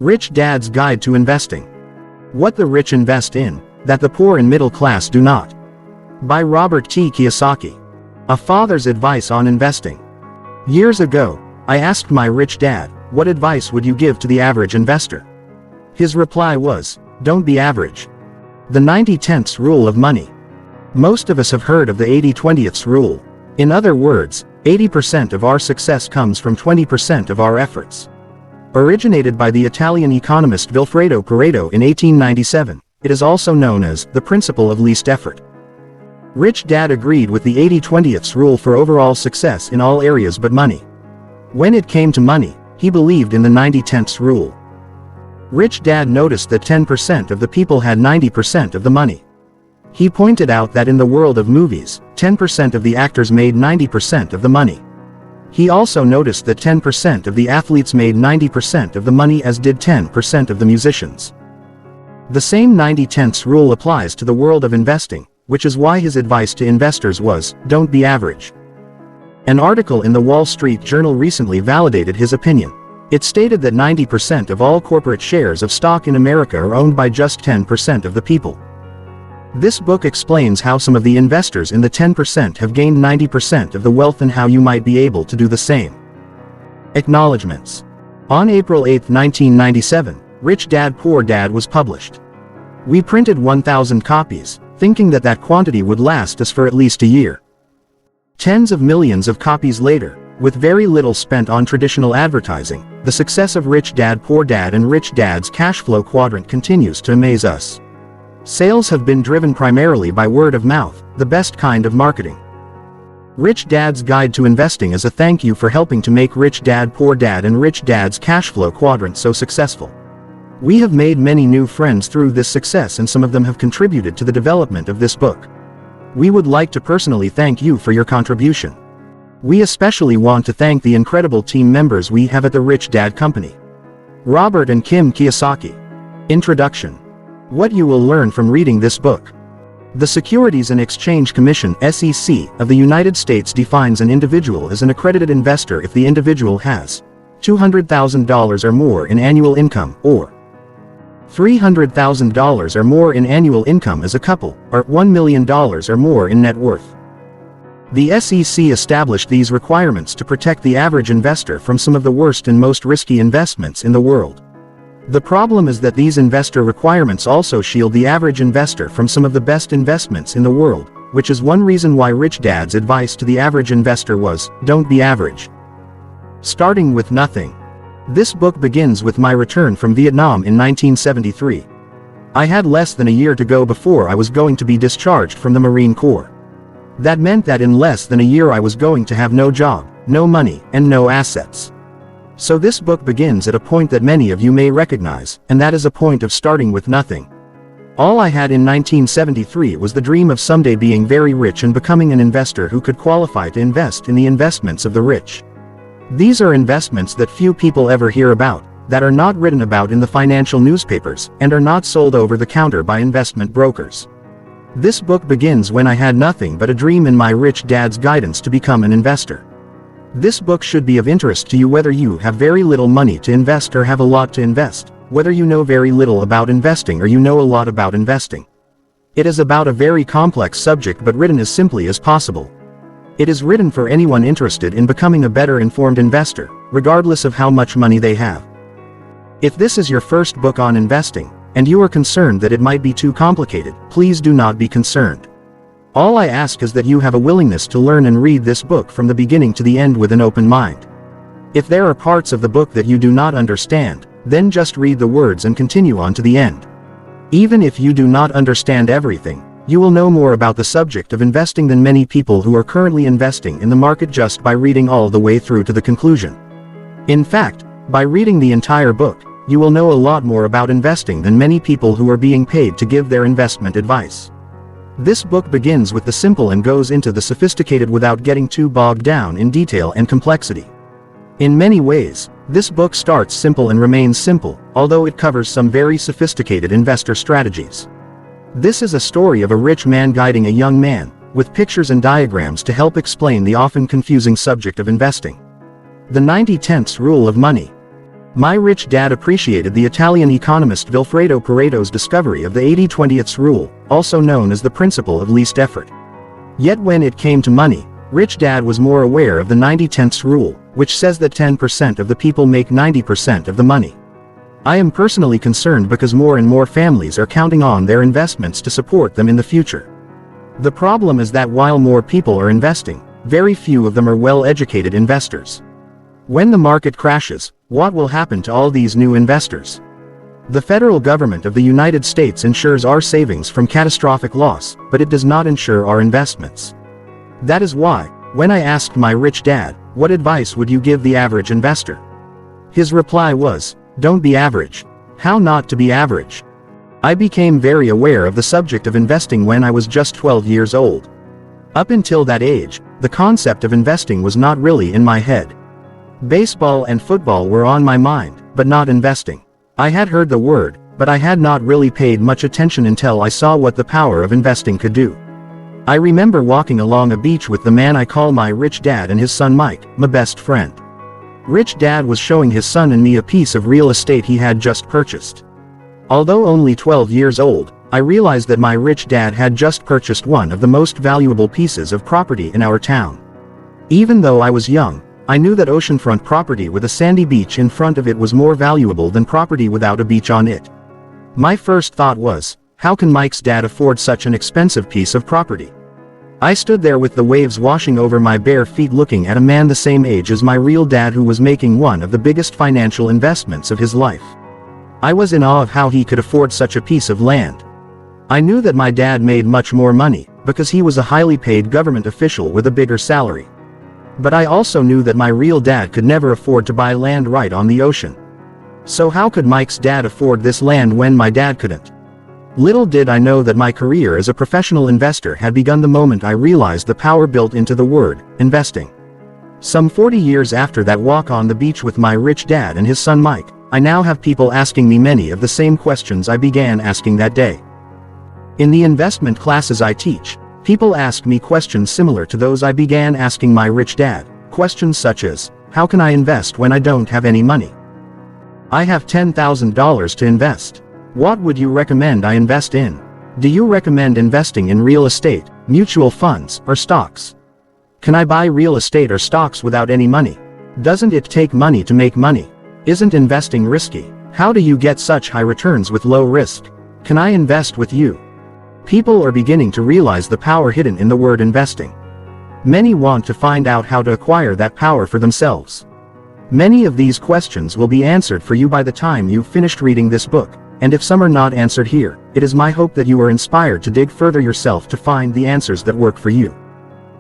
Rich Dad's Guide to Investing. What the Rich Invest In, That the Poor and Middle Class Do Not. By Robert T. Kiyosaki. A Father's Advice on Investing. Years ago, I asked my rich dad, what advice would you give to the average investor? His reply was, don't be average. The 90/10ths rule of money. Most of us have heard of the 80/20ths rule. In other words, 80% of our success comes from 20% of our efforts. Originated by the Italian economist Vilfredo Pareto in 1897, it is also known as the principle of least effort. Rich Dad agreed with the 80/20ths rule for overall success in all areas but money. When it came to money, he believed in the 90/10ths rule. Rich Dad noticed that 10% of the people had 90% of the money. He pointed out that in the world of movies, 10% of the actors made 90% of the money. He also noticed that 10% of the athletes made 90% of the money, as did 10% of the musicians. The same 90/10ths rule applies to the world of investing, which is why his advice to investors was, don't be average. An article in the Wall Street Journal recently validated his opinion. It stated that 90% of all corporate shares of stock in America are owned by just 10% of the people. This book explains how some of the investors in the 10% have gained 90% of the wealth and how you might be able to do the same. Acknowledgments. On April 8, 1997, Rich Dad Poor Dad was published. We printed 1,000 copies, thinking that that quantity would last us for at least a year. Tens of millions of copies later, with very little spent on traditional advertising, the success of Rich Dad Poor Dad and Rich Dad's cash flow quadrant continues to amaze us. Sales have been driven primarily by word of mouth, the best kind of marketing. Rich Dad's Guide to Investing is a thank you for helping to make Rich Dad Poor Dad and Rich Dad's cash flow quadrant so successful. We have made many new friends through this success, and some of them have contributed to the development of this book. We would like to personally thank you for your contribution. We especially want to thank the incredible team members we have at the Rich Dad Company. Robert and Kim Kiyosaki. Introduction. What you will learn from reading this book. The Securities and Exchange Commission (SEC) of the United States defines an individual as an accredited investor if the individual has $200,000 or more in annual income, or $300,000 or more in annual income as a couple, or $1 million or more in net worth. The SEC established these requirements to protect the average investor from some of the worst and most risky investments in the world. The problem is that these investor requirements also shield the average investor from some of the best investments in the world, which is one reason why Rich Dad's advice to the average investor was, don't be average. Starting with nothing. This book begins with my return from Vietnam in 1973. I had less than a year to go before I was going to be discharged from the Marine Corps. That meant that in less than a year I was going to have no job, no money, and no assets. So this book begins at a point that many of you may recognize, and that is a point of starting with nothing. All I had in 1973 was the dream of someday being very rich and becoming an investor who could qualify to invest in the investments of the rich. These are investments that few people ever hear about, that are not written about in the financial newspapers, and are not sold over the counter by investment brokers. This book begins when I had nothing but a dream in my rich dad's guidance to become an investor. This book should be of interest to you whether you have very little money to invest or have a lot to invest, whether you know very little about investing or you know a lot about investing. It is about a very complex subject but written as simply as possible. It is written for anyone interested in becoming a better informed investor, regardless of how much money they have. If this is your first book on investing, and you are concerned that it might be too complicated, please do not be concerned. All I ask is that you have a willingness to learn and read this book from the beginning to the end with an open mind. If there are parts of the book that you do not understand, then just read the words and continue on to the end. Even if you do not understand everything, you will know more about the subject of investing than many people who are currently investing in the market just by reading all the way through to the conclusion. In fact, by reading the entire book, you will know a lot more about investing than many people who are being paid to give their investment advice. This book begins with the simple and goes into the sophisticated without getting too bogged down in detail and complexity. In many ways, this book starts simple and remains simple, although it covers some very sophisticated investor strategies. This is a story of a rich man guiding a young man, with pictures and diagrams to help explain the often confusing subject of investing. The 90/10ths rule of money. My rich dad appreciated the Italian economist Vilfredo Pareto's discovery of the 80-20th rule, also known as the principle of least effort. Yet when it came to money, rich dad was more aware of the 90-10 rule, which says that 10% of the people make 90% of the money. I am personally concerned because more and more families are counting on their investments to support them in the future. The problem is that while more people are investing, very few of them are well-educated investors. When the market crashes, what will happen to all these new investors? The federal government of the United States insures our savings from catastrophic loss, but it does not insure our investments. That is why, when I asked my rich dad, "What advice would you give the average investor?" his reply was, "Don't be average. How not to be average?" I became very aware of the subject of investing when I was just 12 years old. Up until that age, the concept of investing was not really in my head. Baseball and football were on my mind, but not investing. I had heard the word, but I had not really paid much attention until I saw what the power of investing could do. I remember walking along a beach with the man I call my rich dad and his son Mike, my best friend. Rich dad was showing his son and me a piece of real estate he had just purchased. Although only 12 years old, I realized that my rich dad had just purchased one of the most valuable pieces of property in our town. Even though I was young, I knew that oceanfront property with a sandy beach in front of it was more valuable than property without a beach on it. My first thought was, how can Mike's dad afford such an expensive piece of property? I stood there with the waves washing over my bare feet looking at a man the same age as my real dad who was making one of the biggest financial investments of his life. I was in awe of how he could afford such a piece of land. I knew that my dad made much more money, because he was a highly paid government official with a bigger salary. But I also knew that my real dad could never afford to buy land right on the ocean. So how could Mike's dad afford this land when my dad couldn't? Little did I know that my career as a professional investor had begun the moment I realized the power built into the word, investing. Some 40 years after that walk on the beach with my rich dad and his son Mike, I now have people asking me many of the same questions I began asking that day. In the investment classes I teach, people ask me questions similar to those I began asking my rich dad, questions such as, how can I invest when I don't have any money? I have $10,000 to invest. What would you recommend I invest in? Do you recommend investing in real estate, mutual funds, or stocks? Can I buy real estate or stocks without any money? Doesn't it take money to make money? Isn't investing risky? How do you get such high returns with low risk? Can I invest with you? People are beginning to realize the power hidden in the word investing. Many want to find out how to acquire that power for themselves. Many of these questions will be answered for you by the time you've finished reading this book, and if some are not answered here, it is my hope that you are inspired to dig further yourself to find the answers that work for you.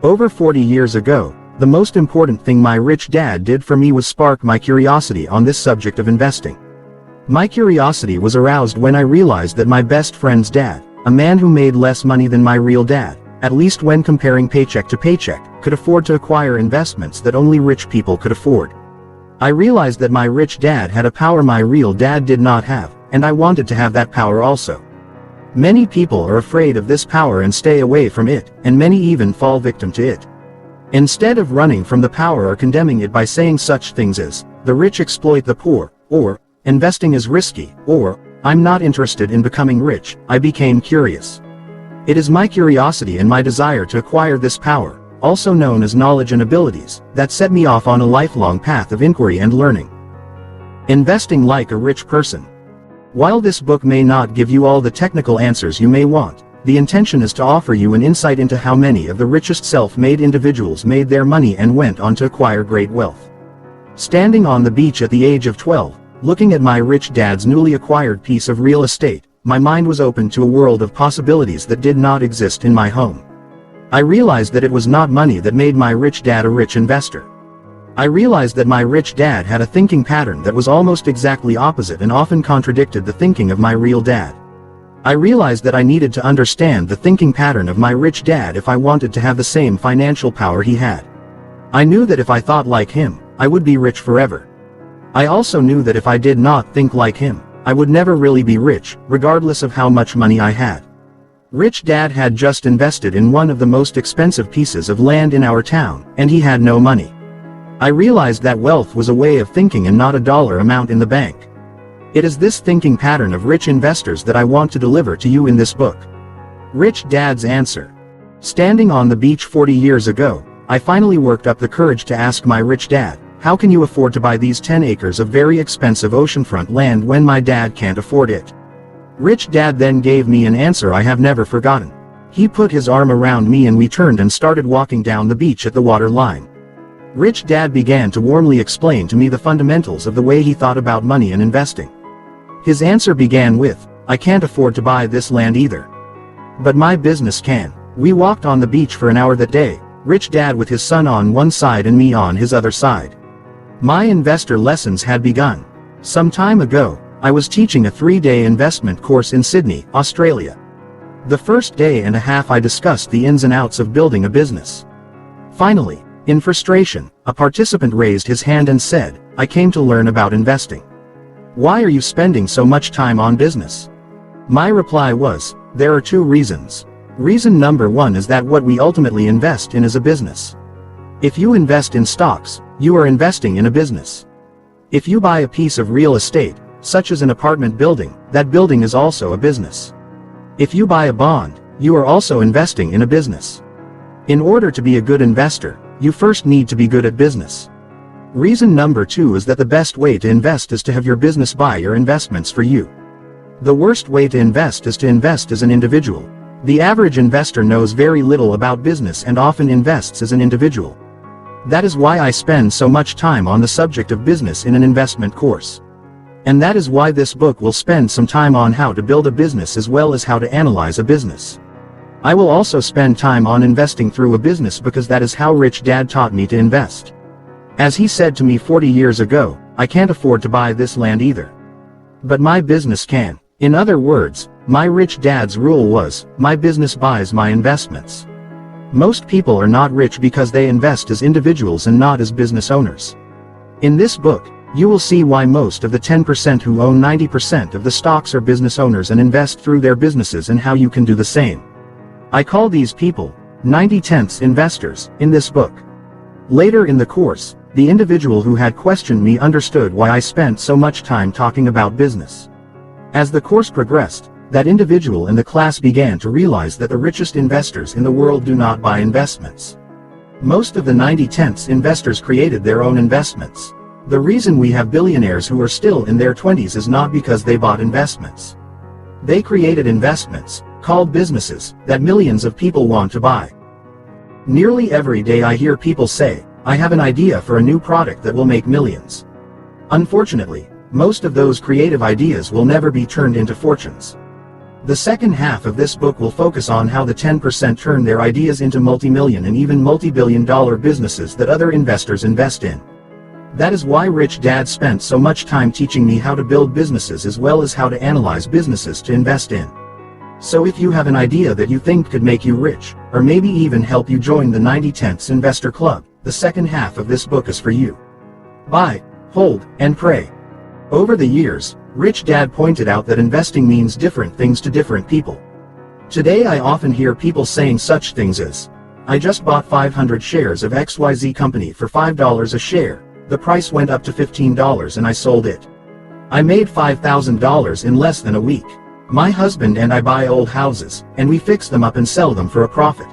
Over 40 years ago, the most important thing my rich dad did for me was spark my curiosity on this subject of investing. My curiosity was aroused when I realized that my best friend's dad, a man who made less money than my real dad, at least when comparing paycheck to paycheck, could afford to acquire investments that only rich people could afford. I realized that my rich dad had a power my real dad did not have, and I wanted to have that power also. Many people are afraid of this power and stay away from it, and many even fall victim to it. Instead of running from the power or condemning it by saying such things as, the rich exploit the poor, or, investing is risky, or, I'm not interested in becoming rich, I became curious. It is my curiosity and my desire to acquire this power, also known as knowledge and abilities, that set me off on a lifelong path of inquiry and learning. Investing like a rich person. While this book may not give you all the technical answers you may want, the intention is to offer you an insight into how many of the richest self-made individuals made their money and went on to acquire great wealth. Standing on the beach at the age of 12, looking at my rich dad's newly acquired piece of real estate, my mind was open to a world of possibilities that did not exist in my home. I realized that it was not money that made my rich dad a rich investor. I realized that my rich dad had a thinking pattern that was almost exactly opposite and often contradicted the thinking of my real dad. I realized that I needed to understand the thinking pattern of my rich dad if I wanted to have the same financial power he had. I knew that if I thought like him, I would be rich forever. I also knew that if I did not think like him, I would never really be rich, regardless of how much money I had. Rich dad had just invested in one of the most expensive pieces of land in our town, and he had no money. I realized that wealth was a way of thinking and not a dollar amount in the bank. It is this thinking pattern of rich investors that I want to deliver to you in this book. Rich Dad's Answer. Standing on the beach 40 years ago, I finally worked up the courage to ask my rich dad, how can you afford to buy these 10 acres of very expensive oceanfront land when my dad can't afford it? Rich Dad then gave me an answer I have never forgotten. He put his arm around me and we turned and started walking down the beach at the water line. Rich Dad began to warmly explain to me the fundamentals of the way he thought about money and investing. His answer began with, I can't afford to buy this land either. But my business can. We walked on the beach for an hour that day, Rich Dad with his son on one side and me on his other side. My investor lessons had begun. Some time ago, I was teaching a 3-day investment course in Sydney, Australia. The first day and a half I discussed the ins and outs of building a business. Finally, in frustration, a participant raised his hand and said, I came to learn about investing. Why are you spending so much time on business? My reply was, there are 2 reasons. Reason number 1 is that what we ultimately invest in is a business. If you invest in stocks, you are investing in a business. If you buy a piece of real estate, such as an apartment building, that building is also a business. If you buy a bond, you are also investing in a business. In order to be a good investor, you first need to be good at business. Reason number 2 is that the best way to invest is to have your business buy your investments for you. The worst way to invest is to invest as an individual. The average investor knows very little about business and often invests as an individual. That is why I spend so much time on the subject of business in an investment course. And that is why this book will spend some time on how to build a business as well as how to analyze a business. I will also spend time on investing through a business because that is how Rich Dad taught me to invest. As he said to me 40 years ago, I can't afford to buy this land either. But my business can. In other words, my rich dad's rule was, my business buys my investments. Most people are not rich because they invest as individuals and not as business owners. In this book, you will see why most of the 10% who own 90% of the stocks are business owners and invest through their businesses and how you can do the same. I call these people 90/10ths investors in this book. Later in the course, the individual who had questioned me understood why I spent so much time talking about business. As the course progressed, that individual in the class began to realize that the richest investors in the world do not buy investments. Most of the 90/10ths investors created their own investments. The reason we have billionaires who are still in their 20s is not because they bought investments. They created investments, called businesses, that millions of people want to buy. Nearly every day I hear people say, I have an idea for a new product that will make millions. Unfortunately, most of those creative ideas will never be turned into fortunes. The second half of this book will focus on how the 10% turn their ideas into multi-million and even multi-billion-dollar businesses that other investors invest in. That is why Rich Dad spent so much time teaching me how to build businesses as well as how to analyze businesses to invest in. So if you have an idea that you think could make you rich, or maybe even help you join the 90/10ths Investor Club, the second half of this book is for you. Buy, hold, and pray. Over the years, Rich Dad pointed out that investing means different things to different people. Today I often hear people saying such things as, I just bought 500 shares of XYZ company for $5 a share, the price went up to $15 and I sold it. I made $5,000 in less than a week. My husband and I buy old houses, and we fix them up and sell them for a profit.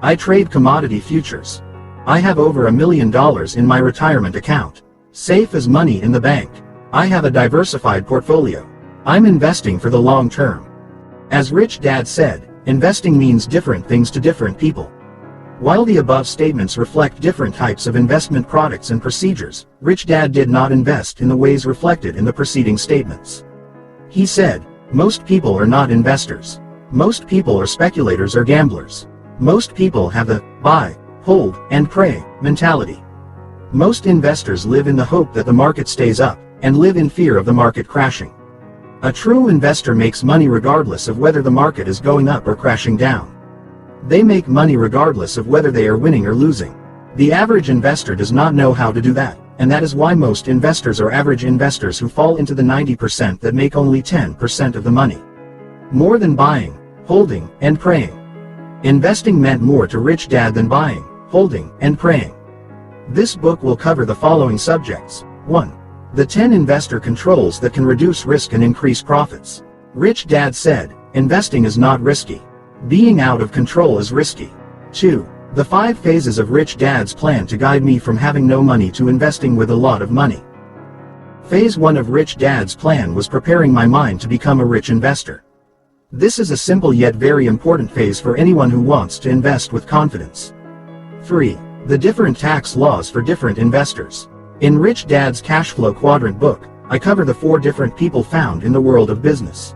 I trade commodity futures. I have over $1 million in my retirement account. Safe as money in the bank. I have a diversified portfolio. I'm investing for the long term. As Rich Dad said, investing means different things to different people. While the above statements reflect different types of investment products and procedures, Rich Dad did not invest in the ways reflected in the preceding statements. He said, most people are not investors. Most people are speculators or gamblers. Most people have the buy, hold, and pray mentality. Most investors live in the hope that the market stays up, and live in fear of the market crashing. A true investor makes money regardless of whether the market is going up or crashing down. They make money regardless of whether they are winning or losing. The average investor does not know how to do that, and that is why most investors are average investors who fall into the 90% that make only 10% of the money. More than buying, holding, and praying. Investing meant more to Rich Dad than buying, holding, and praying. This book will cover the following subjects. 1. The 10 investor controls that can reduce risk and increase profits. Rich Dad said, investing is not risky. Being out of control is risky. 2. The 5 phases of Rich Dad's plan to guide me from having no money to investing with a lot of money. Phase 1 of Rich Dad's plan was preparing my mind to become a rich investor. This is a simple yet very important phase for anyone who wants to invest with confidence. 3. The different tax laws for different investors. In Rich Dad's Cashflow Quadrant book, I cover the 4 different people found in the world of business.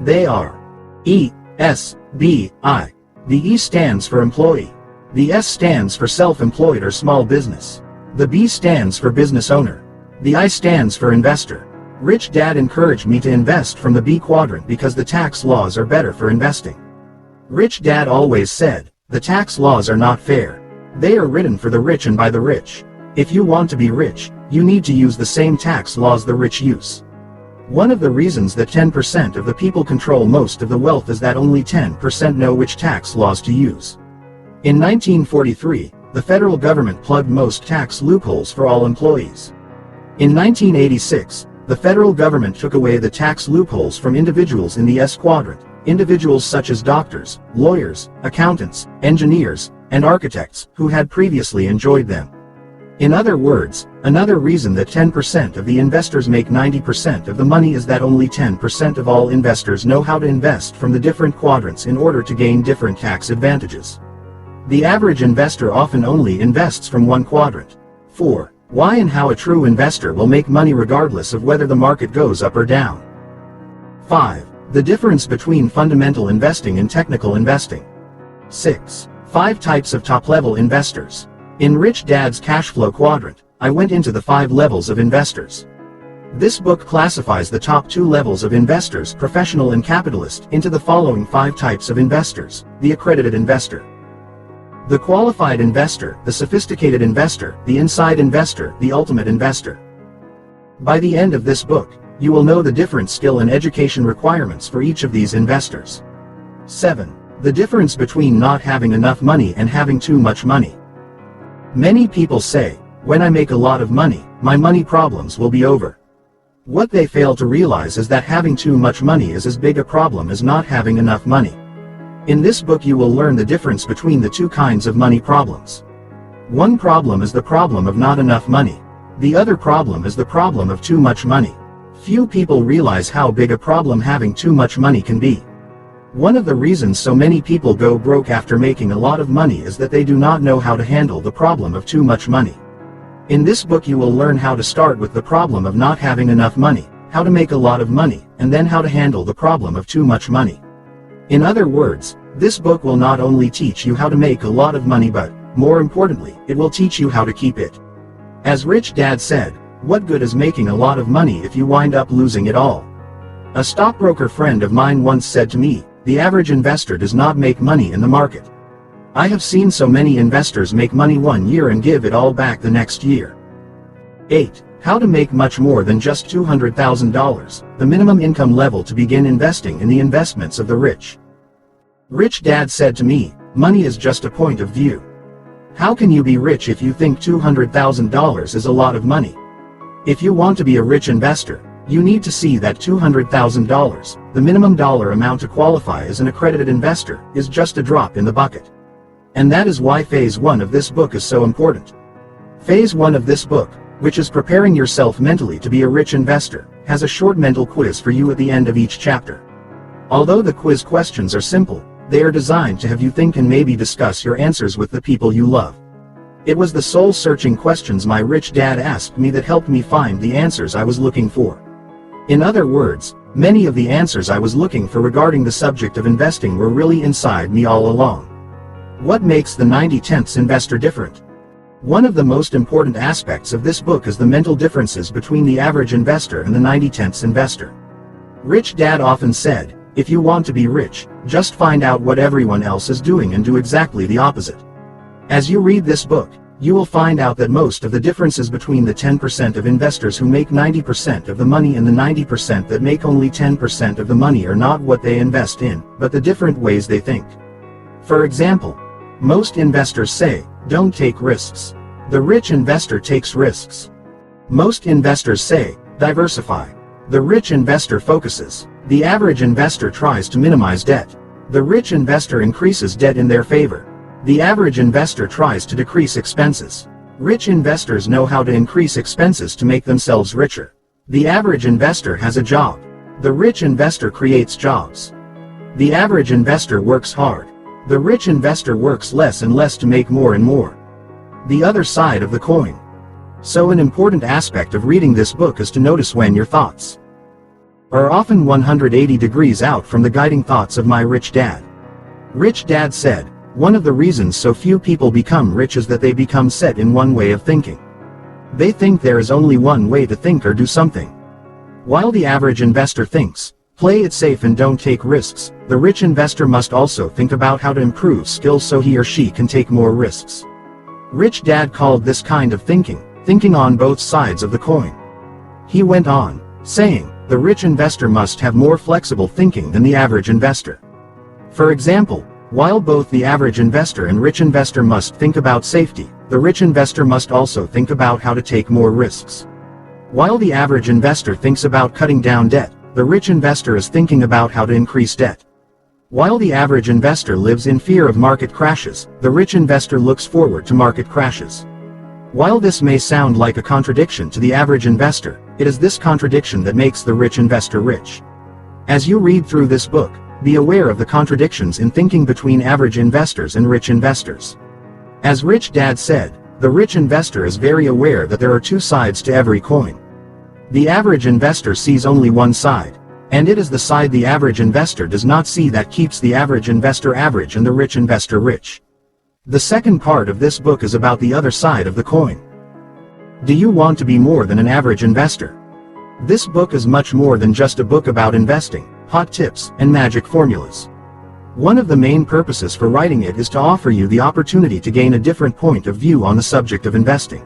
They are ESBI. The E stands for employee. The S stands for self-employed or small business. The B stands for business owner. The I stands for investor. Rich Dad encouraged me to invest from the B quadrant because the tax laws are better for investing. Rich Dad always said, the tax laws are not fair. They are written for the rich and by the rich. If you want to be rich, you need to use the same tax laws the rich use. One of the reasons that 10% of the people control most of the wealth is that only 10% know which tax laws to use. In 1943, the federal government plugged most tax loopholes for all employees. In 1986, the federal government took away the tax loopholes from individuals in the S quadrant, individuals such as doctors, lawyers, accountants, engineers, and architects, who had previously enjoyed them. In other words, another reason that 10% of the investors make 90% of the money is that only 10% of all investors know how to invest from the different quadrants in order to gain different tax advantages. The average investor often only invests from one quadrant. 4. Why and how a true investor will make money regardless of whether the market goes up or down. 5. The difference between fundamental investing and technical investing. 6. 5 types of top-level investors. In Rich Dad's Cashflow Quadrant, I went into the 5 levels of investors. This book classifies the top 2 levels of investors, professional and capitalist, into the following 5 types of investors: the accredited investor, the qualified investor, the sophisticated investor, the inside investor, the ultimate investor. By the end of this book, you will know the different skill and education requirements for each of these investors. 7. The difference between not having enough money and having too much money. Many people say, when I make a lot of money, my money problems will be over. What they fail to realize is that having too much money is as big a problem as not having enough money. In this book you will learn the difference between the 2 kinds of money problems. One problem is the problem of not enough money. The other problem is the problem of too much money. Few people realize how big a problem having too much money can be. One of the reasons so many people go broke after making a lot of money is that they do not know how to handle the problem of too much money. In this book you will learn how to start with the problem of not having enough money, how to make a lot of money, and then how to handle the problem of too much money. In other words, this book will not only teach you how to make a lot of money but, more importantly, it will teach you how to keep it. As Rich Dad said, what good is making a lot of money if you wind up losing it all? A stockbroker friend of mine once said to me, the average investor does not make money in the market. I have seen so many investors make money one year and give it all back the next year. 8. How to make much more than just $200,000, the minimum income level to begin investing in the investments of the rich. Rich Dad said to me, money is just a point of view. How can you be rich if you think $200,000 is a lot of money? If you want to be a rich investor, you need to see that $200,000, the minimum dollar amount to qualify as an accredited investor, is just a drop in the bucket. And that is why phase 1 of this book is so important. Phase 1 of this book, which is preparing yourself mentally to be a rich investor, has a short mental quiz for you at the end of each chapter. Although the quiz questions are simple, they are designed to have you think and maybe discuss your answers with the people you love. It was the soul-searching questions my rich dad asked me that helped me find the answers I was looking for. In other words, many of the answers I was looking for regarding the subject of investing were really inside me all along. What makes the 90/10ths investor different? One of the most important aspects of this book is the mental differences between the average investor and the 90/10ths investor. Rich Dad often said, if you want to be rich, just find out what everyone else is doing and do exactly the opposite. As you read this book, you will find out that most of the differences between the 10% of investors who make 90% of the money and the 90% that make only 10% of the money are not what they invest in, but the different ways they think. For example, most investors say, don't take risks. The rich investor takes risks. Most investors say, diversify. The rich investor focuses. The average investor tries to minimize debt. The rich investor increases debt in their favor. The average investor tries to decrease expenses. Rich investors know how to increase expenses to make themselves richer. The average investor has a job. The rich investor creates jobs. The average investor works hard. The rich investor works less and less to make more and more. The other side of the coin. So an important aspect of reading this book is to notice when your thoughts are often 180 degrees out from the guiding thoughts of my rich dad. Rich Dad said, one of the reasons so few people become rich is that they become set in one way of thinking. They think there is only one way to think or do something. While the average investor thinks, play it safe and don't take risks, the rich investor must also think about how to improve skills so he or she can take more risks. Rich Dad called this kind of thinking on both sides of the coin. He went on, saying, the rich investor must have more flexible thinking than the average investor. For example, while both the average investor and rich investor must think about safety, the rich investor must also think about how to take more risks. While the average investor thinks about cutting down debt, the rich investor is thinking about how to increase debt. While the average investor lives in fear of market crashes, the rich investor looks forward to market crashes. While this may sound like a contradiction to the average investor, it is this contradiction that makes the rich investor rich. As you read through this book, be aware of the contradictions in thinking between average investors and rich investors. As Rich Dad said, the rich investor is very aware that there are two sides to every coin. The average investor sees only one side, and it is the side the average investor does not see that keeps the average investor average and the rich investor rich. The second part of this book is about the other side of the coin. Do you want to be more than an average investor? This book is much more than just a book about investing, hot tips, and magic formulas. One of the main purposes for writing it is to offer you the opportunity to gain a different point of view on the subject of investing.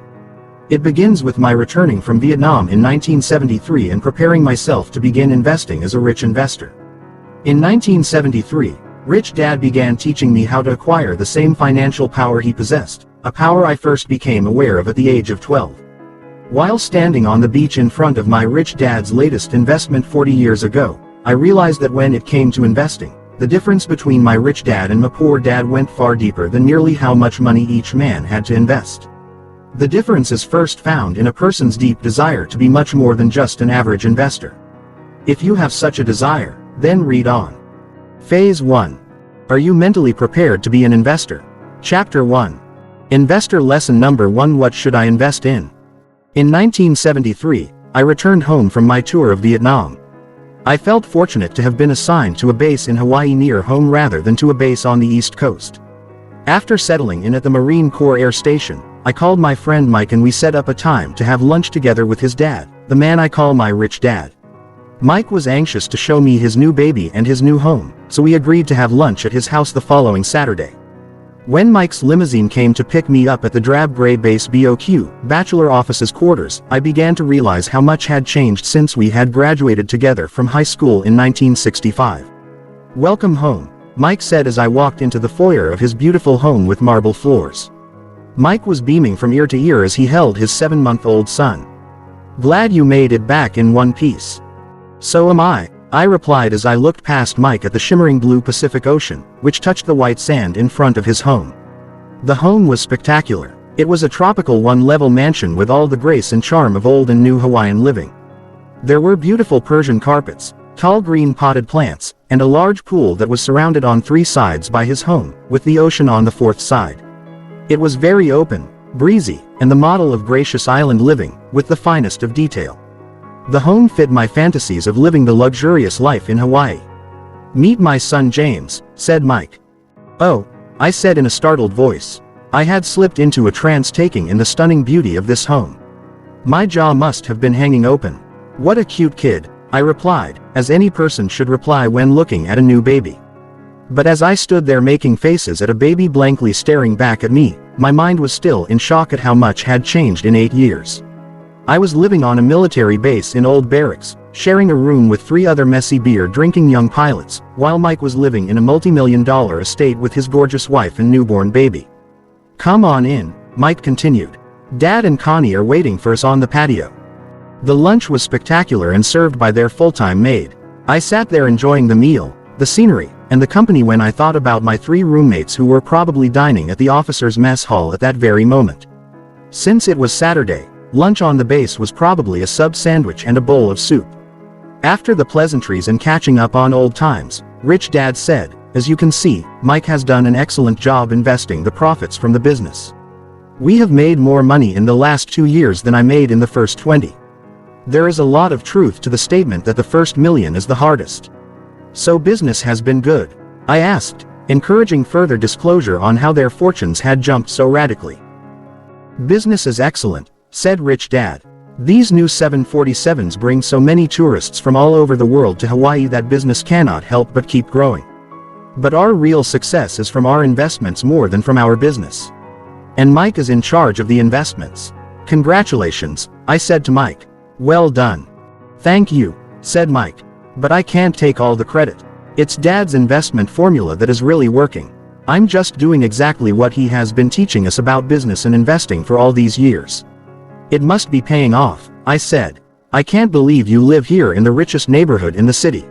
It begins with my returning from Vietnam in 1973 and preparing myself to begin investing as a rich investor. In 1973, Rich Dad began teaching me how to acquire the same financial power he possessed, a power I first became aware of at the age of 12. While standing on the beach in front of my rich dad's latest investment 40 years ago, I realized that when it came to investing, the difference between my rich dad and my poor dad went far deeper than merely how much money each man had to invest. The difference is first found in a person's deep desire to be much more than just an average investor. If you have such a desire, then read on. Phase 1. Are you mentally prepared to be an investor? Chapter 1. Investor Lesson Number 1. What should I invest in? In 1973, I returned home from my tour of Vietnam. I felt fortunate to have been assigned to a base in Hawaii near home rather than to a base on the East Coast. After settling in at the Marine Corps Air Station, I called my friend Mike and we set up a time to have lunch together with his dad, the man I call my rich dad. Mike was anxious to show me his new baby and his new home, so we agreed to have lunch at his house the following Saturday. When Mike's limousine came to pick me up at the drab gray base BOQ, Bachelor Office's quarters, I began to realize how much had changed since we had graduated together from high school in 1965. Welcome home, Mike said as I walked into the foyer of his beautiful home with marble floors. Mike was beaming from ear to ear as he held his 7-month-old son. Glad you made it back in one piece. So am I replied as I looked past Mike at the shimmering blue Pacific Ocean, which touched the white sand in front of his home. The home was spectacular. It was a tropical one-level mansion with all the grace and charm of old and new Hawaiian living. There were beautiful Persian carpets, tall green potted plants, and a large pool that was surrounded on 3 sides by his home, with the ocean on the 4th side. It was very open, breezy, and the model of gracious island living, with the finest of detail. The home fit my fantasies of living the luxurious life in Hawaii. Meet my son James, said Mike. Oh, I said in a startled voice. I had slipped into a trance taking in the stunning beauty of this home. My jaw must have been hanging open. What a cute kid, I replied, as any person should reply when looking at a new baby. But as I stood there making faces at a baby blankly staring back at me, my mind was still in shock at how much had changed in 8 years. I was living on a military base in old barracks, sharing a room with 3 other messy beer-drinking young pilots, while Mike was living in a multi-million-dollar estate with his gorgeous wife and newborn baby. Come on in, Mike continued. Dad and Connie are waiting for us on the patio. The lunch was spectacular and served by their full-time maid. I sat there enjoying the meal, the scenery, and the company when I thought about my 3 roommates who were probably dining at the officers' mess hall at that very moment. Since it was Saturday, lunch on the base was probably a sub sandwich and a bowl of soup. After the pleasantries and catching up on old times, Rich Dad said, "As you can see, Mike has done an excellent job investing the profits from the business. We have made more money in the last 2 years than I made in the first 20. There is a lot of truth to the statement that the first million is the hardest. So business has been good?" I asked, encouraging further disclosure on how their fortunes had jumped so radically. "Business is excellent," said Rich Dad. "These new 747s bring so many tourists from all over the world to Hawaii that business cannot help but keep growing. But our real success is from our investments more than from our business. And Mike is in charge of the investments." "Congratulations," I said to Mike. "Well done." "Thank you," said Mike. "But I can't take all the credit. It's Dad's investment formula that is really working. I'm just doing exactly what he has been teaching us about business and investing for all these years." "It must be paying off," I said. "I can't believe you live here in the richest neighborhood in the city.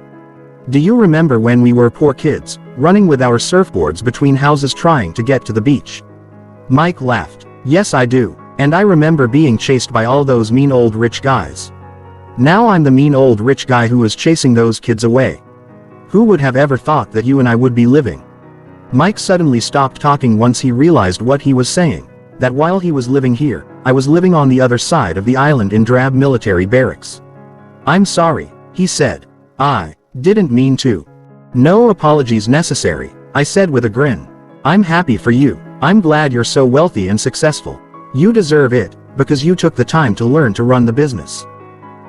Do you remember when we were poor kids, running with our surfboards between houses trying to get to the beach?" Mike laughed. "Yes, I do, and I remember being chased by all those mean old rich guys. Now I'm the mean old rich guy who is chasing those kids away. Who would have ever thought that you and I would be living?" Mike suddenly stopped talking once he realized what he was saying, that while he was living here, I was living on the other side of the island in drab military barracks. "I'm sorry," he said. "I didn't mean to." "No apologies necessary," I said with a grin. "I'm happy for you. I'm glad you're so wealthy and successful. You deserve it, because you took the time to learn to run the business.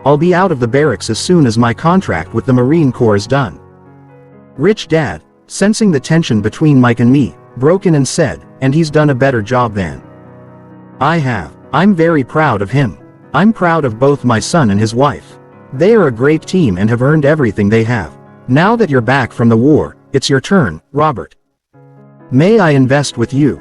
I'll be out of the barracks as soon as my contract with the Marine Corps is done." Rich Dad, sensing the tension between Mike and me, broke in and said, "And he's done a better job than I have. I'm very proud of him. I'm proud of both my son and his wife. They are a great team and have earned everything they have. Now that you're back from the war, it's your turn, Robert. May I invest with you?"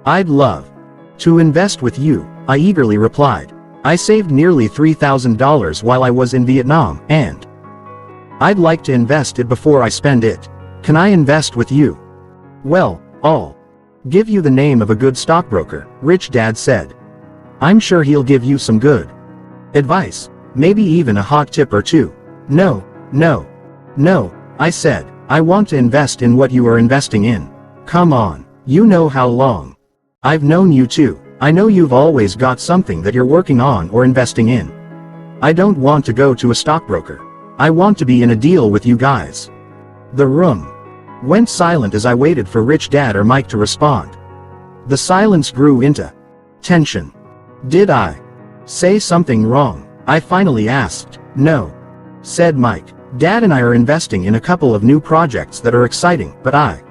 "I'd love to invest with you," I eagerly replied. "I saved nearly $3,000 while I was in Vietnam, and I'd like to invest it before I spend it. Can I invest with you?" "Well, I'll give you the name of a good stockbroker," Rich Dad said. "I'm sure he'll give you some good advice, maybe even a hot tip or two." No, I said. "I want to invest in what you are investing in. Come on, you know how long I've known you too. I know you've always got something that you're working on or investing in. I don't want to go to a stockbroker. I want to be in a deal with you guys." The room went silent as I waited for Rich Dad or Mike to respond. The silence grew into tension. "Did I say something wrong?" I finally asked. "No," said Mike. "Dad and I are investing in a couple of new projects that are exciting, but I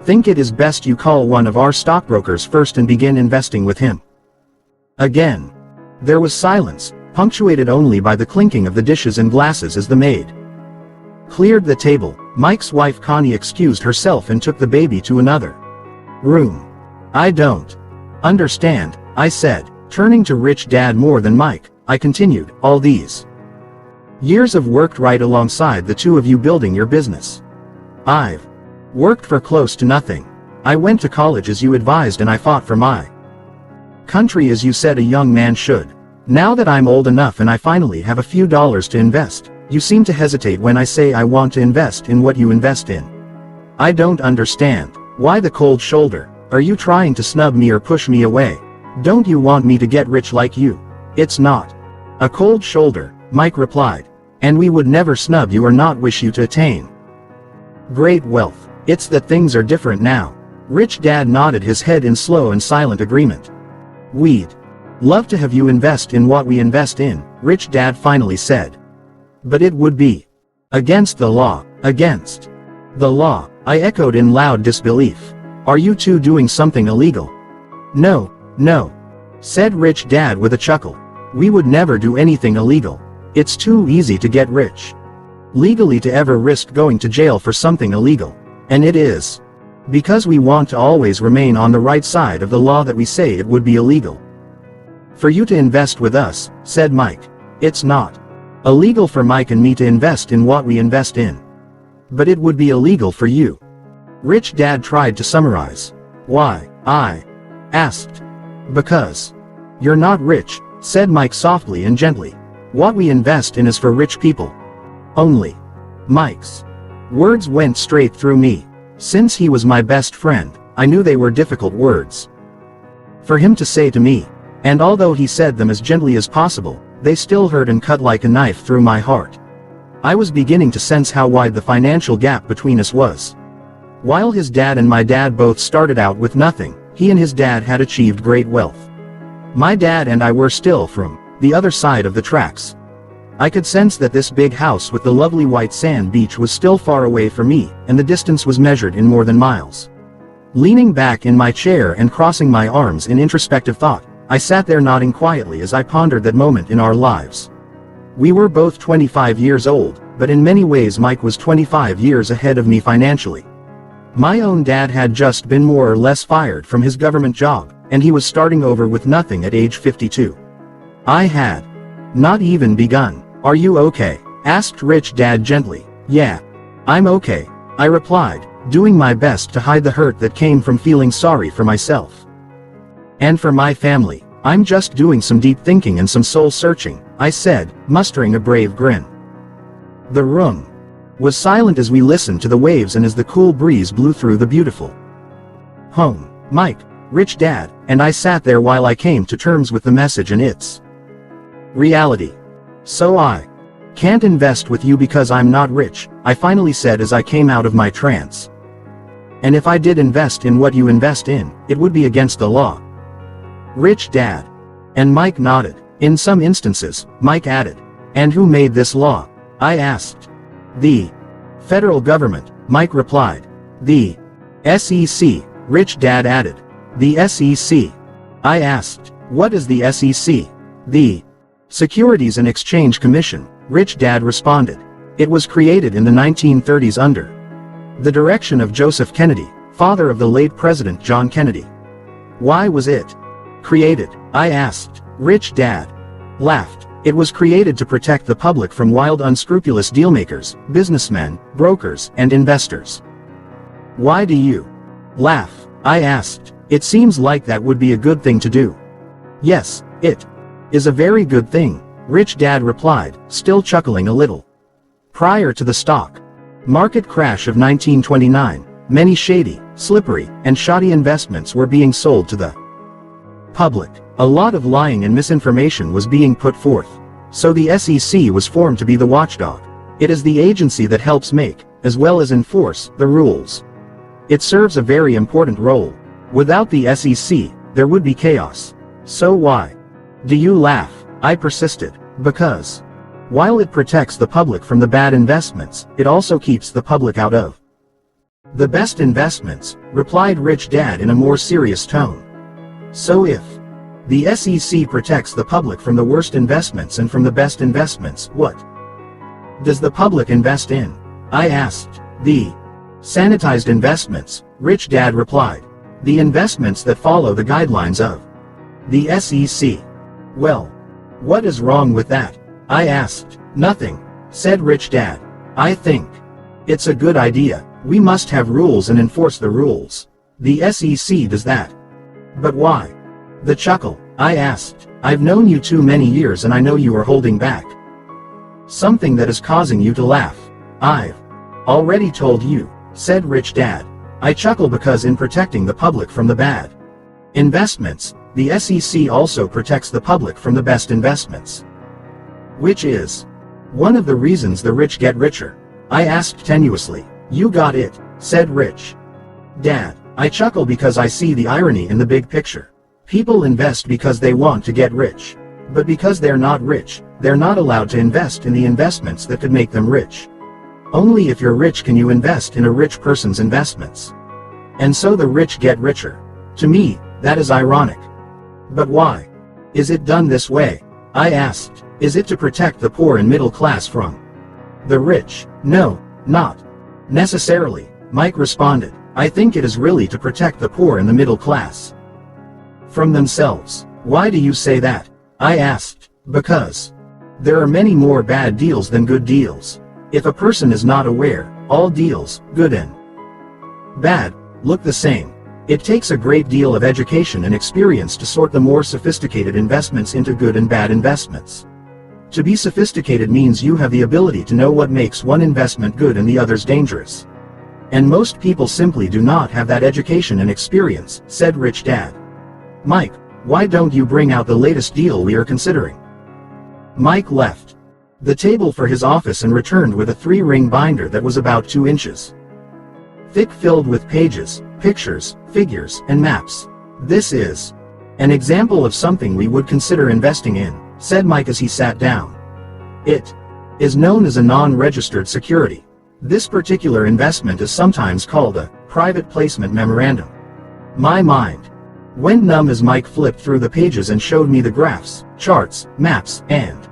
think it is best you call one of our stockbrokers first and begin investing with him." Again, there was silence, punctuated only by the clinking of the dishes and glasses as the maid cleared the table. Mike's wife Connie excused herself and took the baby to another room. "I don't understand," I said, turning to Rich Dad more than Mike. I continued, "All these years of worked right alongside the two of you building your business. I've worked for close to nothing. I went to college as you advised and I fought for my country as you said a young man should. Now that I'm old enough and I finally have a few dollars to invest, you seem to hesitate when I say I want to invest in what you invest in. I don't understand. Why the cold shoulder? Are you trying to snub me or push me away? Don't you want me to get rich like you?" "It's not a cold shoulder," Mike replied. "And we would never snub you or not wish you to attain great wealth. It's that things are different now." Rich Dad nodded his head in slow and silent agreement. "We'd love to have you invest in what we invest in," Rich Dad finally said. "But it would be against the law." "Against the law?" I echoed in loud disbelief. "Are you two doing something illegal?" No, said Rich Dad with a chuckle. "We would never do anything illegal. It's too easy to get rich legally to ever risk going to jail for something illegal. And it is because we want to always remain on the right side of the law that we say it would be illegal." For you to invest with us, said Mike. It's not illegal for Mike and me to invest in what we invest in. But it would be illegal for you. Rich Dad tried to summarize. Why? I asked. Because you're not rich, said Mike softly and gently. What we invest in is for rich people. Only. Mike's words went straight through me. Since he was my best friend, I knew they were difficult words for him to say to me. And although he said them as gently as possible, they still hurt and cut like a knife through my heart. I was beginning to sense how wide the financial gap between us was. While his dad and my dad both started out with nothing, he and his dad had achieved great wealth. My dad and I were still from the other side of the tracks. I could sense that this big house with the lovely white sand beach was still far away from me, and the distance was measured in more than miles. Leaning back in my chair and crossing my arms in introspective thought, I sat there nodding quietly as I pondered that moment in our lives. We were both 25 years old, but in many ways Mike was 25 years ahead of me financially. My own dad had just been more or less fired from his government job, and he was starting over with nothing at age 52. I had not even begun. Are you okay? Asked Rich Dad gently. Yeah. I'm okay, I replied, doing my best to hide the hurt that came from feeling sorry for myself. And for my family. I'm just doing some deep thinking and some soul searching, I said, mustering a brave grin. The room was silent as we listened to the waves and as the cool breeze blew through the beautiful home. Mike, Rich Dad, and I sat there while I came to terms with the message and its reality. So I can't invest with you because I'm not rich, I finally said as I came out of my trance. And if I did invest in what you invest in, it would be against the law. Rich Dad and Mike nodded. In some instances, Mike added. And who made this law? I asked. The federal government, Mike replied. The SEC, Rich Dad added. The SEC. I asked. What is the SEC? The Securities and Exchange Commission, Rich Dad responded. It was created in the 1930s under the direction of Joseph Kennedy, father of the late President John Kennedy. Why was it created? I asked. Rich Dad laughed. It was created to protect the public from wild, unscrupulous dealmakers, businessmen, brokers, and investors. Why do you laugh? I asked. It seems like that would be a good thing to do. Yes, it is a very good thing, Rich Dad replied, still chuckling a little. Prior to the stock market crash of 1929, many shady, slippery, and shoddy investments were being sold to the public. A lot of lying and misinformation was being put forth. So the SEC was formed to be the watchdog. It is the agency that helps make, as well as enforce, the rules. It serves a very important role. Without the SEC, there would be chaos. So why do you laugh? I persisted. Because while it protects the public from the bad investments, it also keeps the public out of the best investments, replied Rich Dad in a more serious tone. So if the SEC protects the public from the worst investments and from the best investments, what does the public invest in? I asked. The sanitized investments, Rich Dad replied. The investments that follow the guidelines of the SEC. Well, what is wrong with that? I asked. Nothing, said Rich Dad. I think it's a good idea. We must have rules and enforce the rules. The SEC does that. But why? The chuckle. I asked. I've known you too many years and I know you are holding back something that is causing you to laugh. I've already told you, said Rich Dad. I chuckle because in protecting the public from the bad investments, the SEC also protects the public from the best investments. Which is one of the reasons the rich get richer. I asked tenuously. You got it, said Rich Dad. I chuckle because I see the irony in the big picture. People invest because they want to get rich. But because they're not rich, they're not allowed to invest in the investments that could make them rich. Only if you're rich can you invest in a rich person's investments. And so the rich get richer. To me, that is ironic. But why is it done this way? I asked. Is it to protect the poor and middle class from the rich? No, not necessarily, Mike responded. I think it is really to protect the poor and the middle class from themselves. Why do you say that? I asked. Because there are many more bad deals than good deals. If a person is not aware, all deals, good and bad, look the same. It takes a great deal of education and experience to sort the more sophisticated investments into good and bad investments. To be sophisticated means you have the ability to know what makes one investment good and the others dangerous. And most people simply do not have that education and experience, said Rich Dad. Mike, why don't you bring out the latest deal we are considering? Mike left the table for his office and returned with a 3-ring binder that was about 2 inches thick, filled with pages, pictures, figures, and maps. This is an example of something we would consider investing in, said Mike as he sat down. It is known as a non-registered security. This particular investment is sometimes called a private placement memorandum. My mind went numb as Mike flipped through the pages and showed me the graphs, charts, maps, and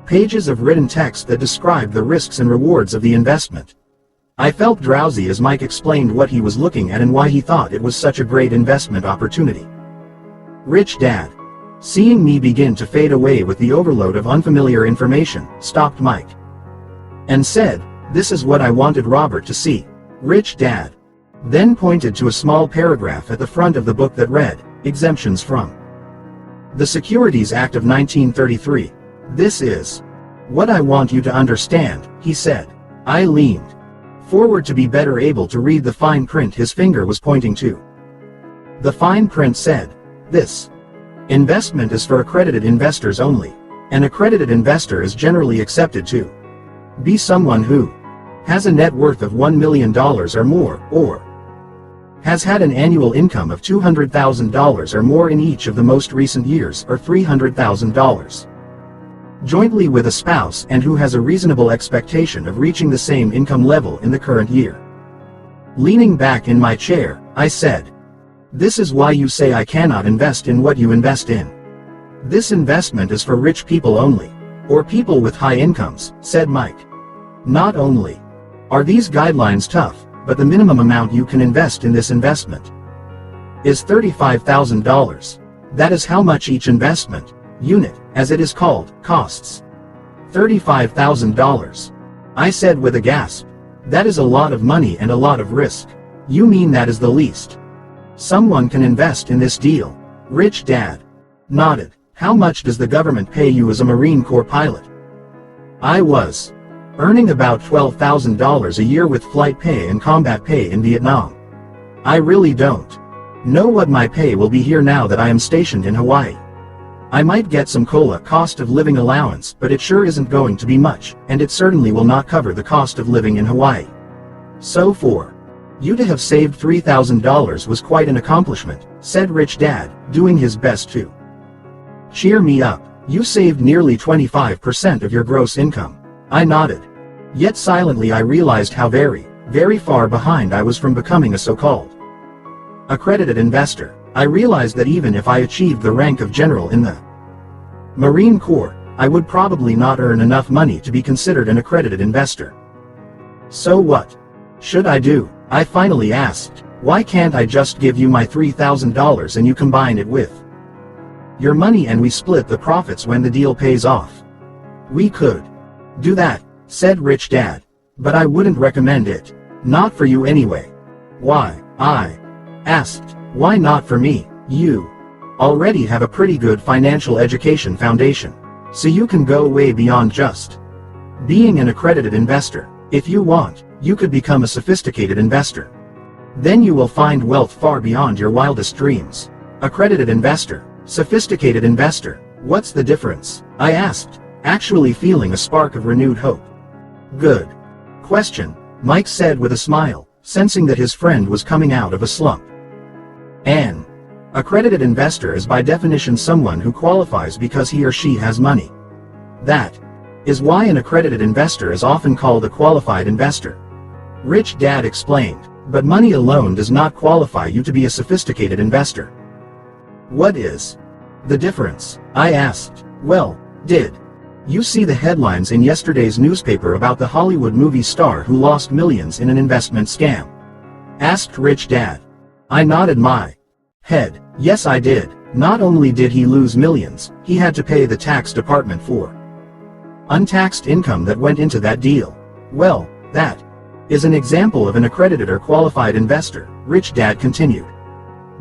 pages of written text that described the risks and rewards of the investment. I felt drowsy as Mike explained what he was looking at and why he thought it was such a great investment opportunity. Rich Dad, seeing me begin to fade away with the overload of unfamiliar information, stopped Mike and said, "This is what I wanted Robert to see." Rich Dad then pointed to a small paragraph at the front of the book that read, "Exemptions from the Securities Act of 1933. This is what I want you to understand," he said. I leaned forward to be better able to read the fine print his finger was pointing to. The fine print said, "This investment is for accredited investors only. An accredited investor is generally accepted to be someone who has a net worth of $1 million or more, or has had an annual income of $200,000 or more in each of the most recent years, or $300,000. Jointly with a spouse, and who has a reasonable expectation of reaching the same income level in the current year." Leaning back in my chair, I said, "This is why you say I cannot invest in what you invest in. This investment is for rich people only, or people with high incomes," said Mike. "Not only are these guidelines tough, but the minimum amount you can invest in this investment is $35,000. That is how much each investment unit, as it is called, costs. $35,000. I said with a gasp. "That is a lot of money and a lot of risk." "You mean that is the least someone can invest in this deal?" Rich Dad nodded. "How much does the government pay you as a Marine Corps pilot?" I was earning about $12,000 a year with flight pay and combat pay in Vietnam. I really don't know what my pay will be here now that I am stationed in Hawaii. I might get some COLA, cost of living allowance, but it sure isn't going to be much, and it certainly will not cover the cost of living in Hawaii. So for you to have saved $3,000 was quite an accomplishment," said Rich Dad, doing his best to cheer me up. "You saved nearly 25% of your gross income." I nodded. Yet silently I realized how very, very far behind I was from becoming a so-called accredited investor. I realized that even if I achieved the rank of general in the Marine Corps, I would probably not earn enough money to be considered an accredited investor. So what should I do? I finally asked. "Why can't I just give you my $3,000 and you combine it with your money and we split the profits when the deal pays off?" "We could do that," said Rich Dad, "but I wouldn't recommend it. Not for you anyway." "Why?" I asked. "Why not for me? You already have a pretty good financial education foundation, so you can go way beyond just being an accredited investor. If you want, you could become a sophisticated investor. Then you will find wealth far beyond your wildest dreams." Accredited investor, sophisticated investor, what's the difference? I asked, actually feeling a spark of renewed hope. "Good question," Mike said with a smile, sensing that his friend was coming out of a slump. "An accredited investor is by definition someone who qualifies because he or she has money. That is why an accredited investor is often called a qualified investor." Rich Dad explained. "But money alone does not qualify you to be a sophisticated investor." "What is the difference?" I asked. "Well, did you see the headlines in yesterday's newspaper about the Hollywood movie star who lost millions in an investment scam?" asked Rich Dad. I nodded my head. "Yes, I did. Not only did he lose millions, he had to pay the tax department for untaxed income that went into that deal. Well, that is an example of an accredited or qualified investor, Rich Dad continued.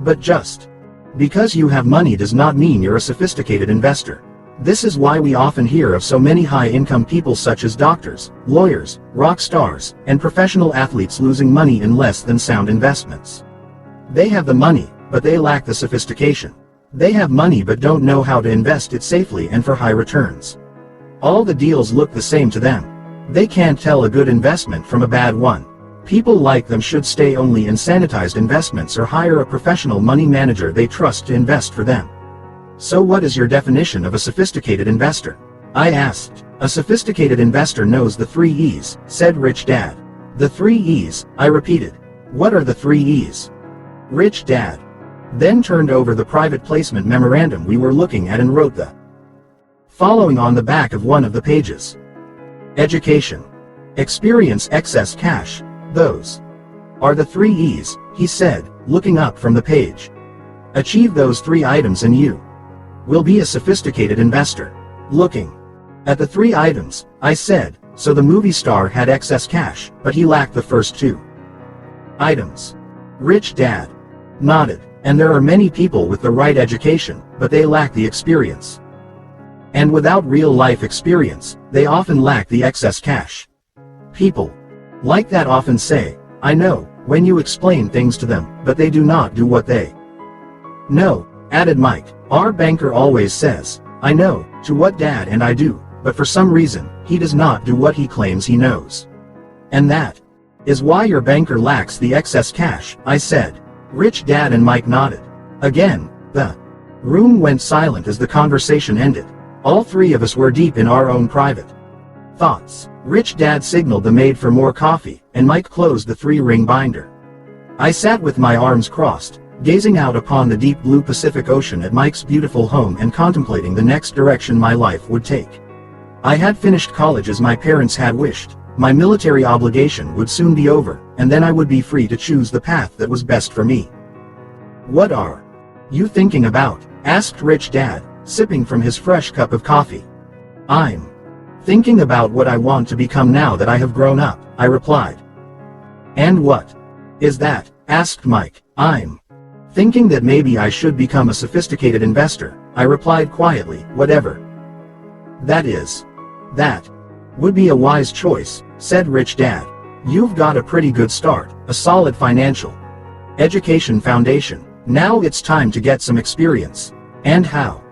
But just because you have money does not mean you're a sophisticated investor. This is why we often hear of so many high-income people such as doctors, lawyers, rock stars, and professional athletes losing money in less than sound investments. They have the money, but they lack the sophistication. They have money but don't know how to invest it safely and for high returns. All the deals look the same to them. They can't tell a good investment from a bad one. People like them should stay only in sanitized investments or hire a professional money manager they trust to invest for them. So what is your definition of a sophisticated investor? I asked. A sophisticated investor knows the 3 E's, said Rich Dad. The 3 E's, I repeated. What are the 3 E's? Rich Dad then turned over the private placement memorandum we were looking at and wrote the following on the back of one of the pages. Education. Experience, excess cash. Those are the 3 E's, he said, looking up from the page. Achieve those 3 items and you will be a sophisticated investor. Looking at the 3 items, I said, so the movie star had excess cash, but he lacked the first 2 items. Rich Dad nodded. And there are many people with the right education, but they lack the experience. And without real-life experience, they often lack the excess cash. People like that often say, I know, when you explain things to them, but they do not do what they know, added Mike. Our banker always says, I know, to what Dad and I do, but for some reason, he does not do what he claims he knows. And that is why your banker lacks the excess cash, I said. Rich Dad and Mike nodded. Again, the room went silent as the conversation ended. All 3 of us were deep in our own private thoughts. Rich Dad signaled the maid for more coffee, and Mike closed the 3-ring binder. I sat with my arms crossed, gazing out upon the deep blue Pacific Ocean at Mike's beautiful home and contemplating the next direction my life would take. I had finished college as my parents had wished. My military obligation would soon be over, and then I would be free to choose the path that was best for me. What are you thinking about? Asked Rich Dad, sipping from his fresh cup of coffee. I'm thinking about what I want to become now that I have grown up, I replied. And what is that? Asked Mike. I'm thinking that maybe I should become a sophisticated investor, I replied quietly. Whatever that is. That would be a wise choice, said Rich Dad. You've got a pretty good start, a solid financial education foundation. Now it's time to get some experience. And how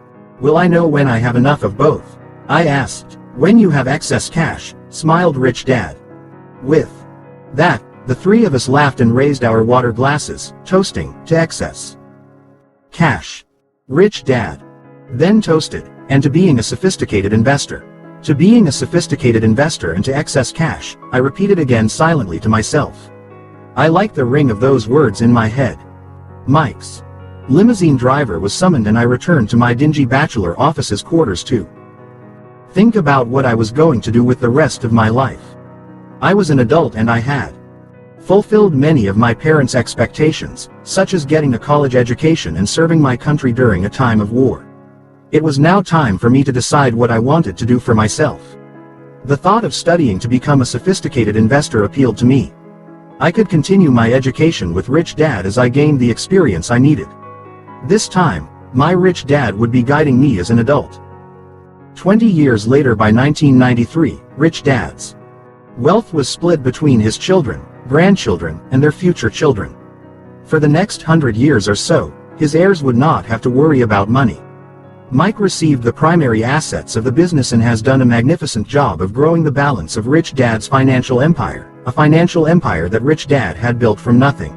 will I know when I have enough of both? I asked. When you have excess cash, smiled Rich Dad. With that, the 3 of us laughed and raised our water glasses, toasting to excess cash. Rich Dad then toasted, and to being a sophisticated investor. To being a sophisticated investor and to excess cash, I repeated again silently to myself. I liked the ring of those words in my head. Mike's limousine driver was summoned and I returned to my dingy bachelor office's quarters to think about what I was going to do with the rest of my life. I was an adult and I had fulfilled many of my parents' expectations, such as getting a college education and serving my country during a time of war. It was now time for me to decide what I wanted to do for myself. The thought of studying to become a sophisticated investor appealed to me. I could continue my education with Rich Dad as I gained the experience I needed. This time, my Rich Dad would be guiding me as an adult. 20 years later, by 1993, Rich Dad's wealth was split between his children, grandchildren, and their future children. For the next 100 years or so, his heirs would not have to worry about money. Mike received the primary assets of the business and has done a magnificent job of growing the balance of Rich Dad's financial empire, a financial empire that Rich Dad had built from nothing.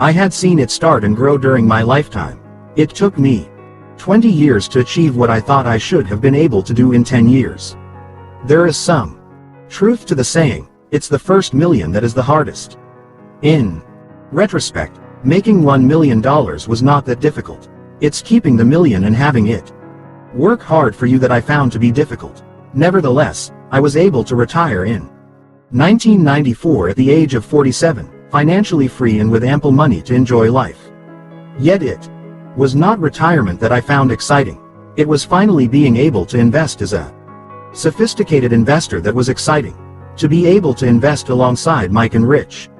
I had seen it start and grow during my lifetime. It took me 20 years to achieve what I thought I should have been able to do in 10 years. There is some truth to the saying, it's the first million that is the hardest. In retrospect, making $1 million was not that difficult. It's keeping the million and having it work hard for you that I found to be difficult. Nevertheless, I was able to retire in 1994 at the age of 47, financially free and with ample money to enjoy life. Yet it was not retirement that I found exciting. It was finally being able to invest as a sophisticated investor that was exciting. To be able to invest alongside Mike and Rich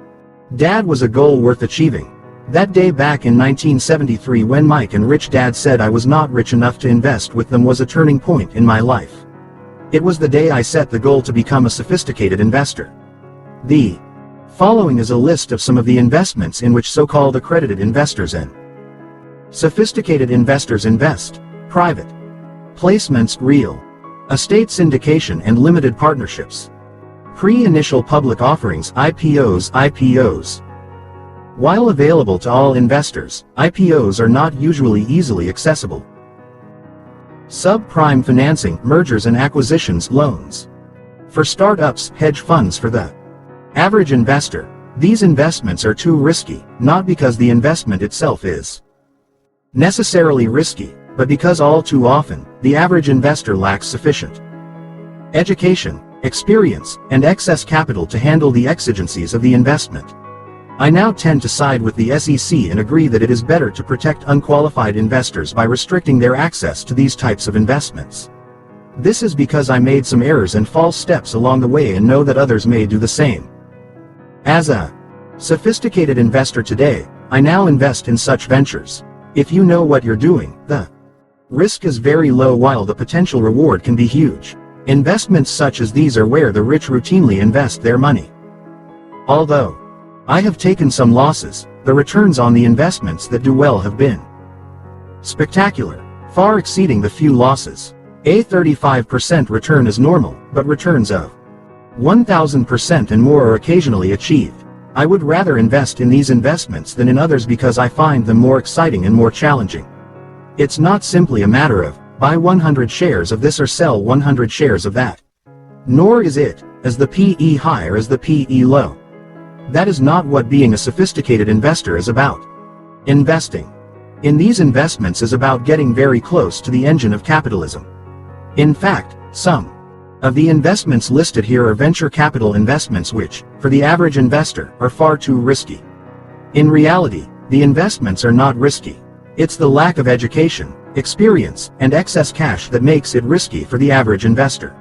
Dad was a goal worth achieving. That day back in 1973 when Mike and Rich Dad said I was not rich enough to invest with them was a turning point in my life. It was the day I set the goal to become a sophisticated investor. The following is a list of some of the investments in which so-called accredited investors and sophisticated investors invest: private placements, real estate syndication and limited partnerships, pre-initial public offerings, IPOs. While available to all investors, IPOs are not usually easily accessible. Subprime financing, mergers and acquisitions, loans for startups, hedge funds for the average investor. These investments are too risky, not because the investment itself is necessarily risky, but because all too often, the average investor lacks sufficient education, experience, and excess capital to handle the exigencies of the investment. I now tend to side with the SEC and agree that it is better to protect unqualified investors by restricting their access to these types of investments. This is because I made some errors and false steps along the way and know that others may do the same. As a sophisticated investor today, I now invest in such ventures. If you know what you're doing, the risk is very low while the potential reward can be huge. Investments such as these are where the rich routinely invest their money. Although I have taken some losses, the returns on the investments that do well have been spectacular, far exceeding the few losses. A 35% return is normal, but returns of 1,000% and more are occasionally achieved. I would rather invest in these investments than in others because I find them more exciting and more challenging. It's not simply a matter of buy 100 shares of this or sell 100 shares of that. Nor is it as the PE high or as the PE low. That is not what being a sophisticated investor is about. Investing in these investments is about getting very close to the engine of capitalism. In fact, some of the investments listed here are venture capital investments which, for the average investor, are far too risky. In reality, the investments are not risky. It's the lack of education, experience, and excess cash that makes it risky for the average investor.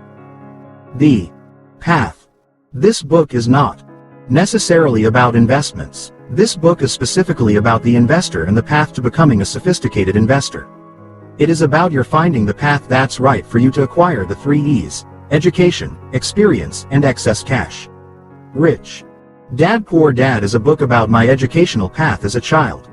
The path. This book is not necessarily about investments. This book is specifically about the investor and the path to becoming a sophisticated investor. It is about your finding the path that's right for you to acquire the 3 E's: education, experience, and excess cash. Rich Dad Poor Dad is a book about my educational path as a child.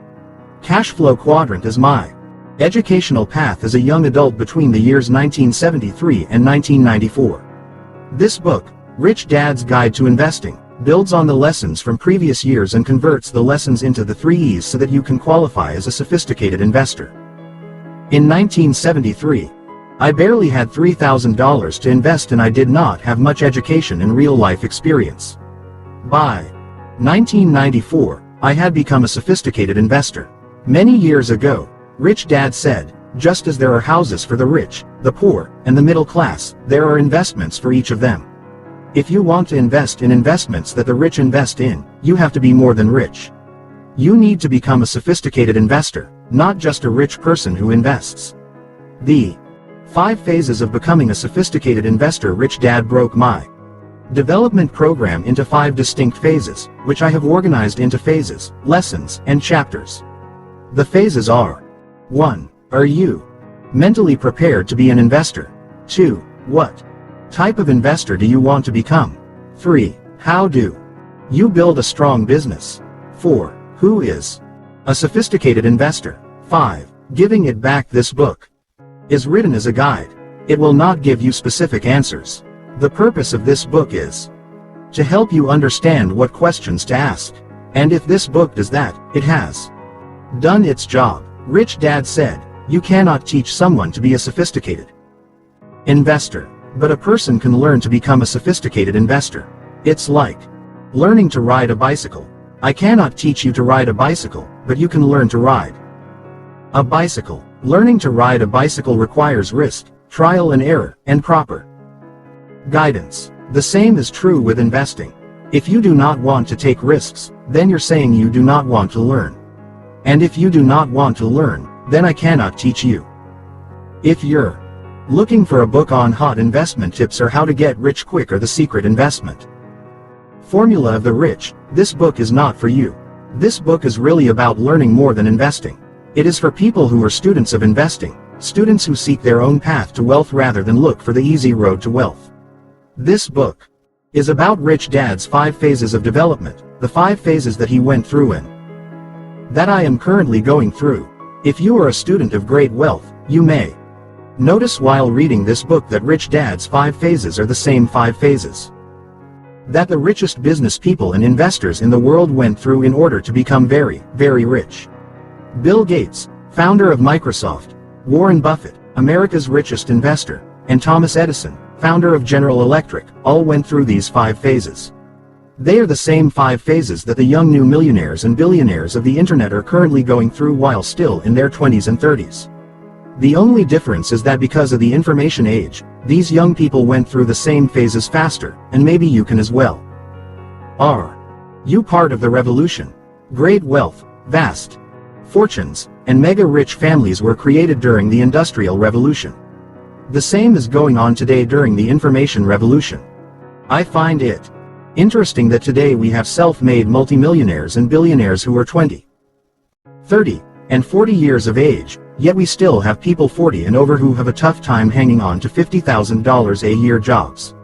CASHFLOW Quadrant is my educational path as a young adult between the years 1973 and 1994. This book, Rich Dad's Guide to Investing, builds on the lessons from previous years and converts the lessons into the 3 E's so that you can qualify as a sophisticated investor. In 1973, I barely had $3,000 to invest and I did not have much education and real-life experience. By 1994, I had become a sophisticated investor. Many years ago, Rich Dad said, just as there are houses for the rich, the poor, and the middle class, there are investments for each of them. If you want to invest in investments that the rich invest in, you have to be more than rich. You need to become a sophisticated investor, not just a rich person who invests. The 5 phases of becoming a sophisticated investor. Rich Dad broke my development program into 5 distinct phases, which I have organized into phases, lessons, and chapters. The phases are: 1. Are you mentally prepared to be an investor? 2. What type of investor do you want to become? 3. How do you build a strong business? 4. Who is a sophisticated investor? 5. Giving it back. This book is written as a guide. It will not give you specific answers. The purpose of this book is to help you understand what questions to ask. And if this book does that, it has done its job. Rich Dad said, you cannot teach someone to be a sophisticated investor, but a person can learn to become a sophisticated investor. It's like learning to ride a bicycle. I cannot teach you to ride a bicycle, but you can learn to ride a bicycle. Learning to ride a bicycle requires risk, trial and error, and proper guidance. The same is true with investing. If you do not want to take risks, then you're saying you do not want to learn. And if you do not want to learn, then I cannot teach you. If you're looking for a book on hot investment tips or how to get rich quick or the secret investment formula of the rich, this book is not for you. This book is really about learning more than investing. It is for people who are students of investing, students who seek their own path to wealth rather than look for the easy road to wealth. This book is about Rich Dad's 5 phases of development, the 5 phases that he went through and that I am currently going through. If you are a student of great wealth, you may notice while reading this book that Rich Dad's 5 phases are the same 5 phases that the richest business people and investors in the world went through in order to become very, very rich. Bill Gates, founder of Microsoft, Warren Buffett, America's richest investor, and Thomas Edison, founder of General Electric, all went through these 5 phases. They are the same 5 phases that the young new millionaires and billionaires of the internet are currently going through while still in their 20s and 30s. The only difference is that because of the information age, these young people went through the same phases faster, and maybe you can as well. Are you part of the revolution? Great wealth, vast fortunes, and mega-rich families were created during the Industrial Revolution. The same is going on today during the Information Revolution. I find it interesting that today we have self-made multimillionaires and billionaires who are 20, 30, and 40 years of age, yet we still have people 40 and over who have a tough time hanging on to $50,000 a year jobs.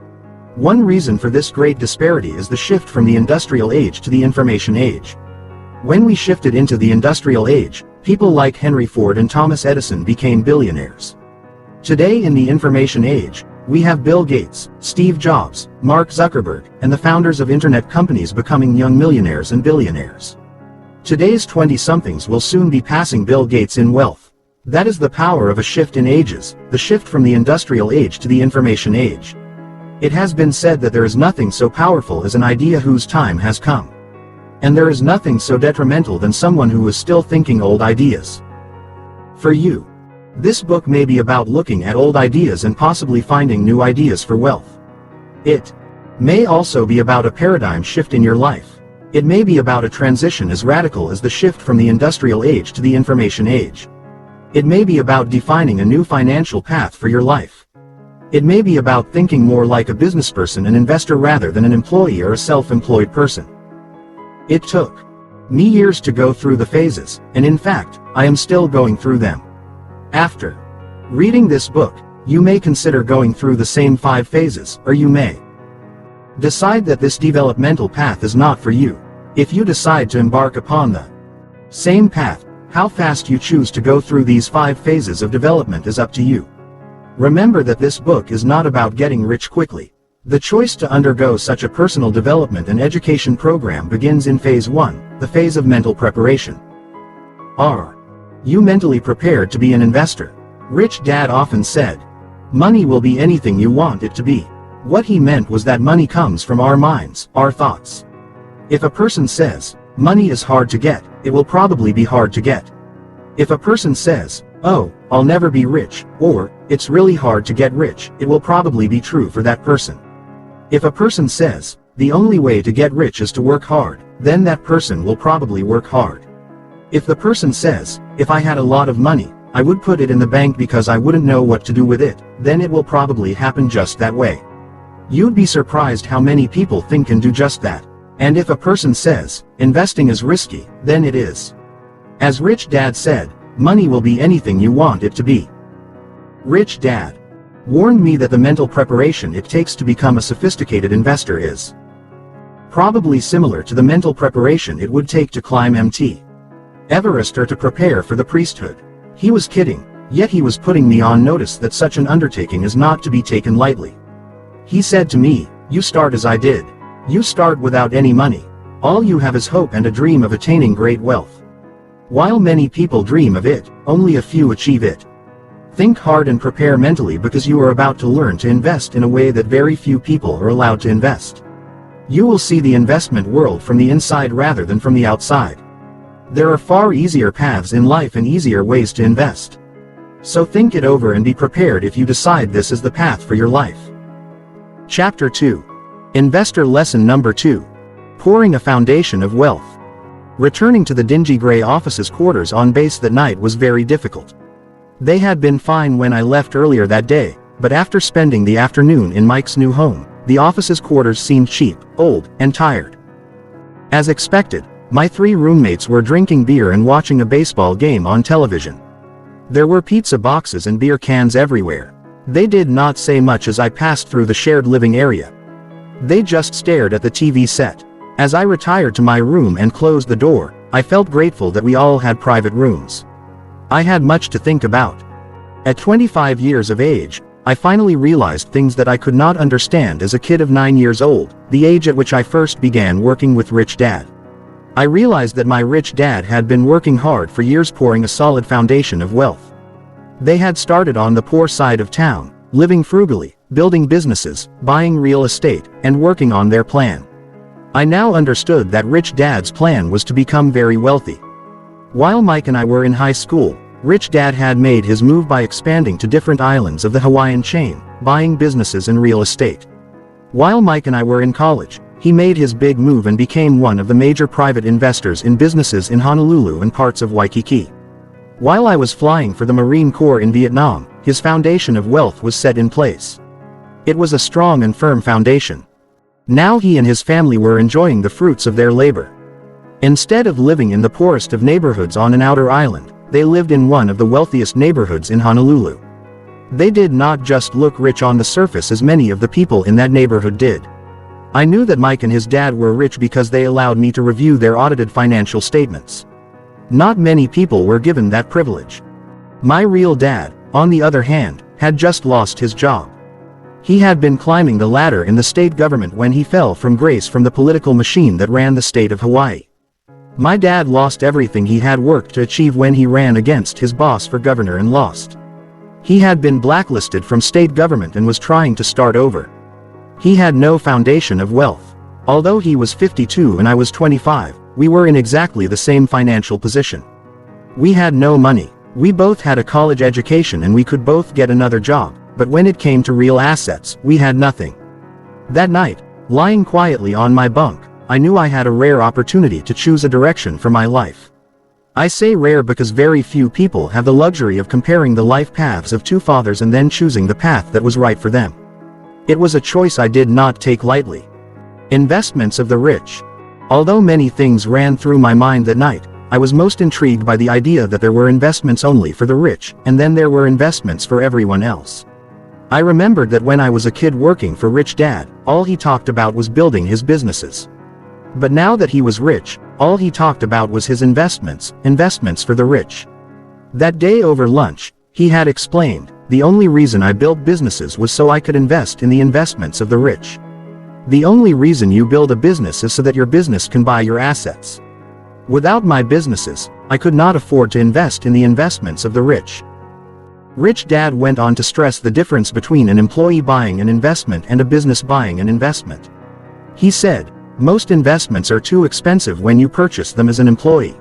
One reason for this great disparity is the shift from the industrial age to the information age. When we shifted into the industrial age, people like Henry Ford and Thomas Edison became billionaires. Today in the information age, we have Bill Gates, Steve Jobs, Mark Zuckerberg, and the founders of internet companies becoming young millionaires and billionaires. Today's 20-somethings will soon be passing Bill Gates in wealth. That is the power of a shift in ages, the shift from the industrial age to the information age. It has been said that there is nothing so powerful as an idea whose time has come. And there is nothing so detrimental than someone who is still thinking old ideas. For you, this book may be about looking at old ideas and possibly finding new ideas for wealth. It may also be about a paradigm shift in your life. It may be about a transition as radical as the shift from the industrial age to the information age. It may be about defining a new financial path for your life. It may be about thinking more like a businessperson and investor rather than an employee or a self-employed person. It took me years to go through the phases, and in fact, I am still going through them. After reading this book, you may consider going through the same 5 phases, or you may decide that this developmental path is not for you. If you decide to embark upon the same path, how fast you choose to go through these 5 phases of development is up to you. Remember that this book is not about getting rich quickly. The choice to undergo such a personal development and education program begins in phase 1, the phase of mental preparation. Are you mentally prepared to be an investor? Rich Dad often said, "Money will be anything you want it to be." What he meant was that money comes from our minds, our thoughts. If a person says, "Money is hard to get," it will probably be hard to get. If a person says, "Oh, I'll never be rich," or, "It's really hard to get rich," it will probably be true for that person. If a person says, "The only way to get rich is to work hard," then that person will probably work hard. If the person says, "If I had a lot of money, I would put it in the bank because I wouldn't know what to do with it," then it will probably happen just that way. You'd be surprised how many people think and do just that. And if a person says, "Investing is risky," then it is. As Rich Dad said, money will be anything you want it to be. Rich Dad warned me that the mental preparation it takes to become a sophisticated investor is probably similar to the mental preparation it would take to climb Mt. Everest or to prepare for the priesthood. He was kidding, yet he was putting me on notice that such an undertaking is not to be taken lightly. He said to me, "You start as I did. You start without any money. All you have is hope and a dream of attaining great wealth. While many people dream of it, only a few achieve it. Think hard and prepare mentally because you are about to learn to invest in a way that very few people are allowed to invest. You will see the investment world from the inside rather than from the outside. There are far easier paths in life and easier ways to invest. So think it over and be prepared if you decide this is the path for your life." Chapter 2. Investor Lesson Number 2. Pouring a Foundation of Wealth. Returning to the dingy gray office's quarters on base that night was very difficult. They had been fine when I left earlier that day, but after spending the afternoon in Mike's new home, the office's quarters seemed cheap, old, and tired. As expected, my 3 roommates were drinking beer and watching a baseball game on television. There were pizza boxes and beer cans everywhere. They did not say much as I passed through the shared living area. They just stared at the TV set. As I retired to my room and closed the door, I felt grateful that we all had private rooms. I had much to think about. At 25 years of age, I finally realized things that I could not understand as a kid of 9 years old, the age at which I first began working with Rich Dad. I realized that my rich dad had been working hard for years pouring a solid foundation of wealth. They had started on the poor side of town, living frugally, building businesses, buying real estate, and working on their plan. I now understood that Rich Dad's plan was to become very wealthy. While Mike and I were in high school, Rich Dad had made his move by expanding to different islands of the Hawaiian chain, buying businesses and real estate. While Mike and I were in college, he made his big move and became one of the major private investors in businesses in Honolulu and parts of Waikiki. While I was flying for the Marine Corps in Vietnam, his foundation of wealth was set in place. It was a strong and firm foundation. Now he and his family were enjoying the fruits of their labor. Instead of living in the poorest of neighborhoods on an outer island, they lived in one of the wealthiest neighborhoods in Honolulu. They did not just look rich on the surface as many of the people in that neighborhood did. I knew that Mike and his dad were rich because they allowed me to review their audited financial statements. Not many people were given that privilege. My real dad, on the other hand, had just lost his job. He had been climbing the ladder in the state government when he fell from grace from the political machine that ran the state of Hawaii. My dad lost everything he had worked to achieve when he ran against his boss for governor and lost. He had been blacklisted from state government and was trying to start over. He had no foundation of wealth. Although he was 52 and I was 25, we were in exactly the same financial position. We had no money. We both had a college education and we could both get another job, but when it came to real assets, we had nothing. That night, lying quietly on my bunk, I knew I had a rare opportunity to choose a direction for my life. I say rare because very few people have the luxury of comparing the life paths of 2 fathers and then choosing the path that was right for them. It was a choice I did not take lightly. Investments of the rich. Although many things ran through my mind that night, I was most intrigued by the idea that there were investments only for the rich, and then there were investments for everyone else. I remembered that when I was a kid working for Rich Dad, all he talked about was building his businesses. But now that he was rich, all he talked about was his investments for the rich. That day over lunch, he had explained, the only reason I built businesses was so I could invest in the investments of the rich. The only reason you build a business is so that your business can buy your assets. Without my businesses, I could not afford to invest in the investments of the rich. Rich Dad went on to stress the difference between an employee buying an investment and a business buying an investment. He said, most investments are too expensive when you purchase them as an employee.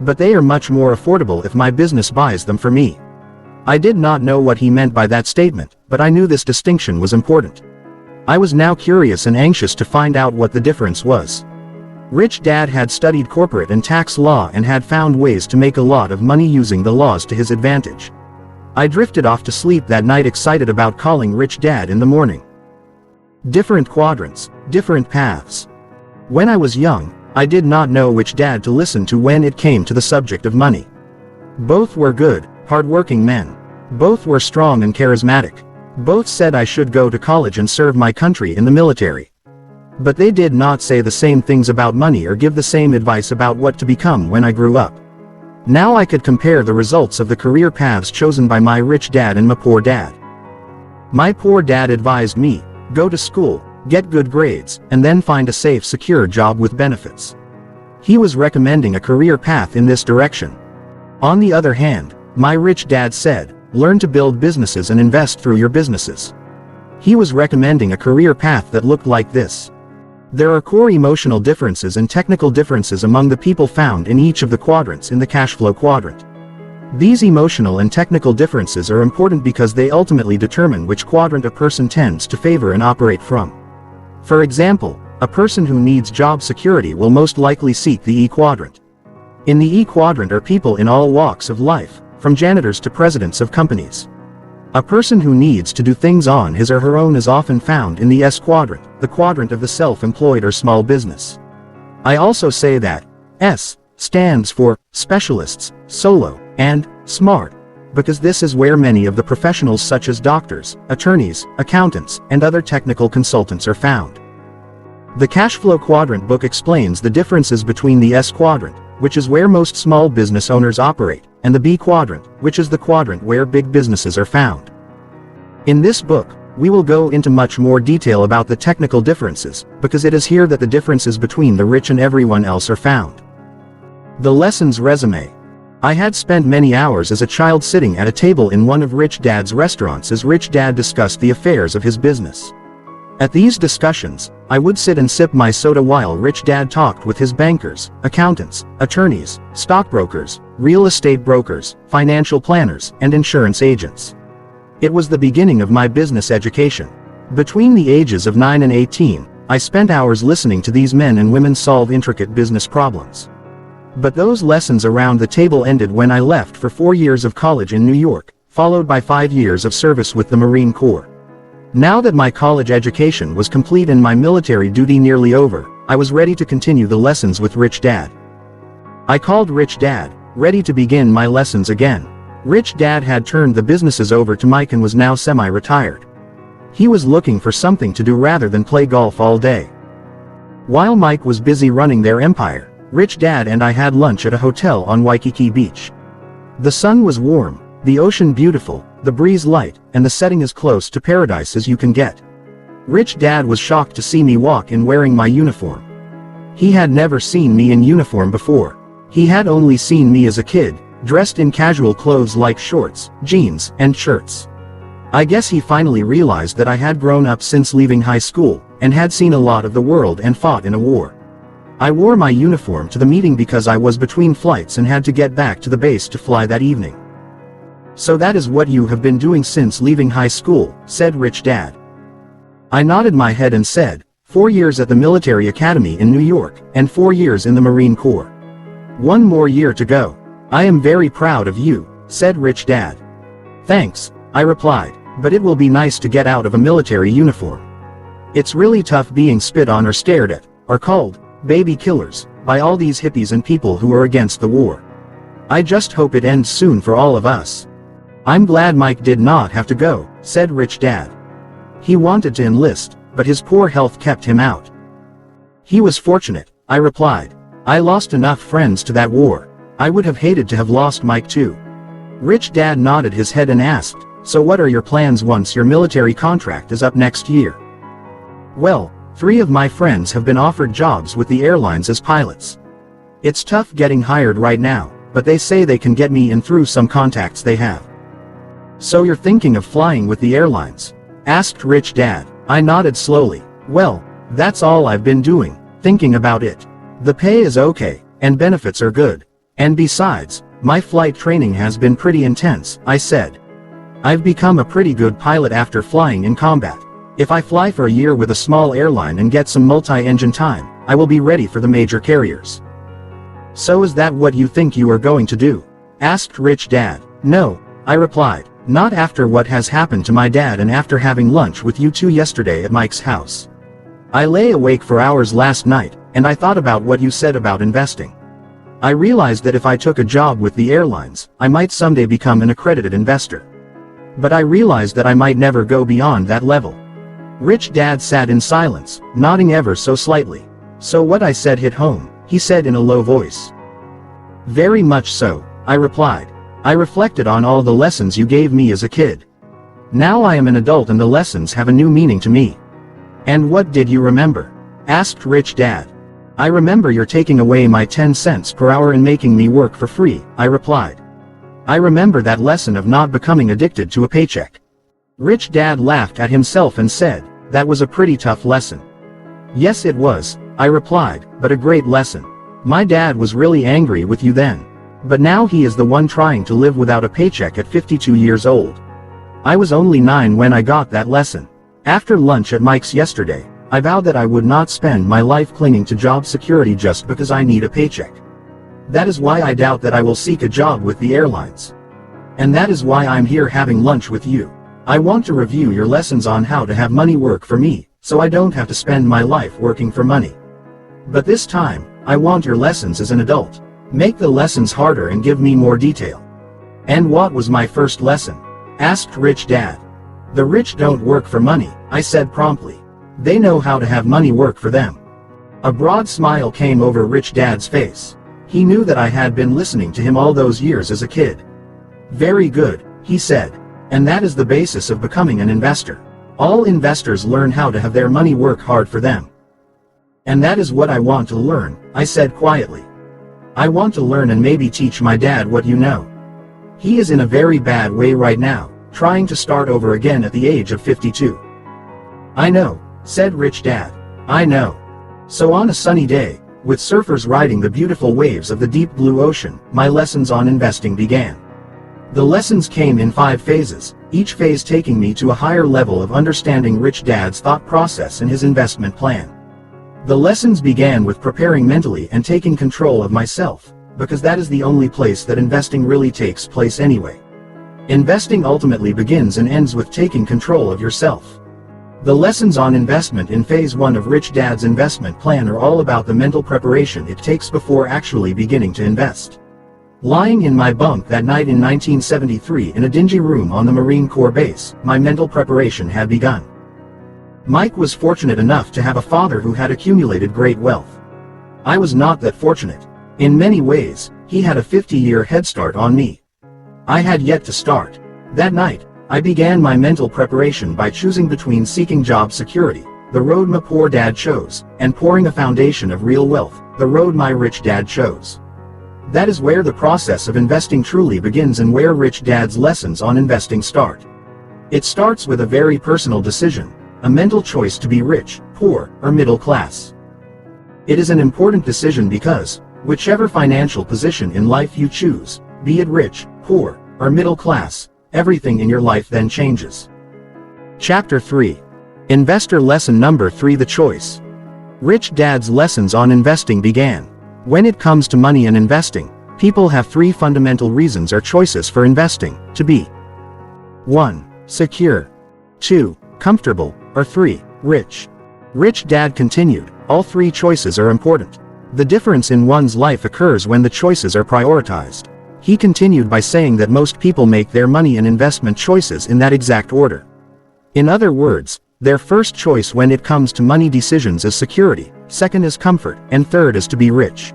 But they are much more affordable if my business buys them for me. I did not know what he meant by that statement, but I knew this distinction was important. I was now curious and anxious to find out what the difference was. Rich Dad had studied corporate and tax law and had found ways to make a lot of money using the laws to his advantage. I drifted off to sleep that night excited about calling Rich Dad in the morning. Different quadrants, different paths. When I was young, I did not know which dad to listen to when it came to the subject of money. Both were good, hardworking men. Both were strong and charismatic. Both said I should go to college and serve my country in the military. But they did not say the same things about money or give the same advice about what to become when I grew up. Now I could compare the results of the career paths chosen by my rich dad and my poor dad. My poor dad advised me, go to school, get good grades, and then find a safe, secure job with benefits. He was recommending a career path in this direction. On the other hand, my rich dad said, learn to build businesses and invest through your businesses. He was recommending a career path that looked like this. There are core emotional differences and technical differences among the people found in each of the quadrants in the cash flow quadrant. These emotional and technical differences are important because they ultimately determine which quadrant a person tends to favor and operate from. For example, a person who needs job security will most likely seek the E quadrant. In the E quadrant are people in all walks of life, from janitors to presidents of companies. A person who needs to do things on his or her own is often found in the S quadrant, the quadrant of the self-employed or small business. I also say that S stands for specialists, solo, and smart, because this is where many of the professionals such as doctors, attorneys, accountants, and other technical consultants are found. The Cashflow Quadrant book explains the differences between the S quadrant, which is where most small business owners operate, and the B quadrant, which is the quadrant where big businesses are found. In this book, we will go into much more detail about the technical differences, because it is here that the differences between the rich and everyone else are found. The lessons resume. I had spent many hours as a child sitting at a table in one of Rich Dad's restaurants as Rich Dad discussed the affairs of his business. At these discussions, I would sit and sip my soda while Rich Dad talked with his bankers, accountants, attorneys, stockbrokers, real estate brokers, financial planners, and insurance agents. It was the beginning of my business education. Between the ages of 9 and 18, I spent hours listening to these men and women solve intricate business problems. But those lessons around the table ended when I left for 4 years of college in New York, followed by 5 years of service with the Marine Corps. Now that my college education was complete and my military duty nearly over, I was ready to continue the lessons with Rich Dad. I called Rich Dad, ready to begin my lessons again. Rich Dad had turned the businesses over to Mike and was now semi-retired. He was looking for something to do rather than play golf all day. While Mike was busy running their empire, Rich Dad and I had lunch at a hotel on Waikiki Beach. The sun was warm, the ocean beautiful, the breeze light, and the setting as close to paradise as you can get. Rich Dad was shocked to see me walk in wearing my uniform. He had never seen me in uniform before. He had only seen me as a kid, dressed in casual clothes like shorts, jeans, and shirts. I guess he finally realized that I had grown up since leaving high school, and had seen a lot of the world and fought in a war. I wore my uniform to the meeting because I was between flights and had to get back to the base to fly that evening. "So that is what you have been doing since leaving high school," said Rich Dad. I nodded my head and said, 4 years at the military academy in New York, and 4 years in the Marine Corps. 1 more year to go. "I am very proud of you," said Rich Dad. "Thanks," I replied, "but it will be nice to get out of a military uniform. It's really tough being spit on or stared at, or called baby killers, by all these hippies and people who are against the war. I just hope it ends soon for all of us." "I'm glad Mike did not have to go," said Rich Dad. "He wanted to enlist, but his poor health kept him out." "He was fortunate," I replied. "I lost enough friends to that war. I would have hated to have lost Mike too." Rich Dad nodded his head and asked, "So what are your plans once your military contract is up next year?" "Well, 3 of my friends have been offered jobs with the airlines as pilots. It's tough getting hired right now, but they say they can get me in through some contacts they have." "So you're thinking of flying with the airlines?" asked Rich Dad. I nodded slowly. "Well, that's all I've been doing, thinking about it. The pay is okay, and benefits are good. And besides, my flight training has been pretty intense," I said. "I've become a pretty good pilot after flying in combat. If I fly for a year with a small airline and get some multi-engine time, I will be ready for the major carriers." "So is that what you think you are going to do?" asked Rich Dad. "No," I replied. "Not after what has happened to my dad and after having lunch with you 2 yesterday at Mike's house. I lay awake for hours last night, and I thought about what you said about investing. I realized that if I took a job with the airlines, I might someday become an accredited investor. But I realized that I might never go beyond that level." Rich Dad sat in silence, nodding ever so slightly. "So what I said hit home," he said in a low voice. "Very much so," I replied. "I reflected on all the lessons you gave me as a kid. Now I am an adult and the lessons have a new meaning to me." "And what did you remember?" asked Rich Dad. "I remember you're taking away my 10 cents per hour and making me work for free," I replied. "I remember that lesson of not becoming addicted to a paycheck." Rich Dad laughed at himself and said, "That was a pretty tough lesson." "Yes it was," I replied, "but a great lesson. My dad was really angry with you then. But now he is the one trying to live without a paycheck at 52 years old. I was only 9 when I got that lesson." After lunch at Mike's yesterday, I vowed that I would not spend my life clinging to job security just because I need a paycheck. That is why I doubt that I will seek a job with the airlines. And that is why I'm here having lunch with you. I want to review your lessons on how to have money work for me, so I don't have to spend my life working for money. But this time, I want your lessons as an adult. Make the lessons harder and give me more detail. And what was my first lesson? Asked Rich Dad. The rich don't work for money, I said promptly. They know how to have money work for them. A broad smile came over Rich Dad's face. He knew that I had been listening to him all those years as a kid. Very good, he said. And that is the basis of becoming an investor. All investors learn how to have their money work hard for them. And that is what I want to learn, I said quietly. I want to learn and maybe teach my dad what you know. He is in a very bad way right now, trying to start over again at the age of 52. I know, said Rich Dad. I know. So on a sunny day, with surfers riding the beautiful waves of the deep blue ocean, my lessons on investing began. The lessons came in 5 phases, each phase taking me to a higher level of understanding Rich Dad's thought process and his investment plan. The lessons began with preparing mentally and taking control of myself, because that is the only place that investing really takes place anyway. Investing ultimately begins and ends with taking control of yourself. The lessons on investment in phase 1 of Rich Dad's investment plan are all about the mental preparation it takes before actually beginning to invest. Lying in my bunk that night in 1973 in a dingy room on the Marine Corps base, my mental preparation had begun. Mike was fortunate enough to have a father who had accumulated great wealth. I was not that fortunate. In many ways, he had a 50-year head start on me. I had yet to start. That night, I began my mental preparation by choosing between seeking job security, the road my poor dad chose, and pouring a foundation of real wealth, the road my rich dad chose. That is where the process of investing truly begins and where Rich Dad's lessons on investing start. It starts with a very personal decision, a mental choice to be rich, poor, or middle class. It is an important decision because, whichever financial position in life you choose, be it rich, poor, or middle class, everything in your life then changes. Chapter 3. Investor Lesson Number 3: The Choice. Rich Dad's lessons on investing began. When it comes to money and investing, people have 3 fundamental reasons or choices for investing: to be 1. Secure, 2. Comfortable, or 3. Rich. Rich Dad continued, all 3 choices are important. The difference in one's life occurs when the choices are prioritized. He continued by saying that most people make their money and investment choices in that exact order. In other words, their first choice when it comes to money decisions is security, second is comfort, and third is to be rich.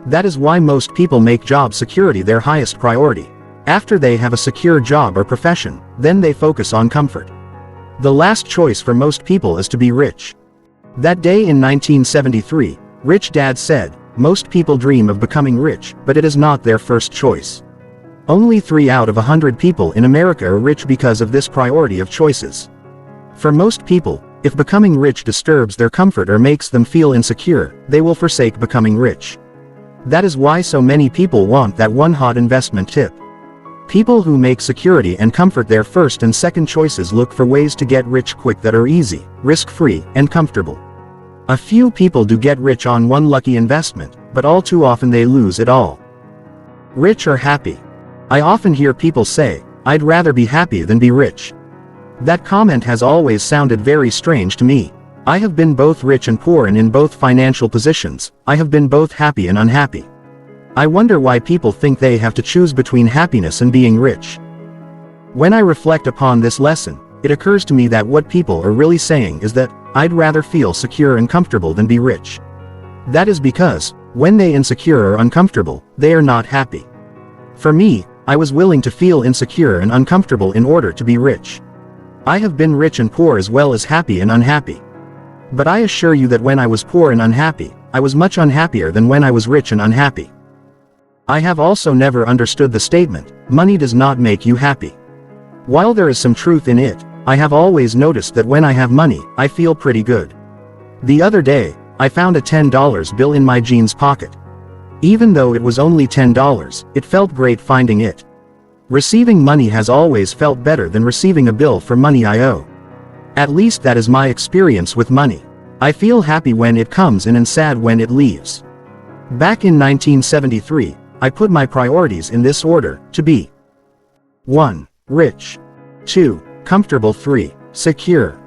That is why most people make job security their highest priority. After they have a secure job or profession, then they focus on comfort. The last choice for most people is to be rich. That day in 1973, Rich Dad said, most people dream of becoming rich, but it is not their first choice. Only 3 out of 100 people in America are rich because of this priority of choices. For most people, if becoming rich disturbs their comfort or makes them feel insecure, they will forsake becoming rich. That is why so many people want that one hot investment tip. People who make security and comfort their first and second choices look for ways to get rich quick that are easy, risk-free, and comfortable. A few people do get rich on one lucky investment, but all too often they lose it all. Rich or happy? I often hear people say, I'd rather be happy than be rich. That comment has always sounded very strange to me. I have been both rich and poor and in both financial positions. I have been both happy and unhappy. I wonder why people think they have to choose between happiness and being rich. When I reflect upon this lesson, it occurs to me that what people are really saying is that, I'd rather feel secure and comfortable than be rich. That is because, when they insecure or uncomfortable, they are not happy. For me, I was willing to feel insecure and uncomfortable in order to be rich. I have been rich and poor as well as happy and unhappy. But I assure you that when I was poor and unhappy, I was much unhappier than when I was rich and unhappy. I have also never understood the statement, money does not make you happy. While there is some truth in it, I have always noticed that when I have money, I feel pretty good. The other day, I found a $10 bill in my jeans pocket. Even though it was only $10, it felt great finding it. Receiving money has always felt better than receiving a bill for money I owe. At least that is my experience with money. I feel happy when it comes in and sad when it leaves. Back in 1973, I put my priorities in this order, to be 1. Rich. 2. Comfortable. 3. Secure.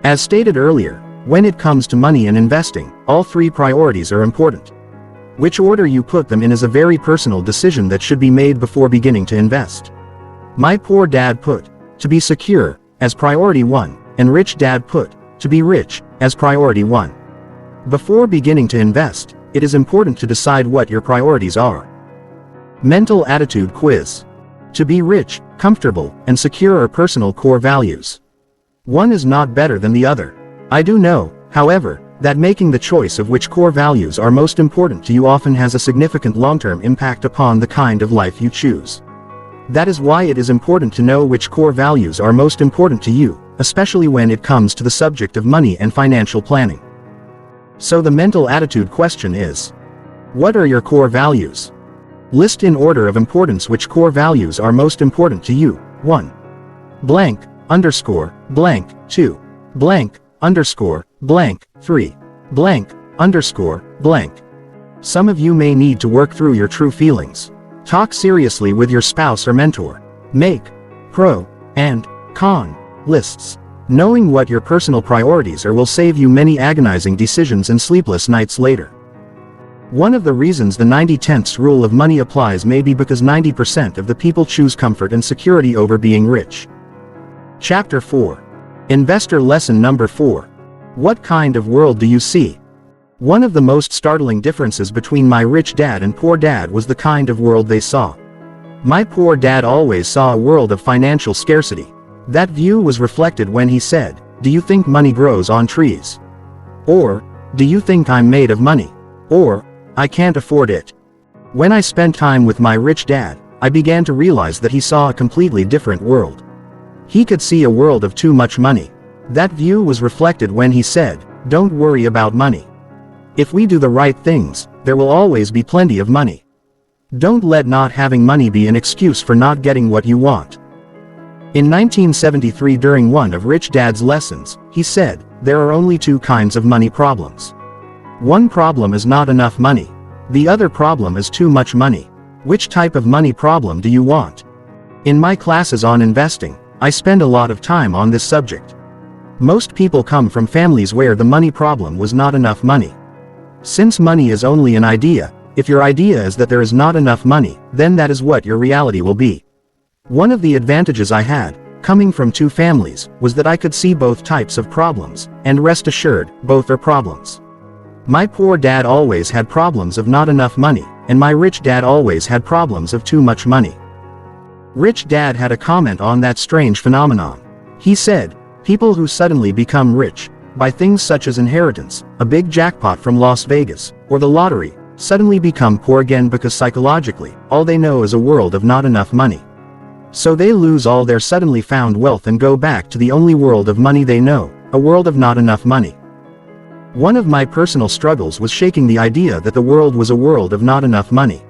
As stated earlier, when it comes to money and investing, all three priorities are important. Which order you put them in is a very personal decision that should be made before beginning to invest. My poor dad put, to be secure, as priority 1, and rich dad put, to be rich, as priority 1. Before beginning to invest, it is important to decide what your priorities are. Mental attitude quiz. To be rich, comfortable, and secure are personal core values. One is not better than the other. I do know, however, that making the choice of which core values are most important to you often has a significant long-term impact upon the kind of life you choose. That is why it is important to know which core values are most important to you, especially when it comes to the subject of money and financial planning. So the mental attitude question is, what are your core values? List in order of importance which core values are most important to you. 1. Blank, underscore, blank. 2. Blank, underscore, blank. 3. Blank, underscore, blank. Some of you may need to work through your true feelings. Talk seriously with your spouse or mentor. Make pro and con lists. Knowing what your personal priorities are will save you many agonizing decisions and sleepless nights later. One of the reasons the 90/10 rule of money applies may be because 90% of the people choose comfort and security over being rich. Chapter 4. Investor Lesson Number 4. What kind of world do you see? One of the most startling differences between my rich dad and poor dad was the kind of world they saw. My poor dad always saw a world of financial scarcity. That view was reflected when he said, "Do you think money grows on trees?" Or, "Do you think I'm made of money?" Or, "I can't afford it." When I spent time with my rich dad, I began to realize that he saw a completely different world. He could see a world of too much money. That view was reflected when he said, "Don't worry about money. If we do the right things, there will always be plenty of money. Don't let not having money be an excuse for not getting what you want." In 1973, during one of Rich Dad's lessons, he said, "There are only two kinds of money problems. One problem is not enough money. The other problem is too much money. Which type of money problem do you want?" In my classes on investing, I spend a lot of time on this subject. Most people come from families where the money problem was not enough money. Since money is only an idea, if your idea is that there is not enough money, then that is what your reality will be. One of the advantages I had, coming from two families, was that I could see both types of problems, and rest assured, both are problems. My poor dad always had problems of not enough money, and my rich dad always had problems of too much money. Rich Dad had a comment on that strange phenomenon. He said, "People who suddenly become rich, by things such as inheritance, a big jackpot from Las Vegas, or the lottery, suddenly become poor again because psychologically, all they know is a world of not enough money. So they lose all their suddenly found wealth and go back to the only world of money they know, a world of not enough money." One of my personal struggles was shaking the idea that the world was a world of not enough money.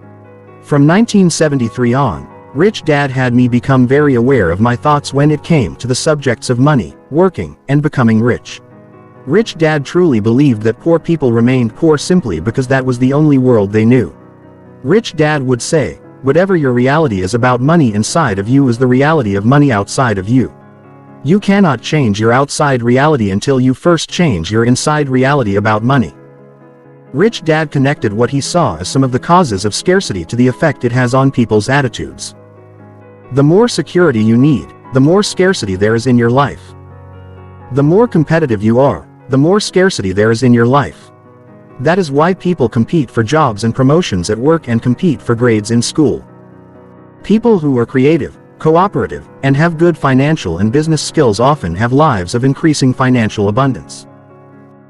From 1973 on, Rich Dad had me become very aware of my thoughts when it came to the subjects of money, working, and becoming rich. Rich Dad truly believed that poor people remained poor simply because that was the only world they knew. Rich Dad would say, "Whatever your reality is about money inside of you is the reality of money outside of you. You cannot change your outside reality until you first change your inside reality about money." Rich Dad connected what he saw as some of the causes of scarcity to the effect it has on people's attitudes. The more security you need, the more scarcity there is in your life. The more competitive you are, the more scarcity there is in your life. That is why people compete for jobs and promotions at work and compete for grades in school. People who are creative, cooperative, and have good financial and business skills often have lives of increasing financial abundance.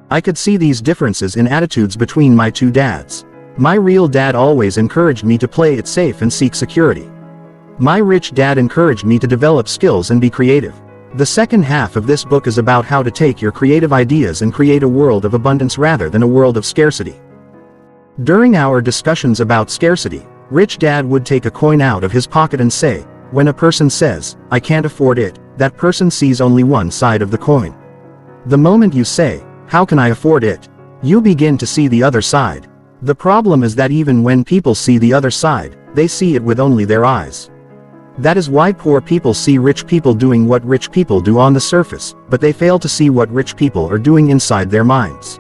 I could see these differences in attitudes between my two dads. My real dad always encouraged me to play it safe and seek security. My rich dad encouraged me to develop skills and be creative. The second half of this book is about how to take your creative ideas and create a world of abundance rather than a world of scarcity. During our discussions about scarcity, Rich Dad would take a coin out of his pocket and say, "When a person says, 'I can't afford it,' that person sees only one side of the coin. The moment you say, How can I afford it? You begin to see the other side. The problem is that even when people see the other side, they see it with only their eyes. That is why poor people see rich people doing what rich people do on the surface, but they fail to see what rich people are doing inside their minds.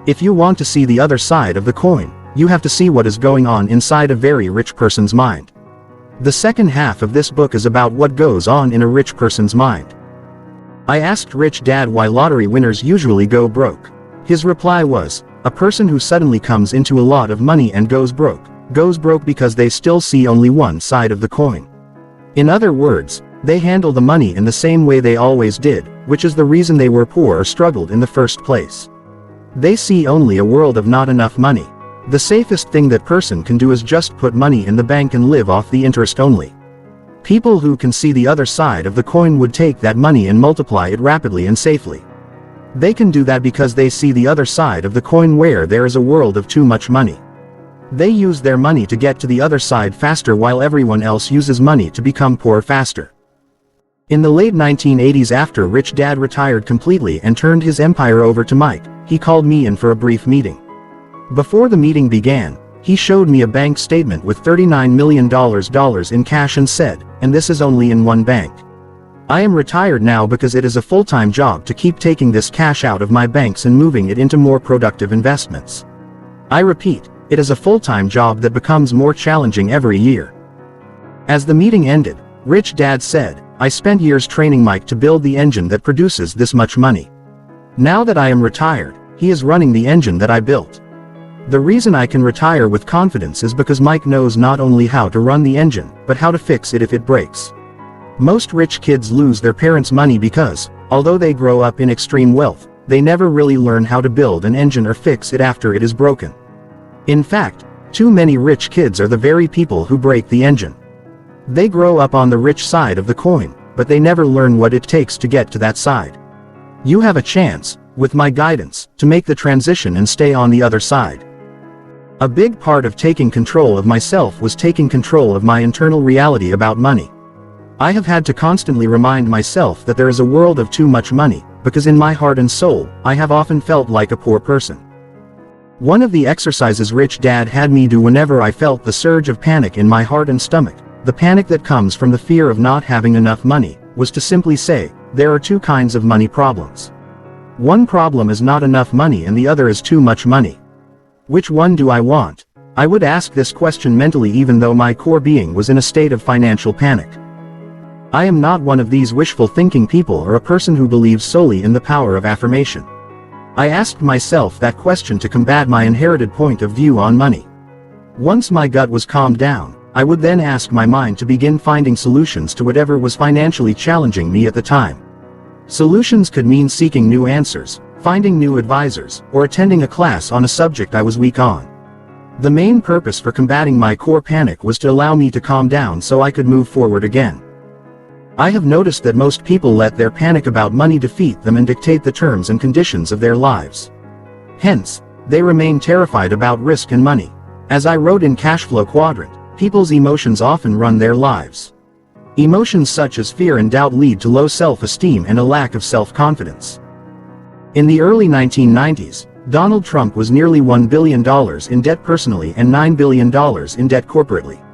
If you want to see the other side of the coin, you have to see what is going on inside a very rich person's mind. The second half of this book is about what goes on in a rich person's mind. I asked Rich Dad why lottery winners usually go broke. His reply was, a person who suddenly comes into a lot of money and goes broke because they still see only one side of the coin. In other words, they handle the money in the same way they always did, which is the reason they were poor or struggled in the first place. They see only a world of not enough money. The safest thing that person can do is just put money in the bank and live off the interest only. People who can see the other side of the coin would take that money and multiply it rapidly and safely. They can do that because they see the other side of the coin where there is a world of too much money. They use their money to get to the other side faster while everyone else uses money to become poor faster. In the late 1980s, after Rich Dad retired completely and turned his empire over to Mike, he called me in for a brief meeting. Before the meeting began, he showed me a bank statement with $39 million in cash and said, and this is only in one bank. I am retired now because it is a full-time job to keep taking this cash out of my banks and moving it into more productive investments. I repeat, it is a full-time job that becomes more challenging every year. As the meeting ended, Rich Dad said, I spent years training Mike to build the engine that produces this much money. Now that I am retired, he is running the engine that I built. The reason I can retire with confidence is because Mike knows not only how to run the engine, but how to fix it if it breaks. Most rich kids lose their parents' money because, although they grow up in extreme wealth, they never really learn how to build an engine or fix it after it is broken. In fact, too many rich kids are the very people who break the engine. They grow up on the rich side of the coin, but they never learn what it takes to get to that side. You have a chance, with my guidance, to make the transition and stay on the other side. A big part of taking control of myself was taking control of my internal reality about money. I have had to constantly remind myself that there is a world of too much money, because in my heart and soul, I have often felt like a poor person. One of the exercises Rich Dad had me do whenever I felt the surge of panic in my heart and stomach, the panic that comes from the fear of not having enough money, was to simply say, there are two kinds of money problems. One problem is not enough money and the other is too much money. Which one do I want? I would ask this question mentally even though my core being was in a state of financial panic. I am not one of these wishful thinking people or a person who believes solely in the power of affirmation. I asked myself that question to combat my inherited point of view on money. Once my gut was calmed down, I would then ask my mind to begin finding solutions to whatever was financially challenging me at the time. Solutions could mean seeking new answers, finding new advisors, or attending a class on a subject I was weak on. The main purpose for combating my core panic was to allow me to calm down so I could move forward again. I have noticed that most people let their panic about money defeat them and dictate the terms and conditions of their lives. Hence, they remain terrified about risk and money. As I wrote in Cashflow Quadrant, people's emotions often run their lives. Emotions such as fear and doubt lead to low self-esteem and a lack of self-confidence. In the early 1990s, Donald Trump was nearly $1 billion in debt personally and $9 billion in debt corporately.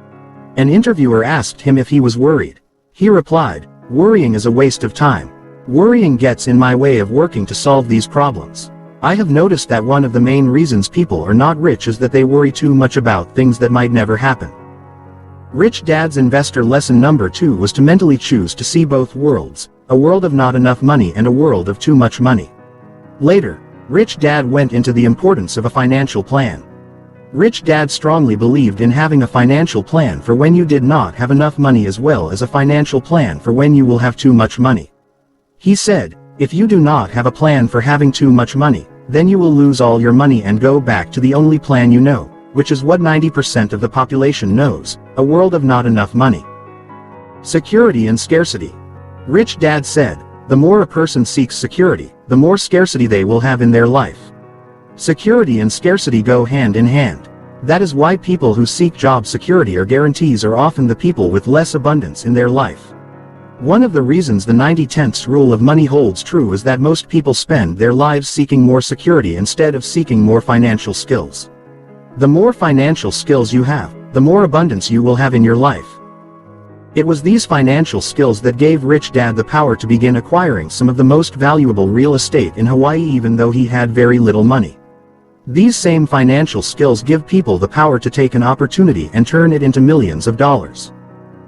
An interviewer asked him if he was worried. He replied, "Worrying is a waste of time. Worrying gets in my way of working to solve these problems. I have noticed that one of the main reasons people are not rich is that they worry too much about things that might never happen." Rich Dad's investor lesson number 2 was to mentally choose to see both worlds, a world of not enough money and a world of too much money. Later, Rich Dad went into the importance of a financial plan. Rich Dad strongly believed in having a financial plan for when you did not have enough money as well as a financial plan for when you will have too much money. He said, if you do not have a plan for having too much money, then you will lose all your money and go back to the only plan you know, which is what 90% of the population knows, a world of not enough money. Security and scarcity. Rich Dad said, the more a person seeks security, the more scarcity they will have in their life. Security and scarcity go hand in hand. That is why people who seek job security or guarantees are often the people with less abundance in their life. One of the reasons the 90/10 rule of money holds true is that most people spend their lives seeking more security instead of seeking more financial skills. The more financial skills you have, the more abundance you will have in your life. It was these financial skills that gave Rich Dad the power to begin acquiring some of the most valuable real estate in Hawaii even though he had very little money. These same financial skills give people the power to take an opportunity and turn it into millions of dollars.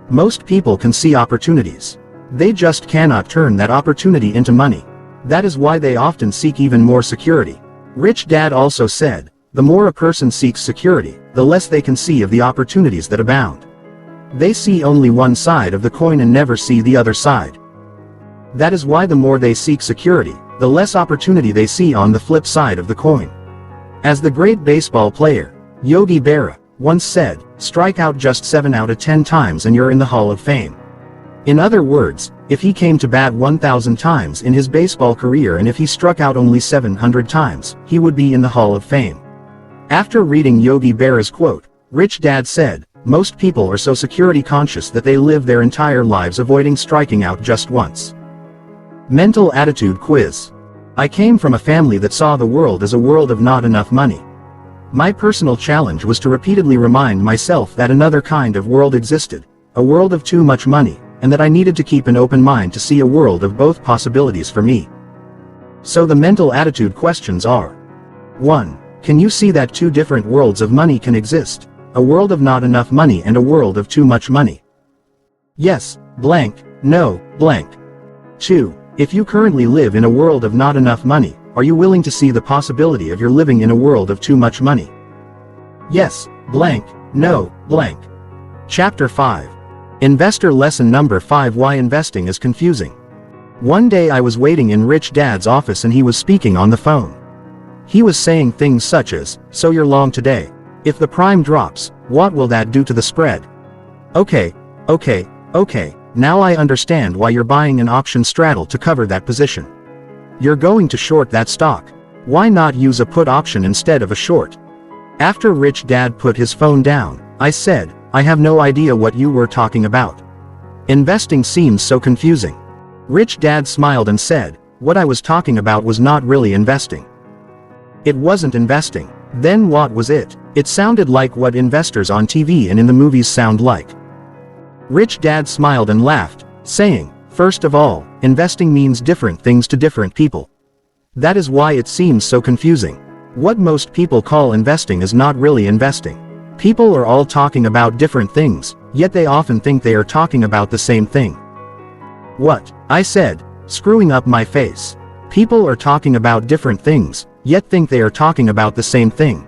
Most people can see opportunities. They just cannot turn that opportunity into money. That is why they often seek even more security. Rich Dad also said, the more a person seeks security, the less they can see of the opportunities that abound. They see only one side of the coin and never see the other side. That is why the more they seek security, the less opportunity they see on the flip side of the coin. As the great baseball player, Yogi Berra, once said, strike out just 7 out of 10 times and you're in the Hall of Fame. In other words, if he came to bat 1,000 times in his baseball career and if he struck out only 700 times, he would be in the Hall of Fame. After reading Yogi Berra's quote, Rich Dad said, most people are so security conscious that they live their entire lives avoiding striking out just once. Mental attitude quiz. I came from a family that saw the world as a world of not enough money. My personal challenge was to repeatedly remind myself that another kind of world existed, a world of too much money, and that I needed to keep an open mind to see a world of both possibilities for me. So the mental attitude questions are: 1. Can you see that two different worlds of money can exist, a world of not enough money and a world of too much money? Yes, blank, no, blank. 2. If you currently live in a world of not enough money, are you willing to see the possibility of your living in a world of too much money? Yes, blank, no, blank. Chapter 5. Investor Lesson Number 5: Why Investing is Confusing. One day I was waiting in Rich Dad's office and he was speaking on the phone. He was saying things such as, so you're long today. If the prime drops, what will that do to the spread? Okay, now I understand why you're buying an option straddle to cover that position. You're going to short that stock. Why not use a put option instead of a short? After Rich Dad put his phone down, I said, I have no idea what you were talking about. Investing seems so confusing. Rich Dad smiled and said, what I was talking about was not really investing. It wasn't investing. Then what was it? It sounded like what investors on TV and in the movies sound like. Rich Dad smiled and laughed, saying, first of all, investing means different things to different people. That is why it seems so confusing. What most people call investing is not really investing. People are all talking about different things, yet they often think they are talking about the same thing. What? I said, screwing up my face. People are talking about different things, yet think they are talking about the same thing.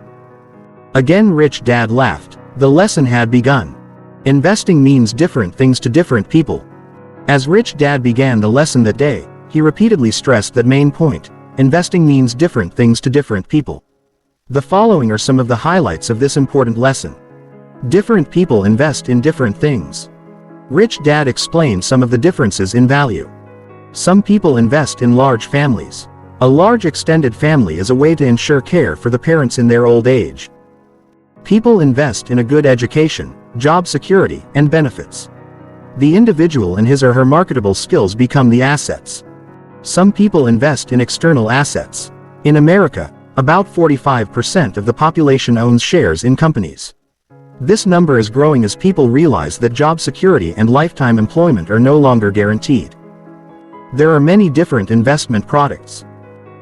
Again Rich Dad laughed. The lesson had begun. Investing means different things to different people. As Rich Dad began the lesson that day, he repeatedly stressed that main point: investing means different things to different people. The following are some of the highlights of this important lesson. Different people invest in different things. Rich Dad explained some of the differences in value. Some people invest in large families. A large extended family is a way to ensure care for the parents in their old age. People invest in a good education, job security, and benefits. The individual and his or her marketable skills become the assets. Some people invest in external assets. In America, about 45% of the population owns shares in companies. This number is growing as people realize that job security and lifetime employment are no longer guaranteed. There are many different investment products.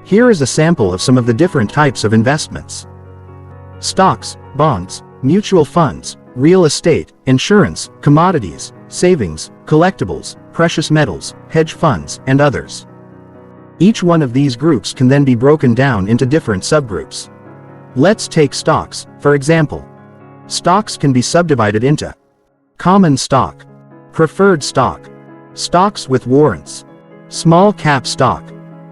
Here is a sample of some of the different types of investments: stocks, bonds, mutual funds, real estate, insurance, commodities, savings, collectibles, precious metals, hedge funds, and others. Each one of these groups can then be broken down into different subgroups. Let's take stocks, for example. Stocks can be subdivided into common stock, preferred stock, stocks with warrants, small cap stock,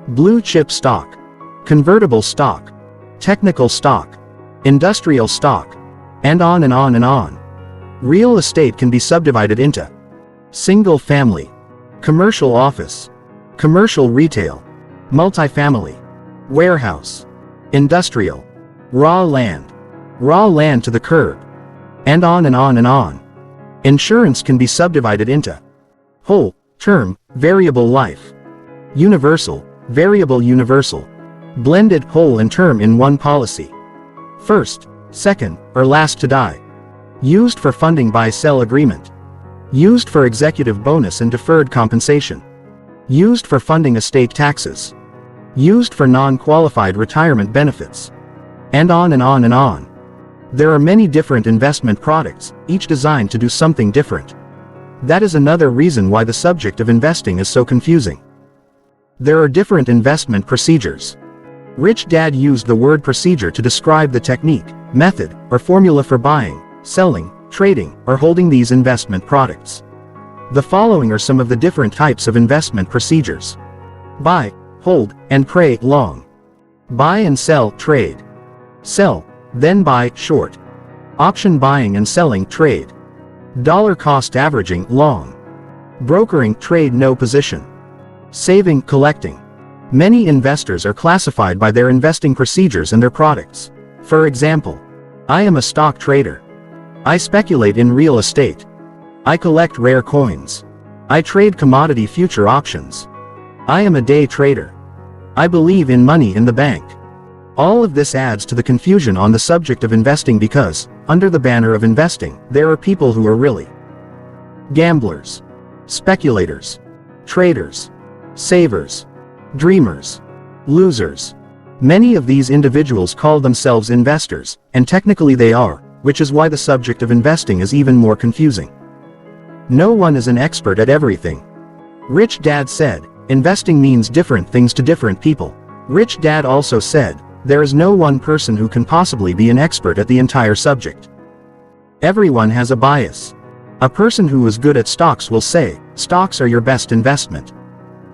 blue chip stock, convertible stock, technical stock, industrial stock, and on and on and on. Real estate can be subdivided into single family, commercial office, commercial retail, multifamily, warehouse, industrial, raw land to the curb, and on and on and on. Insurance can be subdivided into whole, Term, variable life. Universal, variable universal. Blended whole and term in one policy. First, second, or last to die. Used for funding buy-sell agreement. Used for executive bonus and deferred compensation. Used for funding estate taxes. Used for non-qualified retirement benefits. And on and on and on. There are many different investment products, each designed to do something different. That is another reason why the subject of investing is so confusing. There are different investment procedures. Rich Dad used the word procedure to describe the technique, method, or formula for buying, selling, trading, or holding these investment products. The following are some of the different types of investment procedures. Buy, hold, and pray long. Buy and sell, trade. Sell, then buy, short. Option buying and selling, trade. Dollar cost averaging, long. Brokering, trade no position. Saving, collecting. Many investors are classified by their investing procedures and their products. For example, I am a stock trader. I speculate in real estate. I collect rare coins. I trade commodity future options. I am a day trader. I believe in money in the bank. All of this adds to the confusion on the subject of investing because, under the banner of investing, there are people who are really gamblers, speculators, traders, savers, dreamers, losers. Many of these individuals call themselves investors, and technically they are, which is why the subject of investing is even more confusing. No one is an expert at everything. Rich Dad said, investing means different things to different people. Rich Dad also said, there is no one person who can possibly be an expert at the entire subject. Everyone has a bias. A person who is good at stocks will say, stocks are your best investment.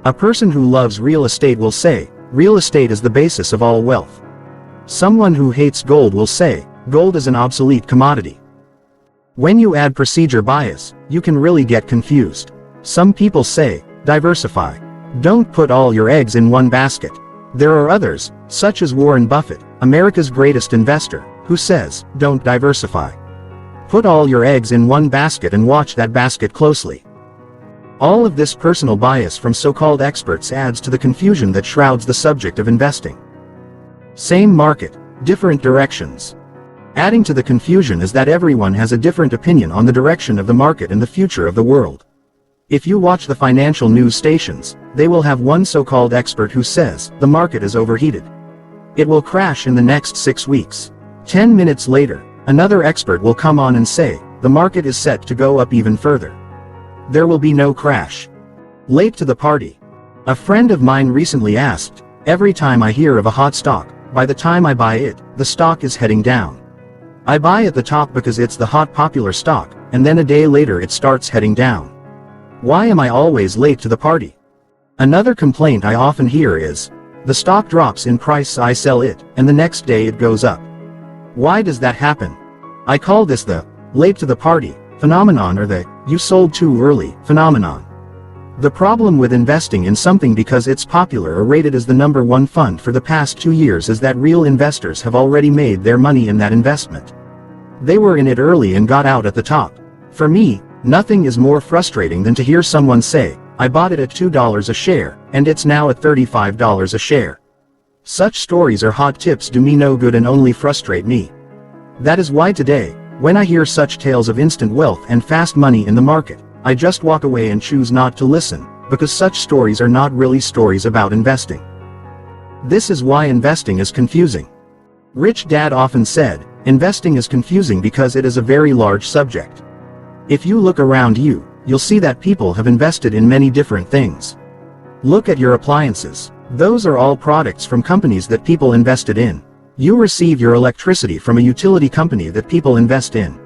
A person who loves real estate will say, real estate is the basis of all wealth. Someone who hates gold will say, gold is an obsolete commodity. When you add procedure bias, you can really get confused. Some people say, diversify. Don't put all your eggs in one basket. There are others, such as Warren Buffett, America's greatest investor, who says, don't diversify. Put all your eggs in one basket and watch that basket closely. All of this personal bias from so-called experts adds to the confusion that shrouds the subject of investing. Same market, different directions. Adding to the confusion is that everyone has a different opinion on the direction of the market and the future of the world. If you watch the financial news stations, they will have one so-called expert who says, the market is overheated. It will crash in the next 6 weeks. 10 minutes later, another expert will come on and say, the market is set to go up even further. There will be no crash. Late to the party. A friend of mine recently asked, every time I hear of a hot stock, by the time I buy it, the stock is heading down. I buy at the top because it's the hot popular stock, and then a day later it starts heading down. Why am I always late to the party? Another complaint I often hear is, the stock drops in price, I sell it, and the next day it goes up. Why does that happen? I call this the late to the party phenomenon, or the you sold too early phenomenon. The problem with investing in something because it's popular or rated as the #1 fund for the past 2 years is that real investors have already made their money in that investment. They were in it early and got out at the top. For me, nothing is more frustrating than to hear someone say, I bought it at $2 a share, and it's now at $35 a share. Such stories or hot tips do me no good and only frustrate me. That is why today, when I hear such tales of instant wealth and fast money in the market, I just walk away and choose not to listen, because such stories are not really stories about investing. This is why investing is confusing. Rich Dad often said, investing is confusing because it is a very large subject. If you look around you, you'll see that people have invested in many different things. Look at your appliances. Those are all products from companies that people invested in. You receive your electricity from a utility company that people invest in.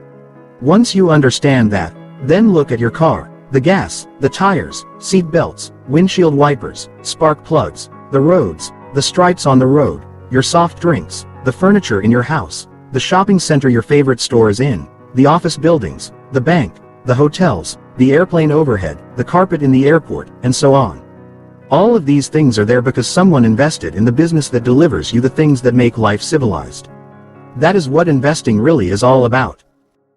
Once you understand that, then look at your car, the gas, the tires, seat belts, windshield wipers, spark plugs, the roads, the stripes on the road, your soft drinks, the furniture in your house, the shopping center your favorite store is in, the office buildings, the bank, the hotels, the airplane overhead, the carpet in the airport, and so on. All of these things are there because someone invested in the business that delivers you the things that make life civilized. That is what investing really is all about.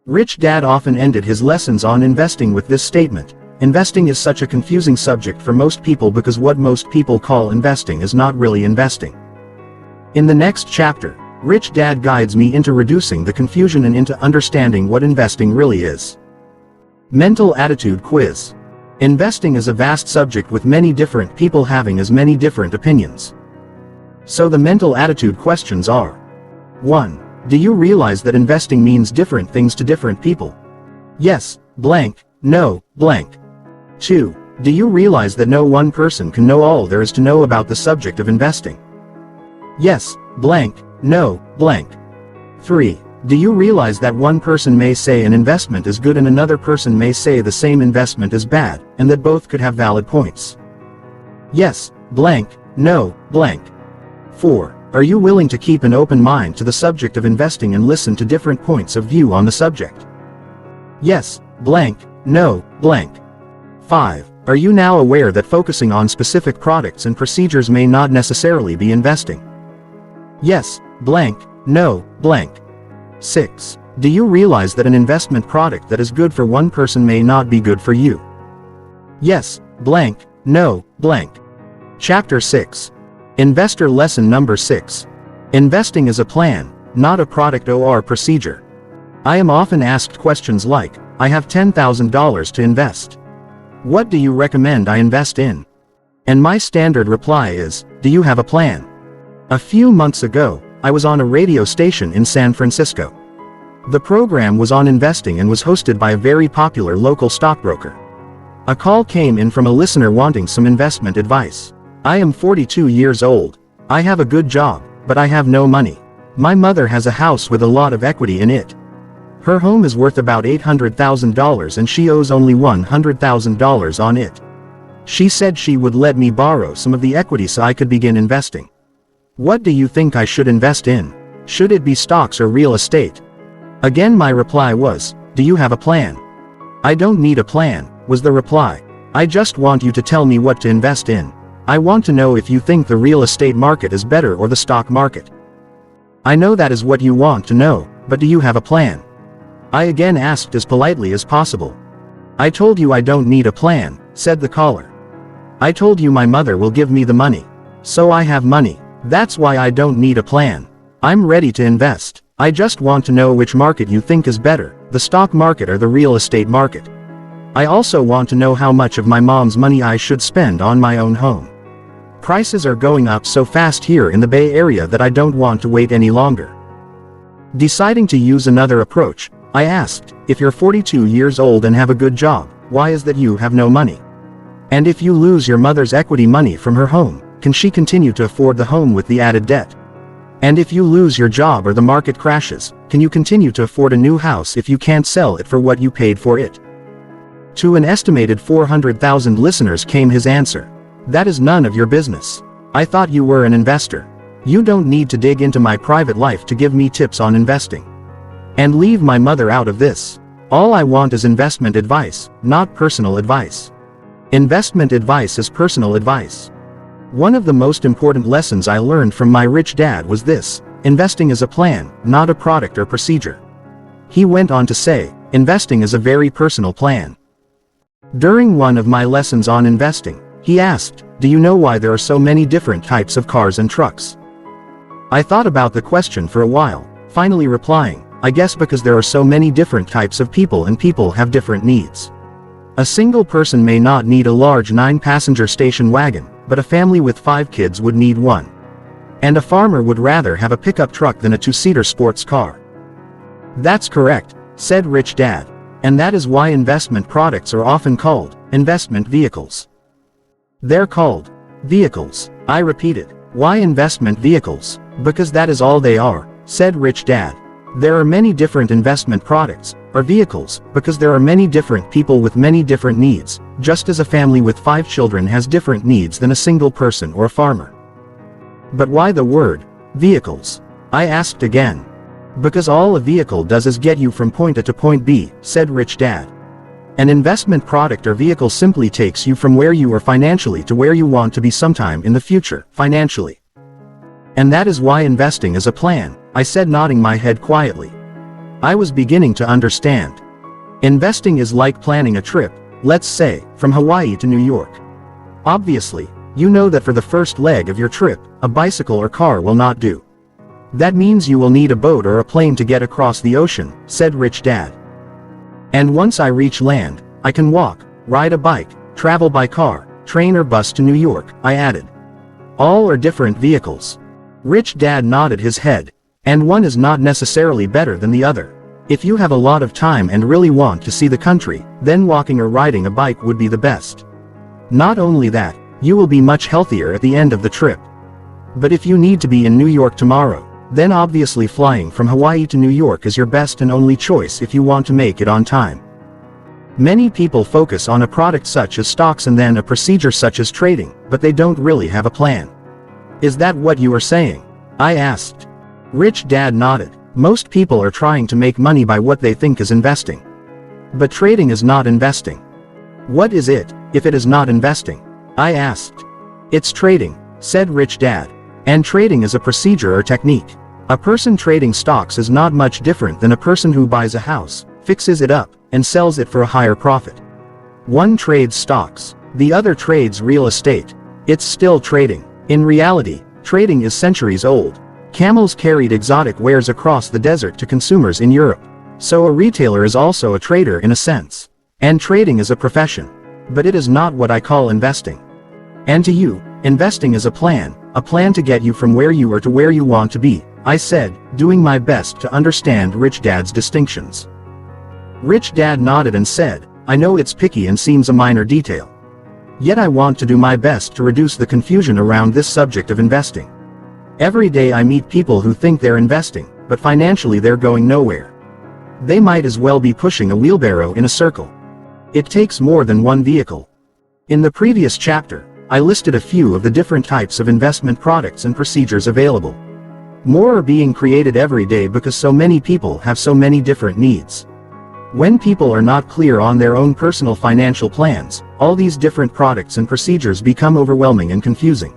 Rich Dad often ended his lessons on investing with this statement, investing is such a confusing subject for most people because what most people call investing is not really investing. In the next chapter, Rich Dad guides me into reducing the confusion and into understanding what investing really is. Mental Attitude Quiz. Investing is a vast subject with many different people having as many different opinions. So the mental attitude questions are: 1. Do you realize that investing means different things to different people? Yes, blank, no, blank. 2. Do you realize that no one person can know all there is to know about the subject of investing? Yes, blank, no, blank. 3. Do you realize that one person may say an investment is good and another person may say the same investment is bad, and that both could have valid points? Yes, blank, no, blank. 4. Are you willing to keep an open mind to the subject of investing and listen to different points of view on the subject? Yes, blank, no, blank. 5. Are you now aware that focusing on specific products and procedures may not necessarily be investing? Yes, blank, no, blank. 6. Do you realize that an investment product that is good for one person may not be good for you? Yes, blank, no, blank. Chapter 6. Investor Lesson Number 6. Investing is a plan, not a product or procedure. I am often asked questions like, I have $10,000 to invest. What do you recommend I invest in? And my standard reply is, do you have a plan? A few months ago, I was on a radio station in San Francisco. The program was on investing and was hosted by a very popular local stockbroker. A call came in from a listener wanting some investment advice. I am 42 years old. I have a good job, but I have no money. My mother has a house with a lot of equity in it. Her home is worth about $800,000 and she owes only $100,000 on it. She said she would let me borrow some of the equity so I could begin investing. What do you think I should invest in? Should it be stocks or real estate? Again, my reply was, do you have a plan? I don't need a plan, was the reply. I just want you to tell me what to invest in. I want to know if you think the real estate market is better or the stock market. I know that is what you want to know, but do you have a plan? I again asked as politely as possible. I told you I don't need a plan, said the caller. I told you my mother will give me the money. So I have money. That's why I don't need a plan. I'm ready to invest. I just want to know which market you think is better, the stock market or the real estate market. I also want to know how much of my mom's money I should spend on my own home. Prices are going up so fast here in the Bay Area that I don't want to wait any longer. Deciding to use another approach, I asked, if you're 42 years old and have a good job, why is that you have no money? And if you lose your mother's equity money from her home, can she continue to afford the home with the added debt? And if you lose your job or the market crashes, can you continue to afford a new house if you can't sell it for what you paid for it? To an estimated 400,000 listeners came his answer. That is none of your business. I thought you were an investor. You don't need to dig into my private life to give me tips on investing. And leave my mother out of this. All I want is investment advice, not personal advice. Investment advice is personal advice. One of the most important lessons I learned from my rich dad was this: investing is a plan, not a product or procedure. He went on to say, investing is a very personal plan. During one of my lessons on investing, he asked, do you know why there are so many different types of cars and trucks? I thought about the question for a while, finally replying, I guess because there are so many different types of people and people have different needs. A single person may not need a large 9-passenger station wagon, but a family with 5 kids would need one. And a farmer would rather have a pickup truck than a 2-seater sports car. That's correct, said Rich Dad. And that is why investment products are often called investment vehicles. They're called vehicles, I repeated. Why investment vehicles? Because that is all they are, said Rich Dad. There are many different investment products, or vehicles, because there are many different people with many different needs, just as a family with 5 children has different needs than a single person or a farmer. But why the word vehicles? I asked again. Because all a vehicle does is get you from point A to point B, said Rich Dad. An investment product or vehicle simply takes you from where you are financially to where you want to be sometime in the future, financially. And that is why investing is a plan, I said, nodding my head quietly. I was beginning to understand. Investing is like planning a trip, Let's say, from Hawaii to New York. Obviously, you know that for the first leg of your trip, a bicycle or car will not do. That means you will need a boat or a plane to get across the ocean, said Rich Dad. And once I reach land, I can walk, ride a bike, travel by car, train or bus to New York, I added. All are different vehicles. Rich Dad nodded his head. And one is not necessarily better than the other. If you have a lot of time and really want to see the country, then walking or riding a bike would be the best. Not only that, you will be much healthier at the end of the trip. But if you need to be in New York tomorrow, then obviously flying from Hawaii to New York is your best and only choice if you want to make it on time. Many people focus on a product such as stocks and then a procedure such as trading, but they don't really have a plan. Is that what you are saying? I asked. Rich Dad nodded. Most people are trying to make money by what they think is investing. But trading is not investing. What is it, if it is not investing? I asked. It's trading, said Rich Dad. And trading is a procedure or technique. A person trading stocks is not much different than a person who buys a house, fixes it up, and sells it for a higher profit. One trades stocks, the other trades real estate. It's still trading. In reality, trading is centuries old. Camels carried exotic wares across the desert to consumers in Europe. So a retailer is also a trader in a sense. And trading is a profession. But it is not what I call investing. And to you, investing is a plan to get you from where you are to where you want to be, I said, doing my best to understand Rich Dad's distinctions. Rich Dad nodded and said, I know it's picky and seems a minor detail. Yet I want to do my best to reduce the confusion around this subject of investing. Every day I meet people who think they're investing, but financially they're going nowhere. They might as well be pushing a wheelbarrow in a circle. It takes more than one vehicle. In the previous chapter, I listed a few of the different types of investment products and procedures available. More are being created every day because so many people have so many different needs. When people are not clear on their own personal financial plans, all these different products and procedures become overwhelming and confusing.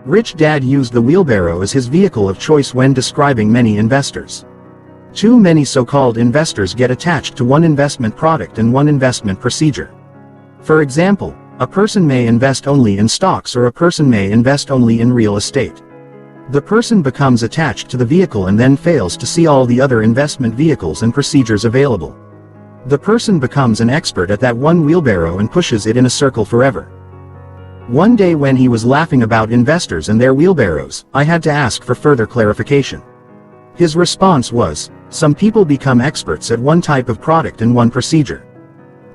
Rich Dad used the wheelbarrow as his vehicle of choice when describing many investors. Too many so-called investors get attached to one investment product and one investment procedure. For example, a person may invest only in stocks or a person may invest only in real estate. The person becomes attached to the vehicle and then fails to see all the other investment vehicles and procedures available. The person becomes an expert at that one wheelbarrow and pushes it in a circle forever. One day when he was laughing about investors and their wheelbarrows, I had to ask for further clarification. His response was, some people become experts at one type of product and one procedure.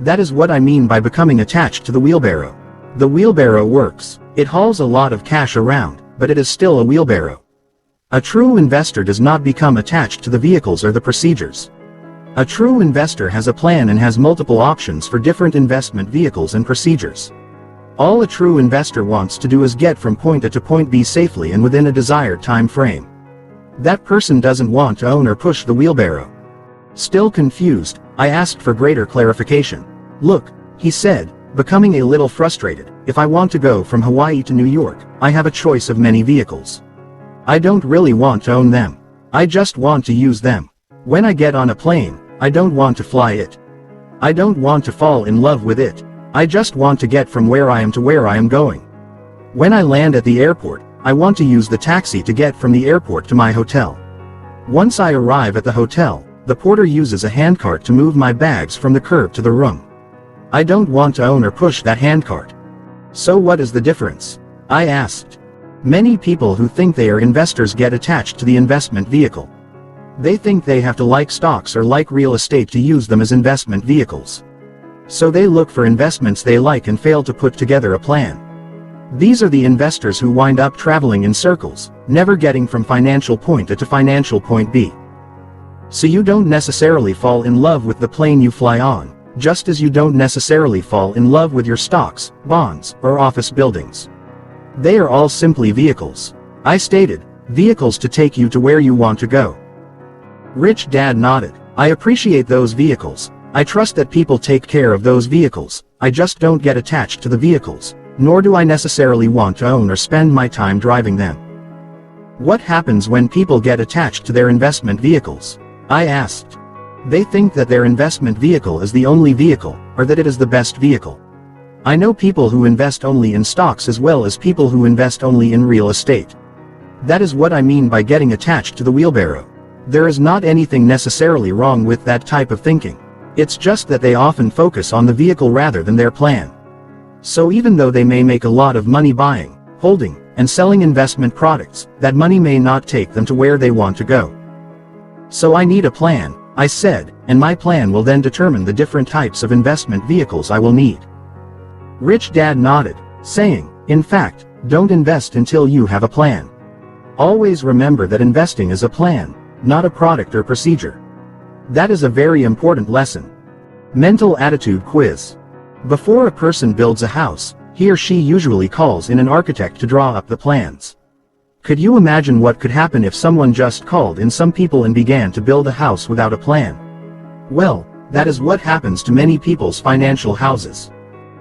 That is what I mean by becoming attached to the wheelbarrow. The wheelbarrow works. It hauls a lot of cash around, but it is still a wheelbarrow. A true investor does not become attached to the vehicles or the procedures. A true investor has a plan and has multiple options for different investment vehicles and procedures. All a true investor wants to do is get from point A to point B safely and within a desired time frame. That person doesn't want to own or push the wheelbarrow. Still confused, I asked for greater clarification. Look, he said, becoming a little frustrated, if I want to go from Hawaii to New York, I have a choice of many vehicles. I don't really want to own them. I just want to use them. When I get on a plane, I don't want to fly it. I don't want to fall in love with it. I just want to get from where I am to where I am going. When I land at the airport, I want to use the taxi to get from the airport to my hotel. Once I arrive at the hotel, the porter uses a handcart to move my bags from the curb to the room. I don't want to own or push that handcart. So what is the difference? I asked. Many people who think they are investors get attached to the investment vehicle. They think they have to like stocks or like real estate to use them as investment vehicles. So they look for investments they like and fail to put together a plan. These are the investors who wind up traveling in circles, never getting from financial point A to financial point B. So you don't necessarily fall in love with the plane you fly on, just as you don't necessarily fall in love with your stocks, bonds, or office buildings. They are all simply vehicles. I stated, vehicles to take you to where you want to go. Rich Dad nodded. I appreciate those vehicles. I trust that people take care of those vehicles. I just don't get attached to the vehicles, nor do I necessarily want to own or spend my time driving them. What happens when people get attached to their investment vehicles? I asked. They think that their investment vehicle is the only vehicle, or that it is the best vehicle. I know people who invest only in stocks as well as people who invest only in real estate. That is what I mean by getting attached to the wheelbarrow. There is not anything necessarily wrong with that type of thinking. It's just that they often focus on the vehicle rather than their plan. So even though they may make a lot of money buying, holding, and selling investment products, that money may not take them to where they want to go. So I need a plan, I said, and my plan will then determine the different types of investment vehicles I will need. Rich Dad nodded, saying, in fact, don't invest until you have a plan. Always remember that investing is a plan, not a product or procedure. That is a very important lesson. Mental attitude quiz. Before a person builds a house, he or she usually calls in an architect to draw up the plans. Could you imagine what could happen if someone just called in some people and began to build a house without a plan? Well, that is what happens to many people's financial houses.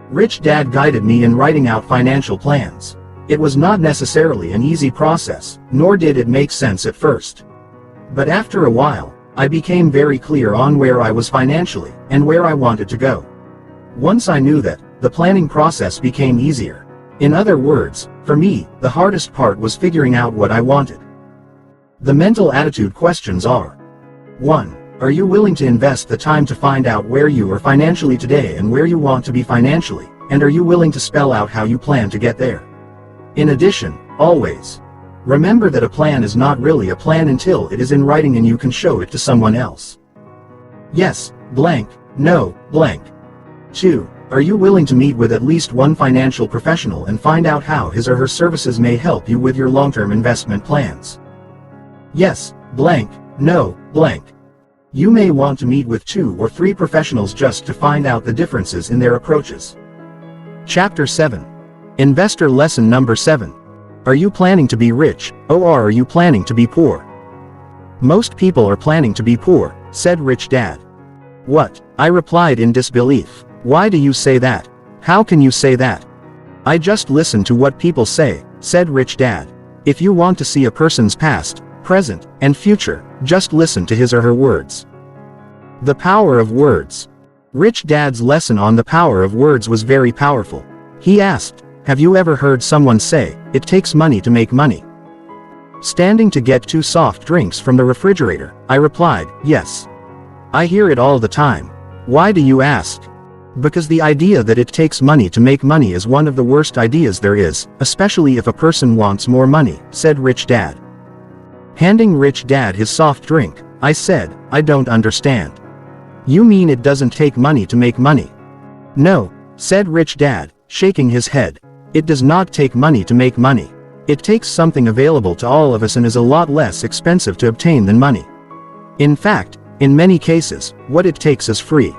Rich Dad guided me in writing out financial plans. It was not necessarily an easy process, nor did it make sense at first. But after a while, I became very clear on where I was financially, and where I wanted to go. Once I knew that, the planning process became easier. In other words, for me, the hardest part was figuring out what I wanted. The mental attitude questions are: 1. Are you willing to invest the time to find out where you are financially today and where you want to be financially, and are you willing to spell out how you plan to get there? In addition, always remember that a plan is not really a plan until it is in writing and you can show it to someone else. Yes, blank, no, blank. 2. Are you willing to meet with at least one financial professional and find out how his or her services may help you with your long-term investment plans? Yes, blank, no, blank. You may want to meet with 2 or 3 professionals just to find out the differences in their approaches. Chapter 7. Investor Lesson Number 7. Are you planning to be rich, or are you planning to be poor? Most people are planning to be poor, said Rich Dad. What? I replied in disbelief. Why do you say that? How can you say that? I just listen to what people say, said Rich Dad. If you want to see a person's past, present, and future, just listen to his or her words. The power of words. Rich Dad's lesson on the power of words was very powerful. He asked, have you ever heard someone say, it takes money to make money? Standing to get 2 soft drinks from the refrigerator, I replied, yes. I hear it all the time. Why do you ask? Because the idea that it takes money to make money is one of the worst ideas there is, especially if a person wants more money, said Rich Dad. Handing Rich Dad his soft drink, I said, I don't understand. You mean it doesn't take money to make money? No, said Rich Dad, shaking his head. It does not take money to make money. It takes something available to all of us and is a lot less expensive to obtain than money. In fact, in many cases, what it takes is free.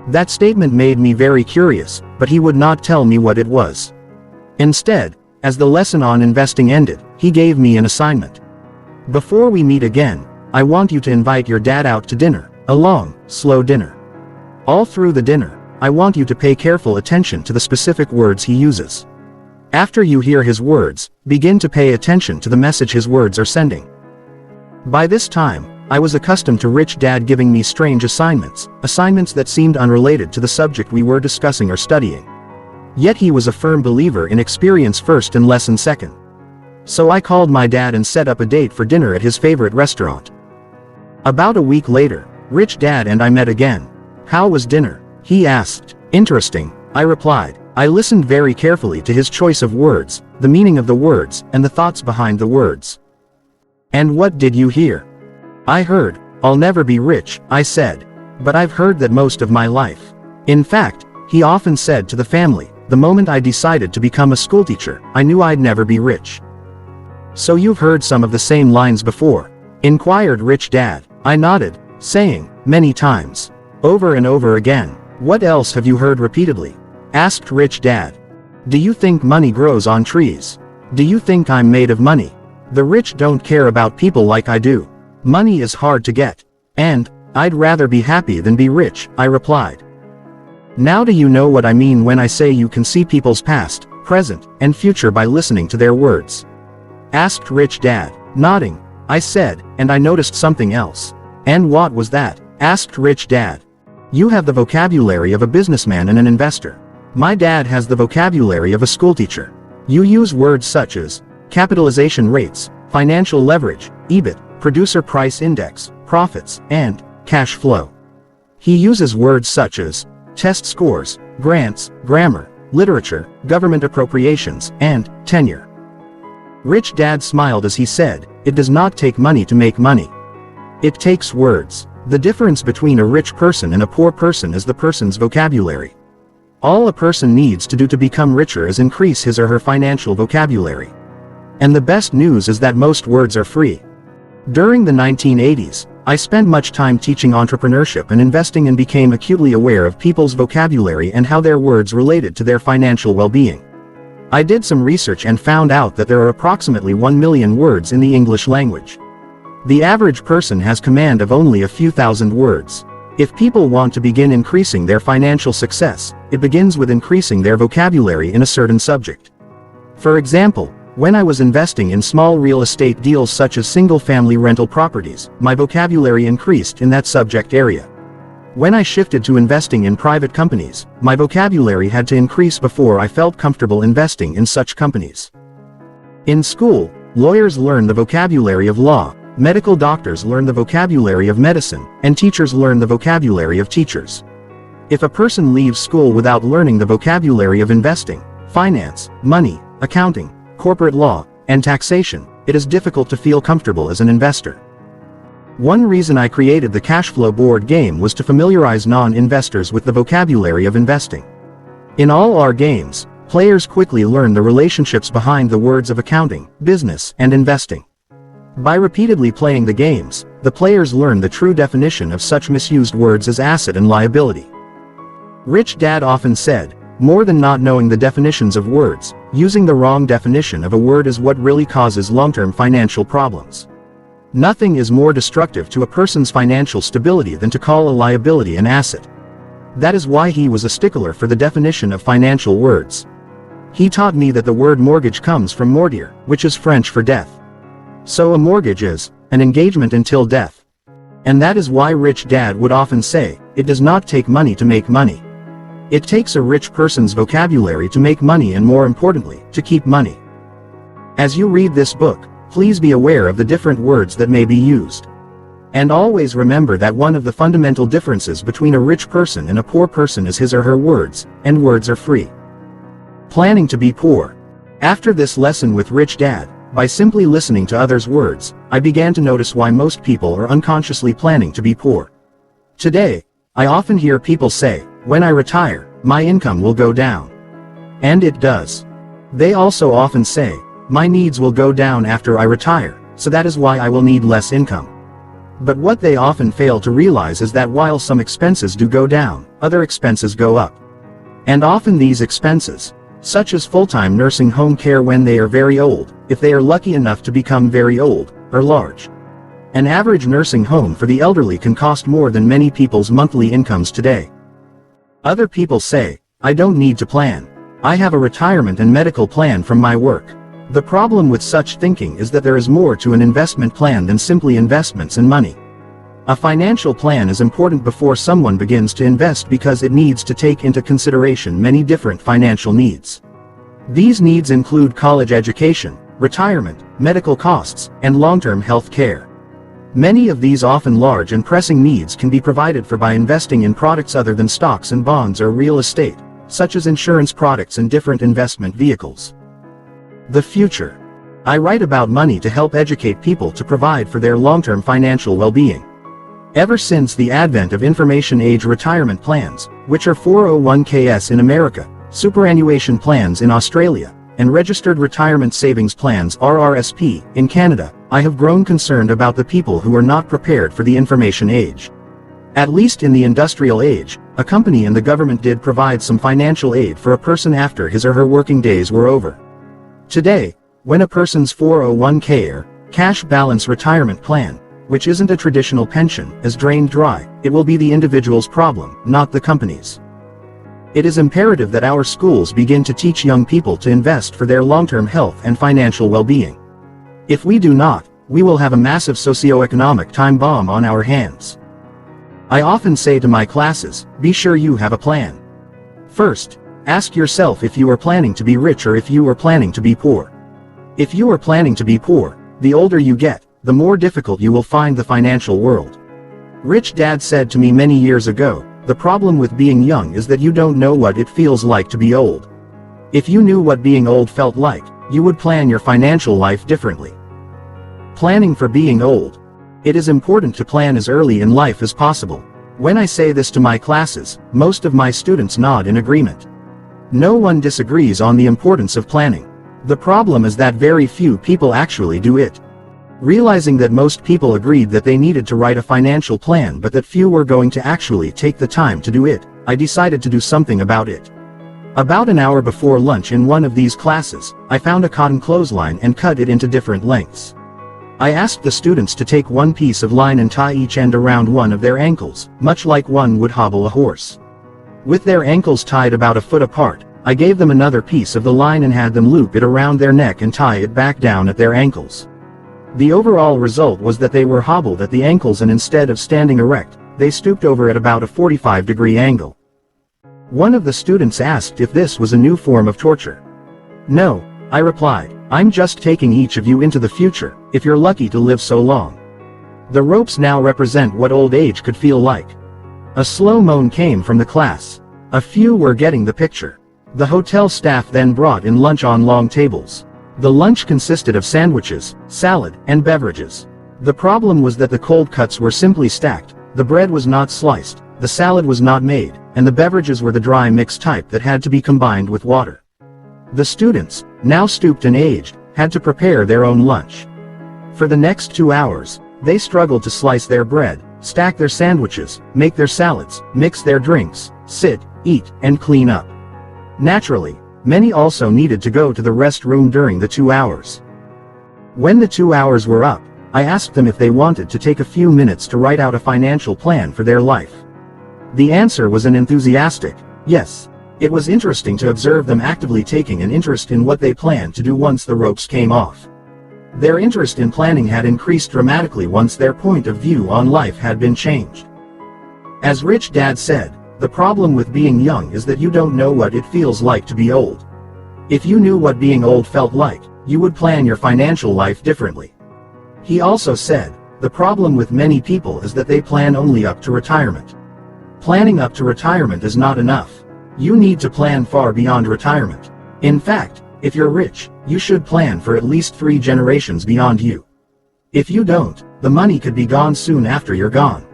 That statement made me very curious, but he would not tell me what it was. Instead, as the lesson on investing ended, he gave me an assignment. Before we meet again, I want you to invite your dad out to dinner, a long, slow dinner. All through the dinner, I want you to pay careful attention to the specific words he uses. After you hear his words, begin to pay attention to the message his words are sending. By this time, I was accustomed to Rich Dad giving me strange assignments that seemed unrelated to the subject we were discussing or studying. Yet he was a firm believer in experience first and lesson second. So I called my dad and set up a date for dinner at his favorite restaurant. About a week later, Rich Dad and I met again. How was dinner? He asked. Interesting, I replied. I listened very carefully to his choice of words, the meaning of the words, and the thoughts behind the words. And what did you hear? I heard, I'll never be rich, I said. But I've heard that most of my life. In fact, he often said to the family, the moment I decided to become a schoolteacher, I knew I'd never be rich. So you've heard some of the same lines before? Inquired Rich Dad. I nodded, saying, many times. Over and over again. What else have you heard repeatedly? Asked Rich Dad. Do you think money grows on trees? Do you think I'm made of money? The rich don't care about people like I do. Money is hard to get. And, I'd rather be happy than be rich, I replied. Now do you know what I mean when I say you can see people's past, present, and future by listening to their words? Asked Rich Dad. Nodding, I said, and I noticed something else. And what was that? Asked Rich Dad. You have the vocabulary of a businessman and an investor. My dad has the vocabulary of a schoolteacher. You use words such as capitalization rates, financial leverage, EBIT, producer price index, profits, and cash flow. He uses words such as test scores, grants, grammar, literature, government appropriations, and tenure. Rich Dad smiled as he said, "It does not take money to make money. It takes words." The difference between a rich person and a poor person is the person's vocabulary. All a person needs to do to become richer is increase his or her financial vocabulary. And the best news is that most words are free. During the 1980s, I spent much time teaching entrepreneurship and investing and became acutely aware of people's vocabulary and how their words related to their financial well-being. I did some research and found out that there are approximately 1 million words in the English language. The average person has command of only a few thousand words. If people want to begin increasing their financial success, it begins with increasing their vocabulary in a certain subject. For example, when I was investing in small real estate deals such as single-family rental properties, my vocabulary increased in that subject area. When I shifted to investing in private companies, my vocabulary had to increase before I felt comfortable investing in such companies. In school, lawyers learn the vocabulary of law, medical doctors learn the vocabulary of medicine, and teachers learn the vocabulary of teachers. If a person leaves school without learning the vocabulary of investing, finance, money, accounting, corporate law, and taxation, it is difficult to feel comfortable as an investor. One reason I created the CASHFLOW board game was to familiarize non-investors with the vocabulary of investing. In all our games, players quickly learn the relationships behind the words of accounting, business, and investing. By repeatedly playing the games, the players learn the true definition of such misused words as asset and liability. Rich Dad often said, more than not knowing the definitions of words, using the wrong definition of a word is what really causes long-term financial problems. Nothing is more destructive to a person's financial stability than to call a liability an asset. That is why he was a stickler for the definition of financial words. He taught me that the word mortgage comes from mortier, which is French for death. So a mortgage is an engagement until death. And that is why Rich Dad would often say, it does not take money to make money. It takes a rich person's vocabulary to make money and, more importantly, to keep money. As you read this book, please be aware of the different words that may be used. And always remember that one of the fundamental differences between a rich person and a poor person is his or her words, and words are free. Planning to be poor. After this lesson with Rich Dad, by simply listening to others' words, I began to notice why most people are unconsciously planning to be poor. Today, I often hear people say, when I retire, my income will go down. And it does. They also often say, my needs will go down after I retire, so that is why I will need less income. But what they often fail to realize is that while some expenses do go down, other expenses go up. And often these expenses, such as full-time nursing home care when they are very old, if they are lucky enough to become very old, are large. An average nursing home for the elderly can cost more than many people's monthly incomes today. Other people say, I don't need to plan. I have a retirement and medical plan from my work. The problem with such thinking is that there is more to an investment plan than simply investments and money. A financial plan is important before someone begins to invest because it needs to take into consideration many different financial needs. These needs include college education, retirement, medical costs, and long-term health care. Many of these often large and pressing needs can be provided for by investing in products other than stocks and bonds or real estate, such as insurance products and different investment vehicles. The future. I write about money to help educate people to provide for their long-term financial well-being. Ever since the advent of information age retirement plans, which are 401ks in America, superannuation plans in Australia, and registered retirement savings plans (RRSP) in Canada, I have grown concerned about the people who are not prepared for the information age. At least in the industrial age, a company and the government did provide some financial aid for a person after his or her working days were over. Today, when a person's 401k or cash balance retirement plan, which isn't a traditional pension, is drained dry, it will be the individual's problem, not the company's. It is imperative that our schools begin to teach young people to invest for their long-term health and financial well-being. If we do not, we will have a massive socio-economic time bomb on our hands. I often say to my classes, be sure you have a plan. First, ask yourself if you are planning to be rich or if you are planning to be poor. If you are planning to be poor, the older you get, the more difficult you will find the financial world. Rich Dad said to me many years ago, the problem with being young is that you don't know what it feels like to be old. If you knew what being old felt like, you would plan your financial life differently. Planning for being old. It is important to plan as early in life as possible. When I say this to my classes, most of my students nod in agreement. No one disagrees on the importance of planning. The problem is that very few people actually do it. Realizing that most people agreed that they needed to write a financial plan but that few were going to actually take the time to do it, I decided to do something about it. About an hour before lunch in one of these classes, I found a cotton clothesline and cut it into different lengths. I asked the students to take one piece of line and tie each end around one of their ankles, much like one would hobble a horse. With their ankles tied about a foot apart, I gave them another piece of the line and had them loop it around their neck and tie it back down at their ankles. The overall result was that they were hobbled at the ankles, and instead of standing erect, they stooped over at about a 45-degree angle. One of the students asked if this was a new form of torture. No, I replied, I'm just taking each of you into the future, if you're lucky to live so long. The ropes now represent what old age could feel like. A slow moan came from the class. A few were getting the picture. The hotel staff then brought in lunch on long tables. The lunch consisted of sandwiches, salad, and beverages. The problem was that the cold cuts were simply stacked, the bread was not sliced, the salad was not made, and the beverages were the dry mix type that had to be combined with water. The students, now stooped and aged, had to prepare their own lunch. For the next 2 hours, they struggled to slice their bread, stack their sandwiches, make their salads, mix their drinks, sit, eat, and clean up. Naturally, many also needed to go to the restroom during the 2 hours. When the 2 hours were up, I asked them if they wanted to take a few minutes to write out a financial plan for their life. The answer was an enthusiastic yes. It was interesting to observe them actively taking an interest in what they planned to do once the ropes came off. Their interest in planning had increased dramatically once their point of view on life had been changed. As Rich Dad said, the problem with being young is that you don't know what it feels like to be old. If you knew what being old felt like, you would plan your financial life differently. He also said, the problem with many people is that they plan only up to retirement. Planning up to retirement is not enough. You need to plan far beyond retirement. In fact, if you're rich, you should plan for at least 3 generations beyond you. If you don't, the money could be gone soon after you're gone.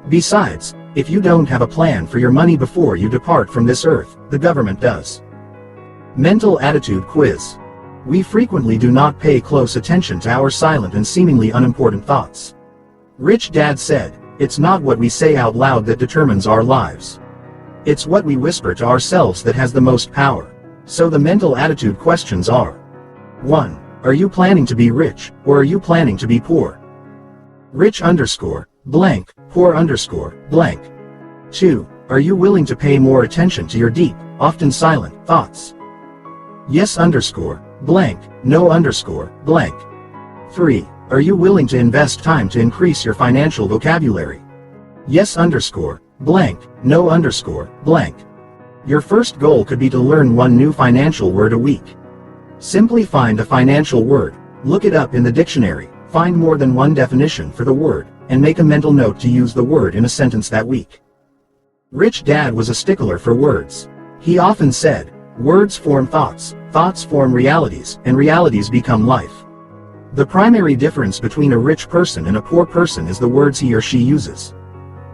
Besides, if you don't have a plan for your money before you depart from this earth, the government does. Mental attitude quiz. We frequently do not pay close attention to our silent and seemingly unimportant thoughts. Rich Dad said, it's not what we say out loud that determines our lives. It's what we whisper to ourselves that has the most power. So the mental attitude questions are: 1. Are you planning to be rich, or are you planning to be poor? Rich _ blank, poor _ blank. 2. Are you willing to pay more attention to your deep, often silent, thoughts? Yes _ blank, no _ blank. 3. Are you willing to invest time to increase your financial vocabulary? Yes _ blank, no _ blank. Your first goal could be to learn 1 new financial word a week. Simply find a financial word, look it up in the dictionary, find more than 1 definition for the word, and make a mental note to use the word in a sentence that week. Rich Dad was a stickler for words. He often said, words form thoughts, thoughts form realities, and realities become life. The primary difference between a rich person and a poor person is the words he or she uses.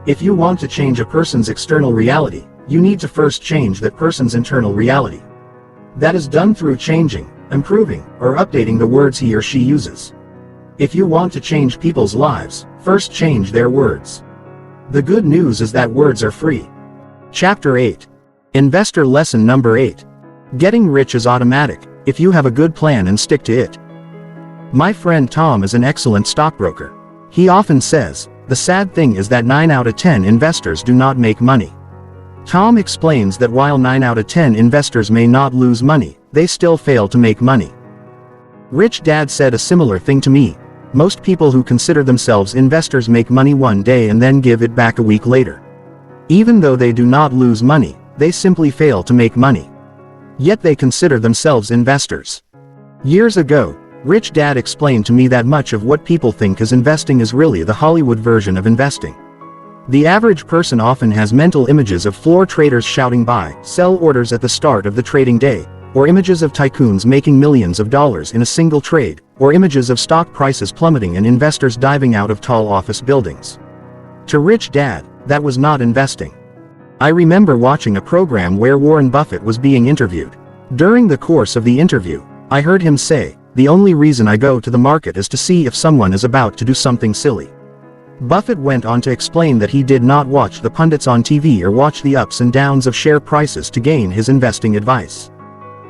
If you want to change a person's external reality, you need to first change that person's internal reality. That is done through changing, improving, or updating the words he or she uses. If you want to change people's lives, first change their words. The good news is that words are free. Chapter 8. Investor Lesson Number 8. Getting rich is automatic, if you have a good plan and stick to it. My friend Tom is an excellent stockbroker. He often says, the sad thing is that 9 out of 10 investors do not make money. Tom explains that while 9 out of 10 investors may not lose money, they still fail to make money. Rich Dad said a similar thing to me. most people who consider themselves investors make money one day and then give it back a week later. Even though they do not lose money, they simply fail to make money. Yet they consider themselves investors. Years ago, Rich Dad explained to me that much of what people think is investing is really the Hollywood version of investing. The average person often has mental images of floor traders shouting buy, sell orders at the start of the trading day, or images of tycoons making millions of dollars in a single trade, or images of stock prices plummeting and investors diving out of tall office buildings. To Rich Dad, that was not investing. I remember watching a program where Warren Buffett was being interviewed. During the course of the interview, I heard him say, "The only reason I go to the market is to see if someone is about to do something silly." Buffett went on to explain that he did not watch the pundits on TV or watch the ups and downs of share prices to gain his investing advice.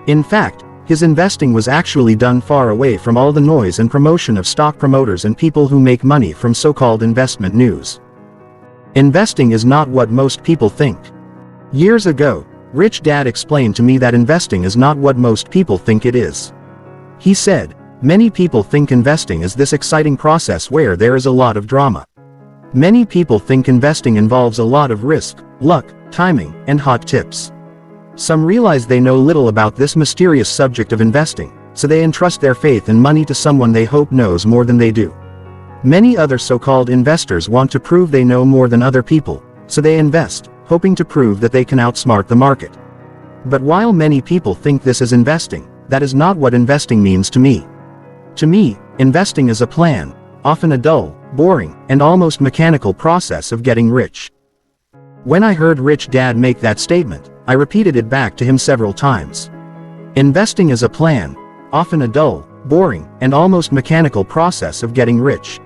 In fact, his investing was actually done far away from all the noise and promotion of stock promoters and people who make money from so-called investment news. Investing is not what most people think. Years ago, Rich Dad explained to me that investing is not what most people think it is. He said, "Many people think investing is this exciting process where there is a lot of drama. Many people think investing involves a lot of risk, luck, timing, and hot tips. Some realize they know little about this mysterious subject of investing, so they entrust their faith and money to someone they hope knows more than they do. Many other so-called investors want to prove they know more than other people, so they invest, hoping to prove that they can outsmart the market. But while many people think this is investing, that is not what investing means to me. To me, investing is a plan, often a dull, boring, and almost mechanical process of getting rich." When I heard Rich Dad make that statement, I repeated it back to him several times. Investing is a plan, often a dull, boring, and almost mechanical process of getting rich.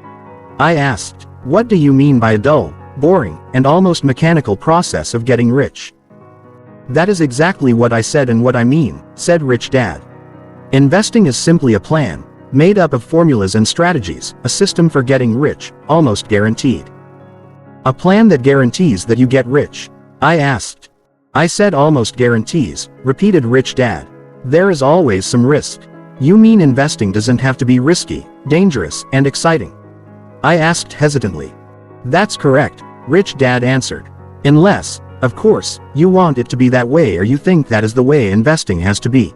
I asked, "What do you mean by a dull, boring, and almost mechanical process of getting rich?" "That is exactly what I said and what I mean," said Rich Dad. "Investing is simply a plan, made up of formulas and strategies, a system for getting rich, almost guaranteed." "A plan that guarantees that you get rich?" I asked. "I said almost guarantees," repeated Rich Dad. "There is always some risk." "You mean investing doesn't have to be risky, dangerous, and exciting?" I asked hesitantly. "That's correct," Rich Dad answered. "Unless, of course, you want it to be that way or you think that is the way investing has to be.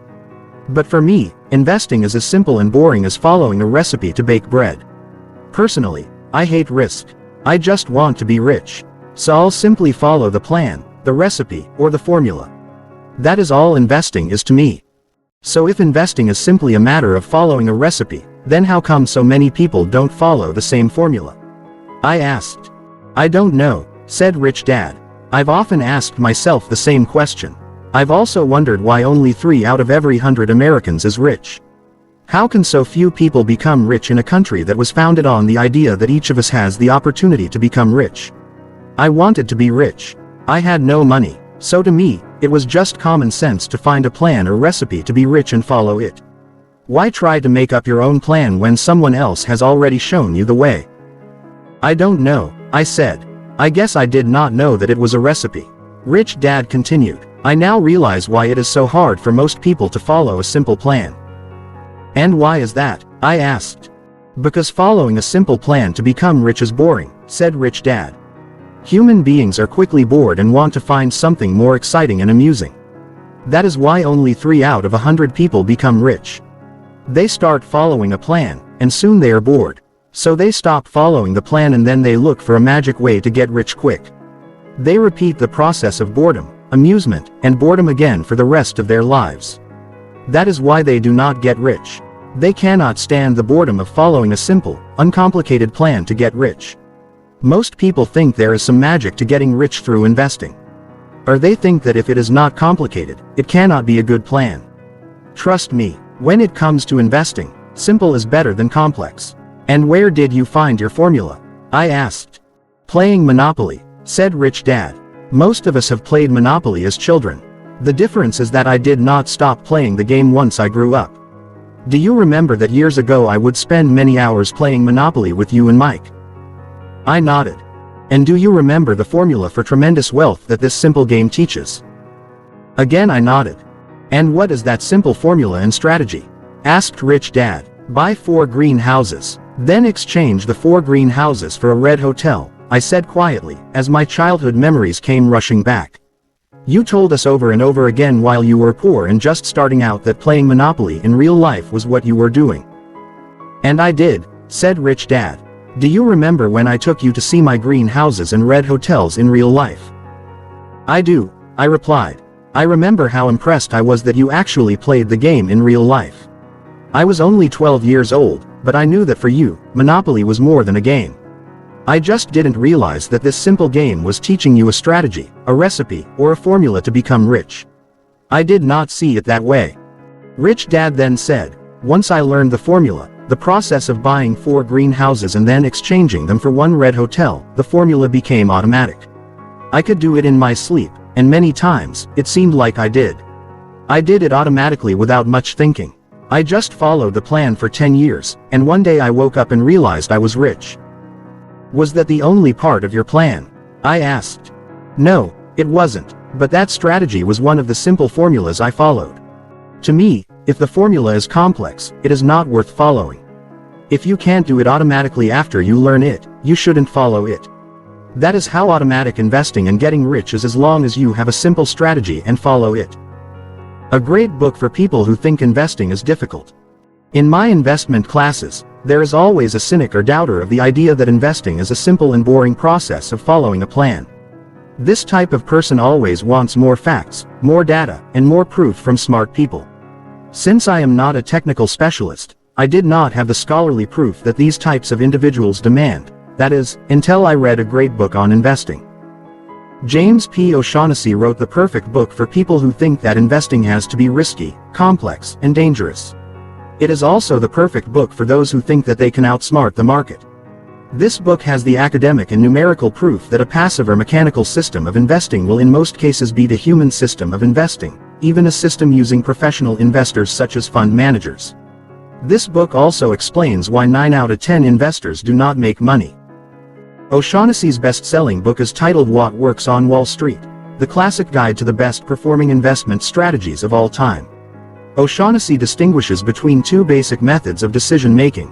But for me, investing is as simple and boring as following a recipe to bake bread. Personally, I hate risk. I just want to be rich. So I'll simply follow the plan, the recipe, or the formula. That is all investing is to me. So if investing is simply a matter of following a recipe, then how come so many people don't follow the same formula?" I asked. "I don't know," said Rich Dad. "I've often asked myself the same question. I've also wondered why only 3 out of every 100 Americans is rich. How can so few people become rich in a country that was founded on the idea that each of us has the opportunity to become rich? I wanted to be rich. I had no money, so to me, it was just common sense to find a plan or recipe to be rich and follow it. Why try to make up your own plan when someone else has already shown you the way?" "I don't know," I said. "I guess I did not know that it was a recipe." Rich Dad continued, "I now realize why it is so hard for most people to follow a simple plan." "And why is that?" I asked. "Because following a simple plan to become rich is boring," said Rich Dad. "Human beings are quickly bored and want to find something more exciting and amusing. That is why only 3 out of 100 people become rich. They start following a plan, and soon they are bored. So they stop following the plan and then they look for a magic way to get rich quick. They repeat the process of boredom, amusement, and boredom again for the rest of their lives. That is why they do not get rich. They cannot stand the boredom of following a simple, uncomplicated plan to get rich. Most people think there is some magic to getting rich through investing. Or they think that if it is not complicated, it cannot be a good plan. Trust me, when it comes to investing, simple is better than complex. And where did you find your formula? I asked. Playing Monopoly, said Rich Dad. Most of us have played Monopoly as children. The difference is that I did not stop playing the game once I grew up. Do you remember that years ago I would spend many hours playing Monopoly with you and Mike? I nodded. And do you remember the formula for tremendous wealth that this simple game teaches? Again I nodded. And what is that simple formula and strategy? Asked Rich Dad. Buy 4 green houses, Then exchange the 4 green houses for a red hotel, I said quietly, as my childhood memories came rushing back. You told us over and over again while you were poor and just starting out that playing Monopoly in real life was what you were doing. And I did, said Rich Dad. Do you remember when I took you to see my green houses and red hotels in real life? I do, I replied. I remember how impressed I was that you actually played the game in real life. I was only 12 years old, but I knew that for you, Monopoly was more than a game. I just didn't realize that this simple game was teaching you a strategy, a recipe, or a formula to become rich. I did not see it that way. Rich Dad then said, once I learned the formula, the process of buying 4 green houses and then exchanging them for 1 red hotel, the formula became automatic. I could do it in my sleep, and many times, it seemed like I did. I did it automatically without much thinking. I just followed the plan for 10 years, and one day I woke up and realized I was rich. Was that the only part of your plan? I asked. No, it wasn't, but that strategy was one of the simple formulas I followed. To me, if the formula is complex, it is not worth following. If you can't do it automatically after you learn it, you shouldn't follow it. That is how automatic investing and getting rich is, as long as you have a simple strategy and follow it. A great book for people who think investing is difficult. In my investment classes, there is always a cynic or doubter of the idea that investing is a simple and boring process of following a plan. This type of person always wants more facts, more data, and more proof from smart people. Since I am not a technical specialist, I did not have the scholarly proof that these types of individuals demand, that is, until I read a great book on investing. James P. O'Shaughnessy wrote the perfect book for people who think that investing has to be risky, complex, and dangerous. It is also the perfect book for those who think that they can outsmart the market. This book has the academic and numerical proof that a passive or mechanical system of investing will in most cases beat a human system of investing, even a system using professional investors such as fund managers. This book also explains why 9 out of 10 investors do not make money. O'Shaughnessy's best-selling book is titled What Works on Wall Street, the classic guide to the best-performing investment strategies of all time. O'Shaughnessy distinguishes between 2 basic methods of decision-making.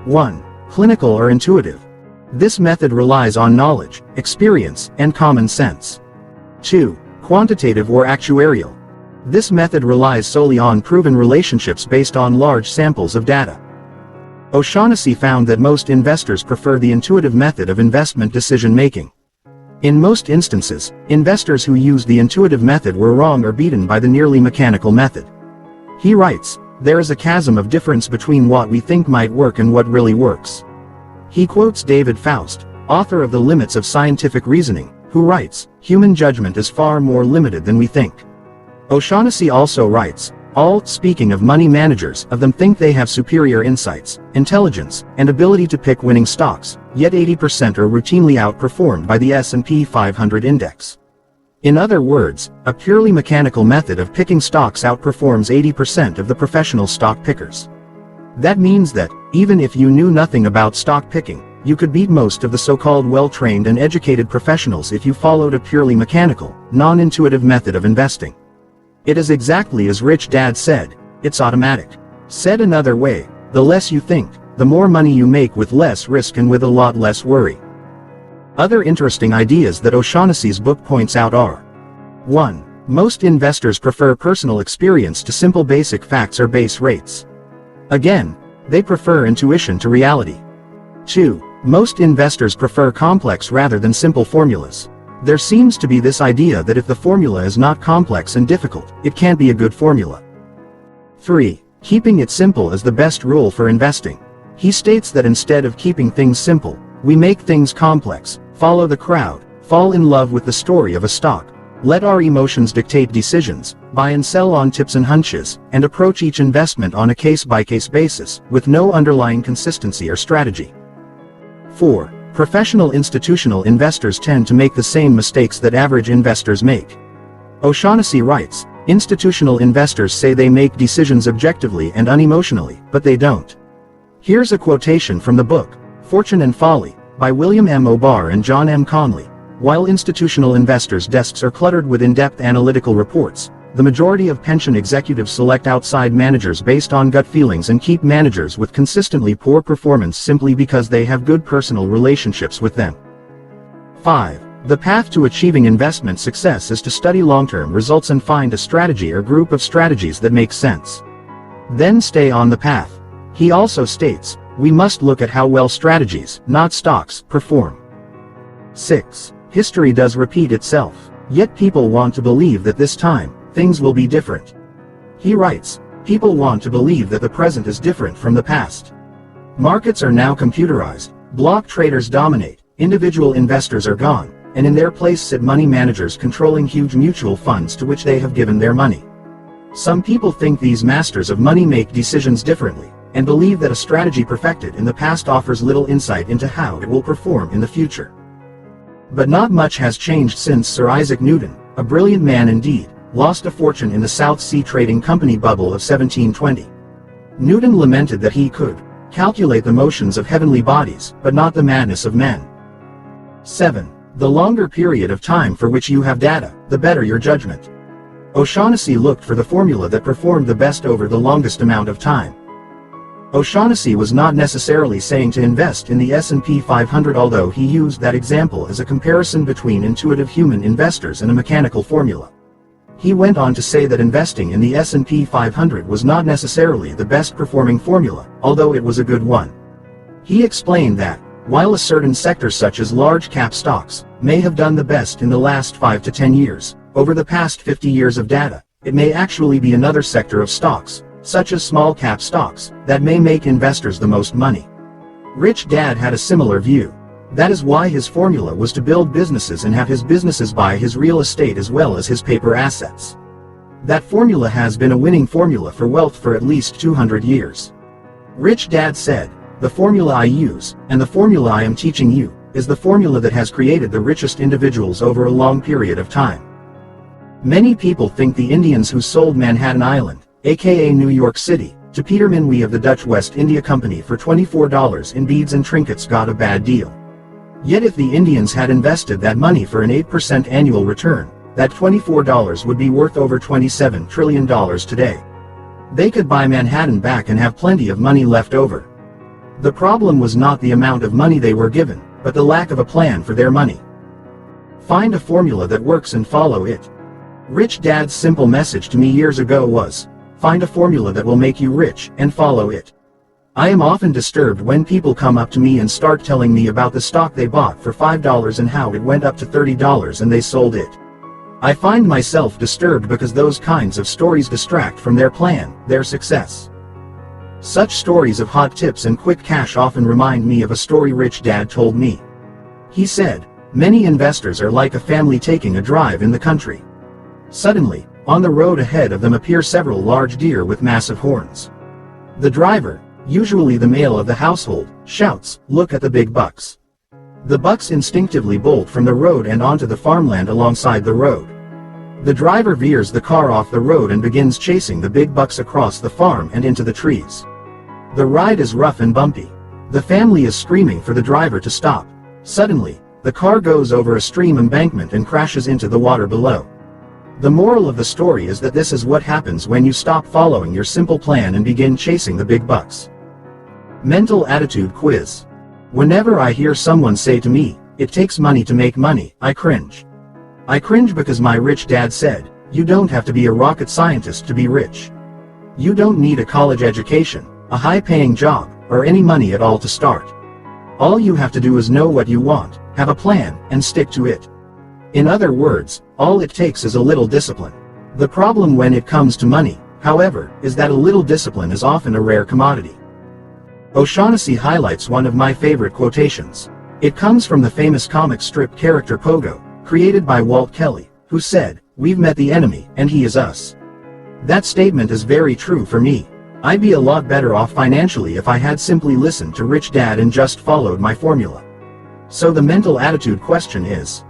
1. Clinical or intuitive. This method relies on knowledge, experience, and common sense. 2. Quantitative or actuarial. This method relies solely on proven relationships based on large samples of data. O'Shaughnessy found that most investors prefer the intuitive method of investment decision-making. In most instances, investors who used the intuitive method were wrong or beaten by the nearly mechanical method. He writes, there is a chasm of difference between what we think might work and what really works. He quotes David Faust, author of The Limits of Scientific Reasoning, who writes, human judgment is far more limited than we think. O'Shaughnessy also writes, all, speaking of money managers, of them think they have superior insights, intelligence, and ability to pick winning stocks, yet 80% are routinely outperformed by the S&P 500 index. In other words, a purely mechanical method of picking stocks outperforms 80% of the professional stock pickers. That means that, even if you knew nothing about stock picking, you could beat most of the so-called well-trained and educated professionals if you followed a purely mechanical, non-intuitive method of investing. It is exactly as Rich Dad said, it's automatic. Said another way, the less you think, the more money you make with less risk and with a lot less worry. Other interesting ideas that O'Shaughnessy's book points out are: 1. Most investors prefer personal experience to simple basic facts or base rates. Again, they prefer intuition to reality. 2. Most investors prefer complex rather than simple formulas. There seems to be this idea that if the formula is not complex and difficult, it can't be a good formula. 3. Keeping it simple is the best rule for investing. He states that instead of keeping things simple, we make things complex, follow the crowd, fall in love with the story of a stock, let our emotions dictate decisions, buy and sell on tips and hunches, and approach each investment on a case-by-case basis, with no underlying consistency or strategy. 4. Professional institutional investors tend to make the same mistakes that average investors make. O'Shaughnessy writes, institutional investors say they make decisions objectively and unemotionally, but they don't. Here's a quotation from the book, Fortune and Folly, by William M. O'Barr and John M. Conley. While institutional investors' desks are cluttered with in-depth analytical reports, the majority of pension executives select outside managers based on gut feelings and keep managers with consistently poor performance simply because they have good personal relationships with them. 5. The path to achieving investment success is to study long-term results and find a strategy or group of strategies that make sense. Then stay on the path. He also states, we must look at how well strategies, not stocks, perform. 6. History does repeat itself, yet people want to believe that this time, things will be different. He writes, people want to believe that the present is different from the past. Markets are now computerized, block traders dominate, individual investors are gone, and in their place sit money managers controlling huge mutual funds to which they have given their money. Some people think these masters of money make decisions differently, and believe that a strategy perfected in the past offers little insight into how it will perform in the future. But not much has changed since Sir Isaac Newton, a brilliant man indeed, lost a fortune in the South Sea trading company bubble of 1720. Newton lamented that he could calculate the motions of heavenly bodies, but not the madness of men. 7. The longer period of time for which you have data, the better your judgment. O'Shaughnessy looked for the formula that performed the best over the longest amount of time. O'Shaughnessy was not necessarily saying to invest in the S&P 500, although he used that example as a comparison between intuitive human investors and a mechanical formula. He went on to say that investing in the S&P 500 was not necessarily the best performing formula, although it was a good one. He explained that, while a certain sector such as large cap stocks may have done the best in the last 5 to 10 years, over the past 50 years of data, it may actually be another sector of stocks, such as small cap stocks, that may make investors the most money. Rich Dad had a similar view. That is why his formula was to build businesses and have his businesses buy his real estate as well as his paper assets. That formula has been a winning formula for wealth for at least 200 years. Rich Dad said, the formula I use, and the formula I am teaching you, is the formula that has created the richest individuals over a long period of time. Many people think the Indians who sold Manhattan Island, aka New York City, to Peter Minuit of the Dutch West India Company for $24 in beads and trinkets got a bad deal. Yet if the Indians had invested that money for an 8% annual return, that $24 would be worth over $27 trillion today. They could buy Manhattan back and have plenty of money left over. The problem was not the amount of money they were given, but the lack of a plan for their money. Find a formula that works and follow it. Rich Dad's simple message to me years ago was, find a formula that will make you rich, and follow it. I am often disturbed when people come up to me and start telling me about the stock they bought for $5 and how it went up to $30 and they sold it. I find myself disturbed because those kinds of stories distract from their plan, their success. Such stories of hot tips and quick cash often remind me of a story Rich Dad told me. He said, many investors are like a family taking a drive in the country. Suddenly, on the road ahead of them appear several large deer with massive horns. The driver, usually the male of the household, shouts, "Look at the big bucks." The bucks instinctively bolt from the road and onto the farmland alongside the road. The driver veers the car off the road and begins chasing the big bucks across the farm and into the trees. The ride is rough and bumpy. The family is screaming for the driver to stop. Suddenly, the car goes over a stream embankment and crashes into the water below. The moral of the story is that this is what happens when you stop following your simple plan and begin chasing the big bucks. Mental attitude quiz. Whenever I hear someone say to me, "It takes money to make money," I cringe. I cringe because my rich dad said, you don't have to be a rocket scientist to be rich. You don't need a college education, a high-paying job, or any money at all to start. All you have to do is know what you want, have a plan, and stick to it. In other words, all it takes is a little discipline. The problem when it comes to money, however, is that a little discipline is often a rare commodity. O'Shaughnessy highlights one of my favorite quotations. It comes from the famous comic strip character Pogo, created by Walt Kelly, who said, "We've met the enemy, and he is us." That statement is very true for me. I'd be a lot better off financially if I had simply listened to Rich Dad and just followed my formula. So the mental attitude question is,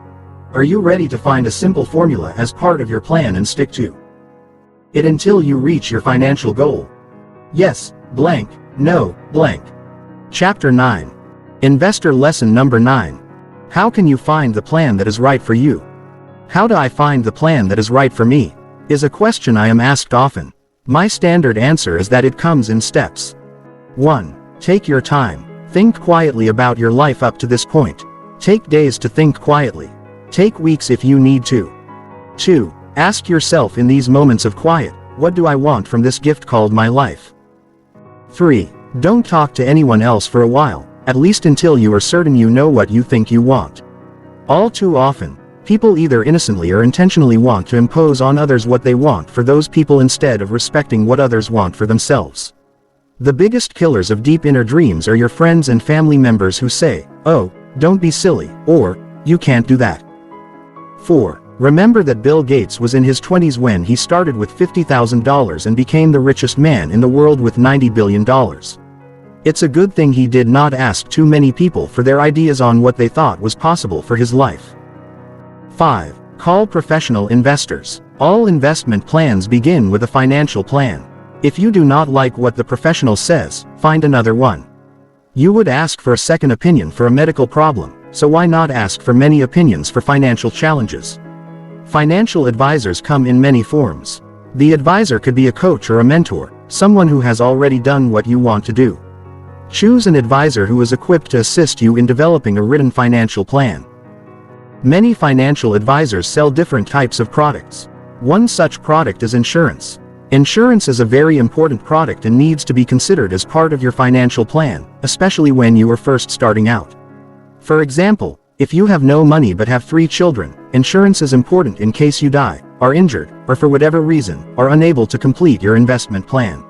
are you ready to find a simple formula as part of your plan and stick to it until you reach your financial goal? Yes, blank, no, blank. Chapter 9. Investor Lesson Number 9. How can you find the plan that is right for you? How do I find the plan that is right for me? Is a question I am asked often. My standard answer is that it comes in steps. 1. Take your time. Think quietly about your life up to this point. Take days to think quietly. Take weeks if you need to. 2. Ask yourself in these moments of quiet, what do I want from this gift called my life? 3. Don't talk to anyone else for a while, at least until you are certain you know what you think you want. All too often, people either innocently or intentionally want to impose on others what they want for those people instead of respecting what others want for themselves. The biggest killers of deep inner dreams are your friends and family members who say, "Oh, don't be silly," or, "You can't do that." 4. Remember that Bill Gates was in his 20s when he started with $50,000 and became the richest man in the world with $90 billion. It's a good thing he did not ask too many people for their ideas on what they thought was possible for his life. 5. Call professional investors. All investment plans begin with a financial plan. If you do not like what the professional says, find another one. You would ask for a second opinion for a medical problem, so why not ask for many opinions for financial challenges? Financial advisors come in many forms. The advisor could be a coach or a mentor, someone who has already done what you want to do. Choose an advisor who is equipped to assist you in developing a written financial plan. Many financial advisors sell different types of products. One such product is insurance. Insurance is a very important product and needs to be considered as part of your financial plan, especially when you are first starting out. For example, if you have no money but have 3 children, insurance is important in case you die, are injured, or for whatever reason, are unable to complete your investment plan.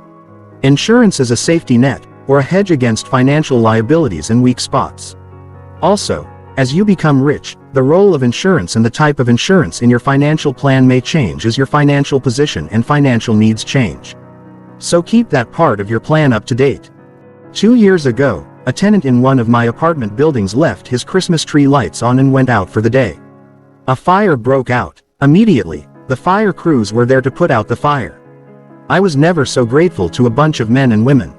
Insurance is a safety net, or a hedge against financial liabilities and weak spots. Also, as you become rich, the role of insurance and the type of insurance in your financial plan may change as your financial position and financial needs change. So keep that part of your plan up to date. 2 years ago, a tenant in one of my apartment buildings left his Christmas tree lights on and went out for the day. A fire broke out. Immediately, the fire crews were there to put out the fire. I was never so grateful to a bunch of men and women.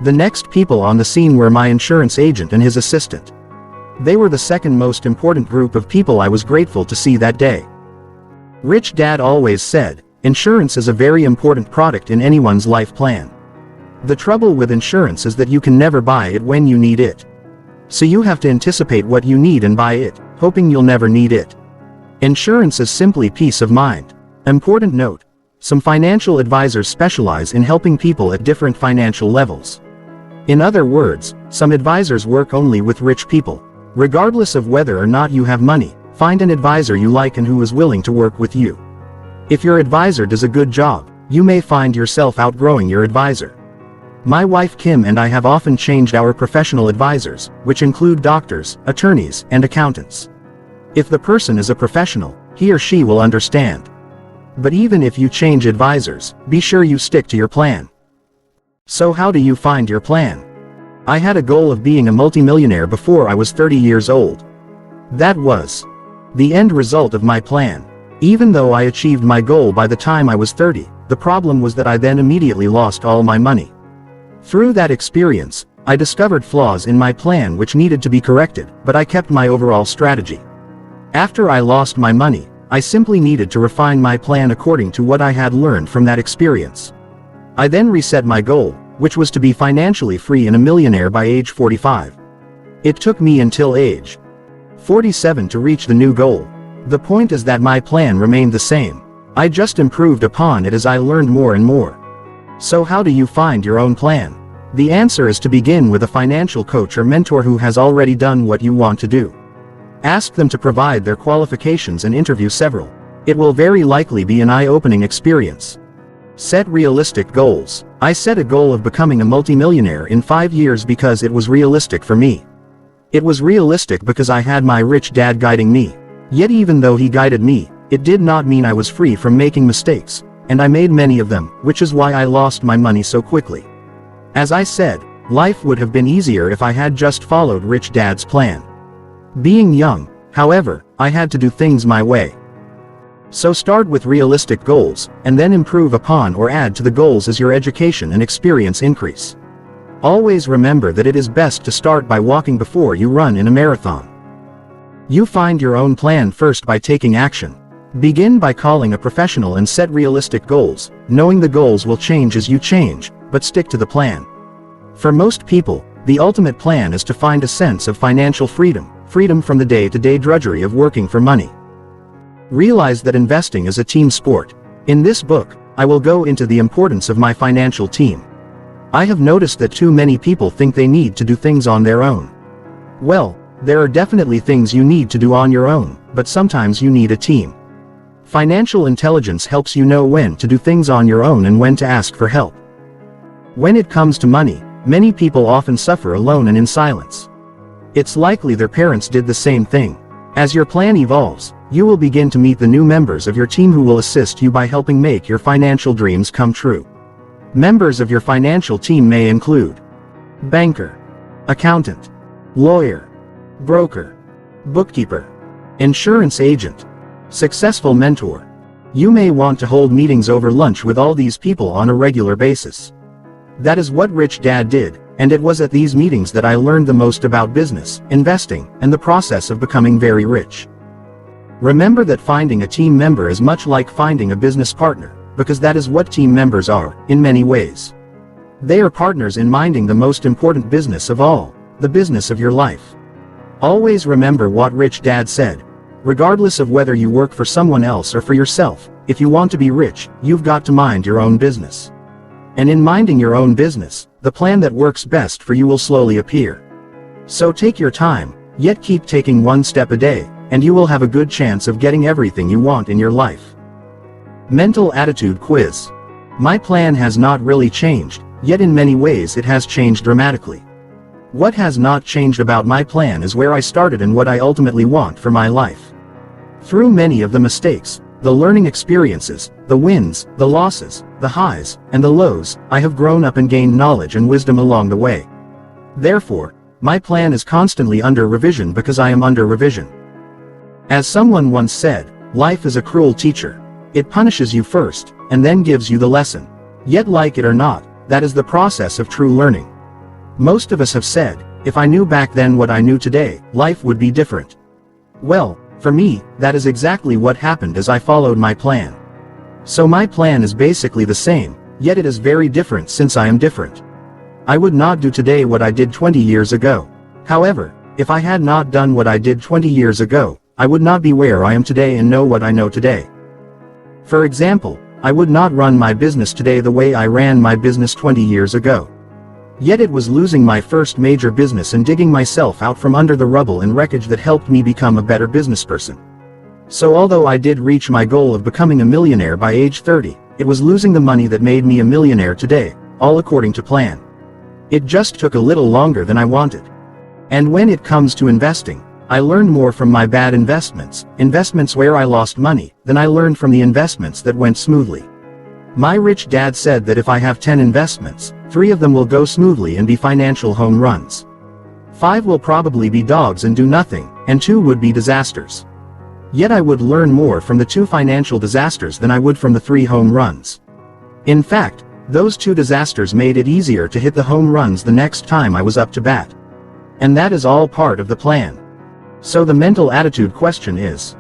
The next people on the scene were my insurance agent and his assistant. They were the second most important group of people I was grateful to see that day. Rich Dad always said, insurance is a very important product in anyone's life plan. The trouble with insurance is that you can never buy it when you need it. So you have to anticipate what you need and buy it, hoping you'll never need it. Insurance is simply peace of mind. Important note: some financial advisors specialize in helping people at different financial levels. In other words, some advisors work only with rich people. Regardless of whether or not you have money, find an advisor you like and who is willing to work with you. If your advisor does a good job, you may find yourself outgrowing your advisor. My wife Kim and I have often changed our professional advisors, which include doctors, attorneys, and accountants. If the person is a professional, he or she will understand. But even if you change advisors, be sure you stick to your plan. So how do you find your plan? I had a goal of being a multimillionaire before I was 30 years old. That was the end result of my plan. Even though I achieved my goal by the time I was 30, the problem was that I then immediately lost all my money. Through that experience, I discovered flaws in my plan which needed to be corrected, but I kept my overall strategy. After I lost my money, I simply needed to refine my plan according to what I had learned from that experience. I then reset my goal, which was to be financially free and a millionaire by age 45. It took me until age 47 to reach the new goal. The point is that my plan remained the same. I just improved upon it as I learned more and more. So how do you find your own plan? The answer is to begin with a financial coach or mentor who has already done what you want to do. Ask them to provide their qualifications and interview several. It will very likely be an eye-opening experience. Set realistic goals. I set a goal of becoming a multimillionaire in 5 years because it was realistic for me. It was realistic because I had my rich dad guiding me. Yet even though he guided me, it did not mean I was free from making mistakes, and I made many of them, which is why I lost my money so quickly. As I said, life would have been easier if I had just followed Rich Dad's plan. Being young, however, I had to do things my way. So start with realistic goals, and then improve upon or add to the goals as your education and experience increase. Always remember that it is best to start by walking before you run in a marathon. You find your own plan first by taking action. Begin by calling a professional and set realistic goals, knowing the goals will change as you change, but stick to the plan. For most people, the ultimate plan is to find a sense of financial freedom, freedom from the day-to-day drudgery of working for money. Realize that investing is a team sport. In this book, I will go into the importance of my financial team. I have noticed that too many people think they need to do things on their own. Well, there are definitely things you need to do on your own, but sometimes you need a team. Financial intelligence helps you know when to do things on your own and when to ask for help. When it comes to money, many people often suffer alone and in silence. It's likely their parents did the same thing. As your plan evolves, you will begin to meet the new members of your team who will assist you by helping make your financial dreams come true. Members of your financial team may include banker, accountant, lawyer, broker, bookkeeper, insurance agent, successful mentor. You may want to hold meetings over lunch with all these people on a regular basis. That is what Rich Dad did, and it was at these meetings that I learned the most about business, investing, and the process of becoming very rich. Remember that finding a team member is much like finding a business partner, because that is what team members are, in many ways. They are partners in minding the most important business of all, the business of your life. Always remember what Rich Dad said. Regardless of whether you work for someone else or for yourself, if you want to be rich, you've got to mind your own business. And in minding your own business, the plan that works best for you will slowly appear. So take your time, yet keep taking one step a day, and you will have a good chance of getting everything you want in your life. Mental attitude quiz. My plan has not really changed, yet in many ways it has changed dramatically. What has not changed about my plan is where I started and what I ultimately want for my life. Through many of the mistakes, the learning experiences, the wins, the losses, the highs, and the lows, I have grown up and gained knowledge and wisdom along the way. Therefore, my plan is constantly under revision because I am under revision. As someone once said, life is a cruel teacher. It punishes you first, and then gives you the lesson. Yet like it or not, that is the process of true learning. Most of us have said, if I knew back then what I knew today, life would be different. Well, for me, that is exactly what happened as I followed my plan. So my plan is basically the same, yet it is very different since I am different. I would not do today what I did 20 years ago. However, if I had not done what I did 20 years ago, I would not be where I am today and know what I know today. For example, I would not run my business today the way I ran my business 20 years ago. Yet it was losing my first major business and digging myself out from under the rubble and wreckage that helped me become a better businessperson. So although I did reach my goal of becoming a millionaire by age 30, it was losing the money that made me a millionaire today, all according to plan. It just took a little longer than I wanted. And when it comes to investing, I learned more from my bad investments where I lost money, than I learned from the investments that went smoothly. My rich dad said that if I have 10 investments, 3 of them will go smoothly and be financial home runs. 5 will probably be dogs and do nothing, and 2 would be disasters. Yet I would learn more from the 2 financial disasters than I would from the 3 home runs. In fact, those 2 disasters made it easier to hit the home runs the next time I was up to bat. And that is all part of the plan. So the mental attitude question is,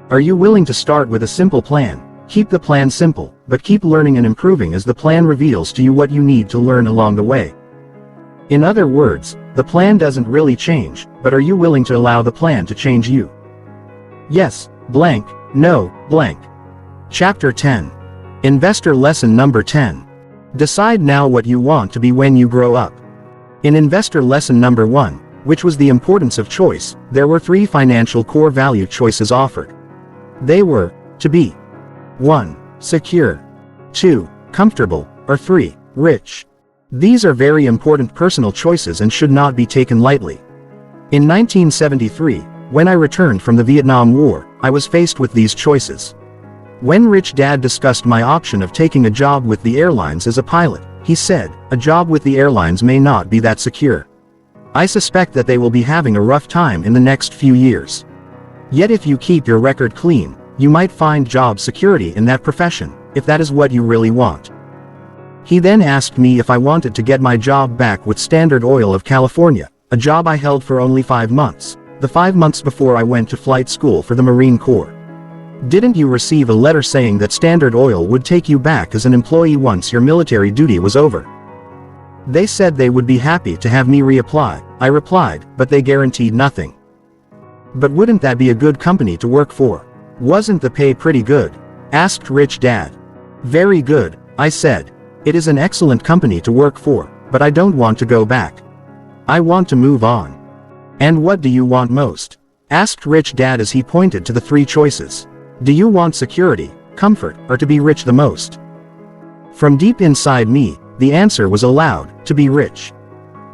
are you willing to start with a simple plan? Keep the plan simple, but keep learning and improving as the plan reveals to you what you need to learn along the way. In other words, the plan doesn't really change, but are you willing to allow the plan to change you? Yes, blank, no, blank. Chapter 10. Investor Lesson Number 10. Decide now what you want to be when you grow up. In Investor Lesson Number 1, which was the importance of choice, there were 3 financial core value choices offered. They were, to be 1. Secure. 2. Comfortable, or 3. Rich. These are very important personal choices and should not be taken lightly. In 1973, when I returned from the Vietnam War, I was faced with these choices. When Rich Dad discussed my option of taking a job with the airlines as a pilot, he said, a job with the airlines may not be that secure. I suspect that they will be having a rough time in the next few years. Yet if you keep your record clean, you might find job security in that profession, if that is what you really want. He then asked me if I wanted to get my job back with Standard Oil of California, a job I held for only 5 months, the 5 months before I went to flight school for the Marine Corps. Didn't you receive a letter saying that Standard Oil would take you back as an employee once your military duty was over? They said they would be happy to have me reapply, I replied, but they guaranteed nothing. But wouldn't that be a good company to work for? Wasn't the pay pretty good? Asked Rich Dad. Very good, I said. It is an excellent company to work for, but I don't want to go back. I want to move on. And what do you want most? Asked Rich Dad as he pointed to the three choices. Do you want security, comfort, or to be rich the most? From deep inside me, the answer was aloud, to be rich.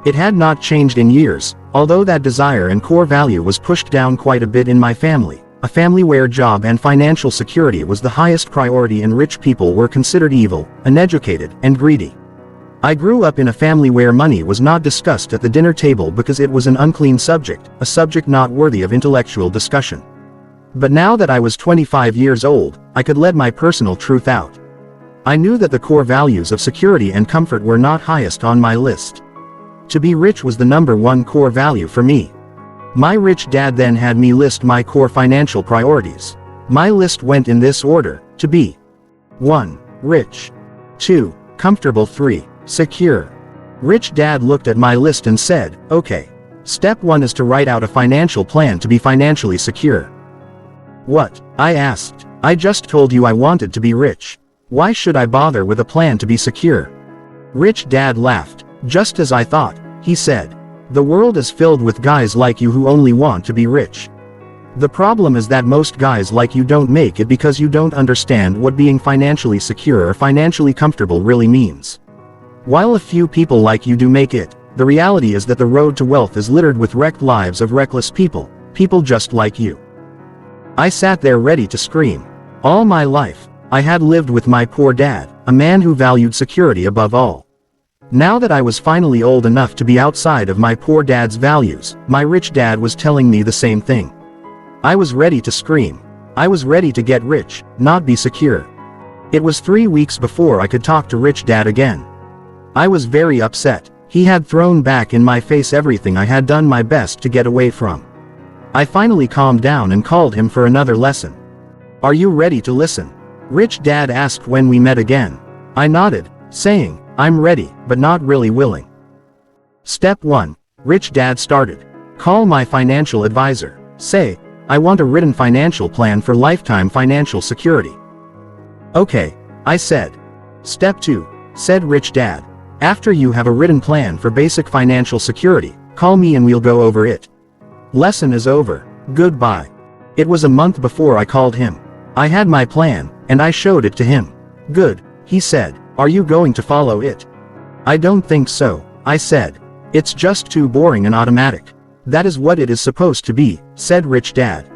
It had not changed in years, although that desire and core value was pushed down quite a bit in my family, a family where job and financial security was the highest priority and rich people were considered evil, uneducated, and greedy. I grew up in a family where money was not discussed at the dinner table because it was an unclean subject, a subject not worthy of intellectual discussion. But now that I was 25 years old, I could let my personal truth out. I knew that the core values of security and comfort were not highest on my list. To be rich was the #1 core value for me. My rich dad then had me list my core financial priorities. My list went in this order: to be 1. Rich. 2. Comfortable. 3. Secure. Rich Dad looked at my list and said, okay. Step 1 is to write out a financial plan to be financially secure. What? I asked. I just told you I wanted to be rich. Why should I bother with a plan to be secure? Rich Dad laughed. Just as I thought, he said. The world is filled with guys like you who only want to be rich. The problem is that most guys like you don't make it because you don't understand what being financially secure or financially comfortable really means. While a few people like you do make it, the reality is that the road to wealth is littered with wrecked lives of reckless people, people just like you. I sat there ready to scream. All my life, I had lived with my poor dad, a man who valued security above all. Now that I was finally old enough to be outside of my poor dad's values, my rich dad was telling me the same thing. I was ready to scream. I was ready to get rich, not be secure. It was 3 weeks before I could talk to Rich Dad again. I was very upset. He had thrown back in my face everything I had done my best to get away from. I finally calmed down and called him for another lesson. Are you ready to listen? Rich Dad asked when we met again. I nodded, saying, I'm ready, but not really willing. Step 1. Rich Dad started. Call my financial advisor. Say, I want a written financial plan for lifetime financial security. Okay, I said. Step 2, said Rich Dad. After you have a written plan for basic financial security, call me and we'll go over it. Lesson is over. Goodbye. It was a month before I called him. I had my plan, and I showed it to him. Good, he said. Are you going to follow it? I don't think so, I said. It's just too boring and automatic. That is what it is supposed to be, said Rich Dad.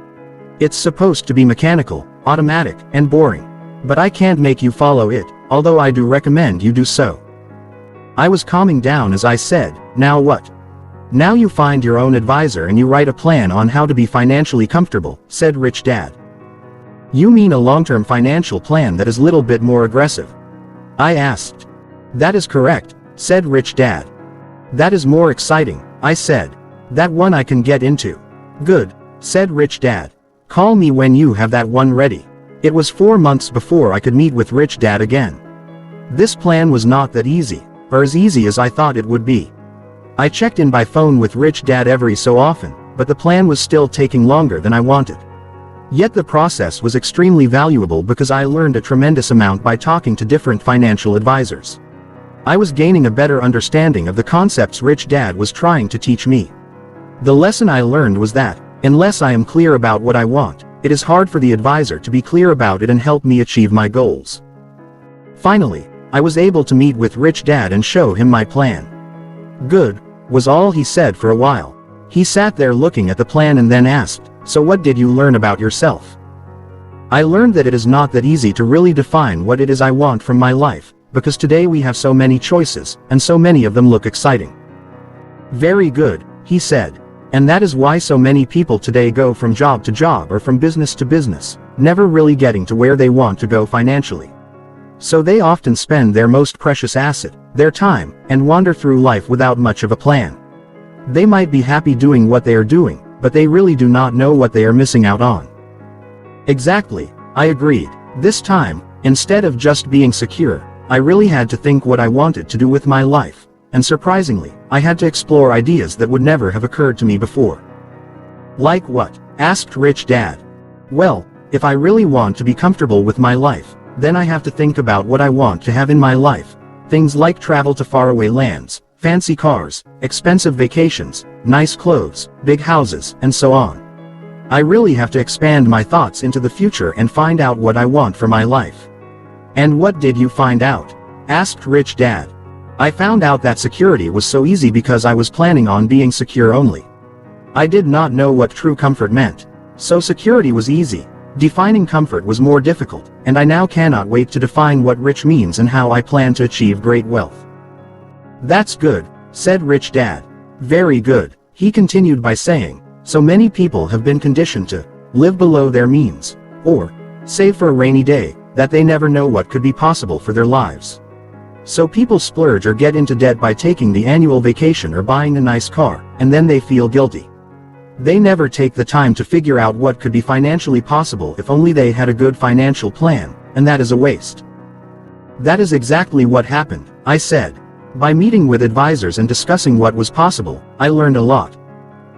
It's supposed to be mechanical, automatic, and boring. But I can't make you follow it, although I do recommend you do so. I was calming down as I said, now what? Now you find your own advisor and you write a plan on how to be financially comfortable, said Rich Dad. You mean a long-term financial plan that is a little bit more aggressive? I asked. That is correct, said Rich Dad. That is more exciting, I said. That one I can get into. Good, said Rich Dad. Call me when you have that one ready. It was 4 months before I could meet with Rich Dad again. This plan was not that easy, or as easy as I thought it would be. I checked in by phone with Rich Dad every so often, but the plan was still taking longer than I wanted. Yet the process was extremely valuable because I learned a tremendous amount by talking to different financial advisors. I was gaining a better understanding of the concepts Rich Dad was trying to teach me. The lesson I learned was that, unless I am clear about what I want, it is hard for the advisor to be clear about it and help me achieve my goals. Finally, I was able to meet with Rich Dad and show him my plan. Good, was all he said for a while. He sat there looking at the plan and then asked, so what did you learn about yourself? I learned that it is not that easy to really define what it is I want from my life, because today we have so many choices, and so many of them look exciting. Very good, he said. And that is why so many people today go from job to job or from business to business, never really getting to where they want to go financially. So they often spend their most precious asset, their time, and wander through life without much of a plan. They might be happy doing what they are doing, but they really do not know what they are missing out on. Exactly, I agreed. This time, instead of just being secure, I really had to think what I wanted to do with my life, and surprisingly, I had to explore ideas that would never have occurred to me before. Like what? Asked Rich Dad. Well, if I really want to be comfortable with my life, then I have to think about what I want to have in my life. Things like travel to faraway lands, fancy cars, expensive vacations, nice clothes, big houses, and so on. I really have to expand my thoughts into the future and find out what I want for my life. And what did you find out? Asked Rich Dad. I found out that security was so easy because I was planning on being secure only. I did not know what true comfort meant. So security was easy. Defining comfort was more difficult, and I now cannot wait to define what rich means and how I plan to achieve great wealth. That's good, said Rich Dad. Very good, he continued by saying, so many people have been conditioned to live below their means, or save for a rainy day, that they never know what could be possible for their lives. So people splurge or get into debt by taking the annual vacation or buying a nice car, and then they feel guilty. They never take the time to figure out what could be financially possible if only they had a good financial plan, and that is a waste. That is exactly what happened, I said. By meeting with advisors and discussing what was possible, I learned a lot.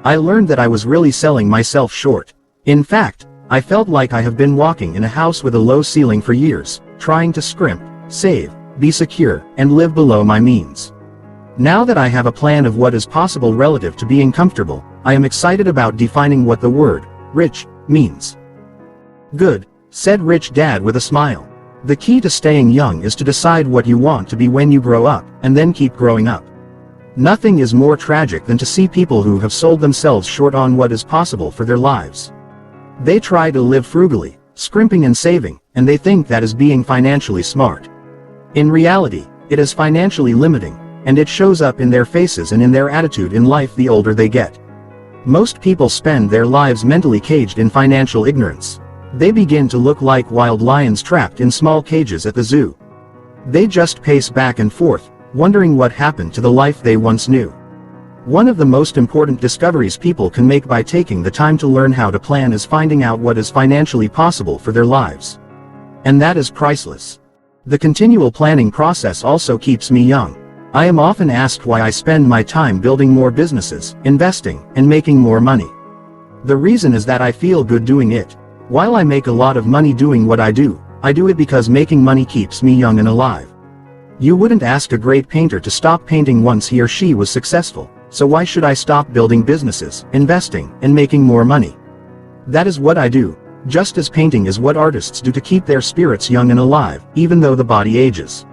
I learned that I was really selling myself short. In fact, I felt like I have been walking in a house with a low ceiling for years, trying to scrimp, save, be secure, and live below my means. Now that I have a plan of what is possible relative to being comfortable, I am excited about defining what the word rich means. Good, said Rich Dad with a smile. The key to staying young is to decide what you want to be when you grow up, and then keep growing up. Nothing is more tragic than to see people who have sold themselves short on what is possible for their lives. They try to live frugally, scrimping and saving, and they think that is being financially smart. In reality, it is financially limiting, and it shows up in their faces and in their attitude in life the older they get. Most people spend their lives mentally caged in financial ignorance. They begin to look like wild lions trapped in small cages at the zoo. They just pace back and forth, wondering what happened to the life they once knew. One of the most important discoveries people can make by taking the time to learn how to plan is finding out what is financially possible for their lives. And that is priceless. The continual planning process also keeps me young. I am often asked why I spend my time building more businesses, investing, and making more money. The reason is that I feel good doing it. While I make a lot of money doing what I do it because making money keeps me young and alive. You wouldn't ask a great painter to stop painting once he or she was successful, so why should I stop building businesses, investing, and making more money? That is what I do, just as painting is what artists do to keep their spirits young and alive, even though the body ages.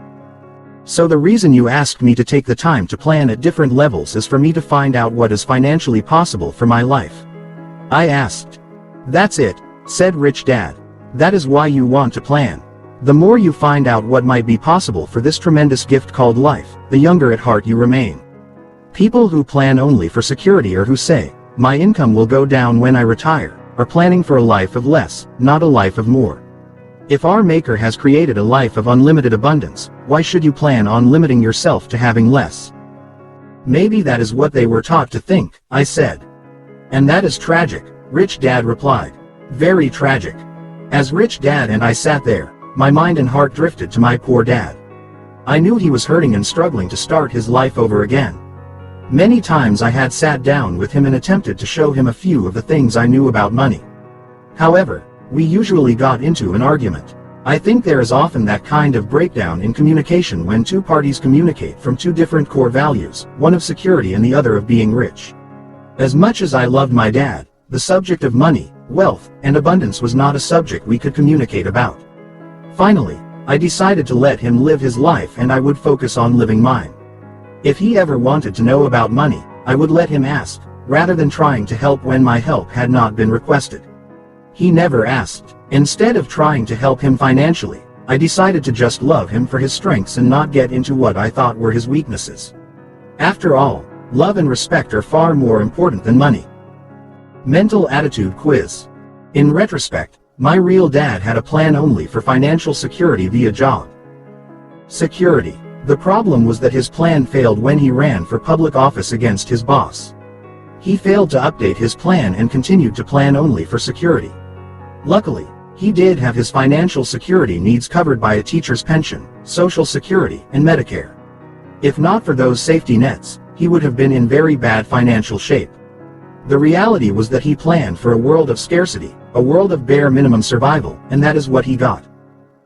So the reason you asked me to take the time to plan at different levels is for me to find out what is financially possible for my life. I asked. That's it, said Rich Dad. That is why you want to plan. The more you find out what might be possible for this tremendous gift called life, the younger at heart you remain. People who plan only for security or who say, my income will go down when I retire, are planning for a life of less, not a life of more. If our Maker has created a life of unlimited abundance, why should you plan on limiting yourself to having less? Maybe that is what they were taught to think, I said. And that is tragic, Rich Dad replied. Very tragic. As Rich Dad and I sat there, my mind and heart drifted to my poor dad. I knew he was hurting and struggling to start his life over again. Many times I had sat down with him and attempted to show him a few of the things I knew about money. However, we usually got into an argument. I think there is often that kind of breakdown in communication when two parties communicate from two different core values, one of security and the other of being rich. As much as I loved my dad, the subject of money, wealth, and abundance was not a subject we could communicate about. Finally, I decided to let him live his life and I would focus on living mine. If he ever wanted to know about money, I would let him ask, rather than trying to help when my help had not been requested. He never asked. Instead of trying to help him financially, I decided to just love him for his strengths and not get into what I thought were his weaknesses. After all, love and respect are far more important than money. Mental attitude quiz. In retrospect, my real dad had a plan only for financial security via job security. The problem was that his plan failed when he ran for public office against his boss. He failed to update his plan and continued to plan only for security. Luckily, He did have his financial security needs covered by a teacher's pension, Social Security, and Medicare. If not for those safety nets, he would have been in very bad financial shape. The reality was that he planned for a world of scarcity, a world of bare minimum survival, and that is what he got.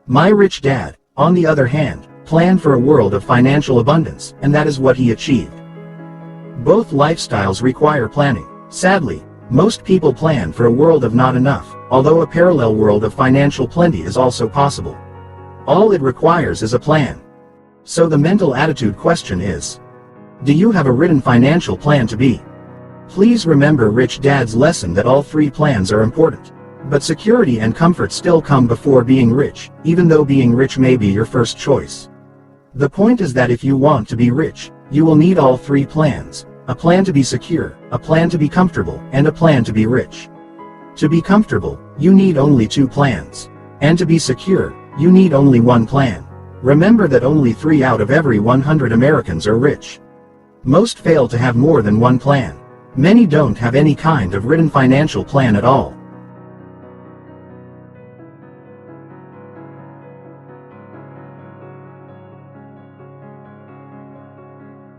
My rich dad, on the other hand, planned for a world of financial abundance, and that is what he achieved. Both lifestyles require planning. Sadly, most people plan for a world of not enough, although a parallel world of financial plenty is also possible. All it requires is a plan. So the mental attitude question is, do you have a written financial plan to be? Please remember Rich Dad's lesson that all three plans are important. But security and comfort still come before being rich, even though being rich may be your first choice. The point is that if you want to be rich, you will need all three plans: a plan to be secure, a plan to be comfortable, and a plan to be rich. To be comfortable, you need only 2 plans. And to be secure, you need only 1 plan. Remember that only 3 out of every 100 Americans are rich. Most fail to have more than 1 plan. Many don't have any kind of written financial plan at all.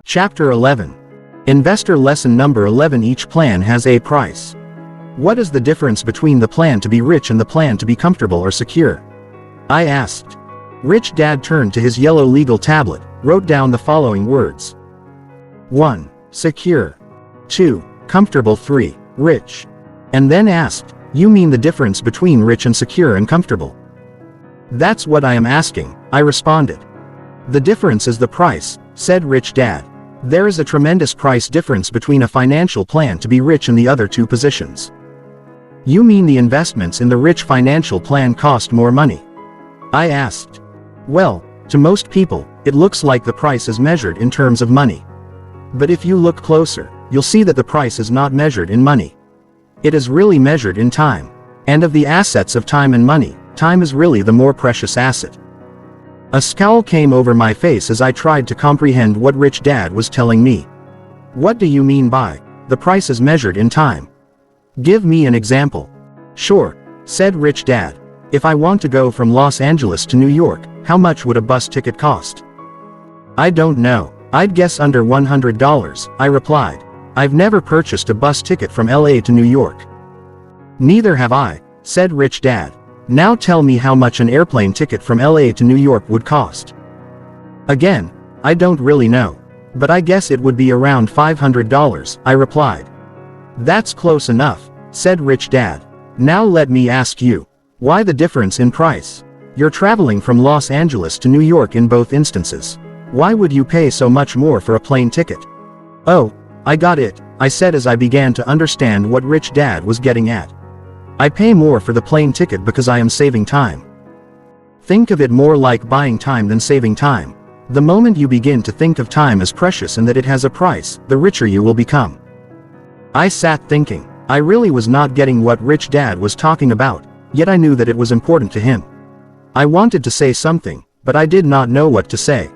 Chapter 11. Investor Lesson Number 11. Each plan has a price. What is the difference between the plan to be rich and the plan to be comfortable or secure? I asked. Rich Dad turned to his yellow legal tablet, wrote down the following words. 1. Secure. 2. Comfortable. 3. Rich. And then asked, you mean the difference between rich and secure and comfortable? That's what I am asking, I responded. The difference is the price, said Rich Dad. There is a tremendous price difference between a financial plan to be rich and the other 2 positions. You mean the investments in the rich financial plan cost more money? I asked. Well, to most people, it looks like the price is measured in terms of money. But if you look closer, you'll see that the price is not measured in money. It is really measured in time. And of the assets of time and money, time is really the more precious asset. A scowl came over my face as I tried to comprehend what Rich Dad was telling me. What do you mean by, the price is measured in time? Give me an example. Sure, said Rich Dad. If I want to go from Los Angeles to New York, how much would a bus ticket cost? I don't know. I'd guess under $100, I replied. I've never purchased a bus ticket from LA to New York. Neither have I, said Rich Dad. Now tell me how much an airplane ticket from LA to New York would cost. Again, I don't really know. But I guess it would be around $500, I replied. That's close enough, said Rich Dad. Now let me ask you, why the difference in price? You're traveling from Los Angeles to New York in both instances. Why would you pay so much more for a plane ticket? Oh, I got it, I said as I began to understand what Rich Dad was getting at. I pay more for the plane ticket because I am saving time. Think of it more like buying time than saving time. The moment you begin to think of time as precious and that it has a price, the richer you will become. I sat thinking. I really was not getting what Rich Dad was talking about, yet I knew that it was important to him. I wanted to say something, but I did not know what to say.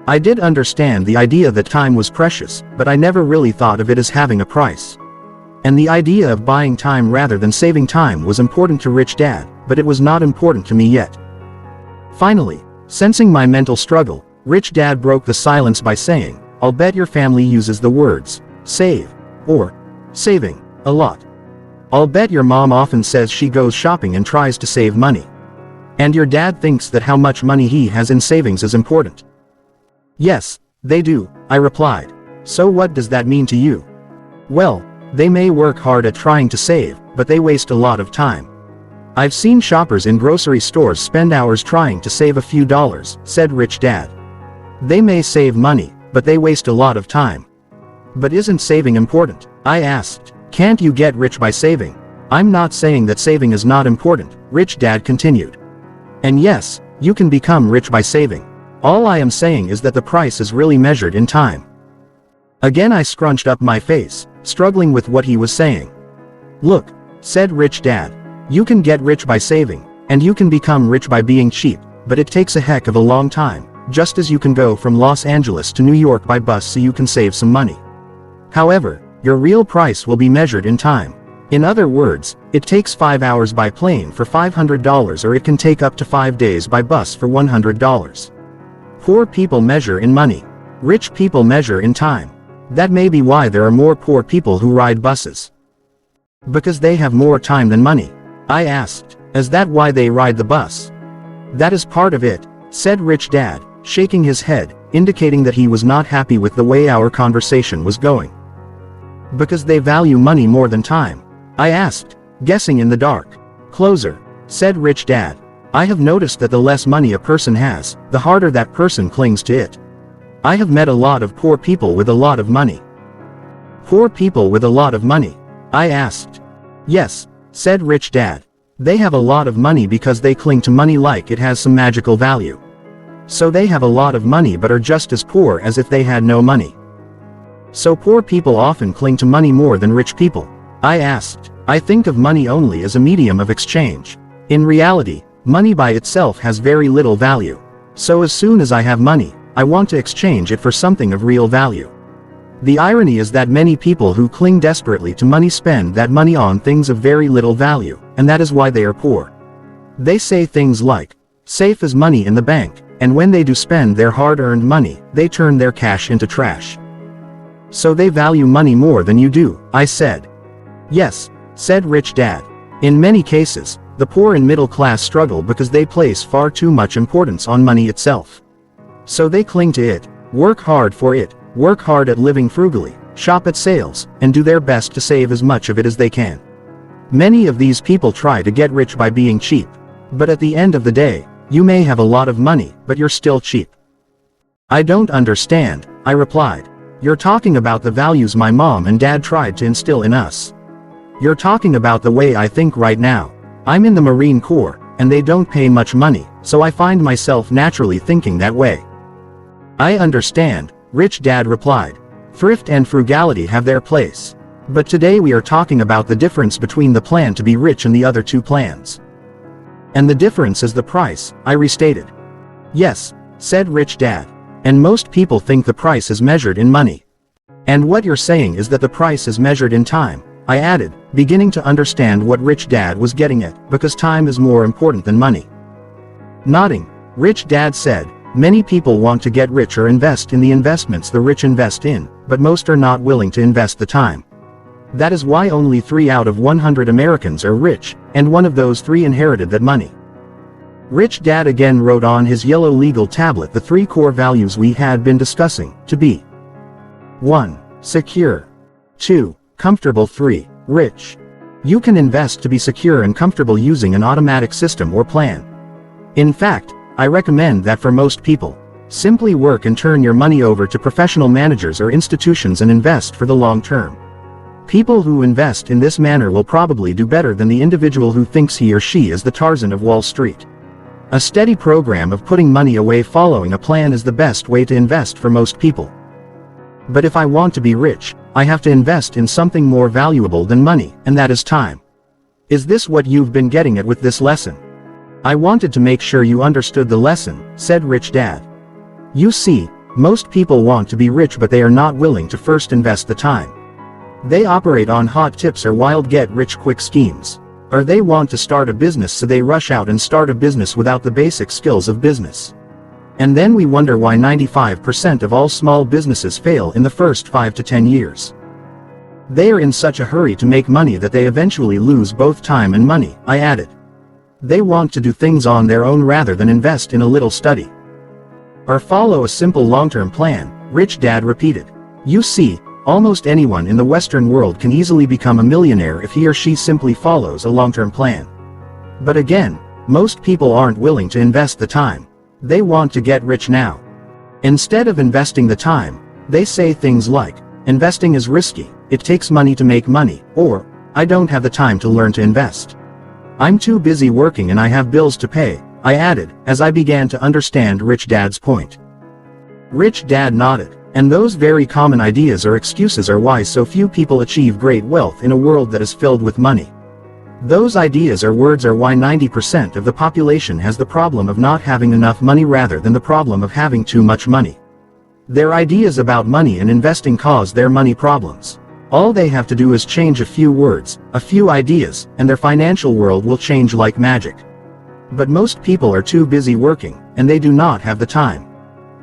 I did understand the idea that time was precious, but I never really thought of it as having a price. And the idea of buying time rather than saving time was important to Rich Dad, but it was not important to me yet. Finally, sensing my mental struggle, Rich Dad broke the silence by saying, I'll bet your family uses the words, save, or saving, a lot. I'll bet your mom often says she goes shopping and tries to save money. And your dad thinks that how much money he has in savings is important. Yes, they do, I replied. So what does that mean to you? Well, they may work hard at trying to save, but they waste a lot of time. I've seen shoppers in grocery stores spend hours trying to save a few dollars, said Rich Dad. They may save money, but they waste a lot of time. But isn't saving important? I asked. Can't you get rich by saving? I'm not saying that saving is not important, Rich Dad continued. And yes, you can become rich by saving. All I am saying is that the price is really measured in time. Again I scrunched up my face, struggling with what he was saying. Look, said Rich Dad, you can get rich by saving, and you can become rich by being cheap, but it takes a heck of a long time, just as you can go from Los Angeles to New York by bus so you can save some money. However, your real price will be measured in time. In other words, it takes 5 hours by plane for $500 or it can take up to 5 days by bus for $100. Poor people measure in money. Rich people measure in time. That may be why there are more poor people who ride buses. Because they have more time than money. I asked, is that why they ride the bus? That is part of it, said Rich Dad, shaking his head, indicating that he was not happy with the way our conversation was going. Because they value money more than time. I asked, guessing in the dark. Closer, said Rich Dad. I have noticed that the less money a person has, the harder that person clings to it. I have met a lot of poor people with a lot of money. Poor people with a lot of money? I asked. Yes, said Rich Dad. They have a lot of money because they cling to money like it has some magical value. So they have a lot of money but are just as poor as if they had no money. So poor people often cling to money more than rich people? I asked. I think of money only as a medium of exchange. In reality, money by itself has very little value. So as soon as I have money, I want to exchange it for something of real value. The irony is that many people who cling desperately to money spend that money on things of very little value, and that is why they are poor. They say things like, safe as money in the bank, and when they do spend their hard-earned money, they turn their cash into trash. So they value money more than you do, I said. Yes, said Rich Dad. In many cases, the poor and middle class struggle because they place far too much importance on money itself. So they cling to it, work hard for it, work hard at living frugally, shop at sales, and do their best to save as much of it as they can. Many of these people try to get rich by being cheap. But at the end of the day, you may have a lot of money, but you're still cheap. I don't understand, I replied. You're talking about the values my mom and dad tried to instill in us. You're talking about the way I think right now. I'm in the Marine Corps, and they don't pay much money, so I find myself naturally thinking that way. I understand, Rich Dad replied. Thrift and frugality have their place. But today we are talking about the difference between the plan to be rich and the other two plans. And the difference is the price, I restated. Yes, said Rich Dad. And most people think the price is measured in money. And what you're saying is that the price is measured in time, I added, beginning to understand what Rich Dad was getting at, because time is more important than money. Nodding, Rich Dad said, many people want to get rich or invest in the investments the rich invest in, but most are not willing to invest the time. That is why only 3 out of 100 Americans are rich, and one of those 3 inherited that money. Rich Dad again wrote on his yellow legal tablet the 3 core values we had been discussing, to be 1. Secure. 2. Comfortable. 3. Rich. You can invest to be secure and comfortable using an automatic system or plan. In fact, I recommend that for most people, simply work and turn your money over to professional managers or institutions and invest for the long term. People who invest in this manner will probably do better than the individual who thinks he or she is the Tarzan of Wall Street. A steady program of putting money away following a plan is the best way to invest for most people. But if I want to be rich, I have to invest in something more valuable than money, and that is time. Is this what you've been getting at with this lesson? I wanted to make sure you understood the lesson, said Rich Dad. You see, most people want to be rich but they are not willing to first invest the time. They operate on hot tips or wild get-rich-quick schemes. Or they want to start a business so they rush out and start a business without the basic skills of business. And then we wonder why 95% of all small businesses fail in the first 5 to 10 years. They are in such a hurry to make money that they eventually lose both time and money, I added. They want to do things on their own rather than invest in a little study. Or follow a simple long-term plan, Rich Dad repeated. You see, almost anyone in the Western world can easily become a millionaire if he or she simply follows a long-term plan. But again, most people aren't willing to invest the time. They want to get rich now. Instead of investing the time, they say things like, investing is risky, it takes money to make money, or, I don't have the time to learn to invest. I'm too busy working and I have bills to pay, I added, as I began to understand Rich Dad's point. Rich Dad nodded. And those very common ideas or excuses are why so few people achieve great wealth in a world that is filled with money. Those ideas or words are why 90% of the population has the problem of not having enough money rather than the problem of having too much money. Their ideas about money and investing cause their money problems. All they have to do is change a few words, a few ideas, and their financial world will change like magic. But most people are too busy working, and they do not have the time.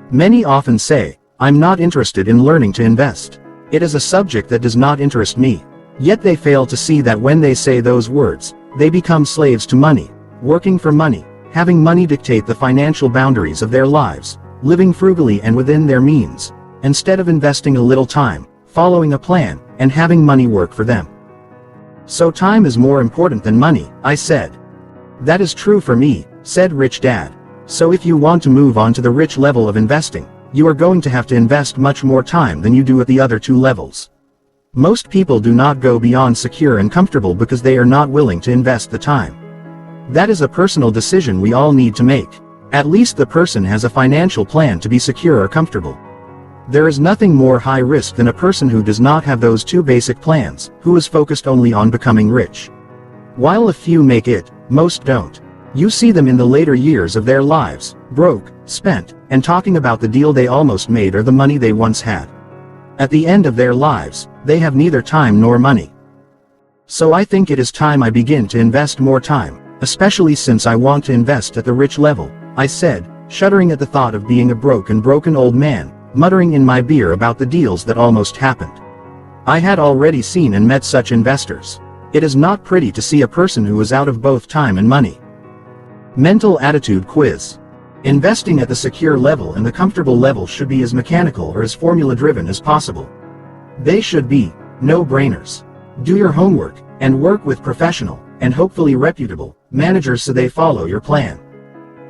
Many often say, "I'm not interested in learning to invest. It is a subject that does not interest me." Yet they fail to see that when they say those words, they become slaves to money, working for money, having money dictate the financial boundaries of their lives, living frugally and within their means, instead of investing a little time, following a plan, and having money work for them. "So time is more important than money," I said. "That is true for me," said Rich Dad. "So if you want to move on to the rich level of investing, you are going to have to invest much more time than you do at the other two levels. Most people do not go beyond secure and comfortable because they are not willing to invest the time. That is a personal decision we all need to make. At least the person has a financial plan to be secure or comfortable. There is nothing more high risk than a person who does not have those two basic plans, who is focused only on becoming rich. While a few make it, most don't. You see them in the later years of their lives, broke, spent, and talking about the deal they almost made or the money they once had. At the end of their lives, they have neither time nor money. So I think it is time I begin to invest more time, especially since I want to invest at the rich level," I said, shuddering at the thought of being a broken old man, muttering in my beer about the deals that almost happened. I had already seen and met such investors. It is not pretty to see a person who is out of both time and money. Mental attitude quiz. Investing at the secure level and the comfortable level should be as mechanical or as formula-driven as possible. They should be no-brainers. Do your homework, and work with professional, and hopefully reputable, managers so they follow your plan.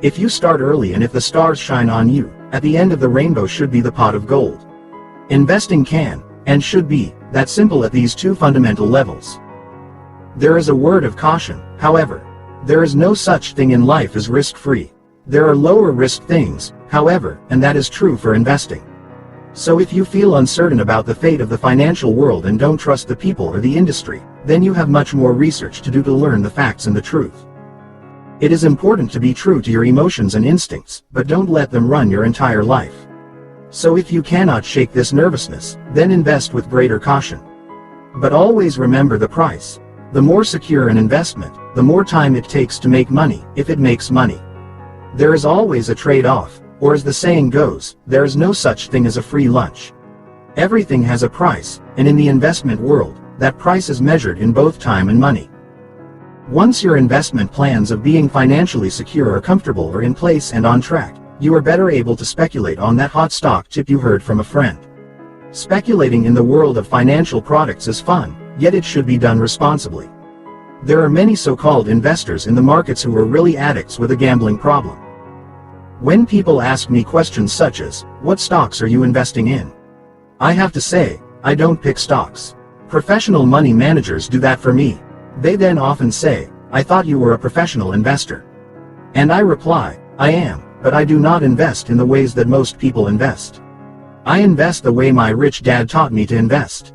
If you start early and if the stars shine on you, at the end of the rainbow should be the pot of gold. Investing can, and should be, that simple at these two fundamental levels. There is a word of caution, however. There is no such thing in life as risk-free. There are lower risk things, however, and that is true for investing. So if you feel uncertain about the fate of the financial world and don't trust the people or the industry, then you have much more research to do to learn the facts and the truth. It is important to be true to your emotions and instincts, but don't let them run your entire life. So if you cannot shake this nervousness, then invest with greater caution. But always remember the price. The more secure an investment, the more time it takes to make money, if it makes money. There is always a trade-off, or as the saying goes, there is no such thing as a free lunch. Everything has a price, and in the investment world, that price is measured in both time and money. Once your investment plans of being financially secure or comfortable are in place and on track, you are better able to speculate on that hot stock tip you heard from a friend. Speculating in the world of financial products is fun, yet it should be done responsibly. There are many so-called investors in the markets who are really addicts with a gambling problem. When people ask me questions such as, "What stocks are you investing in?" I have to say, I don't pick stocks. Professional money managers do that for me. They then often say, "I thought you were a professional investor." And I reply, "I am, but I do not invest in the ways that most people invest. I invest the way my rich dad taught me to invest.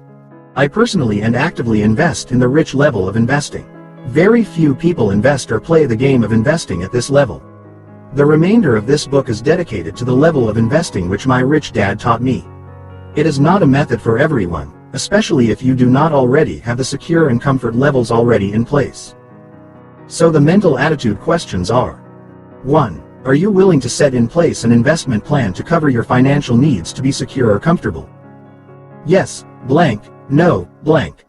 I personally and actively invest in the rich level of investing. Very few people invest or play the game of investing at this level. The remainder of this book is dedicated to the level of investing which my rich dad taught me. It is not a method for everyone, especially if you do not already have the secure and comfort levels already in place. So the mental attitude questions are: 1. Are you willing to set in place an investment plan to cover your financial needs to be secure or comfortable? Yes, blank, no, blank.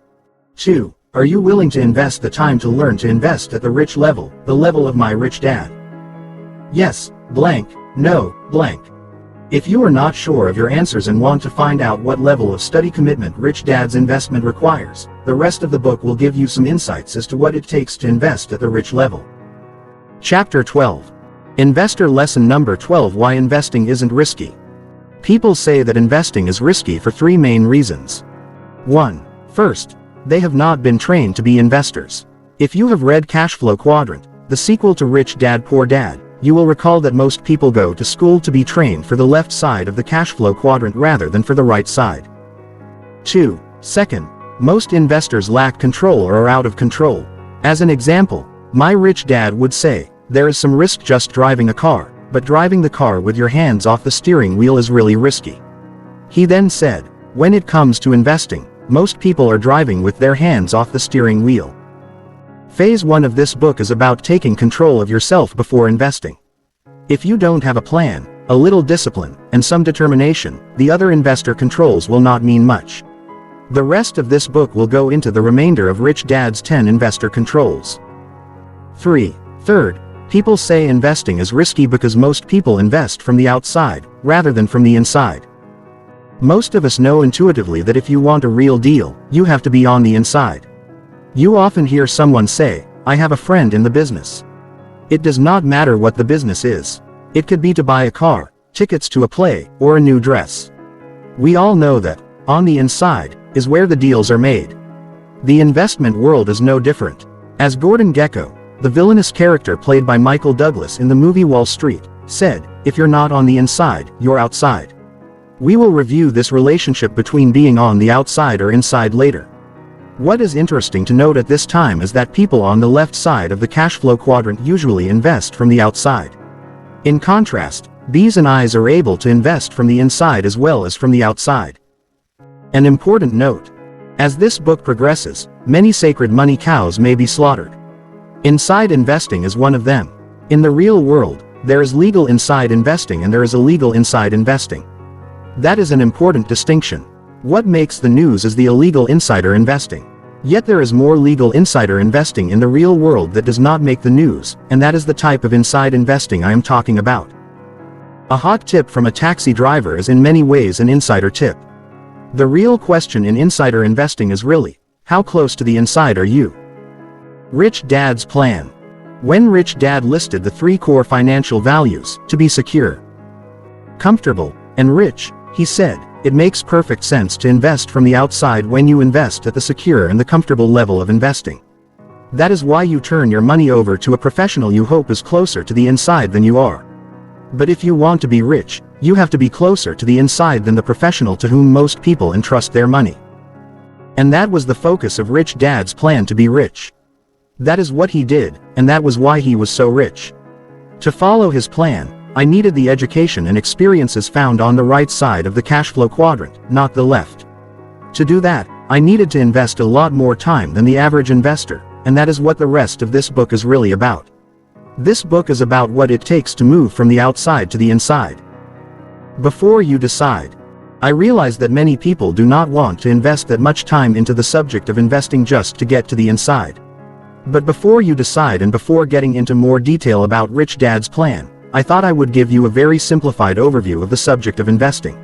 2. Are you willing to invest the time to learn to invest at the rich level, the level of my rich dad? Yes, blank, no, blank. If you are not sure of your answers and want to find out what level of study commitment Rich Dad's investment requires, the rest of the book will give you some insights as to what it takes to invest at the rich level. Chapter 12. Investor Lesson Number 12: Why Investing Isn't Risky. People say that investing is risky for three main reasons. 1. First, they have not been trained to be investors. If you have read CASHFLOW Quadrant, the sequel to Rich Dad Poor Dad, you will recall that most people go to school to be trained for the left side of the cashflow quadrant rather than for the right side. 2. Second, most investors lack control or are out of control. As an example, my rich dad would say, there is some risk just driving a car, but driving the car with your hands off the steering wheel is really risky. He then said, when it comes to investing, most people are driving with their hands off the steering wheel. Phase 1 of this book is about taking control of yourself before investing. If you don't have a plan, a little discipline, and some determination, the other investor controls will not mean much. The rest of this book will go into the remainder of Rich Dad's 10 investor controls. 3. Third, people say investing is risky because most people invest from the outside, rather than from the inside. Most of us know intuitively that if you want a real deal, you have to be on the inside. You often hear someone say, "I have a friend in the business." It does not matter what the business is. It could be to buy a car, tickets to a play, or a new dress. We all know that, on the inside, is where the deals are made. The investment world is no different. As Gordon Gekko, the villainous character played by Michael Douglas in the movie Wall Street, said, "If you're not on the inside, you're outside." We will review this relationship between being on the outside or inside later. What is interesting to note at this time is that people on the left side of the cash flow quadrant usually invest from the outside. In contrast, B's and I's are able to invest from the inside as well as from the outside. An important note. As this book progresses, many sacred money cows may be slaughtered. Inside investing is one of them. In the real world, there is legal inside investing and there is illegal inside investing. That is an important distinction. What makes the news is the illegal insider investing. Yet there is more legal insider investing in the real world that does not make the news, and that is the type of inside investing I am talking about. A hot tip from a taxi driver is in many ways an insider tip. The real question in insider investing is really, how close to the inside are you? Rich Dad's plan. When Rich Dad listed the 3 core financial values, to be secure, comfortable, and rich, he said, it makes perfect sense to invest from the outside when you invest at the secure and the comfortable level of investing. That is why you turn your money over to a professional you hope is closer to the inside than you are. But if you want to be rich, you have to be closer to the inside than the professional to whom most people entrust their money. And that was the focus of Rich Dad's plan to be rich. That is what he did, and that was why he was so rich. To follow his plan, I needed the education and experiences found on the right side of the cash flow quadrant, not the left. To do that, I needed to invest a lot more time than the average investor, and that is what the rest of this book is really about. This book is about what it takes to move from the outside to the inside. Before you decide. I realize that many people do not want to invest that much time into the subject of investing just to get to the inside. But before you decide and before getting into more detail about Rich Dad's plan, I thought I would give you a very simplified overview of the subject of investing.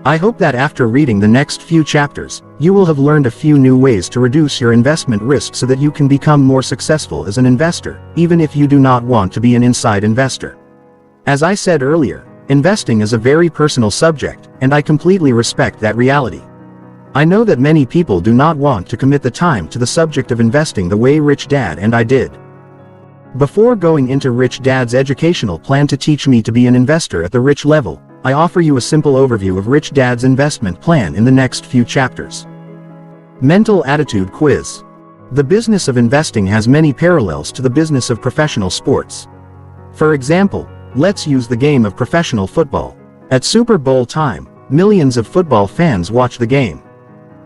I hope that after reading the next few chapters, you will have learned a few new ways to reduce your investment risk so that you can become more successful as an investor, even if you do not want to be an inside investor. As I said earlier, investing is a very personal subject, and I completely respect that reality. I know that many people do not want to commit the time to the subject of investing the way Rich Dad and I did. Before going into Rich Dad's educational plan to teach me to be an investor at the rich level, I offer you a simple overview of Rich Dad's investment plan in the next few chapters. Mental Attitude Quiz. The business of investing has many parallels to the business of professional sports. For example, let's use the game of professional football. At Super Bowl time, millions of football fans watch the game.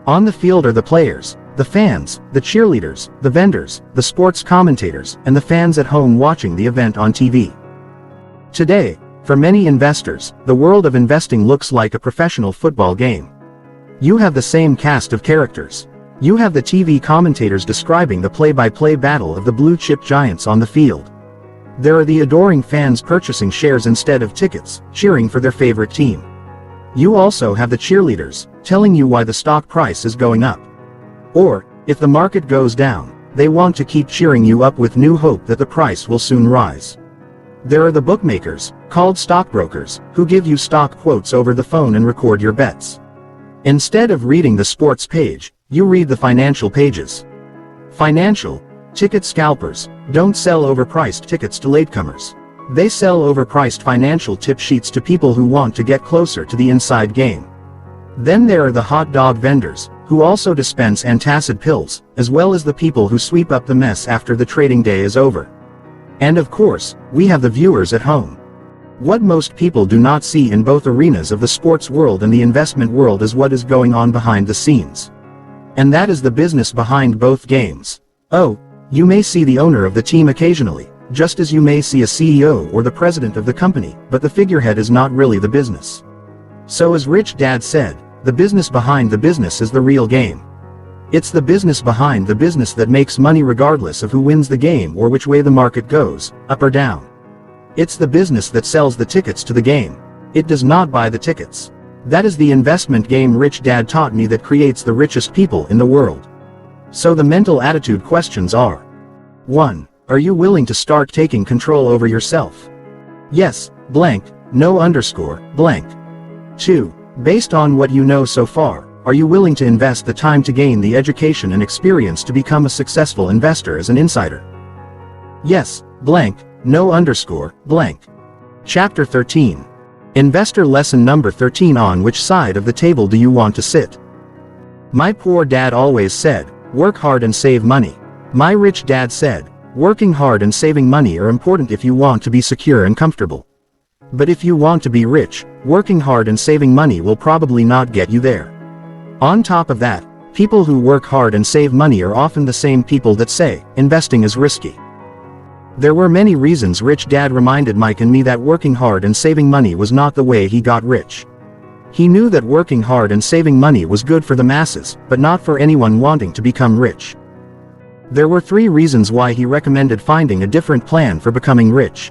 On the field are the players, the fans, the cheerleaders, the vendors, the sports commentators, and the fans at home watching the event on TV. Today, for many investors, the world of investing looks like a professional football game. You have the same cast of characters. You have the TV commentators describing the play-by-play battle of the blue-chip giants on the field. There are the adoring fans purchasing shares instead of tickets, cheering for their favorite team. You also have the cheerleaders, telling you why the stock price is going up. Or, if the market goes down, they want to keep cheering you up with new hope that the price will soon rise. There are the bookmakers, called stockbrokers, who give you stock quotes over the phone and record your bets. Instead of reading the sports page, you read the financial pages. Financial ticket scalpers don't sell overpriced tickets to latecomers. They sell overpriced financial tip sheets to people who want to get closer to the inside game. Then there are the hot dog vendors, who also dispense antacid pills, as well as the people who sweep up the mess after the trading day is over. And of course, we have the viewers at home. What most people do not see in both arenas of the sports world and the investment world is what is going on behind the scenes. And that is the business behind both games. Oh, you may see the owner of the team occasionally, just as you may see a CEO or the president of the company, but the figurehead is not really the business. So as Rich Dad said, the business behind the business is the real game. It's the business behind the business that makes money regardless of who wins the game or which way the market goes, up or down. It's the business that sells the tickets to the game. It does not buy the tickets. That is the investment game Rich Dad taught me that creates the richest people in the world. So the mental attitude questions are: 1. Are you willing to start taking control over yourself? Yes, blank, no underscore, blank. 2. Based on what you know so far, are you willing to invest the time to gain the education and experience to become a successful investor as an insider? Yes, blank, no underscore, blank. Chapter 13. Investor lesson number 13. On which side of the table do you want to sit? My poor dad always said, work hard and save money. My rich dad said, working hard and saving money are important if you want to be secure and comfortable. But if you want to be rich, working hard and saving money will probably not get you there. On top of that, people who work hard and save money are often the same people that say, investing is risky. There were many reasons Rich Dad reminded Mike and me that working hard and saving money was not the way he got rich. He knew that working hard and saving money was good for the masses, but not for anyone wanting to become rich. There were 3 reasons why he recommended finding a different plan for becoming rich.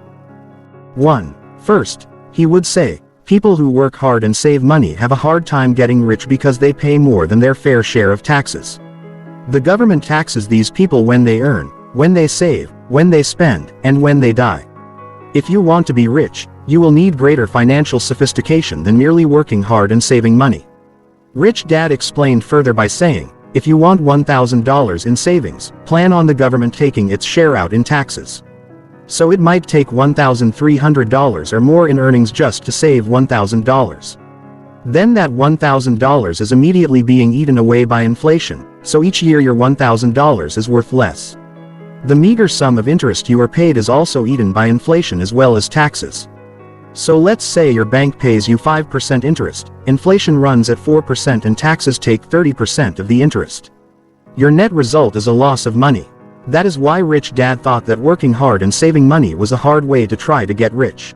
1. First, he would say, people who work hard and save money have a hard time getting rich because they pay more than their fair share of taxes. The government taxes these people when they earn, when they save, when they spend, and when they die. If you want to be rich, you will need greater financial sophistication than merely working hard and saving money. Rich Dad explained further by saying, if you want $1,000 in savings, plan on the government taking its share out in taxes. So it might take $1,300 or more in earnings just to save $1,000. Then that $1,000 is immediately being eaten away by inflation, so each year your $1,000 is worth less. The meager sum of interest you are paid is also eaten by inflation as well as taxes. So let's say your bank pays you 5% interest, inflation runs at 4% and taxes take 30% of the interest. Your net result is a loss of money. That is why Rich Dad thought that working hard and saving money was a hard way to try to get rich.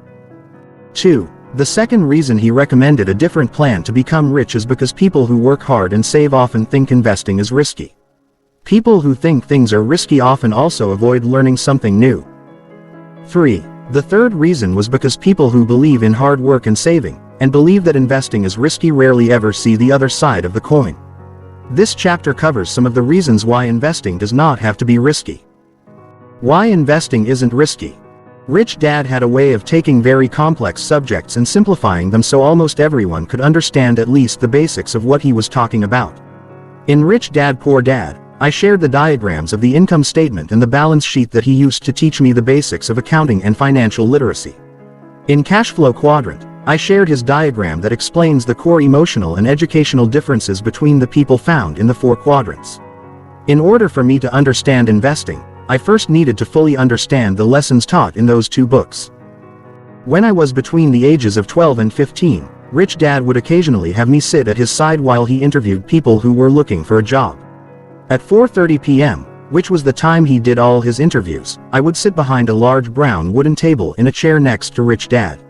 2. The second reason he recommended a different plan to become rich is because people who work hard and save often think investing is risky. People who think things are risky often also avoid learning something new. 3. The third reason was because people who believe in hard work and saving, and believe that investing is risky, rarely ever see the other side of the coin. This chapter covers some of the reasons why investing does not have to be risky. Why investing isn't risky. Rich Dad had a way of taking very complex subjects and simplifying them so almost everyone could understand at least the basics of what he was talking about. In Rich Dad Poor Dad, I shared the diagrams of the income statement and the balance sheet that he used to teach me the basics of accounting and financial literacy. In Cashflow Quadrant, I shared his diagram that explains the core emotional and educational differences between the people found in the 4 quadrants. In order for me to understand investing, I first needed to fully understand the lessons taught in those 2 books. When I was between the ages of 12 and 15, Rich Dad would occasionally have me sit at his side while he interviewed people who were looking for a job. At 4:30 p.m., which was the time he did all his interviews, I would sit behind a large brown wooden table in a chair next to Rich Dad.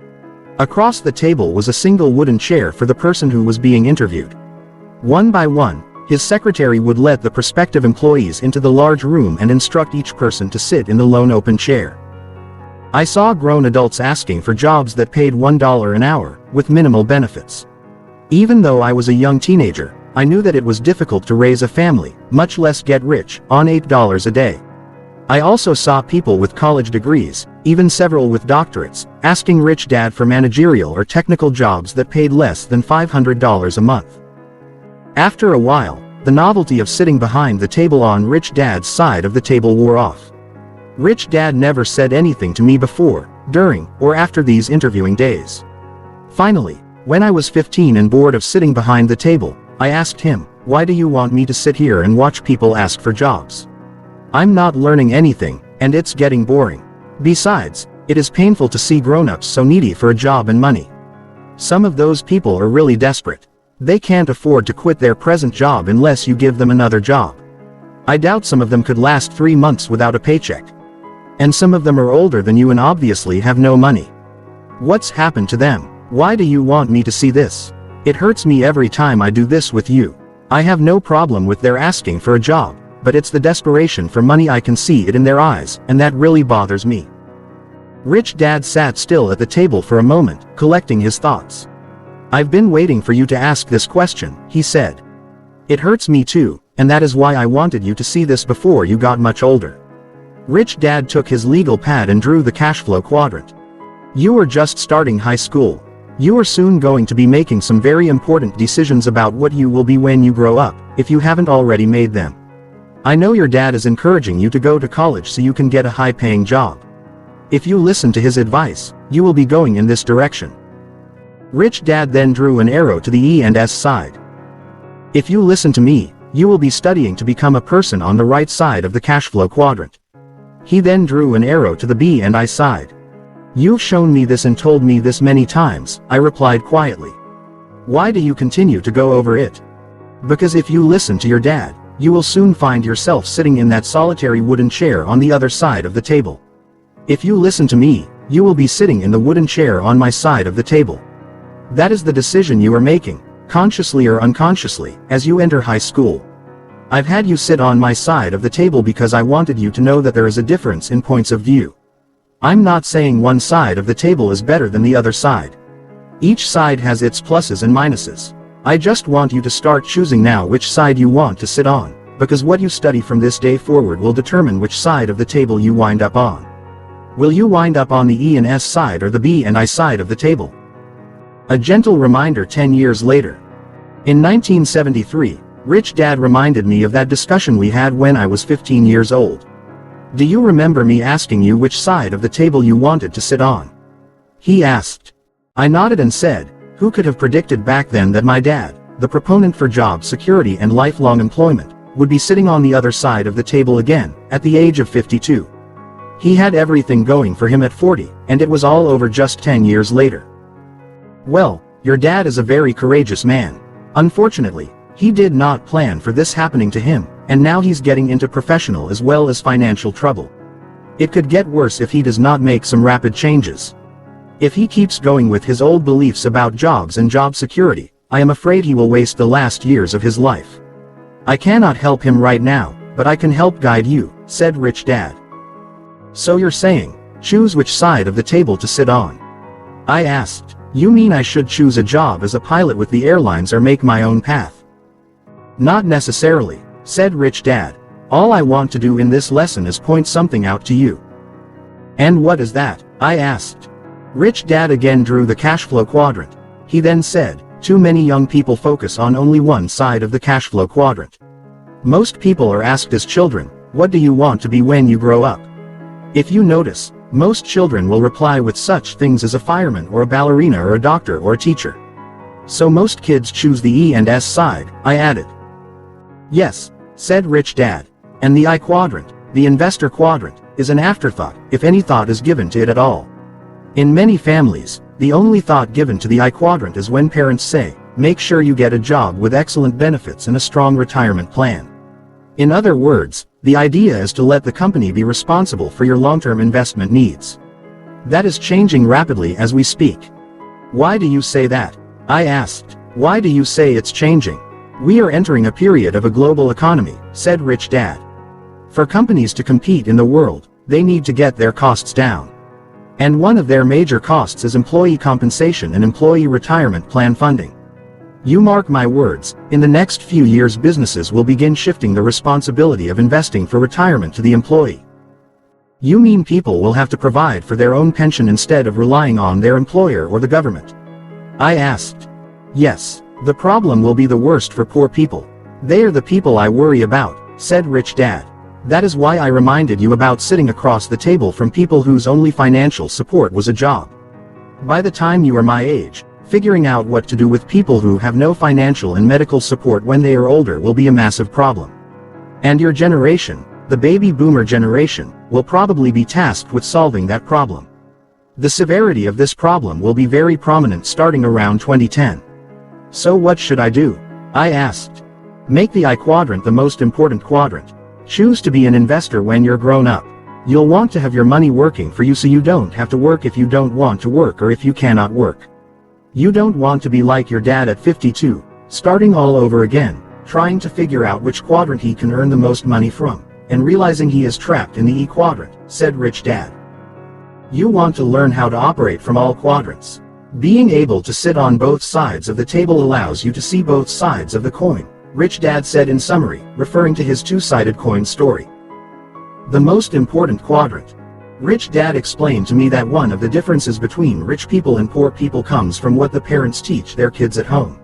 Across the table was a single wooden chair for the person who was being interviewed. One by one, his secretary would let the prospective employees into the large room and instruct each person to sit in the lone open chair. I saw grown adults asking for jobs that paid $1 an hour, with minimal benefits. Even though I was a young teenager, I knew that it was difficult to raise a family, much less get rich, on $8 a day. I also saw people with college degrees, even several with doctorates, asking Rich Dad for managerial or technical jobs that paid less than $500 a month. After a while, the novelty of sitting behind the table on Rich Dad's side of the table wore off. Rich Dad never said anything to me before, during, or after these interviewing days. Finally, when I was 15 and bored of sitting behind the table, I asked him, "Why do you want me to sit here and watch people ask for jobs? I'm not learning anything, and it's getting boring. Besides, it is painful to see grown-ups so needy for a job and money. Some of those people are really desperate. They can't afford to quit their present job unless you give them another job. I doubt some of them could last 3 months without a paycheck. And some of them are older than you and obviously have no money. What's happened to them? Why do you want me to see this? It hurts me every time I do this with you. I have no problem with their asking for a job, but it's the desperation for money. I can see it in their eyes, and that really bothers me. Rich Dad sat still at the table for a moment, collecting his thoughts. I've been waiting for you to ask this question, he said. It hurts me too, and that is why I wanted you to see this before you got much older. Rich Dad took his legal pad and drew the cash flow quadrant. You are just starting high school. You are soon going to be making some very important decisions about what you will be when you grow up, if you haven't already made them. I know your dad is encouraging you to go to college so you can get a high-paying job. If you listen to his advice, you will be going in this direction. Rich Dad then drew an arrow to the E and S side. If you listen to me, you will be studying to become a person on the right side of the cash flow quadrant. He then drew an arrow to the B and I side. You've shown me this and told me this many times, I replied quietly. Why do you continue to go over it? Because if you listen to your dad, you will soon find yourself sitting in that solitary wooden chair on the other side of the table. If you listen to me, you will be sitting in the wooden chair on my side of the table. That is the decision you are making, consciously or unconsciously, as you enter high school. I've had you sit on my side of the table because I wanted you to know that there is a difference in points of view. I'm not saying one side of the table is better than the other side. Each side has its pluses and minuses. I just want you to start choosing now which side you want to sit on, because what you study from this day forward will determine which side of the table you wind up on. Will you wind up on the E and S side or the B and I side of the table? A gentle reminder 10 years later. In 1973, Rich Dad reminded me of that discussion we had when I was 15 years old. Do you remember me asking you which side of the table you wanted to sit on? He asked. I nodded and said, who could have predicted back then that my dad, the proponent for job security and lifelong employment, would be sitting on the other side of the table again, at the age of 52. He had everything going for him at 40, and it was all over just 10 years later. Well, your dad is a very courageous man. Unfortunately, he did not plan for this happening to him, and now he's getting into professional as well as financial trouble. It could get worse if he does not make some rapid changes. If he keeps going with his old beliefs about jobs and job security, I am afraid he will waste the last years of his life. I cannot help him right now, but I can help guide you, said Rich Dad. So you're saying, choose which side of the table to sit on? I asked. You mean I should choose a job as a pilot with the airlines or make my own path? Not necessarily, said Rich Dad. All I want to do in this lesson is point something out to you. And what is that? I asked. Rich Dad again drew the cash flow quadrant. He then said, too many young people focus on only one side of the cash flow quadrant. Most people are asked as children, what do you want to be when you grow up? If you notice, most children will reply with such things as a fireman or a ballerina or a doctor or a teacher. So most kids choose the E and S side, I added. Yes, said Rich Dad. And the I quadrant, the investor quadrant, is an afterthought, if any thought is given to it at all. In many families, the only thought given to the I quadrant is when parents say, make sure you get a job with excellent benefits and a strong retirement plan. In other words, the idea is to let the company be responsible for your long-term investment needs. That is changing rapidly as we speak. Why do you say that? I asked. Why do you say it's changing? We are entering a period of a global economy, said Rich Dad. For companies to compete in the world, they need to get their costs down. And one of their major costs is employee compensation and employee retirement plan funding. You mark my words, in the next few years businesses will begin shifting the responsibility of investing for retirement to the employee. You mean people will have to provide for their own pension instead of relying on their employer or the government? I asked. Yes, the problem will be the worst for poor people. They are the people I worry about, said Rich Dad. That is why I reminded you about sitting across the table from people whose only financial support was a job. By the time you are my age, figuring out what to do with people who have no financial and medical support when they are older will be a massive problem. And your generation, the baby boomer generation, will probably be tasked with solving that problem. The severity of this problem will be very prominent starting around 2010. So what should I do? I asked. Make the I quadrant the most important quadrant. Choose to be an investor when you're grown up. You'll want to have your money working for you so you don't have to work if you don't want to work or if you cannot work. You don't want to be like your dad at 52, starting all over again, trying to figure out which quadrant he can earn the most money from, and realizing he is trapped in the E quadrant, said Rich Dad. You want to learn how to operate from all quadrants. Being able to sit on both sides of the table allows you to see both sides of the coin, Rich Dad said in summary, referring to his two-sided coin story. The most important quadrant. Rich Dad explained to me that one of the differences between rich people and poor people comes from what the parents teach their kids at home.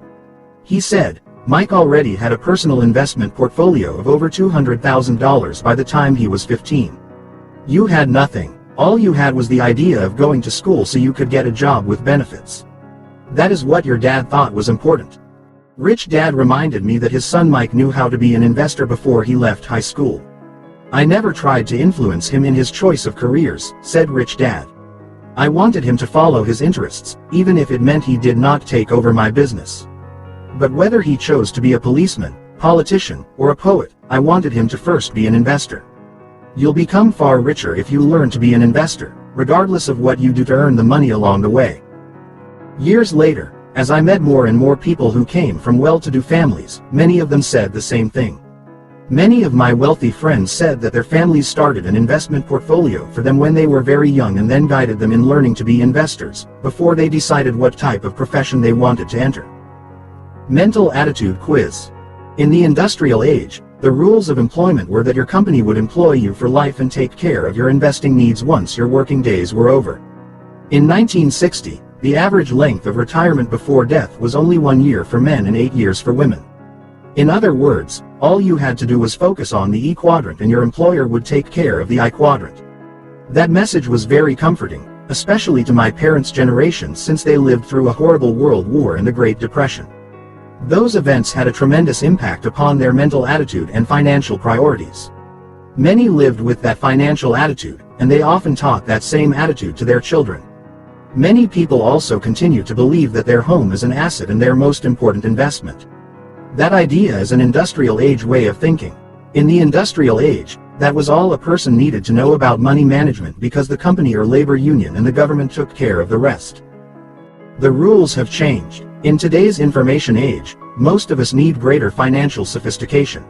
He said, Mike already had a personal investment portfolio of over $200,000 by the time he was 15. You had nothing. All you had was the idea of going to school so you could get a job with benefits. That is what your dad thought was important. Rich Dad reminded me that his son Mike knew how to be an investor before he left high school. I never tried to influence him in his choice of careers, said Rich Dad. I wanted him to follow his interests, even if it meant he did not take over my business. But whether he chose to be a policeman, politician, or a poet, I wanted him to first be an investor. You'll become far richer if you learn to be an investor, regardless of what you do to earn the money along the way. Years later, as I met more and more people who came from well-to-do families, many of them said the same thing. Many of my wealthy friends said that their families started an investment portfolio for them when they were very young and then guided them in learning to be investors, before they decided what type of profession they wanted to enter. Mental attitude quiz. In the industrial age, the rules of employment were that your company would employ you for life and take care of your investing needs once your working days were over. In 1960, the average length of retirement before death was only 1 year for men and 8 years for women. In other words, all you had to do was focus on the E quadrant and your employer would take care of the I quadrant. That message was very comforting, especially to my parents' generation since they lived through a horrible World War and the Great Depression. Those events had a tremendous impact upon their mental attitude and financial priorities. Many lived with that financial attitude, and they often taught that same attitude to their children. Many people also continue to believe that their home is an asset and their most important investment. That idea is an industrial age way of thinking. In the industrial age, that was all a person needed to know about money management because the company or labor union and the government took care of the rest. The rules have changed. In today's information age, most of us need greater financial sophistication.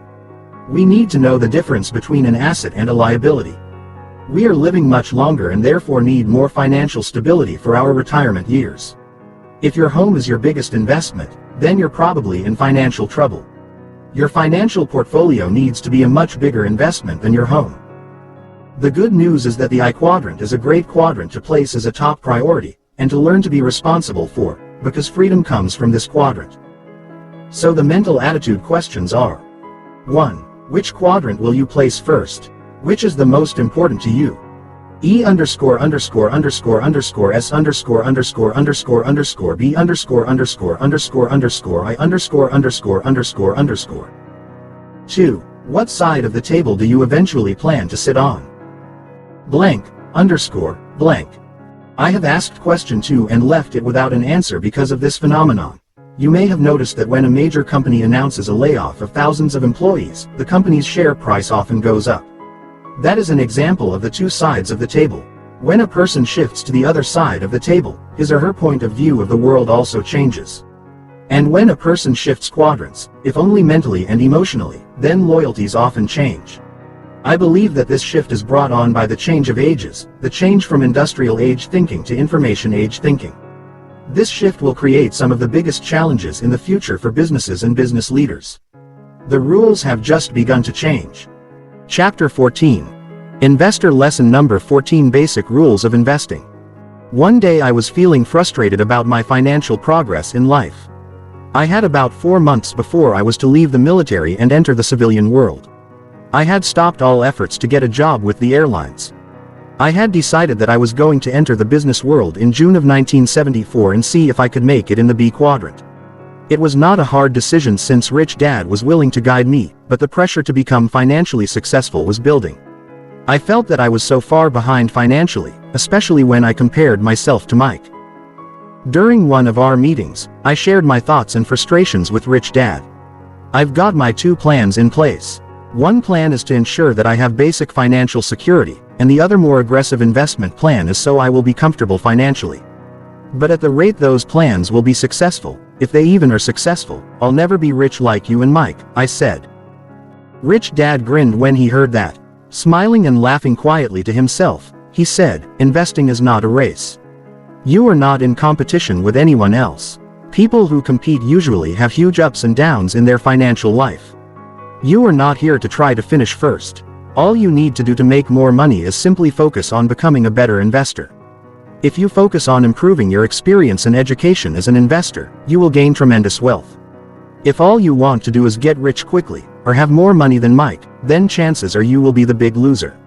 We need to know the difference between an asset and a liability. We are living much longer and therefore need more financial stability for our retirement years. If your home is your biggest investment, then you're probably in financial trouble. Your financial portfolio needs to be a much bigger investment than your home. The good news is that the I quadrant is a great quadrant to place as a top priority, and to learn to be responsible for, because freedom comes from this quadrant. So the mental attitude questions are: 1. Which quadrant will you place first? Which is the most important to you? E underscore underscore underscore underscore S underscore underscore underscore underscore B underscore underscore underscore underscore I underscore underscore underscore underscore. 2. What side of the table do you eventually plan to sit on? Blank, underscore, blank. I have asked question 2 and left it without an answer because of this phenomenon. You may have noticed that when a major company announces a layoff of thousands of employees, the company's share price often goes up. That is an example of the two sides of the table. When a person shifts to the other side of the table, his or her point of view of the world also changes. And when a person shifts quadrants, if only mentally and emotionally, then loyalties often change. I believe that this shift is brought on by the change of ages, the change from industrial age thinking to information age thinking. This shift will create some of the biggest challenges in the future for businesses and business leaders. The rules have just begun to change. Chapter 14. Investor Lesson Number 14: Basic Rules of Investing. One day I was feeling frustrated about my financial progress in life. I had about 4 months before I was to leave the military and enter the civilian world. I had stopped all efforts to get a job with the airlines. I had decided that I was going to enter the business world in June of 1974 and see if I could make it in the B quadrant. It was not a hard decision since Rich Dad was willing to guide me, but the pressure to become financially successful was building. I felt that I was so far behind financially, especially when I compared myself to Mike. During one of our meetings, I shared my thoughts and frustrations with Rich Dad. I've got my 2 plans in place. One plan is to ensure that I have basic financial security, and the other more aggressive investment plan is so I will be comfortable financially. But at the rate those plans will be successful, if they even are successful, I'll never be rich like you and Mike, I said. Rich Dad grinned when he heard that. Smiling and laughing quietly to himself, he said, investing is not a race. You are not in competition with anyone else. People who compete usually have huge ups and downs in their financial life. You are not here to try to finish first. All you need to do to make more money is simply focus on becoming a better investor. If you focus on improving your experience and education as an investor, you will gain tremendous wealth. If all you want to do is get rich quickly, or have more money than Mike, then chances are you will be the big loser.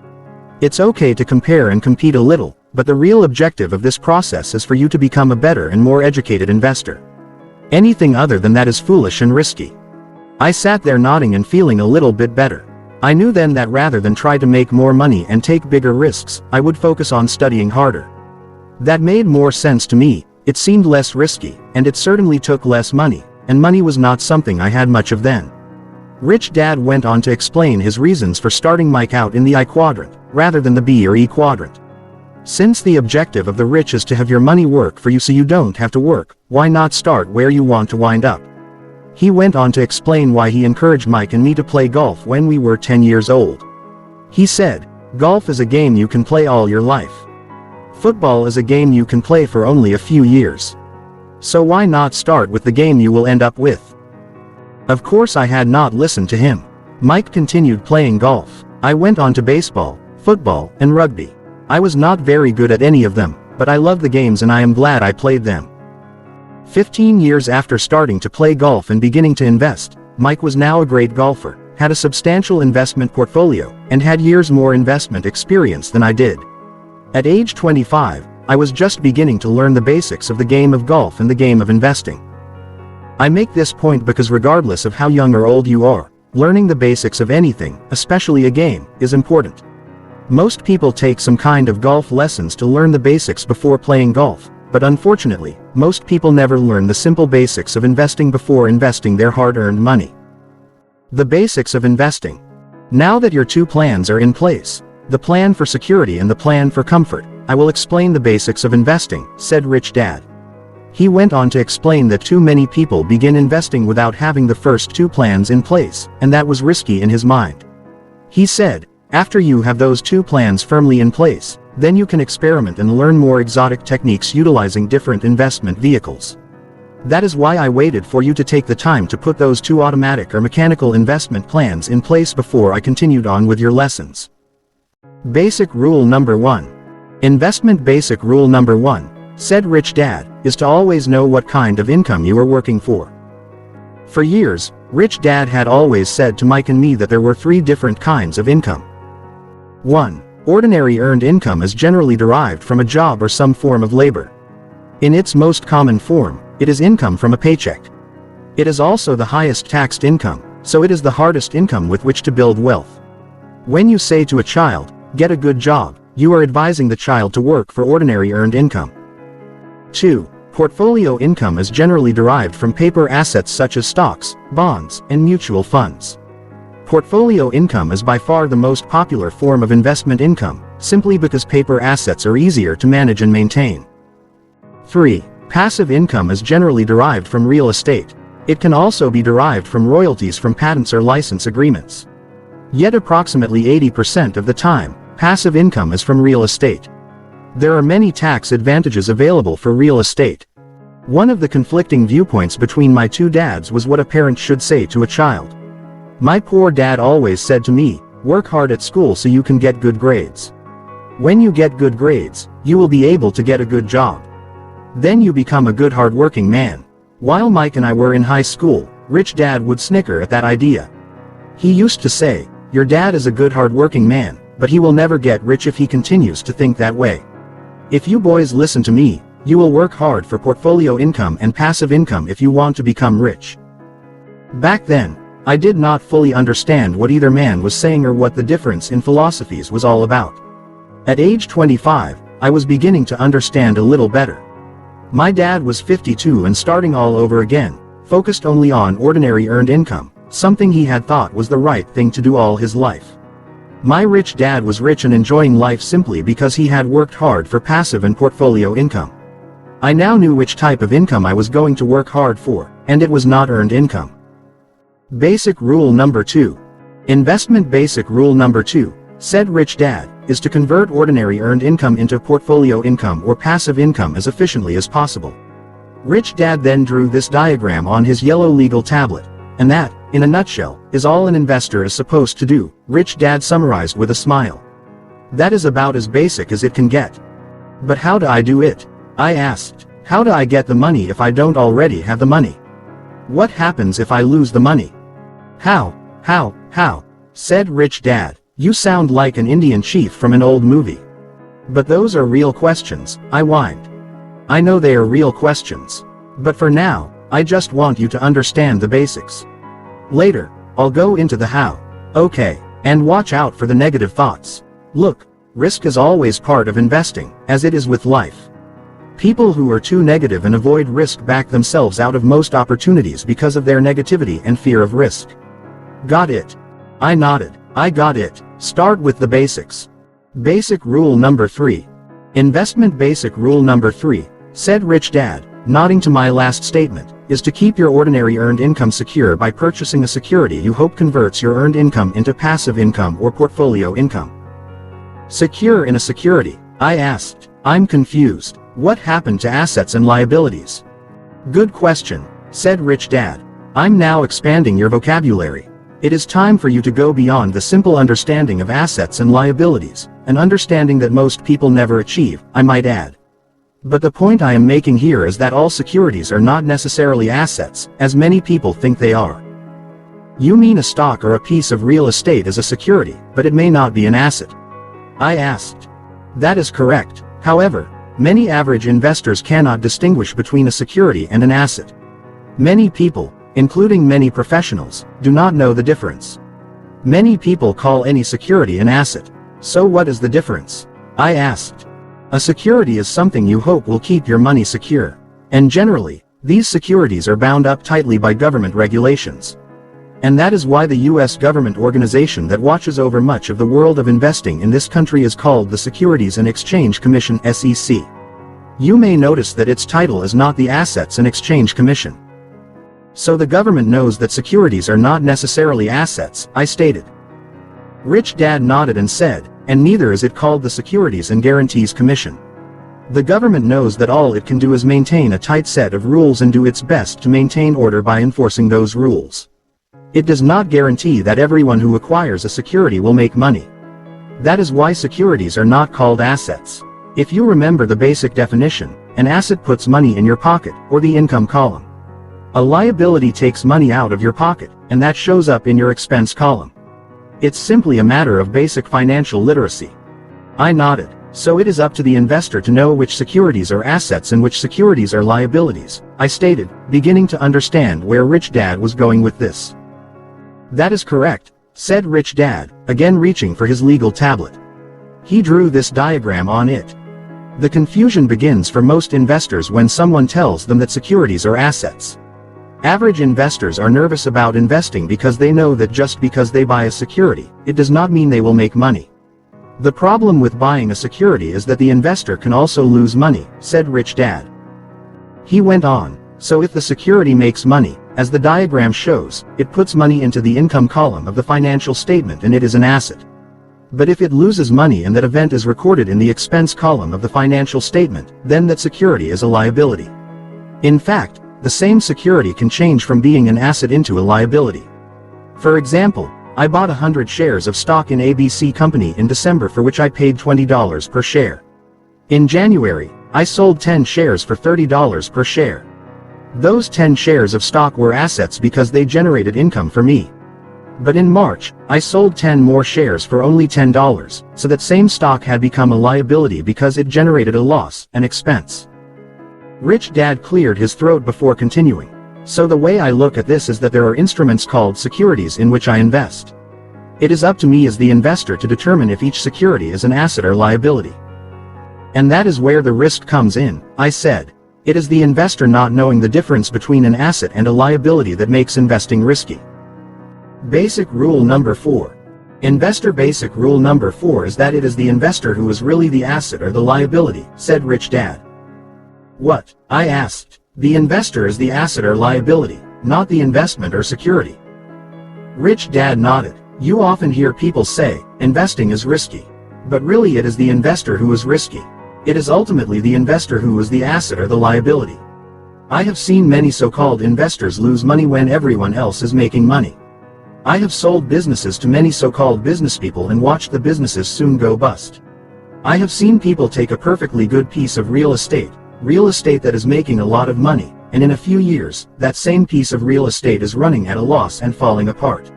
It's okay to compare and compete a little, but the real objective of this process is for you to become a better and more educated investor. Anything other than that is foolish and risky. I sat there nodding and feeling a little bit better. I knew then that rather than try to make more money and take bigger risks, I would focus on studying harder. That made more sense to me, it seemed less risky, and it certainly took less money, and money was not something I had much of then. Rich Dad went on to explain his reasons for starting Mike out in the I quadrant, rather than the B or E quadrant. Since the objective of the rich is to have your money work for you so you don't have to work, why not start where you want to wind up? He went on to explain why he encouraged Mike and me to play golf when we were 10 years old. He said, golf is a game you can play all your life. Football is a game you can play for only a few years. So why not start with the game you will end up with? Of course I had not listened to him. Mike continued playing golf. I went on to baseball, football, and rugby. I was not very good at any of them, but I loved the games and I am glad I played them. 15 years after starting to play golf and beginning to invest, Mike was now a great golfer, had a substantial investment portfolio, and had years more investment experience than I did. At age 25, I was just beginning to learn the basics of the game of golf and the game of investing. I make this point because regardless of how young or old you are, learning the basics of anything, especially a game, is important. Most people take some kind of golf lessons to learn the basics before playing golf, but unfortunately, most people never learn the simple basics of investing before investing their hard-earned money. The basics of investing. Now that your 2 plans are in place, the plan for security and the plan for comfort, I will explain the basics of investing, said Rich Dad. He went on to explain that too many people begin investing without having the first 2 plans in place, and that was risky in his mind. He said, after you have those 2 plans firmly in place, then you can experiment and learn more exotic techniques utilizing different investment vehicles. That is why I waited for you to take the time to put those 2 automatic or mechanical investment plans in place before I continued on with your lessons. Basic rule number 1. Investment basic rule number 1, said Rich Dad, is to always know what kind of income you are working for. For years, Rich Dad had always said to Mike and me that there were 3 different kinds of income. 1. Ordinary earned income is generally derived from a job or some form of labor. In its most common form, it is income from a paycheck. It is also the highest taxed income, so it is the hardest income with which to build wealth. When you say to a child, get a good job, you are advising the child to work for ordinary earned income. 2. Portfolio income is generally derived from paper assets such as stocks, bonds, and mutual funds. Portfolio income is by far the most popular form of investment income, simply because paper assets are easier to manage and maintain. 3. Passive income is generally derived from real estate. It can also be derived from royalties from patents or license agreements. Yet approximately 80% of the time, passive income is from real estate. There are many tax advantages available for real estate. One of the conflicting viewpoints between my 2 dads was what a parent should say to a child. My poor dad always said to me, work hard at school so you can get good grades. When you get good grades, you will be able to get a good job. Then you become a good hard-working man. While Mike and I were in high school, Rich Dad would snicker at that idea. He used to say, your dad is a good hard-working man, but he will never get rich if he continues to think that way. If you boys listen to me, you will work hard for portfolio income and passive income if you want to become rich. Back then, I did not fully understand what either man was saying or what the difference in philosophies was all about. At age 25, I was beginning to understand a little better. My dad was 52 and starting all over again, focused only on ordinary earned income, something he had thought was the right thing to do all his life. My rich dad was rich and enjoying life simply because he had worked hard for passive and portfolio income. I now knew which type of income I was going to work hard for, and it was not earned income. Basic rule number 2. Investment basic rule number 2, said rich dad, is to convert ordinary earned income into portfolio income or passive income as efficiently as possible. Rich dad then drew this diagram on his yellow legal tablet, and that, in a nutshell, is all an investor is supposed to do, rich dad summarized with a smile. That is about as basic as it can get. But how do I do it? I asked. How do I get the money if I don't already have the money? What happens if I lose the money? How, said rich dad. You sound like an Indian chief from an old movie. But those are real questions, I whined. I know they are real questions. But for now, I just want you to understand the basics. Later, I'll go into the how. Okay, and watch out for the negative thoughts. Look, risk is always part of investing, as it is with life. People who are too negative and avoid risk back themselves out of most opportunities because of their negativity and fear of risk. Got it? I nodded. I got it. Start with the basics. Basic rule number 3. Investment basic rule number 3, said rich dad, nodding to my last statement, is to keep your ordinary earned income secure by purchasing a security you hope converts your earned income into passive income or portfolio income. Secure in a security? I asked. I'm confused. What happened to assets and liabilities? Good question, said rich dad. I'm now expanding your vocabulary. It is time for you to go beyond the simple understanding of assets and liabilities, an understanding that most people never achieve, I might add. But the point I am making here is that all securities are not necessarily assets, as many people think they are. You mean a stock or a piece of real estate is a security, but it may not be an asset? I asked. That is correct. However, many average investors cannot distinguish between a security and an asset. Many people, including many professionals, do not know the difference. Many people call any security an asset. So what is the difference? I asked. A security is something you hope will keep your money secure. And generally, these securities are bound up tightly by government regulations. And that is why the US government organization that watches over much of the world of investing in this country is called the Securities and Exchange Commission, SEC. You may notice that its title is not the Assets and Exchange Commission. So the government knows that securities are not necessarily assets, I stated. Rich dad nodded and said, and neither is it called the Securities and Guarantees Commission. The government knows that all it can do is maintain a tight set of rules and do its best to maintain order by enforcing those rules. It does not guarantee that everyone who acquires a security will make money. That is why securities are not called assets. If you remember the basic definition, an asset puts money in your pocket, or the income column. A liability takes money out of your pocket, and that shows up in your expense column. It's simply a matter of basic financial literacy. I nodded. So it is up to the investor to know which securities are assets and which securities are liabilities, I stated, beginning to understand where Rich Dad was going with this. That is correct, said Rich Dad, again reaching for his legal tablet. He drew this diagram on it. The confusion begins for most investors when someone tells them that securities are assets. Average investors are nervous about investing because they know that just because they buy a security, it does not mean they will make money. The problem with buying a security is that the investor can also lose money, said Rich Dad. He went on, so if the security makes money, as the diagram shows, it puts money into the income column of the financial statement and it is an asset. But if it loses money and that event is recorded in the expense column of the financial statement, then that security is a liability. In fact, the same security can change from being an asset into a liability. For example, I bought 100 shares of stock in ABC Company in December for which I paid $20 per share. In January, I sold 10 shares for $30 per share. Those 10 shares of stock were assets because they generated income for me. But in March, I sold 10 more shares for only $10, so that same stock had become a liability because it generated a loss, an expense. Rich Dad cleared his throat before continuing. So the way I look at this is that there are instruments called securities in which I invest. It is up to me as the investor to determine if each security is an asset or liability. And that is where the risk comes in, I said. It is the investor not knowing the difference between an asset and a liability that makes investing risky. Basic rule number 4. Investor basic rule number 4 is that it is the investor who is really the asset or the liability, said Rich Dad. What? I asked. The investor is the asset or liability, not the investment or security. Rich Dad nodded. You often hear people say, investing is risky. But really it is the investor who is risky. It is ultimately the investor who is the asset or the liability. I have seen many so-called investors lose money when everyone else is making money. I have sold businesses to many so-called business people and watched the businesses soon go bust. I have seen people take a perfectly good piece of real estate that is making a lot of money, and in a few years, that same piece of real estate is running at a loss and falling apart.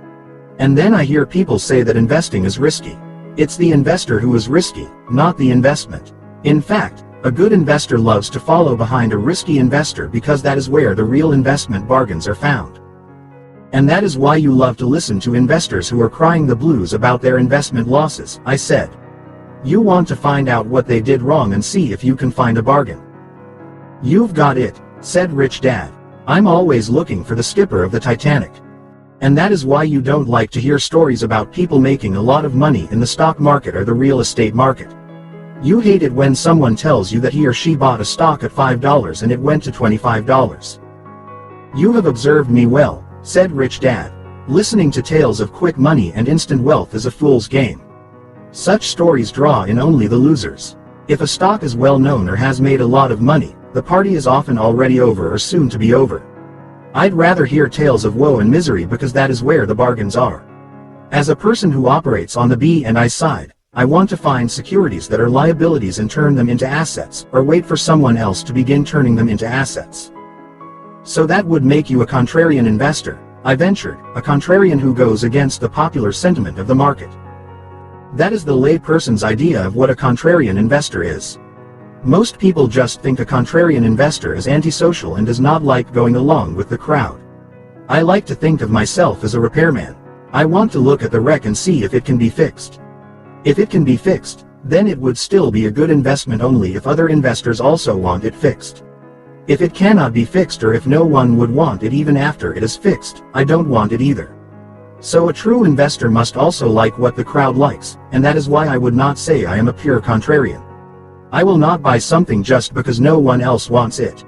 And then I hear people say that investing is risky. It's the investor who is risky, not the investment. In fact, a good investor loves to follow behind a risky investor because that is where the real investment bargains are found. And that is why you love to listen to investors who are crying the blues about their investment losses, I said. You want to find out what they did wrong and see if you can find a bargain. You've got it, said Rich Dad. I'm always looking for the skipper of the Titanic. And that is why you don't like to hear stories about people making a lot of money in the stock market or the real estate market. You hate it when someone tells you that he or she bought a stock at $5 and it went to $25. You have observed me well, said Rich Dad. Listening to tales of quick money and instant wealth is a fool's game. Such stories draw in only the losers. If a stock is well known or has made a lot of money, the party is often already over or soon to be over. I'd rather hear tales of woe and misery because that is where the bargains are. As a person who operates on the B&I side, I want to find securities that are liabilities and turn them into assets, or wait for someone else to begin turning them into assets. So that would make you a contrarian investor, I ventured, a contrarian who goes against the popular sentiment of the market. That is the lay person's idea of what a contrarian investor is. Most people just think a contrarian investor is antisocial and does not like going along with the crowd. I like to think of myself as a repairman. I want to look at the wreck and see if it can be fixed. If it can be fixed, then it would still be a good investment only if other investors also want it fixed. If it cannot be fixed or if no one would want it even after it is fixed, I don't want it either. So a true investor must also like what the crowd likes, and that is why I would not say I am a pure contrarian. I will not buy something just because no one else wants it.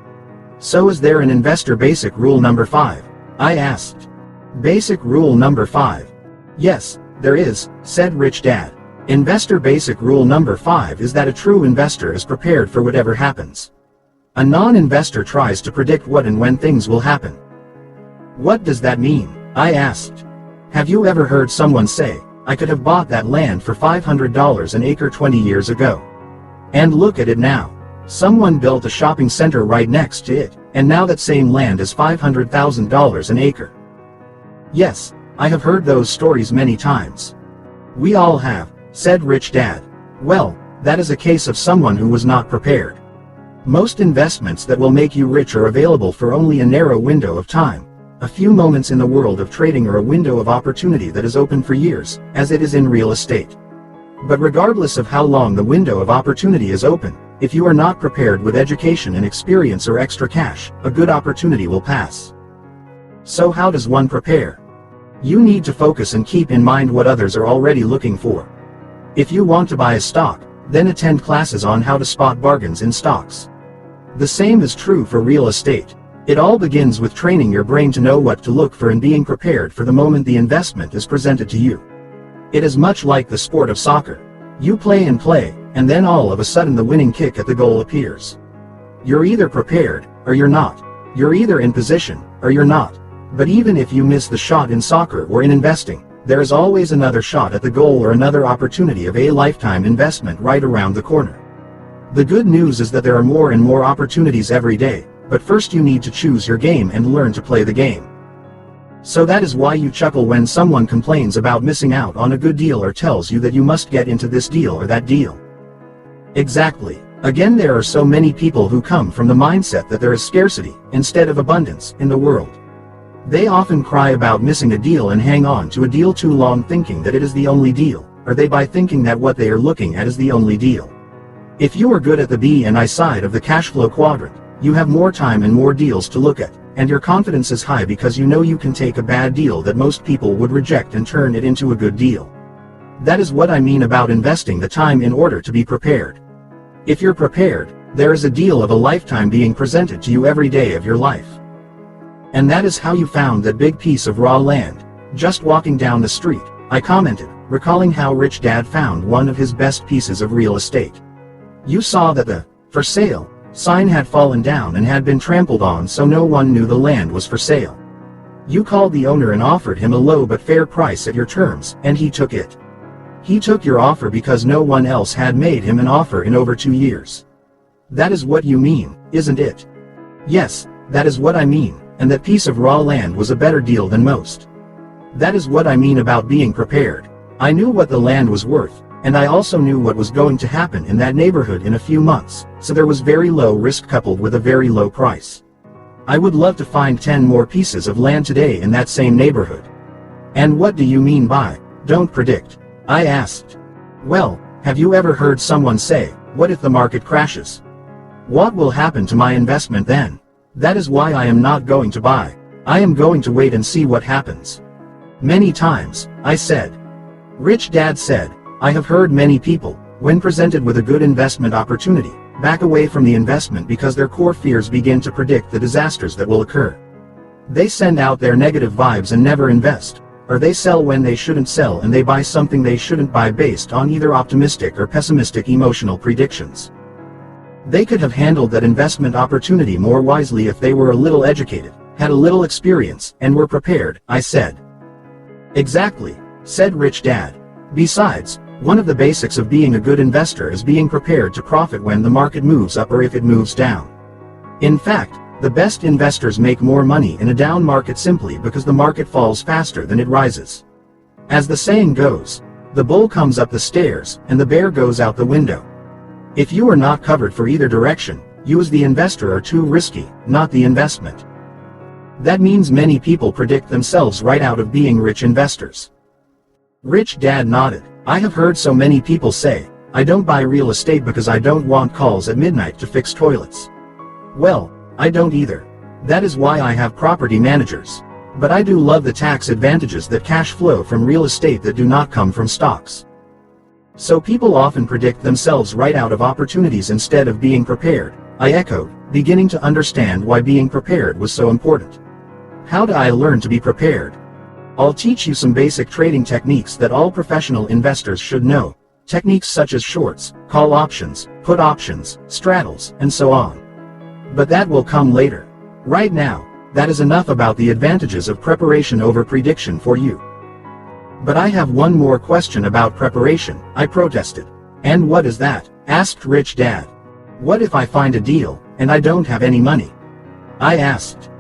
So is there an investor basic rule number 5? I asked. Basic rule number 5. Yes, there is, said Rich Dad. Investor basic rule number 5 is that a true investor is prepared for whatever happens. A non-investor tries to predict what and when things will happen. What does that mean? I asked. Have you ever heard someone say, I could have bought that land for $500 an acre 20 years ago? And look at it now. Someone built a shopping center right next to it, and now that same land is $500,000 an acre. Yes, I have heard those stories many times. We all have, said Rich Dad. Well, that is a case of someone who was not prepared. Most investments that will make you rich are available for only a narrow window of time. A few moments in the world of trading or a window of opportunity that is open for years, as it is in real estate. But regardless of how long the window of opportunity is open, if you are not prepared with education and experience or extra cash, a good opportunity will pass. So how does one prepare? You need to focus and keep in mind what others are already looking for. If you want to buy a stock, then attend classes on how to spot bargains in stocks. The same is true for real estate. It all begins with training your brain to know what to look for and being prepared for the moment the investment is presented to you. It is much like the sport of soccer. You play, and then all of a sudden the winning kick at the goal appears. You're either prepared, or you're not. You're either in position, or you're not. But even if you miss the shot in soccer or in investing, there is always another shot at the goal or another opportunity of a lifetime investment right around the corner. The good news is that there are more and more opportunities every day, but first you need to choose your game and learn to play the game. So that is why you chuckle when someone complains about missing out on a good deal or tells you that you must get into this deal or that deal. Exactly. Again, there are so many people who come from the mindset that there is scarcity, instead of abundance, in the world. They often cry about missing a deal and hang on to a deal too long thinking that it is the only deal, or they buy thinking that what they are looking at is the only deal. If you are good at the B&I side of the cash flow quadrant, you have more time and more deals to look at, and your confidence is high because you know you can take a bad deal that most people would reject and turn it into a good deal. That is what I mean about investing the time in order to be prepared. If you're prepared, there is a deal of a lifetime being presented to you every day of your life. And that is how you found that big piece of raw land. Just walking down the street, I commented, recalling how Rich Dad found one of his best pieces of real estate. You saw that the "for sale" sign had fallen down and had been trampled on, so no one knew the land was for sale. You called the owner and offered him a low but fair price at your terms, and he took it. He took your offer because no one else had made him an offer in over 2 years. That is what you mean, isn't it? Yes, that is what I mean, and that piece of raw land was a better deal than most. That is what I mean about being prepared. I knew what the land was worth, and I also knew what was going to happen in that neighborhood in a few months, so there was very low risk coupled with a very low price. I would love to find 10 more pieces of land today in that same neighborhood. And what do you mean by, "don't predict"? I asked. Well, have you ever heard someone say, "What if the market crashes? What will happen to my investment then?" That is why I am not going to buy. I am going to wait and see what happens. Many times, I said. Rich Dad said, I have heard many people, when presented with a good investment opportunity, back away from the investment because their core fears begin to predict the disasters that will occur. They send out their negative vibes and never invest, or they sell when they shouldn't sell and they buy something they shouldn't buy based on either optimistic or pessimistic emotional predictions. They could have handled that investment opportunity more wisely if they were a little educated, had a little experience, and were prepared, I said. Exactly, said Rich Dad. Besides, one of the basics of being a good investor is being prepared to profit when the market moves up or if it moves down. In fact, the best investors make more money in a down market simply because the market falls faster than it rises. As the saying goes, the bull comes up the stairs and the bear goes out the window. If you are not covered for either direction, you as the investor are too risky, not the investment. That means many people predict themselves right out of being rich investors. Rich Dad nodded. I have heard so many people say, I don't buy real estate because I don't want calls at midnight to fix toilets. Well, I don't either. That is why I have property managers. But I do love the tax advantages that cash flow from real estate that do not come from stocks. So people often predict themselves right out of opportunities instead of being prepared, I echoed, beginning to understand why being prepared was so important. How do I learn to be prepared? I'll teach you some basic trading techniques that all professional investors should know. Techniques such as shorts, call options, put options, straddles, and so on. But that will come later. Right now, that is enough about the advantages of preparation over prediction for you. But I have one more question about preparation, I protested. And what is that? Asked Rich Dad. What if I find a deal, and I don't have any money? I asked.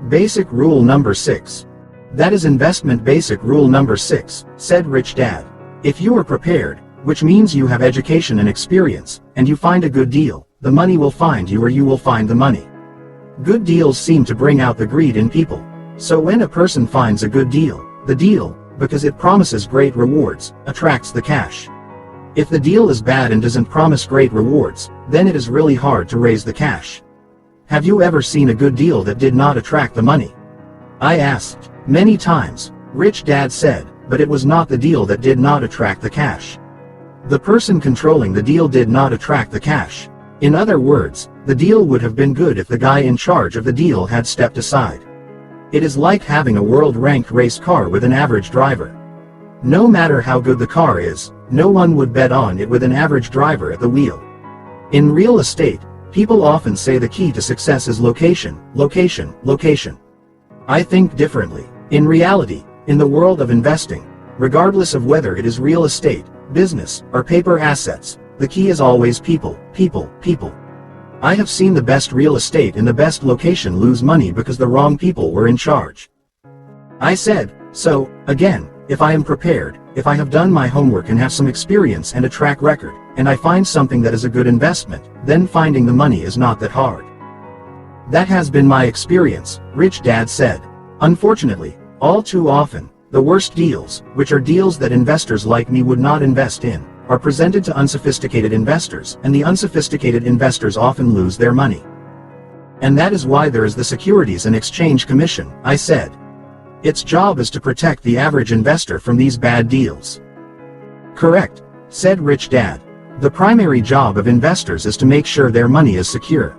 Basic rule number 6. That is investment basic rule number 6, said Rich Dad. If you are prepared, which means you have education and experience, and you find a good deal, the money will find you or you will find the money. Good deals seem to bring out the greed in people. So when a person finds a good deal, the deal, because it promises great rewards, attracts the cash. If the deal is bad and doesn't promise great rewards, then it is really hard to raise the cash. Have you ever seen a good deal that did not attract the money? I asked. Many times, Rich Dad said, but it was not the deal that did not attract the cash. The person controlling the deal did not attract the cash. In other words, the deal would have been good if the guy in charge of the deal had stepped aside. It is like having a world-ranked race car with an average driver. No matter how good the car is, no one would bet on it with an average driver at the wheel. In real estate, people often say the key to success is location, location, location. I think differently. In reality, in the world of investing, regardless of whether it is real estate, business, or paper assets, the key is always people, people, people. I have seen the best real estate in the best location lose money because the wrong people were in charge. I said, so, again, if I am prepared, if I have done my homework and have some experience and a track record, and I find something that is a good investment, then finding the money is not that hard. That has been my experience, Rich Dad said. Unfortunately, all too often, the worst deals, which are deals that investors like me would not invest in, are presented to unsophisticated investors, and the unsophisticated investors often lose their money. And that is why there is the Securities and Exchange Commission, I said. Its job is to protect the average investor from these bad deals. Correct, said Rich Dad. The primary job of investors is to make sure their money is secure.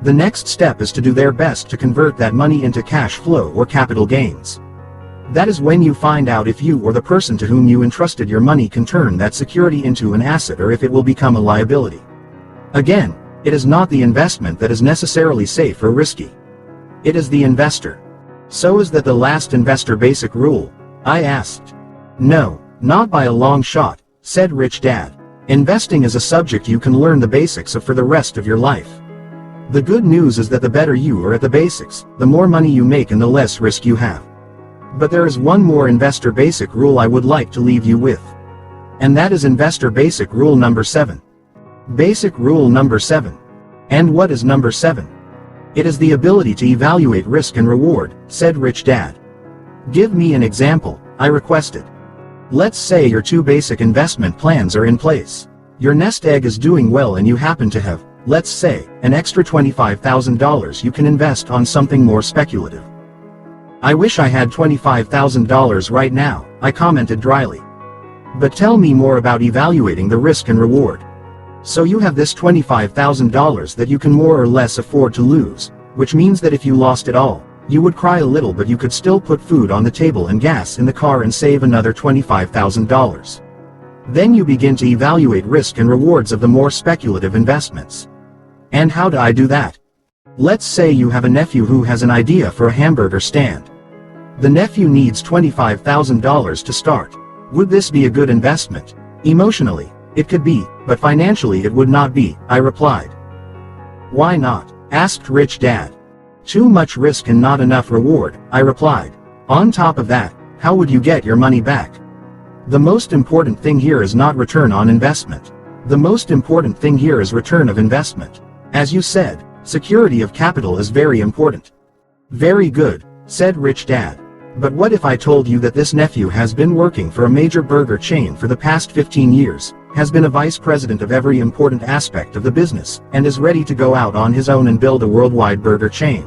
The next step is to do their best to convert that money into cash flow or capital gains. That is when you find out if you or the person to whom you entrusted your money can turn that security into an asset or if it will become a liability. Again, it is not the investment that is necessarily safe or risky. It is the investor. So is that the last investor basic rule? I asked. No, not by a long shot, said Rich Dad. Investing is a subject you can learn the basics of for the rest of your life. The good news is that the better you are at the basics, the more money you make and the less risk you have. But there is one more investor basic rule I would like to leave you with. And that is investor basic rule number 7. Basic rule number 7. And what is number 7? It is the ability to evaluate risk and reward, said Rich Dad. Give me an example, I requested. Let's say your 2 basic investment plans are in place. Your nest egg is doing well and you happen to have, let's say, an extra $25,000 you can invest on something more speculative. I wish I had $25,000 right now, I commented dryly. But tell me more about evaluating the risk and reward. So you have this $25,000 that you can more or less afford to lose, which means that if you lost it all, you would cry a little but you could still put food on the table and gas in the car and save another $25,000. Then you begin to evaluate risk and rewards of the more speculative investments. And how do I do that? Let's say you have a nephew who has an idea for a hamburger stand. The nephew needs $25,000 to start. Would this be a good investment? Emotionally, it could be, but financially it would not be, I replied. Why not? Asked Rich Dad. Too much risk and not enough reward, I replied. On top of that, how would you get your money back? The most important thing here is not return on investment. The most important thing here is return of investment. As you said, security of capital is very important. Very good, said Rich Dad. But what if I told you that this nephew has been working for a major burger chain for the past 15 years, has been a vice president of every important aspect of the business, and is ready to go out on his own and build a worldwide burger chain?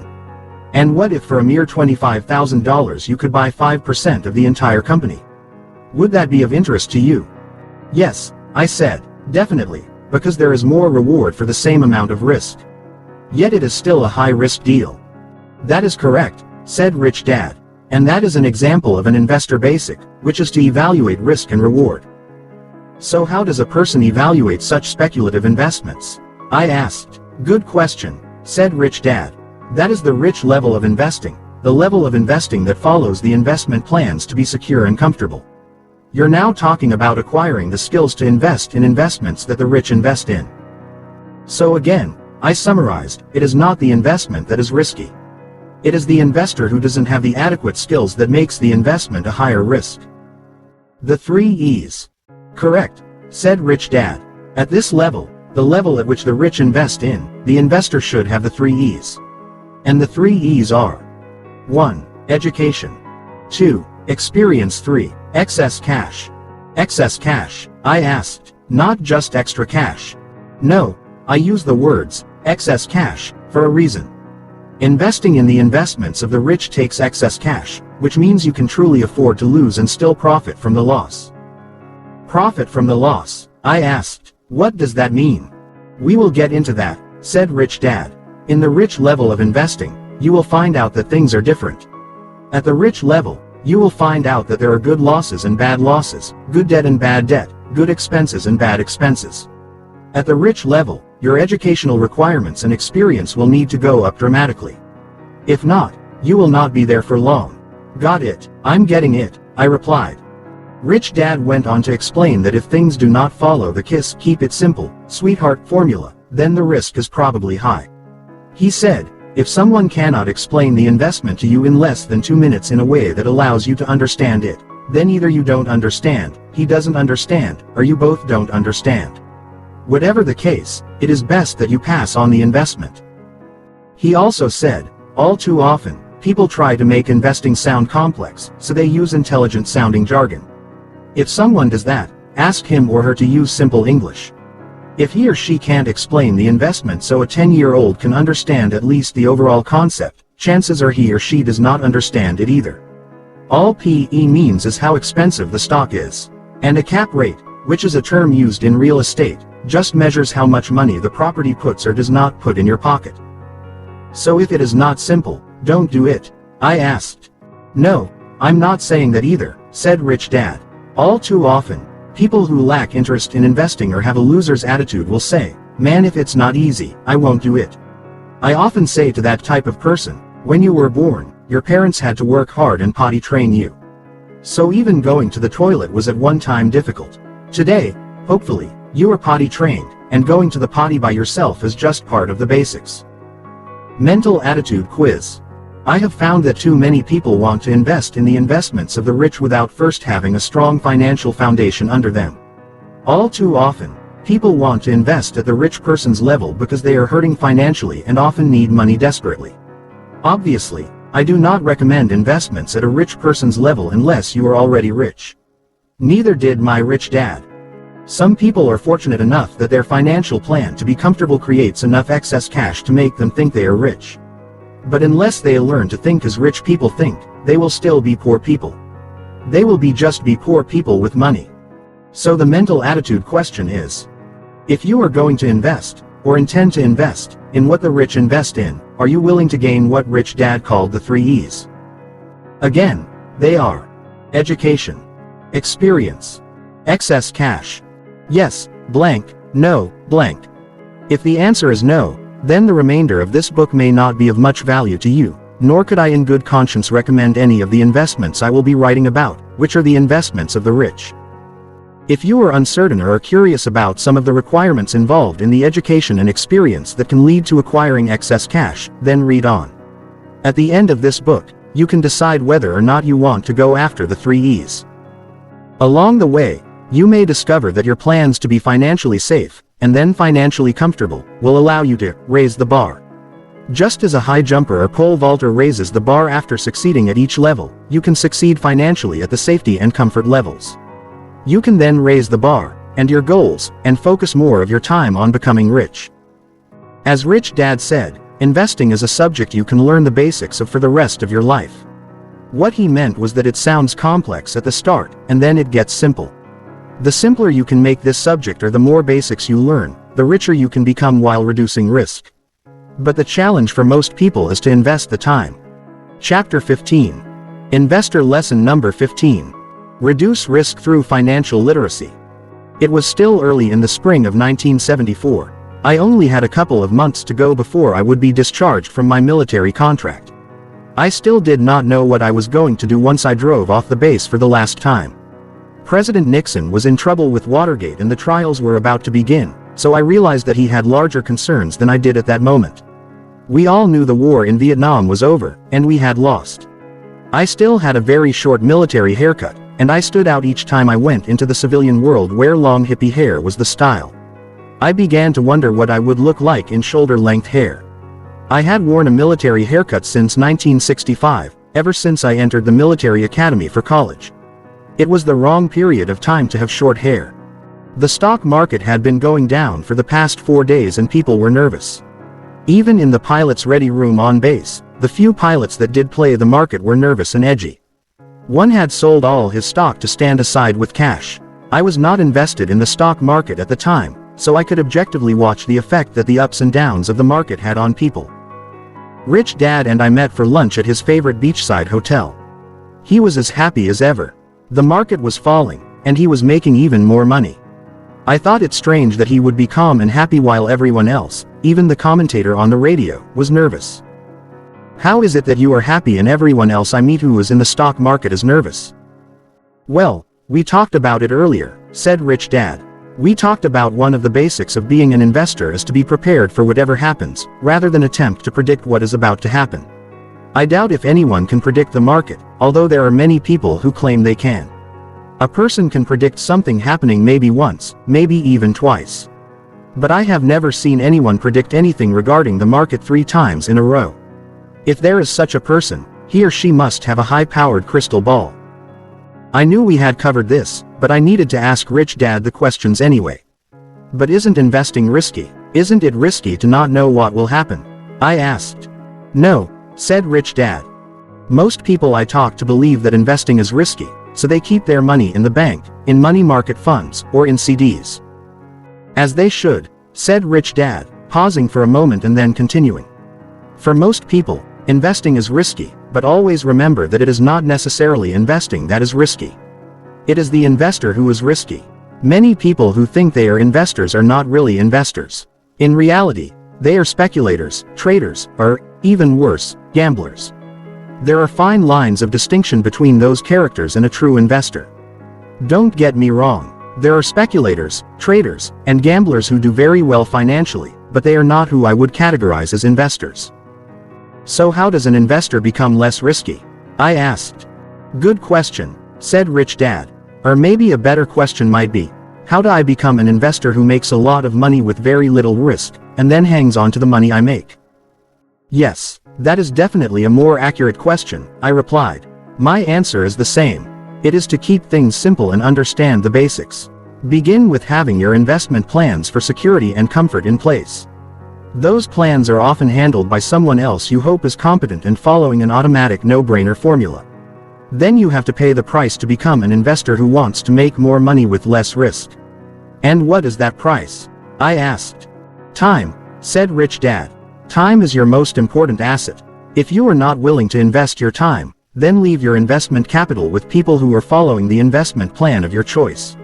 And what if for a mere $25,000 you could buy 5% of the entire company? Would that be of interest to you? Yes, I said, definitely, because there is more reward for the same amount of risk. Yet it is still a high-risk deal. That is correct, said Rich Dad. And that is an example of an investor basic, which is to evaluate risk and reward. So how does a person evaluate such speculative investments? I asked. Good question, said Rich Dad. That is the rich level of investing, the level of investing that follows the investment plans to be secure and comfortable. You're now talking about acquiring the skills to invest in investments that the rich invest in. So again, I summarized, it is not the investment that is risky. It is the investor who doesn't have the adequate skills that makes the investment a higher risk. The 3 E's. Correct, said Rich Dad. At this level, the level at which the rich invest in, the investor should have the 3 E's. And the 3 E's are: 1. Education. 2. Experience. 3. Excess cash. Excess cash, I asked, not just extra cash. No, I use the words, excess cash, for a reason. Investing in the investments of the rich takes excess cash, which means you can truly afford to lose and still profit from the loss. Profit from the loss, I asked, what does that mean? We will get into that, said Rich Dad. In the rich level of investing, you will find out that things are different. At the rich level, you will find out that there are good losses and bad losses, good debt and bad debt, good expenses and bad expenses. At the rich level, your educational requirements and experience will need to go up dramatically. If not, you will not be there for long. Got it, I'm getting it, I replied. Rich Dad went on to explain that if things do not follow the kiss, keep it simple, sweetheart formula, then the risk is probably high. He said, if someone cannot explain the investment to you in less than 2 minutes in a way that allows you to understand it, then either you don't understand, he doesn't understand, or you both don't understand. Whatever the case, it is best that you pass on the investment. He also said, all too often, people try to make investing sound complex, so they use intelligent sounding jargon. If someone does that, ask him or her to use simple English. If he or she can't explain the investment so a 10-year-old can understand at least the overall concept, chances are he or she does not understand it either. All PE means is how expensive the stock is. And a cap rate, which is a term used in real estate, just measures how much money the property puts or does not put in your pocket. So if it is not simple, don't do it, I asked. No, I'm not saying that either, said Rich Dad. All too often, people who lack interest in investing or have a loser's attitude will say, man, if it's not easy, I won't do it. I often say to that type of person, when you were born, your parents had to work hard and potty train you. So even going to the toilet was at one time difficult. Today, hopefully, you are potty trained, and going to the potty by yourself is just part of the basics. Mental attitude quiz. I have found that too many people want to invest in the investments of the rich without first having a strong financial foundation under them. All too often, people want to invest at the rich person's level because they are hurting financially and often need money desperately. Obviously, I do not recommend investments at a rich person's level unless you are already rich. Neither did my rich dad. Some people are fortunate enough that their financial plan to be comfortable creates enough excess cash to make them think they are rich. But unless they learn to think as rich people think, they will still be poor people. They will just be poor people with money. So the mental attitude question is, if you are going to invest, or intend to invest, in what the rich invest in, are you willing to gain what Rich Dad called the 3 E's? Again, they are education, experience, excess cash. Yes, blank, no, blank. If the answer is no, then the remainder of this book may not be of much value to you, nor could I in good conscience recommend any of the investments I will be writing about, which are the investments of the rich. If you are uncertain or are curious about some of the requirements involved in the education and experience that can lead to acquiring excess cash, then read on. At the end of this book, you can decide whether or not you want to go after the 3 E's. Along the way, you may discover that your plans to be financially safe, and then financially comfortable, will allow you to raise the bar. Just as a high jumper or pole vaulter raises the bar after succeeding at each level, you can succeed financially at the safety and comfort levels. You can then raise the bar, and your goals, and focus more of your time on becoming rich. As Rich Dad said, investing is a subject you can learn the basics of for the rest of your life. What he meant was that it sounds complex at the start, and then it gets simple. The simpler you can make this subject or the more basics you learn, the richer you can become while reducing risk. But the challenge for most people is to invest the time. Chapter 15. Investor Lesson Number 15. Reduce risk through financial literacy. It was still early in the spring of 1974. I only had a couple of months to go before I would be discharged from my military contract. I still did not know what I was going to do once I drove off the base for the last time. President Nixon was in trouble with Watergate and the trials were about to begin, so I realized that he had larger concerns than I did at that moment. We all knew the war in Vietnam was over, and we had lost. I still had a very short military haircut, and I stood out each time I went into the civilian world where long hippie hair was the style. I began to wonder what I would look like in shoulder-length hair. I had worn a military haircut since 1965, ever since I entered the military academy for college. It was the wrong period of time to have short hair. The stock market had been going down for the past 4 days and people were nervous. Even in the pilot's ready room on base, the few pilots that did play the market were nervous and edgy. One had sold all his stock to stand aside with cash. I was not invested in the stock market at the time, so I could objectively watch the effect that the ups and downs of the market had on people. Rich Dad and I met for lunch at his favorite beachside hotel. He was as happy as ever. The market was falling, and he was making even more money. I thought it strange that he would be calm and happy while everyone else, even the commentator on the radio, was nervous. How is it that you are happy and everyone else I meet who is in the stock market is nervous? Well, we talked about it earlier, said Rich Dad. We talked about one of the basics of being an investor is to be prepared for whatever happens, rather than attempt to predict what is about to happen. I doubt if anyone can predict the market, although there are many people who claim they can. A person can predict something happening maybe once, maybe even twice. But I have never seen anyone predict anything regarding the market 3 times in a row. If there is such a person, he or she must have a high-powered crystal ball. I knew we had covered this, but I needed to ask Rich Dad the questions anyway. But isn't investing risky? Isn't it risky to not know what will happen? I asked. No, said Rich Dad. Most people I talk to believe that investing is risky, so they keep their money in the bank, in money market funds, or in CDs. As they should, said Rich Dad, pausing for a moment and then continuing. For most people, investing is risky, but always remember that it is not necessarily investing that is risky. It is the investor who is risky. Many people who think they are investors are not really investors. In reality, they are speculators, traders, or, even worse, gamblers. There are fine lines of distinction between those characters and a true investor. Don't get me wrong. There are speculators, traders, and gamblers who do very well financially, but they are not who I would categorize as investors. So how does an investor become less risky? I asked. Good question, said Rich Dad. Or maybe a better question might be, how do I become an investor who makes a lot of money with very little risk, and then hangs on to the money I make? Yes, that is definitely a more accurate question, I replied. My answer is the same. It is to keep things simple and understand the basics. Begin with having your investment plans for security and comfort in place. Those plans are often handled by someone else you hope is competent and following an automatic no-brainer formula. Then you have to pay the price to become an investor who wants to make more money with less risk. And what is that price? I asked. Time, said Rich Dad. Time is your most important asset. If you are not willing to invest your time, then leave your investment capital with people who are following the investment plan of your choice.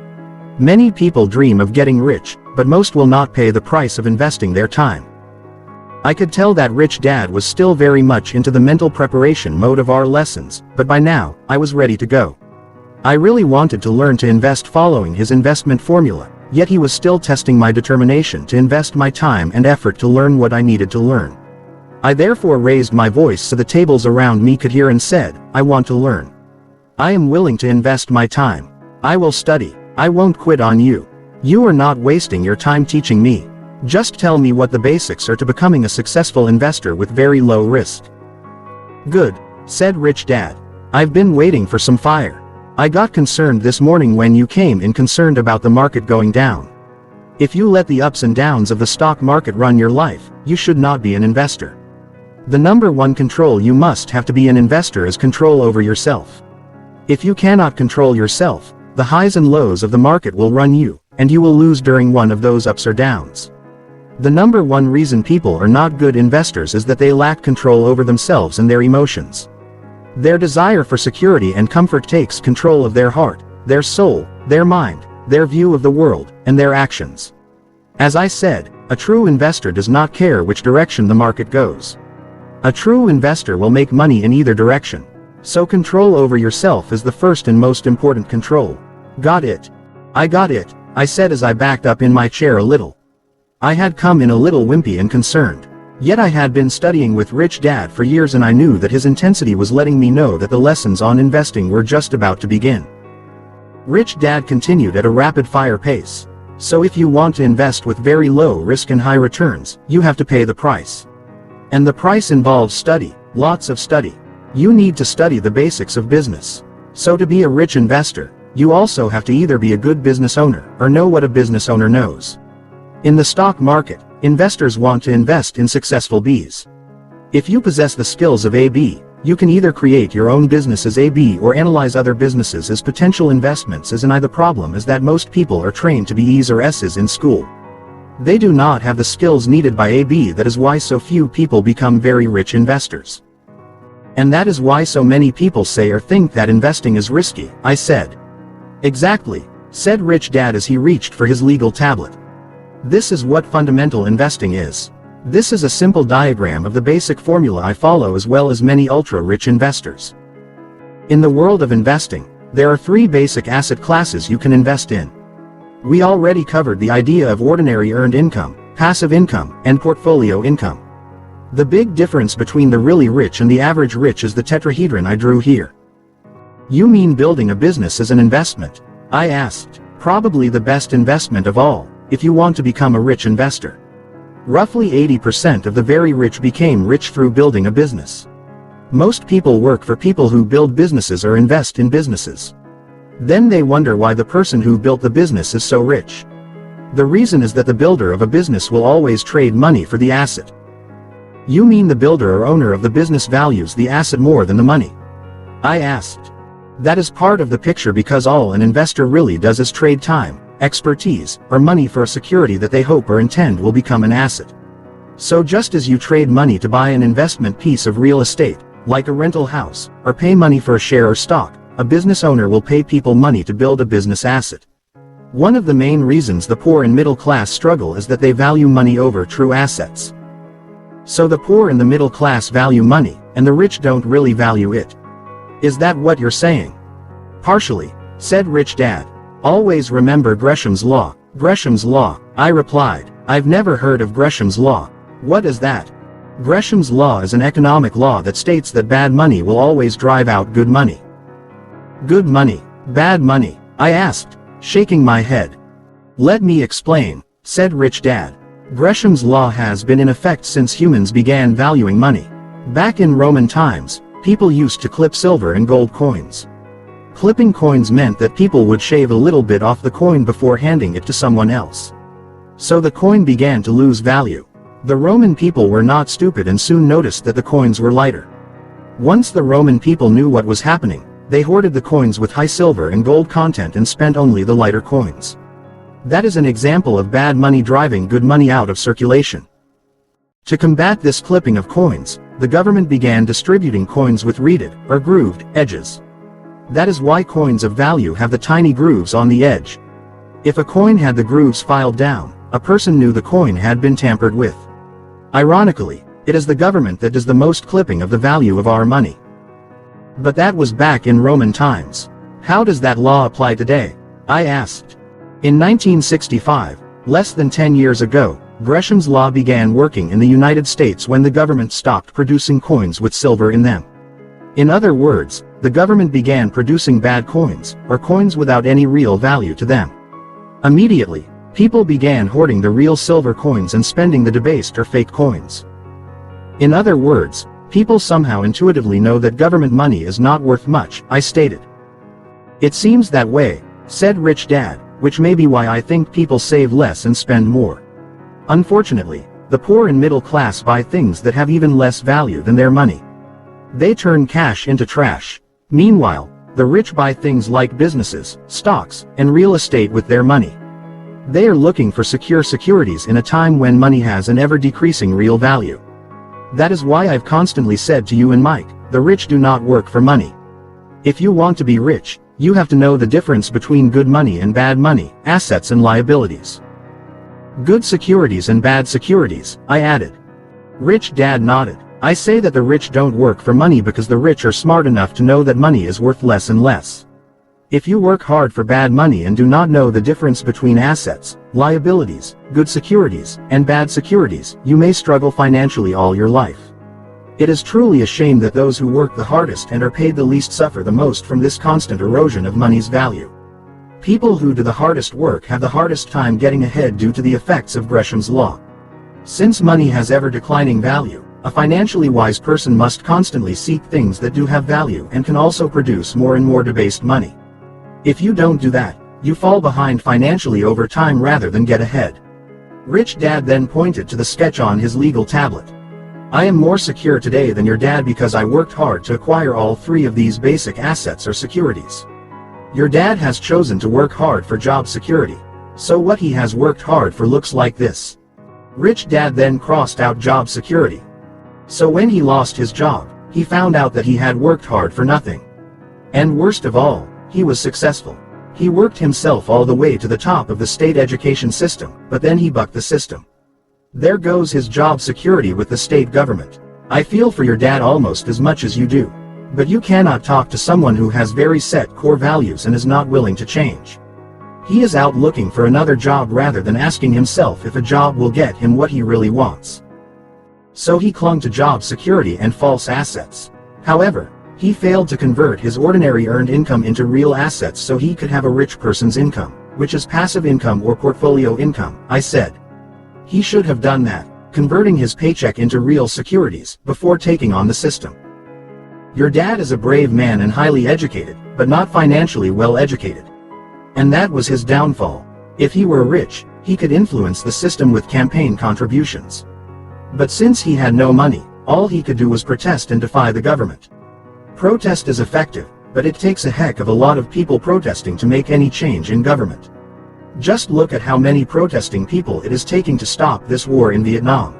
Many people dream of getting rich, but most will not pay the price of investing their time. I could tell that Rich Dad was still very much into the mental preparation mode of our lessons, but by now, I was ready to go. I really wanted to learn to invest following his investment formula, yet he was still testing my determination to invest my time and effort to learn what I needed to learn. I therefore raised my voice so the tables around me could hear and said, I want to learn. I am willing to invest my time. I will study. I won't quit on you. You are not wasting your time teaching me. Just tell me what the basics are to becoming a successful investor with very low risk. Good, said Rich Dad. I've been waiting for some fire. I got concerned this morning when you came in, concerned about the market going down. If you let the ups and downs of the stock market run your life, you should not be an investor. The number one control you must have to be an investor is control over yourself. If you cannot control yourself, the highs and lows of the market will run you, and you will lose during one of those ups or downs. The number one reason people are not good investors is that they lack control over themselves and their emotions. Their desire for security and comfort takes control of their heart, their soul, their mind, their view of the world, and their actions. As I said, a true investor does not care which direction the market goes. A true investor will make money in either direction. So control over yourself is the first and most important control. Got it? I got it, I said as I backed up in my chair a little. I had come in a little wimpy and concerned. Yet I had been studying with Rich Dad for years and I knew that his intensity was letting me know that the lessons on investing were just about to begin. Rich Dad continued at a rapid-fire pace. So if you want to invest with very low risk and high returns, you have to pay the price. And the price involves study, lots of study. You need to study the basics of business. So to be a rich investor, you also have to either be a good business owner or know what a business owner knows. In the stock market, investors want to invest in successful Bs. If you possess the skills of AB, you can either create your own business as AB or analyze other businesses as potential investments as an I. The problem is that most people are trained to be Es or Ss in school. They do not have the skills needed by AB. That is why so few people become very rich investors. And that is why so many people say or think that investing is risky, I said. Exactly, said Rich Dad as he reached for his legal tablet. This is what fundamental investing is. This is a simple diagram of the basic formula I follow as well as many ultra-rich investors. In the world of investing, there are three basic asset classes you can invest in. We already covered the idea of ordinary earned income, passive income, and portfolio income. The big difference between the really rich and the average rich is the tetrahedron I drew here. You mean building a business as an investment? I asked. Probably the best investment of all, if you want to become a rich investor. Roughly 80% of the very rich became rich through building a business. Most people work for people who build businesses or invest in businesses. Then they wonder why the person who built the business is so rich. The reason is that the builder of a business will always trade money for the asset. You mean the builder or owner of the business values the asset more than the money? I asked. That is part of the picture because all an investor really does is trade time, expertise, or money for a security that they hope or intend will become an asset. So just as you trade money to buy an investment piece of real estate, like a rental house, or pay money for a share or stock, a business owner will pay people money to build a business asset. One of the main reasons the poor and middle class struggle is that they value money over true assets. So the poor and the middle class value money, and the rich don't really value it. Is that what you're saying? Partially, said Rich Dad. Always remember Gresham's Law. Gresham's Law, I replied. I've never heard of Gresham's Law. What is that? Gresham's Law is an economic law that states that bad money will always drive out good money. Good money, bad money, I asked, shaking my head. Let me explain, said Rich Dad. Gresham's Law has been in effect since humans began valuing money. Back in Roman times, people used to clip silver and gold coins. Clipping coins meant that people would shave a little bit off the coin before handing it to someone else. So the coin began to lose value. The Roman people were not stupid and soon noticed that the coins were lighter. Once the Roman people knew what was happening, they hoarded the coins with high silver and gold content and spent only the lighter coins. That is an example of bad money driving good money out of circulation. To combat this clipping of coins, the government began distributing coins with reeded, or grooved, edges. That is why coins of value have the tiny grooves on the edge. If a coin had the grooves filed down, a person knew the coin had been tampered with. Ironically, it is the government that does the most clipping of the value of our money. But that was back in Roman times. How does that law apply today? I asked. In 1965, less than 10 years ago, Gresham's Law began working in the United States when the government stopped producing coins with silver in them. In other words, the government began producing bad coins, or coins without any real value to them. Immediately, people began hoarding the real silver coins and spending the debased or fake coins. In other words, people somehow intuitively know that government money is not worth much, I stated. It seems that way, said Rich Dad, which may be why I think people save less and spend more. Unfortunately, the poor and middle class buy things that have even less value than their money. They turn cash into trash. Meanwhile, the rich buy things like businesses, stocks, and real estate with their money. They are looking for secure securities in a time when money has an ever-decreasing real value. That is why I've constantly said to you and Mike, the rich do not work for money. If you want to be rich, you have to know the difference between good money and bad money, assets and liabilities. Good securities and bad securities, I added. Rich Dad nodded. I say that the rich don't work for money because the rich are smart enough to know that money is worth less and less. If you work hard for bad money and do not know the difference between assets, liabilities, good securities, and bad securities, you may struggle financially all your life. It is truly a shame that those who work the hardest and are paid the least suffer the most from this constant erosion of money's value. People who do the hardest work have the hardest time getting ahead due to the effects of Gresham's Law. Since money has ever-declining value, a financially wise person must constantly seek things that do have value and can also produce more and more debased money. If you don't do that, you fall behind financially over time rather than get ahead. Rich Dad then pointed to the sketch on his legal tablet. I am more secure today than your dad because I worked hard to acquire all three of these basic assets or securities. Your dad has chosen to work hard for job security, so what he has worked hard for looks like this. Rich Dad then crossed out job security. So when he lost his job, he found out that he had worked hard for nothing. And worst of all, he was successful. He worked himself all the way to the top of the state education system, but then he bucked the system. There goes his job security with the state government. I feel for your dad almost as much as you do. But you cannot talk to someone who has very set core values and is not willing to change. He is out looking for another job rather than asking himself if a job will get him what he really wants. So he clung to job security and false assets. However, he failed to convert his ordinary earned income into real assets so he could have a rich person's income, which is passive income or portfolio income, I said. He should have done that, converting his paycheck into real securities, before taking on the system. Your dad is a brave man and highly educated, but not financially well educated. And that was his downfall. If he were rich, he could influence the system with campaign contributions. But since he had no money, all he could do was protest and defy the government. Protest is effective, but it takes a heck of a lot of people protesting to make any change in government. Just look at how many protesting people it is taking to stop this war in Vietnam.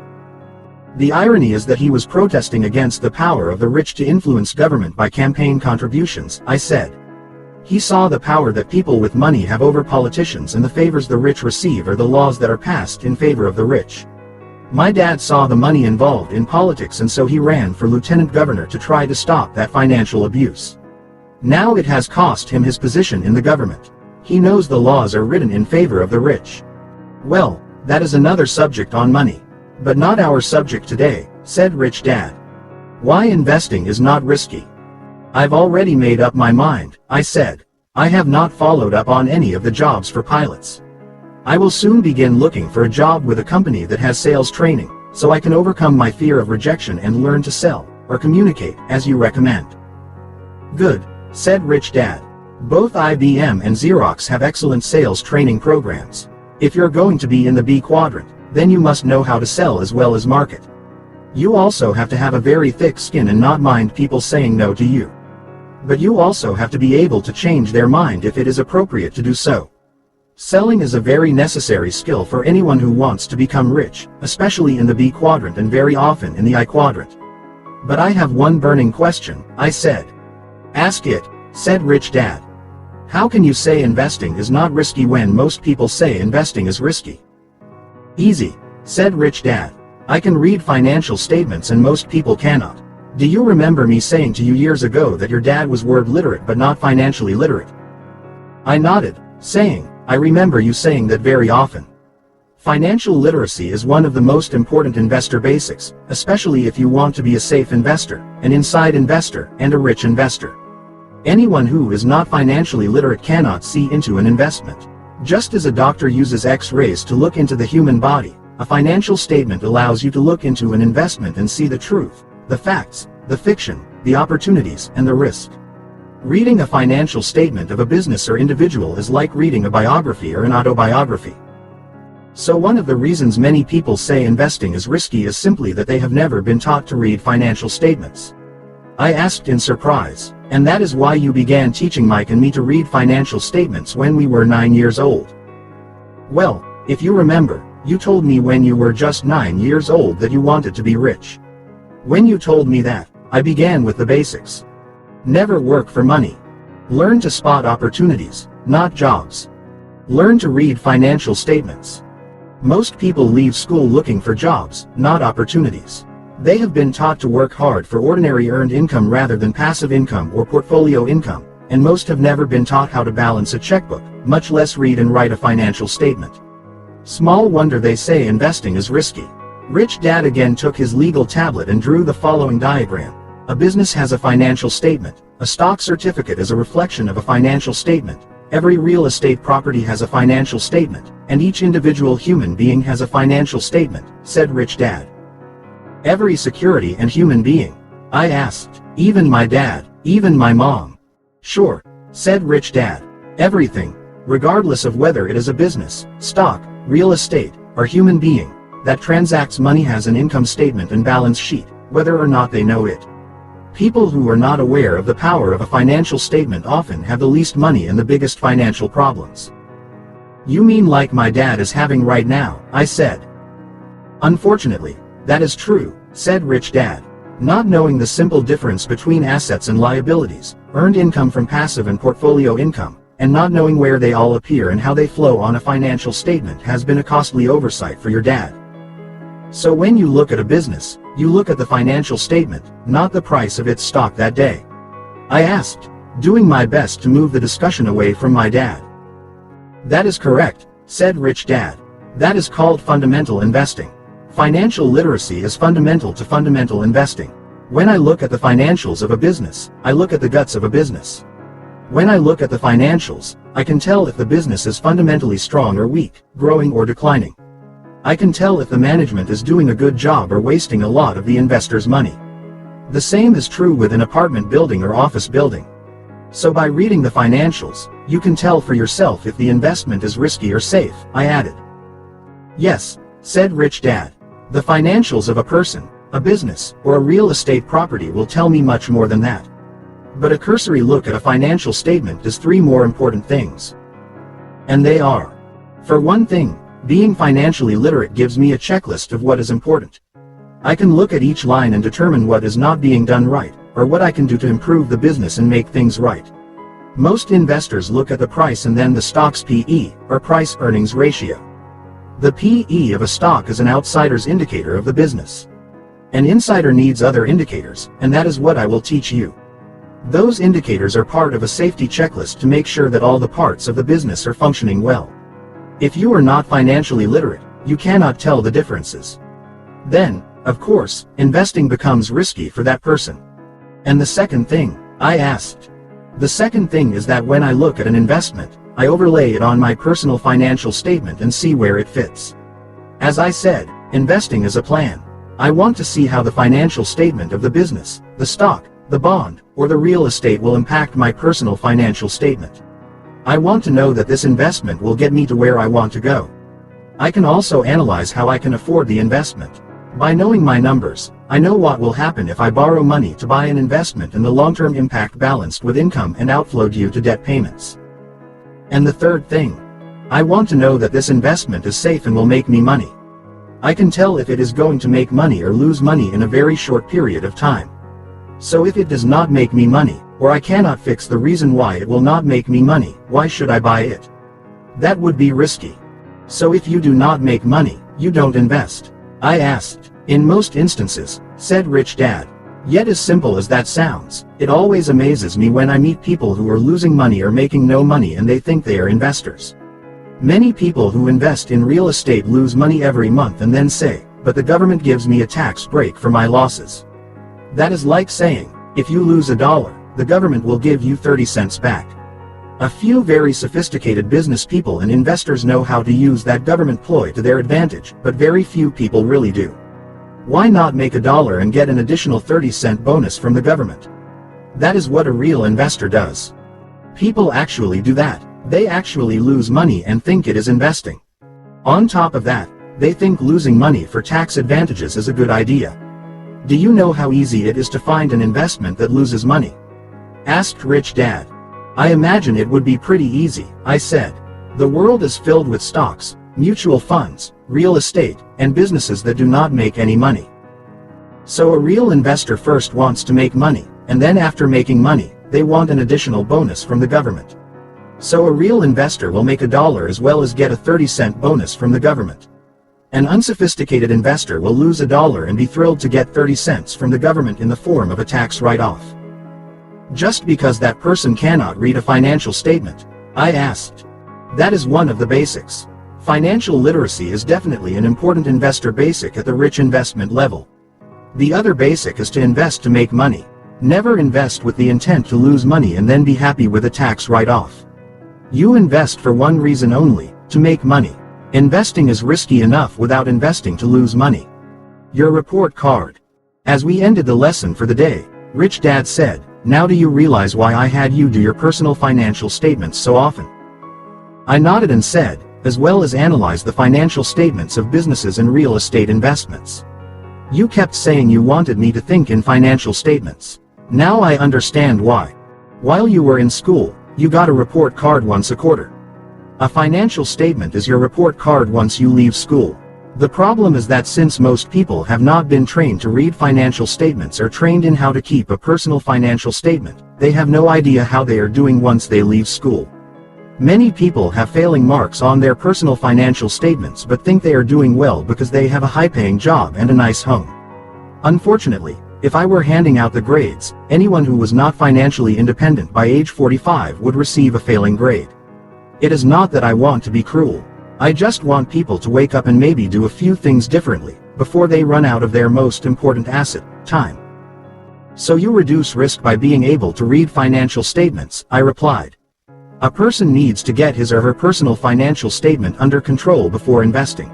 The irony is that he was protesting against the power of the rich to influence government by campaign contributions, I said. He saw the power that people with money have over politicians and the favors the rich receive or the laws that are passed in favor of the rich. My dad saw the money involved in politics, and so he ran for lieutenant governor to try to stop that financial abuse. Now it has cost him his position in the government. He knows the laws are written in favor of the rich. Well, that is another subject on money. But not our subject today, said Rich Dad. Why investing is not risky. I've already made up my mind, I said. I have not followed up on any of the jobs for pilots. I will soon begin looking for a job with a company that has sales training, so I can overcome my fear of rejection and learn to sell, or communicate, as you recommend. Good, said Rich Dad. Both IBM and Xerox have excellent sales training programs. If you're going to be in the B quadrant, then you must know how to sell as well as market. You also have to have a very thick skin and not mind people saying no to you. But you also have to be able to change their mind if it is appropriate to do so. Selling is a very necessary skill for anyone who wants to become rich, especially in the B quadrant and very often in the I quadrant. But I have one burning question, I said. Ask it, said Rich Dad. How can you say investing is not risky when most people say investing is risky? Easy, said Rich Dad. I can read financial statements and most people cannot. Do you remember me saying to you years ago that your dad was word literate but not financially literate? I nodded, saying, I remember you saying that very often. Financial literacy is one of the most important investor basics, especially if you want to be a safe investor, an inside investor, and a rich investor. Anyone who is not financially literate cannot see into an investment. Just as a doctor uses X-rays to look into the human body, a financial statement allows you to look into an investment and see the truth, the facts, the fiction, the opportunities, and the risk. Reading a financial statement of a business or individual is like reading a biography or an autobiography. So one of the reasons many people say investing is risky is simply that they have never been taught to read financial statements. I asked in surprise, and that is why you began teaching Mike and me to read financial statements when we were 9 years old. Well, if you remember, you told me when you were just 9 years old that you wanted to be rich. When you told me that, I began with the basics. Never work for money. Learn to spot opportunities, not jobs. Learn to read financial statements. Most people leave school looking for jobs, not opportunities. They have been taught to work hard for ordinary earned income rather than passive income or portfolio income, and most have never been taught how to balance a checkbook, much less read and write a financial statement. Small wonder they say investing is risky. Rich Dad again took his legal tablet and drew the following diagram. A business has a financial statement. A stock certificate is a reflection of a financial statement. Every real estate property has a financial statement, and each individual human being has a financial statement, said Rich Dad. Every security and human being? I asked. Even my dad, even my mom? Sure, said Rich Dad. Everything, regardless of whether it is a business, stock, real estate, or human being, that transacts money has an income statement and balance sheet, whether or not they know it. People who are not aware of the power of a financial statement often have the least money and the biggest financial problems. You mean like my dad is having right now, I said. Unfortunately, that is true, said Rich Dad. Not knowing the simple difference between assets and liabilities, earned income from passive and portfolio income, and not knowing where they all appear and how they flow on a financial statement has been a costly oversight for your dad. So when you look at a business, you look at the financial statement, not the price of its stock that day. I asked, doing my best to move the discussion away from my dad. That is correct, said Rich Dad. That is called fundamental investing. Financial literacy is fundamental to fundamental investing. When I look at the financials of a business, I look at the guts of a business. When I look at the financials, I can tell if the business is fundamentally strong or weak, growing or declining. I can tell if the management is doing a good job or wasting a lot of the investor's money. The same is true with an apartment building or office building. So by reading the financials, you can tell for yourself if the investment is risky or safe, I added. Yes, said Rich Dad. The financials of a person, a business, or a real estate property will tell me much more than that. But a cursory look at a financial statement does three more important things. And they are: for one thing, being financially literate gives me a checklist of what is important. I can look at each line and determine what is not being done right, or what I can do to improve the business and make things right. Most investors look at the price and then the stock's PE, or price-earnings ratio. The PE of a stock is an outsider's indicator of the business. An insider needs other indicators, and that is what I will teach you. Those indicators are part of a safety checklist to make sure that all the parts of the business are functioning well. If you are not financially literate, you cannot tell the differences. Then, of course, investing becomes risky for that person. And the second thing, I asked. The second thing is that when I look at an investment, I overlay it on my personal financial statement and see where it fits. As I said, investing is a plan. I want to see how the financial statement of the business, the stock, the bond, or the real estate will impact my personal financial statement. I want to know that this investment will get me to where I want to go. I can also analyze how I can afford the investment. By knowing my numbers, I know what will happen if I borrow money to buy an investment and the long-term impact balanced with income and outflow due to debt payments. And the third thing, I want to know that this investment is safe and will make me money. I can tell if it is going to make money or lose money in a very short period of time. So if it does not make me money, or I cannot fix the reason why it will not make me money, why should I buy it? That would be risky. So if you do not make money, you don't invest. I asked. In most instances, said Rich Dad. Yet as simple as that sounds, it always amazes me when I meet people who are losing money or making no money and they think they are investors. Many people who invest in real estate lose money every month and then say, but the government gives me a tax break for my losses. That is like saying, if you lose $1, the government will give you 30 cents back. A few very sophisticated business people and investors know how to use that government ploy to their advantage, but very few people really do. Why not make $1 and get an additional 30-cent bonus from the government? That is what a real investor does. People actually do that. They actually lose money and think it is investing. On top of that, they think losing money for tax advantages is a good idea. Do you know how easy it is to find an investment that loses money? Asked Rich Dad. I imagine it would be pretty easy, I said. The world is filled with stocks, mutual funds, real estate, and businesses that do not make any money. So a real investor first wants to make money, and then after making money, they want an additional bonus from the government. So a real investor will make $1 as well as get a 30-cent bonus from the government. An unsophisticated investor will lose $1 and be thrilled to get 30 cents from the government in the form of a tax write-off. Just because that person cannot read a financial statement, I asked. That is one of the basics. Financial literacy is definitely an important investor basic at the rich investment level. The other basic is to invest to make money. Never invest with the intent to lose money and then be happy with a tax write-off. You invest for one reason only, to make money. Investing is risky enough without investing to lose money. Your report card. As we ended the lesson for the day, Rich Dad said, now do you realize why I had you do your personal financial statements so often? I nodded and said, as well as analyze the financial statements of businesses and real estate investments. You kept saying you wanted me to think in financial statements. Now I understand why. While you were in school, you got a report card once a quarter. A financial statement is your report card once you leave school. The problem is that since most people have not been trained to read financial statements or trained in how to keep a personal financial statement, they have no idea how they are doing once they leave school. Many people have failing marks on their personal financial statements but think they are doing well because they have a high-paying job and a nice home. Unfortunately, if I were handing out the grades, anyone who was not financially independent by age 45 would receive a failing grade. It is not that I want to be cruel. I just want people to wake up and maybe do a few things differently, before they run out of their most important asset, time. So you reduce risk by being able to read financial statements, I replied. A person needs to get his or her personal financial statement under control before investing.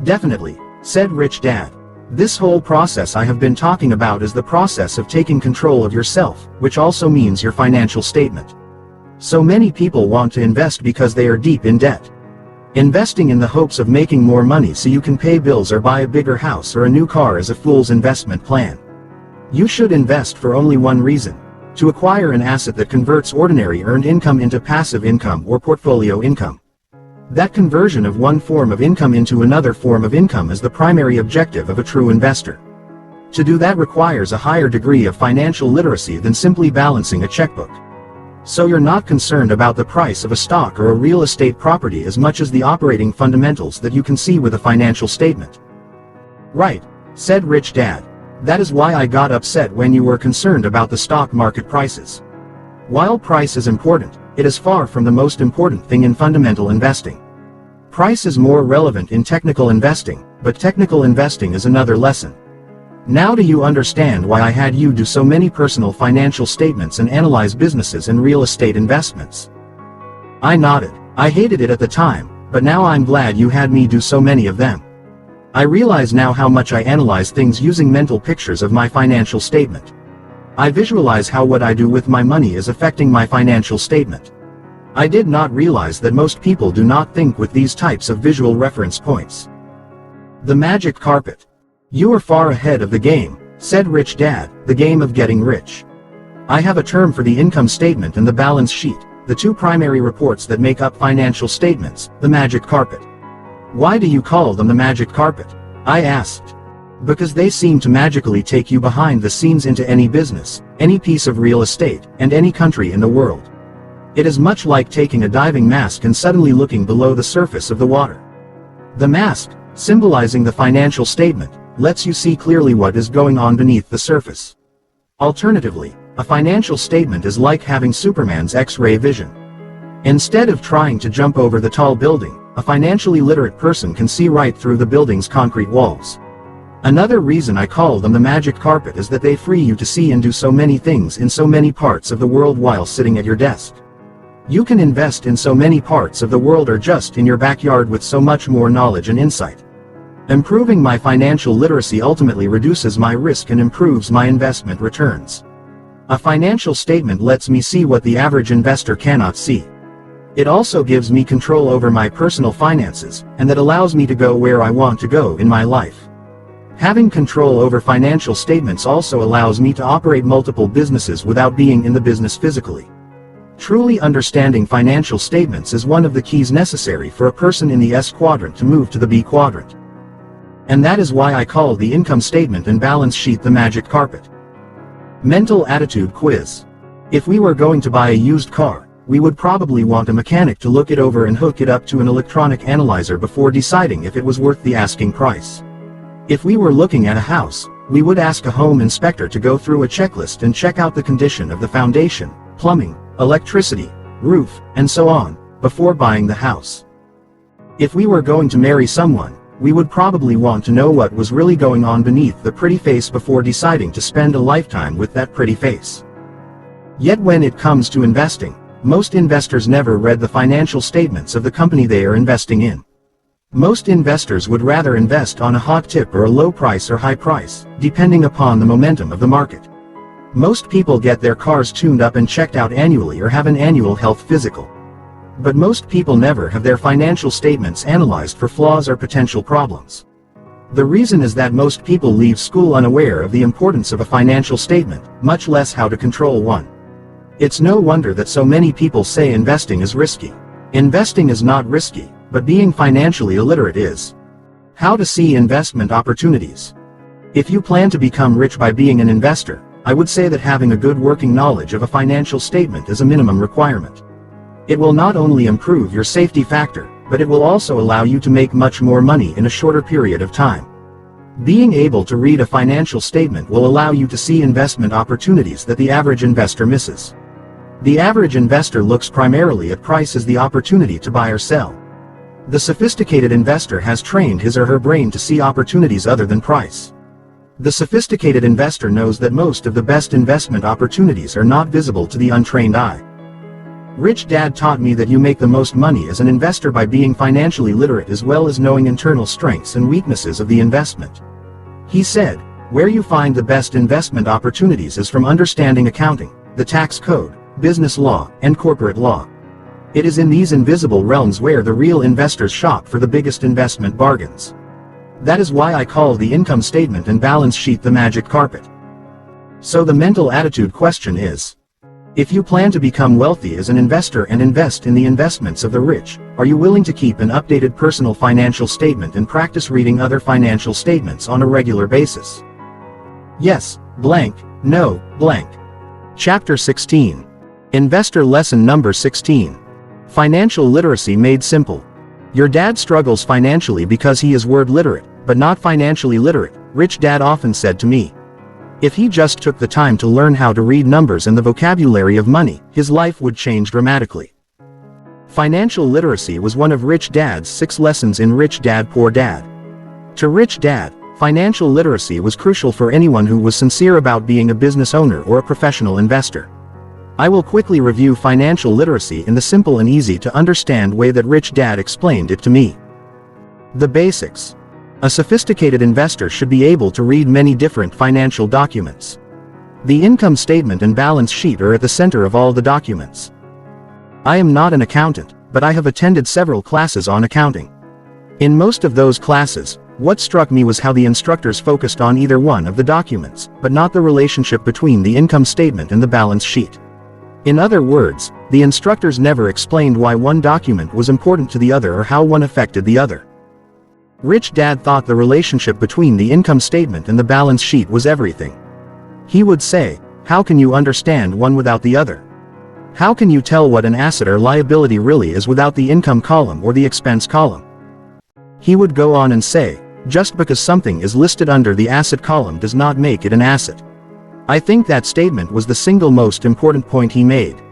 Definitely, said Rich Dad. This whole process I have been talking about is the process of taking control of yourself, which also means your financial statement. So many people want to invest because they are deep in debt. Investing in the hopes of making more money so you can pay bills or buy a bigger house or a new car is a fool's investment plan. You should invest for only one reason: to acquire an asset that converts ordinary earned income into passive income or portfolio income. That conversion of one form of income into another form of income is the primary objective of a true investor. To do that requires a higher degree of financial literacy than simply balancing a checkbook. So you're not concerned about the price of a stock or a real estate property as much as the operating fundamentals that you can see with a financial statement. Right, said Rich Dad. That is why I got upset when you were concerned about the stock market prices. While price is important, it is far from the most important thing in fundamental investing. Price is more relevant in technical investing, but technical investing is another lesson. Now do you understand why I had you do so many personal financial statements and analyze businesses and real estate investments? I nodded. I hated it at the time, but now I'm glad you had me do so many of them. I realize now how much I analyze things using mental pictures of my financial statement. I visualize how what I do with my money is affecting my financial statement. I did not realize that most people do not think with these types of visual reference points. The magic carpet. You are far ahead of the game, said Rich Dad, the game of getting rich. I have a term for the income statement and the balance sheet, the two primary reports that make up financial statements, the magic carpet. Why do you call them the magic carpet? I asked. Because they seem to magically take you behind the scenes into any business, any piece of real estate, and any country in the world. It is much like taking a diving mask and suddenly looking below the surface of the water. The mask, symbolizing the financial statement, lets you see clearly what is going on beneath the surface. Alternatively, a financial statement is like having Superman's X-ray vision. Instead of trying to jump over the tall building, a financially literate person can see right through the building's concrete walls. Another reason I call them the magic carpet is that they free you to see and do so many things in so many parts of the world while sitting at your desk. You can invest in so many parts of the world or just in your backyard with so much more knowledge and insight. Improving my financial literacy ultimately reduces my risk and improves my investment returns. A financial statement lets me see what the average investor cannot see. It also gives me control over my personal finances, and that allows me to go where I want to go in my life. Having control over financial statements also allows me to operate multiple businesses without being in the business physically. Truly understanding financial statements is one of the keys necessary for a person in the S quadrant to move to the B quadrant. And that is why I call the income statement and balance sheet the magic carpet. Mental attitude quiz. If we were going to buy a used car, we would probably want a mechanic to look it over and hook it up to an electronic analyzer before deciding if it was worth the asking price. If we were looking at a house, we would ask a home inspector to go through a checklist and check out the condition of the foundation, plumbing, electricity, roof, and so on, before buying the house. If we were going to marry someone, we would probably want to know what was really going on beneath the pretty face before deciding to spend a lifetime with that pretty face. Yet when it comes to investing, most investors never read the financial statements of the company they are investing in. Most investors would rather invest on a hot tip or a low price or high price, depending upon the momentum of the market. Most people get their cars tuned up and checked out annually or have an annual health physical. But most people never have their financial statements analyzed for flaws or potential problems. The reason is that most people leave school unaware of the importance of a financial statement, much less how to control one. It's no wonder that so many people say investing is risky. Investing is not risky, but being financially illiterate is. How to see investment opportunities. If you plan to become rich by being an investor, I would say that having a good working knowledge of a financial statement is a minimum requirement. It will not only improve your safety factor, but it will also allow you to make much more money in a shorter period of time. Being able to read a financial statement will allow you to see investment opportunities that the average investor misses. The average investor looks primarily at price as the opportunity to buy or sell. The sophisticated investor has trained his or her brain to see opportunities other than price. The sophisticated investor knows that most of the best investment opportunities are not visible to the untrained eye. Rich Dad taught me that you make the most money as an investor by being financially literate as well as knowing internal strengths and weaknesses of the investment. He said, where you find the best investment opportunities is from understanding accounting, the tax code, business law, and corporate law. It is in these invisible realms where the real investors shop for the biggest investment bargains. That is why I call the income statement and balance sheet the magic carpet. So the mental attitude question is, if you plan to become wealthy as an investor and invest in the investments of the rich, are you willing to keep an updated personal financial statement and practice reading other financial statements on a regular basis? Yes, blank, no, blank. Chapter 16. Investor lesson number 16. Financial literacy made simple. Your dad struggles financially because he is word literate, but not financially literate, Rich Dad often said to me. If he just took the time to learn how to read numbers and the vocabulary of money, his life would change dramatically. Financial literacy was one of Rich Dad's 6 lessons in Rich Dad Poor Dad. To Rich Dad, financial literacy was crucial for anyone who was sincere about being a business owner or a professional investor. I will quickly review financial literacy in the simple and easy to understand way that Rich Dad explained it to me. The basics. A sophisticated investor should be able to read many different financial documents. The income statement and balance sheet are at the center of all the documents. I am not an accountant, but I have attended several classes on accounting. In most of those classes, what struck me was how the instructors focused on either one of the documents, but not the relationship between the income statement and the balance sheet. In other words, the instructors never explained why one document was important to the other or how one affected the other. Rich Dad thought the relationship between the income statement and the balance sheet was everything. He would say, how can you understand one without the other? How can you tell what an asset or liability really is without the income column or the expense column? He would go on and say, just because something is listed under the asset column does not make it an asset. I think that statement was the single most important point he made.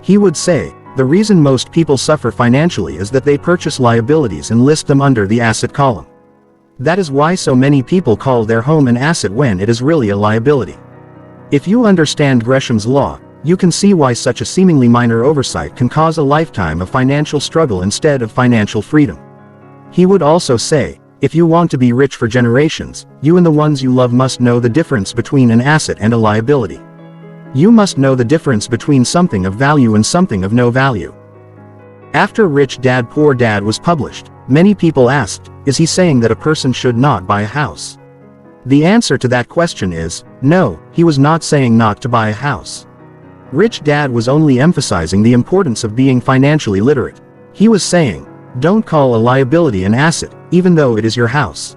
He would say, the reason most people suffer financially is that they purchase liabilities and list them under the asset column. That is why so many people call their home an asset when it is really a liability. If you understand Gresham's law, you can see why such a seemingly minor oversight can cause a lifetime of financial struggle instead of financial freedom. He would also say, if you want to be rich for generations, you and the ones you love must know the difference between an asset and a liability. You must know the difference between something of value and something of no value. After Rich Dad Poor Dad was published, many people asked, is he saying that a person should not buy a house? The answer to that question is, no, he was not saying not to buy a house. Rich Dad was only emphasizing the importance of being financially literate. He was saying, don't call a liability an asset, even though it is your house.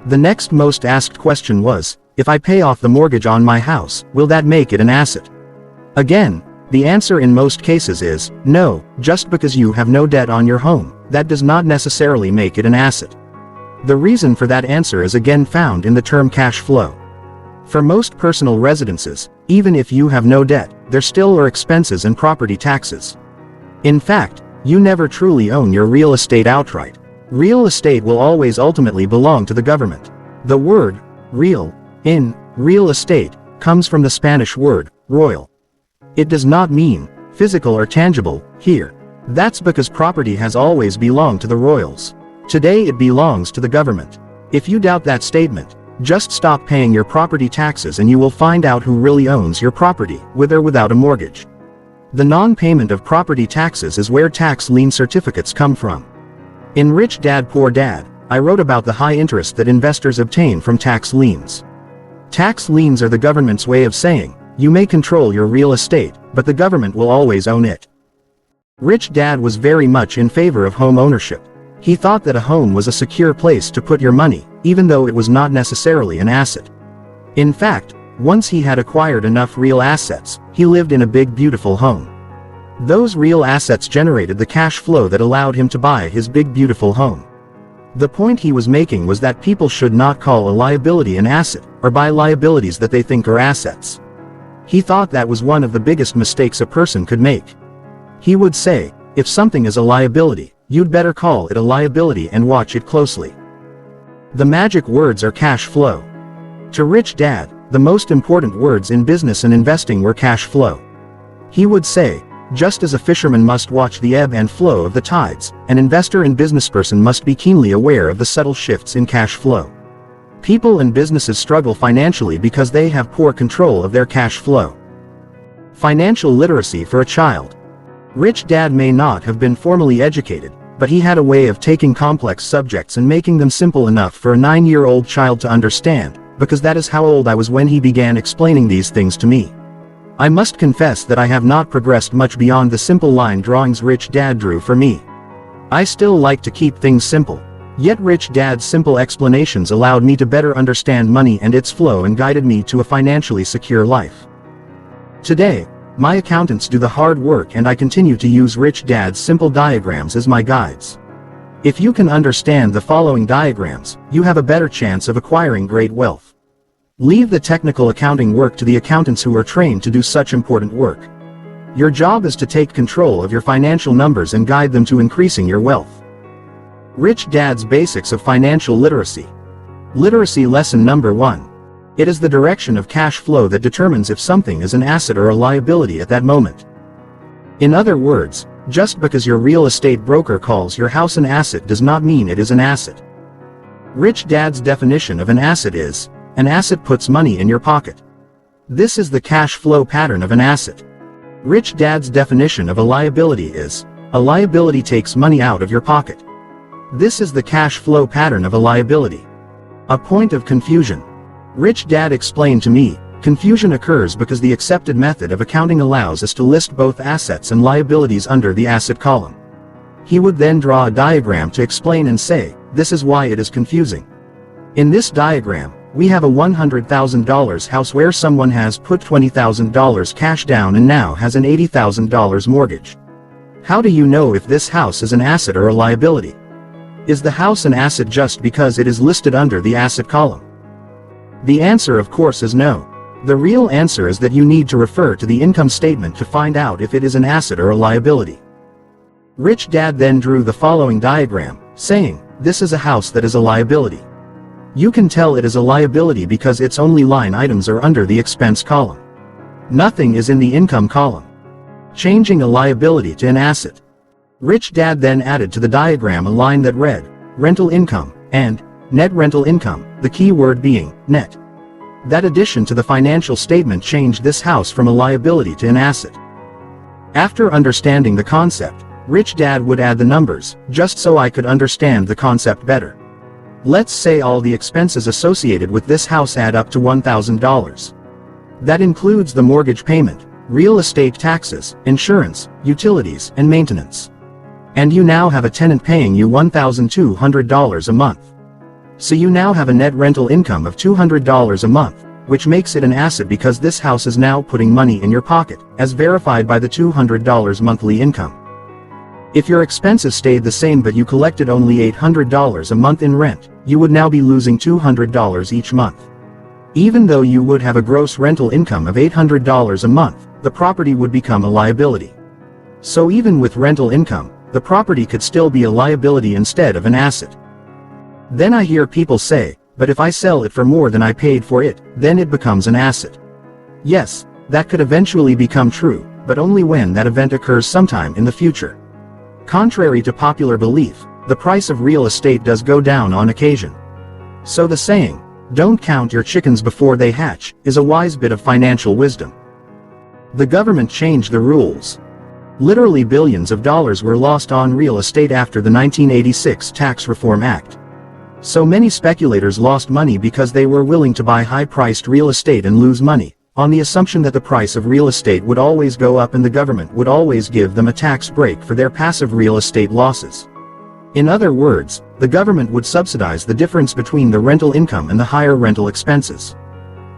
The next most asked question was, if I pay off the mortgage on my house, will that make it an asset? Again, the answer in most cases is, no, just because you have no debt on your home, that does not necessarily make it an asset. The reason for that answer is again found in the term cash flow. For most personal residences, even if you have no debt, there still are expenses and property taxes. In fact, you never truly own your real estate outright. Real estate will always ultimately belong to the government. The word, real, in real estate, comes from the Spanish word, royal. It does not mean physical or tangible here. That's because property has always belonged to the royals. Today it belongs to the government. If you doubt that statement, just stop paying your property taxes and you will find out who really owns your property, with or without a mortgage. The non-payment of property taxes is where tax lien certificates come from. In Rich Dad Poor Dad, I wrote about the high interest that investors obtain from tax liens. Tax liens are the government's way of saying, you may control your real estate, but the government will always own it. Rich Dad was very much in favor of home ownership. He thought that a home was a secure place to put your money, even though it was not necessarily an asset. In fact, once he had acquired enough real assets, he lived in a big beautiful home. Those real assets generated the cash flow that allowed him to buy his big beautiful home. The point he was making was that people should not call a liability an asset, or buy liabilities that they think are assets. He thought that was one of the biggest mistakes a person could make. He would say, if something is a liability, you'd better call it a liability and watch it closely. The magic words are cash flow. To Rich Dad, the most important words in business and investing were cash flow. He would say, just as a fisherman must watch the ebb and flow of the tides, an investor and businessperson must be keenly aware of the subtle shifts in cash flow. People and businesses struggle financially because they have poor control of their cash flow. Financial literacy for a child. Rich Dad may not have been formally educated, but he had a way of taking complex subjects and making them simple enough for a 9-year-old child to understand, because that is how old I was when he began explaining these things to me. I must confess that I have not progressed much beyond the simple line drawings Rich Dad drew for me. I still like to keep things simple. Yet Rich Dad's simple explanations allowed me to better understand money and its flow and guided me to a financially secure life. Today, my accountants do the hard work and I continue to use Rich Dad's simple diagrams as my guides. If you can understand the following diagrams, you have a better chance of acquiring great wealth. Leave the technical accounting work to the accountants who are trained to do such important work. Your job is to take control of your financial numbers and guide them to increasing your wealth. Rich Dad's Basics of Financial Literacy. Literacy Lesson Number 1. It is the direction of cash flow that determines if something is an asset or a liability at that moment. In other words, just because your real estate broker calls your house an asset does not mean it is an asset. Rich Dad's definition of an asset is, an asset puts money in your pocket. This is the cash flow pattern of an asset. Rich Dad's definition of a liability is, a liability takes money out of your pocket. This is the cash flow pattern of a liability. A point of confusion. Rich Dad explained to me, confusion occurs because the accepted method of accounting allows us to list both assets and liabilities under the asset column. He would then draw a diagram to explain and say, this is why it is confusing. In this diagram, we have a $100,000 house where someone has put $20,000 cash down and now has an $80,000 mortgage. How do you know if this house is an asset or a liability? Is the house an asset just because it is listed under the asset column? The answer of course is no. The real answer is that you need to refer to the income statement to find out if it is an asset or a liability. Rich Dad then drew the following diagram, saying, this is a house that is a liability. You can tell it is a liability because its only line items are under the expense column. Nothing is in the income column. Changing a liability to an asset. Rich Dad then added to the diagram a line that read, rental income, and net rental income, the key word being, net. That addition to the financial statement changed this house from a liability to an asset. After understanding the concept, Rich Dad would add the numbers, just so I could understand the concept better. Let's say all the expenses associated with this house add up to $1,000. That includes the mortgage payment, real estate taxes, insurance, utilities, and maintenance. And you now have a tenant paying you $1,200 a month. So you now have a net rental income of $200 a month, which makes it an asset because this house is now putting money in your pocket, as verified by the $200 monthly income. If your expenses stayed the same but you collected only $800 a month in rent, you would now be losing $200 each month. Even though you would have a gross rental income of $800 a month, the property would become a liability. So even with rental income, the property could still be a liability instead of an asset. Then I hear people say, but if I sell it for more than I paid for it, then it becomes an asset. Yes, that could eventually become true, but only when that event occurs sometime in the future. Contrary to popular belief, the price of real estate does go down on occasion. So the saying, don't count your chickens before they hatch, is a wise bit of financial wisdom. The government changed the rules. Literally billions of dollars were lost on real estate after the 1986 Tax Reform Act. So many speculators lost money because they were willing to buy high-priced real estate and lose money, on the assumption that the price of real estate would always go up and the government would always give them a tax break for their passive real estate losses. In other words, the government would subsidize the difference between the rental income and the higher rental expenses.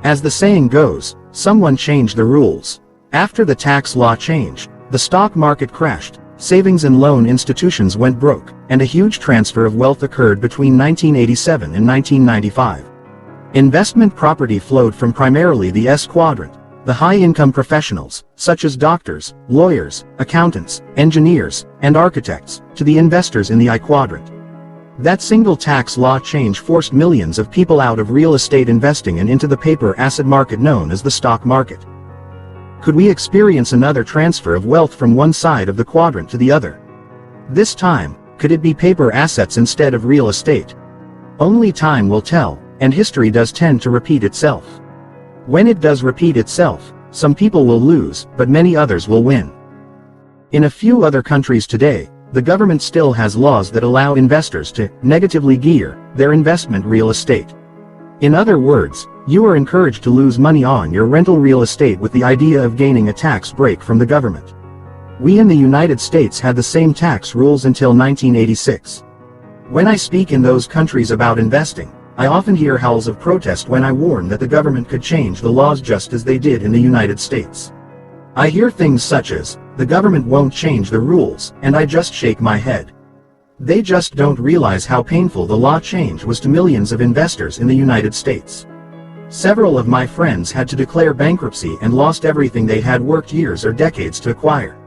As the saying goes, someone changed the rules. After the tax law changed, the stock market crashed, savings and loan institutions went broke, and a huge transfer of wealth occurred between 1987 and 1995. Investment property flowed from primarily the S quadrant, the high-income professionals, such as doctors, lawyers, accountants, engineers, and architects, to the investors in the I quadrant. That single tax law change forced millions of people out of real estate investing and into the paper asset market known as the stock market. Could we experience another transfer of wealth from one side of the quadrant to the other? This time, could it be paper assets instead of real estate? Only time will tell, and history does tend to repeat itself. When it does repeat itself, some people will lose, but many others will win. In a few other countries today, the government still has laws that allow investors to negatively gear their investment real estate. In other words, you are encouraged to lose money on your rental real estate with the idea of gaining a tax break from the government. We in the United States had the same tax rules until 1986. When I speak in those countries about investing, I often hear howls of protest when I warn that the government could change the laws just as they did in the United States. I hear things such as, the government won't change the rules, and I just shake my head. They just don't realize how painful the law change was to millions of investors in the United States. Several of my friends had to declare bankruptcy and lost everything they had worked years or decades to acquire.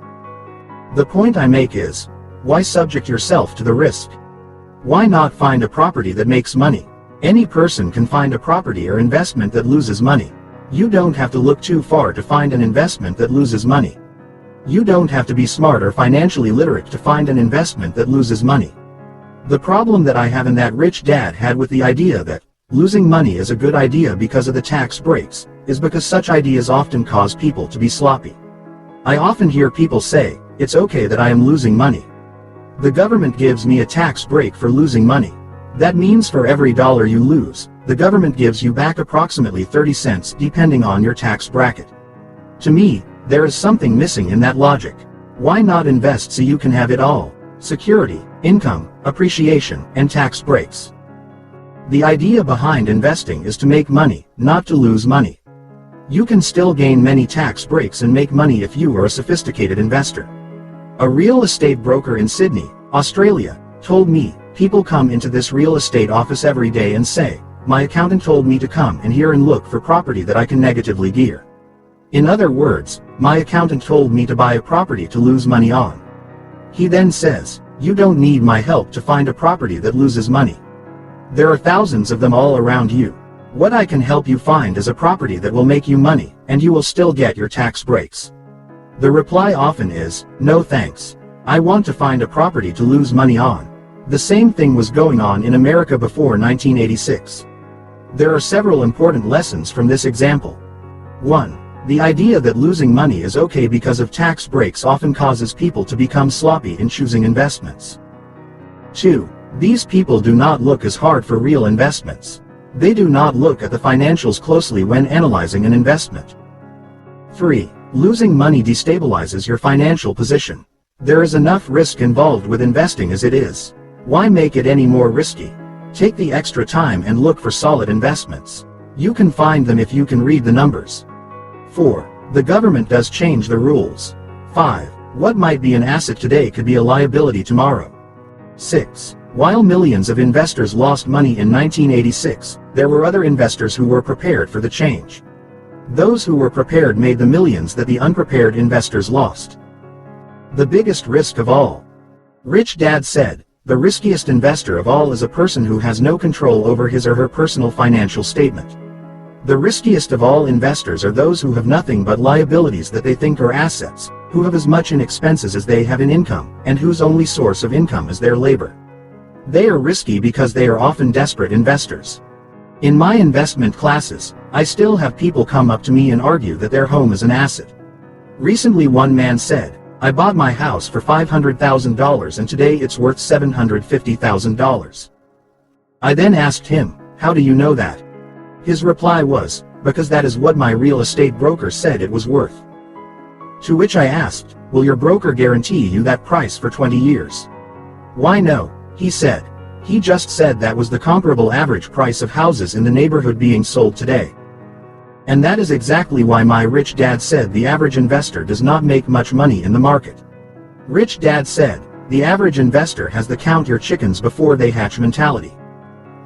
The point I make is, why subject yourself to the risk? Why not find a property that makes money? Any person can find a property or investment that loses money. You don't have to look too far to find an investment that loses money. You don't have to be smart or financially literate to find an investment that loses money. The problem that I have and that rich dad had with the idea that losing money is a good idea because of the tax breaks, is because such ideas often cause people to be sloppy. I often hear people say, it's okay that I am losing money. The government gives me a tax break for losing money. That means for every dollar you lose, the government gives you back approximately 30 cents depending on your tax bracket. To me, there is something missing in that logic. Why not invest so you can have it all? Security, income, appreciation, and tax breaks. The idea behind investing is to make money, not to lose money. You can still gain many tax breaks and make money if you are a sophisticated investor. A real estate broker in Sydney, Australia, told me, people come into this real estate office every day and say, my accountant told me to come in here and look for property that I can negatively gear. In other words, my accountant told me to buy a property to lose money on. He then says, you don't need my help to find a property that loses money. There are thousands of them all around you. What I can help you find is a property that will make you money, and you will still get your tax breaks. The reply often is, no thanks. I want to find a property to lose money on. The same thing was going on in America before 1986. There are several important lessons from this example. 1. The idea that losing money is okay because of tax breaks often causes people to become sloppy in choosing investments. 2. These people do not look as hard for real investments. They do not look at the financials closely when analyzing an investment. 3. Losing money destabilizes your financial position. There is enough risk involved with investing as it is. Why make it any more risky? Take the extra time and look for solid investments. You can find them if you can read the numbers. 4. The government does change the rules. 5. What might be an asset today could be a liability tomorrow. 6. While millions of investors lost money in 1986, there were other investors who were prepared for the change. Those who were prepared made the millions that the unprepared investors lost. The biggest risk of all. Rich Dad said, the riskiest investor of all is a person who has no control over his or her personal financial statement. The riskiest of all investors are those who have nothing but liabilities that they think are assets, who have as much in expenses as they have in income, and whose only source of income is their labor. They are risky because they are often desperate investors. In my investment classes, I still have people come up to me and argue that their home is an asset. Recently one man said, I bought my house for $500,000 and today it's worth $750,000. I then asked him, how do you know that? His reply was, because that is what my real estate broker said it was worth. To which I asked, will your broker guarantee you that price for 20 years? Why no, he said. He just said that was the comparable average price of houses in the neighborhood being sold today. And that is exactly why my rich dad said the average investor does not make much money in the market. Rich Dad said, the average investor has the count your chickens before they hatch mentality.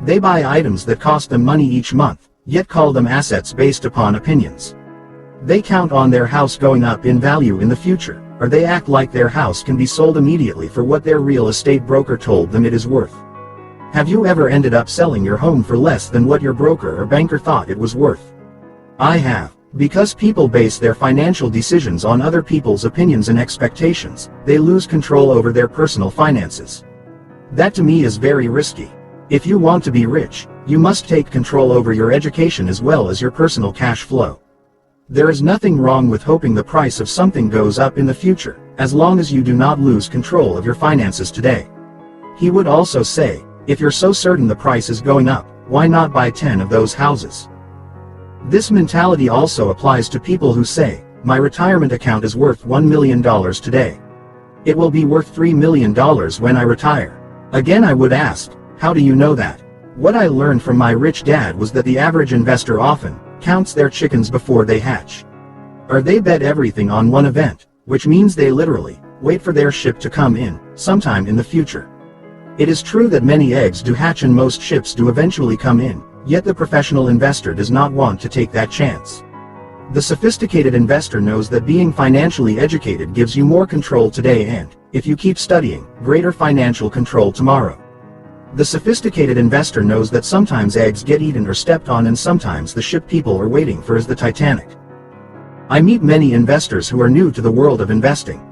They buy items that cost them money each month, yet call them assets based upon opinions. They count on their house going up in value in the future, or they act like their house can be sold immediately for what their real estate broker told them it is worth. Have you ever ended up selling your home for less than what your broker or banker thought it was worth? I have. Because people base their financial decisions on other people's opinions and expectations, they lose control over their personal finances. That to me is very risky. If you want to be rich, you must take control over your education as well as your personal cash flow. There is nothing wrong with hoping the price of something goes up in the future, as long as you do not lose control of your finances today. He would also say, if you're so certain the price is going up, why not buy 10 of those houses? This mentality also applies to people who say, my retirement account is worth $1 million today. It will be worth $3 million when I retire. Again, I would ask, how do you know that? What I learned from my rich dad was that the average investor often counts their chickens before they hatch. Or they bet everything on one event, which means they literally wait for their ship to come in sometime in the future. It is true that many eggs do hatch and most ships do eventually come in, yet the professional investor does not want to take that chance. The sophisticated investor knows that being financially educated gives you more control today and, if you keep studying, greater financial control tomorrow. The sophisticated investor knows that sometimes eggs get eaten or stepped on and sometimes the ship people are waiting for is the Titanic. I meet many investors who are new to the world of investing.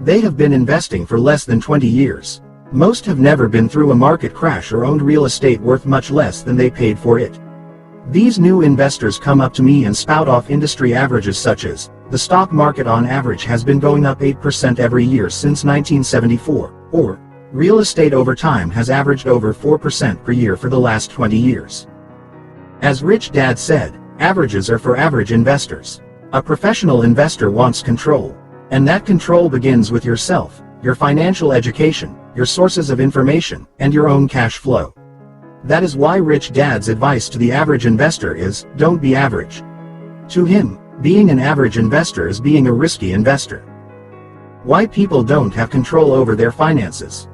They have been investing for less than 20 years. Most have never been through a market crash or owned real estate worth much less than they paid for it. These new investors come up to me and spout off industry averages such as, the stock market on average has been going up 8% every year since 1974, or, real estate over time has averaged over 4% per year for the last 20 years. As Rich Dad said, averages are for average investors. A professional investor wants control. And that control begins with yourself, your financial education, your sources of information, and your own cash flow. That is why Rich Dad's advice to the average investor is, don't be average. To him, being an average investor is being a risky investor. Why people don't have control over their finances.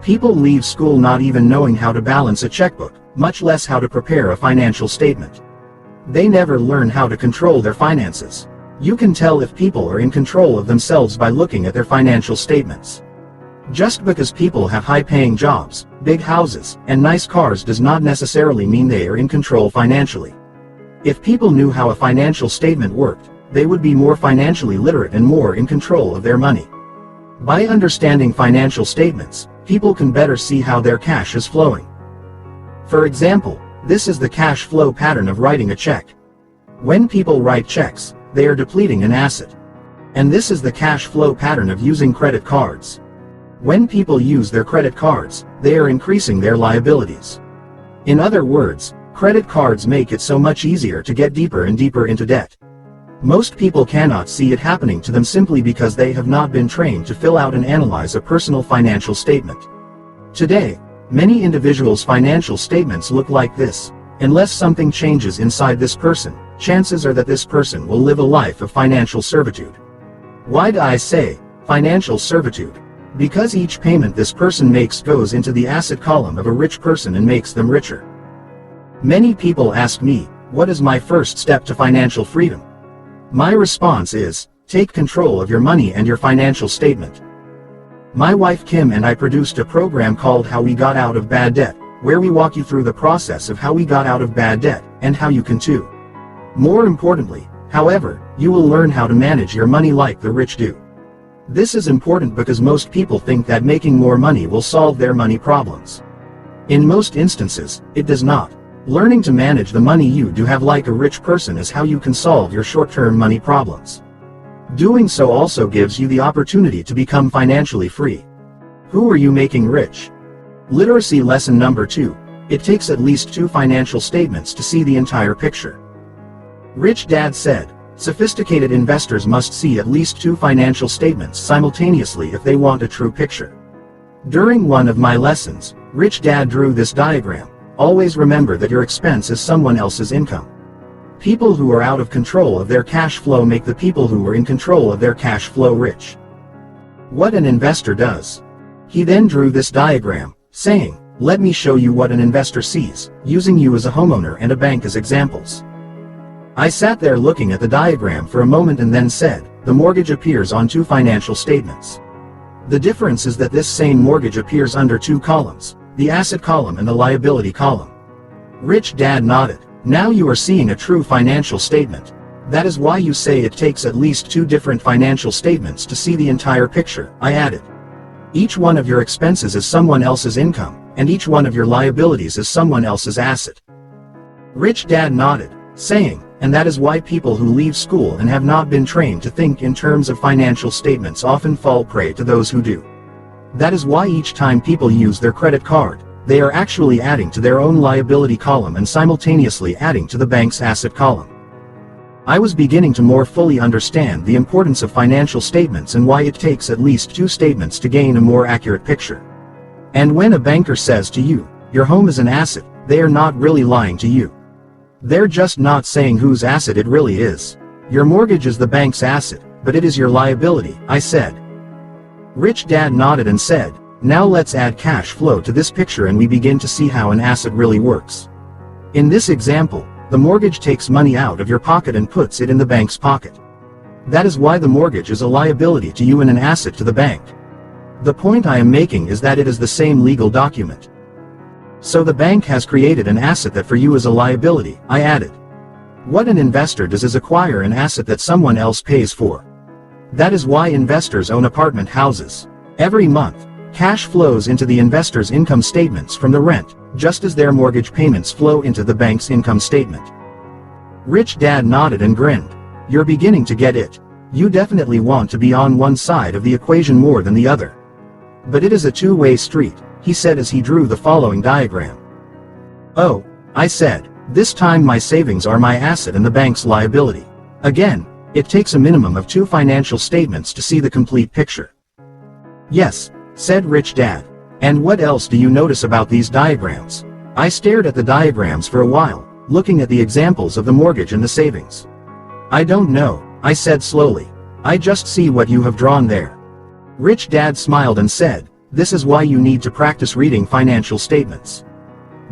People leave school not even knowing how to balance a checkbook, much less how to prepare a financial statement. They never learn how to control their finances. You can tell if people are in control of themselves by looking at their financial statements. Just because people have high-paying jobs, big houses, and nice cars does not necessarily mean they are in control financially. If people knew how a financial statement worked, they would be more financially literate and more in control of their money. By understanding financial statements, people can better see how their cash is flowing. For example, this is the cash flow pattern of writing a check. When people write checks, they are depleting an asset. And this is the cash flow pattern of using credit cards. When people use their credit cards, they are increasing their liabilities. In other words, credit cards make it so much easier to get deeper and deeper into debt. Most people cannot see it happening to them simply because they have not been trained to fill out and analyze a personal financial statement. Today, many individuals' financial statements look like this. Unless something changes inside this person, chances are that this person will live a life of financial servitude. Why do I say financial servitude? Because each payment this person makes goes into the asset column of a rich person and makes them richer. Many people ask me, what is my first step to financial freedom? My response is, take control of your money and your financial statement. My wife Kim and I produced a program called How We Got Out of Bad Debt, where we walk you through the process of how we got out of bad debt, and how you can too. More importantly, however, you will learn how to manage your money like the rich do. This is important because most people think that making more money will solve their money problems. In most instances, it does not. Learning to manage the money you do have like a rich person is how you can solve your short-term money problems. Doing so also gives you the opportunity to become financially free. Who are you making rich? Literacy lesson number 2. It takes at least 2 financial statements to see the entire picture. Rich Dad said, sophisticated investors must see at least 2 financial statements simultaneously if they want a true picture. During one of my lessons, Rich Dad drew this diagram. Always remember that your expense is someone else's income. People who are out of control of their cash flow make the people who are in control of their cash flow rich. What an investor does. He then drew this diagram, saying, let me show you what an investor sees, using you as a homeowner and a bank as examples. I sat there looking at the diagram for a moment and then said, the mortgage appears on 2 financial statements. The difference is that this same mortgage appears under 2 columns, the asset column and the liability column. Rich Dad nodded. Now you are seeing a true financial statement. That is why you say it takes at least 2 different financial statements to see the entire picture, I added. Each one of your expenses is someone else's income, and each one of your liabilities is someone else's asset. Rich Dad nodded, saying, And that is why people who leave school and have not been trained to think in terms of financial statements often fall prey to those who do. That is why each time people use their credit card, they are actually adding to their own liability column and simultaneously adding to the bank's asset column. I was beginning to more fully understand the importance of financial statements and why it takes at least 2 statements to gain a more accurate picture. And when a banker says to you, your home is an asset, they are not really lying to you. They're just not saying whose asset it really is. Your mortgage is the bank's asset, but it is your liability, I said. Rich Dad nodded and said, now let's add cash flow to this picture and we begin to see how an asset really works. In this example, the mortgage takes money out of your pocket and puts it in the bank's pocket. That is why the mortgage is a liability to you and an asset to the bank. The point I am making is that it is the same legal document. So the bank has created an asset that for you is a liability, I added. What an investor does is acquire an asset that someone else pays for. That is why investors own apartment houses. Every month, cash flows into the investor's income statements from the rent, just as their mortgage payments flow into the bank's income statement. Rich Dad nodded and grinned. You're beginning to get it. You definitely want to be on one side of the equation more than the other. But it is a two-way street, he said as he drew the following diagram. Oh, I said, this time my savings are my asset and the bank's liability. Again, it takes a minimum of 2 financial statements to see the complete picture. Yes, said Rich Dad. And what else do you notice about these diagrams? I stared at the diagrams for a while, looking at the examples of the mortgage and the savings. I don't know, I said slowly. I just see what you have drawn there. Rich Dad smiled and said, this is why you need to practice reading financial statements.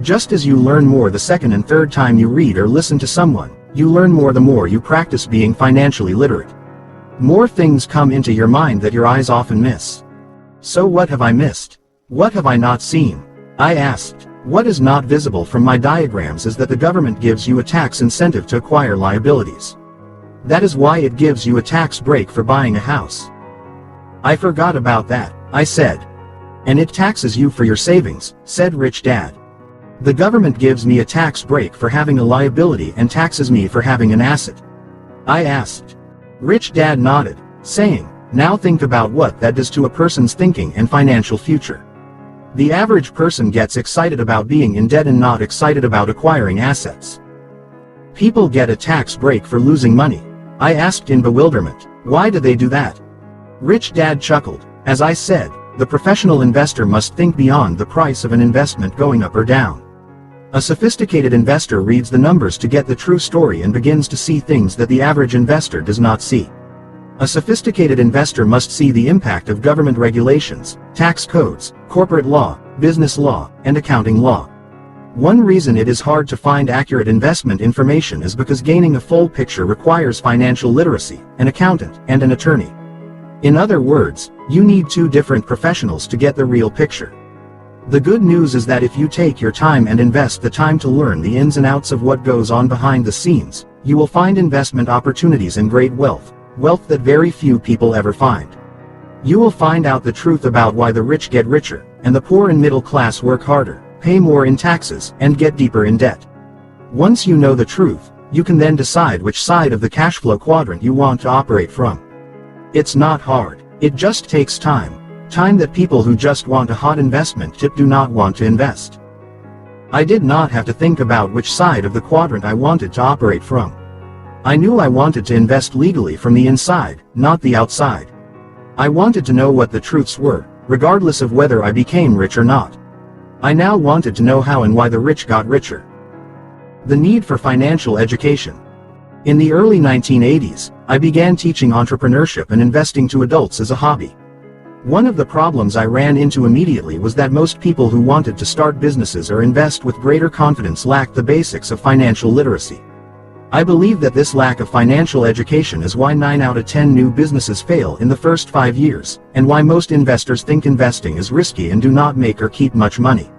Just as you learn more the second and third time you read or listen to someone, you learn more the more you practice being financially literate. More things come into your mind that your eyes often miss. So what have I missed? What have I not seen? I asked. What is not visible from my diagrams is that the government gives you a tax incentive to acquire liabilities. That is why it gives you a tax break for buying a house. I forgot about that, I said. And it taxes you for your savings, said Rich Dad. The government gives me a tax break for having a liability and taxes me for having an asset. I asked. Rich Dad nodded, saying, now think about what that does to a person's thinking and financial future. The average person gets excited about being in debt and not excited about acquiring assets. People get a tax break for losing money. I asked in bewilderment, why do they do that? Rich Dad chuckled, as I said, the professional investor must think beyond the price of an investment going up or down. A sophisticated investor reads the numbers to get the true story and begins to see things that the average investor does not see. A sophisticated investor must see the impact of government regulations, tax codes, corporate law, business law, and accounting law. One reason it is hard to find accurate investment information is because gaining a full picture requires financial literacy, an accountant, and an attorney. In other words, you need 2 different professionals to get the real picture. The good news is that if you take your time and invest the time to learn the ins and outs of what goes on behind the scenes, you will find investment opportunities and great wealth that very few people ever find. You will find out the truth about why the rich get richer, and the poor and middle class work harder, pay more in taxes, and get deeper in debt. Once you know the truth, you can then decide which side of the cash flow quadrant you want to operate from. It's not hard, it just takes time. Time that people who just want a hot investment tip do not want to invest. I did not have to think about which side of the quadrant I wanted to operate from. I knew I wanted to invest legally from the inside, not the outside. I wanted to know what the truths were, regardless of whether I became rich or not. I now wanted to know how and why the rich got richer. The need for financial education. In the early 1980s, I began teaching entrepreneurship and investing to adults as a hobby. One of the problems I ran into immediately was that most people who wanted to start businesses or invest with greater confidence lacked the basics of financial literacy. I believe that this lack of financial education is why 9 out of 10 new businesses fail in the first 5 years, and why most investors think investing is risky and do not make or keep much money.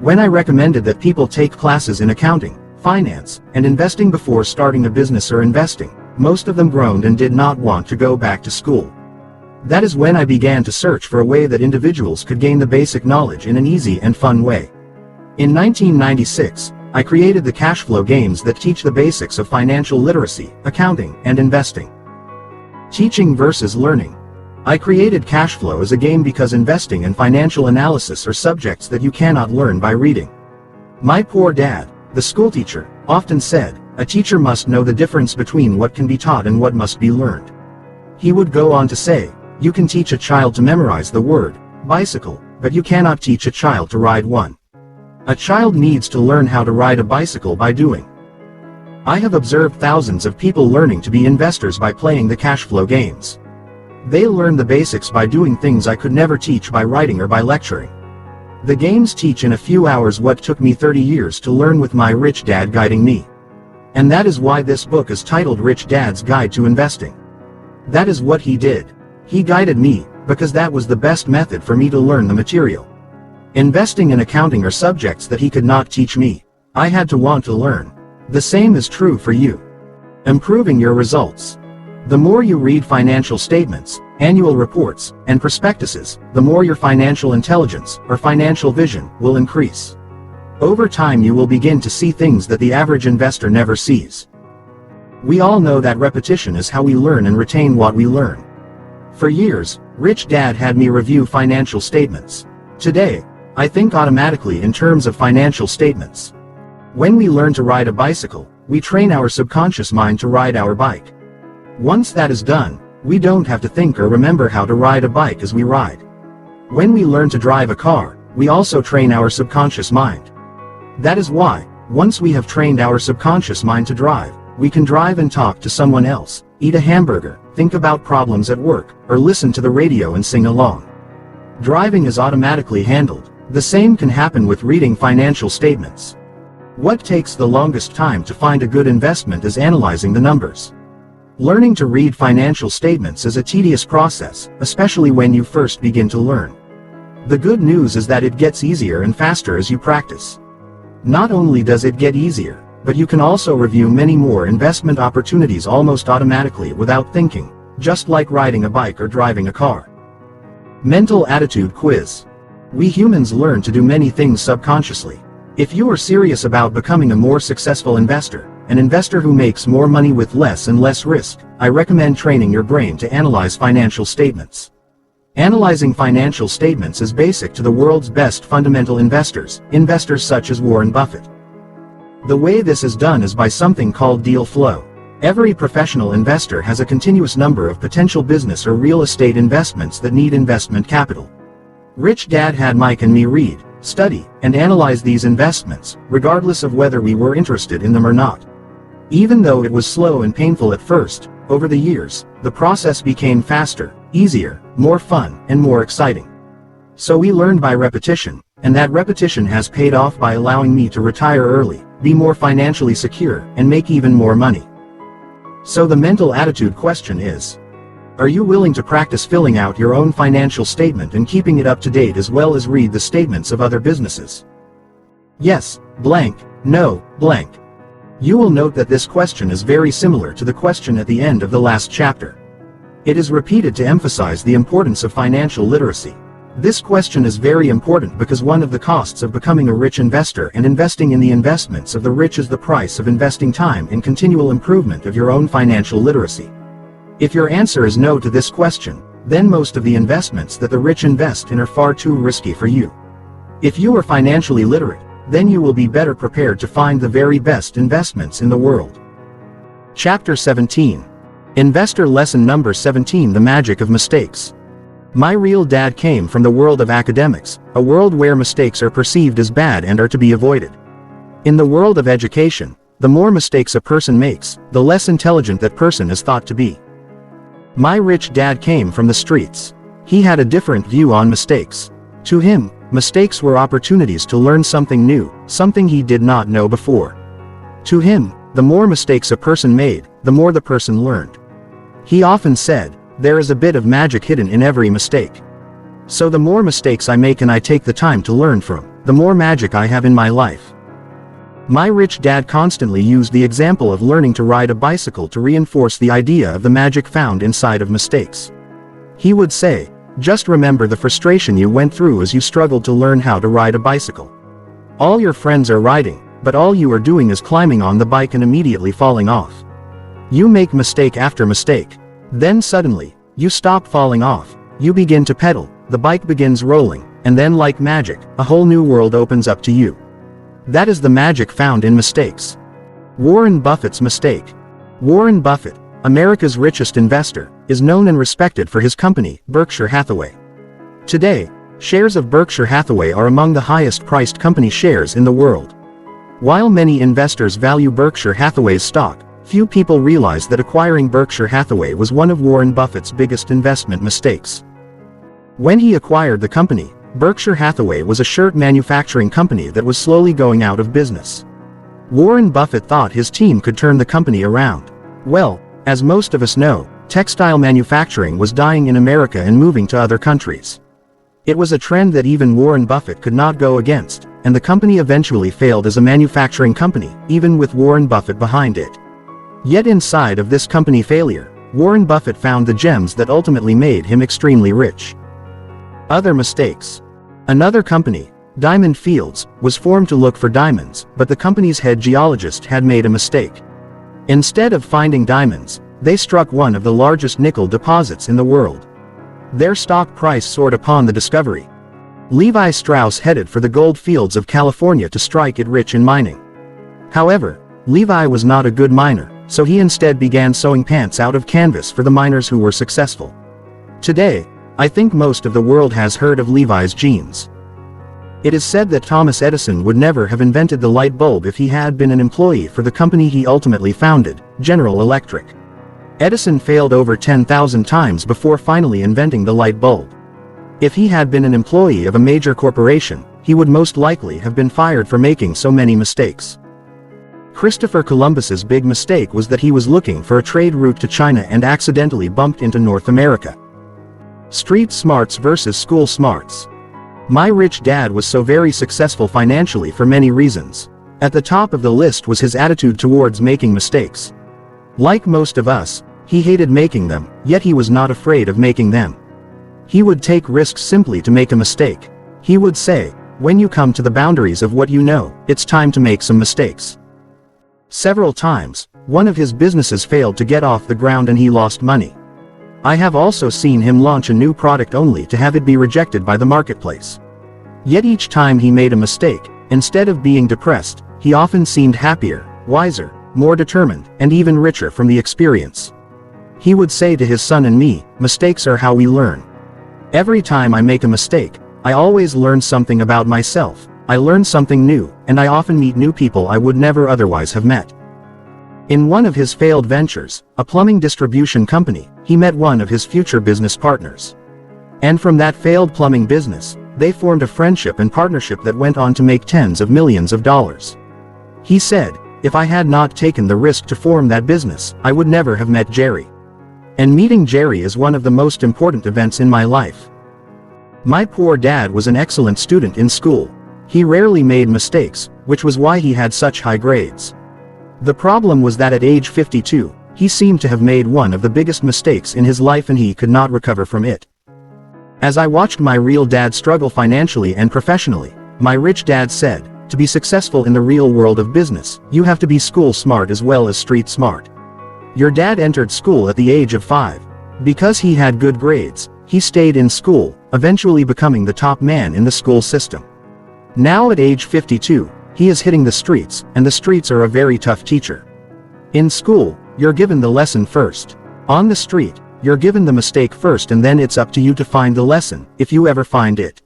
When I recommended that people take classes in accounting, finance, and investing before starting a business or investing, most of them groaned and did not want to go back to school. That is when I began to search for a way that individuals could gain the basic knowledge in an easy and fun way. In 1996, I created the CASHFLOW games that teach the basics of financial literacy, accounting, and investing. Teaching versus learning. I created CASHFLOW as a game because investing and financial analysis are subjects that you cannot learn by reading. My poor dad, the schoolteacher, often said, a teacher must know the difference between what can be taught and what must be learned. He would go on to say, you can teach a child to memorize the word bicycle, but you cannot teach a child to ride one. A child needs to learn how to ride a bicycle by doing. I have observed thousands of people learning to be investors by playing the CASHFLOW games. They learn the basics by doing things I could never teach by writing or by lecturing. The games teach in a few hours what took me 30 years to learn with my rich dad guiding me. And that is why this book is titled Rich Dad's Guide to Investing. That is what he did. He guided me, because that was the best method for me to learn the material. Investing and accounting are subjects that he could not teach me. I had to want to learn. The same is true for you. Improving your results. The more you read financial statements, annual reports, and prospectuses, the more your financial intelligence, or financial vision, will increase. Over time you will begin to see things that the average investor never sees. We all know that repetition is how we learn and retain what we learn. For years, Rich Dad had me review financial statements. Today, I think automatically in terms of financial statements. When we learn to ride a bicycle, we train our subconscious mind to ride our bike. Once that is done, we don't have to think or remember how to ride a bike as we ride. When we learn to drive a car, we also train our subconscious mind. That is why, once we have trained our subconscious mind to drive, we can drive and talk to someone else, eat a hamburger, think about problems at work, or listen to the radio and sing along. Driving is automatically handled. The same can happen with reading financial statements. What takes the longest time to find a good investment is analyzing the numbers. Learning to read financial statements is a tedious process, especially when you first begin to learn. The good news is that it gets easier and faster as you practice. Not only does it get easier, but you can also review many more investment opportunities almost automatically without thinking, just like riding a bike or driving a car. Mental attitude quiz. We humans learn to do many things subconsciously. If you are serious about becoming a more successful investor, an investor who makes more money with less and less risk, I recommend training your brain to analyze financial statements. Analyzing financial statements is basic to the world's best fundamental investors such as Warren Buffett. The way this is done is by something called deal flow. Every professional investor has a continuous number of potential business or real estate investments that need investment capital. Rich Dad had Mike and me read, study, and analyze these investments, regardless of whether we were interested in them or not. Even though it was slow and painful at first, over the years, the process became faster, easier, more fun, and more exciting. So we learned by repetition, and that repetition has paid off by allowing me to retire early, be more financially secure, and make even more money. So the mental attitude question is, are you willing to practice filling out your own financial statement and keeping it up to date as well as read the statements of other businesses? Yes, blank, no, blank. You will note that this question is very similar to the question at the end of the last chapter. It is repeated to emphasize the importance of financial literacy. This question is very important because one of the costs of becoming a rich investor and investing in the investments of the rich is the price of investing time in continual improvement of your own financial literacy. If your answer is no to this question, then most of the investments that the rich invest in are far too risky for you. If you are financially literate, then you will be better prepared to find the very best investments in the world. Chapter 17. Investor Lesson Number 17: The Magic of Mistakes. My real dad came from the world of academics, a world where mistakes are perceived as bad and are to be avoided. In the world of education, the more mistakes a person makes, the less intelligent that person is thought to be. My rich dad came from the streets. He had a different view on mistakes. To him, mistakes were opportunities to learn something new, something he did not know before. To him, the more mistakes a person made, the more the person learned. He often said, there is a bit of magic hidden in every mistake. So the more mistakes I make and I take the time to learn from, the more magic I have in my life. My rich dad constantly used the example of learning to ride a bicycle to reinforce the idea of the magic found inside of mistakes. He would say, just remember the frustration you went through as you struggled to learn how to ride a bicycle. All your friends are riding, but all you are doing is climbing on the bike and immediately falling off. You make mistake after mistake. Then suddenly, you stop falling off, you begin to pedal, the bike begins rolling, and then like magic, a whole new world opens up to you. That is the magic found in mistakes. Warren Buffett's mistake. Warren Buffett, America's richest investor, is known and respected for his company, Berkshire Hathaway. Today, shares of Berkshire Hathaway are among the highest-priced company shares in the world. While many investors value Berkshire Hathaway's stock, few people realize that acquiring Berkshire Hathaway was one of Warren Buffett's biggest investment mistakes. When he acquired the company, Berkshire Hathaway was a shirt manufacturing company that was slowly going out of business. Warren Buffett thought his team could turn the company around. Well, as most of us know, textile manufacturing was dying in America and moving to other countries. It was a trend that even Warren Buffett could not go against, and the company eventually failed as a manufacturing company, even with Warren Buffett behind it. Yet inside of this company failure, Warren Buffett found the gems that ultimately made him extremely rich. Other mistakes. Another company, Diamond Fields, was formed to look for diamonds, but the company's head geologist had made a mistake. Instead of finding diamonds, they struck one of the largest nickel deposits in the world. Their stock price soared upon the discovery. Levi Strauss headed for the gold fields of California to strike it rich in mining. However, Levi was not a good miner, so he instead began sewing pants out of canvas for the miners who were successful. Today, I think most of the world has heard of Levi's jeans. It is said that Thomas Edison would never have invented the light bulb if he had been an employee for the company he ultimately founded, General Electric. Edison failed over 10,000 times before finally inventing the light bulb. If he had been an employee of a major corporation, he would most likely have been fired for making so many mistakes. Christopher Columbus's big mistake was that he was looking for a trade route to China and accidentally bumped into North America. Street smarts versus school smarts. My rich dad was so very successful financially for many reasons. At the top of the list was his attitude towards making mistakes. Like most of us, he hated making them, yet he was not afraid of making them. He would take risks simply to make a mistake. He would say, when you come to the boundaries of what you know, it's time to make some mistakes. Several times, one of his businesses failed to get off the ground and he lost money. I have also seen him launch a new product only to have it be rejected by the marketplace. Yet each time he made a mistake, instead of being depressed, he often seemed happier, wiser, more determined, and even richer from the experience. He would say to his son and me, mistakes are how we learn. Every time I make a mistake, I always learn something about myself, I learn something new, and I often meet new people I would never otherwise have met. In one of his failed ventures, a plumbing distribution company, he met one of his future business partners. And from that failed plumbing business, they formed a friendship and partnership that went on to make tens of millions of dollars. He said, if I had not taken the risk to form that business, I would never have met Jerry. And meeting Jerry is one of the most important events in my life. My poor dad was an excellent student in school. He rarely made mistakes, which was why he had such high grades. The problem was that at age 52, he seemed to have made one of the biggest mistakes in his life and he could not recover from it. As I watched my real dad struggle financially and professionally, my rich dad said, to be successful in the real world of business, you have to be school smart as well as street smart. Your dad entered school at the age of 5. Because he had good grades, he stayed in school, eventually becoming the top man in the school system. Now at age 52, he is hitting the streets, and the streets are a very tough teacher. In school, you're given the lesson first. On the street, you're given the mistake first and then it's up to you to find the lesson, if you ever find it.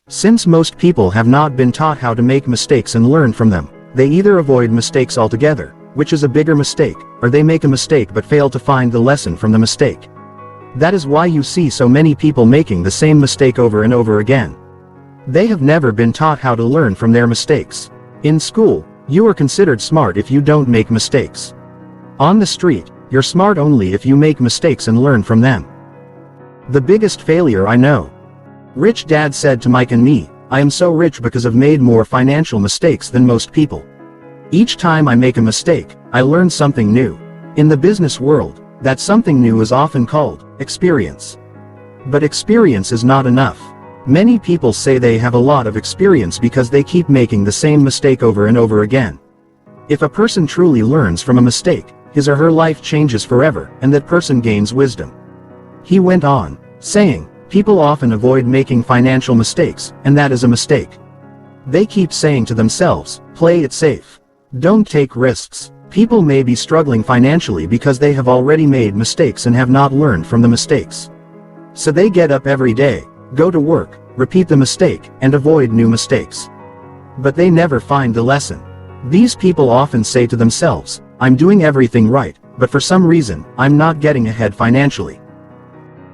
Since most people have not been taught how to make mistakes and learn from them, they either avoid mistakes altogether, which is a bigger mistake, or they make a mistake but fail to find the lesson from the mistake. That is why you see so many people making the same mistake over and over again. They have never been taught how to learn from their mistakes. In school, you are considered smart if you don't make mistakes. On the street, you're smart only if you make mistakes and learn from them. The biggest failure I know. Rich Dad said to Mike and me, I am so rich because I've made more financial mistakes than most people. Each time I make a mistake, I learn something new. In the business world, that something new is often called experience. But experience is not enough. Many people say they have a lot of experience because they keep making the same mistake over and over again. If a person truly learns from a mistake, his or her life changes forever, and that person gains wisdom. He went on, saying, people often avoid making financial mistakes, and that is a mistake. They keep saying to themselves, play it safe. Don't take risks. People may be struggling financially because they have already made mistakes and have not learned from the mistakes. So they get up every day, go to work, repeat the mistake, and avoid new mistakes. But they never find the lesson. These people often say to themselves, I'm doing everything right, but for some reason, I'm not getting ahead financially.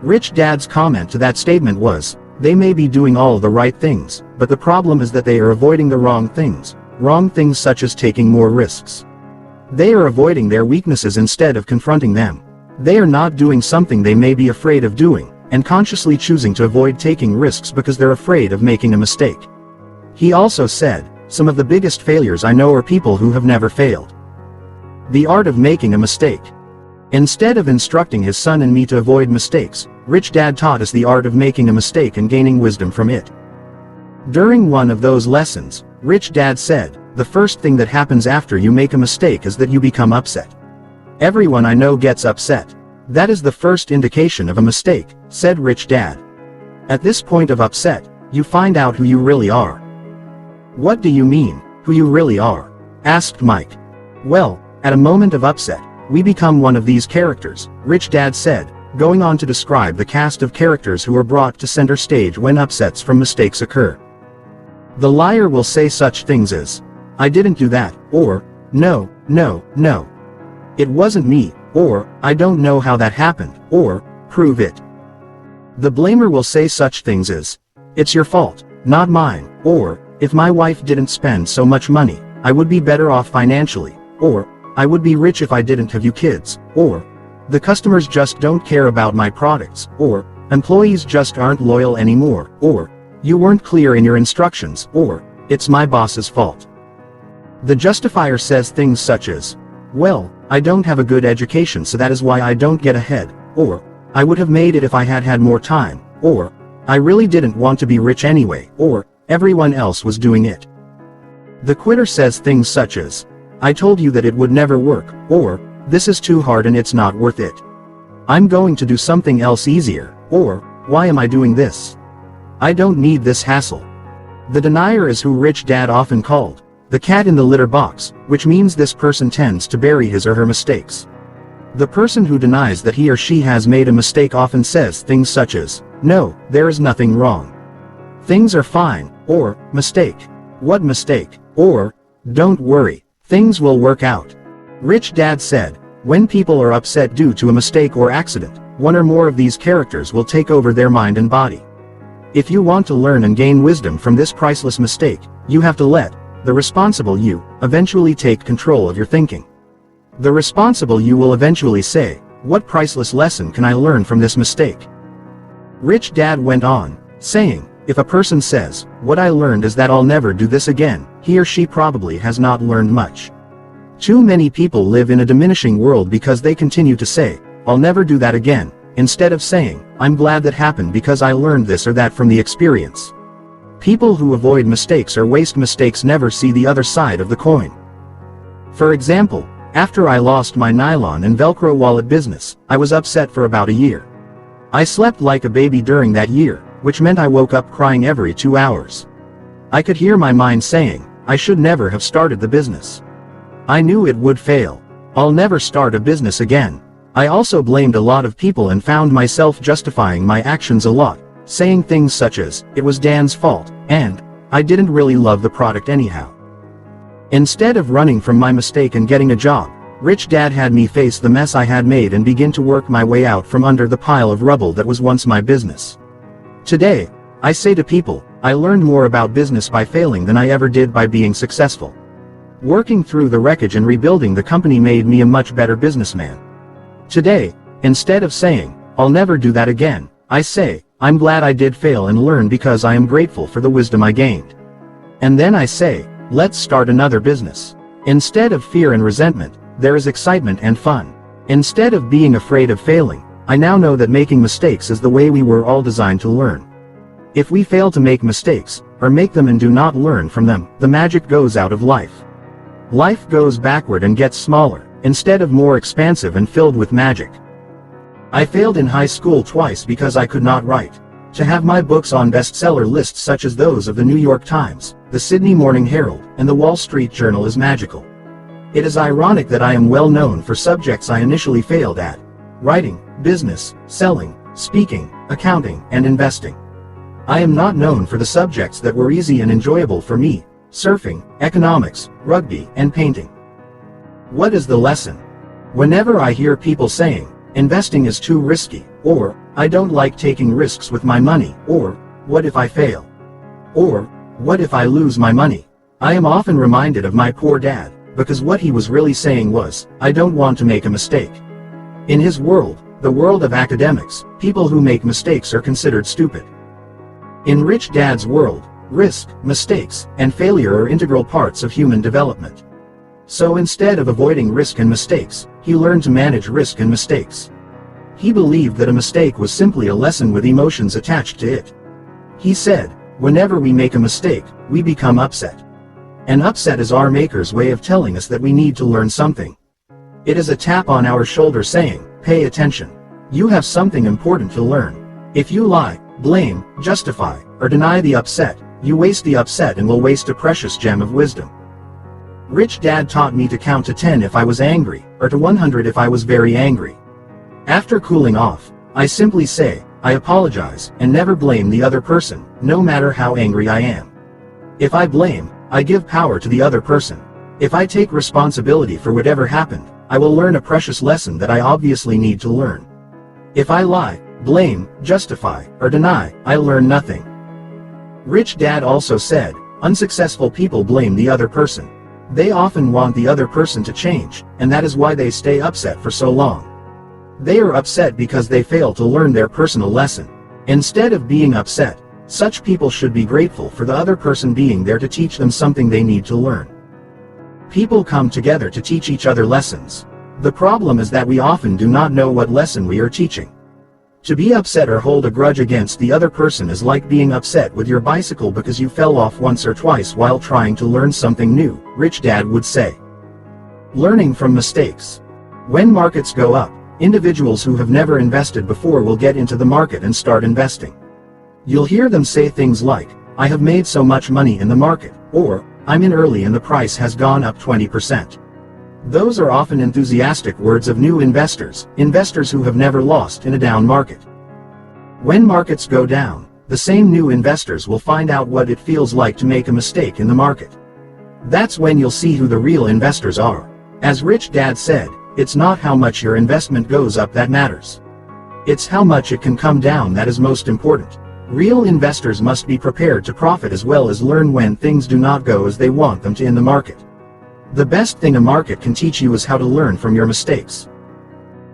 Rich Dad's comment to that statement was, they may be doing all the right things, but the problem is that they are avoiding the wrong things such as taking more risks. They are avoiding their weaknesses instead of confronting them. They are not doing something they may be afraid of doing, and consciously choosing to avoid taking risks because they're afraid of making a mistake. He also said, some of the biggest failures I know are people who have never failed. The art of making a mistake. Instead of instructing his son and me to avoid mistakes, Rich Dad taught us the art of making a mistake and gaining wisdom from it. During one of those lessons, Rich Dad said, the first thing that happens after you make a mistake is that you become upset. Everyone I know gets upset. That is the first indication of a mistake, said Rich Dad. At this point of upset, you find out who you really are. What do you mean, who you really are? Asked Mike. Well, at a moment of upset, we become one of these characters, Rich Dad said, going on to describe the cast of characters who are brought to center stage when upsets from mistakes occur. The liar will say such things as, I didn't do that, or, no, it wasn't me, or, I don't know how that happened, or, prove it. The blamer will say such things as, it's your fault, not mine, or, if my wife didn't spend so much money, I would be better off financially, or, I would be rich if I didn't have you kids, or, the customers just don't care about my products, or, employees just aren't loyal anymore, or, you weren't clear in your instructions, or, it's my boss's fault. The justifier says things such as, well, I don't have a good education so that is why I don't get ahead, or, I would have made it if I had had more time, or, I really didn't want to be rich anyway, or, everyone else was doing it. The quitter says things such as, I told you that it would never work, or, this is too hard and it's not worth it. I'm going to do something else easier, or, why am I doing this? I don't need this hassle. The denier is who Rich Dad often called the cat in the litter box, which means this person tends to bury his or her mistakes. The person who denies that he or she has made a mistake often says things such as, no, there is nothing wrong. Things are fine, or, mistake. What mistake? Or, don't worry, things will work out. Rich Dad said, when people are upset due to a mistake or accident, one or more of these characters will take over their mind and body. If you want to learn and gain wisdom from this priceless mistake, you have to let the responsible you eventually take control of your thinking. The responsible you will eventually say, what priceless lesson can I learn from this mistake? Rich Dad went on, saying, if a person says, what I learned is that I'll never do this again, he or she probably has not learned much. Too many people live in a diminishing world because they continue to say, I'll never do that again, instead of saying, I'm glad that happened because I learned this or that from the experience. People who avoid mistakes or waste mistakes never see the other side of the coin. For example, after I lost my nylon and Velcro wallet business, I was upset for about a year. I slept like a baby during that year, which meant I woke up crying every 2 hours. I could hear my mind saying, I should never have started the business. I knew it would fail. I'll never start a business again. I also blamed a lot of people and found myself justifying my actions a lot, saying things such as, it was Dan's fault, and, I didn't really love the product anyhow. Instead of running from my mistake and getting a job, Rich Dad had me face the mess I had made and begin to work my way out from under the pile of rubble that was once my business. Today, I say to people, I learned more about business by failing than I ever did by being successful. Working through the wreckage and rebuilding the company made me a much better businessman. Today, instead of saying, I'll never do that again, I say, I'm glad I did fail and learn because I am grateful for the wisdom I gained. And then I say, let's start another business. Instead of fear and resentment, there is excitement and fun. Instead of being afraid of failing, I now know that making mistakes is the way we were all designed to learn. If we fail to make mistakes, or make them and do not learn from them, the magic goes out of life. Life goes backward and gets smaller, instead of more expansive and filled with magic. I failed in high school twice because I could not write. To have my books on bestseller lists such as those of the New York Times, the Sydney Morning Herald, and the Wall Street Journal is magical. It is ironic that I am well known for subjects I initially failed at: writing, business, selling, speaking, accounting, and investing. I am not known for the subjects that were easy and enjoyable for me: surfing, economics, rugby, and painting. What is the lesson? Whenever I hear people saying, investing is too risky, or, I don't like taking risks with my money, or, what if I fail? Or, what if I lose my money? I am often reminded of my poor dad, because what he was really saying was, I don't want to make a mistake. In his world, the world of academics, people who make mistakes are considered stupid. In Rich Dad's world, risk, mistakes, and failure are integral parts of human development. So instead of avoiding risk and mistakes, he learned to manage risk and mistakes. He believed that a mistake was simply a lesson with emotions attached to it. He said, whenever we make a mistake, we become upset. And upset is our maker's way of telling us that we need to learn something. It is a tap on our shoulder saying, pay attention. You have something important to learn. If you lie, blame, justify, or deny the upset, you waste the upset and will waste a precious gem of wisdom. Rich Dad taught me to count to 10 if I was angry, or to 100 if I was very angry. After cooling off, I simply say, I apologize, and never blame the other person, no matter how angry I am. If I blame, I give power to the other person. If I take responsibility for whatever happened, I will learn a precious lesson that I obviously need to learn. If I lie, blame, justify, or deny, I learn nothing. Rich Dad also said, unsuccessful people blame the other person. They often want the other person to change, and that is why they stay upset for so long. They are upset because they fail to learn their personal lesson. Instead of being upset, such people should be grateful for the other person being there to teach them something they need to learn. People come together to teach each other lessons. The problem is that we often do not know what lesson we are teaching. To be upset or hold a grudge against the other person is like being upset with your bicycle because you fell off once or twice while trying to learn something new, Rich Dad would say. Learning from mistakes. When markets go up, individuals who have never invested before will get into the market and start investing. You'll hear them say things like, I have made so much money in the market, or, I'm in early and the price has gone up 20%. Those are often enthusiastic words of new investors, investors who have never lost in a down market. When markets go down, the same new investors will find out what it feels like to make a mistake in the market. That's when you'll see who the real investors are. As Rich Dad said, it's not how much your investment goes up that matters. It's how much it can come down that is most important. Real investors must be prepared to profit as well as learn when things do not go as they want them to in the market. The best thing a market can teach you is how to learn from your mistakes.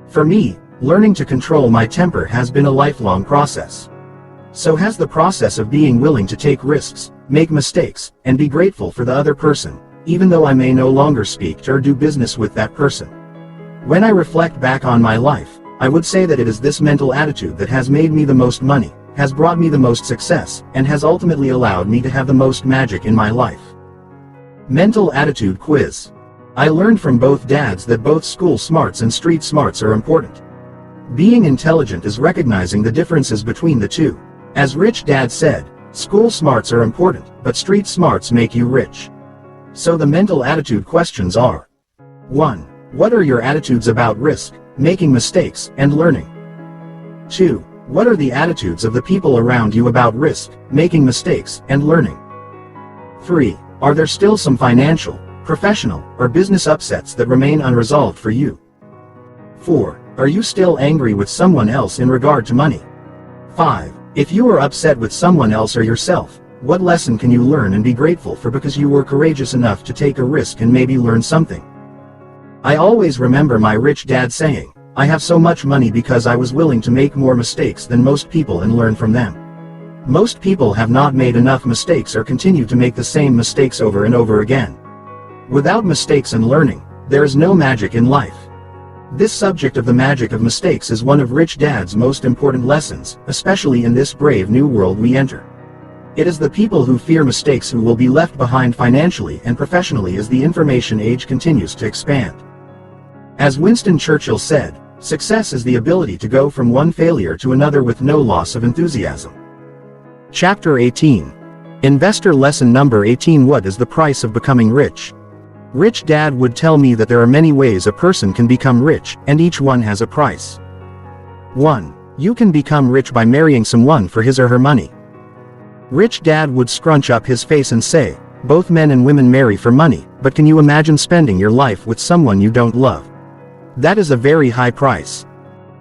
For me, learning to control my temper has been a lifelong process. So has the process of being willing to take risks, make mistakes, and be grateful for the other person, even though I may no longer speak to or do business with that person. When I reflect back on my life, I would say that it is this mental attitude that has made me the most money, has brought me the most success, and has ultimately allowed me to have the most magic in my life. Mental attitude quiz. I learned from both dads that both school smarts and street smarts are important. Being intelligent is recognizing the differences between the two. As Rich Dad said, school smarts are important, but street smarts make you rich. So the mental attitude questions are: 1. What are your attitudes about risk, making mistakes, and learning? 2. What are the attitudes of the people around you about risk, making mistakes, and learning? 3. Are there still some financial, professional, or business upsets that remain unresolved for you? 4. Are you still angry with someone else in regard to money? 5. If you are upset with someone else or yourself, what lesson can you learn and be grateful for because you were courageous enough to take a risk and maybe learn something? I always remember my rich dad saying, I have so much money because I was willing to make more mistakes than most people and learn from them. Most people have not made enough mistakes or continue to make the same mistakes over and over again. Without mistakes and learning, there is no magic in life. This subject of the magic of mistakes is one of Rich Dad's most important lessons, especially in this brave new world we enter. It is the people who fear mistakes who will be left behind financially and professionally as the information age continues to expand. As Winston Churchill said, success is the ability to go from one failure to another with no loss of enthusiasm. Chapter 18. Investor Lesson Number 18. What is the price of becoming rich? Rich Dad would tell me that there are many ways a person can become rich, and each one has a price. 1. You can become rich by marrying someone for his or her money. Rich Dad would scrunch up his face and say, both men and women marry for money, but can you imagine spending your life with someone you don't love? That is a very high price.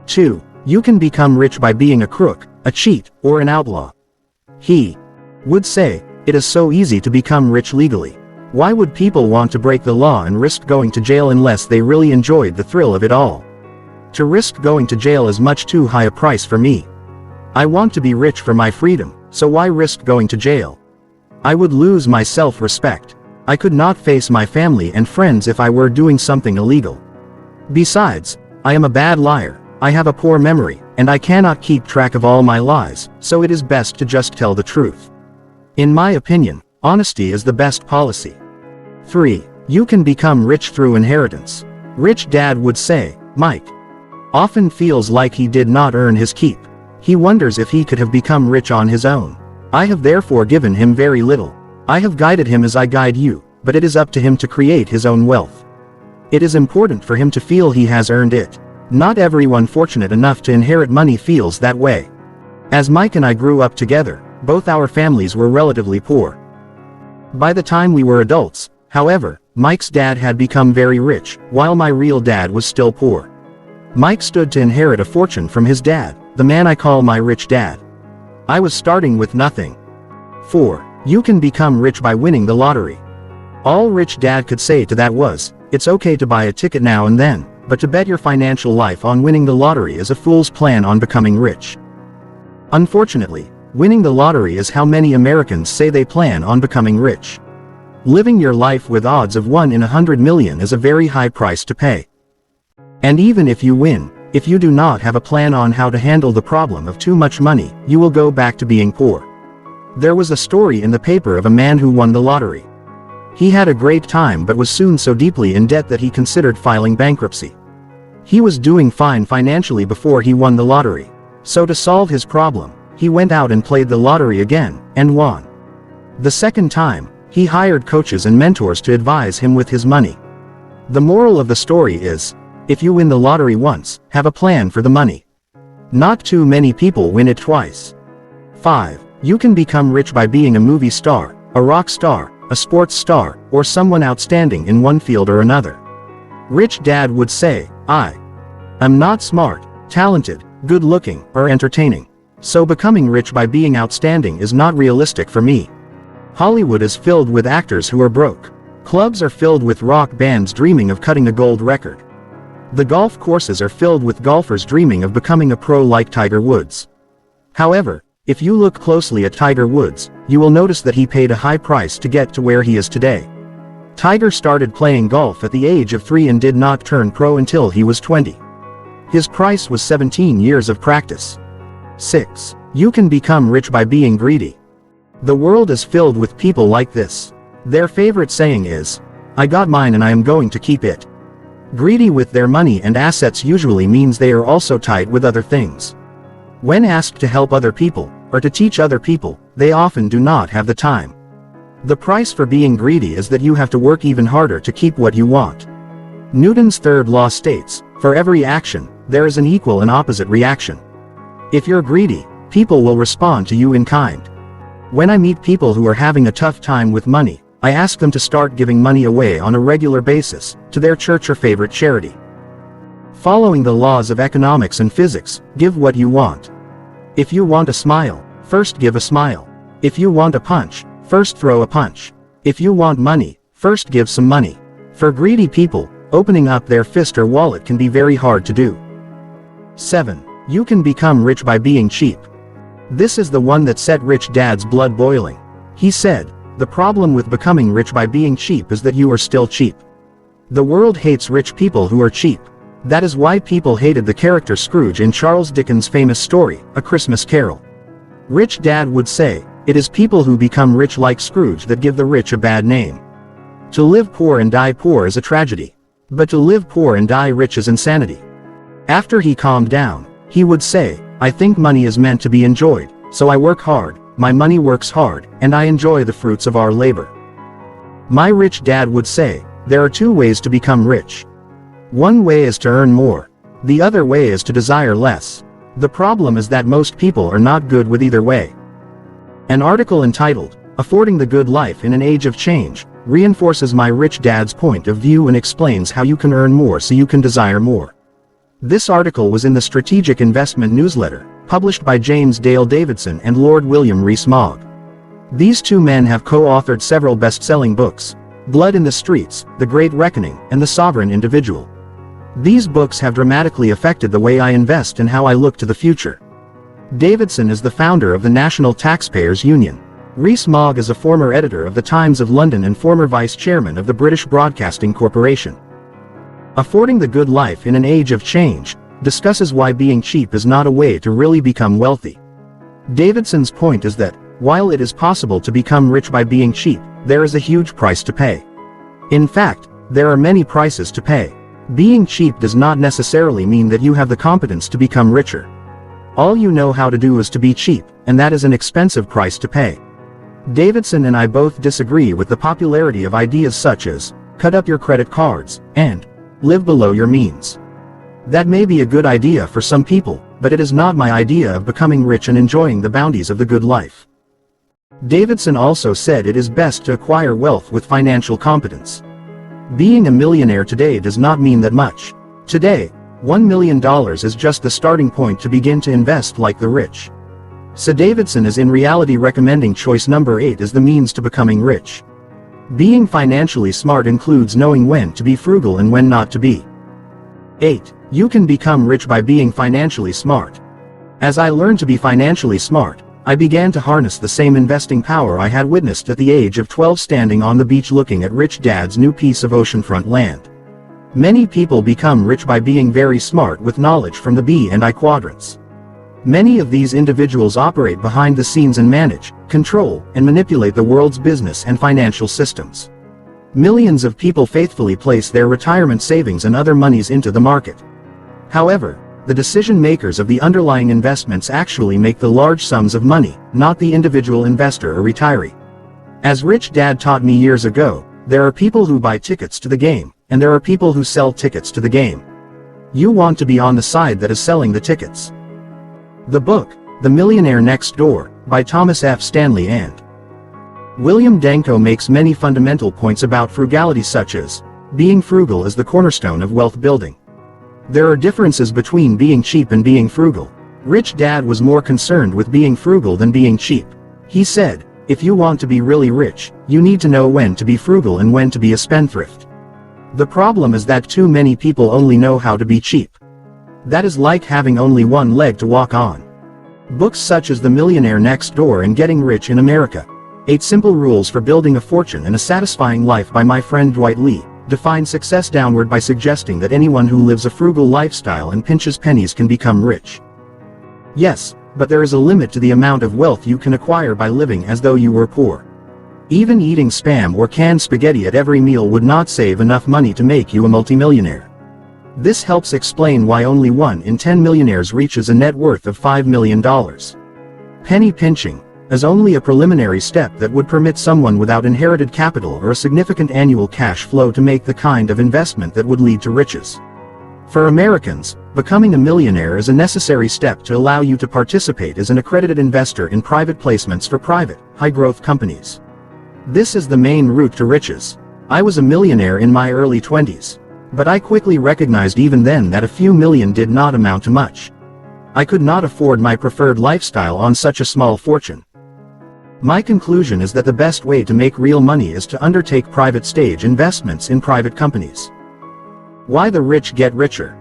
2. You can become rich by being a crook, a cheat, or an outlaw. He would say, it is so easy to become rich legally. Why would people want to break the law and risk going to jail unless they really enjoyed the thrill of it all? To risk going to jail is much too high a price for me. I want to be rich for my freedom, so why risk going to jail? I would lose my self-respect. I could not face my family and friends if I were doing something illegal. Besides, I am a bad liar, I have a poor memory, and I cannot keep track of all my lies, so it is best to just tell the truth. In my opinion, honesty is the best policy. 3. You can become rich through inheritance. Rich Dad would say, Mike often feels like he did not earn his keep. He wonders if he could have become rich on his own. I have therefore given him very little. I have guided him as I guide you, but it is up to him to create his own wealth. It is important for him to feel he has earned it. Not everyone fortunate enough to inherit money feels that way. As Mike and I grew up together, both our families were relatively poor. By the time we were adults, however, Mike's dad had become very rich, while my real dad was still poor. Mike stood to inherit a fortune from his dad, the man I call my rich dad. I was starting with nothing. 4. You can become rich by winning the lottery. All Rich Dad could say to that was, it's okay to buy a ticket now and then, but to bet your financial life on winning the lottery is a fool's plan on becoming rich. Unfortunately, winning the lottery is how many Americans say they plan on becoming rich. Living your life with odds of 1 in 100 million is a very high price to pay. And even if you win, if you do not have a plan on how to handle the problem of too much money, you will go back to being poor. There was a story in the paper of a man who won the lottery. He had a great time but was soon so deeply in debt that he considered filing bankruptcy. He was doing fine financially before he won the lottery. So to solve his problem, he went out and played the lottery again, and won. The second time, he hired coaches and mentors to advise him with his money. The moral of the story is, if you win the lottery once, have a plan for the money. Not too many people win it twice. 5. You can become rich by being a movie star, a rock star, a sports star, or someone outstanding in one field or another. Rich Dad would say, I am not smart, talented, good-looking, or entertaining. So becoming rich by being outstanding is not realistic for me. Hollywood is filled with actors who are broke. Clubs are filled with rock bands dreaming of cutting a gold record. The golf courses are filled with golfers dreaming of becoming a pro like Tiger Woods. However, if you look closely at Tiger Woods, you will notice that he paid a high price to get to where he is today. Tiger started playing golf at the age of 3 and did not turn pro until he was 20. His price was 17 years of practice. 6. You can become rich by being greedy. The world is filled with people like this. Their favorite saying is, I got mine and I am going to keep it. Greedy with their money and assets usually means they are also tied with other things. When asked to help other people, or to teach other people, they often do not have the time. The price for being greedy is that you have to work even harder to keep what you want. Newton's third law states, for every action, there is an equal and opposite reaction. If you're greedy, people will respond to you in kind. When I meet people who are having a tough time with money, I ask them to start giving money away on a regular basis, to their church or favorite charity. Following the laws of economics and physics, give what you want. If you want a smile, first give a smile. If you want a punch, first throw a punch. If you want money, first give some money. For greedy people, opening up their fist or wallet can be very hard to do. 7. You can become rich by being cheap. This is the one that set Rich Dad's blood boiling. He said, the problem with becoming rich by being cheap is that you are still cheap. The world hates rich people who are cheap. That is why people hated the character Scrooge in Charles Dickens' famous story, A Christmas Carol. Rich Dad would say, It is people who become rich like Scrooge that give the rich a bad name. To live poor and die poor is a tragedy. But to live poor and die rich is insanity. After he calmed down, he would say, I think money is meant to be enjoyed, so I work hard, my money works hard, and I enjoy the fruits of our labor. My rich dad would say, there are two ways to become rich. One way is to earn more. The other way is to desire less. The problem is that most people are not good with either way. An article entitled, Affording the Good Life in an Age of Change, reinforces my rich dad's point of view and explains how you can earn more so you can desire more. This article was in the Strategic Investment Newsletter, published by James Dale Davidson and Lord William Rees-Mogg. These two men have co-authored several best-selling books, Blood in the Streets, The Great Reckoning, and The Sovereign Individual. These books have dramatically affected the way I invest and how I look to the future. Davidson is the founder of the National Taxpayers Union. Rees-Mogg is a former editor of the Times of London and former vice chairman of the British Broadcasting Corporation. Affording the Good Life in an Age of Change discusses why being cheap is not a way to really become wealthy. Davidson's point is that, while it is possible to become rich by being cheap, there is a huge price to pay. In fact, there are many prices to pay. Being cheap does not necessarily mean that you have the competence to become richer. All you know how to do is to be cheap, and that is an expensive price to pay. Davidson and I both disagree with the popularity of ideas such as, cut up your credit cards, and live below your means. That may be a good idea for some people, but it is not my idea of becoming rich and enjoying the bounties of the good life. Davidson also said it is best to acquire wealth with financial competence. Being a millionaire today does not mean that much. Today, $1 million is just the starting point to begin to invest like the rich. So Davidson is in reality recommending choice number 8 as the means to becoming rich. Being financially smart includes knowing when to be frugal and when not to be. 8. You can become rich by being financially smart. As I learned to be financially smart, I began to harness the same investing power I had witnessed at the age of 12 standing on the beach looking at Rich Dad's new piece of oceanfront land. Many people become rich by being very smart with knowledge from the B and I quadrants. Many of these individuals operate behind the scenes and manage, control, and manipulate the world's business and financial systems. Millions of people faithfully place their retirement savings and other monies into the market. However, the decision makers of the underlying investments actually make the large sums of money, not the individual investor or retiree. As Rich Dad taught me years ago, there are people who buy tickets to the game, and there are people who sell tickets to the game. You want to be on the side that is selling the tickets. The book, The Millionaire Next Door, by Thomas F. Stanley and William Danko makes many fundamental points about frugality such as, being frugal is the cornerstone of wealth building. There are differences between being cheap and being frugal. Rich Dad was more concerned with being frugal than being cheap. He said, if you want to be really rich, you need to know when to be frugal and when to be a spendthrift. The problem is that too many people only know how to be cheap. That is like having only one leg to walk on. Books such as The Millionaire Next Door and Getting Rich in America, 8 Simple Rules for Building a Fortune and a Satisfying Life by my friend Dwight Lee, define success downward by suggesting that anyone who lives a frugal lifestyle and pinches pennies can become rich. Yes, but there is a limit to the amount of wealth you can acquire by living as though you were poor. Even eating Spam or canned spaghetti at every meal would not save enough money to make you a multimillionaire. This helps explain why only 1 in 10 millionaires reaches a net worth of $5 million. Penny pinching is only a preliminary step that would permit someone without inherited capital or a significant annual cash flow to make the kind of investment that would lead to riches. For Americans, becoming a millionaire is a necessary step to allow you to participate as an accredited investor in private placements for private, high-growth companies. This is the main route to riches. I was a millionaire in my early 20s. But I quickly recognized even then that a few million did not amount to much. I could not afford my preferred lifestyle on such a small fortune. My conclusion is that the best way to make real money is to undertake private stage investments in private companies. Why the rich get richer?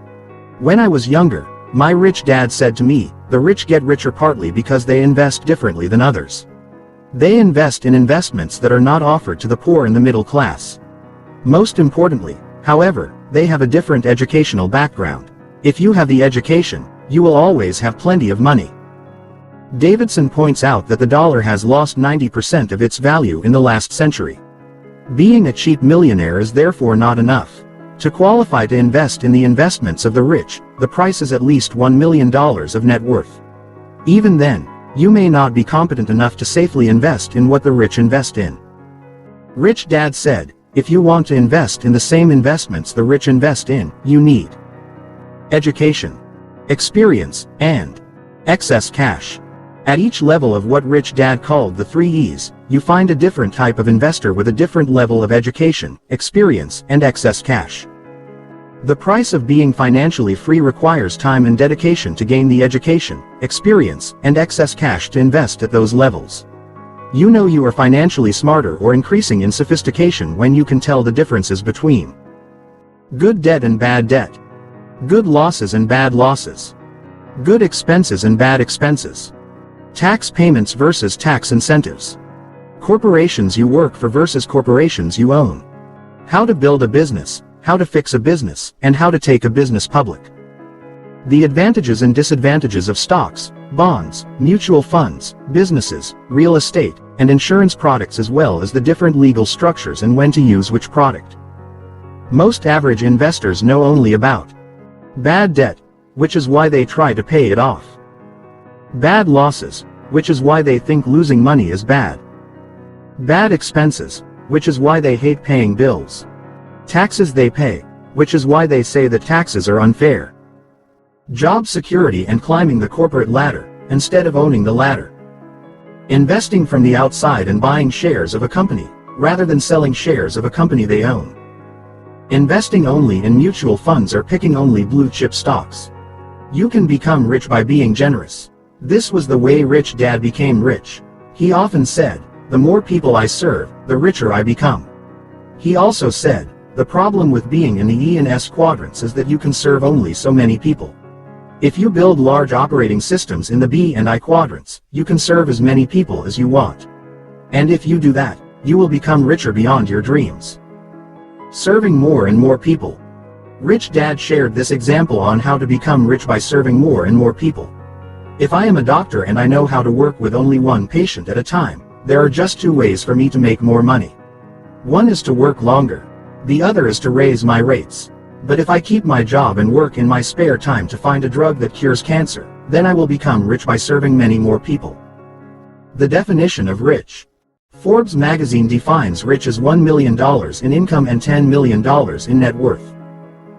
When I was younger, my rich dad said to me, the rich get richer partly because they invest differently than others. They invest in investments that are not offered to the poor and the middle class. Most importantly, however, they have a different educational background. If you have the education, you will always have plenty of money. Davidson points out that the dollar has lost 90% of its value in the last century. Being a cheap millionaire is therefore not enough. To qualify to invest in the investments of the rich, the price is at least $1 million of net worth. Even then, you may not be competent enough to safely invest in what the rich invest in. Rich Dad said, if you want to invest in the same investments the rich invest in, you need education, experience, and excess cash. At each level of what Rich Dad called the 3 E's, you find a different type of investor with a different level of education, experience, and excess cash. The price of being financially free requires time and dedication to gain the education, experience, and excess cash to invest at those levels. You know you are financially smarter or increasing in sophistication when you can tell the differences between good debt and bad debt, good losses and bad losses, good expenses and bad expenses, tax payments versus tax incentives, corporations you work for versus corporations you own, how to build a business, how to fix a business, and how to take a business public. The advantages and disadvantages of stocks, bonds, mutual funds, businesses, real estate, and insurance products, as well as the different legal structures and when to use which product. Most average investors know only about bad debt, which is why they try to pay it off, bad losses, which is why they think losing money is bad, bad expenses, which is why they hate paying bills, taxes they pay, which is why they say that taxes are unfair, job security and climbing the corporate ladder, instead of owning the ladder, investing from the outside and buying shares of a company, rather than selling shares of a company they own, investing only in mutual funds or picking only blue-chip stocks. You can become rich by being generous. This was the way Rich Dad became rich. He often said, the more people I serve, the richer I become. He also said, the problem with being in the E and S quadrants is that you can serve only so many people. If you build large operating systems in the B and I quadrants, you can serve as many people as you want. And if you do that, you will become richer beyond your dreams. Serving more and more people. Rich Dad shared this example on how to become rich by serving more and more people. If I am a doctor and I know how to work with only one patient at a time, there are just 2 ways for me to make more money. One is to work longer. The other is to raise my rates. But if I keep my job and work in my spare time to find a drug that cures cancer, then I will become rich by serving many more people. The definition of rich. Forbes magazine defines rich as $1 million in income and $10 million in net worth.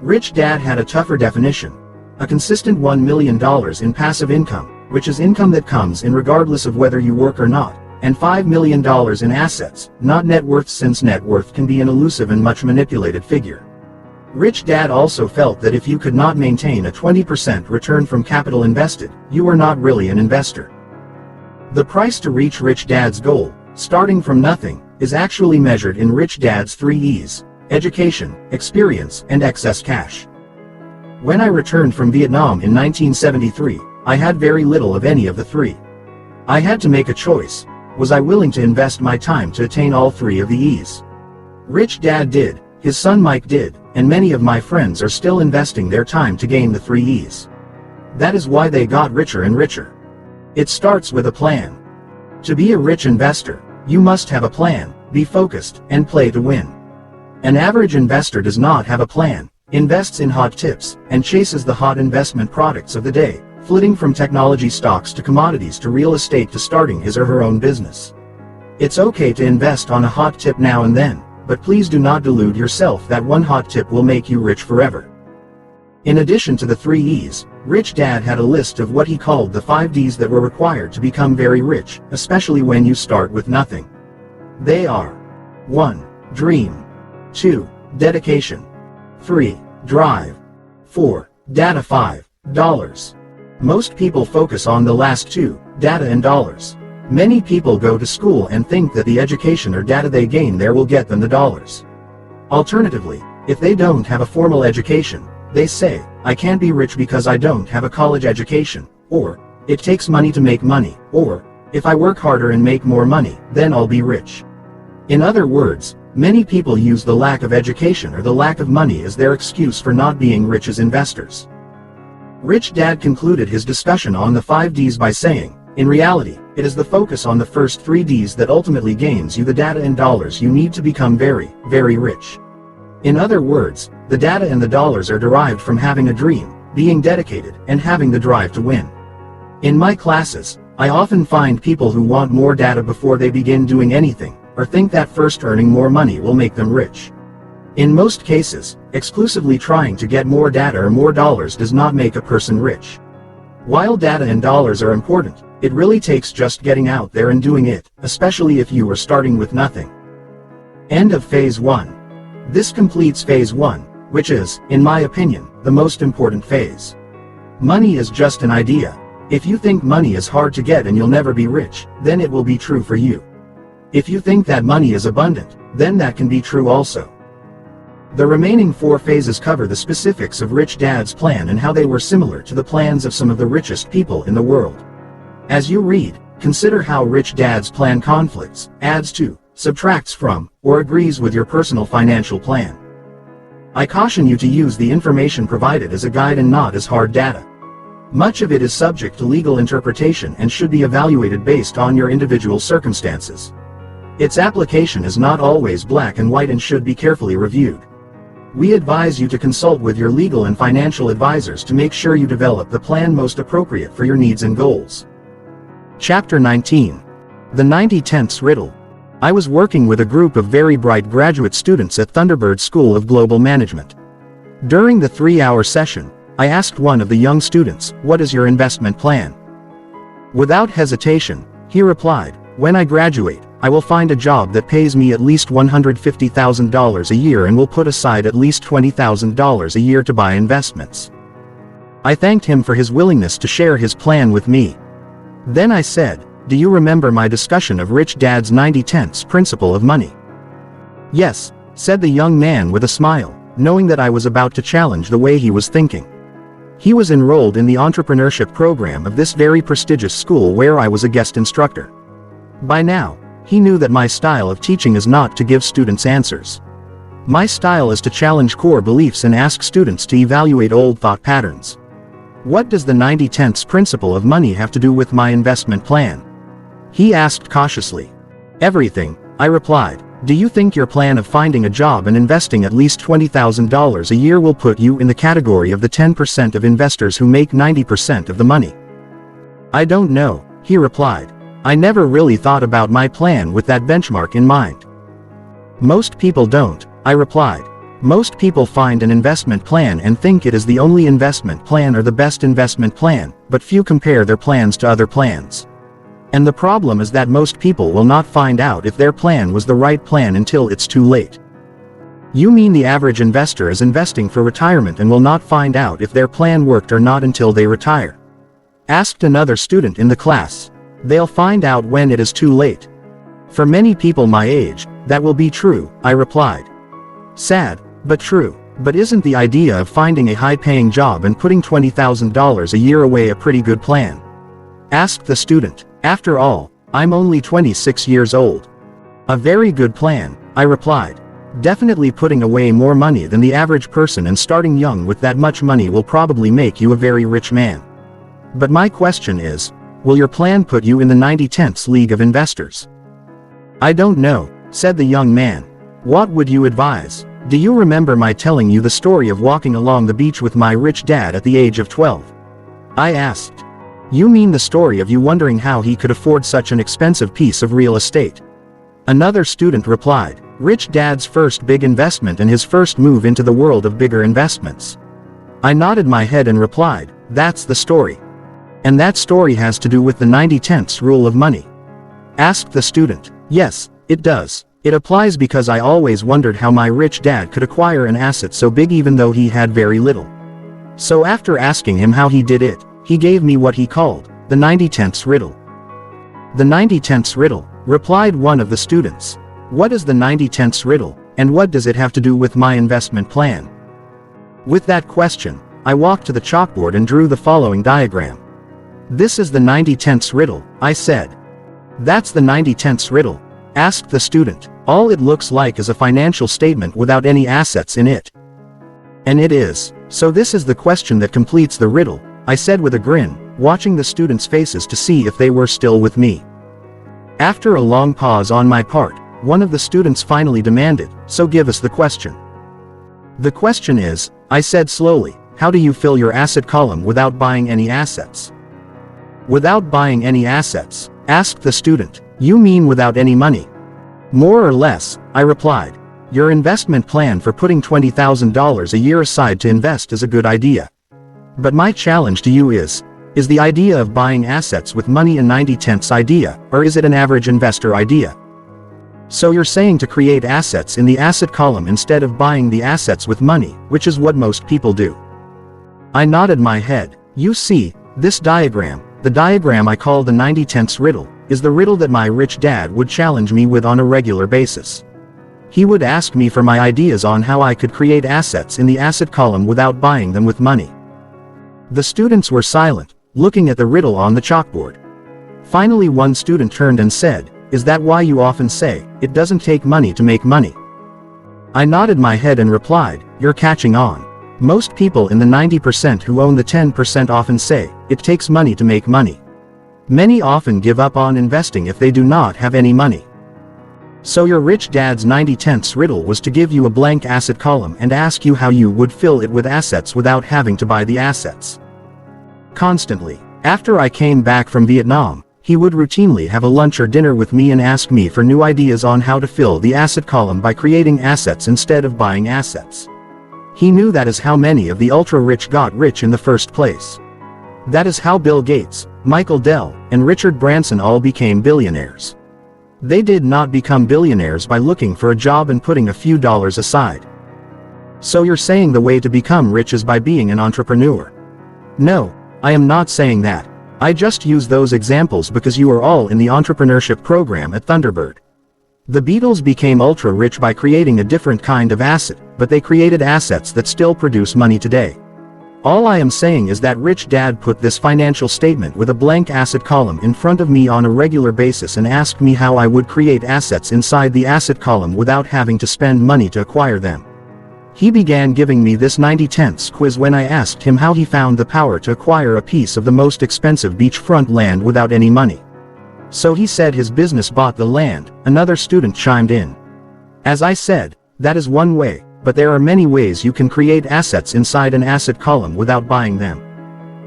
Rich Dad had a tougher definition. A consistent $1 million in passive income, which is income that comes in regardless of whether you work or not, and $5 million in assets, not net worth, since net worth can be an elusive and much manipulated figure. Rich Dad also felt that if you could not maintain a 20% return from capital invested, you were not really an investor. The price to reach Rich Dad's goal, starting from nothing, is actually measured in Rich Dad's 3 E's, education, experience, and excess cash. When I returned from Vietnam in 1973, I had very little of any of the 3. I had to make a choice. Was I willing to invest my time to attain all 3 of the E's? Rich Dad did, his son Mike did, and many of my friends are still investing their time to gain the 3 E's. That is why they got richer and richer. It starts with a plan. To be a rich investor, you must have a plan, be focused, and play to win. An average investor does not have a plan, invests in hot tips, and chases the hot investment products of the day, flitting from technology stocks to commodities to real estate to starting his or her own business. It's okay to invest on a hot tip now and then, but please do not delude yourself that one hot tip will make you rich forever. In addition to the 3 E's, Rich Dad had a list of what he called the 5 D's that were required to become very rich, especially when you start with nothing. They are 1. Dream. 2. Dedication. 3. Drive. 4. Data. 5. Dollars. Most people focus on the last 2, data and dollars. Many people go to school and think that the education or data they gain there will get them the dollars. Alternatively, if they don't have a formal education, they say, I can't be rich because I don't have a college education, or, it takes money to make money, or, if I work harder and make more money, then I'll be rich. In other words, many people use the lack of education or the lack of money as their excuse for not being rich as investors. Rich Dad concluded his discussion on the 5 D's by saying, In reality, it is the focus on the first 3 Ds that ultimately gains you the data and dollars you need to become very, very rich. In other words, the data and the dollars are derived from having a dream, being dedicated, and having the drive to win. In my classes, I often find people who want more data before they begin doing anything, or think that first earning more money will make them rich. In most cases, exclusively trying to get more data or more dollars does not make a person rich. While data and dollars are important, it really takes just getting out there and doing it, especially if you are starting with nothing. End of Phase 1. This completes Phase 1, which is, in my opinion, the most important phase. Money is just an idea. If you think money is hard to get and you'll never be rich, then it will be true for you. If you think that money is abundant, then that can be true also. The remaining 4 phases cover the specifics of Rich Dad's plan and how they were similar to the plans of some of the richest people in the world. As you read, consider how Rich Dad's plan conflicts, adds to, subtracts from, or agrees with your personal financial plan. I caution you to use the information provided as a guide and not as hard data. Much of it is subject to legal interpretation and should be evaluated based on your individual circumstances. Its application is not always black and white and should be carefully reviewed. We advise you to consult with your legal and financial advisors to make sure you develop the plan most appropriate for your needs and goals. Chapter 19. The 90-Tenths Riddle. I was working with a group of very bright graduate students at Thunderbird School of Global Management. During the 3-hour session, I asked one of the young students, "What is your investment plan?" Without hesitation, he replied, "When I graduate, I will find a job that pays me at least $150,000 a year and will put aside at least $20,000 a year to buy investments." I thanked him for his willingness to share his plan with me. Then I said, "Do you remember my discussion of Rich Dad's 90-tenths principle of money?" "Yes," said the young man with a smile, knowing that I was about to challenge the way he was thinking. He was enrolled in the entrepreneurship program of this very prestigious school where I was a guest instructor. By now, he knew that my style of teaching is not to give students answers. My style is to challenge core beliefs and ask students to evaluate old thought patterns. What does the 90-tenths principle of money have to do with my investment plan? He asked cautiously. Everything, I replied. Do you think your plan of finding a job and investing at least $20,000 a year will put you in the category of the 10% of investors who make 90% of the money? I don't know, he replied. I never really thought about my plan with that benchmark in mind. Most people don't, I replied. Most people find an investment plan and think it is the only investment plan or the best investment plan, but few compare their plans to other plans. And the problem is that most people will not find out if their plan was the right plan until it's too late. You mean the average investor is investing for retirement and will not find out if their plan worked or not until they retire? Asked another student in the class. They'll find out when it is too late. For many people my age, that will be true, I replied. Sad, but true. But isn't the idea of finding a high-paying job and putting $20,000 a year away a pretty good plan? Asked the student. After all, I'm only 26 years old. A very good plan, I replied. Definitely putting away more money than the average person and starting young with that much money will probably make you a very rich man. But my question is, will your plan put you in the 90-tenths league of investors? I don't know, said the young man. What would you advise? Do you remember my telling you the story of walking along the beach with my rich dad at the age of 12? I asked. You mean the story of you wondering how he could afford such an expensive piece of real estate? Another student replied, Rich Dad's first big investment and his first move into the world of bigger investments. I nodded my head and replied, that's the story. And that story has to do with the 90-tenths rule of money. Asked the student. Yes, it does. It applies because I always wondered how my rich dad could acquire an asset so big even though he had very little. So after asking him how he did it, he gave me what he called the 90-tenths riddle. The 90-tenths riddle, replied one of the students. What is the 90-tenths riddle, and what does it have to do with my investment plan? With that question, I walked to the chalkboard and drew the following diagram. This is the 90-tenths riddle, I said. That's the 90-tenths riddle, asked the student. All it looks like is a financial statement without any assets in it. And it is. So this is the question that completes the riddle, I said with a grin, watching the students' faces to see if they were still with me. After a long pause on my part, one of the students finally demanded, "So give us the question." "The question is," I said slowly, "how do you fill your asset column without buying any assets?" "Without buying any assets?" asked the student. "You mean without any money?" "More or less," I replied. "Your investment plan for putting $20,000 a year aside to invest is a good idea. But my challenge to you is the idea of buying assets with money a 90-tenths idea, or is it an average investor idea?" "So you're saying to create assets in the asset column instead of buying the assets with money, which is what most people do." I nodded my head. "You see, this diagram, the diagram I call the 90-tenths riddle, is the riddle that my rich dad would challenge me with on a regular basis. He would ask me for my ideas on how I could create assets in the asset column without buying them with money." The students were silent, looking at the riddle on the chalkboard. Finally, one student turned and said, "Is that why you often say, it doesn't take money to make money?" I nodded my head and replied, "You're catching on. Most people in the 90% who own the 10% often say, it takes money to make money. Many often give up on investing if they do not have any money." So your rich dad's 90-tenths riddle was to give you a blank asset column and ask you how you would fill it with assets without having to buy the assets. Constantly. After I came back from Vietnam, he would routinely have a lunch or dinner with me and ask me for new ideas on how to fill the asset column by creating assets instead of buying assets. He knew that is how many of the ultra-rich got rich in the first place. That is how Bill Gates, Michael Dell, and Richard Branson all became billionaires. They did not become billionaires by looking for a job and putting a few dollars aside. So you're saying the way to become rich is by being an entrepreneur? No, I am not saying that. I just use those examples because you are all in the entrepreneurship program at Thunderbird. The Beatles became ultra-rich by creating a different kind of asset, but they created assets that still produce money today. All I am saying is that rich dad put this financial statement with a blank asset column in front of me on a regular basis and asked me how I would create assets inside the asset column without having to spend money to acquire them. He began giving me this 90-tenths quiz when I asked him how he found the power to acquire a piece of the most expensive beachfront land without any money. So he said his business bought the land, another student chimed in. As I said, that is one way. But there are many ways you can create assets inside an asset column without buying them.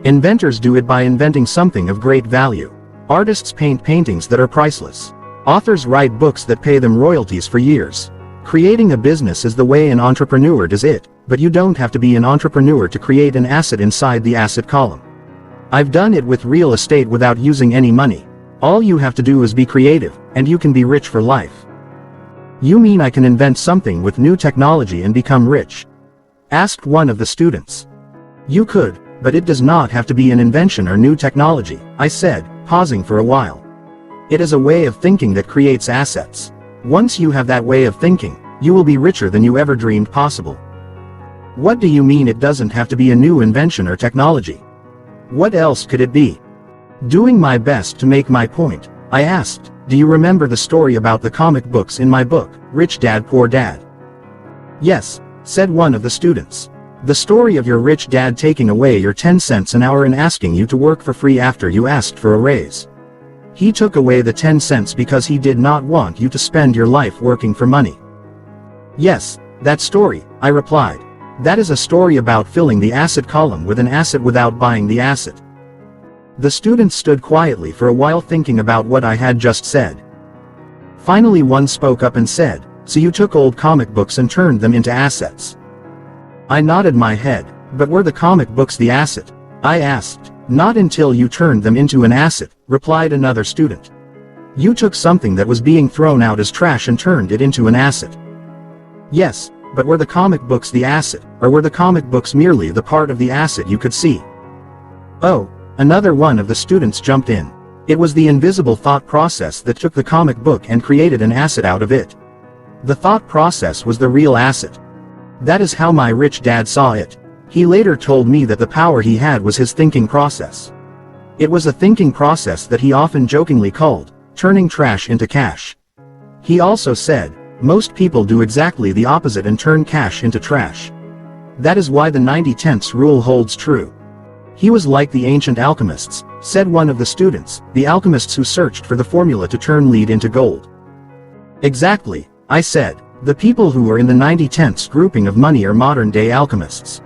Inventors do it by inventing something of great value. Artists paint paintings that are priceless. Authors write books that pay them royalties for years. Creating a business is the way an entrepreneur does it, but you don't have to be an entrepreneur to create an asset inside the asset column. I've done it with real estate without using any money. All you have to do is be creative, and you can be rich for life. "You mean I can invent something with new technology and become rich?" asked one of the students. "You could, but it does not have to be an invention or new technology," I said, pausing for a while. "It is a way of thinking that creates assets. Once you have that way of thinking, you will be richer than you ever dreamed possible." "What do you mean it doesn't have to be a new invention or technology? What else could it be?" Doing my best to make my point, I asked, "Do you remember the story about the comic books in my book, Rich Dad Poor Dad?" "Yes," said one of the students. "The story of your rich dad taking away your 10 cents an hour and asking you to work for free after you asked for a raise. He took away the 10 cents because he did not want you to spend your life working for money." "Yes, that story," I replied. "That is a story about filling the asset column with an asset without buying the asset." The students stood quietly for a while thinking about what I had just said. Finally one spoke up and said, "So you took old comic books and turned them into assets?" I nodded my head. "But were the comic books the asset?" I asked. "Not until you turned them into an asset," replied another student. "You took something that was being thrown out as trash and turned it into an asset." "Yes, but were the comic books the asset, or were the comic books merely the part of the asset you could see?" "Oh," another one of the students jumped in. "It was the invisible thought process that took the comic book and created an asset out of it. The thought process was the real asset. That is how my rich dad saw it. He later told me that the power he had was his thinking process. It was a thinking process that he often jokingly called, turning trash into cash. He also said, most people do exactly the opposite and turn cash into trash. That is why the 90-tenths rule holds true. He was like the ancient alchemists, said one of the students, the alchemists who searched for the formula to turn lead into gold. Exactly, I said. The people who are in the 90/10ths grouping of money are modern-day alchemists.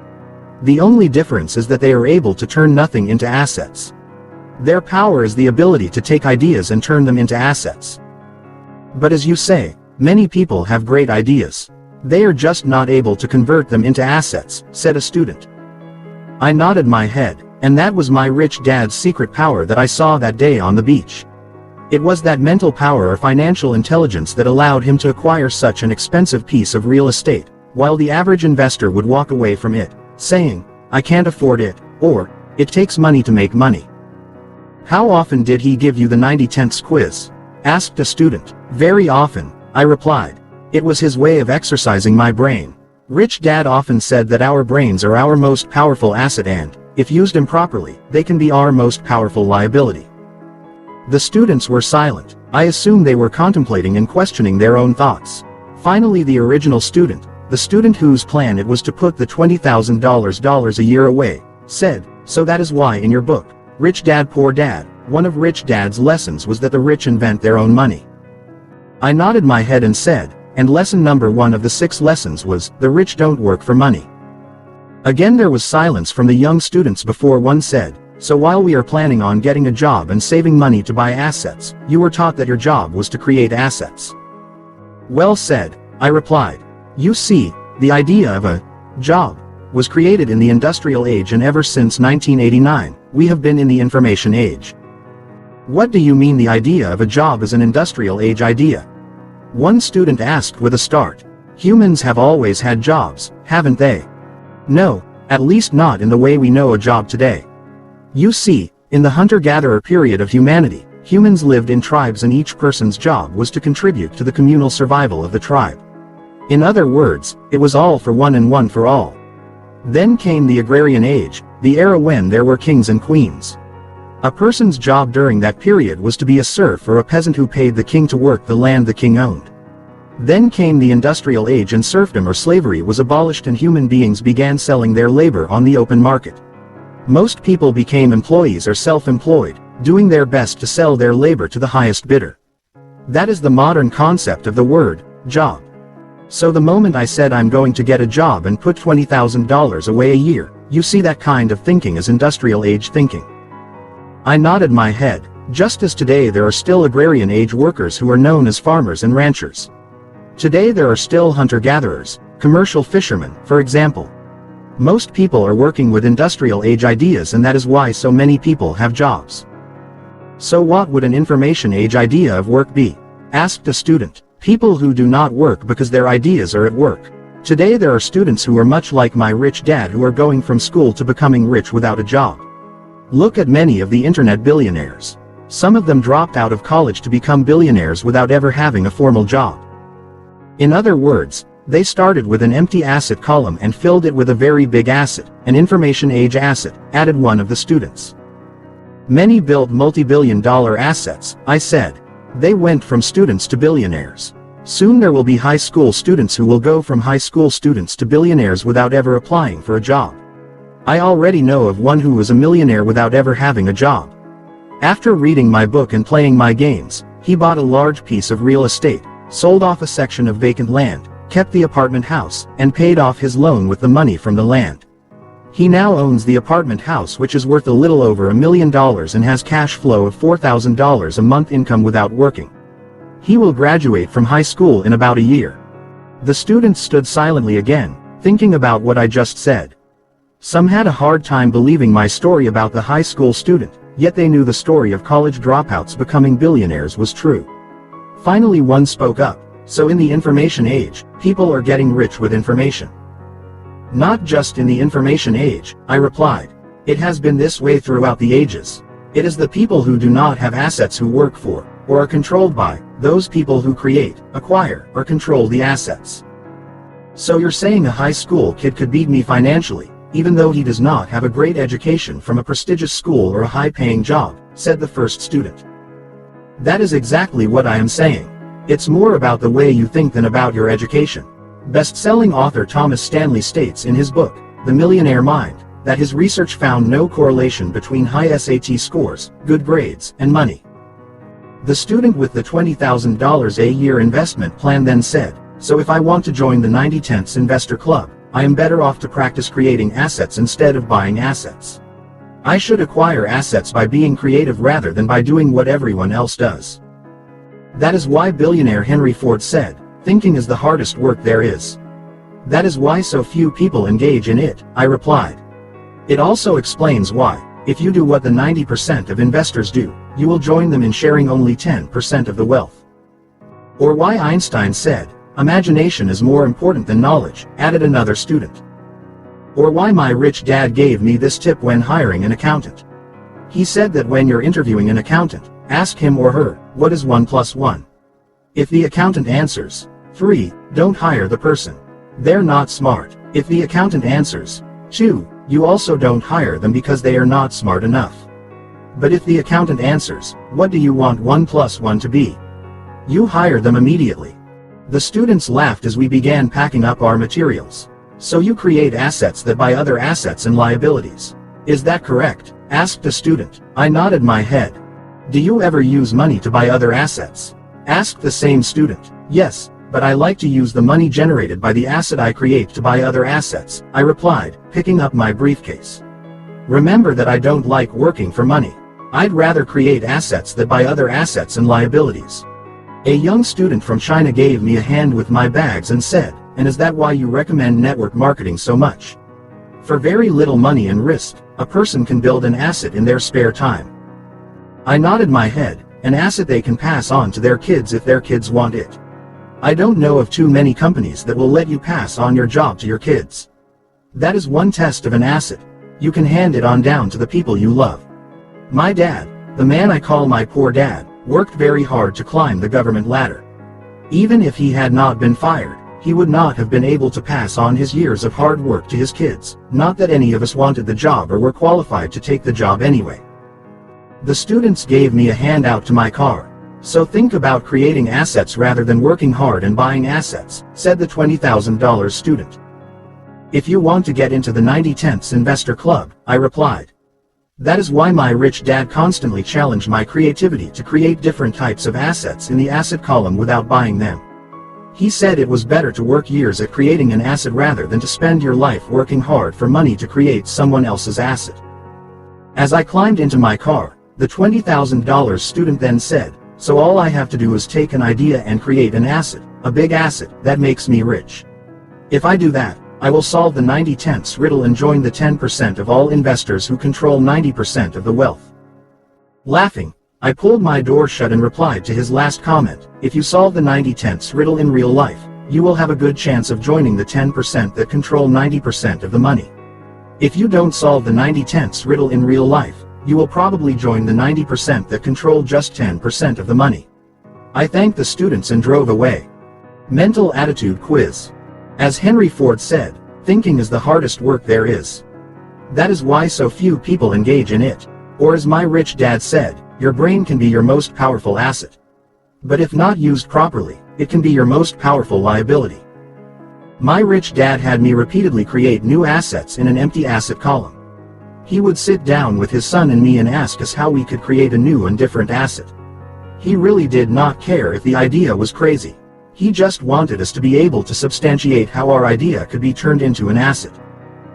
The only difference is that they are able to turn nothing into assets. Their power is the ability to take ideas and turn them into assets. But as you say, many people have great ideas. They are just not able to convert them into assets, said a student. I nodded my head, and that was my rich dad's secret power that I saw that day on the beach. It was that mental power or financial intelligence that allowed him to acquire such an expensive piece of real estate, while the average investor would walk away from it, saying, "I can't afford it," or, "It takes money to make money." How often did he give you the 90/10ths quiz? Asked a student. Very often, I replied. It was his way of exercising my brain. Rich Dad often said that our brains are our most powerful asset and, if used improperly, they can be our most powerful liability. The students were silent. I assume they were contemplating and questioning their own thoughts. Finally, the original student, the student whose plan it was to put the $20,000 a year away, said, "So that is why in your book, Rich Dad Poor Dad, one of Rich Dad's lessons was that the rich invent their own money." I nodded my head and said, "And lesson number 1 of the 6 lessons was, the rich don't work for money." Again there was silence from the young students before one said, "So while we are planning on getting a job and saving money to buy assets, you were taught that your job was to create assets." Well said, I replied. You see, the idea of a job was created in the industrial age, and ever since 1989, we have been in the information age. What do you mean the idea of a job is an industrial age idea? One student asked with a start. Humans have always had jobs, haven't they? No, at least not in the way we know a job today. You see, in the hunter-gatherer period of humanity, humans lived in tribes and each person's job was to contribute to the communal survival of the tribe. In other words, it was all for one and one for all. Then came the agrarian age, the era when there were kings and queens. A person's job during that period was to be a serf or a peasant who paid the king to work the land the king owned. Then came the industrial age, and serfdom or slavery was abolished and human beings began selling their labor on the open market. Most people became employees or self-employed, doing their best to sell their labor to the highest bidder. That is the modern concept of the word job. So the moment I said I'm going to get a job and put $20,000 away a year, you see that kind of thinking as industrial age thinking. I nodded my head. Just as today there are still agrarian age workers who are known as farmers and ranchers. Today there are still hunter-gatherers, commercial fishermen, for example. Most people are working with industrial age ideas, and that is why so many people have jobs. So what would an information age idea of work be? Asked a student. People who do not work because their ideas are at work. Today there are students who are much like my rich dad who are going from school to becoming rich without a job. Look at many of the internet billionaires. Some of them dropped out of college to become billionaires without ever having a formal job. In other words, they started with an empty asset column and filled it with a very big asset, an information age asset, added one of the students. Many built multi-billion-dollar assets, I said. They went from students to billionaires. Soon there will be high school students who will go from high school students to billionaires without ever applying for a job. I already know of one who was a millionaire without ever having a job. After reading my book and playing my games, he bought a large piece of real estate, sold off a section of vacant land, kept the apartment house, and paid off his loan with the money from the land. He now owns the apartment house, which is worth a little over $1 million, and has cash flow of $4,000 a month income without working. He will graduate from high school in about a year. The students stood silently again, thinking about what I just said. Some had a hard time believing my story about the high school student, yet they knew the story of college dropouts becoming billionaires was true. Finally one spoke up. So in the information age, people are getting rich with information. Not just in the information age, I replied. It has been this way throughout the ages. It is the people who do not have assets who work for, or are controlled by, those people who create, acquire, or control the assets. So you're saying a high school kid could beat me financially, even though he does not have a great education from a prestigious school or a high-paying job, said the first student. That is exactly what I am saying. It's more about the way you think than about your education. Best-selling author Thomas Stanley states in his book, The Millionaire Mind, that his research found no correlation between high SAT scores, good grades, and money. The student with the $20,000 a year investment plan then said, "So if I want to join the 90 Tenths Investor Club, I am better off to practice creating assets instead of buying assets. I should acquire assets by being creative rather than by doing what everyone else does." That is why billionaire Henry Ford said, "Thinking is the hardest work there is." That is why so few people engage in it, I replied. It also explains why, if you do what the 90% of investors do, you will join them in sharing only 10% of the wealth. Or why Einstein said, "Imagination is more important than knowledge," added another student. Or why my rich dad gave me this tip when hiring an accountant. He said that when you're interviewing an accountant, ask him or her, "What is 1 plus 1? If the accountant answers 3, don't hire the person. They're not smart. If the accountant answers 2, you also don't hire them because they are not smart enough. But if the accountant answers, "What do you want 1 plus 1 to be?" you hire them immediately. The students laughed as we began packing up our materials. "So you create assets that buy other assets and liabilities. Is that correct?" asked a student. I nodded my head. "Do you ever use money to buy other assets?" asked the same student. "Yes, but I like to use the money generated by the asset I create to buy other assets," I replied, picking up my briefcase. "Remember that I don't like working for money. I'd rather create assets that buy other assets and liabilities." A young student from China gave me a hand with my bags and said, "And is that why you recommend network marketing so much? For very little money and risk, a person can build an asset in their spare time." I nodded my head, an asset they can pass on to their kids if their kids want it. I don't know of too many companies that will let you pass on your job to your kids. That is one test of an asset. You can hand it on down to the people you love. My dad, the man I call my poor dad, worked very hard to climb the government ladder. Even if he had not been fired, he would not have been able to pass on his years of hard work to his kids, not that any of us wanted the job or were qualified to take the job anyway. The students gave me a handout to my car. "So think about creating assets rather than working hard and buying assets," said the $20,000 student. "If you want to get into the 90 Tenths Investor Club," I replied. That is why my rich dad constantly challenged my creativity to create different types of assets in the asset column without buying them. He said it was better to work years at creating an asset rather than to spend your life working hard for money to create someone else's asset. As I climbed into my car, the $20,000 student then said, "So all I have to do is take an idea and create an asset, a big asset, that makes me rich. If I do that, I will solve the 90 tenths riddle and join the 10% of all investors who control 90% of the wealth." Laughing, I pulled my door shut and replied to his last comment, "If you solve the 90 tenths riddle in real life, you will have a good chance of joining the 10% that control 90% of the money. If you don't solve the 90 tenths riddle in real life, you will probably join the 90% that control just 10% of the money." I thanked the students and drove away. Mental attitude quiz. As Henry Ford said, thinking is the hardest work there is. That is why so few people engage in it. Or as my rich dad said, your brain can be your most powerful asset. But if not used properly, it can be your most powerful liability. My rich dad had me repeatedly create new assets in an empty asset column. He would sit down with his son and me and ask us how we could create a new and different asset. He really did not care if the idea was crazy. He just wanted us to be able to substantiate how our idea could be turned into an asset.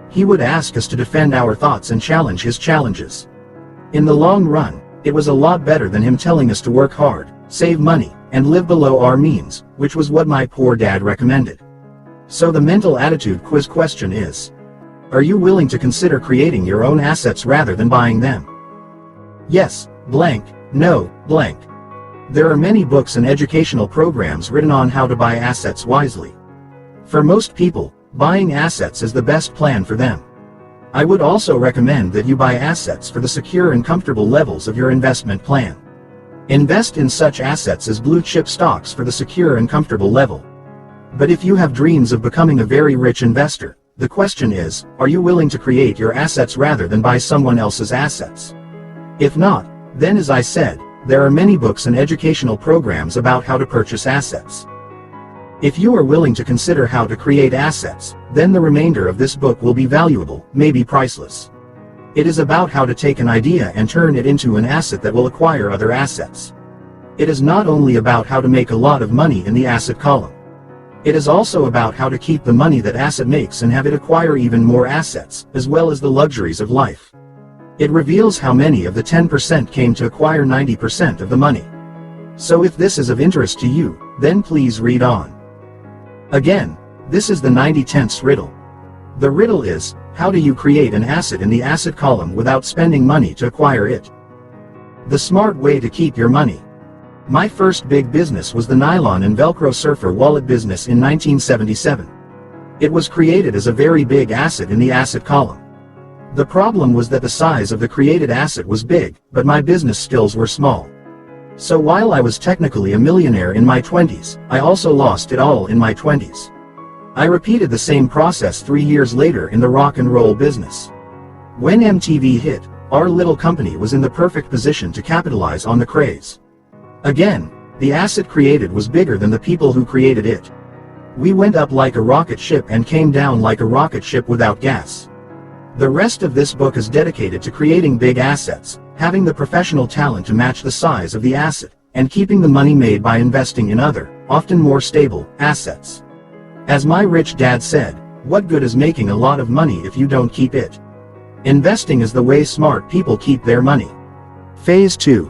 He would ask us to defend our thoughts and challenge his challenges. In the long run, it was a lot better than him telling us to work hard, save money, and live below our means, which was what my poor dad recommended. So the mental attitude quiz question is, are you willing to consider creating your own assets rather than buying them? Yes, blank, no, blank. There are many books and educational programs written on how to buy assets wisely. For most people, buying assets is the best plan for them. I would also recommend that you buy assets for the secure and comfortable levels of your investment plan. Invest in such assets as blue chip stocks for the secure and comfortable level. But if you have dreams of becoming a very rich investor, the question is, are you willing to create your assets rather than buy someone else's assets? If not, then as I said, there are many books and educational programs about how to purchase assets. If you are willing to consider how to create assets, then the remainder of this book will be valuable, maybe priceless. It is about how to take an idea and turn it into an asset that will acquire other assets. It is not only about how to make a lot of money in the asset column. It is also about how to keep the money that asset makes and have it acquire even more assets, as well as the luxuries of life. It reveals how many of the 10% came to acquire 90% of the money. So if this is of interest to you, then please read on. Again, this is the 90/10ths riddle. The riddle is, how do you create an asset in the asset column without spending money to acquire it? The smart way to keep your money. My first big business was the nylon and Velcro surfer wallet business in 1977. It was created as a very big asset in the asset column. The problem was that the size of the created asset was big, but my business skills were small. So while I was technically a millionaire in my 20s, I also lost it all in my 20s. I repeated the same process 3 years later in the rock and roll business. When MTV hit, our little company was in the perfect position to capitalize on the craze. Again, the asset created was bigger than the people who created it. We went up like a rocket ship and came down like a rocket ship without gas. The rest of this book is dedicated to creating big assets, having the professional talent to match the size of the asset, and keeping the money made by investing in other, often more stable, assets. As my rich dad said, what good is making a lot of money if you don't keep it? Investing is the way smart people keep their money. Phase 2.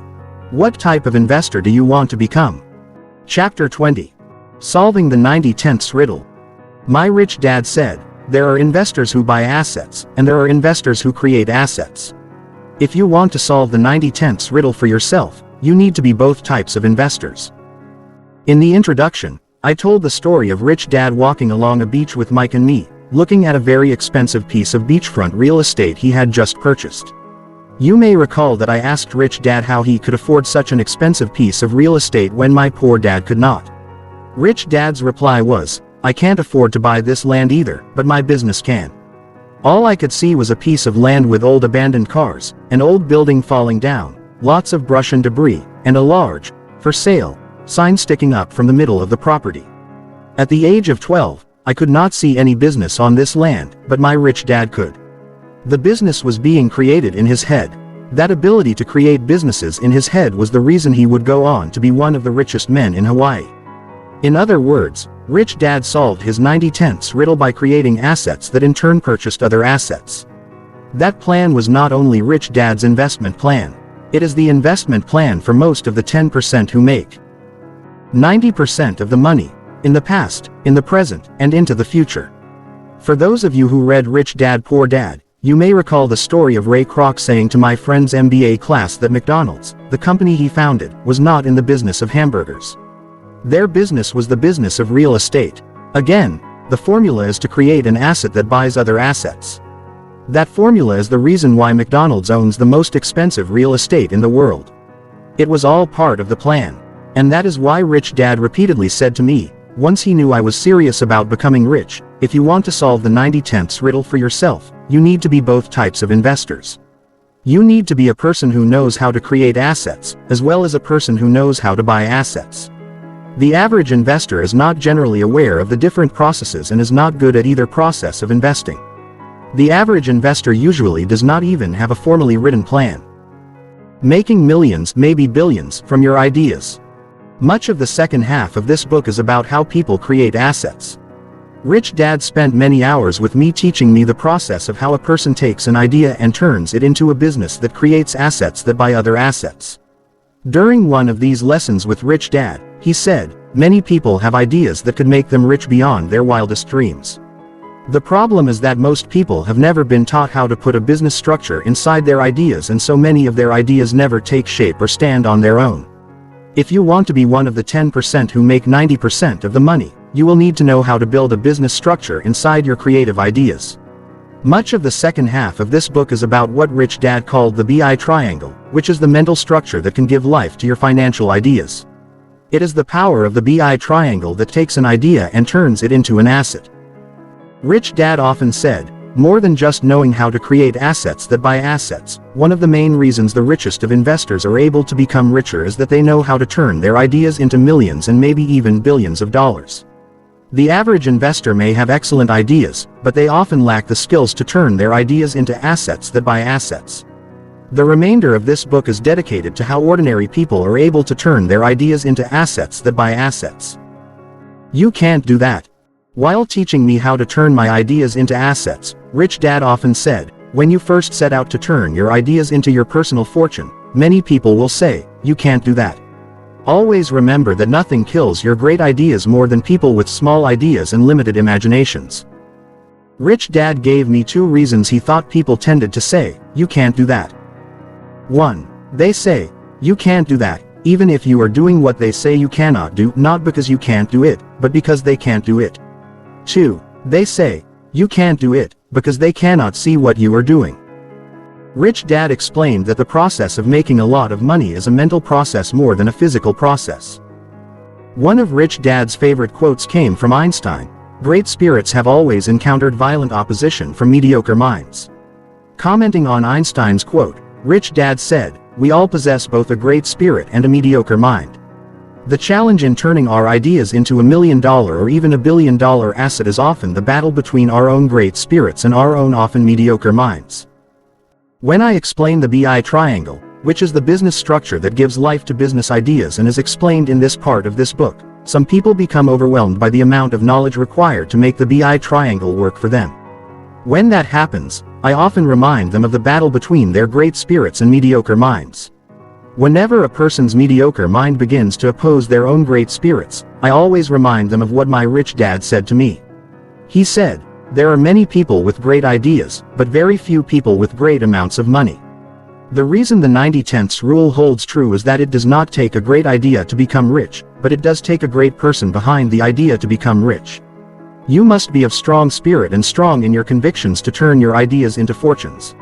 What type of investor do you want to become? Chapter 20. Solving the 90/10ths riddle. My rich dad said, there are investors who buy assets, and there are investors who create assets. If you want to solve the 90/10ths riddle for yourself, you need to be both types of investors. In the introduction, I told the story of rich dad walking along a beach with Mike and me, looking at a very expensive piece of beachfront real estate he had just purchased. You may recall that I asked rich dad how he could afford such an expensive piece of real estate when my poor dad could not. Rich dad's reply was, I can't afford to buy this land either, but my business can. All I could see was a piece of land with old abandoned cars, an old building falling down, lots of brush and debris, and a large, for sale, sign sticking up from the middle of the property. At the age of 12, I could not see any business on this land, but my rich dad could. The business was being created in his head. That ability to create businesses in his head was the reason he would go on to be one of the richest men in Hawaii. In other words, rich dad solved his 90/10ths riddle by creating assets that in turn purchased other assets. That plan was not only rich dad's investment plan. It is the investment plan for most of the 10% who make 90% of the money, in the past, in the present, and into the future. For those of you who read Rich Dad Poor Dad, you may recall the story of Ray Kroc saying to my friend's MBA class that McDonald's, the company he founded, was not in the business of hamburgers. Their business was the business of real estate. Again, the formula is to create an asset that buys other assets. That formula is the reason why McDonald's owns the most expensive real estate in the world. It was all part of the plan. And that is why Rich Dad repeatedly said to me, once he knew I was serious about becoming rich, if you want to solve the 90/10ths riddle for yourself, you need to be both types of investors. You need to be a person who knows how to create assets, as well as a person who knows how to buy assets. The average investor is not generally aware of the different processes and is not good at either process of investing. The average investor usually does not even have a formally written plan. Making millions, maybe billions, from your ideas. Much of the second half of this book is about how people create assets. Rich Dad spent many hours with me teaching me the process of how a person takes an idea and turns it into a business that creates assets that buy other assets. During one of these lessons with Rich Dad, he said, many people have ideas that could make them rich beyond their wildest dreams. The problem is that most people have never been taught how to put a business structure inside their ideas, and so many of their ideas never take shape or stand on their own. If you want to be one of the 10% who make 90% of the money, you will need to know how to build a business structure inside your creative ideas. Much of the second half of this book is about what Rich Dad called the BI triangle, which is the mental structure that can give life to your financial ideas. It is the power of the BI triangle that takes an idea and turns it into an asset. Rich Dad often said, more than just knowing how to create assets that buy assets, one of the main reasons the richest of investors are able to become richer is that they know how to turn their ideas into millions and maybe even billions of dollars. The average investor may have excellent ideas, but they often lack the skills to turn their ideas into assets that buy assets. The remainder of this book is dedicated to how ordinary people are able to turn their ideas into assets that buy assets. You can't do that. While teaching me how to turn my ideas into assets, Rich Dad often said, when you first set out to turn your ideas into your personal fortune, many people will say, you can't do that. Always remember that nothing kills your great ideas more than people with small ideas and limited imaginations. Rich Dad gave me 2 reasons he thought people tended to say, you can't do that. 1. They say, you can't do that, even if you are doing what they say you cannot do, not because you can't do it, but because they can't do it. 2. They say, you can't do it, because they cannot see what you are doing. Rich Dad explained that the process of making a lot of money is a mental process more than a physical process. One of Rich Dad's favorite quotes came from Einstein: great spirits have always encountered violent opposition from mediocre minds. Commenting on Einstein's quote, Rich Dad said, we all possess both a great spirit and a mediocre mind. The challenge in turning our ideas into $1 million or even $1 billion asset is often the battle between our own great spirits and our own often mediocre minds. When I explain the BI triangle, which is the business structure that gives life to business ideas and is explained in this part of this book, some people become overwhelmed by the amount of knowledge required to make the BI triangle work for them. When that happens, I often remind them of the battle between their great spirits and mediocre minds. Whenever a person's mediocre mind begins to oppose their own great spirits, I always remind them of what my Rich Dad said to me. He said, there are many people with great ideas, but very few people with great amounts of money. The reason the 90/10 rule holds true is that it does not take a great idea to become rich, but it does take a great person behind the idea to become rich. You must be of strong spirit and strong in your convictions to turn your ideas into fortunes.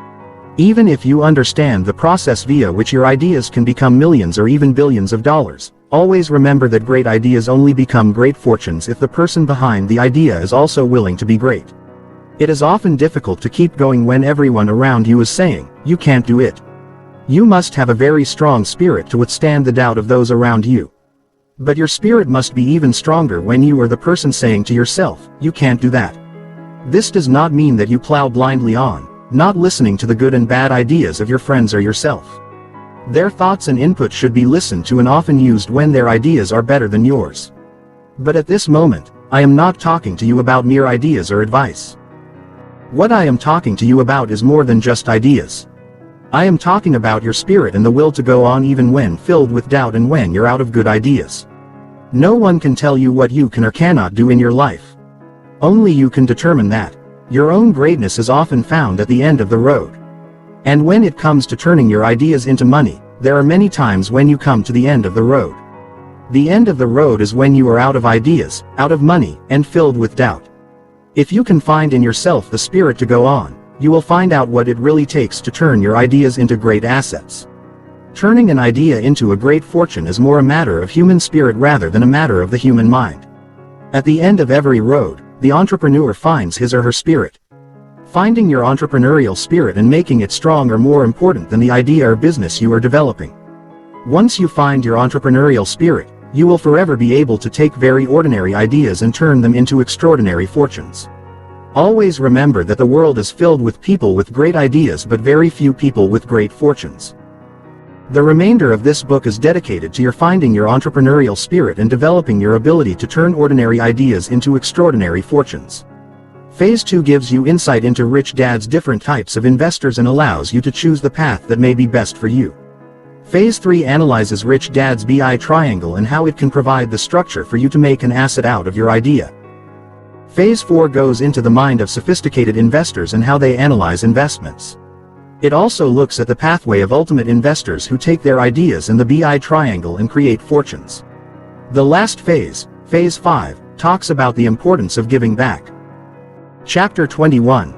Even if you understand the process via which your ideas can become millions or even billions of dollars, always remember that great ideas only become great fortunes if the person behind the idea is also willing to be great. It is often difficult to keep going when everyone around you is saying, you can't do it. You must have a very strong spirit to withstand the doubt of those around you. But your spirit must be even stronger when you are the person saying to yourself, you can't do that. This does not mean that you plow blindly on, not listening to the good and bad ideas of your friends or yourself. Their thoughts and input should be listened to and often used when their ideas are better than yours. But at this moment, I am not talking to you about mere ideas or advice. What I am talking to you about is more than just ideas. I am talking about your spirit and the will to go on even when filled with doubt and when you're out of good ideas. No one can tell you what you can or cannot do in your life. Only you can determine that. Your own greatness is often found at the end of the road. And when it comes to turning your ideas into money, there are many times when you come to the end of the road. The end of the road is when you are out of ideas, out of money, and filled with doubt. If you can find in yourself the spirit to go on, you will find out what it really takes to turn your ideas into great assets. Turning an idea into a great fortune is more a matter of human spirit rather than a matter of the human mind. At the end of every road, the entrepreneur finds his or her spirit. Finding your entrepreneurial spirit and making it strong are more important than the idea or business you are developing. Once you find your entrepreneurial spirit, you will forever be able to take very ordinary ideas and turn them into extraordinary fortunes. Always remember that the world is filled with people with great ideas but very few people with great fortunes. The remainder of this book is dedicated to your finding your entrepreneurial spirit and developing your ability to turn ordinary ideas into extraordinary fortunes. Phase 2 gives you insight into Rich Dad's different types of investors and allows you to choose the path that may be best for you. Phase 3 analyzes Rich Dad's BI triangle and how it can provide the structure for you to make an asset out of your idea. Phase 4 goes into the mind of sophisticated investors and how they analyze investments. It also looks at the pathway of ultimate investors who take their ideas in the BI triangle and create fortunes. The last phase, Phase 5, talks about the importance of giving back. Chapter 21.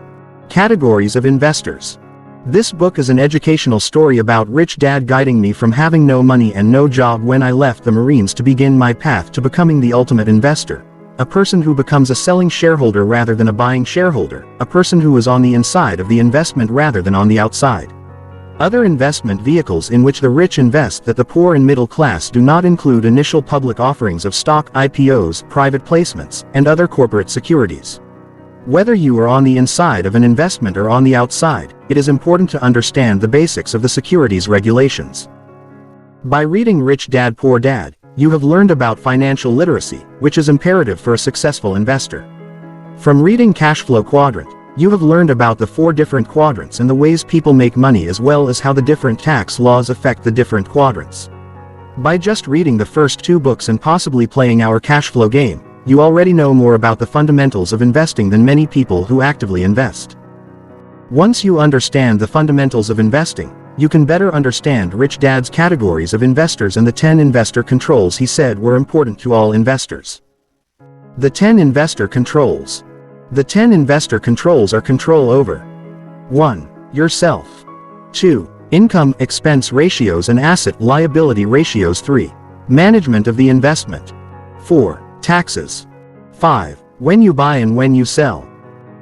Categories of Investors. This book is an educational story about Rich Dad guiding me from having no money and no job when I left the Marines to begin my path to becoming the ultimate investor. A person who becomes a selling shareholder rather than a buying shareholder, a person who is on the inside of the investment rather than on the outside. Other investment vehicles in which the rich invest that the poor and middle class do not include initial public offerings of stock, IPOs, private placements, and other corporate securities. Whether you are on the inside of an investment or on the outside, it is important to understand the basics of the securities regulations. By reading Rich Dad Poor Dad, you have learned about financial literacy, which is imperative for a successful investor. From reading Cashflow Quadrant, you have learned about the 4 different quadrants and the ways people make money, as well as how the different tax laws affect the different quadrants. By just reading the first 2 books and possibly playing our cashflow game, you already know more about the fundamentals of investing than many people who actively invest. Once you understand the fundamentals of investing, you can better understand Rich Dad's categories of investors and the 10 investor controls he said were important to all investors. The 10 investor controls. The 10 investor controls are control over 1. Yourself. 2. Income expense ratios and asset liability ratios. 3. Management of the investment. 4. Taxes. 5. When you buy and when you sell.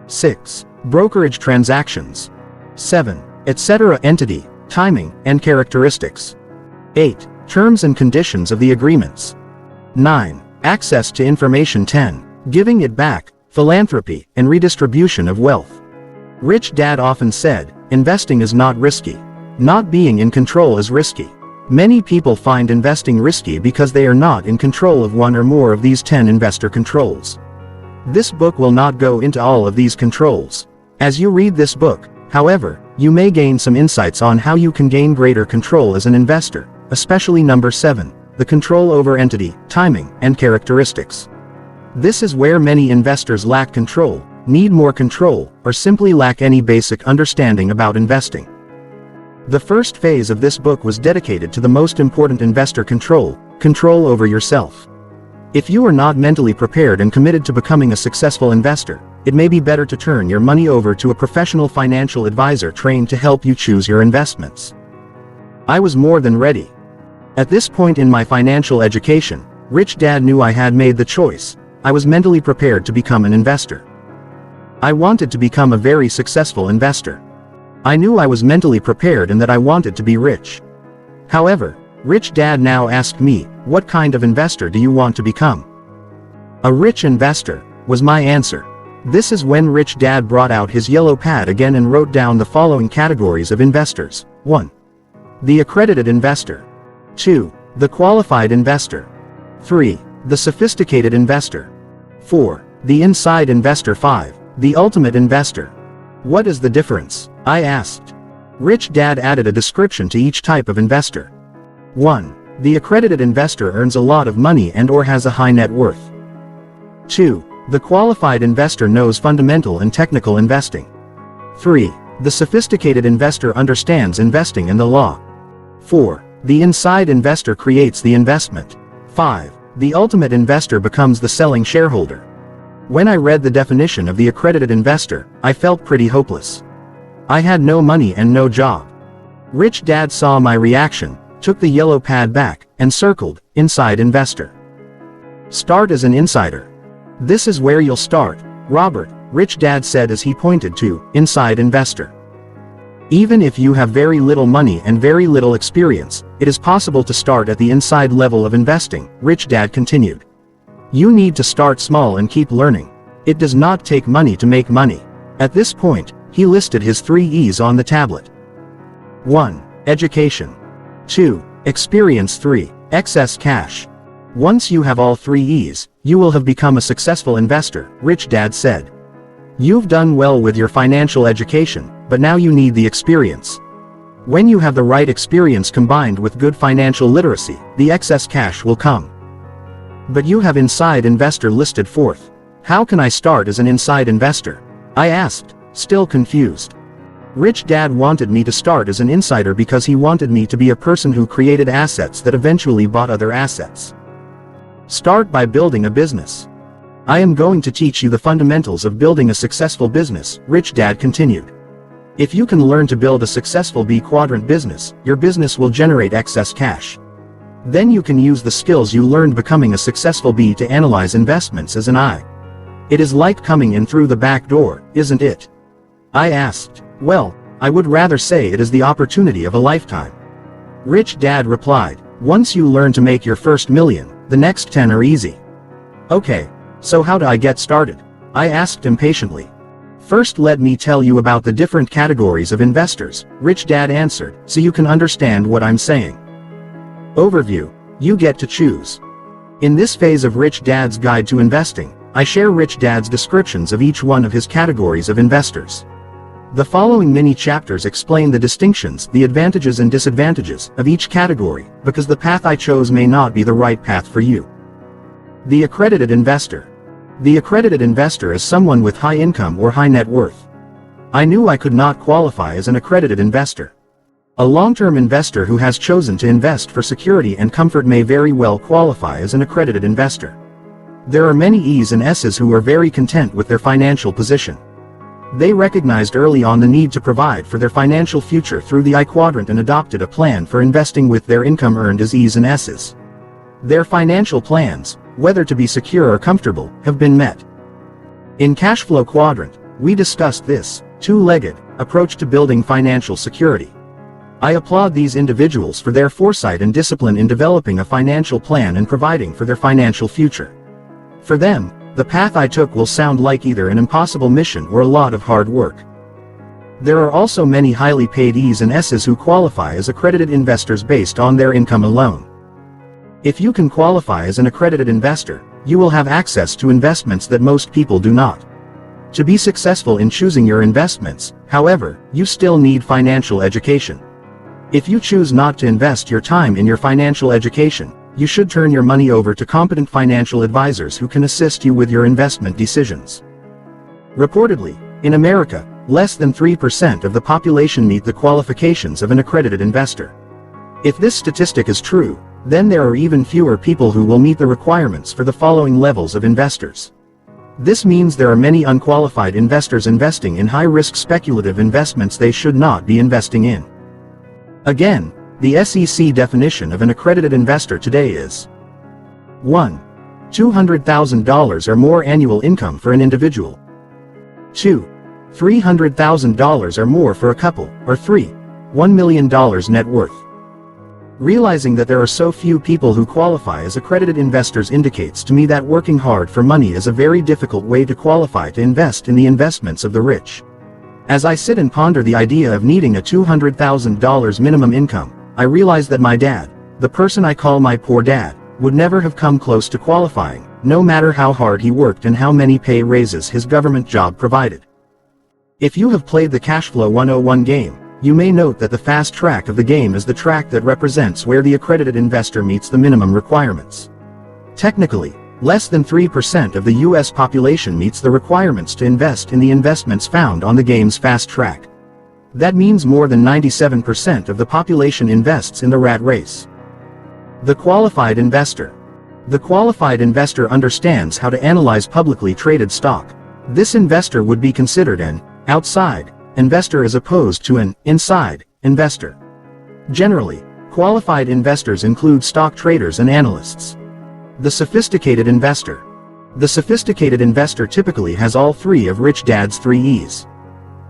6. Brokerage transactions. 7. Etc. Entity, timing, and characteristics. 8. Terms and conditions of the agreements. 9. Access to information. 10. Giving it back, philanthropy, and redistribution of wealth. Rich Dad often said, investing is not risky. Not being in control is risky. Many people find investing risky because they are not in control of one or more of these 10 investor controls. This book will not go into all of these controls. As you read this book, however, you may gain some insights on how you can gain greater control as an investor, especially number 7, the control over entity, timing, and characteristics. This is where many investors lack control, need more control, or simply lack any basic understanding about investing. The first phase of this book was dedicated to the most important investor control, control over yourself. If you are not mentally prepared and committed to becoming a successful investor, it may be better to turn your money over to a professional financial advisor trained to help you choose your investments. I was more than ready. At this point in my financial education, Rich Dad knew I had made the choice. I was mentally prepared to become an investor. I wanted to become a very successful investor. I knew I was mentally prepared and that I wanted to be rich. However, Rich Dad now asked me, what kind of investor do you want to become? A rich investor, was my answer. This is when Rich Dad brought out his yellow pad again and wrote down the following categories of investors. 1. The accredited investor. 2. The qualified investor. 3. The sophisticated investor. 4. The inside investor. 5. The ultimate investor. What is the difference? I asked. Rich Dad added a description to each type of investor. 1. The accredited investor earns a lot of money and or has a high net worth. 2. The qualified investor knows fundamental and technical investing. 3. The sophisticated investor understands investing and the law. 4. The inside investor creates the investment. 5. The ultimate investor becomes the selling shareholder. When I read the definition of the accredited investor, I felt pretty hopeless. I had no money and no job. Rich Dad saw my reaction, took the yellow pad back, and circled, inside investor. Start as an insider. This is where you'll start, Robert, Rich Dad said as he pointed to, inside investor. Even if you have very little money and very little experience, it is possible to start at the inside level of investing, Rich Dad continued. You need to start small and keep learning. It does not take money to make money. At this point, he listed his 3 E's on the tablet. 1. Education. 2. Experience. 3. Excess cash. Once you have all 3 E's, you will have become a successful investor, Rich Dad said. You've done well with your financial education, but now you need the experience. When you have the right experience combined with good financial literacy, the excess cash will come. But you have inside investor listed 4th. How can I start as an inside investor? I asked, still confused. Rich Dad wanted me to start as an insider because he wanted me to be a person who created assets that eventually bought other assets. Start by building a business. I am going to teach you the fundamentals of building a successful business, Rich Dad continued. If you can learn to build a successful B-quadrant business, your business will generate excess cash. Then you can use the skills you learned becoming a successful B to analyze investments as an I. It is like coming in through the back door, isn't it? I asked. Well, I would rather say it is the opportunity of a lifetime. Rich Dad replied, once you learn to make your first million, the next 10 are easy. Okay, so how do I get started? I asked impatiently. First let me tell you about the different categories of investors, Rich Dad answered, so you can understand what I'm saying. Overview. You get to choose. In this phase of Rich Dad's Guide to Investing, I share Rich Dad's descriptions of each one of his categories of investors. The following mini chapters explain the distinctions, the advantages and disadvantages of each category, because the path I chose may not be the right path for you. The accredited investor. The accredited investor is someone with high income or high net worth. I knew I could not qualify as an accredited investor. A long-term investor who has chosen to invest for security and comfort may very well qualify as an accredited investor. There are many E's and S's who are very content with their financial position. They recognized early on the need to provide for their financial future through the I quadrant and adopted a plan for investing with their income earned as E's and S's. Their financial plans, whether to be secure or comfortable, have been met. In Cashflow Quadrant, we discussed this two-legged approach to building financial security. I applaud these individuals for their foresight and discipline in developing a financial plan and providing for their financial future. For them, the path I took will sound like either an impossible mission or a lot of hard work. There are also many highly paid E's and S's who qualify as accredited investors based on their income alone. If you can qualify as an accredited investor, you will have access to investments that most people do not. To be successful in choosing your investments, however, you still need financial education. If you choose not to invest your time in your financial education, you should turn your money over to competent financial advisors who can assist you with your investment decisions. Reportedly, in America, less than 3% of the population meet the qualifications of an accredited investor. If this statistic is true, then there are even fewer people who will meet the requirements for the following levels of investors. This means there are many unqualified investors investing in high-risk speculative investments they should not be investing in. Again, the SEC definition of an accredited investor today is 1. $200,000 or more annual income for an individual. 2. $300,000 or more for a couple, or 3. $1 million net worth. Realizing that there are so few people who qualify as accredited investors indicates to me that working hard for money is a very difficult way to qualify to invest in the investments of the rich. As I sit and ponder the idea of needing a $200,000 minimum income, I realize that my dad, the person I call my poor dad, would never have come close to qualifying, no matter how hard he worked and how many pay raises his government job provided. If you have played the Cashflow 101 game, you may note that the fast track of the game is the track that represents where the accredited investor meets the minimum requirements. Technically, less than 3% of the US population meets the requirements to invest in the investments found on the game's fast track. That means more than 97% of the population invests in the rat race. The qualified investor. The qualified investor understands how to analyze publicly traded stock. This investor would be considered an outside investor as opposed to an inside investor. Generally, qualified investors include stock traders and analysts. The sophisticated investor. The sophisticated investor typically has all three of Rich Dad's 3 E's.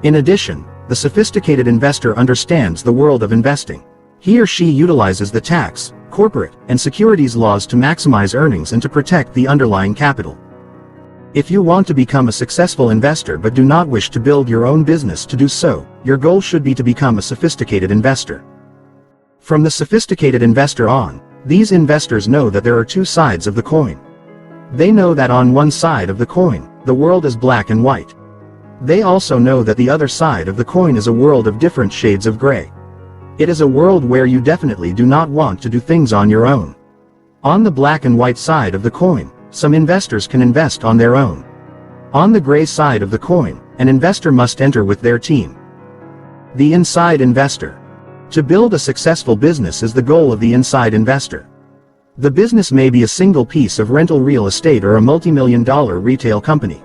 In addition, the sophisticated investor understands the world of investing. He or she utilizes the tax, corporate, and securities laws to maximize earnings and to protect the underlying capital. If you want to become a successful investor but do not wish to build your own business to do so, your goal should be to become a sophisticated investor. From the sophisticated investor on, these investors know that there are two sides of the coin. They know that on one side of the coin, the world is black and white. They also know that the other side of the coin is a world of different shades of gray. It is a world where you definitely do not want to do things on your own. On the black and white side of the coin, some investors can invest on their own. On the gray side of the coin, an investor must enter with their team. The inside investor. To build a successful business is the goal of the inside investor. The business may be a single piece of rental real estate or a multi-million-dollar retail company.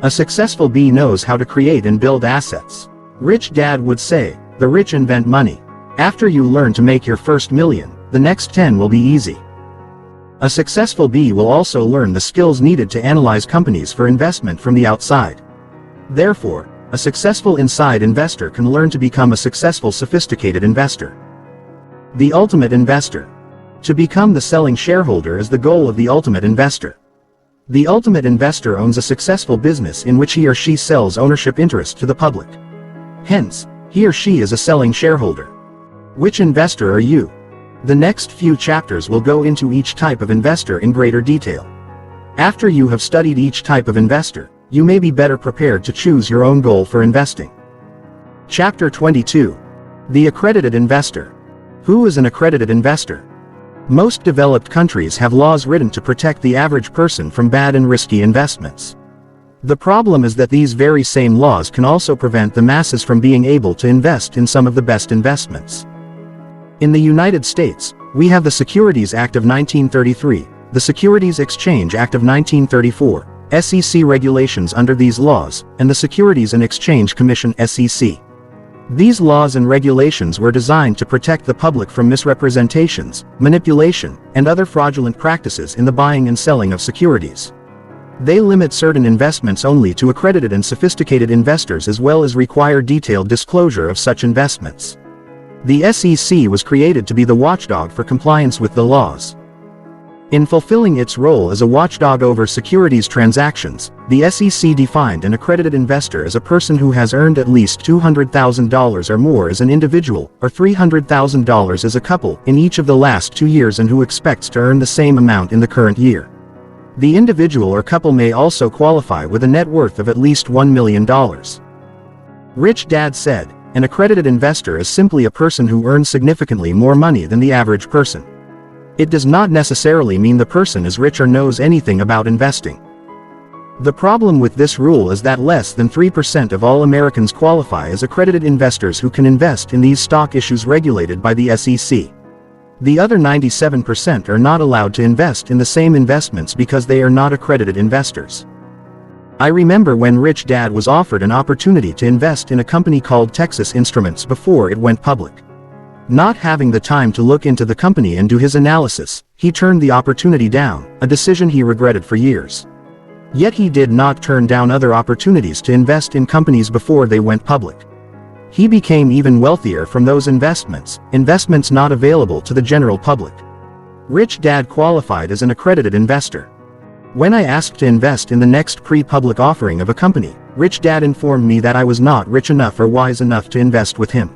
A successful B knows how to create and build assets. Rich Dad would say, the rich invent money. After you learn to make your first million, the next 10 will be easy. A successful B will also learn the skills needed to analyze companies for investment from the outside. Therefore, A successful inside investor can learn to become a successful sophisticated investor. The ultimate investor. To become the selling shareholder is the goal of the ultimate investor. The ultimate investor owns a successful business in which he or she sells ownership interest to the public. Hence, he or she is a selling shareholder. Which investor are you? The next few chapters will go into each type of investor in greater detail. After you have studied each type of investor, you may be better prepared to choose your own goal for investing. Chapter 22. The Accredited Investor. Who is an accredited investor? Most developed countries have laws written to protect the average person from bad and risky investments. The problem is that these very same laws can also prevent the masses from being able to invest in some of the best investments. In the United States, we have the Securities Act of 1933, the Securities Exchange Act of 1934, SEC regulations under these laws, and the Securities and Exchange Commission (SEC). These laws and regulations were designed to protect the public from misrepresentations, manipulation, and other fraudulent practices in the buying and selling of securities. They limit certain investments only to accredited and sophisticated investors as well as require detailed disclosure of such investments. The SEC was created to be the watchdog for compliance with the laws. In fulfilling its role as a watchdog over securities transactions, the SEC defined an accredited investor as a person who has earned at least $200,000 or more as an individual, or $300,000 as a couple, in each of the last 2 years and who expects to earn the same amount in the current year. The individual or couple may also qualify with a net worth of at least $1 million. Rich Dad said, an accredited investor is simply a person who earns significantly more money than the average person. It does not necessarily mean the person is rich or knows anything about investing. The problem with this rule is that less than 3% of all Americans qualify as accredited investors who can invest in these stock issues regulated by the SEC. The other 97% are not allowed to invest in the same investments because they are not accredited investors. I remember when Rich Dad was offered an opportunity to invest in a company called Texas Instruments before it went public. Not having the time to look into the company and do his analysis, he turned the opportunity down, a decision he regretted for years. Yet he did not turn down other opportunities to invest in companies before they went public. He became even wealthier from those investments not available to the general public. Rich Dad qualified as an accredited investor. When I asked to invest in the next pre-public offering of a company, Rich Dad informed me that I was not rich enough or wise enough to invest with him.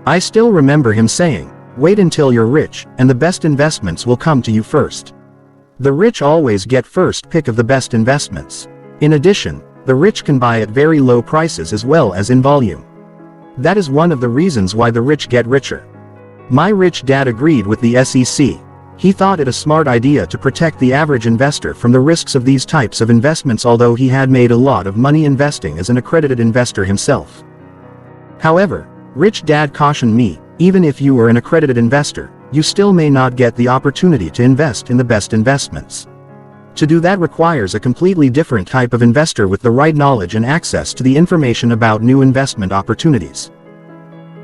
I still remember him saying, "Wait until you're rich, and the best investments will come to you first." The rich always get first pick of the best investments. In addition, the rich can buy at very low prices as well as in volume. That is one of the reasons why the rich get richer. My Rich Dad agreed with the SEC. He thought it a smart idea to protect the average investor from the risks of these types of investments, although he had made a lot of money investing as an accredited investor himself. However, Rich Dad cautioned me, even if you are an accredited investor, you still may not get the opportunity to invest in the best investments. To do that requires a completely different type of investor with the right knowledge and access to the information about new investment opportunities.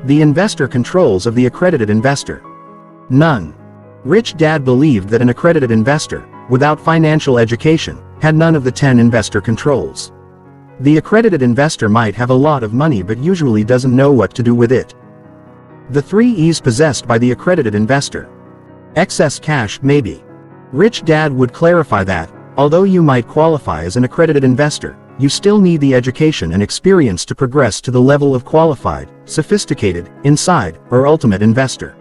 The investor controls of the accredited investor. None. Rich Dad believed that an accredited investor, without financial education, had none of the 10 investor controls. The accredited investor might have a lot of money but usually doesn't know what to do with it. The 3 E's possessed by the accredited investor. Excess cash, maybe. Rich Dad would clarify that, although you might qualify as an accredited investor, you still need the education and experience to progress to the level of qualified, sophisticated, inside, or ultimate investor.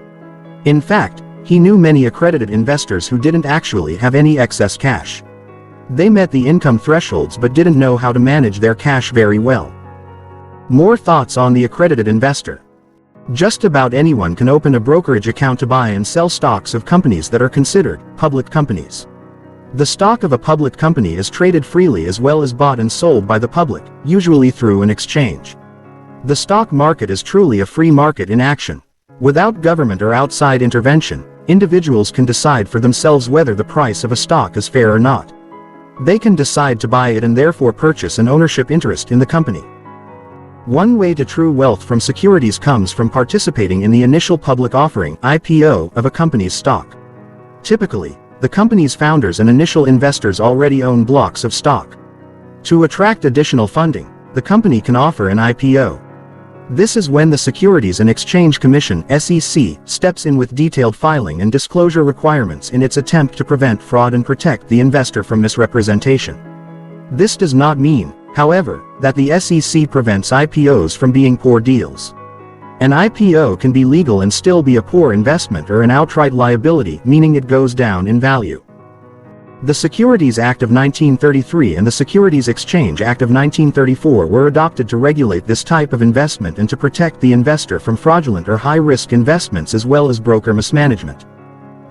In fact, he knew many accredited investors who didn't actually have any excess cash. They met the income thresholds but didn't know how to manage their cash very well. More thoughts on the accredited investor. Just about anyone can open a brokerage account to buy and sell stocks of companies that are considered public companies. The stock of a public company is traded freely as well as bought and sold by the public, usually through an exchange. The stock market is truly a free market in action. Without government or outside intervention, individuals can decide for themselves whether the price of a stock is fair or not. They can decide to buy it and therefore purchase an ownership interest in the company. One way to true wealth from securities comes from participating in the initial public offering (IPO) of a company's stock. Typically, the company's founders and initial investors already own blocks of stock. To attract additional funding, the company can offer an IPO. This is when the Securities and Exchange Commission (SEC) steps in with detailed filing and disclosure requirements in its attempt to prevent fraud and protect the investor from misrepresentation. This does not mean, however, that the SEC prevents IPOs from being poor deals. An IPO can be legal and still be a poor investment or an outright liability, meaning it goes down in value. The Securities Act of 1933 and the Securities Exchange Act of 1934 were adopted to regulate this type of investment and to protect the investor from fraudulent or high-risk investments as well as broker mismanagement.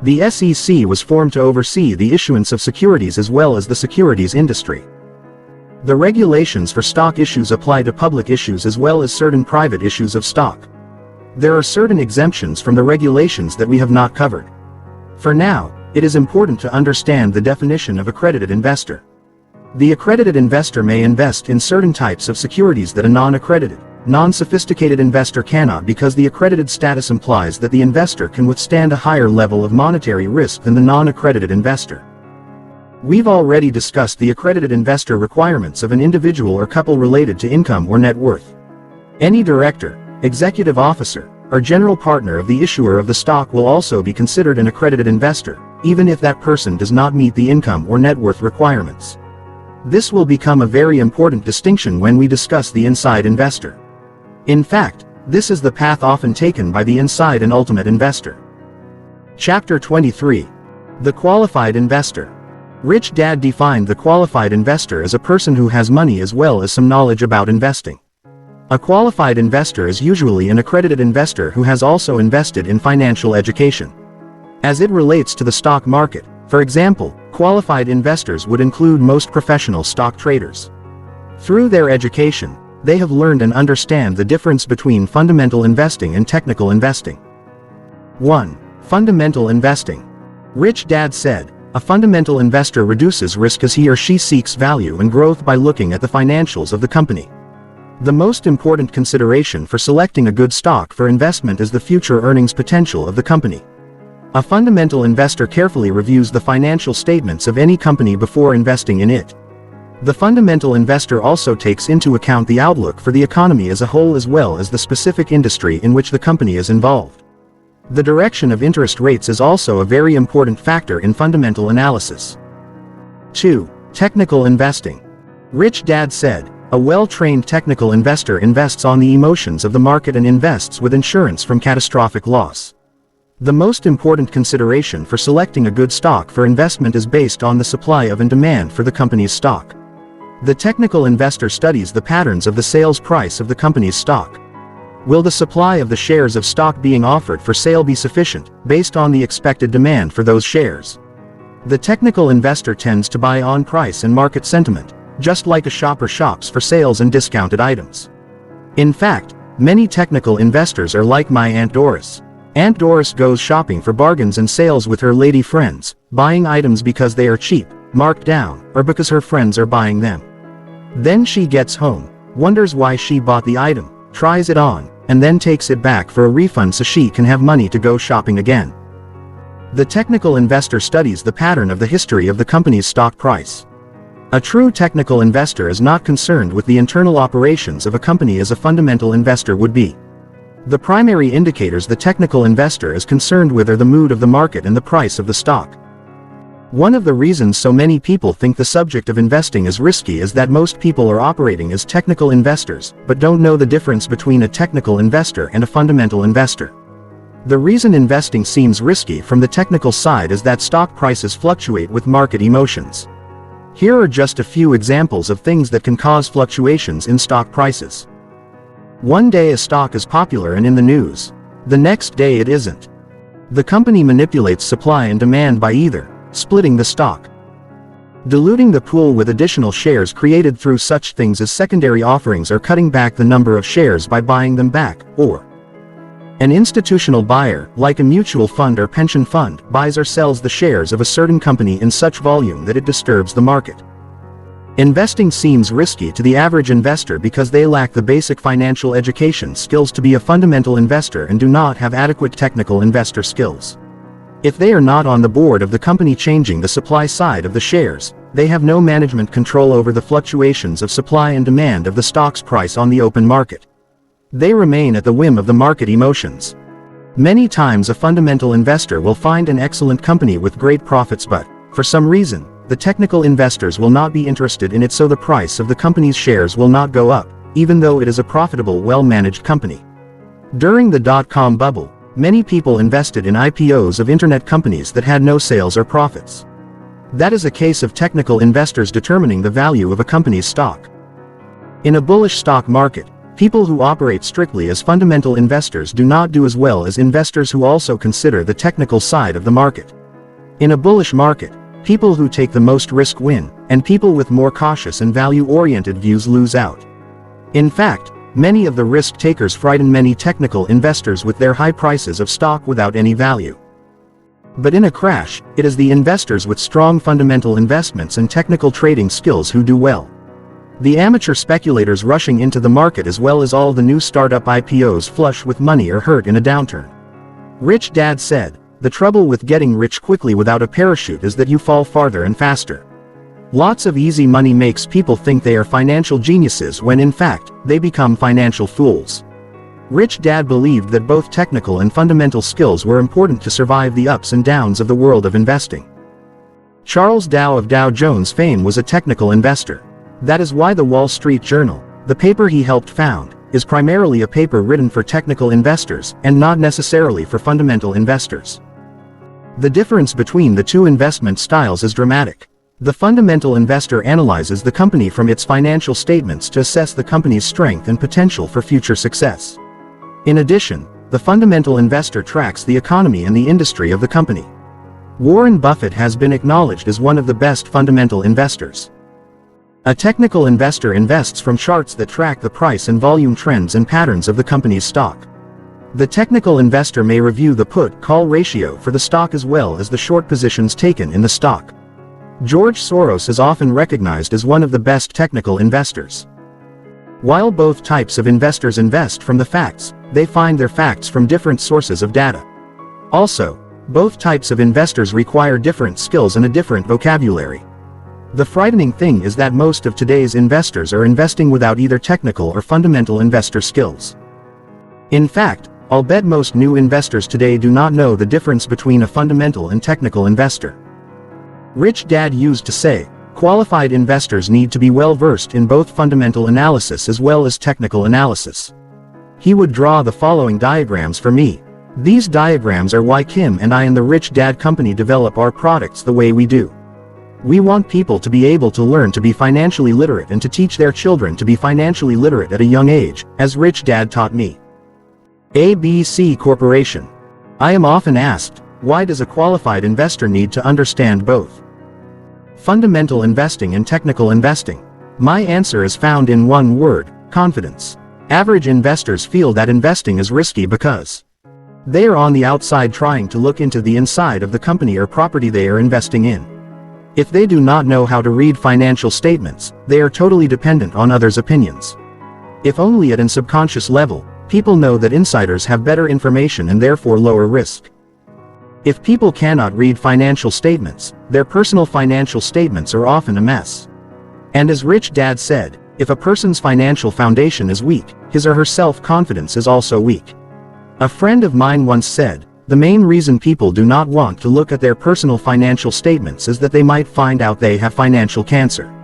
The SEC was formed to oversee the issuance of securities as well as the securities industry. The regulations for stock issues apply to public issues as well as certain private issues of stock. There are certain exemptions from the regulations that we have not covered. For now, it is important to understand the definition of accredited investor. The accredited investor may invest in certain types of securities that a non-accredited, non-sophisticated investor cannot, because the accredited status implies that the investor can withstand a higher level of monetary risk than the non-accredited investor. We've already discussed the accredited investor requirements of an individual or couple related to income or net worth. Any director, executive officer, or general partner of the issuer of the stock will also be considered an accredited investor, even if that person does not meet the income or net worth requirements. This will become a very important distinction when we discuss the inside investor. In fact, this is the path often taken by the inside and ultimate investor. Chapter 23. The Qualified Investor. Rich Dad defined the qualified investor as a person who has money as well as some knowledge about investing. A qualified investor is usually an accredited investor who has also invested in financial education. As it relates to the stock market, for example, qualified investors would include most professional stock traders. Through their education, they have learned and understand the difference between fundamental investing and technical investing. 1. Fundamental investing. Rich Dad said, a fundamental investor reduces risk as he or she seeks value and growth by looking at the financials of the company. The most important consideration for selecting a good stock for investment is the future earnings potential of the company. A fundamental investor carefully reviews the financial statements of any company before investing in it. The fundamental investor also takes into account the outlook for the economy as a whole as well as the specific industry in which the company is involved. The direction of interest rates is also a very important factor in fundamental analysis. 2. Technical investing. Rich Dad said, a well-trained technical investor invests on the emotions of the market and invests with insurance from catastrophic loss. The most important consideration for selecting a good stock for investment is based on the supply of and demand for the company's stock. The technical investor studies the patterns of the sales price of the company's stock. Will the supply of the shares of stock being offered for sale be sufficient, based on the expected demand for those shares? The technical investor tends to buy on price and market sentiment, just like a shopper shops for sales and discounted items. In fact, many technical investors are like my Aunt Doris. Aunt Doris goes shopping for bargains and sales with her lady friends, buying items because they are cheap, marked down, or because her friends are buying them. Then she gets home, wonders why she bought the item, tries it on, and then takes it back for a refund so she can have money to go shopping again. The technical investor studies the pattern of the history of the company's stock price. A true technical investor is not concerned with the internal operations of a company as a fundamental investor would be. The primary indicators the technical investor is concerned with are the mood of the market and the price of the stock. One of the reasons so many people think the subject of investing is risky is that most people are operating as technical investors, but don't know the difference between a technical investor and a fundamental investor. The reason investing seems risky from the technical side is that stock prices fluctuate with market emotions. Here are just a few examples of things that can cause fluctuations in stock prices. One day a stock is popular and in the news. The next day it isn't. The company manipulates supply and demand by either splitting the stock, diluting the pool with additional shares created through such things as secondary offerings, or cutting back the number of shares by buying them back, or an institutional buyer, like a mutual fund or pension fund, buys or sells the shares of a certain company in such volume that it disturbs the market. Investing seems risky to the average investor because they lack the basic financial education skills to be a fundamental investor and do not have adequate technical investor skills. If they are not on the board of the company changing the supply side of the shares, they have no management control over the fluctuations of supply and demand of the stock's price on the open market. They remain at the whim of the market emotions. Many times a fundamental investor will find an excellent company with great profits, but, for some reason, the technical investors will not be interested in it, so the price of the company's shares will not go up, even though it is a profitable, well-managed company. During the dot-com bubble, many people invested in IPOs of internet companies that had no sales or profits. That is a case of technical investors determining the value of a company's stock. In a bullish stock market, people who operate strictly as fundamental investors do not do as well as investors who also consider the technical side of the market. In a bullish market, people who take the most risk win, and people with more cautious and value-oriented views lose out. In fact, many of the risk takers frighten many technical investors with their high prices of stock without any value. But in a crash, it is the investors with strong fundamental investments and technical trading skills who do well. The amateur speculators rushing into the market, as well as all the new startup IPOs flush with money, are hurt in a downturn. Rich Dad said, "The trouble with getting rich quickly without a parachute is that you fall farther and faster. Lots of easy money makes people think they are financial geniuses when in fact, they become financial fools." Rich Dad believed that both technical and fundamental skills were important to survive the ups and downs of the world of investing. Charles Dow of Dow Jones fame was a technical investor. That is why the Wall Street Journal, the paper he helped found, is primarily a paper written for technical investors and not necessarily for fundamental investors. The difference between the two investment styles is dramatic. The fundamental investor analyzes the company from its financial statements to assess the company's strength and potential for future success. In addition, the fundamental investor tracks the economy and the industry of the company. Warren Buffett has been acknowledged as one of the best fundamental investors. A technical investor invests from charts that track the price and volume trends and patterns of the company's stock. The technical investor may review the put-call ratio for the stock as well as the short positions taken in the stock. George Soros is often recognized as one of the best technical investors. While both types of investors invest from the facts, they find their facts from different sources of data. Also, both types of investors require different skills and a different vocabulary. The frightening thing is that most of today's investors are investing without either technical or fundamental investor skills. In fact, I'll bet most new investors today do not know the difference between a fundamental and technical investor. Rich Dad used to say, qualified investors need to be well versed in both fundamental analysis as well as technical analysis. He would draw the following diagrams for me. These diagrams are why Kim and I and the Rich Dad Company develop our products the way we do. We want people to be able to learn to be financially literate and to teach their children to be financially literate at a young age, as Rich Dad taught me. ABC Corporation. I am often asked, why does a qualified investor need to understand both fundamental investing and technical investing? My answer is found in one word: confidence. Average investors feel that investing is risky because they are on the outside trying to look into the inside of the company or property they are investing in. If they do not know how to read financial statements, they are totally dependent on others' opinions. If only at an subconscious level, people know that insiders have better information and therefore lower risk. If people cannot read financial statements, their personal financial statements are often a mess. And as Rich Dad said, if a person's financial foundation is weak, his or her self-confidence is also weak. A friend of mine once said, the main reason people do not want to look at their personal financial statements is that they might find out they have financial cancer.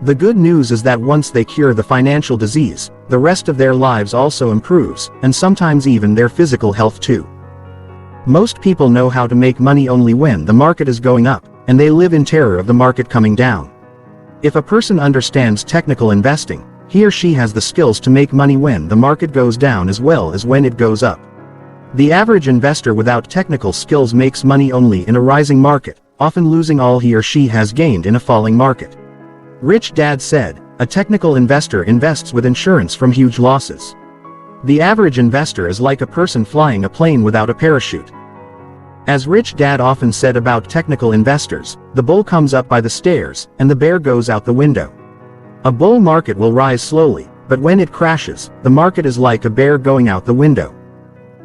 The good news is that once they cure the financial disease, the rest of their lives also improves, and sometimes even their physical health too. Most people know how to make money only when the market is going up, and they live in terror of the market coming down. If a person understands technical investing, he or she has the skills to make money when the market goes down as well as when it goes up. The average investor without technical skills makes money only in a rising market, often losing all he or she has gained in a falling market. Rich Dad said, a technical investor invests with insurance from huge losses. The average investor is like a person flying a plane without a parachute. As Rich Dad often said about technical investors, the bull comes up by the stairs, and the bear goes out the window. A bull market will rise slowly, but when it crashes, the market is like a bear going out the window.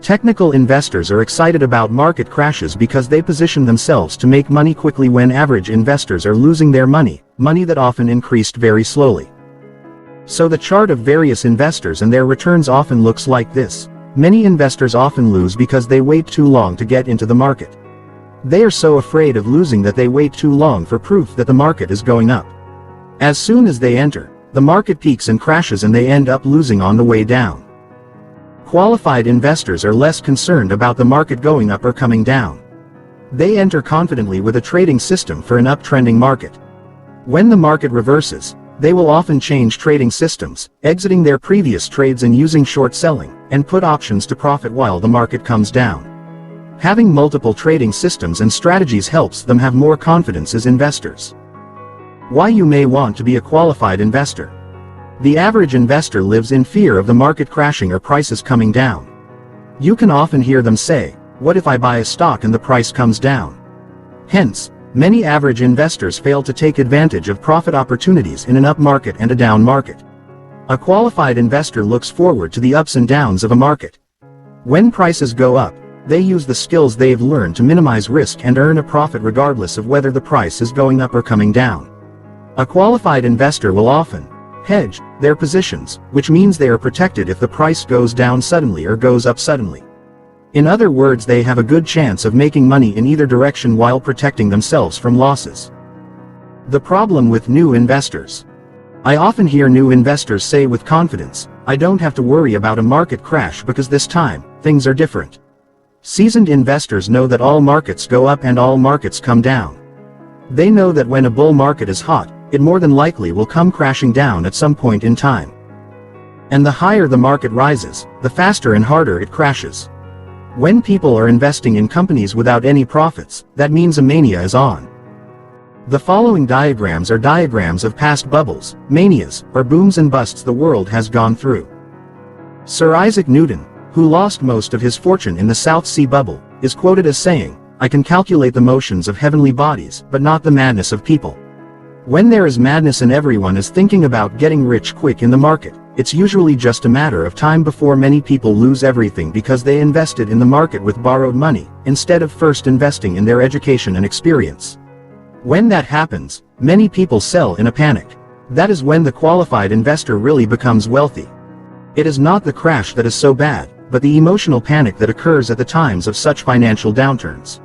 Technical investors are excited about market crashes because they position themselves to make money quickly when average investors are losing their money that often increased very slowly. So the chart of various investors and their returns often looks like this. Many investors often lose because they wait too long to get into the market. They are so afraid of losing that they wait too long for proof that the market is going up. As soon as they enter, the market peaks and crashes and they end up losing on the way down. Qualified investors are less concerned about the market going up or coming down. They enter confidently with a trading system for an uptrending market. When the market reverses, they will often change trading systems, exiting their previous trades and using short selling, and put options to profit while the market comes down. Having multiple trading systems and strategies helps them have more confidence as investors. Why you may want to be a qualified investor. The average investor lives in fear of the market crashing or prices coming down. You can often hear them say, "What if I buy a stock and the price comes down?" Hence, many average investors fail to take advantage of profit opportunities in an up market and a down market. A qualified investor looks forward to the ups and downs of a market. When prices go up, they use the skills they've learned to minimize risk and earn a profit regardless of whether the price is going up or coming down. A qualified investor will often hedge their positions, which means they are protected if the price goes down suddenly or goes up suddenly. In other words, they have a good chance of making money in either direction while protecting themselves from losses. The problem with new investors. I often hear new investors say with confidence, "I don't have to worry about a market crash because this time, things are different." Seasoned investors know that all markets go up and all markets come down. They know that when a bull market is hot, it more than likely will come crashing down at some point in time. And the higher the market rises, the faster and harder it crashes. When people are investing in companies without any profits, that means a mania is on. The following diagrams are diagrams of past bubbles, manias, or booms and busts the world has gone through. Sir Isaac Newton, who lost most of his fortune in the South Sea bubble, is quoted as saying, "I can calculate the motions of heavenly bodies, but not the madness of people." When there is madness and everyone is thinking about getting rich quick in the market, it's usually just a matter of time before many people lose everything because they invested in the market with borrowed money, instead of first investing in their education and experience. When that happens, many people sell in a panic. That is when the qualified investor really becomes wealthy. It is not the crash that is so bad, but the emotional panic that occurs at the times of such financial downturns.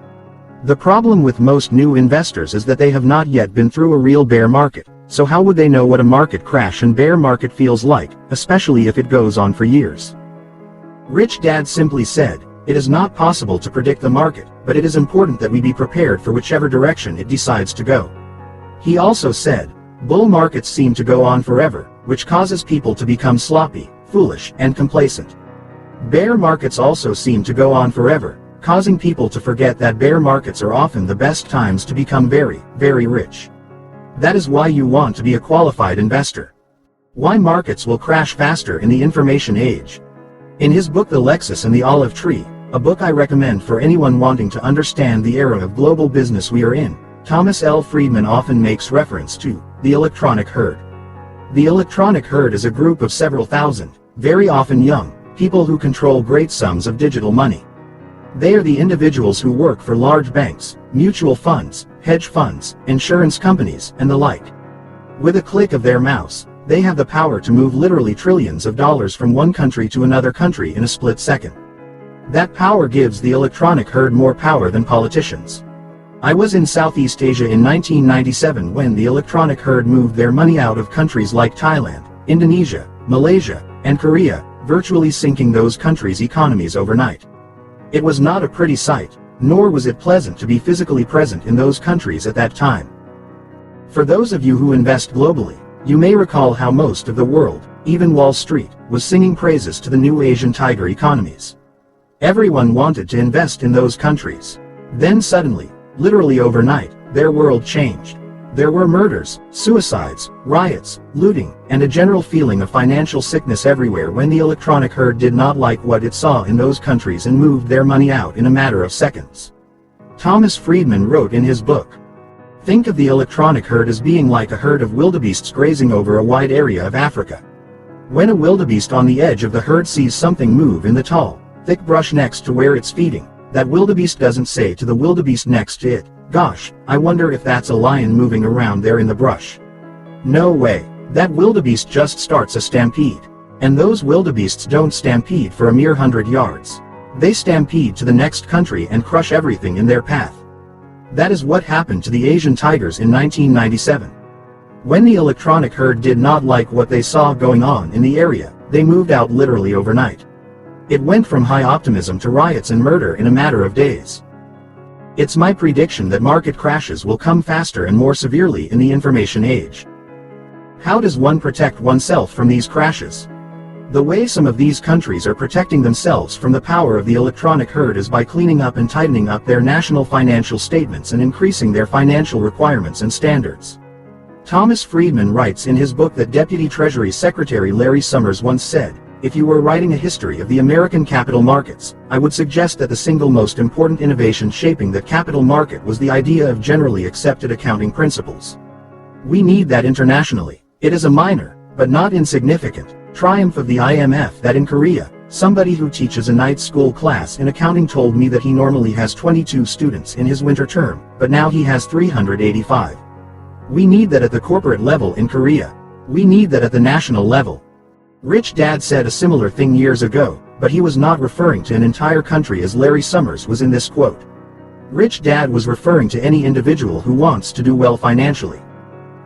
The problem with most new investors is that they have not yet been through a real bear market, so how would they know what a market crash and bear market feels like, especially if it goes on for years? Rich Dad simply said, "It is not possible to predict the market, but it is important that we be prepared for whichever direction it decides to go." He also said, "Bull markets seem to go on forever, which causes people to become sloppy, foolish, and complacent. Bear markets also seem to go on forever, causing people to forget that bear markets are often the best times to become very, very rich." That is why you want to be a qualified investor. Why markets will crash faster in the information age. In his book The Lexus and the Olive Tree, a book I recommend for anyone wanting to understand the era of global business we are in, Thomas L. Friedman often makes reference to the electronic herd. The electronic herd is a group of several thousand, very often young, people who control great sums of digital money. They are the individuals who work for large banks, mutual funds, hedge funds, insurance companies, and the like. With a click of their mouse, they have the power to move literally trillions of dollars from one country to another country in a split second. That power gives the electronic herd more power than politicians. I was in Southeast Asia in 1997 when the electronic herd moved their money out of countries like Thailand, Indonesia, Malaysia, and Korea, virtually sinking those countries' economies overnight. It was not a pretty sight, nor was it pleasant to be physically present in those countries at that time. For those of you who invest globally, you may recall how most of the world, even Wall Street, was singing praises to the new Asian tiger economies. Everyone wanted to invest in those countries. Then suddenly, literally overnight, their world changed. There were murders, suicides, riots, looting, and a general feeling of financial sickness everywhere when the electronic herd did not like what it saw in those countries and moved their money out in a matter of seconds. Thomas Friedman wrote in his book, "Think of the electronic herd as being like a herd of wildebeests grazing over a wide area of Africa. When a wildebeest on the edge of the herd sees something move in the tall, thick brush next to where it's feeding. That wildebeest doesn't say to the wildebeest next to it, "Gosh, I wonder if that's a lion moving around there in the brush." No way. That wildebeest just starts a stampede. And those wildebeests don't stampede for a mere 100 yards. They stampede to the next country and crush everything in their path. That is what happened to the Asian tigers in 1997. When the electronic herd did not like what they saw going on in the area, they moved out literally overnight. It went from high optimism to riots and murder in a matter of days. It's my prediction that market crashes will come faster and more severely in the information age. How does one protect oneself from these crashes? The way some of these countries are protecting themselves from the power of the electronic herd is by cleaning up and tightening up their national financial statements and increasing their financial requirements and standards. Thomas Friedman writes in his book that Deputy Treasury Secretary Larry Summers once said, "If you were writing a history of the American capital markets, I would suggest that the single most important innovation shaping the capital market was the idea of generally accepted accounting principles. We need that internationally. It is a minor, but not insignificant, triumph of the IMF that in Korea, somebody who teaches a night school class in accounting told me that he normally has 22 students in his winter term, but now he has 385. We need that at the corporate level in Korea. We need that at the national level." Rich Dad said a similar thing years ago, but he was not referring to an entire country as Larry Summers was in this quote. Rich Dad was referring to any individual who wants to do well financially.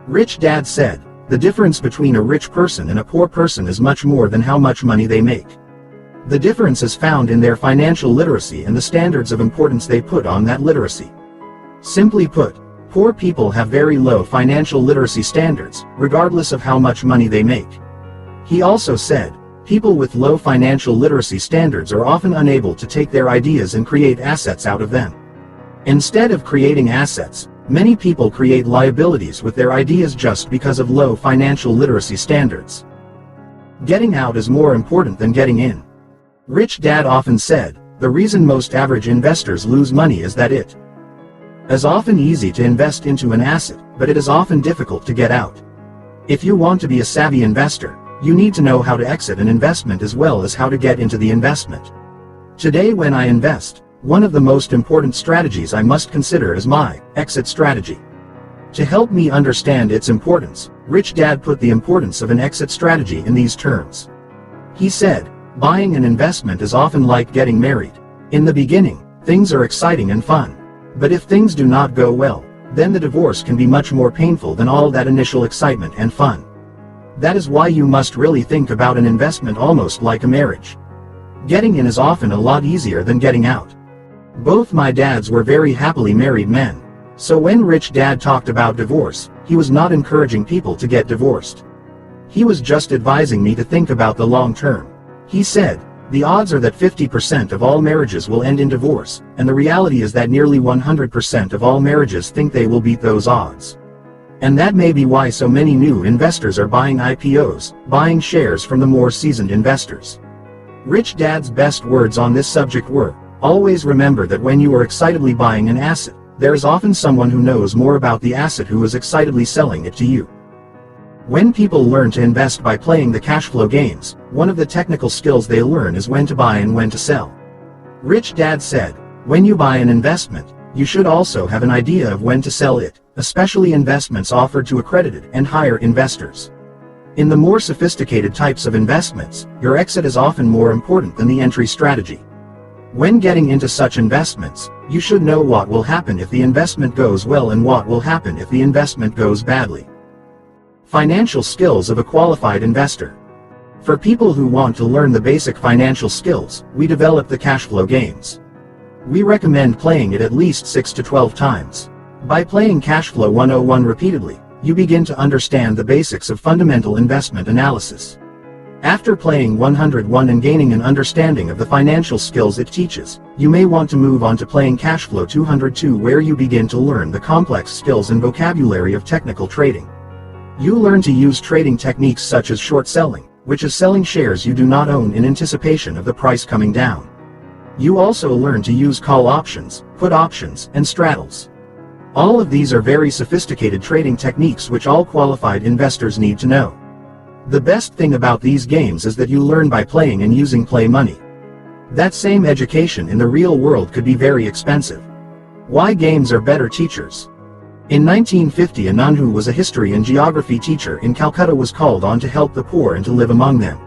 Rich Dad said, "The difference between a rich person and a poor person is much more than how much money they make. The difference is found in their financial literacy and the standards of importance they put on that literacy. Simply put, poor people have very low financial literacy standards, regardless of how much money they make." He also said, "People with low financial literacy standards are often unable to take their ideas and create assets out of them. Instead of creating assets, many people create liabilities with their ideas just because of low financial literacy standards. Getting out is more important than getting in." Rich Dad often said, "The reason most average investors lose money is that it is often easy to invest into an asset, but it is often difficult to get out. If you want to be a savvy investor, you need to know how to exit an investment as well as how to get into the investment. Today when I invest, one of the most important strategies I must consider is my exit strategy." To help me understand its importance, Rich Dad put the importance of an exit strategy in these terms. He said, "Buying an investment is often like getting married. In the beginning, things are exciting and fun. But if things do not go well, then the divorce can be much more painful than all that initial excitement and fun. That is why you must really think about an investment almost like a marriage. Getting in is often a lot easier than getting out." Both my dads were very happily married men. So when Rich Dad talked about divorce, he was not encouraging people to get divorced. He was just advising me to think about the long term. He said, "The odds are that 50% of all marriages will end in divorce, and the reality is that nearly 100% of all marriages think they will beat those odds. And that may be why so many new investors are buying IPOs, buying shares from the more seasoned investors." Rich Dad's best words on this subject were, "Always remember that when you are excitedly buying an asset, there is often someone who knows more about the asset who is excitedly selling it to you." When people learn to invest by playing the cash flow games, one of the technical skills they learn is when to buy and when to sell. Rich Dad said, "When you buy an investment, you should also have an idea of when to sell it, especially investments offered to accredited and higher investors. In the more sophisticated types of investments, your exit is often more important than the entry strategy. When getting into such investments, you should know what will happen if the investment goes well and what will happen if the investment goes badly." Financial skills of a qualified investor. For people who want to learn the basic financial skills, we develop the cash flow games. We recommend playing it at least 6 to 12 times. By playing Cashflow 101 repeatedly, you begin to understand the basics of fundamental investment analysis. After playing 101 and gaining an understanding of the financial skills it teaches, you may want to move on to playing Cashflow 202, where you begin to learn the complex skills and vocabulary of technical trading. You learn to use trading techniques such as short selling, which is selling shares you do not own in anticipation of the price coming down. You also learn to use call options, put options, and straddles. All of these are very sophisticated trading techniques which all qualified investors need to know. The best thing about these games is that you learn by playing and using play money. That same education in the real world could be very expensive. Why games are better teachers. In 1950, a nun who was a history and geography teacher in Calcutta was called on to help the poor and to live among them.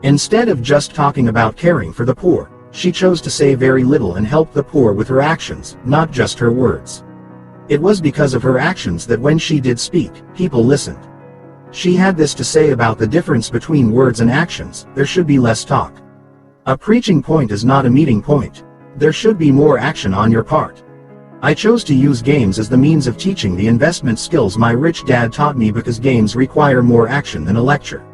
Instead of just talking about caring for the poor, she chose to say very little and help the poor with her actions, not just her words. It was because of her actions that when she did speak, people listened. She had this to say about the difference between words and actions: there should be less talk. A preaching point is not a meeting point. There should be more action on your part. I chose to use games as the means of teaching the investment skills my rich dad taught me because games require more action than a lecture.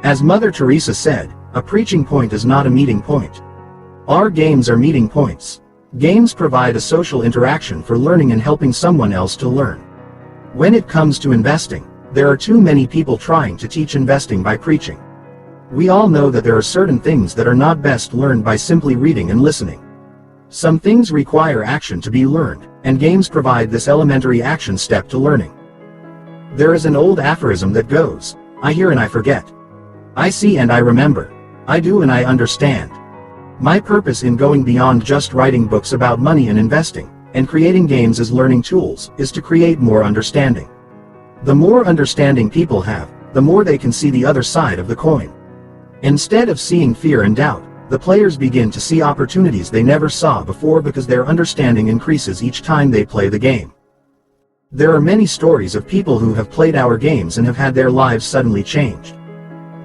As Mother Teresa said, a preaching point is not a meeting point. Our games are meeting points. Games provide a social interaction for learning and helping someone else to learn. When it comes to investing, there are too many people trying to teach investing by preaching. We all know that there are certain things that are not best learned by simply reading and listening. Some things require action to be learned, and games provide this elementary action step to learning. There is an old aphorism that goes, "I hear and I forget. I see and I remember. I do and I understand." My purpose in going beyond just writing books about money and investing, and creating games as learning tools, is to create more understanding. The more understanding people have, the more they can see the other side of the coin. Instead of seeing fear and doubt, the players begin to see opportunities they never saw before because their understanding increases each time they play the game. There are many stories of people who have played our games and have had their lives suddenly changed.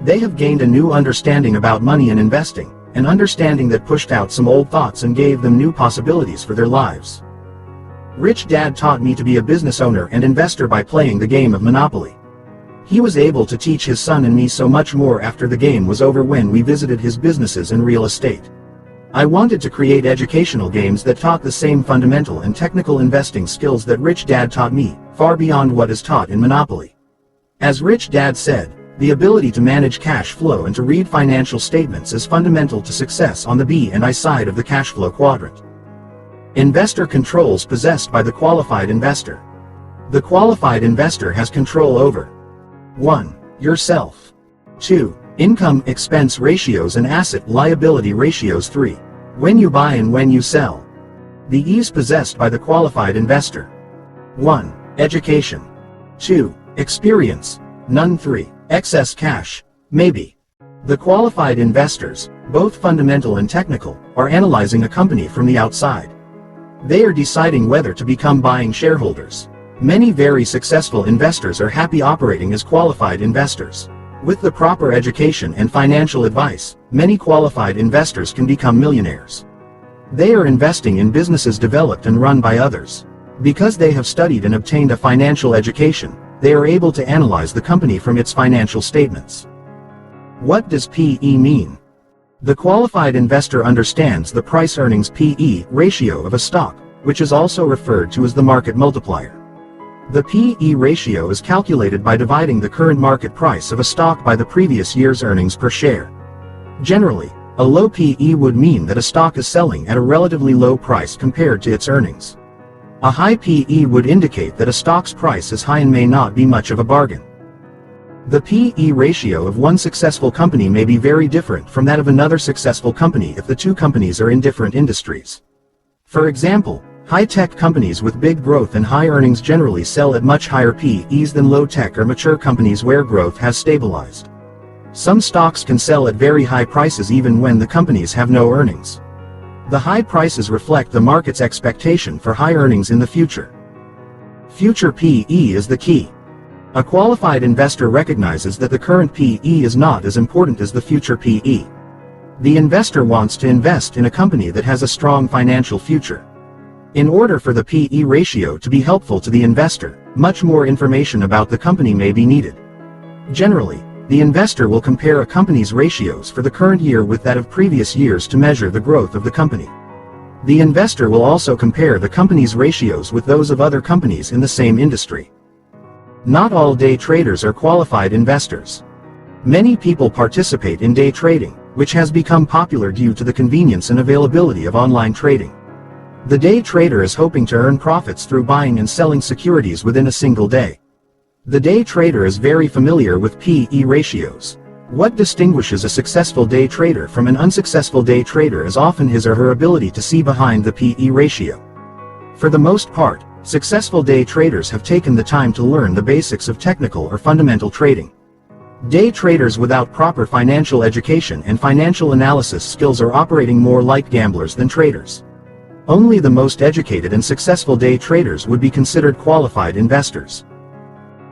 They have gained a new understanding about money and investing, an understanding that pushed out some old thoughts and gave them new possibilities for their lives. Rich Dad taught me to be a business owner and investor by playing the game of Monopoly. He was able to teach his son and me so much more after the game was over when we visited his businesses and real estate. I wanted to create educational games that taught the same fundamental and technical investing skills that Rich Dad taught me, far beyond what is taught in Monopoly. As Rich Dad said, the ability to manage cash flow and to read financial statements is fundamental to success on the B and I side of the cash flow quadrant. Investor controls possessed by the qualified investor. The qualified investor has control over 1. Yourself. 2. Income expense ratios and asset liability ratios. 3. When you buy and when you sell. The E's possessed by the qualified investor. 1. Education. 2. Experience. None. 3. Excess cash. Maybe. The qualified investors, both fundamental and technical, are analyzing a company from the outside. They are deciding whether to become buying shareholders. Many very successful investors are happy operating as qualified investors. With the proper education and financial advice, many qualified investors can become millionaires. They are investing in businesses developed and run by others. Because they have studied and obtained a financial education, they are able to analyze the company from its financial statements. What does PE mean? The qualified investor understands the price-earnings PE ratio of a stock, which is also referred to as the market multiplier. The PE ratio is calculated by dividing the current market price of a stock by the previous year's earnings per share. Generally, a low PE would mean that a stock is selling at a relatively low price compared to its earnings. A high PE would indicate that a stock's price is high and may not be much of a bargain. The PE ratio of one successful company may be very different from that of another successful company if the two companies are in different industries. For example, high-tech companies with big growth and high earnings generally sell at much higher PEs than low-tech or mature companies where growth has stabilized. Some stocks can sell at very high prices even when the companies have no earnings. The high prices reflect the market's expectation for high earnings in the future. Future PE is the key. A qualified investor recognizes that the current PE is not as important as the future PE. The investor wants to invest in a company that has a strong financial future. In order for the PE ratio to be helpful to the investor, much more information about the company may be needed. Generally, the investor will compare a company's ratios for the current year with that of previous years to measure the growth of the company. The investor will also compare the company's ratios with those of other companies in the same industry. Not all day traders are qualified investors. Many people participate in day trading, which has become popular due to the convenience and availability of online trading. The day trader is hoping to earn profits through buying and selling securities within a single day. The day trader is very familiar with PE ratios. What distinguishes a successful day trader from an unsuccessful day trader is often his or her ability to see behind the P/E ratio. For the most part, successful day traders have taken the time to learn the basics of technical or fundamental trading. Day traders without proper financial education and financial analysis skills are operating more like gamblers than traders. Only the most educated and successful day traders would be considered qualified investors.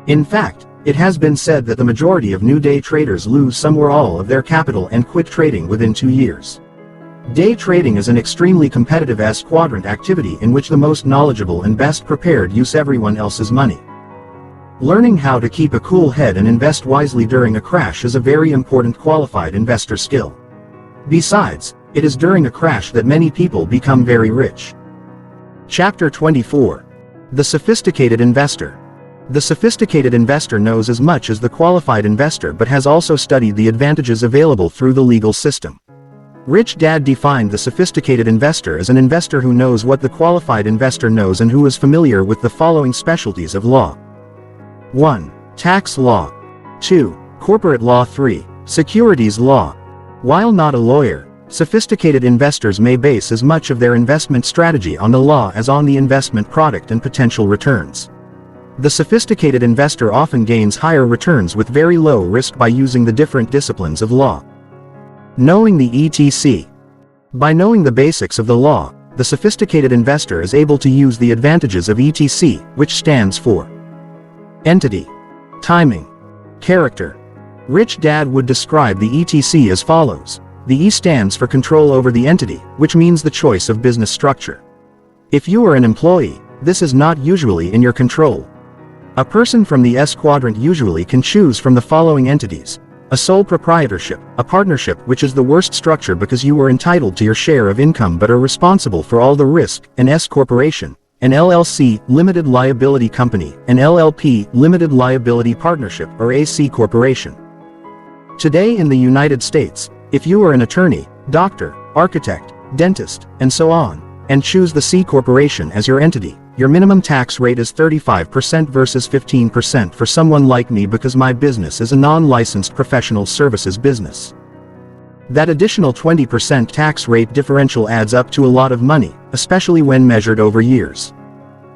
In fact, it has been said that the majority of new day traders lose some or all of their capital and quit trading within 2 years. Day trading is an extremely competitive S-quadrant activity in which the most knowledgeable and best prepared use everyone else's money. Learning how to keep a cool head and invest wisely during a crash is a very important qualified investor skill. Besides, it is during a crash that many people become very rich. Chapter 24. The Sophisticated Investor. The sophisticated investor knows as much as the qualified investor but has also studied the advantages available through the legal system. Rich Dad defined the sophisticated investor as an investor who knows what the qualified investor knows and who is familiar with the following specialties of law. 1. Tax law. 2. Corporate law. 3. Securities law. While not a lawyer, sophisticated investors may base as much of their investment strategy on the law as on the investment product and potential returns. The sophisticated investor often gains higher returns with very low risk by using the different disciplines of law. Knowing the ETC. By knowing the basics of the law, the sophisticated investor is able to use the advantages of ETC, which stands for entity, timing, character. Rich Dad would describe the ETC as follows. The E stands for control over the entity, which means the choice of business structure. If you are an employee, this is not usually in your control. A person from the S quadrant usually can choose from the following entities: a sole proprietorship, a partnership, which is the worst structure because you are entitled to your share of income but are responsible for all the risk, an S corporation, an LLC, limited liability company, an LLP, limited liability partnership, or a C corporation. Today in the United States, if you are an attorney, doctor, architect, dentist, and so on, and choose the C corporation as your entity, your minimum tax rate is 35% versus 15% for someone like me because my business is a non-licensed professional services business. That additional 20% tax rate differential adds up to a lot of money, especially when measured over years.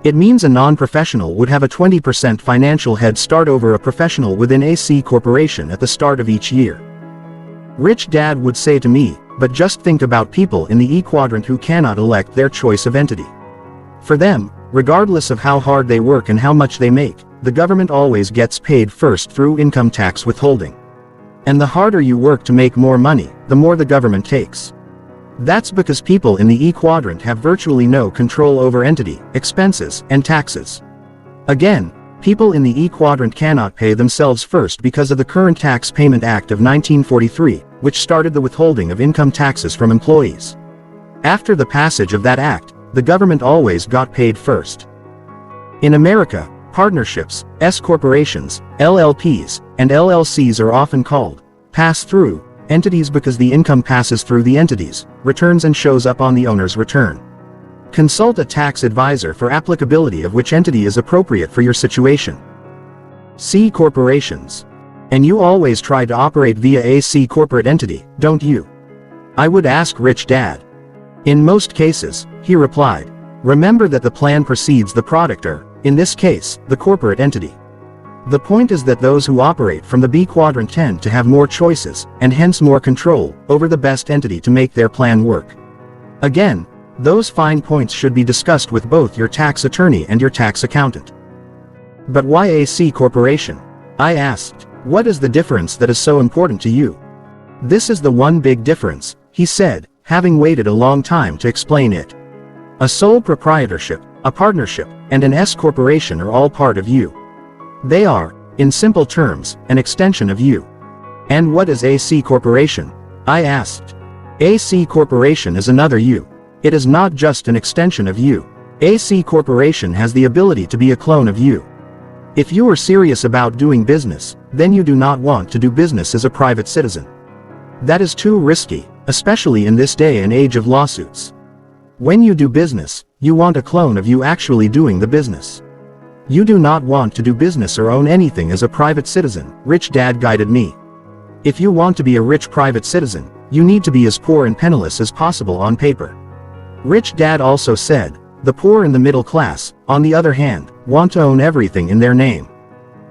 It means a non-professional would have a 20% financial head start over a professional within a C corporation at the start of each year. Rich Dad would say to me, but just think about people in the E quadrant who cannot elect their choice of entity. For them, regardless of how hard they work and how much they make, the government always gets paid first through income tax withholding. And the harder you work to make more money, the more the government takes. That's because people in the E quadrant have virtually no control over entity, expenses, and taxes. Again, people in the E quadrant cannot pay themselves first because of the Current Tax Payment Act of 1943, which started the withholding of income taxes from employees. After the passage of that act, the government always got paid first. In America, partnerships, S corporations, LLPs, and LLCs are often called pass-through entities because the income passes through the entities, returns and shows up on the owner's return. Consult a tax advisor for applicability of which entity is appropriate for your situation. C corporations. And you always try to operate via a C corporate entity, don't you? I would ask Rich Dad. In most cases, he replied, remember that the plan precedes the product or, in this case, the corporate entity. The point is that those who operate from the B quadrant tend to have more choices, and hence more control, over the best entity to make their plan work. Again, those fine points should be discussed with both your tax attorney and your tax accountant. But why a C corporation? I asked. What is the difference that is so important to you? This is the one big difference, he said, having waited a long time to explain it. A sole proprietorship, a partnership, and an S corporation are all part of you. They are, in simple terms, an extension of you. And what is a C corporation? I asked. A C corporation is another you. It is not just an extension of you. A C corporation has the ability to be a clone of you. If you are serious about doing business, then you do not want to do business as a private citizen. That is too risky, especially in this day and age of lawsuits. When you do business, you want a clone of you actually doing the business. You do not want to do business or own anything as a private citizen, Rich Dad guided me. If you want to be a rich private citizen, you need to be as poor and penniless as possible on paper. Rich Dad also said, the poor and the middle class, on the other hand, want to own everything in their name.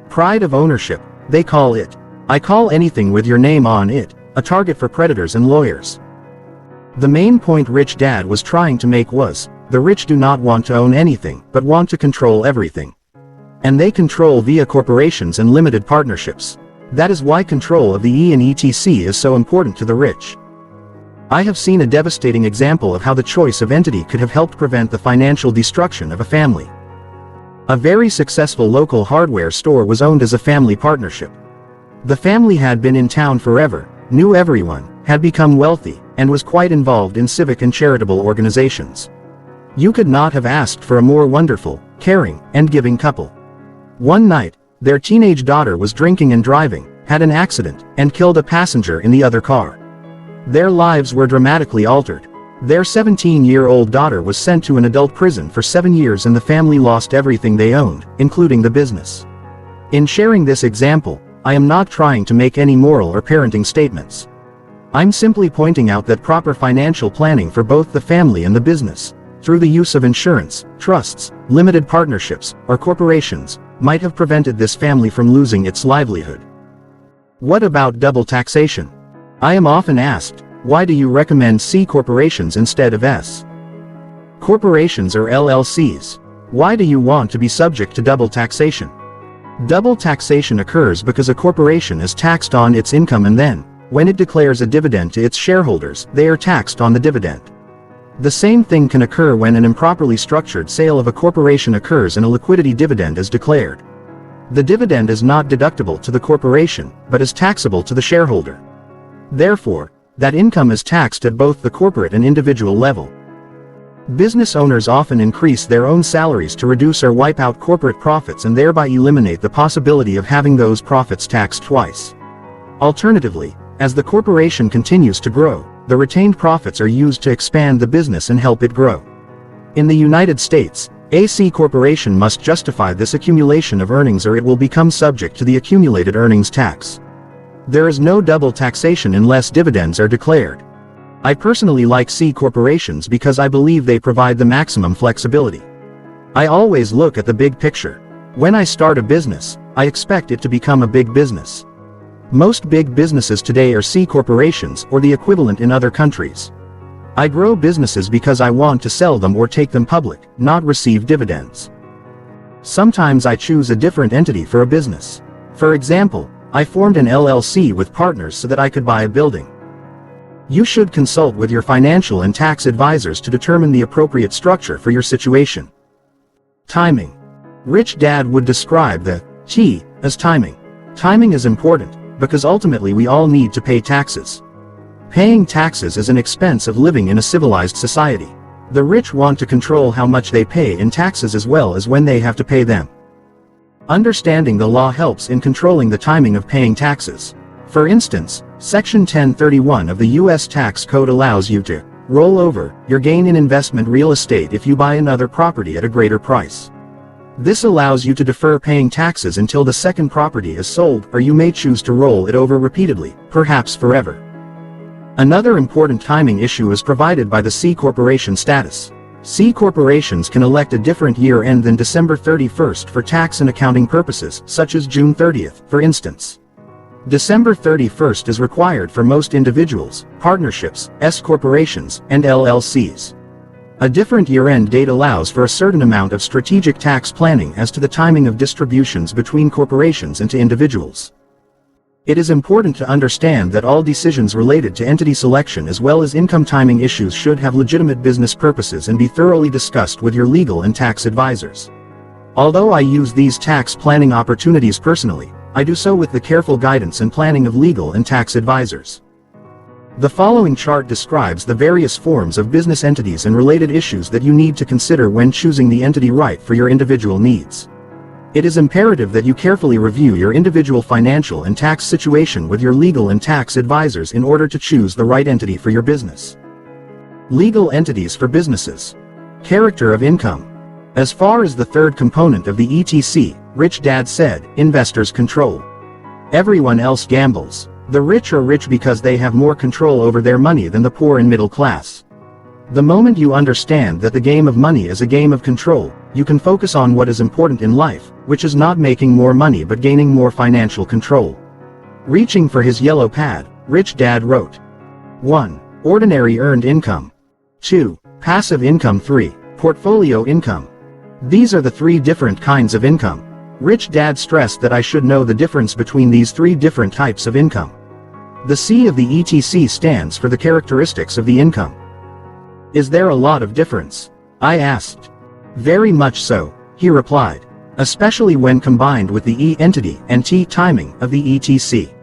Pride of ownership, they call it. I call anything with your name on it a target for predators and lawyers. The main point Rich Dad was trying to make was, the rich do not want to own anything, but want to control everything. And they control via corporations and limited partnerships. That is why control of the E and etc. is so important to the rich. I have seen a devastating example of how the choice of entity could have helped prevent the financial destruction of a family. A very successful local hardware store was owned as a family partnership. The family had been in town forever, knew everyone, had become wealthy, and was quite involved in civic and charitable organizations. You could not have asked for a more wonderful, caring, and giving couple. One night, their teenage daughter was drinking and driving, had an accident, and killed a passenger in the other car. Their lives were dramatically altered. Their 17-year-old daughter was sent to an adult prison for 7 years and the family lost everything they owned, including the business. In sharing this example, I am not trying to make any moral or parenting statements. I'm simply pointing out that proper financial planning for both the family and the business, through the use of insurance, trusts, limited partnerships, or corporations, might have prevented this family from losing its livelihood. What about double taxation? I am often asked, why do you recommend C corporations instead of S corporations or LLCs? Why do you want to be subject to double taxation? Double taxation occurs because a corporation is taxed on its income and then, when it declares a dividend to its shareholders, they are taxed on the dividend. The same thing can occur when an improperly structured sale of a corporation occurs and a liquidity dividend is declared. The dividend is not deductible to the corporation, but is taxable to the shareholder. Therefore, that income is taxed at both the corporate and individual level. Business owners often increase their own salaries to reduce or wipe out corporate profits and thereby eliminate the possibility of having those profits taxed twice. Alternatively, as the corporation continues to grow, the retained profits are used to expand the business and help it grow. In the United States, a C corporation must justify this accumulation of earnings or it will become subject to the accumulated earnings tax. There is no double taxation unless dividends are declared. I personally like C corporations because I believe they provide the maximum flexibility. I always look at the big picture. When I start a business, I expect it to become a big business. Most big businesses today are C corporations or the equivalent in other countries. I grow businesses because I want to sell them or take them public, not receive dividends. Sometimes I choose a different entity for a business. For example, I formed an LLC with partners so that I could buy a building. You should consult with your financial and tax advisors to determine the appropriate structure for your situation. Timing. Rich Dad would describe the T as timing. Timing is important, because ultimately we all need to pay taxes. Paying taxes is an expense of living in a civilized society. The rich want to control how much they pay in taxes as well as when they have to pay them. Understanding the law helps in controlling the timing of paying taxes. For instance, Section 1031 of the U.S. Tax Code allows you to roll over your gain in investment real estate if you buy another property at a greater price. This allows you to defer paying taxes until the second property is sold, or you may choose to roll it over repeatedly, perhaps forever. Another important timing issue is provided by the C corporation status. C corporations can elect a different year end than December 31st for tax and accounting purposes, such as June 30th, for instance. December 31st is required for most individuals, partnerships, S corporations, and LLCs. A different year-end date allows for a certain amount of strategic tax planning as to the timing of distributions between corporations and to individuals. It is important to understand that all decisions related to entity selection as well as income timing issues should have legitimate business purposes and be thoroughly discussed with your legal and tax advisors. Although I use these tax planning opportunities personally, I do so with the careful guidance and planning of legal and tax advisors. The following chart describes the various forms of business entities and related issues that you need to consider when choosing the entity right for your individual needs. It is imperative that you carefully review your individual financial and tax situation with your legal and tax advisors in order to choose the right entity for your business. Legal entities for businesses. Character of income. As far as the third component of the ETC, Rich Dad said, investors control. Everyone else gambles. The rich are rich because they have more control over their money than the poor and middle class. The moment you understand that the game of money is a game of control, you can focus on what is important in life, which is not making more money but gaining more financial control. Reaching for his yellow pad, Rich Dad wrote. 1. Ordinary earned income. 2. Passive income. 3. Portfolio income. These are the three different kinds of income. Rich Dad stressed that I should know the difference between these three different types of income. The C of the ETC stands for the characteristics of the income. Is there a lot of difference? I asked. Very much so, he replied. Especially when combined with the E entity and T timing of the ETC.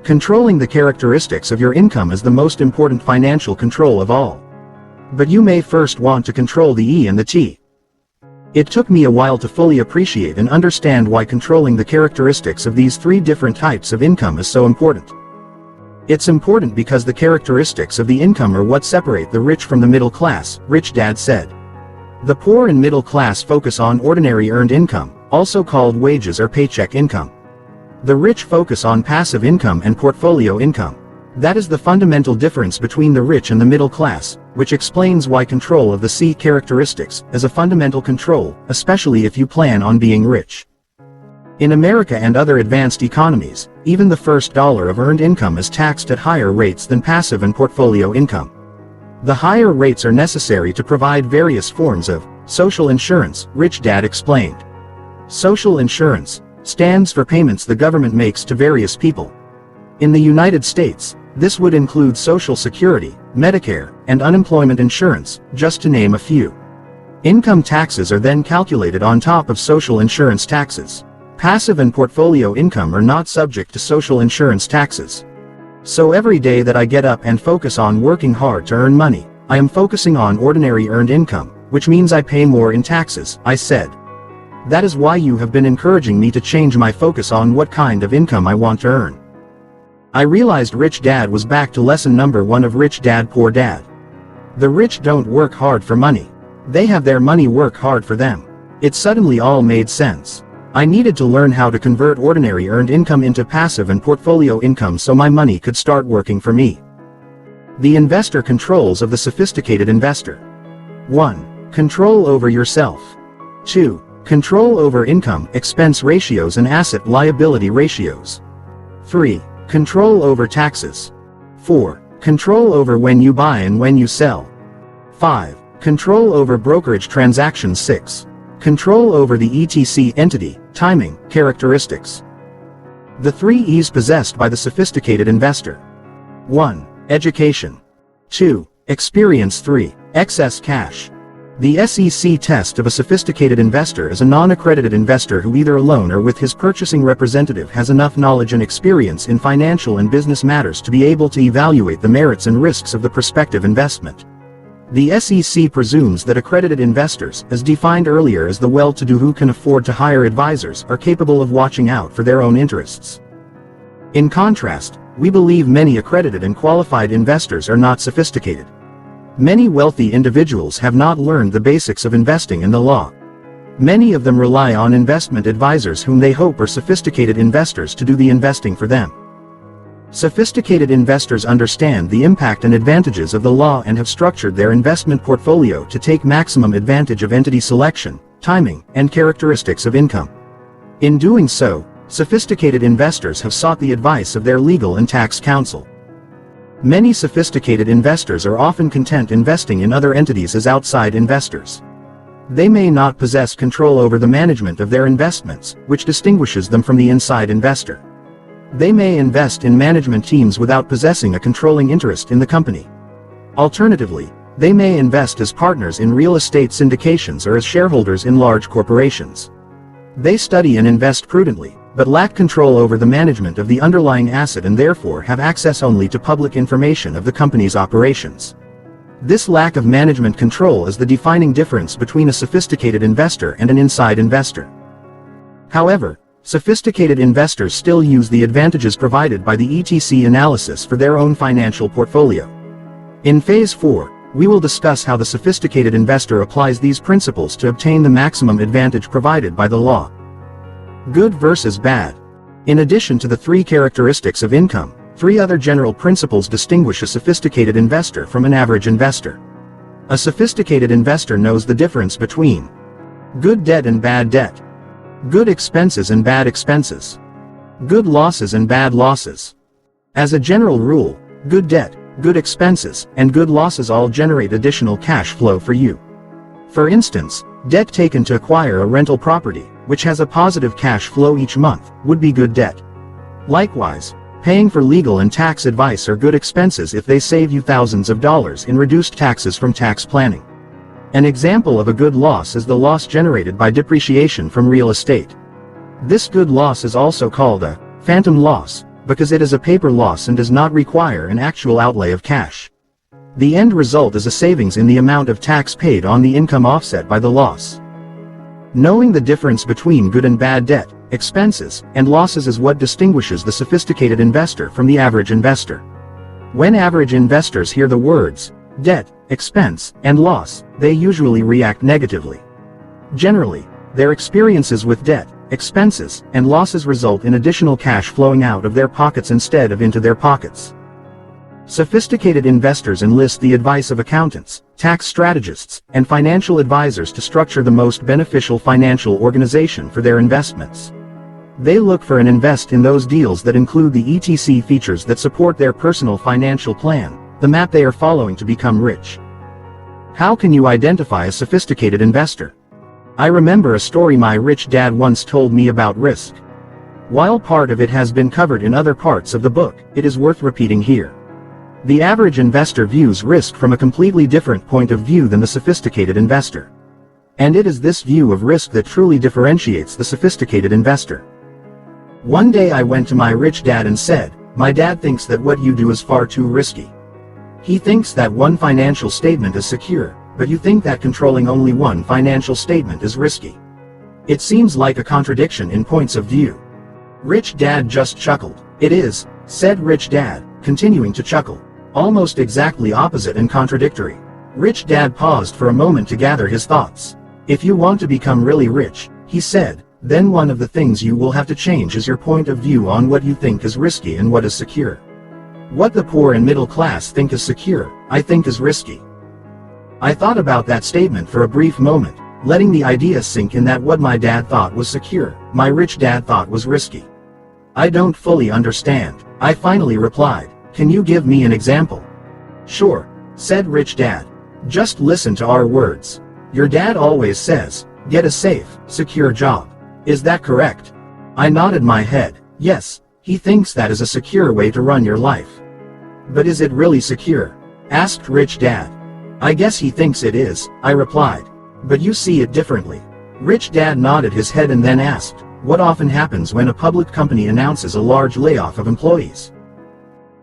Controlling the characteristics of your income is the most important financial control of all. But you may first want to control the E and the T. It took me a while to fully appreciate and understand why controlling the characteristics of these three different types of income is so important. It's important because the characteristics of the income are what separate the rich from the middle class, Rich Dad said. The poor and middle class focus on ordinary earned income, also called wages or paycheck income. The rich focus on passive income and portfolio income. That is the fundamental difference between the rich and the middle class, which explains why control of the C characteristics is a fundamental control, especially if you plan on being rich. In America and other advanced economies, even the first dollar of earned income is taxed at higher rates than passive and portfolio income. The higher rates are necessary to provide various forms of social insurance, Rich Dad explained. Social insurance stands for payments the government makes to various people. In the United States, this would include Social Security, Medicare, and unemployment insurance, just to name a few. Income taxes are then calculated on top of social insurance taxes. Passive and portfolio income are not subject to social insurance taxes. So every day that I get up and focus on working hard to earn money, I am focusing on ordinary earned income, which means I pay more in taxes, I said. That is why you have been encouraging me to change my focus on what kind of income I want to earn. I realized Rich Dad was back to lesson number 1 of Rich Dad Poor Dad. The rich don't work hard for money. They have their money work hard for them. It suddenly all made sense. I needed to learn how to convert ordinary earned income into passive and portfolio income so my money could start working for me. The investor controls of the sophisticated investor. 1. Control over yourself. 2. Control over income, expense ratios and asset liability ratios. 3. Control over taxes. 4. Control over when you buy and when you sell. 5. Control over brokerage transactions. 6. Control over the ETC entity, timing, characteristics. The 3 E's possessed by the sophisticated investor. 1. Education. 2. Experience. 3. Excess cash. The SEC test of a sophisticated investor is a non-accredited investor who either alone or with his purchasing representative has enough knowledge and experience in financial and business matters to be able to evaluate the merits and risks of the prospective investment. The SEC presumes that accredited investors, as defined earlier as the well-to-do who can afford to hire advisors, are capable of watching out for their own interests. In contrast, we believe many accredited and qualified investors are not sophisticated. Many wealthy individuals have not learned the basics of investing in the law. Many of them rely on investment advisors whom they hope are sophisticated investors to do the investing for them. Sophisticated investors understand the impact and advantages of the law and have structured their investment portfolio to take maximum advantage of entity selection, timing, and characteristics of income. In doing so, sophisticated investors have sought the advice of their legal and tax counsel. Many sophisticated investors are often content investing in other entities as outside investors. They may not possess control over the management of their investments, which distinguishes them from the inside investor. They may invest in management teams without possessing a controlling interest in the company. Alternatively, they may invest as partners in real estate syndications or as shareholders in large corporations. They study and invest prudently, but lack control over the management of the underlying asset and therefore have access only to public information of the company's operations. This lack of management control is the defining difference between a sophisticated investor and an inside investor. However, sophisticated investors still use the advantages provided by the ETC analysis for their own financial portfolio. In Phase 4, we will discuss how the sophisticated investor applies these principles to obtain the maximum advantage provided by the law. Good versus bad. In addition to the 3 characteristics of income, 3 other general principles distinguish a sophisticated investor from an average investor. A sophisticated investor knows the difference between good debt and bad debt, good expenses and bad expenses, good losses and bad losses. As a general rule, good debt, good expenses, and good losses all generate additional cash flow for you. For instance, debt taken to acquire a rental property, which has a positive cash flow each month, would be good debt. Likewise, paying for legal and tax advice are good expenses if they save you thousands of dollars in reduced taxes from tax planning. An example of a good loss is the loss generated by depreciation from real estate. This good loss is also called a phantom loss, because it is a paper loss and does not require an actual outlay of cash. The end result is a savings in the amount of tax paid on the income offset by the loss. Knowing the difference between good and bad debt, expenses, and losses is what distinguishes the sophisticated investor from the average investor. When average investors hear the words debt, expense, and loss, they usually react negatively. Generally, their experiences with debt, expenses, and losses result in additional cash flowing out of their pockets instead of into their pockets. Sophisticated investors enlist the advice of accountants, tax strategists, and financial advisors to structure the most beneficial financial organization for their investments. They look for and invest in those deals that include the ETC features that support their personal financial plan, the map they are following to become rich. How can you identify a sophisticated investor? I remember a story my rich dad once told me about risk. While part of it has been covered in other parts of the book, it is worth repeating here. The average investor views risk from a completely different point of view than the sophisticated investor. And it is this view of risk that truly differentiates the sophisticated investor. One day I went to my rich dad and said, "My dad thinks that what you do is far too risky. He thinks that one financial statement is secure, but you think that controlling only one financial statement is risky. It seems like a contradiction in points of view." Rich dad just chuckled. "It is," said rich dad, continuing to chuckle. "Almost exactly opposite and contradictory." Rich dad paused for a moment to gather his thoughts. "If you want to become really rich," he said, "then one of the things you will have to change is your point of view on what you think is risky and what is secure. What the poor and middle class think is secure, I think is risky." I thought about that statement for a brief moment, letting the idea sink in that what my dad thought was secure, my rich dad thought was risky. "I don't fully understand," I finally replied. "Can you give me an example?" "Sure," said rich dad. "Just listen to our words. Your dad always says, get a safe, secure job. Is that correct?" I nodded my head. "Yes, he thinks that is a secure way to run your life." "But is it really secure?" asked rich dad. "I guess he thinks it is," I replied. "But you see it differently." Rich dad nodded his head and then asked, "What often happens when a public company announces a large layoff of employees?"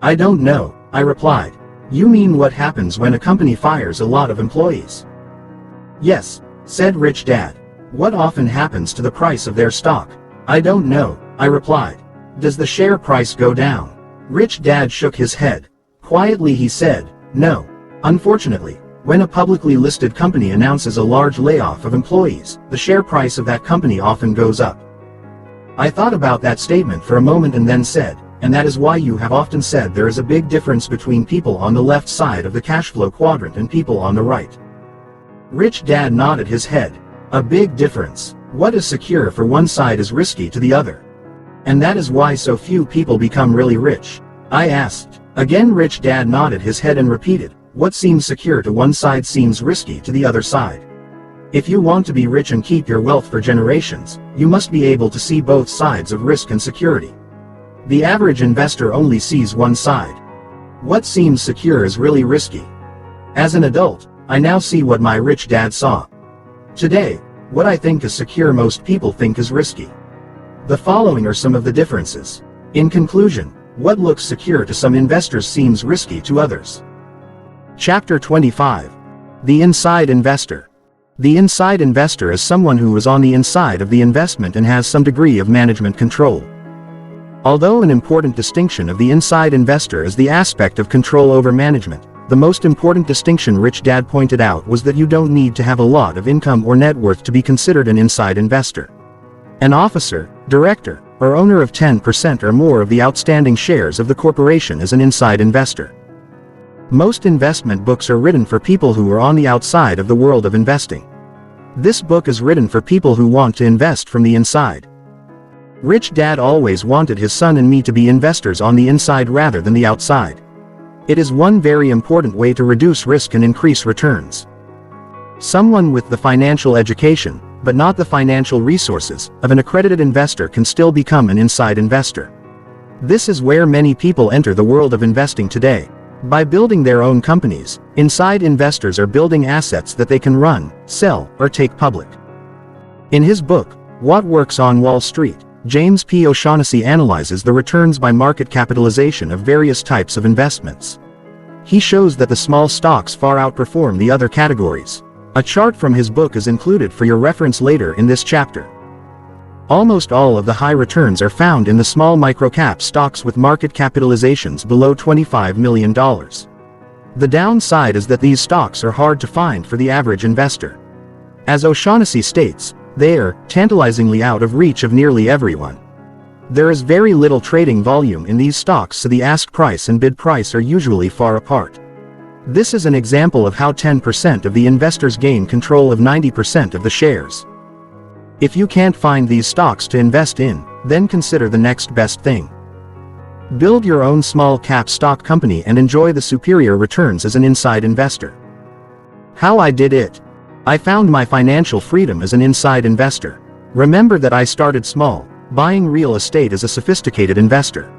"I don't know," I replied. "You mean what happens when a company fires a lot of employees?" "Yes," said rich dad. "What often happens to the price of their stock?" "I don't know," I replied. "Does the share price go down?" Rich dad shook his head. Quietly he said, "No. Unfortunately, when a publicly listed company announces a large layoff of employees, the share price of that company often goes up." I thought about that statement for a moment and then said, "And that is why you have often said there is a big difference between people on the left side of the cash flow quadrant and people on the right." Rich dad nodded his head. "A big difference. What is secure for one side is risky to the other. And that is why so few people become really rich?" I asked. Again rich dad nodded his head and repeated, "What seems secure to one side seems risky to the other side. If you want to be rich and keep your wealth for generations, you must be able to see both sides of risk and security. The average investor only sees one side. What seems secure is really risky." As an adult, I now see what my rich dad saw. Today, what I think is secure most people think is risky. The following are some of the differences. In conclusion, what looks secure to some investors seems risky to others. Chapter 25. The Inside Investor. The inside investor is someone who is on the inside of the investment and has some degree of management control. Although an important distinction of the inside investor is the aspect of control over management, the most important distinction Rich Dad pointed out was that you don't need to have a lot of income or net worth to be considered an inside investor. An officer, director, or owner of 10% or more of the outstanding shares of the corporation is an inside investor. Most investment books are written for people who are on the outside of the world of investing. This book is written for people who want to invest from the inside. Rich Dad always wanted his son and me to be investors on the inside rather than the outside. It is one very important way to reduce risk and increase returns. Someone with the financial education, but not the financial resources, of an accredited investor can still become an inside investor. This is where many people enter the world of investing today. By building their own companies, inside investors are building assets that they can run, sell, or take public. In his book, What Works on Wall Street, James P. O'Shaughnessy analyzes the returns by market capitalization of various types of investments. He shows that the small stocks far outperform the other categories. A chart from his book is included for your reference later in this chapter. Almost all of the high returns are found in the small microcap stocks with market capitalizations below $25 million. The downside is that these stocks are hard to find for the average investor. As O'Shaughnessy states, they are tantalizingly out of reach of nearly everyone. There is very little trading volume in these stocks, so the ask price and bid price are usually far apart. This is an example of how 10% of the investors gain control of 90% of the shares. If you can't find these stocks to invest in, then consider the next best thing. Build your own small cap stock company and enjoy the superior returns as an inside investor. How I did it. I found my financial freedom as an inside investor. Remember that I started small, buying real estate as a sophisticated investor.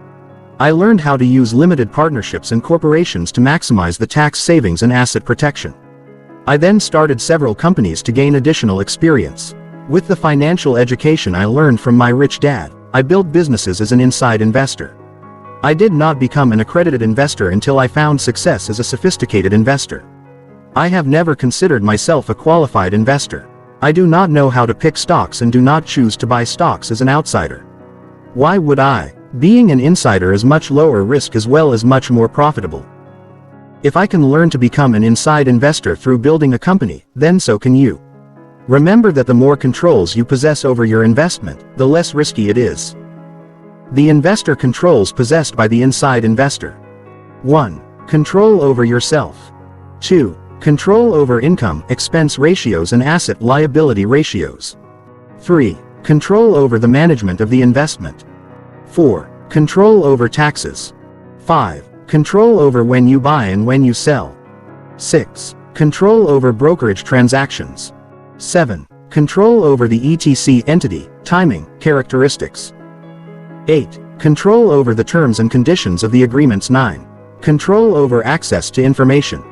I learned how to use limited partnerships and corporations to maximize the tax savings and asset protection. I then started several companies to gain additional experience. With the financial education I learned from my rich dad, I built businesses as an inside investor. I did not become an accredited investor until I found success as a sophisticated investor. I have never considered myself a qualified investor. I do not know how to pick stocks and do not choose to buy stocks as an outsider. Why would I? Being an insider is much lower risk as well as much more profitable. If I can learn to become an inside investor through building a company, then so can you. Remember that the more controls you possess over your investment, the less risky it is. The investor controls possessed by the inside investor. 1. Control over yourself. 2. Control over income, expense ratios and asset liability ratios. 3. Control over the management of the investment. 4. Control over taxes. 5. Control over when you buy and when you sell. 6. Control over brokerage transactions. 7. Control over the ETC entity, timing, characteristics. 8. Control over the terms and conditions of the agreements. 9. Control over access to information.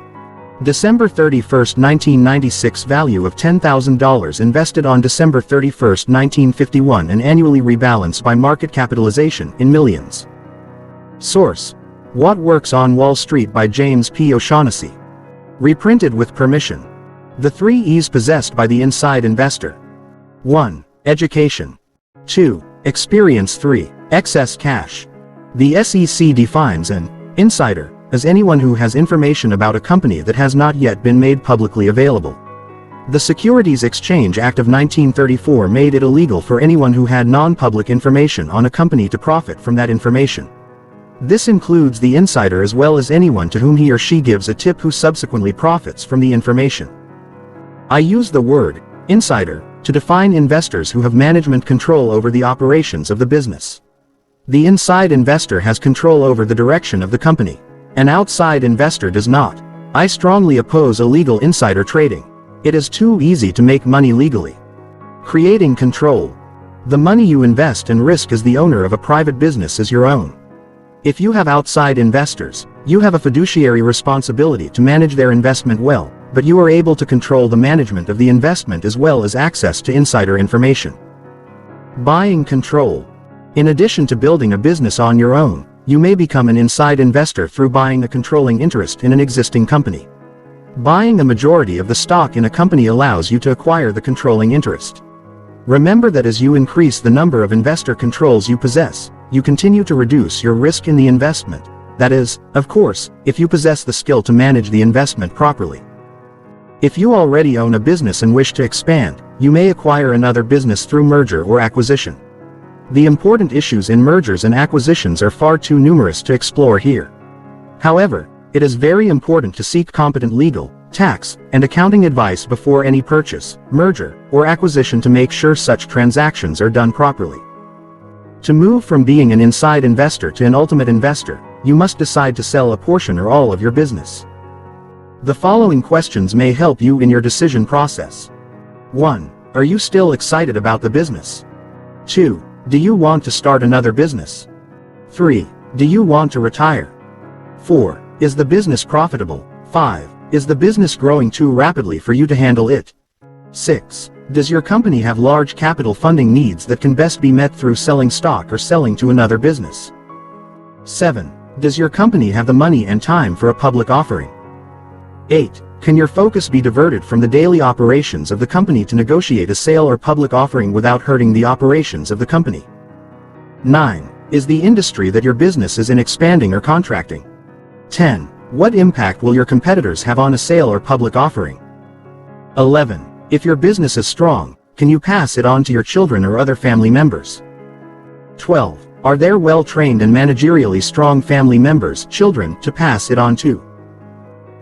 December 31, 1996 value of $10,000 invested on December 31, 1951 and annually rebalanced by market capitalization in millions. Source: What Works on Wall Street by James P. O'Shaughnessy. Reprinted with permission. The 3 E's possessed by the inside investor. 1. Education. 2. Experience. 3. Excess cash. The SEC defines an insider as anyone who has information about a company that has not yet been made publicly available. The Securities Exchange Act of 1934 made it illegal for anyone who had non-public information on a company to profit from that information. This includes the insider as well as anyone to whom he or she gives a tip who subsequently profits from the information. I use the word insider to define investors who have management control over the operations of the business. The inside investor has control over the direction of the company. An outside investor does not. I strongly oppose illegal insider trading. It is too easy to make money legally. Creating control. The money you invest and risk as the owner of a private business is your own. If you have outside investors, you have a fiduciary responsibility to manage their investment well, but you are able to control the management of the investment as well as access to insider information. Buying control. In addition to building a business on your own, you may become an inside investor through buying a controlling interest in an existing company. Buying a majority of the stock in a company allows you to acquire the controlling interest. Remember that as you increase the number of investor controls you possess, you continue to reduce your risk in the investment. That is, of course, if you possess the skill to manage the investment properly. If you already own a business and wish to expand, you may acquire another business through merger or acquisition. The important issues in mergers and acquisitions are far too numerous to explore here. However, it is very important to seek competent legal, tax, and accounting advice before any purchase, merger, or acquisition to make sure such transactions are done properly. To move from being an inside investor to an ultimate investor, you must decide to sell a portion or all of your business. The following questions may help you in your decision process. 1. Are you still excited about the business? 2. Do you want to start another business? 3. Do you want to retire? 4. Is the business profitable? 5. Is the business growing too rapidly for you to handle it? 6. Does your company have large capital funding needs that can best be met through selling stock or selling to another business? 7. Does your company have the money and time for a public offering? 8. Can your focus be diverted from the daily operations of the company to negotiate a sale or public offering without hurting the operations of the company? 9. Is the industry that your business is in expanding or contracting? 10. What impact will your competitors have on a sale or public offering? 11. If your business is strong, can you pass it on to your children or other family members? 12. Are there well-trained and managerially strong family members, children, to pass it on to?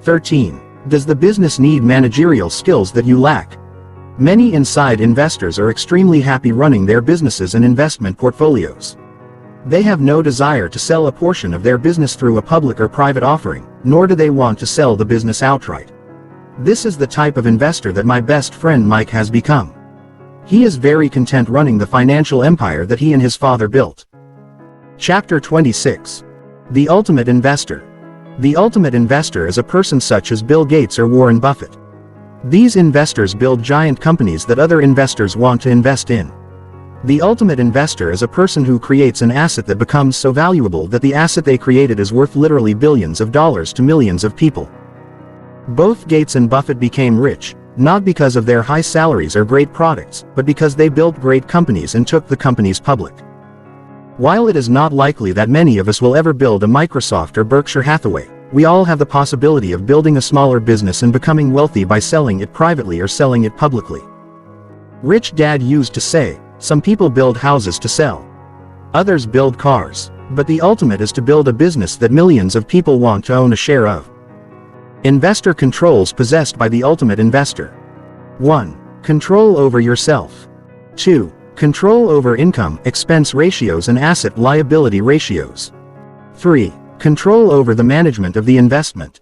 13. Does the business need managerial skills that you lack? Many inside investors are extremely happy running their businesses and investment portfolios. They have no desire to sell a portion of their business through a public or private offering, nor do they want to sell the business outright. This is the type of investor that my best friend Mike has become. He is very content running the financial empire that he and his father built. Chapter 26. The Ultimate Investor. The ultimate investor is a person such as Bill Gates or Warren Buffett. These investors build giant companies that other investors want to invest in. The ultimate investor is a person who creates an asset that becomes so valuable that the asset they created is worth literally billions of dollars to millions of people. Both Gates and Buffett became rich, not because of their high salaries or great products, but because they built great companies and took the companies public. While it is not likely that many of us will ever build a Microsoft or Berkshire Hathaway, we all have the possibility of building a smaller business and becoming wealthy by selling it privately or selling it publicly. Rich Dad used to say, some people build houses to sell. Others build cars, but the ultimate is to build a business that millions of people want to own a share of. Investor controls possessed by the ultimate investor. 1. Control over yourself. 2. Control over income, expense ratios and asset-liability ratios. 3. Control over the management of the investment.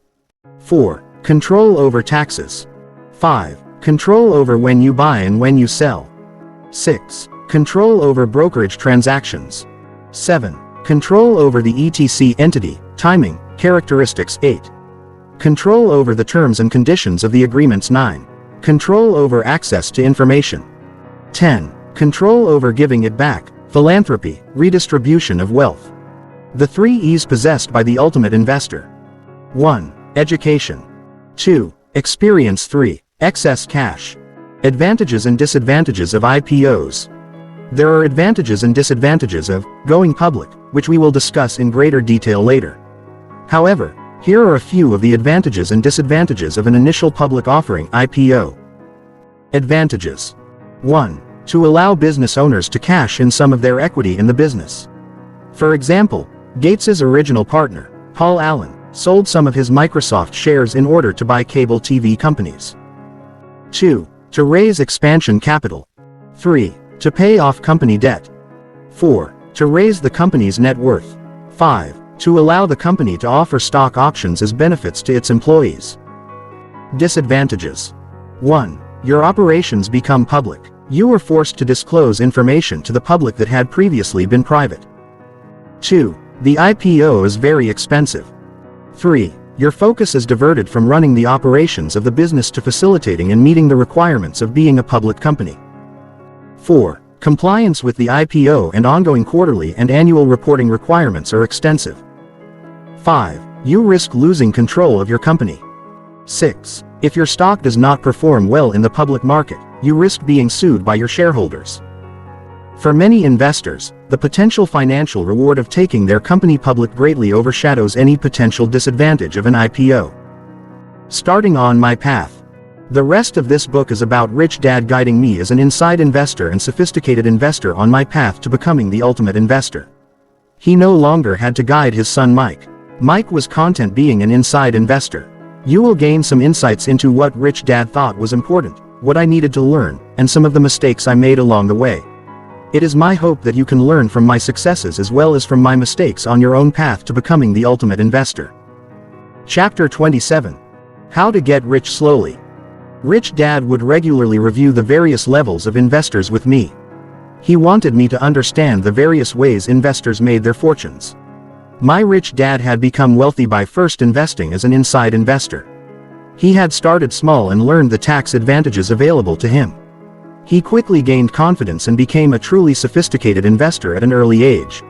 4. Control over taxes. 5. Control over when you buy and when you sell. 6. Control over brokerage transactions. 7. Control over the ETC entity, timing, characteristics. 8. Control over the terms and conditions of the agreements. 9. Control over access to information. 10. Control over giving it back, philanthropy, redistribution of wealth. The 3 E's possessed by the ultimate investor. 1. Education. 2. Experience. 3. Excess cash. Advantages and disadvantages of IPOs. There are advantages and disadvantages of going public, which we will discuss in greater detail later. However, here are a few of the advantages and disadvantages of an initial public offering (IPO). Advantages. 1. To allow business owners to cash in some of their equity in the business. For example, Gates's original partner, Paul Allen, sold some of his Microsoft shares in order to buy cable TV companies. 2. To raise expansion capital. 3. To pay off company debt. 4. To raise the company's net worth. 5. To allow the company to offer stock options as benefits to its employees. Disadvantages. 1. Your operations become public. You are forced to disclose information to the public that had previously been private. 2. The IPO is very expensive. 3. Your focus is diverted from running the operations of the business to facilitating and meeting the requirements of being a public company. 4. Compliance with the IPO and ongoing quarterly and annual reporting requirements are extensive. 5. You risk losing control of your company. 6. If your stock does not perform well in the public market, you risk being sued by your shareholders. For many investors, the potential financial reward of taking their company public greatly overshadows any potential disadvantage of an IPO. Starting on my path. The rest of this book is about Rich Dad guiding me as an inside investor and sophisticated investor on my path to becoming the ultimate investor. He no longer had to guide his son Mike. Mike was content being an inside investor. You will gain some insights into what Rich Dad thought was important, what I needed to learn, and some of the mistakes I made along the way. It is my hope that you can learn from my successes as well as from my mistakes on your own path to becoming the ultimate investor. Chapter 27. How to Get Rich Slowly. Rich Dad would regularly review the various levels of investors with me. He wanted me to understand the various ways investors made their fortunes. My Rich Dad had become wealthy by first investing as an inside investor. He had started small and learned the tax advantages available to him. He quickly gained confidence and became a truly sophisticated investor at an early age.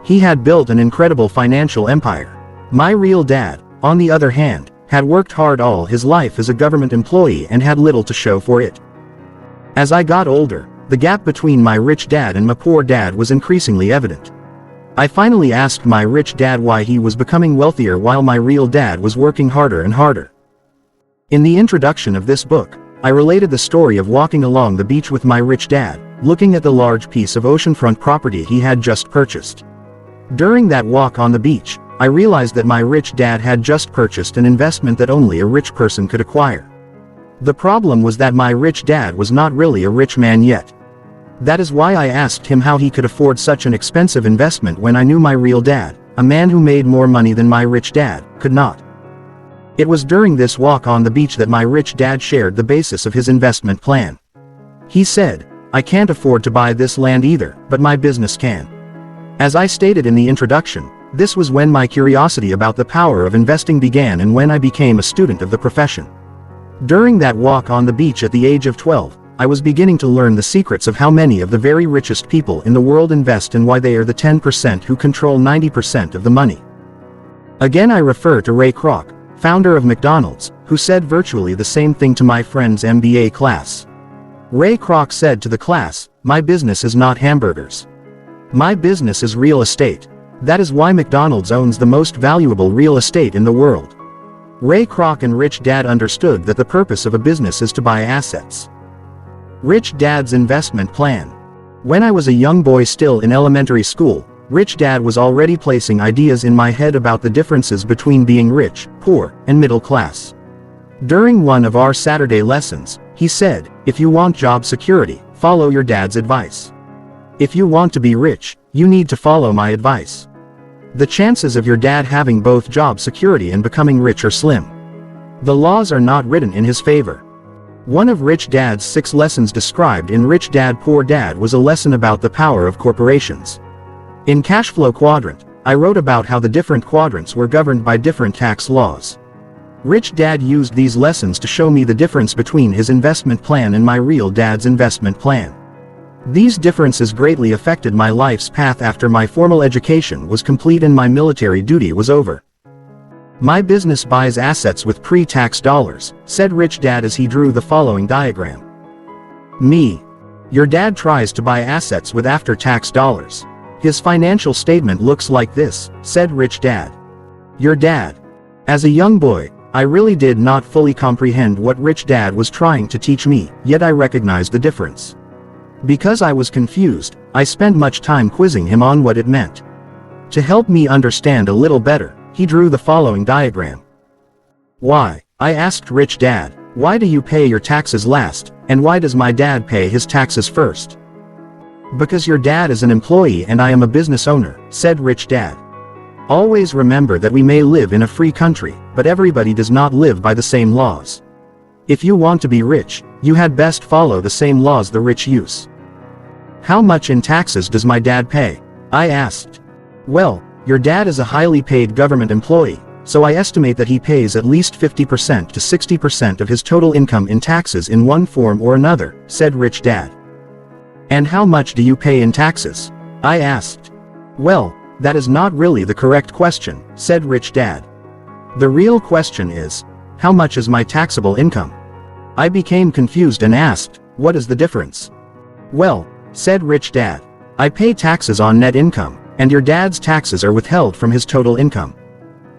He had built an incredible financial empire. My real dad, on the other hand, had worked hard all his life as a government employee and had little to show for it. As I got older, the gap between my rich dad and my poor dad was increasingly evident. I finally asked my rich dad why he was becoming wealthier while my real dad was working harder and harder. In the introduction of this book, I related the story of walking along the beach with my rich dad, looking at the large piece of oceanfront property he had just purchased. During that walk on the beach, I realized that my rich dad had just purchased an investment that only a rich person could acquire. The problem was that my rich dad was not really a rich man yet. That is why I asked him how he could afford such an expensive investment when I knew my real dad, a man who made more money than my rich dad, could not. It was during this walk on the beach that my rich dad shared the basis of his investment plan. He said, "I can't afford to buy this land either, but my business can." As I stated in the introduction, this was when my curiosity about the power of investing began and when I became a student of the profession. During that walk on the beach at the age of 12, I was beginning to learn the secrets of how many of the very richest people in the world invest and why they are the 10% who control 90% of the money. Again, I refer to Ray Kroc, founder of McDonald's, who said virtually the same thing to my friend's MBA class. Ray Kroc said to the class, "My business is not hamburgers. My business is real estate. That is why McDonald's owns the most valuable real estate in the world." Ray Kroc and Rich Dad understood that the purpose of a business is to buy assets. Rich Dad's investment plan. When I was a young boy still in elementary school, Rich Dad was already placing ideas in my head about the differences between being rich, poor, and middle class. During one of our Saturday lessons, he said, "If you want job security, follow your dad's advice. If you want to be rich, you need to follow my advice. The chances of your dad having both job security and becoming rich are slim. The laws are not written in his favor." One of Rich Dad's 6 lessons described in Rich Dad Poor Dad was a lesson about the power of corporations. In CASHFLOW Quadrant, I wrote about how the different quadrants were governed by different tax laws. Rich Dad used these lessons to show me the difference between his investment plan and my real dad's investment plan. These differences greatly affected my life's path after my formal education was complete and my military duty was over. "My business buys assets with pre-tax dollars," said Rich Dad as he drew the following diagram. Me. Your dad tries to buy assets with after-tax dollars. His financial statement looks like this, said Rich Dad. Your dad. As a young boy, I really did not fully comprehend what Rich Dad was trying to teach me, yet I recognized the difference. Because I was confused, I spent much time quizzing him on what it meant. To help me understand a little better, he drew the following diagram. Why? I asked Rich Dad, why do you pay your taxes last, and why does my dad pay his taxes first? Because your dad is an employee and I am a business owner, said Rich Dad. Always remember that we may live in a free country, but everybody does not live by the same laws. If you want to be rich, you had best follow the same laws the rich use. How much in taxes does my dad pay? I asked. Well, your dad is a highly paid government employee, so I estimate that he pays at least 50% to 60% of his total income in taxes in one form or another, said Rich Dad. And how much do you pay in taxes? I asked. Well, that is not really the correct question, said Rich Dad. The real question is, how much is my taxable income? I became confused and asked, what is the difference? Well, said Rich Dad, I pay taxes on net income, and your dad's taxes are withheld from his total income.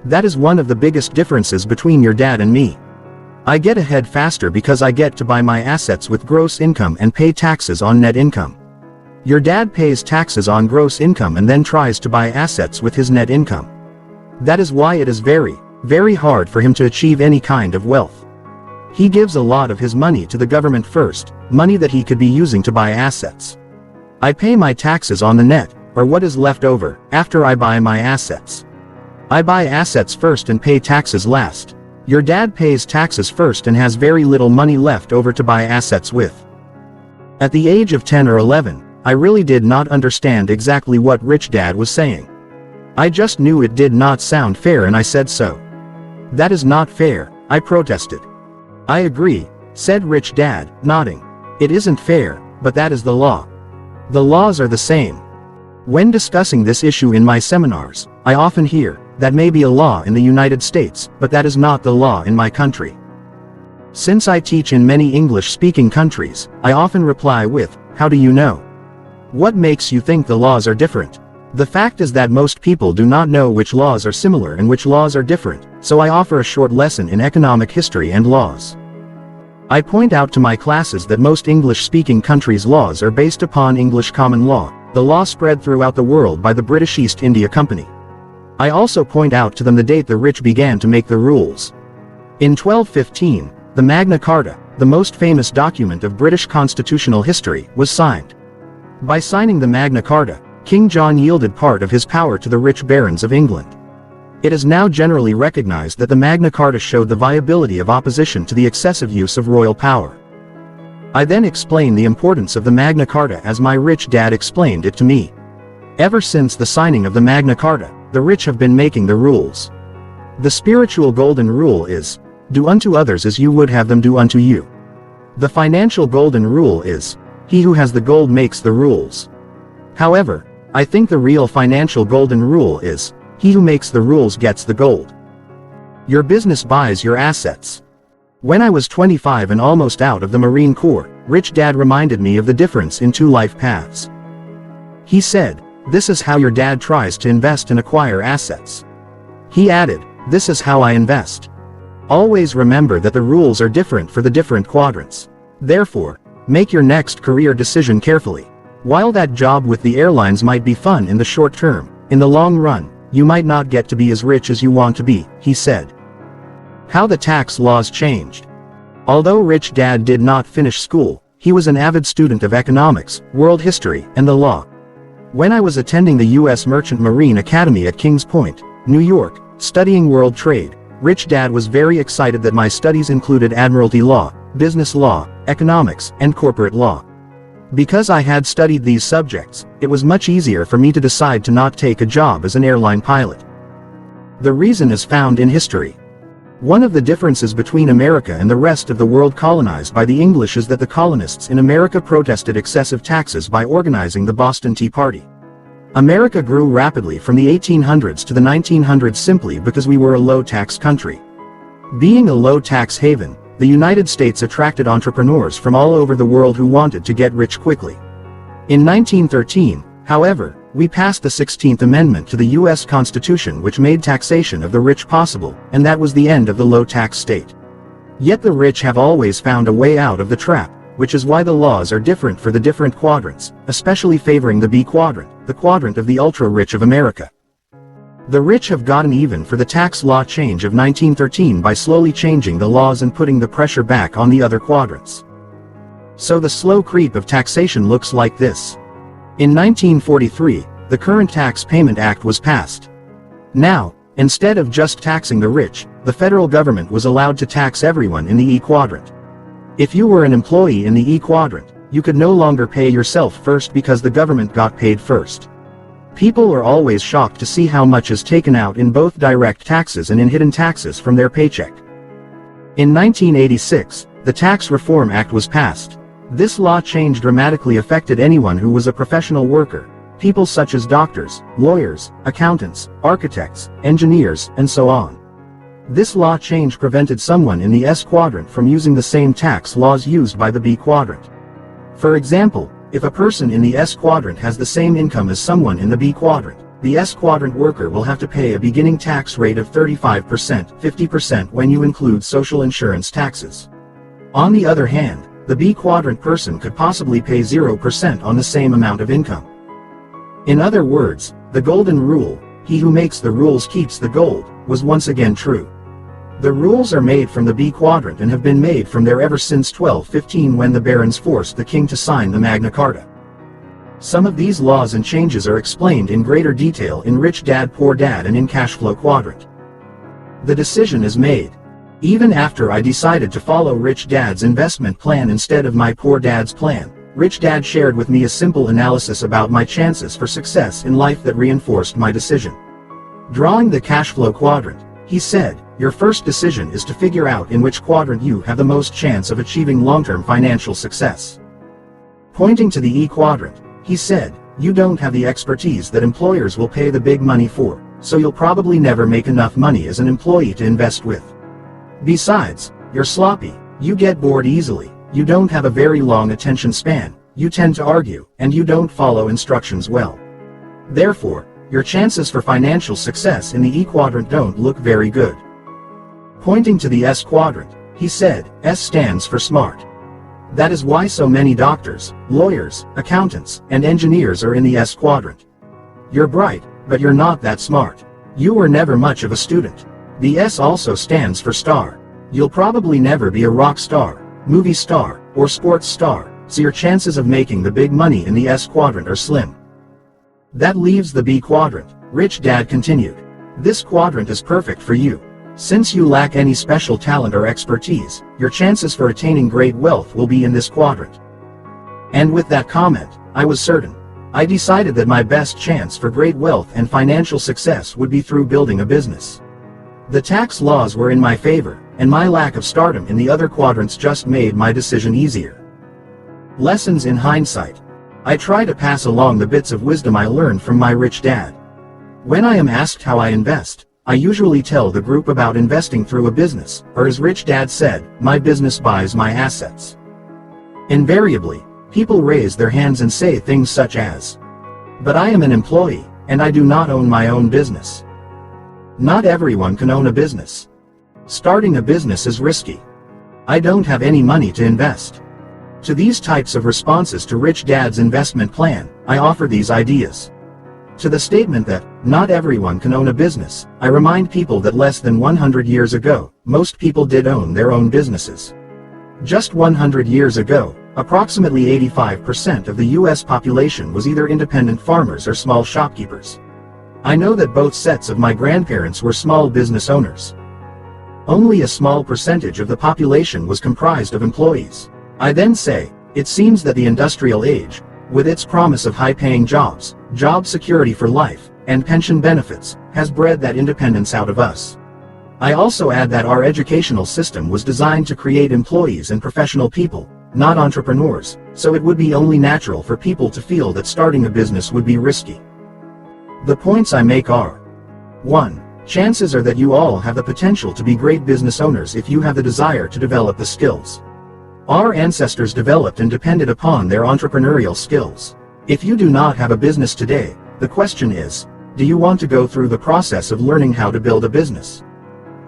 That is one of the biggest differences between your dad and me. I get ahead faster because I get to buy my assets with gross income and pay taxes on net income. Your dad pays taxes on gross income and then tries to buy assets with his net income. That is why it is very, very hard for him to achieve any kind of wealth. He gives a lot of his money to the government first, money that he could be using to buy assets. I pay my taxes on the net, or what is left over, after I buy my assets. I buy assets first and pay taxes last. Your dad pays taxes first and has very little money left over to buy assets with. At the age of 10 or 11, I really did not understand exactly what Rich Dad was saying. I just knew it did not sound fair and I said so. That is not fair, I protested. I agree, said Rich Dad, nodding. It isn't fair, but that is the law. The laws are the same. When discussing this issue in my seminars, I often hear, that may be a law in the United States, but that is not the law in my country. Since I teach in many English-speaking countries, I often reply with, how do you know? What makes you think the laws are different? The fact is that most people do not know which laws are similar and which laws are different, so I offer a short lesson in economic history and laws. I point out to my classes that most English-speaking countries' laws are based upon English common law, the law spread throughout the world by the British East India Company. I also point out to them the date the rich began to make the rules. In 1215, the Magna Carta, the most famous document of British constitutional history, was signed. By signing the Magna Carta, King John yielded part of his power to the rich barons of England. It is now generally recognized that the Magna Carta showed the viability of opposition to the excessive use of royal power. I then explain the importance of the Magna Carta as my rich dad explained it to me. Ever since the signing of the Magna Carta, the rich have been making the rules. The spiritual golden rule is, do unto others as you would have them do unto you. The financial golden rule is, he who has the gold makes the rules. However, I think the real financial golden rule is, he who makes the rules gets the gold. Your business buys your assets. When I was 25 and almost out of the Marine Corps, Rich Dad reminded me of the difference in two life paths. He said, this is how your dad tries to invest and acquire assets. He added, this is how I invest. Always remember that the rules are different for the different quadrants. Therefore, make your next career decision carefully. While that job with the airlines might be fun in the short term, in the long run, you might not get to be as rich as you want to be, he said. How the tax laws changed. Although Rich Dad did not finish school, he was an avid student of economics, world history, and the law. When I was attending the U.S. Merchant Marine Academy at Kings Point, New York, studying world trade, Rich Dad was very excited that my studies included admiralty law, business law, economics, and corporate law. Because I had studied these subjects, it was much easier for me to decide to not take a job as an airline pilot. The reason is found in history. One of the differences between America and the rest of the world colonized by the English is that the colonists in America protested excessive taxes by organizing the Boston Tea Party. America grew rapidly from the 1800s to the 1900s simply because we were a low-tax country. Being a low-tax haven, the United States attracted entrepreneurs from all over the world who wanted to get rich quickly. In 1913, however, we passed the 16th Amendment to the U.S. Constitution which made taxation of the rich possible, and that was the end of the low-tax state. Yet the rich have always found a way out of the trap, which is why the laws are different for the different quadrants, especially favoring the B quadrant, the quadrant of the ultra-rich of America. The rich have gotten even for the tax law change of 1913 by slowly changing the laws and putting the pressure back on the other quadrants. So the slow creep of taxation looks like this. In 1943, the Current Tax Payment Act was passed. Now, instead of just taxing the rich, the federal government was allowed to tax everyone in the E quadrant. If you were an employee in the E quadrant, you could no longer pay yourself first because the government got paid first. People are always shocked to see how much is taken out in both direct taxes and in hidden taxes from their paycheck. In 1986, the Tax Reform Act was passed. This law change dramatically affected anyone who was a professional worker, people such as doctors, lawyers, accountants, architects, engineers, and so on. This law change prevented someone in the S quadrant from using the same tax laws used by the B quadrant. For example, if a person in the S quadrant has the same income as someone in the B quadrant, the S quadrant worker will have to pay a beginning tax rate of 35%, 50% when you include social insurance taxes. On the other hand, the B quadrant person could possibly pay 0% on the same amount of income. In other words, the golden rule, he who makes the rules keeps the gold, was once again true. The rules are made from the B quadrant and have been made from there ever since 1215 when the barons forced the king to sign the Magna Carta. Some of these laws and changes are explained in greater detail in Rich Dad Poor Dad and in Cashflow Quadrant. The decision is made. Even after I decided to follow Rich Dad's investment plan instead of my Poor Dad's plan, Rich Dad shared with me a simple analysis about my chances for success in life that reinforced my decision. Drawing the Cashflow Quadrant, he said, your first decision is to figure out in which quadrant you have the most chance of achieving long-term financial success. Pointing to the E quadrant, he said, you don't have the expertise that employers will pay the big money for, so you'll probably never make enough money as an employee to invest with. Besides, you're sloppy, you get bored easily, you don't have a very long attention span, you tend to argue, and you don't follow instructions well. Therefore, your chances for financial success in the E quadrant don't look very good. Pointing to the S quadrant, he said, S stands for smart. That is why so many doctors, lawyers, accountants, and engineers are in the S quadrant. You're bright, but you're not that smart. You were never much of a student. The S also stands for star. You'll probably never be a rock star, movie star, or sports star, so your chances of making the big money in the S quadrant are slim. That leaves the B quadrant, Rich Dad continued. This quadrant is perfect for you. Since you lack any special talent or expertise, your chances for attaining great wealth will be in this quadrant. And with that comment, I was certain. I decided that my best chance for great wealth and financial success would be through building a business. The tax laws were in my favor, and my lack of stardom in the other quadrants just made my decision easier. Lessons in hindsight. I try to pass along the bits of wisdom I learned from my rich dad. When I am asked how I invest, I usually tell the group about investing through a business, or as Rich Dad said, my business buys my assets. Invariably, people raise their hands and say things such as, but I am an employee, and I do not own my own business. Not everyone can own a business. Starting a business is risky. I don't have any money to invest. To these types of responses to Rich Dad's investment plan, I offer these ideas. To the statement that, not everyone can own a business, I remind people that less than 100 years ago, most people did own their own businesses. Just 100 years ago, approximately 85% of the US population was either independent farmers or small shopkeepers. I know that both sets of my grandparents were small business owners. Only a small percentage of the population was comprised of employees. I then say, it seems that the industrial age, with its promise of high-paying jobs, job security for life, and pension benefits, has bred that independence out of us. I also add that our educational system was designed to create employees and professional people, not entrepreneurs, so it would be only natural for people to feel that starting a business would be risky. The points I make are: 1. Chances are that you all have the potential to be great business owners if you have the desire to develop the skills. Our ancestors developed and depended upon their entrepreneurial skills. If you do not have a business today, the question is, do you want to go through the process of learning how to build a business?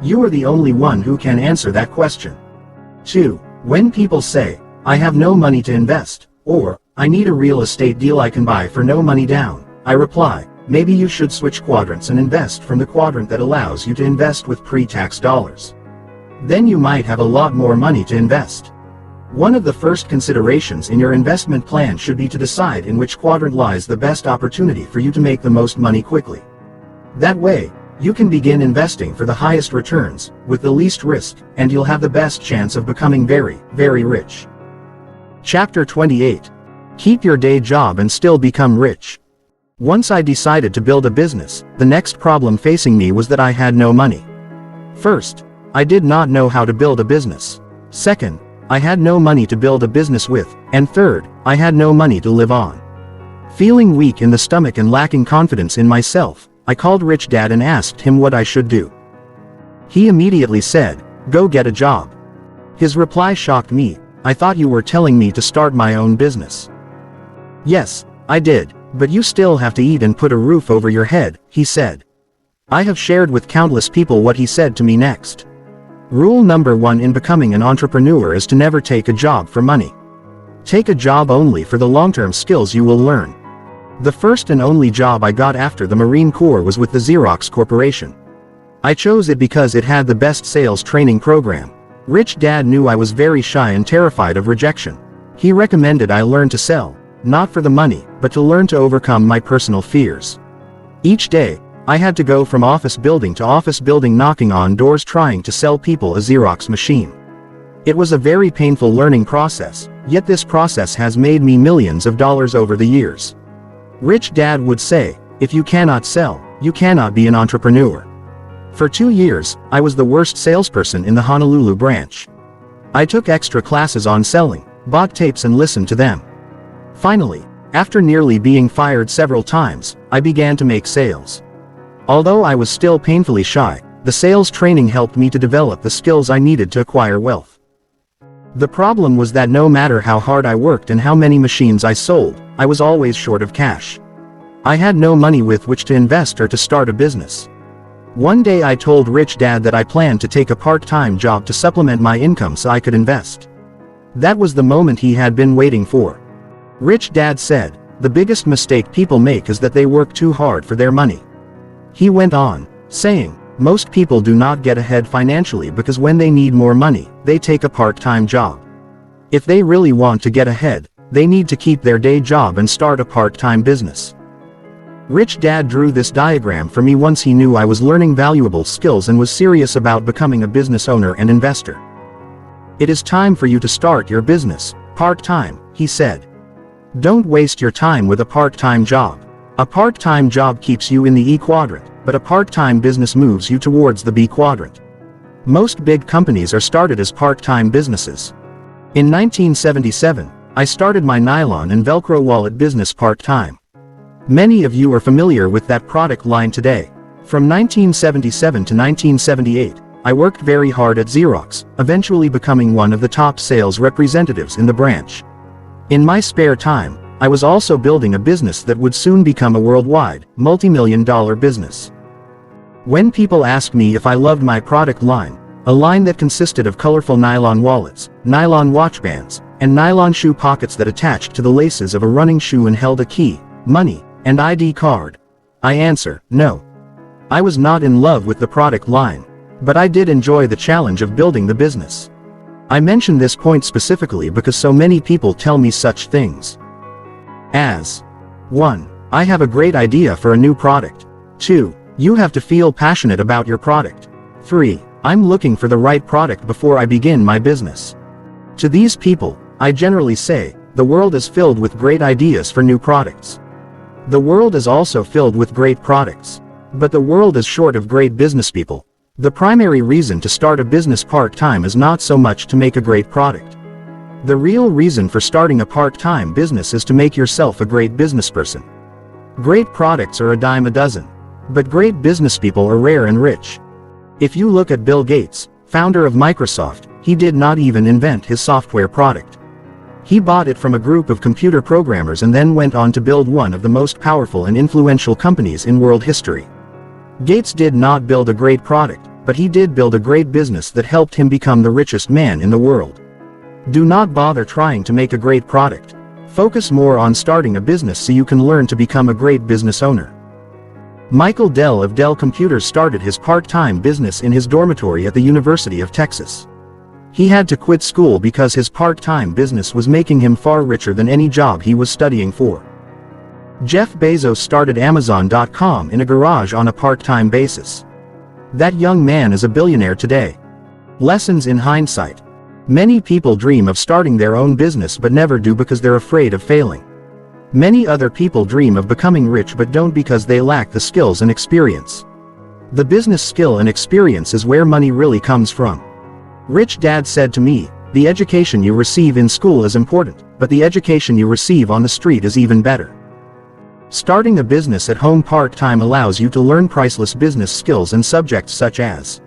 You are the only one who can answer that question. 2. When people say, I have no money to invest, or, I need a real estate deal I can buy for no money down, I reply, maybe you should switch quadrants and invest from the quadrant that allows you to invest with pre-tax dollars. Then you might have a lot more money to invest. One of the first considerations in your investment plan should be to decide in which quadrant lies the best opportunity for you to make the most money quickly. That way, you can begin investing for the highest returns, with the least risk, and you'll have the best chance of becoming very, very rich. Chapter 28. Keep your day job and still become rich. Once I decided to build a business, the next problem facing me was that I had no money. First, I did not know how to build a business. Second, I had no money to build a business with, and third, I had no money to live on. Feeling weak in the stomach and lacking confidence in myself, I called Rich Dad and asked him what I should do. He immediately said, go get a job. His reply shocked me. I thought you were telling me to start my own business. Yes, I did, But you still have to eat and put a roof over your head, he said. I have shared with countless people what he said to me next. Rule number 1 in becoming an entrepreneur is to never take a job for money. Take a job only for the long-term skills you will learn. The first and only job I got after the Marine Corps was with the Xerox Corporation. I chose it because it had the best sales training program. Rich Dad knew I was very shy and terrified of rejection. He recommended I learn to sell, not for the money, but to learn to overcome my personal fears. Each day, I had to go from office building to office building knocking on doors trying to sell people a Xerox machine. It was a very painful learning process, yet this process has made me millions of dollars over the years. Rich Dad would say, if you cannot sell, you cannot be an entrepreneur. For 2 years, I was the worst salesperson in the Honolulu branch. I took extra classes on selling, bought tapes and listened to them. Finally, after nearly being fired several times, I began to make sales. Although I was still painfully shy, the sales training helped me to develop the skills I needed to acquire wealth. The problem was that no matter how hard I worked and how many machines I sold, I was always short of cash. I had no money with which to invest or to start a business. One day I told Rich Dad that I planned to take a part-time job to supplement my income so I could invest. That was the moment he had been waiting for. Rich Dad said, the biggest mistake people make is that they work too hard for their money. He went on, saying, most people do not get ahead financially because when they need more money, they take a part-time job. If they really want to get ahead, they need to keep their day job and start a part-time business. Rich Dad drew this diagram for me once he knew I was learning valuable skills and was serious about becoming a business owner and investor. It is time for you to start your business, part-time, he said. Don't waste your time with a part-time job. A part-time job keeps you in the E quadrant, but a part-time business moves you towards the B quadrant. Most big companies are started as part-time businesses. In 1977, I started my nylon and Velcro wallet business part-time. Many of you are familiar with that product line today. From 1977 to 1978, I worked very hard at Xerox, eventually becoming one of the top sales representatives in the branch. In my spare time, I was also building a business that would soon become a worldwide, multi-million-dollar business. When people ask me if I loved my product line, a line that consisted of colorful nylon wallets, nylon watch bands, and nylon shoe pockets that attached to the laces of a running shoe and held a key, money, and ID card, I answer, no. I was not in love with the product line, but I did enjoy the challenge of building the business. I mention this point specifically because so many people tell me such things as 1. I have a great idea for a new product. 2. You have to feel passionate about your product. 3. I'm looking for the right product before I begin my business. To these people, I generally say, the world is filled with great ideas for new products. The world is also filled with great products. But the world is short of great business people. The primary reason to start a business part-time is not so much to make a great product. The real reason for starting a part-time business is to make yourself a great businessperson. Great products are a dime a dozen. But great business people are rare and rich. If you look at Bill Gates, founder of Microsoft, he did not even invent his software product. He bought it from a group of computer programmers and then went on to build one of the most powerful and influential companies in world history. Gates did not build a great product, but he did build a great business that helped him become the richest man in the world. Do not bother trying to make a great product. Focus more on starting a business so you can learn to become a great business owner. Michael Dell of Dell Computers started his part-time business in his dormitory at the University of Texas. He had to quit school because his part-time business was making him far richer than any job he was studying for. Jeff Bezos started Amazon.com in a garage on a part-time basis. That young man is a billionaire today. Lessons in hindsight. Many people dream of starting their own business but never do because they're afraid of failing. Many other people dream of becoming rich but don't because they lack the skills and experience. The business skill and experience is where money really comes from. Rich Dad said to me, the education you receive in school is important, but the education you receive on the street is even better. Starting a business at home part-time allows you to learn priceless business skills and subjects such as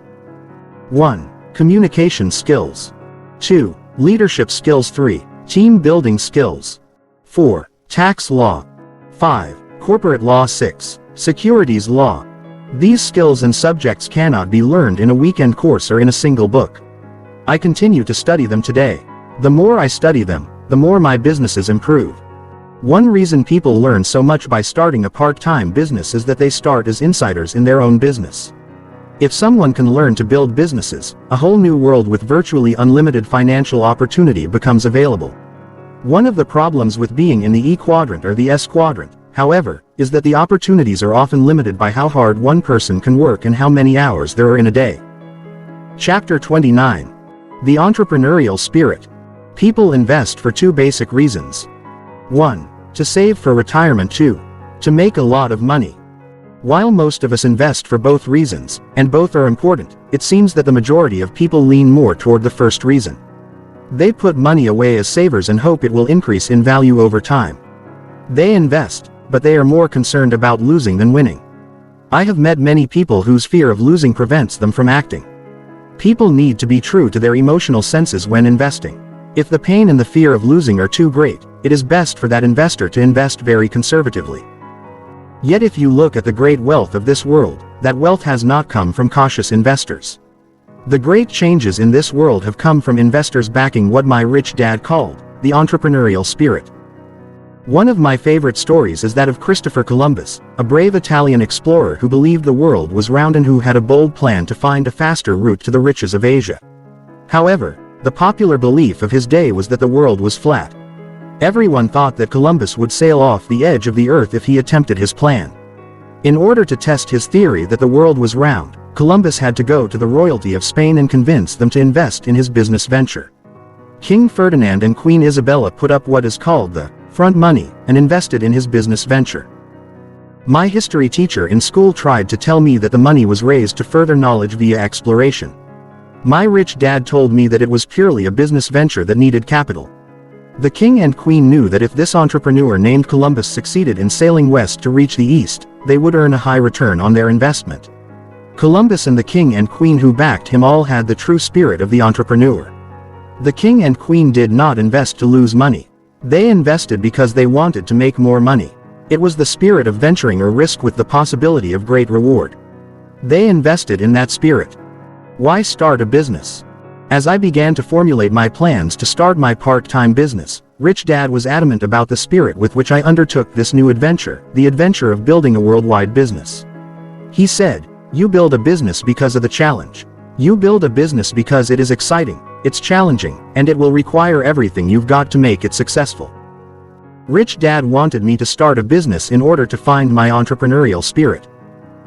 1. Communication skills. 2. Leadership skills. 3. Team building skills. 4. Tax law. 5. Corporate law. 6. Securities law. These skills and subjects cannot be learned in a weekend course or in a single book. I continue to study them today. The more I study them, the more my businesses improve. One reason people learn so much by starting a part-time business is that they start as insiders in their own business. If someone can learn to build businesses, a whole new world with virtually unlimited financial opportunity becomes available. One of the problems with being in the E quadrant or the S quadrant, however, is that the opportunities are often limited by how hard one person can work and how many hours there are in a day. Chapter 29. The Entrepreneurial Spirit. People invest for two basic reasons. 1. To save for retirement. 2. To make a lot of money. While most of us invest for both reasons, and both are important, it seems that the majority of people lean more toward the first reason. They put money away as savers and hope it will increase in value over time. They invest, but they are more concerned about losing than winning. I have met many people whose fear of losing prevents them from acting. People need to be true to their emotional senses when investing. If the pain and the fear of losing are too great, it is best for that investor to invest very conservatively. Yet if you look at the great wealth of this world, that wealth has not come from cautious investors. The great changes in this world have come from investors backing what my rich dad called the entrepreneurial spirit. One of my favorite stories is that of Christopher Columbus, a brave Italian explorer who believed the world was round and who had a bold plan to find a faster route to the riches of Asia. However, the popular belief of his day was that the world was flat. Everyone thought that Columbus would sail off the edge of the earth if he attempted his plan. In order to test his theory that the world was round, Columbus had to go to the royalty of Spain and convince them to invest in his business venture. King Ferdinand and Queen Isabella put up what is called the front money and invested in his business venture. My history teacher in school tried to tell me that the money was raised to further knowledge via exploration. My rich dad told me that it was purely a business venture that needed capital. The king and queen knew that if this entrepreneur named Columbus succeeded in sailing west to reach the east, they would earn a high return on their investment. Columbus and the king and queen who backed him all had the true spirit of the entrepreneur. The king and queen did not invest to lose money. They invested because they wanted to make more money. It was the spirit of venturing or risk with the possibility of great reward. They invested in that spirit. Why start a business? As I began to formulate my plans to start my part-time business, Rich Dad was adamant about the spirit with which I undertook this new adventure, the adventure of building a worldwide business. He said, "You build a business because of the challenge. You build a business because it is exciting, it's challenging, and it will require everything you've got to make it successful." Rich Dad wanted me to start a business in order to find my entrepreneurial spirit.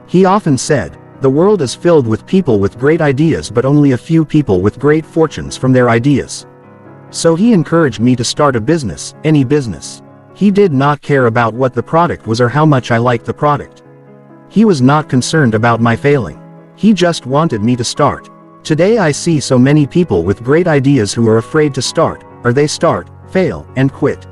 He often said, "The world is filled with people with great ideas but only a few people with great fortunes from their ideas." So he encouraged me to start a business, any business. He did not care about what the product was or how much I liked the product. He was not concerned about my failing. He just wanted me to start. Today I see so many people with great ideas who are afraid to start, or they start, fail, and quit.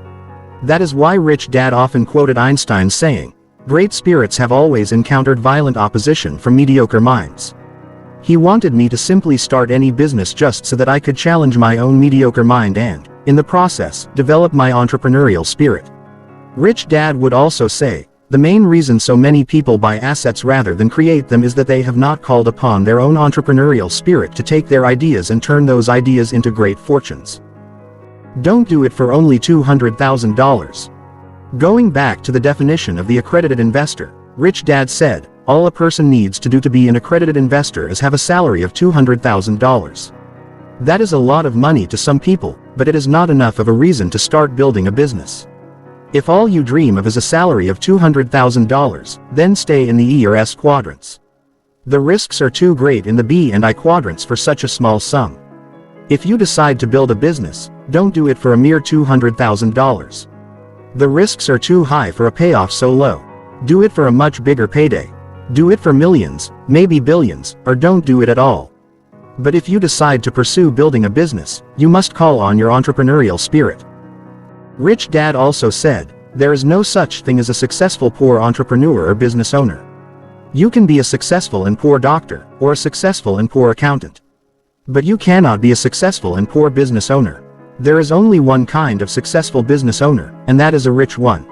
That is why Rich Dad often quoted Einstein's saying, "Great spirits have always encountered violent opposition from mediocre minds." He wanted me to simply start any business just so that I could challenge my own mediocre mind and, in the process, develop my entrepreneurial spirit. Rich Dad would also say, "The main reason so many people buy assets rather than create them is that they have not called upon their own entrepreneurial spirit to take their ideas and turn those ideas into great fortunes." Don't do it for only $200,000. Going back to the definition of the accredited investor, Rich Dad said, all a person needs to do to be an accredited investor is have a salary of $200,000. That is a lot of money to some people, but it is not enough of a reason to start building a business. If all you dream of is a salary of $200,000, then stay in the E or S quadrants. The risks are too great in the B and I quadrants for such a small sum. If you decide to build a business, don't do it for a mere $200,000. The risks are too high for a payoff so low. Do it for a much bigger payday. Do it for millions, maybe billions, or don't do it at all. But if you decide to pursue building a business, you must call on your entrepreneurial spirit. Rich Dad also said, there is no such thing as a successful poor entrepreneur or business owner. You can be a successful and poor doctor, or a successful and poor accountant. But you cannot be a successful and poor business owner. There is only one kind of successful business owner, and that is a rich one.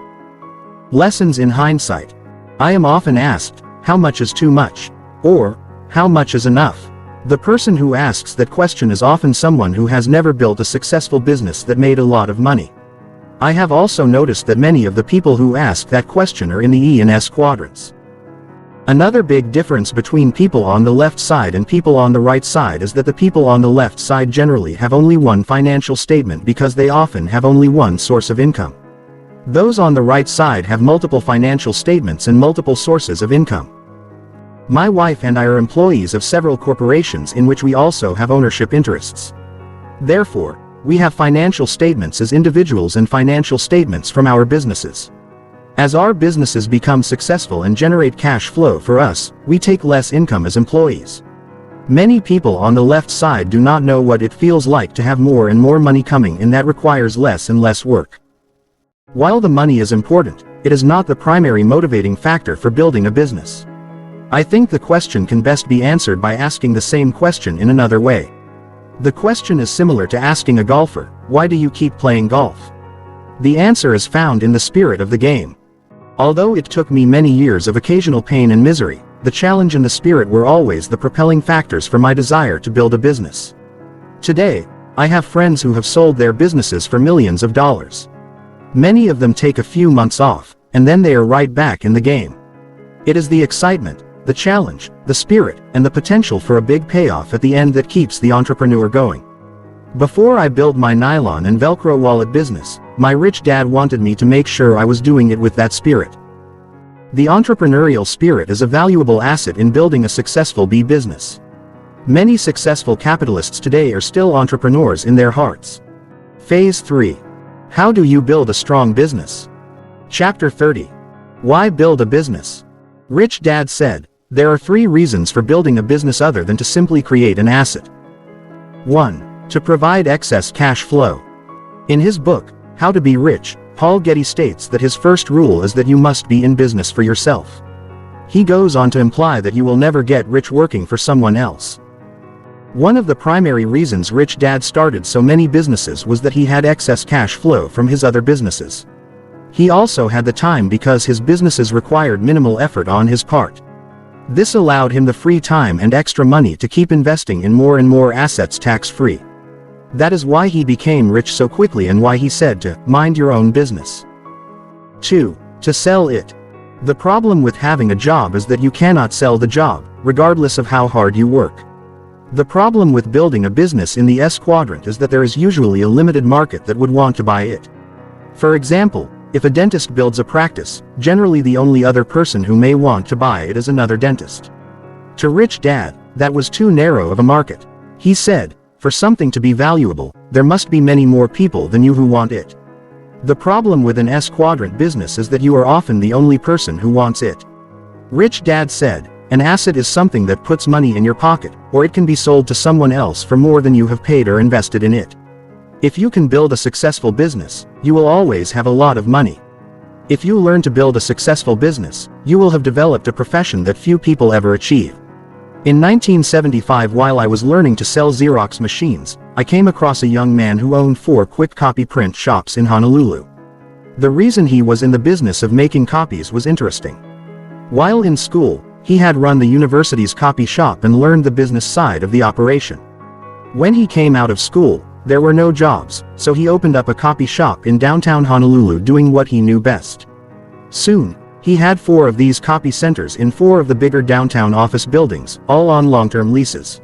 Lessons in hindsight. I am often asked, how much is too much? Or, how much is enough? The person who asks that question is often someone who has never built a successful business that made a lot of money. I have also noticed that many of the people who ask that question are in the E and S quadrants. Another big difference between people on the left side and people on the right side is that the people on the left side generally have only one financial statement because they often have only one source of income. Those on the right side have multiple financial statements and multiple sources of income. My wife and I are employees of several corporations in which we also have ownership interests. Therefore, we have financial statements as individuals and financial statements from our businesses. As our businesses become successful and generate cash flow for us, we take less income as employees. Many people on the left side do not know what it feels like to have more and more money coming in that requires less and less work. While the money is important, it is not the primary motivating factor for building a business. I think the question can best be answered by asking the same question in another way. The question is similar to asking a golfer, why do you keep playing golf? The answer is found in the spirit of the game. Although it took me many years of occasional pain and misery, the challenge and the spirit were always the propelling factors for my desire to build a business. Today, I have friends who have sold their businesses for millions of dollars. Many of them take a few months off, and then they are right back in the game. It is the excitement, the challenge, the spirit, and the potential for a big payoff at the end that keeps the entrepreneur going. Before I built my nylon and Velcro wallet business, my rich dad wanted me to make sure I was doing it with that spirit. The entrepreneurial spirit is a valuable asset in building a successful business. Many successful capitalists today are still entrepreneurs in their hearts. Phase 3. How do you build a strong business? Chapter 30. Why build a business? Rich Dad said, there are 3 reasons for building a business other than to simply create an asset. 1. To provide excess cash flow. In his book, How to Be Rich, Paul Getty states that his first rule is that you must be in business for yourself. He goes on to imply that you will never get rich working for someone else. One of the primary reasons Rich Dad started so many businesses was that he had excess cash flow from his other businesses. He also had the time because his businesses required minimal effort on his part. This allowed him the free time and extra money to keep investing in more and more assets tax-free. That is why he became rich so quickly and why he said to mind your own business. 2. To sell it. The problem with having a job is that you cannot sell the job, regardless of how hard you work. The problem with building a business in the S quadrant is that there is usually a limited market that would want to buy it. For example, if a dentist builds a practice, generally the only other person who may want to buy it is another dentist. To Rich Dad, that was too narrow of a market. He said, for something to be valuable, there must be many more people than you who want it. The problem with an S quadrant business is that you are often the only person who wants it. Rich Dad said, an asset is something that puts money in your pocket, or it can be sold to someone else for more than you have paid or invested in it. If you can build a successful business, you will always have a lot of money. If you learn to build a successful business, you will have developed a profession that few people ever achieve. In 1975, while I was learning to sell Xerox machines, I came across a young man who owned 4 quick copy print shops in Honolulu. The reason he was in the business of making copies was interesting. While in school, he had run the university's copy shop and learned the business side of the operation. When he came out of school, there were no jobs, so he opened up a copy shop in downtown Honolulu doing what he knew best. Soon, he had 4 of these copy centers in 4 of the bigger downtown office buildings, all on long-term leases.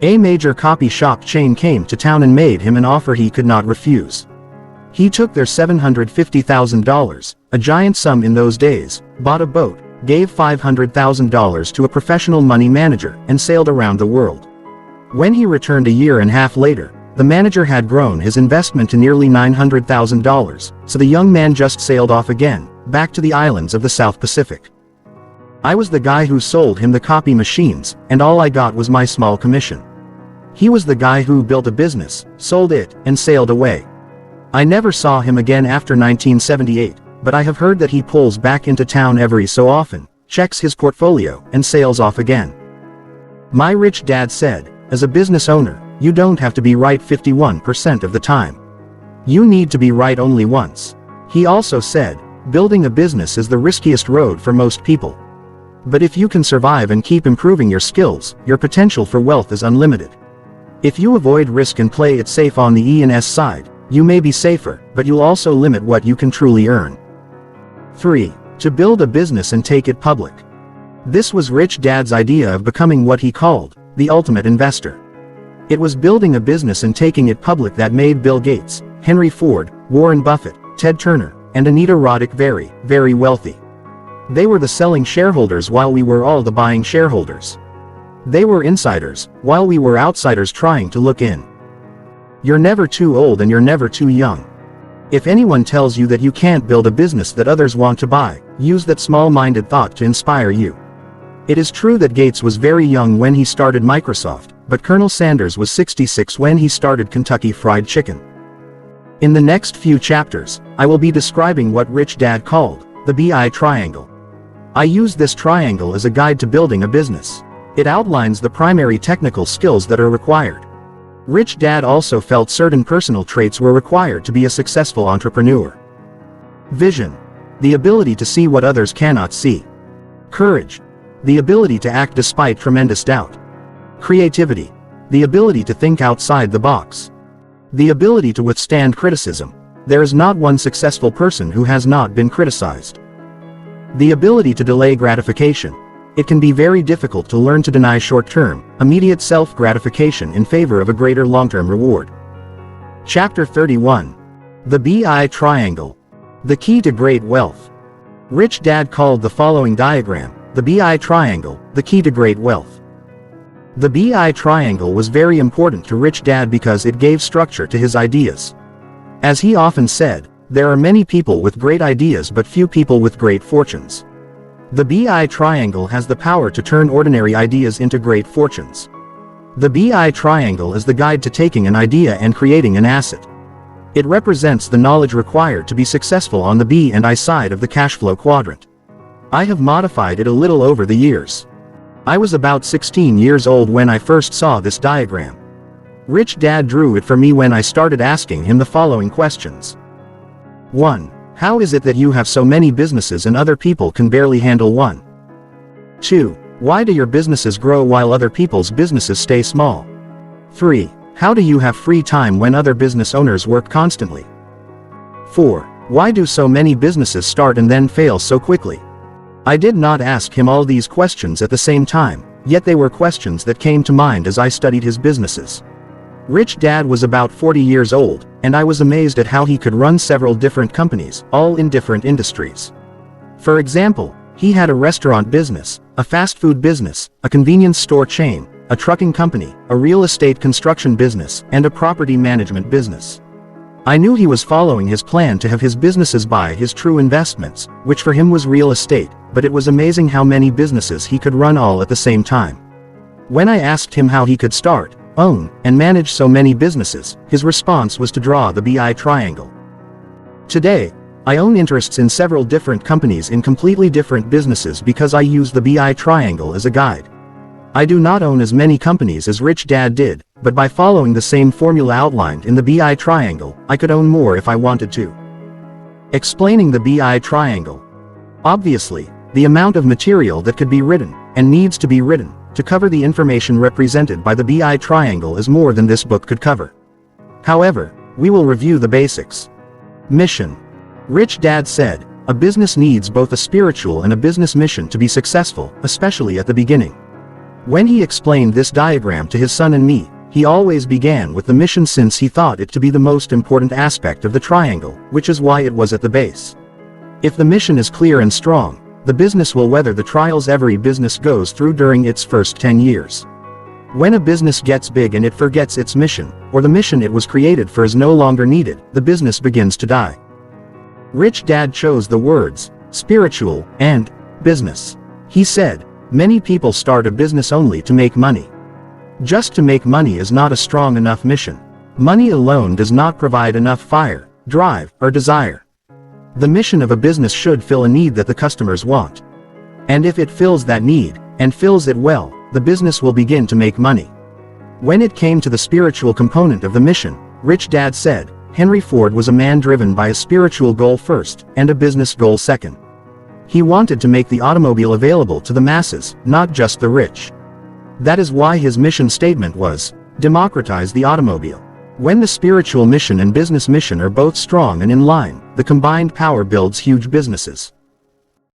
A major copy shop chain came to town and made him an offer he could not refuse. He took their $750,000, a giant sum in those days, bought a boat, gave $500,000 to a professional money manager, and sailed around the world. When he returned a year and a half later, the manager had grown his investment to nearly $900,000, so the young man just sailed off again, back to the islands of the South Pacific. I was the guy who sold him the copy machines, and all I got was my small commission. He was the guy who built a business, sold it, and sailed away. I never saw him again after 1978, but I have heard that he pulls back into town every so often, checks his portfolio, and sails off again. My rich dad said, as a business owner, you don't have to be right 51% of the time. You need to be right only once. He also said, Building a business is the riskiest road for most people. But if you can survive and keep improving your skills, your potential for wealth is unlimited. If you avoid risk and play it safe on the E&S side, you may be safer, but you'll also limit what you can truly earn. 3. To build a business and take it public. This was Rich Dad's idea of becoming what he called the ultimate investor. It was building a business and taking it public that made Bill Gates, Henry Ford, Warren Buffett, Ted Turner, and Anita Roddick very, very wealthy. They were the selling shareholders while we were all the buying shareholders. They were insiders, while we were outsiders trying to look in. You're never too old and you're never too young. If anyone tells you that you can't build a business that others want to buy, use that small-minded thought to inspire you. It is true that Gates was very young when he started Microsoft, but Colonel Sanders was 66 when he started Kentucky Fried Chicken. In the next few chapters, I will be describing what Rich Dad called the BI triangle. I use this triangle as a guide to building a business. It outlines the primary technical skills that are required. Rich Dad also felt certain personal traits were required to be a successful entrepreneur. Vision, the ability to see what others cannot see. Courage, the ability to act despite tremendous doubt. Creativity, the ability to think outside the box. The ability to withstand criticism. There is not one successful person who has not been criticized. The ability to delay gratification. It can be very difficult to learn to deny short-term, immediate self-gratification in favor of a greater long-term reward. Chapter 31. The BI Triangle. The Key to Great Wealth. Rich Dad called the following diagram the BI Triangle, the key to great wealth. The BI Triangle was very important to Rich Dad because it gave structure to his ideas. As he often said, there are many people with great ideas but few people with great fortunes. The BI Triangle has the power to turn ordinary ideas into great fortunes. The BI Triangle is the guide to taking an idea and creating an asset. It represents the knowledge required to be successful on the B and I side of the cash flow quadrant. I have modified it a little over the years. I was about 16 years old when I first saw this diagram. Rich Dad drew it for me when I started asking him the following questions. 1. How is it that you have so many businesses and other people can barely handle one? 2. Why do your businesses grow while other people's businesses stay small? 3. How do you have free time when other business owners work constantly? 4. Why do so many businesses start and then fail so quickly? I did not ask him all these questions at the same time, yet they were questions that came to mind as I studied his businesses. Rich Dad was about 40 years old, and I was amazed at how he could run several different companies, all in different industries. For example, he had a restaurant business, a fast food business, a convenience store chain, a trucking company, a real estate construction business, and a property management business. I knew he was following his plan to have his businesses buy his true investments, which for him was real estate, but it was amazing how many businesses he could run all at the same time. When I asked him how he could start, own, and manage so many businesses, his response was to draw the BI triangle. Today, I own interests in several different companies in completely different businesses because I use the BI triangle as a guide. I do not own as many companies as Rich Dad did, but by following the same formula outlined in the BI triangle, I could own more if I wanted to. Explaining the BI triangle. Obviously, the amount of material that could be written, and needs to be written, to cover the information represented by the BI triangle is more than this book could cover. However, we will review the basics. Mission. Rich Dad said, a business needs both a spiritual and a business mission to be successful, especially at the beginning. When he explained this diagram to his son and me, he always began with the mission since he thought it to be the most important aspect of the triangle, which is why it was at the base. If the mission is clear and strong, the business will weather the trials every business goes through during its first 10 years. When a business gets big and it forgets its mission, or the mission it was created for is no longer needed, the business begins to die. Rich Dad chose the words, spiritual, and business. He said, many people start a business only to make money. Just to make money is not a strong enough mission. Money alone does not provide enough fire, drive, or desire. The mission of a business should fill a need that the customers want. And if it fills that need, and fills it well, the business will begin to make money. When it came to the spiritual component of the mission, Rich Dad said, Henry Ford was a man driven by a spiritual goal first, and a business goal second. He wanted to make the automobile available to the masses, not just the rich. That is why his mission statement was, "Democratize the automobile." When the spiritual mission and business mission are both strong and in line, the combined power builds huge businesses.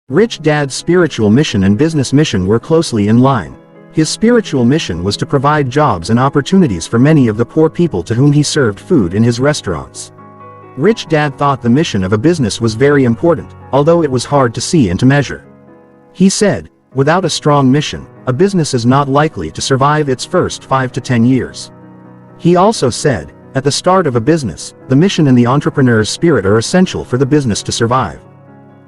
Rich Dad's spiritual mission and business mission were closely in line. His spiritual mission was to provide jobs and opportunities for many of the poor people to whom he served food in his restaurants. Rich Dad thought the mission of a business was very important, although it was hard to see and to measure. He said, "Without a strong mission, a business is not likely to survive its first 5 to 10 years." He also said, "At the start of a business, the mission and the entrepreneur's spirit are essential for the business to survive.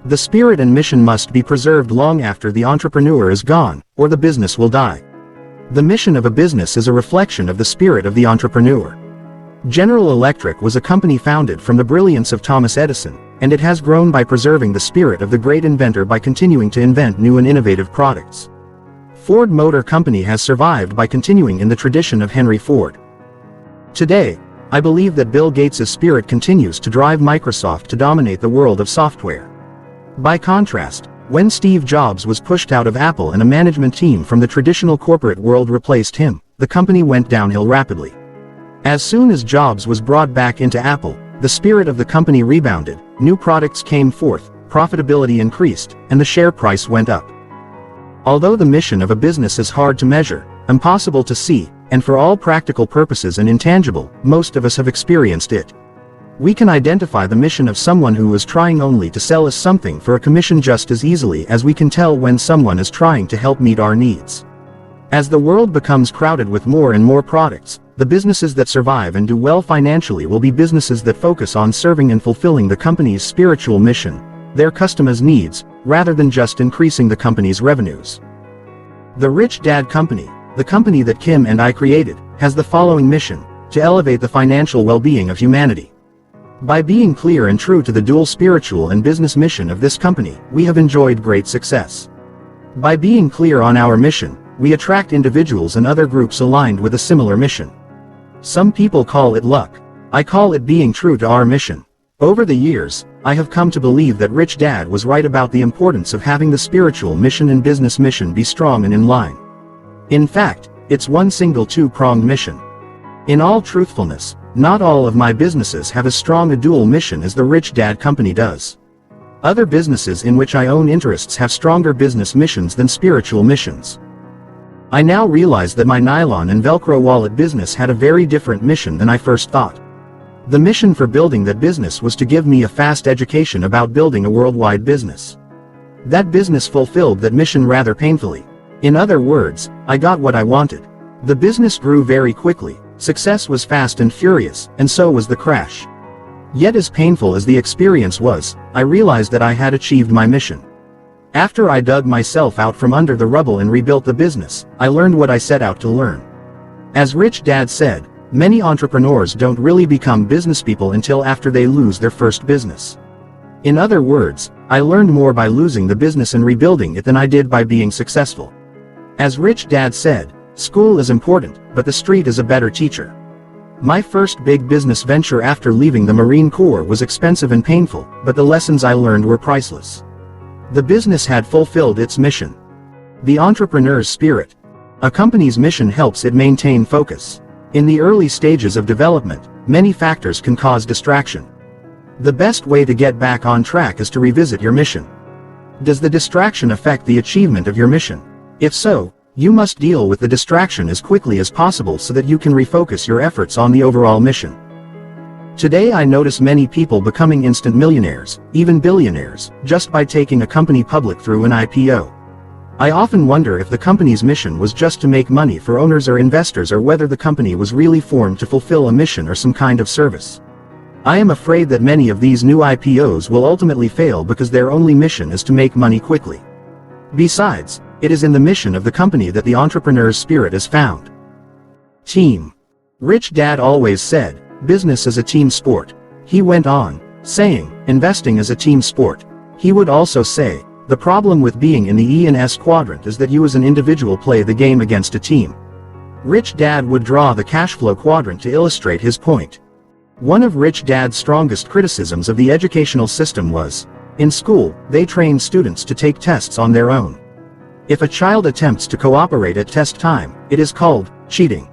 The spirit and mission must be preserved long after the entrepreneur is gone, or the business will die. The mission of a business is a reflection of the spirit of the entrepreneur." General Electric was a company founded from the brilliance of Thomas Edison, and it has grown by preserving the spirit of the great inventor by continuing to invent new and innovative products. Ford Motor Company has survived by continuing in the tradition of Henry Ford. Today, I believe that Bill Gates' spirit continues to drive Microsoft to dominate the world of software. By contrast, when Steve Jobs was pushed out of Apple and a management team from the traditional corporate world replaced him, the company went downhill rapidly. As soon as Jobs was brought back into Apple, the spirit of the company rebounded, new products came forth, profitability increased, and the share price went up. Although the mission of a business is hard to measure, impossible to see, and for all practical purposes and intangible, most of us have experienced it. We can identify the mission of someone who is trying only to sell us something for a commission just as easily as we can tell when someone is trying to help meet our needs. As the world becomes crowded with more and more products, the businesses that survive and do well financially will be businesses that focus on serving and fulfilling the company's spiritual mission, their customers' needs, rather than just increasing the company's revenues. The Rich Dad Company, the company that Kim and I created, has the following mission: to elevate the financial well-being of humanity. By being clear and true to the dual spiritual and business mission of this company, we have enjoyed great success. By being clear on our mission, we attract individuals and other groups aligned with a similar mission. Some people call it luck. I call it being true to our mission. Over the years, I have come to believe that Rich Dad was right about the importance of having the spiritual mission and business mission be strong and in line. In fact, it's one single two-pronged mission. In all truthfulness, not all of my businesses have as strong a dual mission as the Rich Dad Company does. Other businesses in which I own interests have stronger business missions than spiritual missions. I now realize that my nylon and Velcro wallet business had a very different mission than I first thought. The mission for building that business was to give me a fast education about building a worldwide business. That business fulfilled that mission rather painfully. In other words, I got what I wanted. The business grew very quickly, success was fast and furious, and so was the crash. Yet as painful as the experience was, I realized that I had achieved my mission. After I dug myself out from under the rubble and rebuilt the business, I learned what I set out to learn. As Rich Dad said, many entrepreneurs don't really become businesspeople until after they lose their first business. In other words, I learned more by losing the business and rebuilding it than I did by being successful. As Rich Dad said, school is important, but the street is a better teacher. My first big business venture after leaving the Marine Corps was expensive and painful, but the lessons I learned were priceless. The business had fulfilled its mission. The entrepreneur's spirit. A company's mission helps it maintain focus. In the early stages of development, many factors can cause distraction. The best way to get back on track is to revisit your mission. Does the distraction affect the achievement of your mission? If so, you must deal with the distraction as quickly as possible so that you can refocus your efforts on the overall mission. Today I notice many people becoming instant millionaires, even billionaires, just by taking a company public through an IPO. I often wonder if the company's mission was just to make money for owners or investors, or whether the company was really formed to fulfill a mission or some kind of service. I am afraid that many of these new IPOs will ultimately fail because their only mission is to make money quickly. Besides, it is in the mission of the company that the entrepreneur's spirit is found. Team. Rich Dad always said, business is a team sport. He went on, saying, investing is a team sport. He would also say, the problem with being in the E and S quadrant is that you as an individual play the game against a team. Rich Dad would draw the cash flow quadrant to illustrate his point. One of Rich Dad's strongest criticisms of the educational system was, in school, they trained students to take tests on their own. If a child attempts to cooperate at test time, it is called cheating.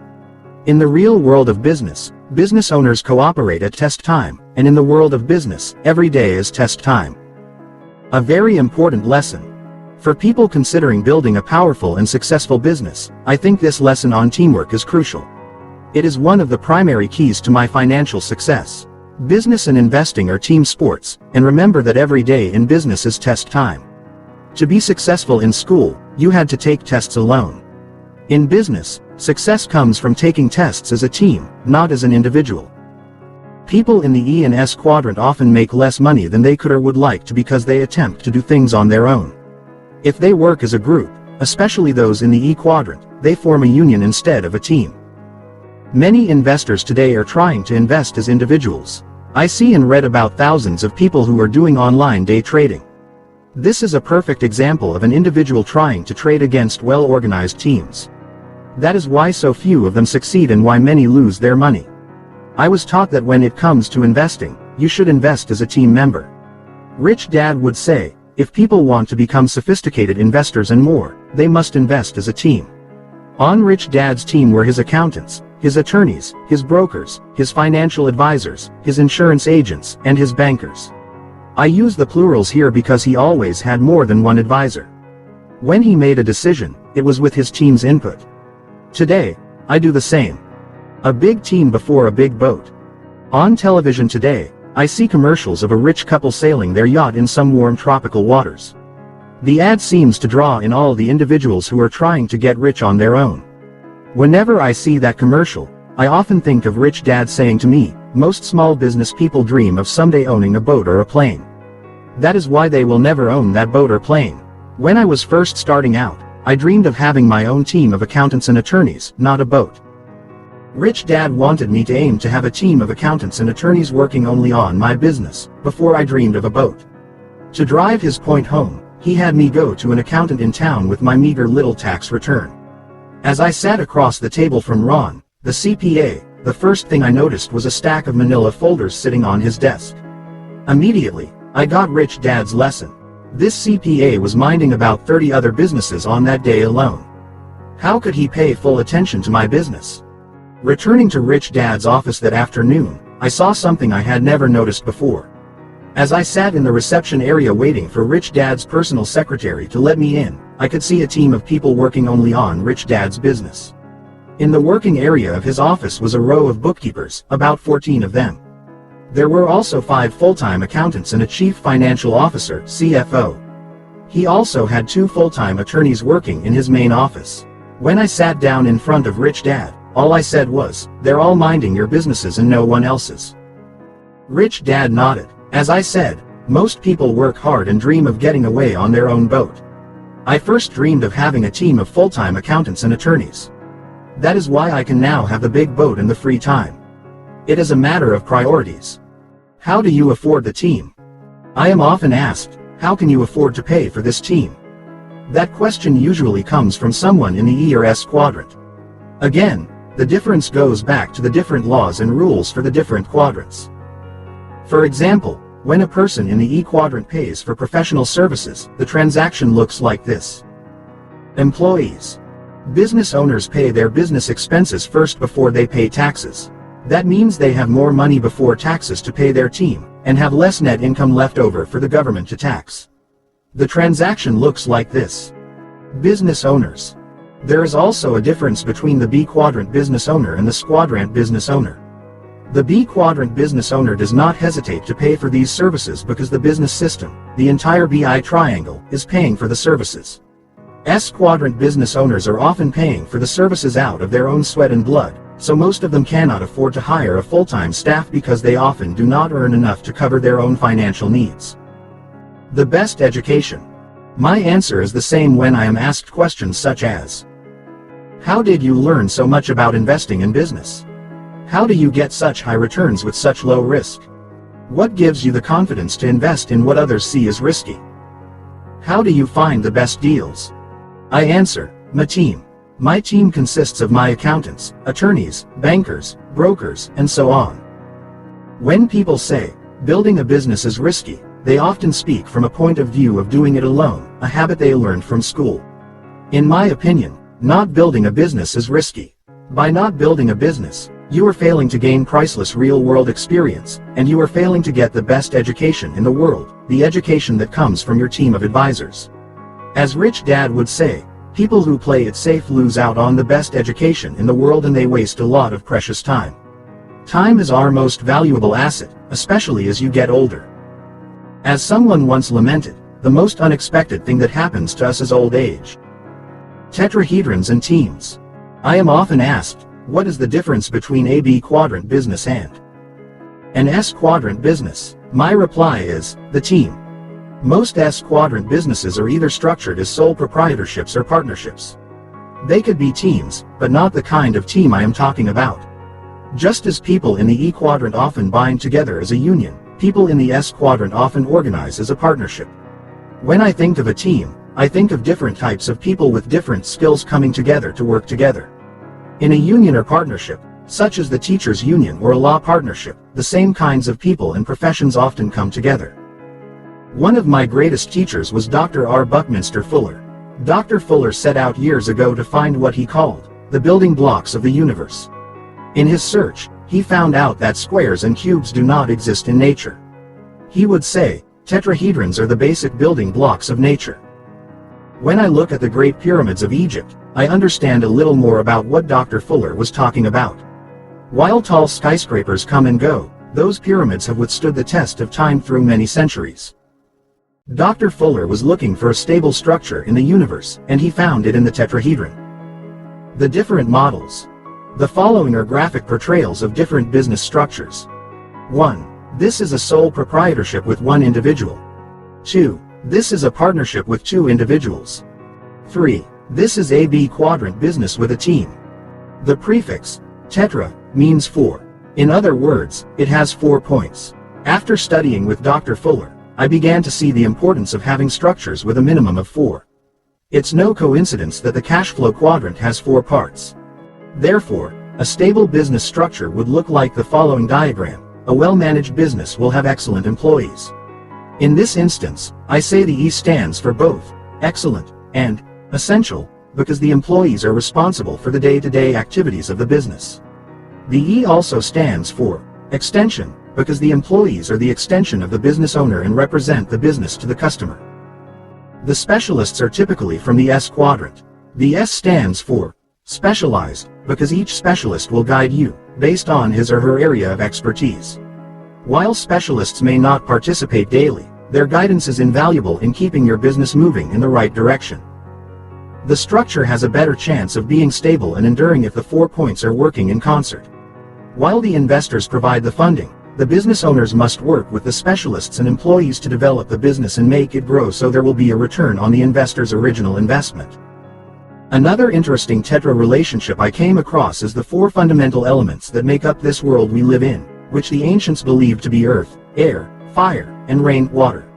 In the real world of business, business owners cooperate at test time, and in the world of business, every day is test time. A very important lesson. For people considering building a powerful and successful business, I think this lesson on teamwork is crucial. It is one of the primary keys to my financial success. Business and investing are team sports, and remember that every day in business is test time. To be successful in school, you had to take tests alone. In business, success comes from taking tests as a team, not as an individual. People in the E and S quadrant often make less money than they could or would like to because they attempt to do things on their own. If they work as a group, especially those in the E quadrant, they form a union instead of a team. Many investors today are trying to invest as individuals. I see and read about thousands of people who are doing online day trading. This is a perfect example of an individual trying to trade against well-organized teams. That is why so few of them succeed and why many lose their money. I was taught that when it comes to investing, you should invest as a team member. Rich Dad would say, if people want to become sophisticated investors and more, they must invest as a team. On Rich Dad's team were his accountants, his attorneys, his brokers, his financial advisors, his insurance agents, and his bankers. I use the plurals here because he always had more than one advisor. When he made a decision, it was with his team's input. Today, I do the same. A big team before a big boat. On television today, I see commercials of a rich couple sailing their yacht in some warm tropical waters. The ad seems to draw in all the individuals who are trying to get rich on their own. Whenever I see that commercial, I often think of Rich Dad saying to me, most small business people dream of someday owning a boat or a plane. That is why they will never own that boat or plane. When I was first starting out, I dreamed of having my own team of accountants and attorneys, not a boat. Rich Dad wanted me to aim to have a team of accountants and attorneys working only on my business, before I dreamed of a boat. To drive his point home, he had me go to an accountant in town with my meager little tax return. As I sat across the table from Ron, the CPA, the first thing I noticed was a stack of manila folders sitting on his desk. Immediately, I got Rich Dad's lesson. This CPA was minding about 30 other businesses on that day alone. How could he pay full attention to my business? Returning to Rich Dad's office that afternoon, I saw something I had never noticed before. As I sat in the reception area waiting for Rich Dad's personal secretary to let me in, I could see a team of people working only on Rich Dad's business. In the working area of his office was a row of bookkeepers, about 14 of them. There were also 5 full-time accountants and a chief financial officer, CFO. He also had 2 full-time attorneys working in his main office. When I sat down in front of Rich Dad, all I said was, "They're all minding your businesses and no one else's." Rich Dad nodded. As I said, most people work hard and dream of getting away on their own boat. I first dreamed of having a team of full-time accountants and attorneys. That is why I can now have the big boat and the free time. It is a matter of priorities. How do you afford the team? I am often asked, how can you afford to pay for this team? That question usually comes from someone in the E or S quadrant. Again, the difference goes back to the different laws and rules for the different quadrants. For example, when a person in the E quadrant pays for professional services, the transaction looks like this. Employees. Business owners pay their business expenses first before they pay taxes. That means they have more money before taxes to pay their team, and have less net income left over for the government to tax. The transaction looks like this. Business owners. There is also a difference between the B quadrant business owner and the squadrant business owner. The B quadrant business owner does not hesitate to pay for these services because the business system, the entire BI triangle, is paying for the services. S quadrant business owners are often paying for the services out of their own sweat and blood, so most of them cannot afford to hire a full-time staff because they often do not earn enough to cover their own financial needs. The best education. My answer is the same when I am asked questions such as, how did you learn so much about investing in business? How do you get such high returns with such low risk? What gives you the confidence to invest in what others see as risky? How do you find the best deals? I answer, my team. My team consists of my accountants, attorneys, bankers, brokers, and so on. When people say, building a business is risky, they often speak from a point of view of doing it alone, a habit they learned from school. In my opinion, not building a business is risky. By not building a business, you are failing to gain priceless real-world experience, and you are failing to get the best education in the world, the education that comes from your team of advisors. As Rich Dad would say, people who play it safe lose out on the best education in the world, and they waste a lot of precious time. Time is our most valuable asset, especially as you get older. As someone once lamented, the most unexpected thing that happens to us is old age. Tetrahedrons and teams. I am often asked, what is the difference between a B quadrant business and an S quadrant business? My reply is, the team. Most S quadrant businesses are either structured as sole proprietorships or partnerships. They could be teams, but not the kind of team I am talking about. Just as people in the E quadrant often bind together as a union, people in the S quadrant often organize as a partnership. When I think of a team, I think of different types of people with different skills coming together to work together. In a union or partnership, such as the teachers' union or a law partnership, the same kinds of people and professions often come together. One of my greatest teachers was Dr. R. Buckminster Fuller. Dr. Fuller set out years ago to find what he called the building blocks of the universe. In his search, he found out that squares and cubes do not exist in nature. He would say, tetrahedrons are the basic building blocks of nature. When I look at the Great Pyramids of Egypt, I understand a little more about what Dr. Fuller was talking about. While tall skyscrapers come and go, those pyramids have withstood the test of time through many centuries. Dr. Fuller was looking for a stable structure in the universe, and he found it in the tetrahedron. The different models. The following are graphic portrayals of different business structures. 1. This is a sole proprietorship with one individual. 2. This is a partnership with two individuals. 3. This is a B quadrant business with a team. The prefix, tetra, means 4. In other words, it has 4 points. After studying with Dr. Fuller, I began to see the importance of having structures with a minimum of 4. It's no coincidence that the cash flow quadrant has 4 parts. Therefore, a stable business structure would look like the following diagram. A well-managed business will have excellent employees. In this instance, I say the E stands for both excellent and essential, because the employees are responsible for the day-to-day activities of the business. The E also stands for extension, because the employees are the extension of the business owner and represent the business to the customer. The specialists are typically from the S quadrant. The S stands for specialized, because each specialist will guide you, based on his or her area of expertise. While specialists may not participate daily, their guidance is invaluable in keeping your business moving in the right direction. The structure has a better chance of being stable and enduring if the 4 points are working in concert. While the investors provide the funding, the business owners must work with the specialists and employees to develop the business and make it grow so there will be a return on the investor's original investment. Another interesting tetra relationship I came across is the 4 fundamental elements that make up this world we live in, which the ancients believed to be earth, air, fire, and rain, water.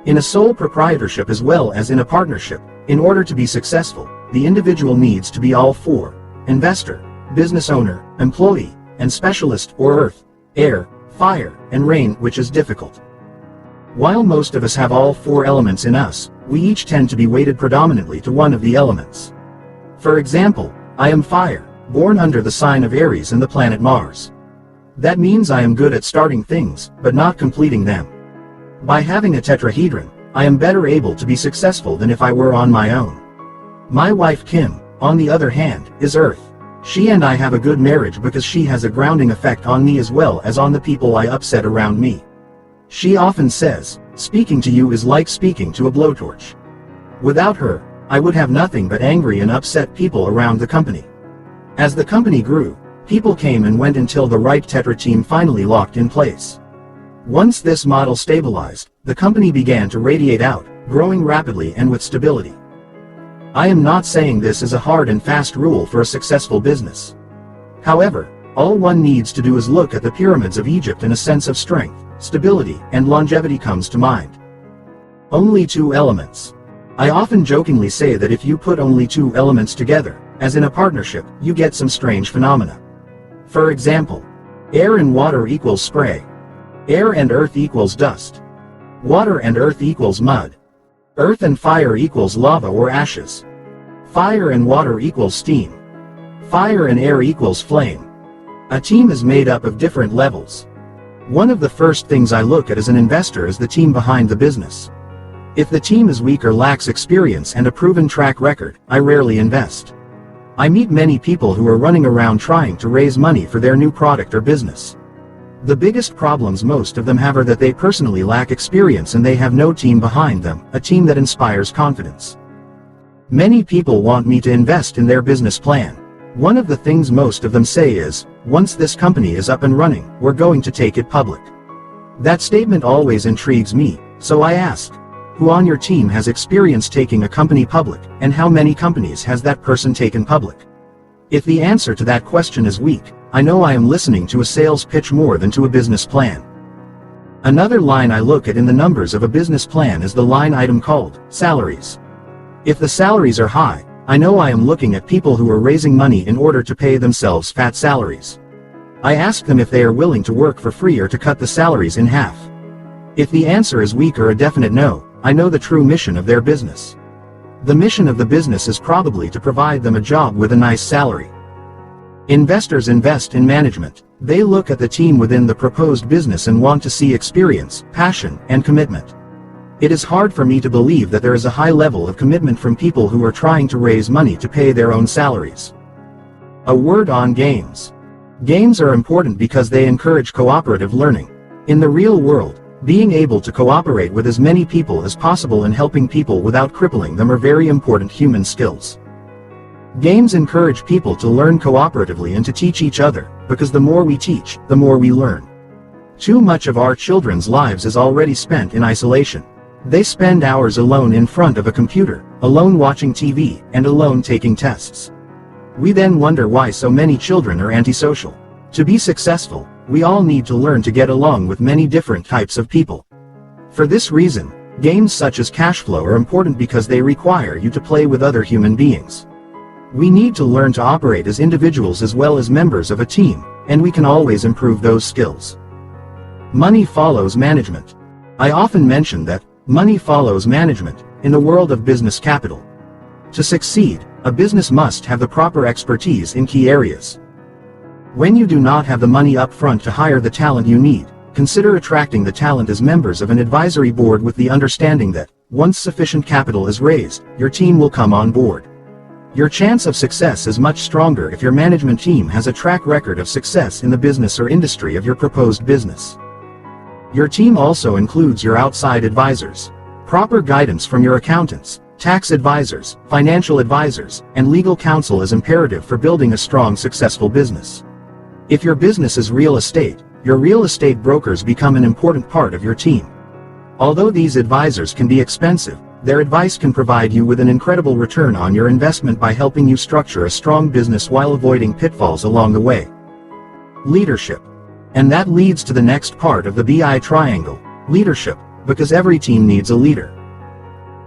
In a sole proprietorship as well as in a partnership, in order to be successful, the individual needs to be all 4: investor, business owner, employee, and specialist, or earth, air, fire, and rain, which is difficult. While most of us have all 4 elements in us, we each tend to be weighted predominantly to one of the elements. For example, I am fire, born under the sign of Aries and the planet Mars. That means I am good at starting things, but not completing them. By having a tetrahedron, I am better able to be successful than if I were on my own. My wife Kim, on the other hand, is earth. She and I have a good marriage because she has a grounding effect on me as well as on the people I upset around me. She often says, speaking to you is like speaking to a blowtorch. Without her, I would have nothing but angry and upset people around the company. As the company grew, people came and went until the right tetra team finally locked in place. Once this model stabilized, the company began to radiate out, growing rapidly and with stability. I am not saying this is a hard and fast rule for a successful business. However, all one needs to do is look at the pyramids of Egypt and a sense of strength, stability, and longevity comes to mind. Only 2 elements. I often jokingly say that if you put only 2 elements together, as in a partnership, you get some strange phenomena. For example, air and water equals spray, Air and earth equals dust. Water and earth equals mud. Earth and fire equals lava or ashes. Fire and water equals steam. Fire and air equals flame. A team is made up of different levels. One of the first things I look at as an investor is the team behind the business. If the team is weak or lacks experience and a proven track record, I rarely invest. I meet many people who are running around trying to raise money for their new product or business. The biggest problems most of them have are that they personally lack experience and they have no team behind them, a team that inspires confidence. Many people want me to invest in their business plan. One of the things most of them say is, once this company is up and running, we're going to take it public. That statement always intrigues me, so I ask, who on your team has experience taking a company public, and how many companies has that person taken public? If the answer to that question is weak, I know I am listening to a sales pitch more than to a business plan. Another line I look at in the numbers of a business plan is the line item called salaries. If the salaries are high, I know I am looking at people who are raising money in order to pay themselves fat salaries. I ask them if they are willing to work for free or to cut the salaries in half. If the answer is weak or a definite no, I know the true mission of their business. The mission of the business is probably to provide them a job with a nice salary. Investors invest in management. They look at the team within the proposed business and want to see experience, passion, and commitment. It is hard for me to believe that there is a high level of commitment from people who are trying to raise money to pay their own salaries. A word on games. Games are important because they encourage cooperative learning. In the real world, being able to cooperate with as many people as possible and helping people without crippling them are very important human skills. Games encourage people to learn cooperatively and to teach each other, because the more we teach, the more we learn. Too much of our children's lives is already spent in isolation. They spend hours alone in front of a computer, alone watching TV, and alone taking tests. We then wonder why so many children are antisocial. To be successful, we all need to learn to get along with many different types of people. For this reason, games such as CASHFLOW are important because they require you to play with other human beings. We need to learn to operate as individuals as well as members of a team, and we can always improve those skills. Money follows management. I often mention that money follows management in the world of business capital. To succeed, a business must have the proper expertise in key areas. When you do not have the money up front to hire the talent you need, consider attracting the talent as members of an advisory board with the understanding that, once sufficient capital is raised, your team will come on board. Your chance of success is much stronger if your management team has a track record of success in the business or industry of your proposed business. Your team also includes your outside advisors. Proper guidance from your accountants, tax advisors, financial advisors, and legal counsel is imperative for building a strong, successful business. If your business is real estate, your real estate brokers become an important part of your team. Although these advisors can be expensive, their advice can provide you with an incredible return on your investment by helping you structure a strong business while avoiding pitfalls along the way. Leadership. And that leads to the next part of the BI triangle, leadership, because every team needs a leader.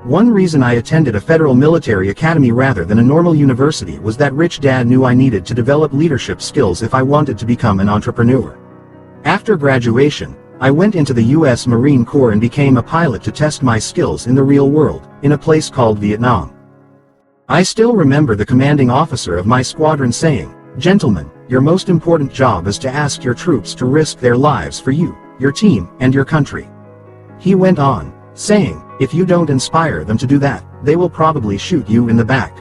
One reason I attended a federal military academy rather than a normal university was that Rich Dad knew I needed to develop leadership skills if I wanted to become an entrepreneur. After graduation, I went into the U.S. Marine Corps and became a pilot to test my skills in the real world, in a place called Vietnam. I still remember the commanding officer of my squadron saying, "Gentlemen, your most important job is to ask your troops to risk their lives for you, your team, and your country." He went on, saying, "If you don't inspire them to do that, they will probably shoot you in the back."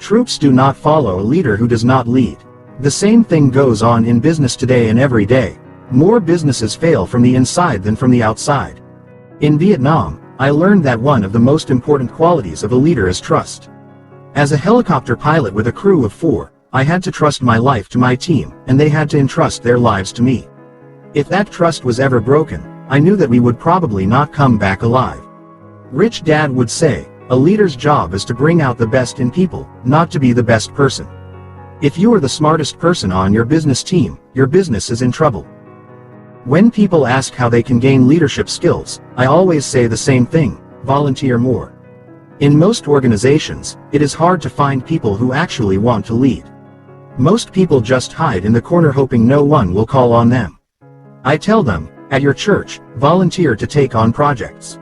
Troops do not follow a leader who does not lead. The same thing goes on in business today and every day. More businesses fail from the inside than from the outside. In Vietnam, I learned that one of the most important qualities of a leader is trust. As a helicopter pilot with a crew of 4, I had to trust my life to my team, and they had to entrust their lives to me. If that trust was ever broken, I knew that we would probably not come back alive. Rich Dad would say, a leader's job is to bring out the best in people, not to be the best person. If you are the smartest person on your business team, your business is in trouble. When people ask how they can gain leadership skills, I always say the same thing: volunteer more. In most organizations, it is hard to find people who actually want to lead. Most people just hide in the corner hoping no one will call on them. I tell them, At your church, volunteer to take on projects.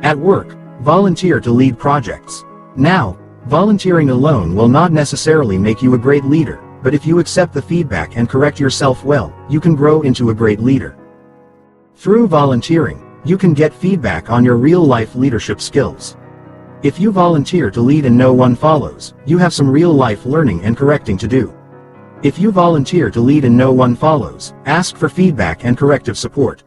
At work, volunteer to lead projects. Now, volunteering alone will not necessarily make you a great leader, but if you accept the feedback and correct yourself well, you can grow into a great leader. Through volunteering, you can get feedback on your real-life leadership skills. If you volunteer to lead and no one follows, you have some real-life learning and correcting to do. If you volunteer to lead and no one follows, ask for feedback and corrective support.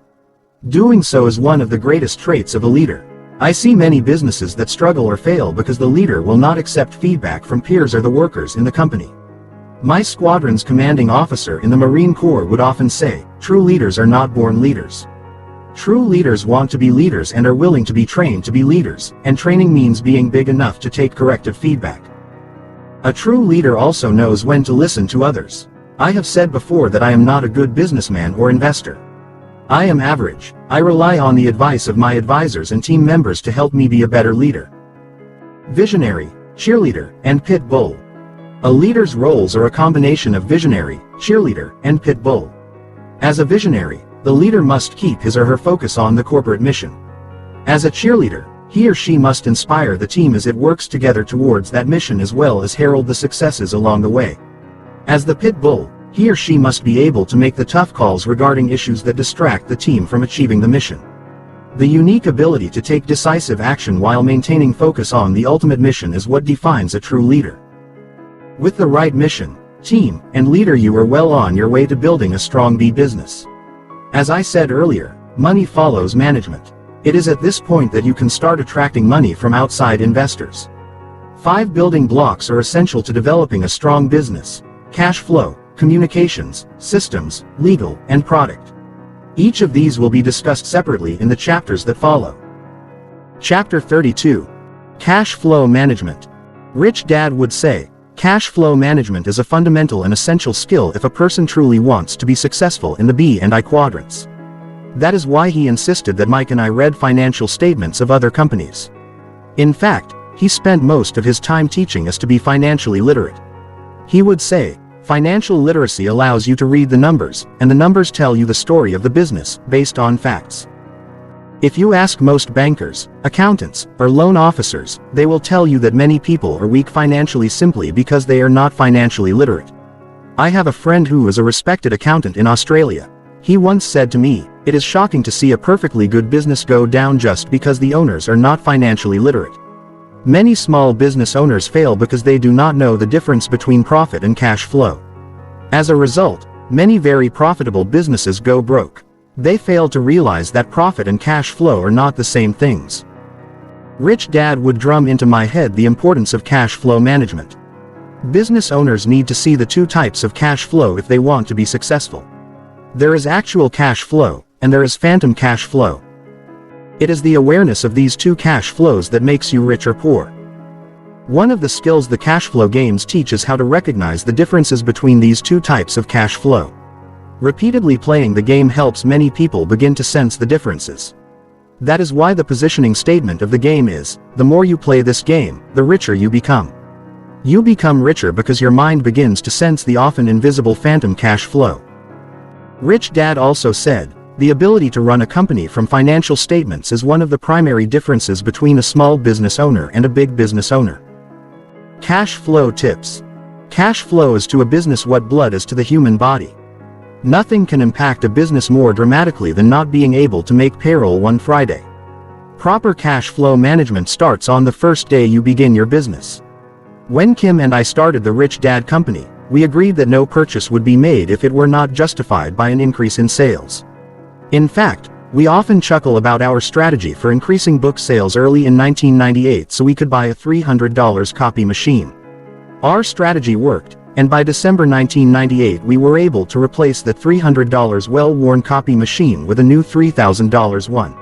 Doing so is one of the greatest traits of a leader. I see many businesses that struggle or fail because the leader will not accept feedback from peers or the workers in the company. My squadron's commanding officer in the Marine Corps would often say, "True leaders are not born leaders. True leaders want to be leaders and are willing to be trained to be leaders, and training means being big enough to take corrective feedback." A true leader also knows when to listen to others. I have said before that I am not a good businessman or investor. I am average. I rely on the advice of my advisors and team members to help me be a better leader. Visionary, cheerleader, and pit bull. A leader's roles are a combination of visionary, cheerleader, and pit bull. As a visionary, the leader must keep his or her focus on the corporate mission. As a cheerleader, he or she must inspire the team as it works together towards that mission as well as herald the successes along the way. As the pit bull, he or she must be able to make the tough calls regarding issues that distract the team from achieving the mission. The unique ability to take decisive action while maintaining focus on the ultimate mission is what defines a true leader. With the right mission, team, and leader, you are well on your way to building a strong B business. As I said earlier, money follows management. It is at this point that you can start attracting money from outside investors. 5 building blocks are essential to developing a strong business: cash flow, communications, systems, legal, and product. Each of these will be discussed separately in the chapters that follow. Chapter 32. Cash Flow Management. Rich Dad would say, cash flow management is a fundamental and essential skill if a person truly wants to be successful in the B and I quadrants. That is why he insisted that Mike and I read financial statements of other companies. In fact, he spent most of his time teaching us to be financially literate. He would say, financial literacy allows you to read the numbers, and the numbers tell you the story of the business, based on facts. If you ask most bankers, accountants, or loan officers, they will tell you that many people are weak financially simply because they are not financially literate. I have a friend who is a respected accountant in Australia. He once said to me, "It is shocking to see a perfectly good business go down just because the owners are not financially literate." Many small business owners fail because they do not know the difference between profit and cash flow. As a result, many very profitable businesses go broke. They fail to realize that profit and cash flow are not the same things. Rich Dad would drum into my head the importance of cash flow management. Business owners need to see the two types of cash flow if they want to be successful. There is actual cash flow, and there is phantom cash flow. It is the awareness of these two cash flows that makes you rich or poor. One of the skills the cash flow games teach is how to recognize the differences between these two types of cash flow. Repeatedly playing the game helps many people begin to sense the differences. That is why the positioning statement of the game is, the more you play this game, the richer you become. You become richer because your mind begins to sense the often invisible phantom cash flow. Rich Dad also said, the ability to run a company from financial statements is one of the primary differences between a small business owner and a big business owner. Cash flow tips. Cash flow is to a business what blood is to the human body. Nothing can impact a business more dramatically than not being able to make payroll one Friday. Proper cash flow management starts on the first day you begin your business. When Kim and I started the Rich Dad Company, we agreed that no purchase would be made if it were not justified by an increase in sales. In fact, we often chuckle about our strategy for increasing book sales early in 1998 so we could buy a $300 copy machine. Our strategy worked, and by December 1998 we were able to replace the $300 well-worn copy machine with a new $3,000 one.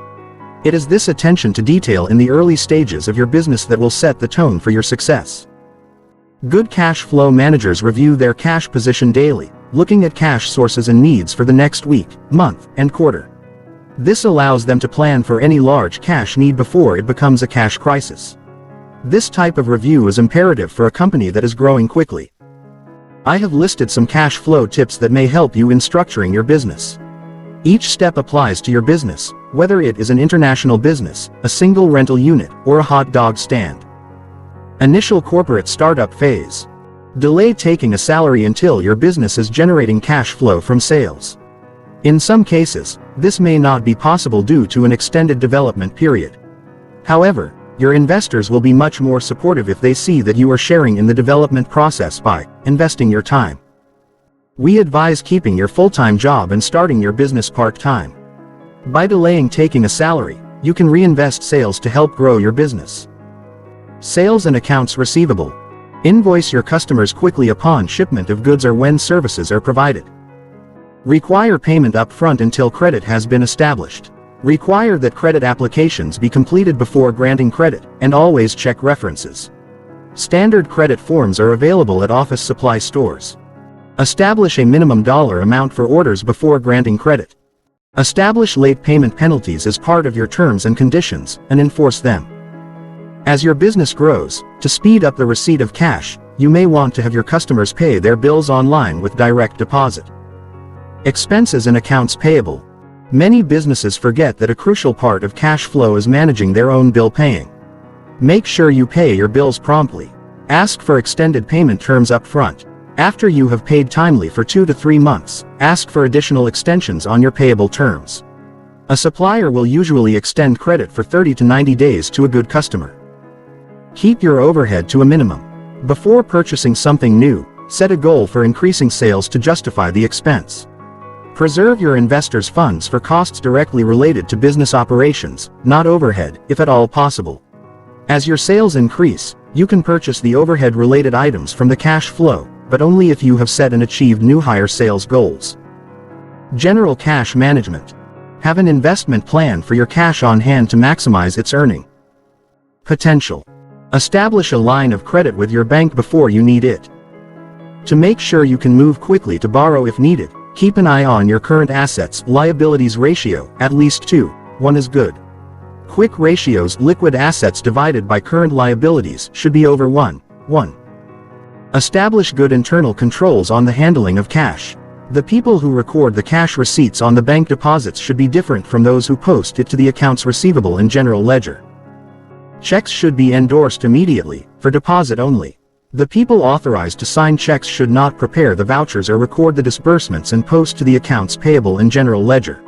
It is this attention to detail in the early stages of your business that will set the tone for your success. Good cash flow managers review their cash position daily, looking at cash sources and needs for the next week, month, and quarter. This allows them to plan for any large cash need before it becomes a cash crisis. This type of review is imperative for a company that is growing quickly. I have listed some cash flow tips that may help you in structuring your business. Each step applies to your business, whether it is an international business, a single rental unit, or a hot dog stand. Initial corporate startup phase. Delay taking a salary until your business is generating cash flow from sales. In some cases, this may not be possible due to an extended development period. However, your investors will be much more supportive if they see that you are sharing in the development process by investing your time. We advise keeping your full-time job and starting your business part-time. By delaying taking a salary, you can reinvest sales to help grow your business. Sales and accounts receivable. Invoice your customers quickly upon shipment of goods or when services are provided. Require payment up front until credit has been established. Require that credit applications be completed before granting credit, and always check references. Standard credit forms are available at office supply stores. Establish a minimum dollar amount for orders before granting credit. Establish late payment penalties as part of your terms and conditions, and enforce them. As your business grows, to speed up the receipt of cash, you may want to have your customers pay their bills online with direct deposit. Expenses and accounts payable. Many businesses forget that a crucial part of cash flow is managing their own bill paying. Make sure you pay your bills promptly. Ask for extended payment terms up front. After you have paid timely for 2 to 3 months, ask for additional extensions on your payable terms. A supplier will usually extend credit for 30 to 90 days to a good customer. Keep your overhead to a minimum. Before purchasing something new, set a goal for increasing sales to justify the expense. Preserve your investors' funds for costs directly related to business operations, not overhead, if at all possible. As your sales increase, you can purchase the overhead-related items from the cash flow, but only if you have set and achieved new higher sales goals. General cash management. Have an investment plan for your cash on hand to maximize its earning potential. Establish a line of credit with your bank before you need it. To make sure you can move quickly to borrow if needed, keep an eye on your current assets-liabilities ratio, at least 2:1 is good. Quick ratios liquid assets divided by current liabilities should be over 1:1. Establish good internal controls on the handling of cash. The people who record the cash receipts on the bank deposits should be different from those who post it to the accounts receivable and general ledger. Checks should be endorsed immediately, for deposit only. The people authorized to sign checks should not prepare the vouchers or record the disbursements and post to the accounts payable and general ledger.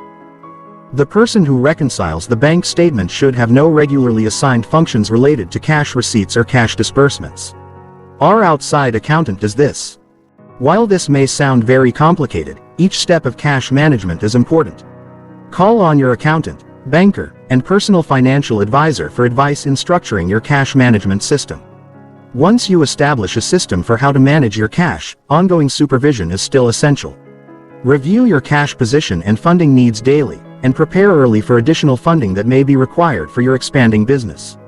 The person who reconciles the bank statement should have no regularly assigned functions related to cash receipts or cash disbursements. Our outside accountant does this. While this may sound very complicated, each step of cash management is important. Call on your accountant, banker, and personal financial advisor for advice in structuring your cash management system. Once you establish a system for how to manage your cash, ongoing supervision is still essential. Review your cash position and funding needs daily, and prepare early for additional funding that may be required for your expanding business.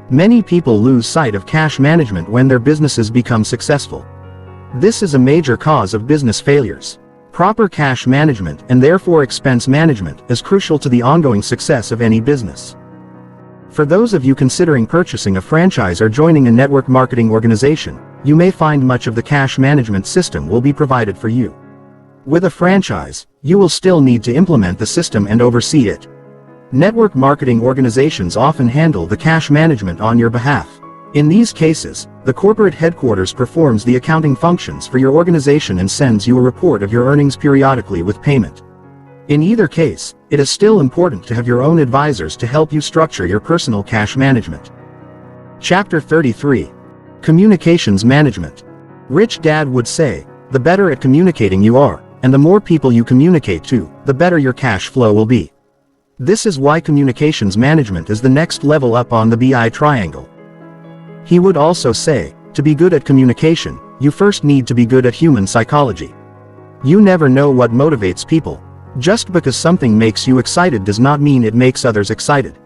Many people lose sight of cash management when their businesses become successful. This is a major cause of business failures. Proper cash management, and therefore expense management, is crucial to the ongoing success of any business. For those of you considering purchasing a franchise or joining a network marketing organization, you may find much of the cash management system will be provided for you. With a franchise, you will still need to implement the system and oversee it. Network marketing organizations often handle the cash management on your behalf. In these cases, the corporate headquarters performs the accounting functions for your organization and sends you a report of your earnings periodically with payment. In either case, it is still important to have your own advisors to help you structure your personal cash management. Chapter 33. Communications Management. Rich Dad would say, the better at communicating you are, and the more people you communicate to, the better your cash flow will be. This is why communications management is the next level up on the BI triangle. He would also say, to be good at communication, you first need to be good at human psychology. You never know what motivates people. Just because something makes you excited does not mean it makes others excited.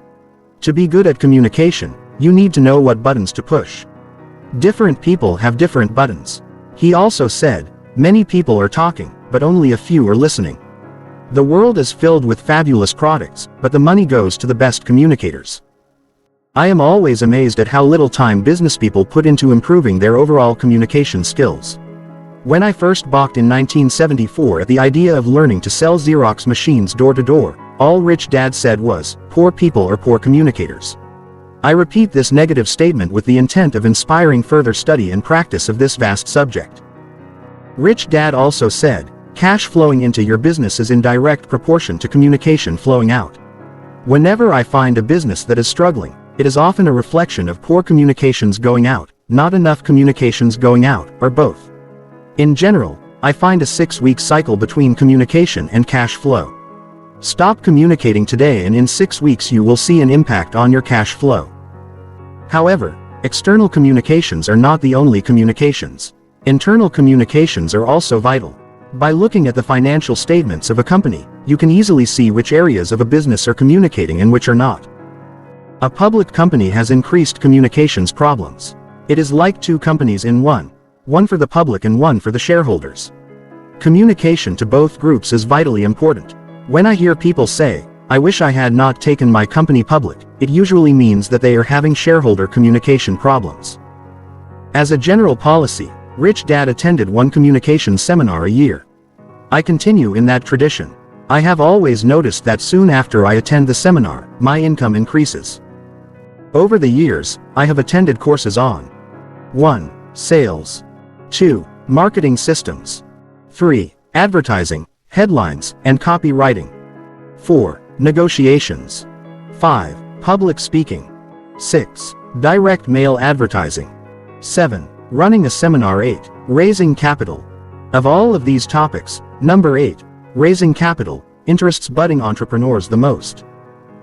To be good at communication, you need to know what buttons to push. Different people have different buttons. He also said, many people are talking, but only a few are listening. The world is filled with fabulous products, but the money goes to the best communicators. I am always amazed at how little time businesspeople put into improving their overall communication skills. When I first balked in 1974 at the idea of learning to sell Xerox machines door to door, all Rich Dad said was, "Poor people are poor communicators." I repeat this negative statement with the intent of inspiring further study and practice of this vast subject. Rich Dad also said, cash flowing into your business is in direct proportion to communication flowing out. Whenever I find a business that is struggling, it is often a reflection of poor communications going out, not enough communications going out, or both. In general, I find a 6-week cycle between communication and cash flow. Stop communicating today and in 6 weeks you will see an impact on your cash flow. However, external communications are not the only communications. Internal communications are also vital. By looking at the financial statements of a company, you can easily see which areas of a business are communicating and which are not. A public company has increased communications problems. It is like two companies in one for the public and one for the shareholders. Communication to both groups is vitally important. When I hear people say, "I wish I had not taken my company public," it usually means that they are having shareholder communication problems. As a general policy, Rich Dad attended one communication seminar a year. I continue in that tradition. I have always noticed that soon after I attend the seminar, my income increases. Over the years, I have attended courses on 1. Sales. 2. Marketing systems. 3. Advertising, headlines, and copywriting. 4. Negotiations. 5. Public speaking. 6. Direct mail advertising. 7. Running a seminar. 8. Raising capital. Of all of these topics, number 8, raising capital, interests budding entrepreneurs the most.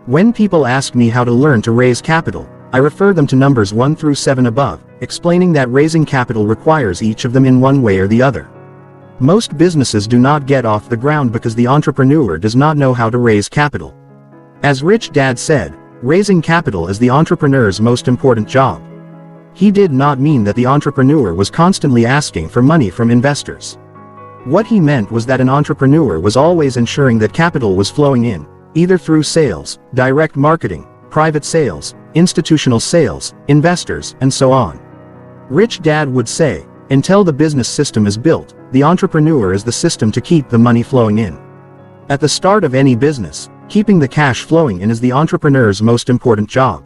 When people ask me how to learn to raise capital, I refer them to numbers 1 through 7 above, explaining that raising capital requires each of them in one way or the other. Most businesses do not get off the ground because the entrepreneur does not know how to raise capital. As Rich Dad said, raising capital is the entrepreneur's most important job. He did not mean that the entrepreneur was constantly asking for money from investors. What he meant was that an entrepreneur was always ensuring that capital was flowing in, either through sales, direct marketing, private sales, institutional sales, investors, and so on. Rich Dad would say, until the business system is built, the entrepreneur is the system to keep the money flowing in. At the start of any business, keeping the cash flowing in is the entrepreneur's most important job.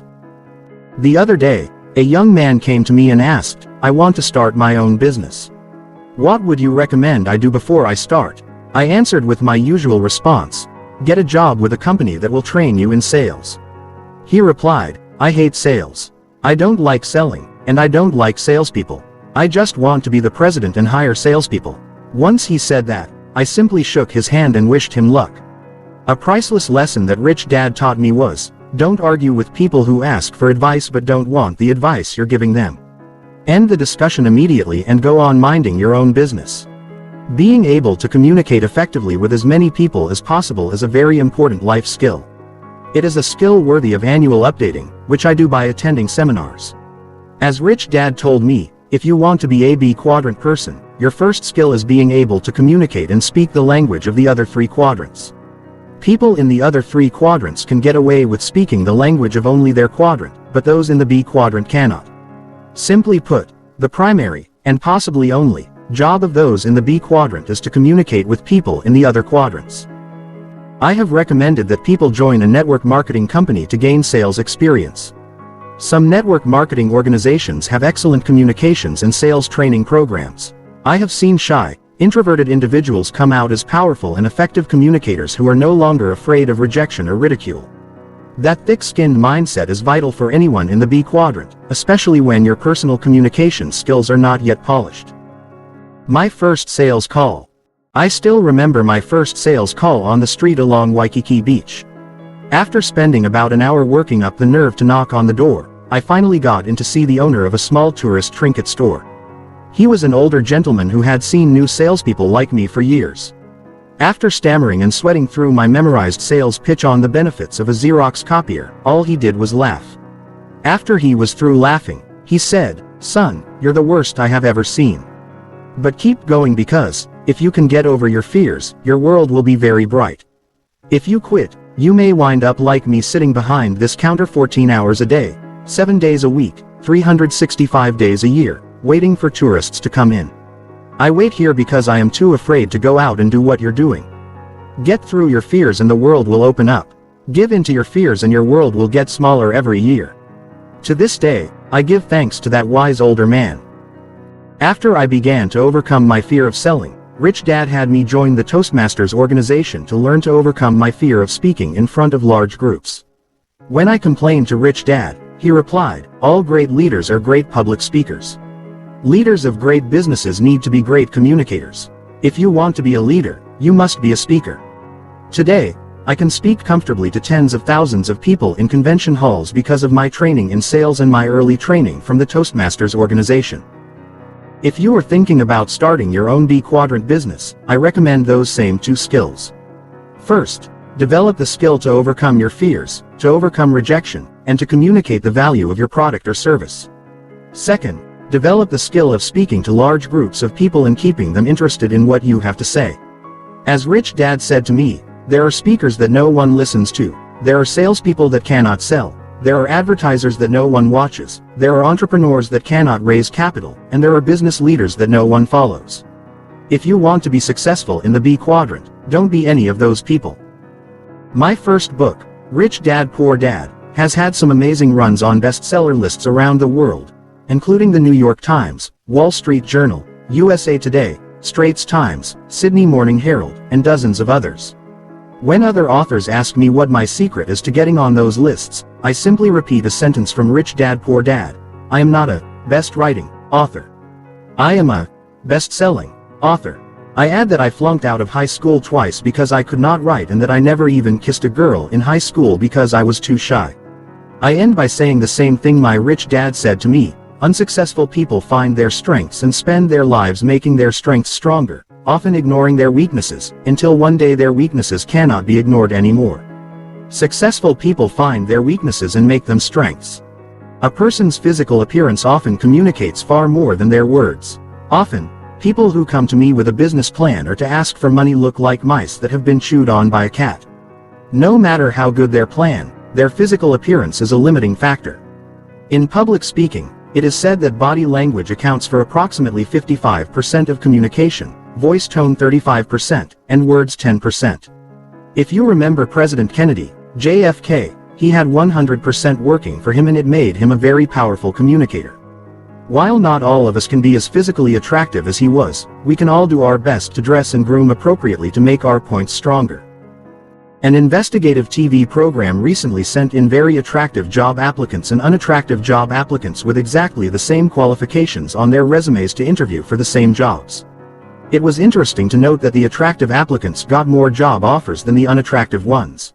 The other day, a young man came to me and asked, "I want to start my own business. What would you recommend I do before I start?" I answered with my usual response, "Get a job with a company that will train you in sales." He replied, "I hate sales. I don't like selling, and I don't like salespeople. I just want to be the president and hire salespeople." Once he said that, I simply shook his hand and wished him luck. A priceless lesson that Rich Dad taught me was, don't argue with people who ask for advice but don't want the advice you're giving them. End the discussion immediately and go on minding your own business. Being able to communicate effectively with as many people as possible is a very important life skill. It is a skill worthy of annual updating, which I do by attending seminars. As Rich Dad told me, if you want to be a B quadrant person, your first skill is being able to communicate and speak the language of the other 3 quadrants. People in the other 3 quadrants can get away with speaking the language of only their quadrant, but those in the B quadrant cannot. Simply put, the primary, and possibly only, job of those in the B quadrant is to communicate with people in the other quadrants. I have recommended that people join a network marketing company to gain sales experience. Some network marketing organizations have excellent communications and sales training programs. I have seen shy, introverted individuals come out as powerful and effective communicators who are no longer afraid of rejection or ridicule. That thick-skinned mindset is vital for anyone in the B quadrant, especially when your personal communication skills are not yet polished. My first sales call. I still remember my first sales call on the street along Waikiki Beach. After spending about an hour working up the nerve to knock on the door, I finally got in to see the owner of a small tourist trinket store. He was an older gentleman who had seen new salespeople like me for years. After stammering and sweating through my memorized sales pitch on the benefits of a Xerox copier, all he did was laugh. After he was through laughing, he said, "Son, you're the worst I have ever seen. But keep going because, if you can get over your fears, your world will be very bright. If you quit, you may wind up like me sitting behind this counter 14 hours a day, 7 days a week, 365 days a year, waiting for tourists to come in." I wait here because I am too afraid to go out and do what you're doing. Get through your fears and the world will open up. Give in to your fears and your world will get smaller every year. To this day, I give thanks to that wise older man. After I began to overcome my fear of selling, Rich Dad had me join the Toastmasters organization to learn to overcome my fear of speaking in front of large groups. When I complained to Rich Dad, he replied, "All great leaders are great public speakers. Leaders of great businesses need to be great communicators. If you want to be a leader, you must be a speaker." Today, I can speak comfortably to tens of thousands of people in convention halls because of my training in sales and my early training from the Toastmasters organization. If you are thinking about starting your own B quadrant business, I recommend those same 2 skills. First, develop the skill to overcome your fears, to overcome rejection, and to communicate the value of your product or service. Second, develop the skill of speaking to large groups of people and keeping them interested in what you have to say. As Rich Dad said to me, there are speakers that no one listens to, there are salespeople that cannot sell, there are advertisers that no one watches, there are entrepreneurs that cannot raise capital, and there are business leaders that no one follows. If you want to be successful in the B quadrant, don't be any of those people. My first book, Rich Dad Poor Dad, has had some amazing runs on bestseller lists around the world, including the New York Times, Wall Street Journal, USA Today, Straits Times, Sydney Morning Herald, and dozens of others. When other authors ask me what my secret is to getting on those lists, I simply repeat a sentence from Rich Dad Poor Dad: I am not a best-writing author. I am a best-selling author. I add that I flunked out of high school twice because I could not write and that I never even kissed a girl in high school because I was too shy. I end by saying the same thing my rich dad said to me: unsuccessful people find their strengths and spend their lives making their strengths stronger, often ignoring their weaknesses, until one day their weaknesses cannot be ignored anymore. Successful people find their weaknesses and make them strengths. A person's physical appearance often communicates far more than their words. Often, people who come to me with a business plan or to ask for money look like mice that have been chewed on by a cat. No matter how good their plan, their physical appearance is a limiting factor. In public speaking, it is said that body language accounts for approximately 55% of communication, voice tone 35%, and words 10%. If you remember President Kennedy, JFK, he had 100% working for him and it made him a very powerful communicator. While not all of us can be as physically attractive as he was, we can all do our best to dress and groom appropriately to make our points stronger. An investigative TV program recently sent in very attractive job applicants and unattractive job applicants with exactly the same qualifications on their resumes to interview for the same jobs. It was interesting to note that the attractive applicants got more job offers than the unattractive ones.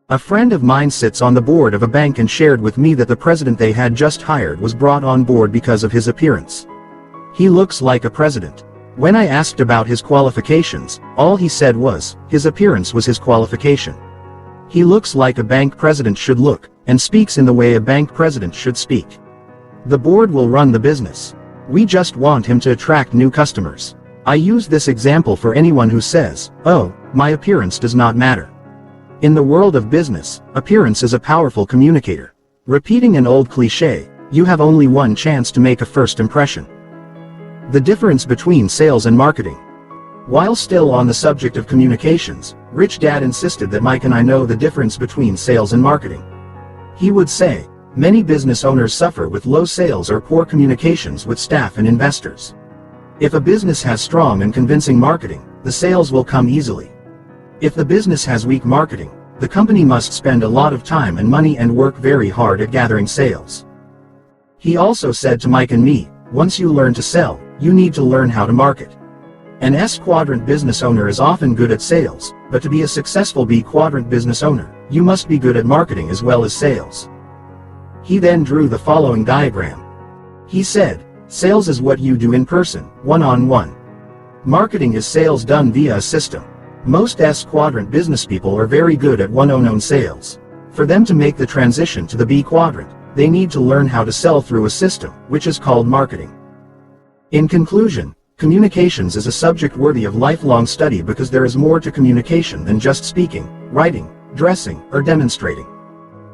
A friend of mine sits on the board of a bank and shared with me that the president they had just hired was brought on board because of his appearance. He looks like a president. When I asked about his qualifications, all he said was, his appearance was his qualification. He looks like a bank president should look, and speaks in the way a bank president should speak. The board will run the business. We just want him to attract new customers. I use this example for anyone who says, "Oh, my appearance does not matter." In the world of business, appearance is a powerful communicator. Repeating an old cliché, you have only one chance to make a first impression. The difference between sales and marketing. While still on the subject of communications, Rich Dad insisted that Mike and I know the difference between sales and marketing. He would say, many business owners suffer with low sales or poor communications with staff and investors. If a business has strong and convincing marketing, the sales will come easily. If the business has weak marketing, the company must spend a lot of time and money and work very hard at gathering sales. He also said to Mike and me, once you learn to sell, you need to learn how to market. An S quadrant business owner is often good at sales, but to be a successful B quadrant business owner, you must be good at marketing as well as sales. He then drew the following diagram. He said, sales is what you do in person, one-on-one. Marketing is sales done via a system. Most S quadrant business people are very good at one-on-one sales. For them to make the transition to the B quadrant, they need to learn how to sell through a system, which is called marketing. In conclusion, communications is a subject worthy of lifelong study because there is more to communication than just speaking, writing, dressing, or demonstrating.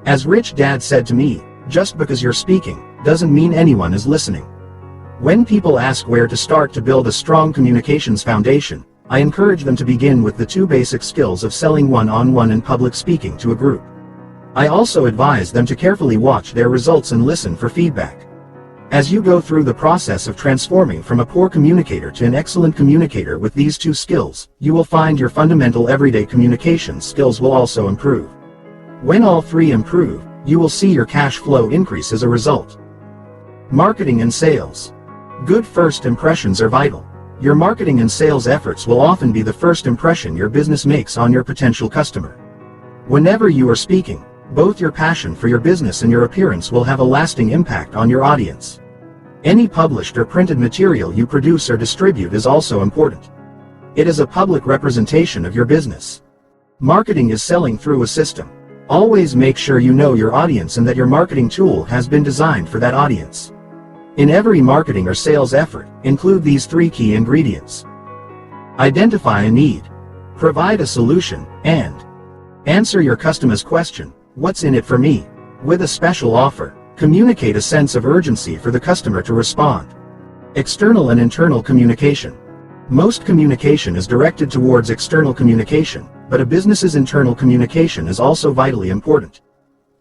As Rich Dad said to me, just because you're speaking, doesn't mean anyone is listening. When people ask where to start to build a strong communications foundation, I encourage them to begin with the 2 basic skills of selling one-on-one and public speaking to a group. I also advise them to carefully watch their results and listen for feedback. As you go through the process of transforming from a poor communicator to an excellent communicator with these 2 skills, you will find your fundamental everyday communication skills will also improve. When all 3 improve, you will see your cash flow increase as a result. Marketing and sales. Good first impressions are vital. Your marketing and sales efforts will often be the first impression your business makes on your potential customer. Whenever you are speaking, both your passion for your business and your appearance will have a lasting impact on your audience. Any published or printed material you produce or distribute is also important. It is a public representation of your business. Marketing is selling through a system. Always make sure you know your audience and that your marketing tool has been designed for that audience. In every marketing or sales effort, include these 3 key ingredients. Identify a need, provide a solution, and answer your customer's question, "What's in it for me?" with a special offer. Communicate a sense of urgency for the customer to respond. External and internal communication. Most communication is directed towards external communication, but a business's internal communication is also vitally important.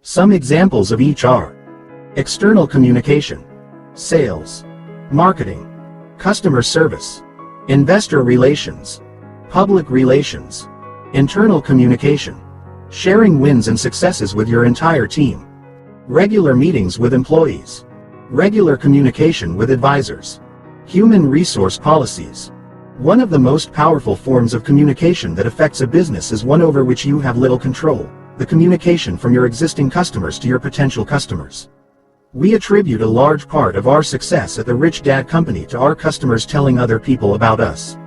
Some examples of each are: external communication, sales, marketing, customer service, investor relations, public relations. Internal communication, sharing wins and successes with your entire team. Regular meetings with employees. Regular communication with advisors. Human resource policies. One of the most powerful forms of communication that affects a business is one over which you have little control: the communication from your existing customers to your potential customers. We attribute a large part of our success at the Rich Dad Company to our customers telling other people about us.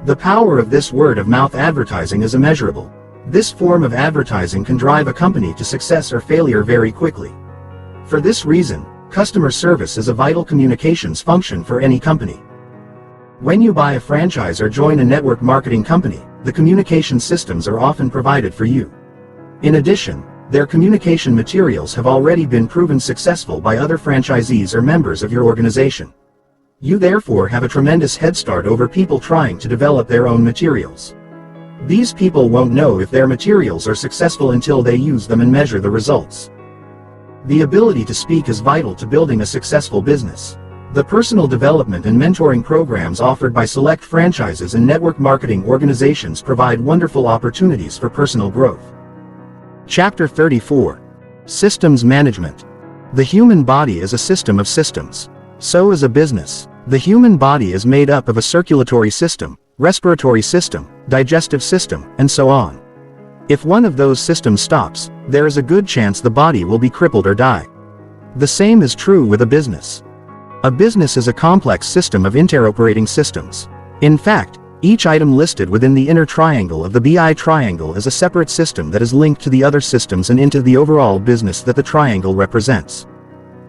The power of this word-of-mouth advertising is immeasurable. This form of advertising can drive a company to success or failure very quickly. For this reason, customer service is a vital communications function for any company. When you buy a franchise or join a network marketing company, the communication systems are often provided for you. In addition, their communication materials have already been proven successful by other franchisees or members of your organization. You therefore have a tremendous head start over people trying to develop their own materials. These people won't know if their materials are successful until they use them and measure the results. The ability to speak is vital to building a successful business. The personal development and mentoring programs offered by select franchises and network marketing organizations provide wonderful opportunities for personal growth. Chapter 34. Systems Management. The human body is a system of systems. So is a business. The human body is made up of a circulatory system, respiratory system, digestive system, and so on. If one of those systems stops, there is a good chance the body will be crippled or die. The same is true with a business. A business is a complex system of interoperating systems. In fact, each item listed within the inner triangle of the BI triangle is a separate system that is linked to the other systems and into the overall business that the triangle represents.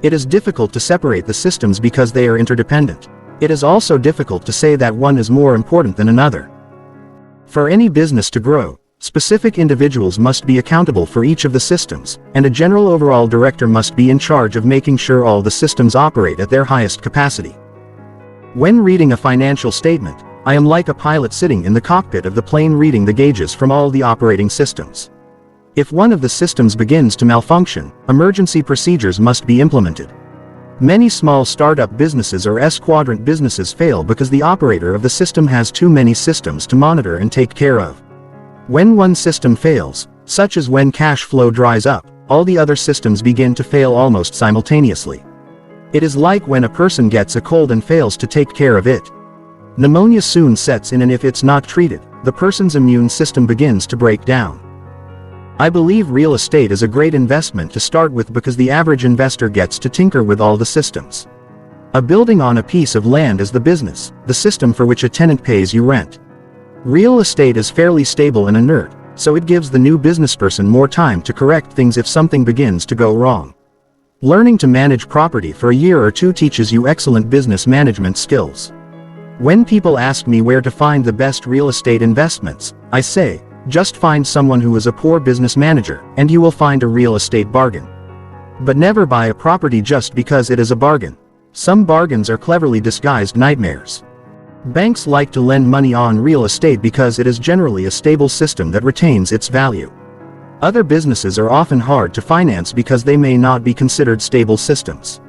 It is difficult to separate the systems because they are interdependent. It is also difficult to say that one is more important than another. For any business to grow, specific individuals must be accountable for each of the systems, and a general overall director must be in charge of making sure all the systems operate at their highest capacity. When reading a financial statement, I am like a pilot sitting in the cockpit of the plane reading the gauges from all the operating systems. If one of the systems begins to malfunction, emergency procedures must be implemented. Many small startup businesses or S-quadrant businesses fail because the operator of the system has too many systems to monitor and take care of. When one system fails, such as when cash flow dries up, all the other systems begin to fail almost simultaneously. It is like when a person gets a cold and fails to take care of it. Pneumonia soon sets in, and if it's not treated, the person's immune system begins to break down. I believe real estate is a great investment to start with because the average investor gets to tinker with all the systems. A building on a piece of land is the business, the system for which a tenant pays you rent. Real estate is fairly stable and inert, so it gives the new businessperson more time to correct things if something begins to go wrong. Learning to manage property for a year or two teaches you excellent business management skills. When people ask me where to find the best real estate investments, I say, just find someone who is a poor business manager, and you will find a real estate bargain. But never buy a property just because it is a bargain. Some bargains are cleverly disguised nightmares. Banks like to lend money on real estate because it is generally a stable system that retains its value. Other businesses are often hard to finance because they may not be considered stable systems.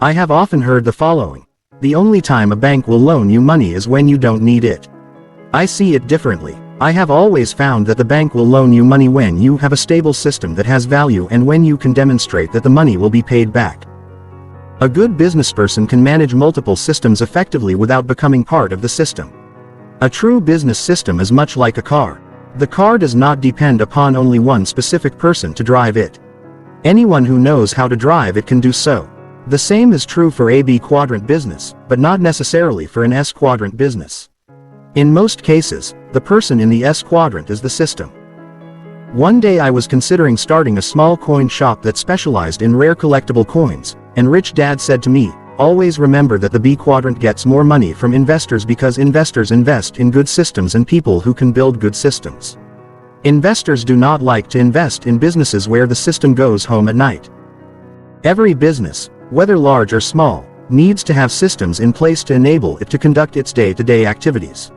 I have often heard the following: the only time a bank will loan you money is when you don't need it. I see it differently. I have always found that the bank will loan you money when you have a stable system that has value and when you can demonstrate that the money will be paid back. A good businessperson can manage multiple systems effectively without becoming part of the system. A true business system is much like a car. The car does not depend upon only one specific person to drive it. Anyone who knows how to drive it can do so. The same is true for a B quadrant business, but not necessarily for an S quadrant business. In most cases, the person in the S quadrant is the system. One day I was considering starting a small coin shop that specialized in rare collectible coins, and Rich Dad said to me, "Always remember that the B quadrant gets more money from investors because investors invest in good systems and people who can build good systems. Investors do not like to invest in businesses where the system goes home at night." Every business, whether large or small, needs to have systems in place to enable it to conduct its day-to-day activities.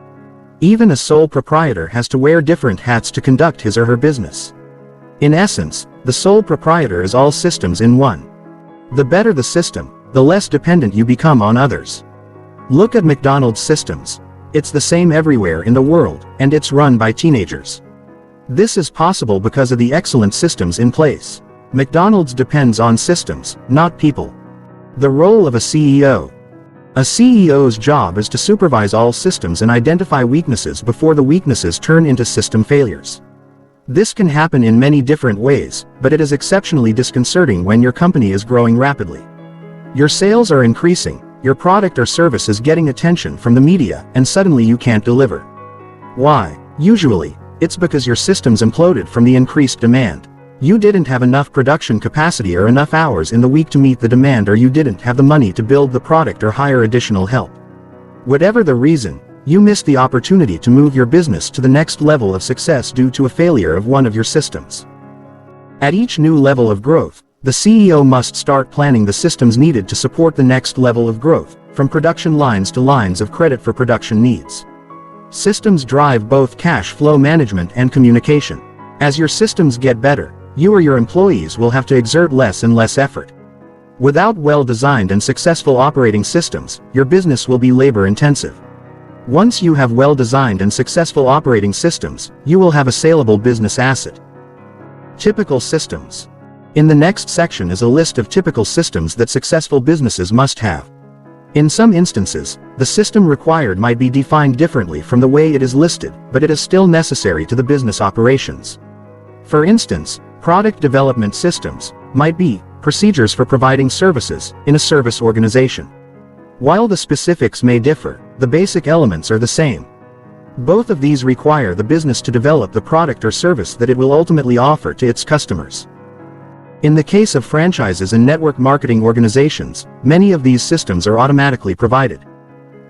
Even a sole proprietor has to wear different hats to conduct his or her business. In essence, the sole proprietor is all systems in one. The better the system, the less dependent you become on others. Look at McDonald's systems. It's the same everywhere in the world, and it's run by teenagers. This is possible because of the excellent systems in place. McDonald's depends on systems, not people. The role of a CEO. A CEO's job is to supervise all systems and identify weaknesses before the weaknesses turn into system failures. This can happen in many different ways, but it is exceptionally disconcerting when your company is growing rapidly. Your sales are increasing, your product or service is getting attention from the media, and suddenly you can't deliver. Why? Usually, it's because your systems imploded from the increased demand. You didn't have enough production capacity or enough hours in the week to meet the demand, or you didn't have the money to build the product or hire additional help. Whatever the reason, you missed the opportunity to move your business to the next level of success due to a failure of one of your systems. At each new level of growth, the CEO must start planning the systems needed to support the next level of growth, from production lines to lines of credit for production needs. Systems drive both cash flow management and communication. As your systems get better, you or your employees will have to exert less and less effort. Without well-designed and successful operating systems, your business will be labor-intensive. Once you have well-designed and successful operating systems, you will have a saleable business asset. Typical systems. In the next section is a list of typical systems that successful businesses must have. In some instances, the system required might be defined differently from the way it is listed, but it is still necessary to the business operations. For instance, product development systems might be procedures for providing services in a service organization. While the specifics may differ, the basic elements are the same. Both of these require the business to develop the product or service that it will ultimately offer to its customers. In the case of franchises and network marketing organizations, many of these systems are automatically provided.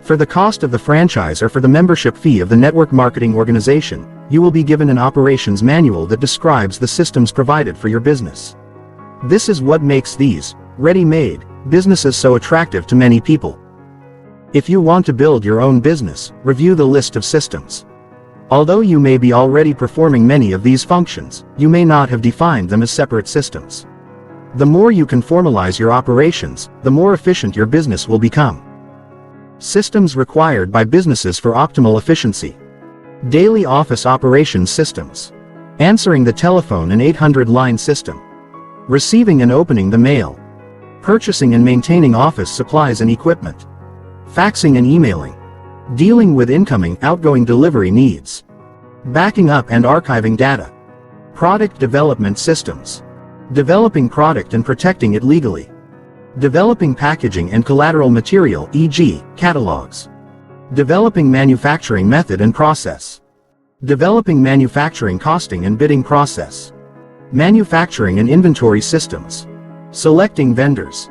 For the cost of the franchise or for the membership fee of the network marketing organization, you will be given an operations manual that describes the systems provided for your business. This is what makes these ready-made businesses so attractive to many people. If you want to build your own business, review the list of systems. Although you may be already performing many of these functions, you may not have defined them as separate systems. The more you can formalize your operations, the more efficient your business will become. Systems required by businesses for optimal efficiency. Daily office operations systems. Answering the telephone and 800-line system. Receiving and opening the mail. Purchasing and maintaining office supplies and equipment. Faxing and emailing. Dealing with incoming, outgoing delivery needs. Backing up and archiving data. Product development systems. Developing product and protecting it legally. Developing packaging and collateral material, e.g., catalogs. Developing manufacturing method and process. Developing manufacturing costing and bidding process. Manufacturing and inventory systems. Selecting vendors.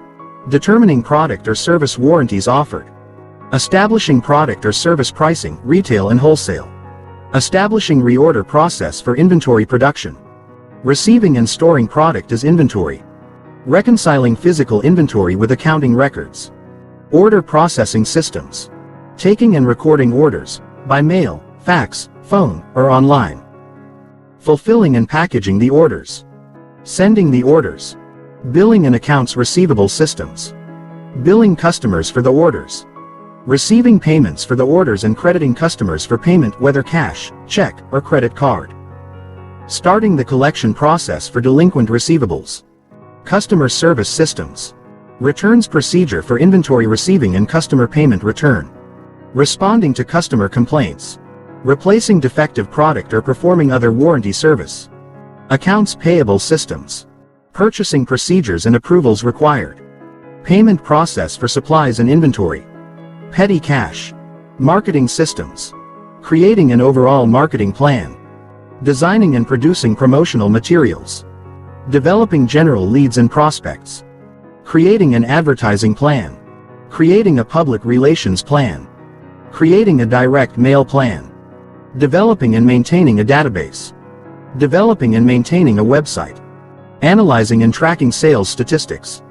Determining product or service warranties offered. Establishing product or service pricing, retail and wholesale. Establishing reorder process for inventory production. Receiving and storing product as inventory. Reconciling physical inventory with accounting records. Order processing systems. Taking and recording orders, by mail, fax, phone, or online. Fulfilling and packaging the orders. Sending the orders. Billing and accounts receivable systems. Billing customers for the orders. Receiving payments for the orders and crediting customers for payment, whether cash, check, or credit card. Starting the collection process for delinquent receivables. Customer service systems. Returns procedure for inventory receiving and customer payment return. Responding to customer complaints. Replacing defective product or performing other warranty service. Accounts payable systems. Purchasing procedures and approvals required. Payment process for supplies and inventory. Petty cash. Marketing systems. Creating an overall marketing plan. Designing and producing promotional materials. Developing general leads and prospects. Creating an advertising plan. Creating a public relations plan. Creating a direct mail plan. Developing and maintaining a database. Developing and maintaining a website. Analyzing and tracking sales statistics.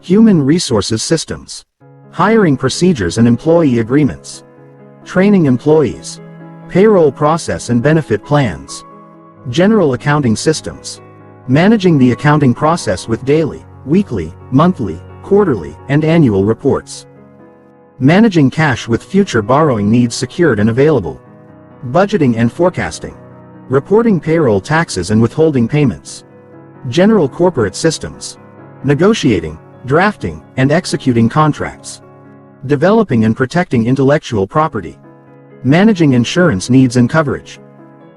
Human resources systems. Hiring procedures and employee agreements. Training employees. Payroll process and benefit plans. General accounting systems. Managing the accounting process with daily, weekly, monthly, quarterly, and annual reports. Managing cash with future borrowing needs secured and available. Budgeting and forecasting. Reporting payroll taxes and withholding payments. General corporate systems. Negotiating, drafting, and executing contracts. Developing and protecting intellectual property. Managing insurance needs and coverage.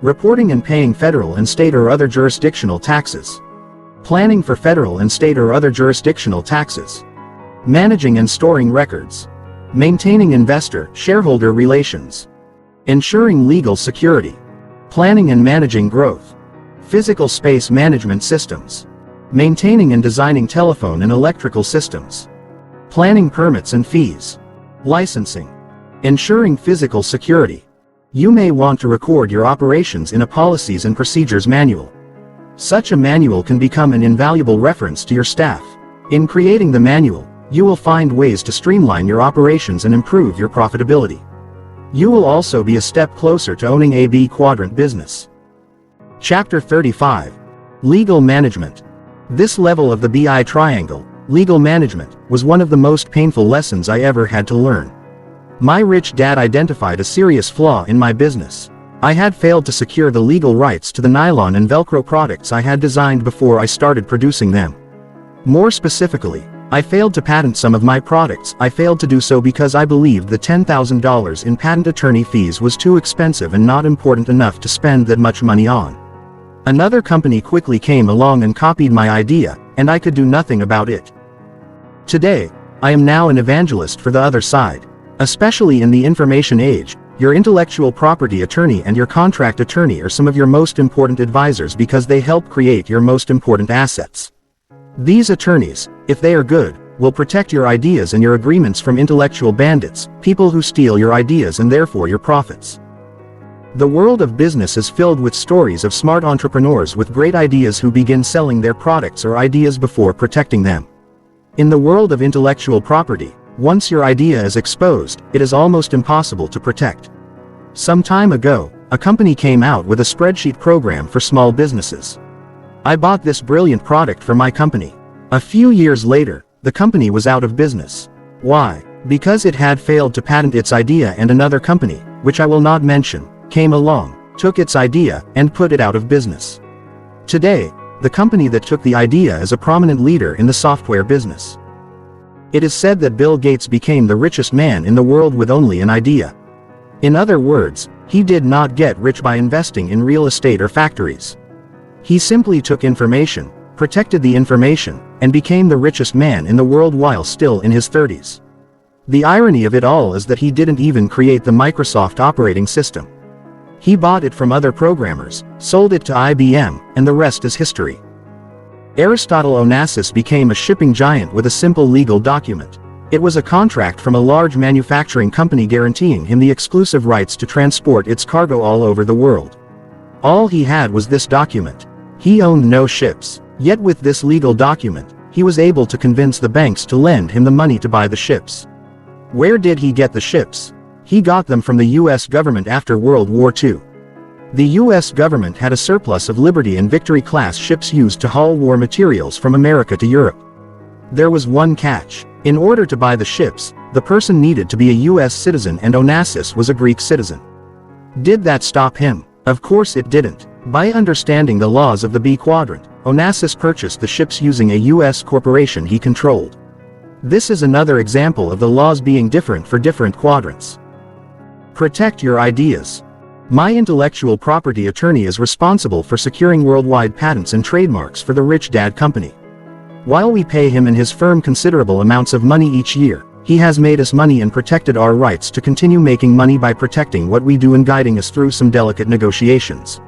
Reporting and paying federal and state or other jurisdictional taxes. Planning for federal and state or other jurisdictional taxes. Managing and storing records. Maintaining investor-shareholder relations. Ensuring legal security. Planning and managing growth. Physical space management systems. Maintaining and designing telephone and electrical systems. Planning permits and fees. Licensing. Ensuring physical security. You may want to record your operations in a policies and procedures manual. Such a manual can become an invaluable reference to your staff. In creating the manual, you will find ways to streamline your operations and improve your profitability. You will also be a step closer to owning a B quadrant business. Chapter 35. Legal Management. This level of the BI triangle, legal management, was one of the most painful lessons I ever had to learn. My rich dad identified a serious flaw in my business. I had failed to secure the legal rights to the nylon and Velcro products I had designed before I started producing them. More specifically, I failed to patent some of my products. I failed to do so because I believed the $10,000 in patent attorney fees was too expensive and not important enough to spend that much money on. Another company quickly came along and copied my idea, and I could do nothing about it. Today, I am now an evangelist for the other side. Especially in the information age, your intellectual property attorney and your contract attorney are some of your most important advisors because they help create your most important assets. These attorneys, if they are good, will protect your ideas and your agreements from intellectual bandits, people who steal your ideas and therefore your profits. The world of business is filled with stories of smart entrepreneurs with great ideas who begin selling their products or ideas before protecting them. In the world of intellectual property, once your idea is exposed, it is almost impossible to protect. Some time ago, a company came out with a spreadsheet program for small businesses. I bought this brilliant product for my company. A few years later, the company was out of business. Why? Because it had failed to patent its idea and another company, which I will not mention, came along, took its idea, and put it out of business. Today, the company that took the idea is a prominent leader in the software business. It is said that Bill Gates became the richest man in the world with only an idea. In other words, he did not get rich by investing in real estate or factories. He simply took information, protected the information, and became the richest man in the world while still in his 30s. The irony of it all is that he didn't even create the Microsoft operating system. He bought it from other programmers, sold it to IBM, and the rest is history. Aristotle Onassis became a shipping giant with a simple legal document. It was a contract from a large manufacturing company guaranteeing him the exclusive rights to transport its cargo all over the world. All he had was this document. He owned no ships. Yet with this legal document, he was able to convince the banks to lend him the money to buy the ships. Where did he get the ships? He got them from the US government after World War II. The US government had a surplus of Liberty and Victory class ships used to haul war materials from America to Europe. There was one catch. In order to buy the ships, the person needed to be a US citizen, and Onassis was a Greek citizen. Did that stop him? Of course it didn't. By understanding the laws of the B quadrant, Onassis purchased the ships using a US corporation he controlled. This is another example of the laws being different for different quadrants. Protect your ideas. My intellectual property attorney is responsible for securing worldwide patents and trademarks for the Rich Dad Company. While we pay him and his firm considerable amounts of money each year, he has made us money and protected our rights to continue making money by protecting what we do and guiding us through some delicate negotiations.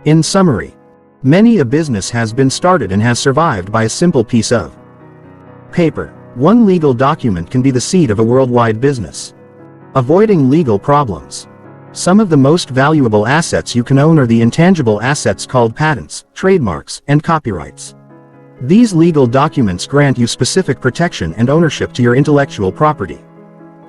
In summary, many a business has been started and has survived by a simple piece of paper. One legal document can be the seed of a worldwide business. Avoiding legal problems. Some of the most valuable assets you can own are the intangible assets called patents, trademarks, and copyrights. These legal documents grant you specific protection and ownership to your intellectual property.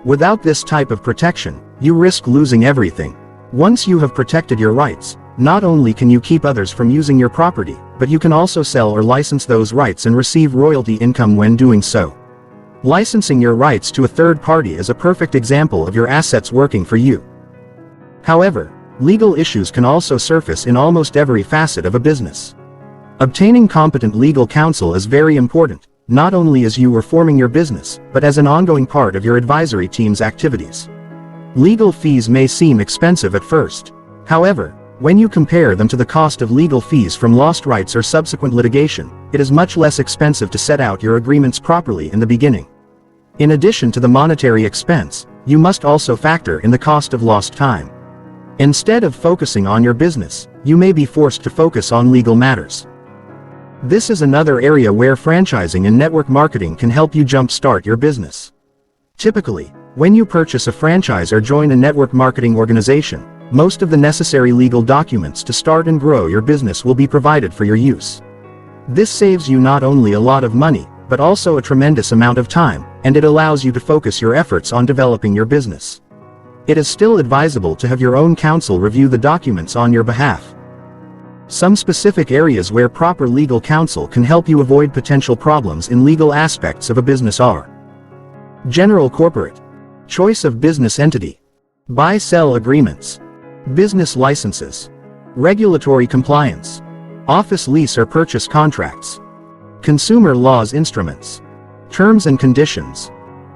Without this type of protection, you risk losing everything. Once you have protected your rights, not only can you keep others from using your property, but you can also sell or license those rights and receive royalty income when doing so. Licensing your rights to a third party is a perfect example of your assets working for you. However, legal issues can also surface in almost every facet of a business. Obtaining competent legal counsel is very important, not only as you are forming your business, but as an ongoing part of your advisory team's activities. Legal fees may seem expensive at first. However, when you compare them to the cost of legal fees from lost rights or subsequent litigation, it is much less expensive to set out your agreements properly in the beginning. In addition to the monetary expense, you must also factor in the cost of lost time. Instead of focusing on your business, you may be forced to focus on legal matters. This is another area where franchising and network marketing can help you jumpstart your business. Typically, when you purchase a franchise or join a network marketing organization, most of the necessary legal documents to start and grow your business will be provided for your use. This saves you not only a lot of money, but also a tremendous amount of time, and it allows you to focus your efforts on developing your business. It is still advisable to have your own counsel review the documents on your behalf. Some specific areas where proper legal counsel can help you avoid potential problems in legal aspects of a business are: general corporate, choice of business entity, buy-sell agreements, business licenses, regulatory compliance, office lease or purchase contracts, consumer laws instruments, terms and conditions,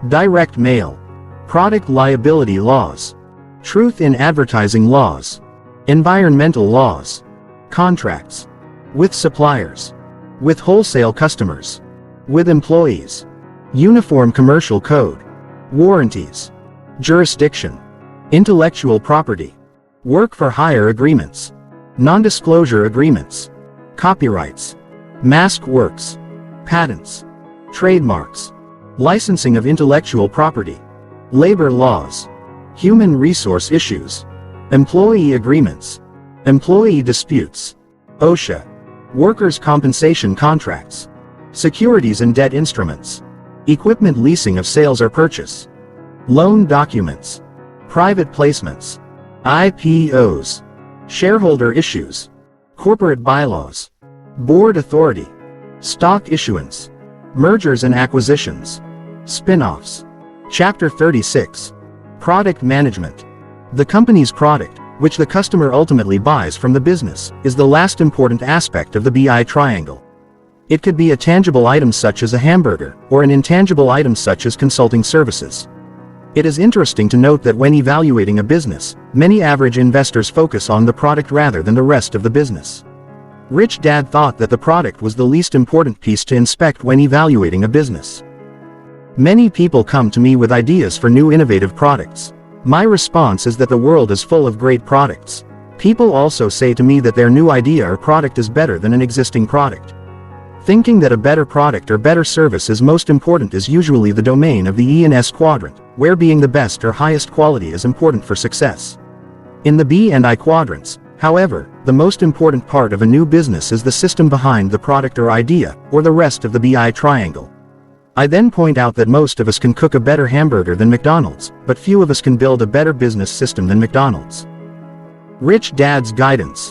direct mail, product liability laws, truth in advertising laws, environmental laws, contracts, with suppliers, with wholesale customers, with employees, uniform commercial code, warranties, jurisdiction, intellectual property, work for hire agreements, non-disclosure agreements, copyrights, mask works, patents, trademarks, licensing of intellectual property, labor laws, human resource issues, employee agreements, employee disputes, OSHA, workers' compensation contracts, securities and debt instruments, equipment leasing of sales or purchase, loan documents, private placements, IPOs, shareholder issues, corporate bylaws, board authority, stock issuance, mergers and acquisitions, spin-offs. Chapter 36. Product management. The company's product, which the customer ultimately buys from the business, is the last important aspect of the BI triangle. It could be a tangible item such as a hamburger, or an intangible item such as consulting services. It is interesting to note that when evaluating a business, many average investors focus on the product rather than the rest of the business. Rich Dad thought that the product was the least important piece to inspect when evaluating a business. Many people come to me with ideas for new innovative products. My response is that the world is full of great products. People also say to me that their new idea or product is better than an existing product. Thinking that a better product or better service is most important is usually the domain of the E and S quadrant, where being the best or highest quality is important for success. In the B and I quadrants, however, the most important part of a new business is the system behind the product or idea, or the rest of the BI triangle. I then point out that most of us can cook a better hamburger than McDonald's, but few of us can build a better business system than McDonald's. Rich Dad's guidance.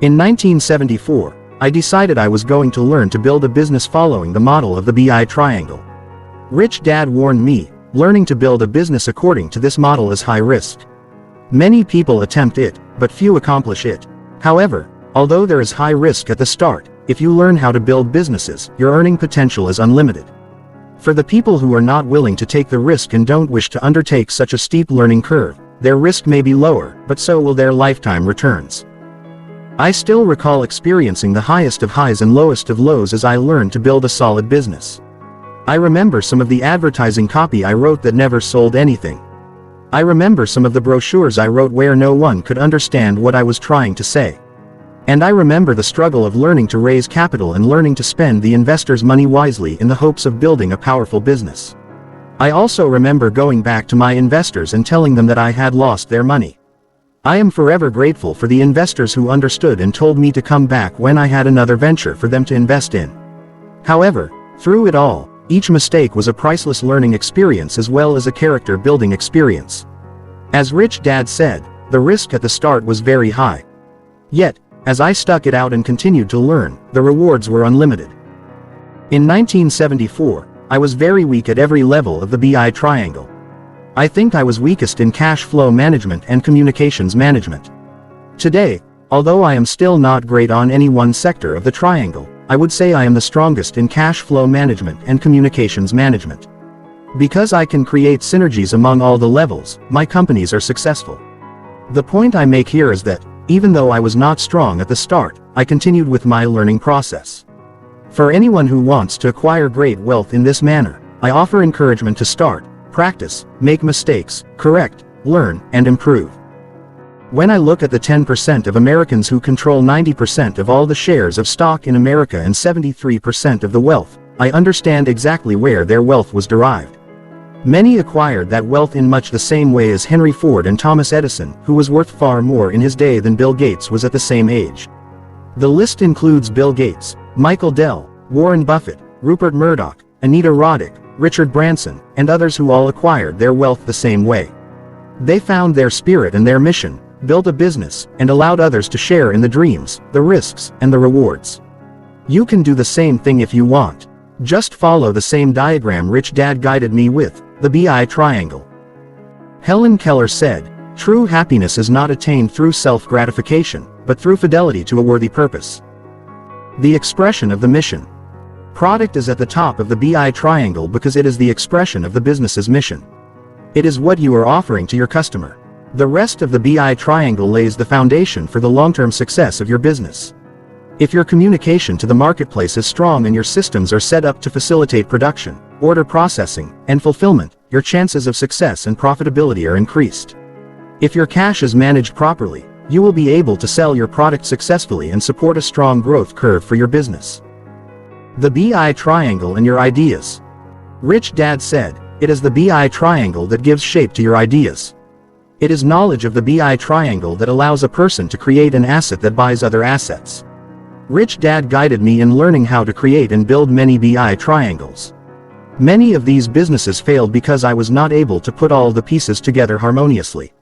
In 1974, I decided I was going to learn to build a business following the model of the BI triangle. Rich Dad warned me, learning to build a business according to this model is high risk. Many people attempt it, but few accomplish it. However, although there is high risk at the start, if you learn how to build businesses, your earning potential is unlimited. For the people who are not willing to take the risk and don't wish to undertake such a steep learning curve, their risk may be lower, but so will their lifetime returns. I still recall experiencing the highest of highs and lowest of lows as I learned to build a solid business. I remember some of the advertising copy I wrote that never sold anything. I remember some of the brochures I wrote where no one could understand what I was trying to say. And I remember the struggle of learning to raise capital and learning to spend the investors' money wisely in the hopes of building a powerful business. I also remember going back to my investors and telling them that I had lost their money. I am forever grateful for the investors who understood and told me to come back when I had another venture for them to invest in. However, through it all, each mistake was a priceless learning experience as well as a character-building experience. As Rich Dad said, the risk at the start was very high. Yet, as I stuck it out and continued to learn, the rewards were unlimited. In 1974, I was very weak at every level of the BI triangle. I think I was weakest in cash flow management and communications management. Today, although I am still not great on any one sector of the triangle, I would say I am the strongest in cash flow management and communications management. Because I can create synergies among all the levels, my companies are successful. The point I make here is that, even though I was not strong at the start, I continued with my learning process. For anyone who wants to acquire great wealth in this manner, I offer encouragement to start, practice, make mistakes, correct, learn, and improve. When I look at the 10% of Americans who control 90% of all the shares of stock in America and 73% of the wealth, I understand exactly where their wealth was derived. Many acquired that wealth in much the same way as Henry Ford and Thomas Edison, who was worth far more in his day than Bill Gates was at the same age. The list includes Bill Gates, Michael Dell, Warren Buffett, Rupert Murdoch, Anita Roddick, Richard Branson, and others who all acquired their wealth the same way. They found their spirit and their mission, built a business, and allowed others to share in the dreams, the risks, and the rewards. You can do the same thing if you want. Just follow the same diagram Rich Dad guided me with, the BI triangle. Helen Keller said, "True happiness is not attained through self-gratification, but through fidelity to a worthy purpose." The expression of the mission. Product is at the top of the BI triangle because it is the expression of the business's mission. It is what you are offering to your customer. The rest of the BI triangle lays the foundation for the long-term success of your business. If your communication to the marketplace is strong and your systems are set up to facilitate production, order processing, and fulfillment, your chances of success and profitability are increased. If your cash is managed properly, you will be able to sell your product successfully and support a strong growth curve for your business. The BI triangle and your ideas. Rich Dad said, "It is the BI triangle that gives shape to your ideas." It is knowledge of the BI triangle that allows a person to create an asset that buys other assets. Rich Dad guided me in learning how to create and build many BI triangles. Many of these businesses failed because I was not able to put all the pieces together harmoniously.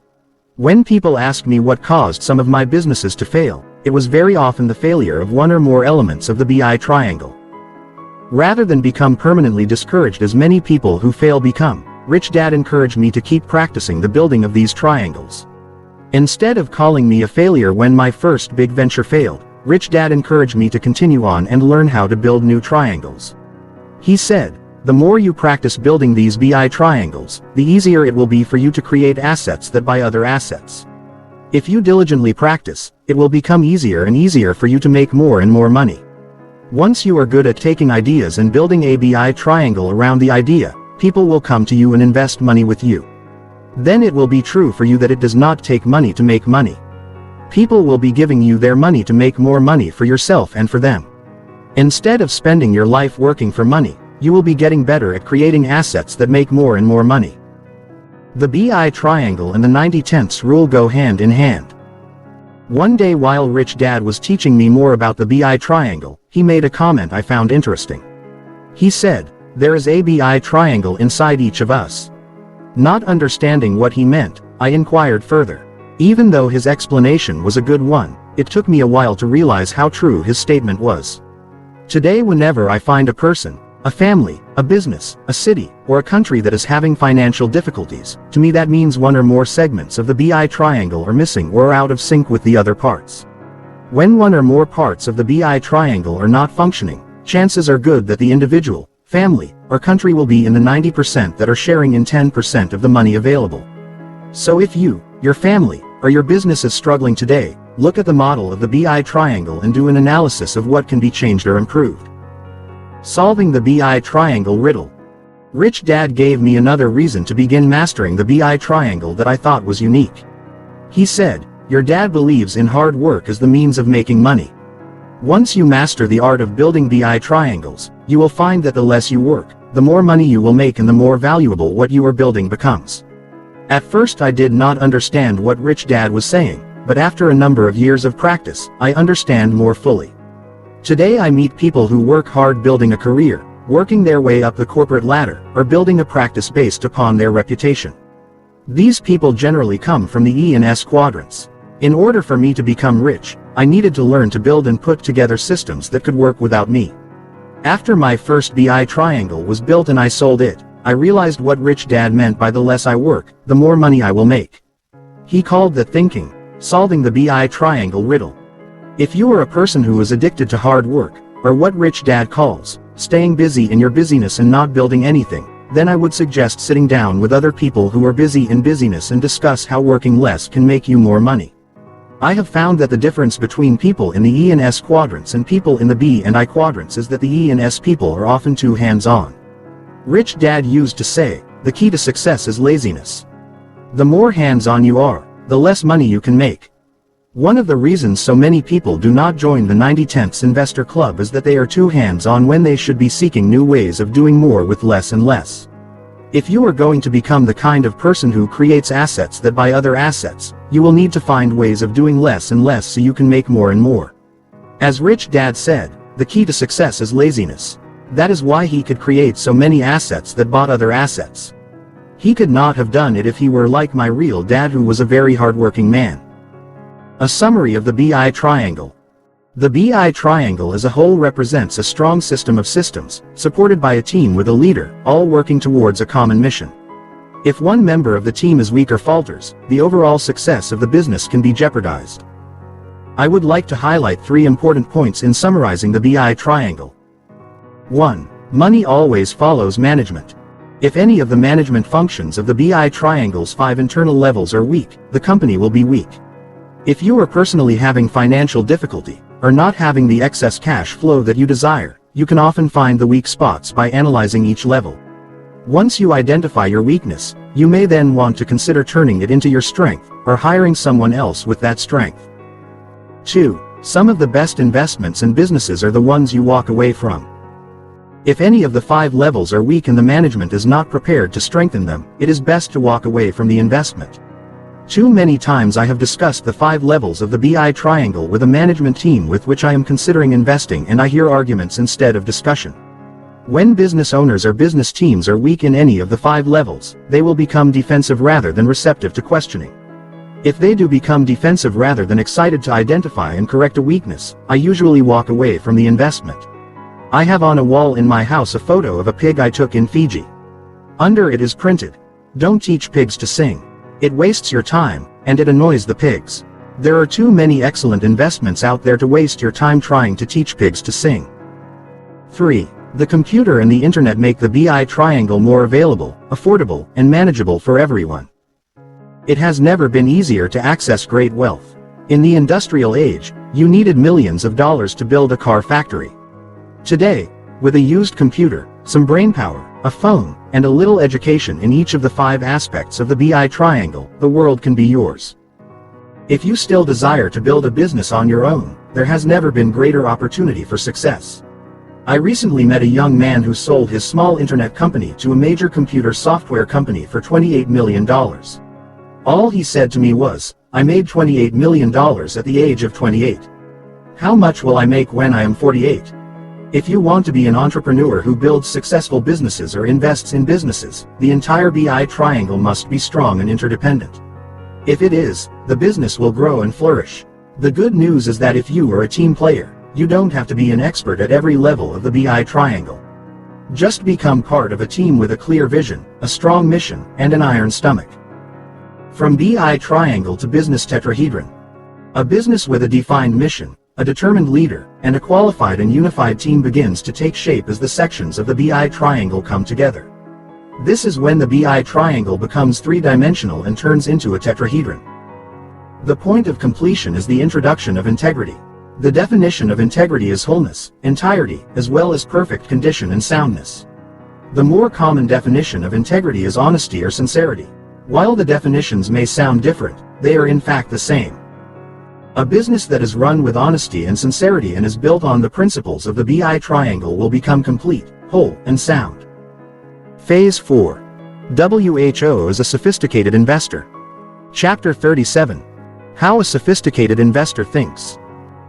When people ask me what caused some of my businesses to fail, it was very often the failure of one or more elements of the BI triangle. Rather than become permanently discouraged as many people who fail become, Rich Dad encouraged me to keep practicing the building of these triangles. Instead of calling me a failure when my first big venture failed, Rich Dad encouraged me to continue on and learn how to build new triangles. He said, "The more you practice building these BI triangles, the easier it will be for you to create assets that buy other assets. If you diligently practice, it will become easier and easier for you to make more and more money. Once you are good at taking ideas and building a BI triangle around the idea, people will come to you and invest money with you. Then it will be true for you that it does not take money to make money. People will be giving you their money to make more money for yourself and for them. Instead of spending your life working for money, you will be getting better at creating assets that make more and more money." The BI triangle and the 90/10 rule go hand in hand. One day while Rich Dad was teaching me more about the BI triangle, he made a comment I found interesting. He said, There is a BI triangle inside each of us. Not understanding what he meant, I inquired further. Even though his explanation was a good one, it took me a while to realize how true his statement was. Today, whenever I find a person, a family, a business, a city, or a country that is having financial difficulties, to me that means one or more segments of the BI triangle are missing or are out of sync with the other parts. When one or more parts of the BI triangle are not functioning, chances are good that the individual, family, or country will be in the 90% that are sharing in 10% of the money available. So if you, your family, or your business is struggling today, look at the model of the BI triangle and do an analysis of what can be changed or improved. Solving the BI triangle riddle. Rich Dad gave me another reason to begin mastering the BI triangle that I thought was unique. He said, "Your dad believes in hard work as the means of making money. Once you master the art of building BI triangles, you will find that the less you work, the more money you will make and the more valuable what you are building becomes." At first I did not understand what Rich Dad was saying, but after a number of years of practice, I understand more fully. Today I meet people who work hard building a career, working their way up the corporate ladder, or building a practice based upon their reputation. These people generally come from the E and S quadrants. In order for me to become rich, I needed to learn to build and put together systems that could work without me. After my first BI triangle was built and I sold it, I realized what Rich Dad meant by the less I work, the more money I will make. He called that thinking, solving the BI triangle riddle. If you are a person who is addicted to hard work, or what Rich Dad calls, staying busy in your busyness and not building anything, then I would suggest sitting down with other people who are busy in busyness and discuss how working less can make you more money. I have found that the difference between people in the E and S quadrants and people in the B and I quadrants is that the E and S people are often too hands-on. Rich Dad used to say, the key to success is laziness. The more hands-on you are, the less money you can make. One of the reasons so many people do not join the 90/10ths Investor Club is that they are too hands-on when they should be seeking new ways of doing more with less and less. If you are going to become the kind of person who creates assets that buy other assets, you will need to find ways of doing less and less so you can make more and more. As Rich Dad said, the key to success is laziness. That is why he could create so many assets that bought other assets. He could not have done it if he were like my real dad, who was a very hardworking man. A summary of the BI triangle. The BI triangle as a whole represents a strong system of systems, supported by a team with a leader, all working towards a common mission. If one member of the team is weak or falters, the overall success of the business can be jeopardized. I would like to highlight 3 important points in summarizing the BI triangle. 1. Money always follows management. If any of the management functions of the BI triangle's 5 internal levels are weak, the company will be weak. If you are personally having financial difficulty, or not having the excess cash flow that you desire, you can often find the weak spots by analyzing each level. Once you identify your weakness, you may then want to consider turning it into your strength, or hiring someone else with that strength. 2. Some of the best investments and businesses are the ones you walk away from. If any of the 5 levels are weak and the management is not prepared to strengthen them, it is best to walk away from the investment. Too many times I have discussed the 5 levels of the BI triangle with a management team with which I am considering investing, and I hear arguments instead of discussion. When business owners or business teams are weak in any of the 5 levels, they will become defensive rather than receptive to questioning. If they do become defensive rather than excited to identify and correct a weakness, I usually walk away from the investment. I have on a wall in my house a photo of a pig I took in Fiji. Under it is printed, "Don't teach pigs to sing. It wastes your time, and it annoys the pigs." There are too many excellent investments out there to waste your time trying to teach pigs to sing. 3. The computer and the internet make the BI triangle more available, affordable, and manageable for everyone. It has never been easier to access great wealth. In the industrial age, you needed millions of dollars to build a car factory. Today, with a used computer, some brainpower, a phone, and a little education in each of the 5 aspects of the BI triangle, the world can be yours. If you still desire to build a business on your own, there has never been greater opportunity for success. I recently met a young man who sold his small internet company to a major computer software company for $28 million. All he said to me was, "I made $28 million at the age of 28. How much will I make when I am 48? If you want to be an entrepreneur who builds successful businesses or invests in businesses, the entire BI triangle must be strong and interdependent. If it is, the business will grow and flourish. The good news is that if you are a team player, you don't have to be an expert at every level of the BI triangle. Just become part of a team with a clear vision, a strong mission, and an iron stomach. From BI triangle to business tetrahedron. A business with a defined mission, a determined leader, and a qualified and unified team begins to take shape as the sections of the BI triangle come together. This is when the BI triangle becomes three-dimensional and turns into a tetrahedron. The point of completion is the introduction of integrity. The definition of integrity is wholeness, entirety, as well as perfect condition and soundness. The more common definition of integrity is honesty or sincerity. While the definitions may sound different, they are in fact the same. A business that is run with honesty and sincerity and is built on the principles of the BI triangle will become complete, whole, and sound. Phase 4. WHO is a sophisticated investor. Chapter 37. How a sophisticated investor thinks.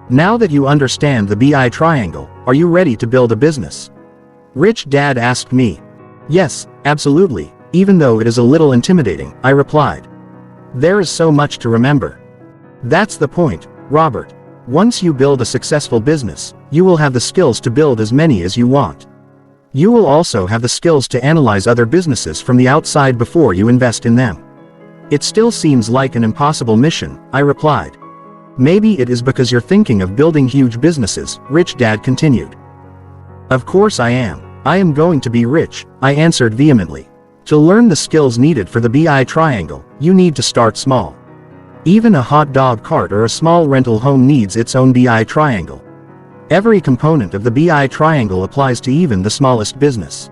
Now that you understand the BI triangle, are you ready to build a business? Rich Dad asked me. Yes, absolutely, even though it is a little intimidating, I replied. There is so much to remember. That's the point, Robert. Once you build a successful business, you will have the skills to build as many as you want. You will also have the skills to analyze other businesses from the outside before you invest in them. It still seems like an impossible mission, I replied. Maybe it is because you're thinking of building huge businesses, Rich Dad continued. Of course I am. I am going to be rich, I answered vehemently. To learn the skills needed for the BI triangle, you need to start small. Even a hot dog cart or a small rental home needs its own BI triangle. Every component of the BI triangle applies to even the smallest business.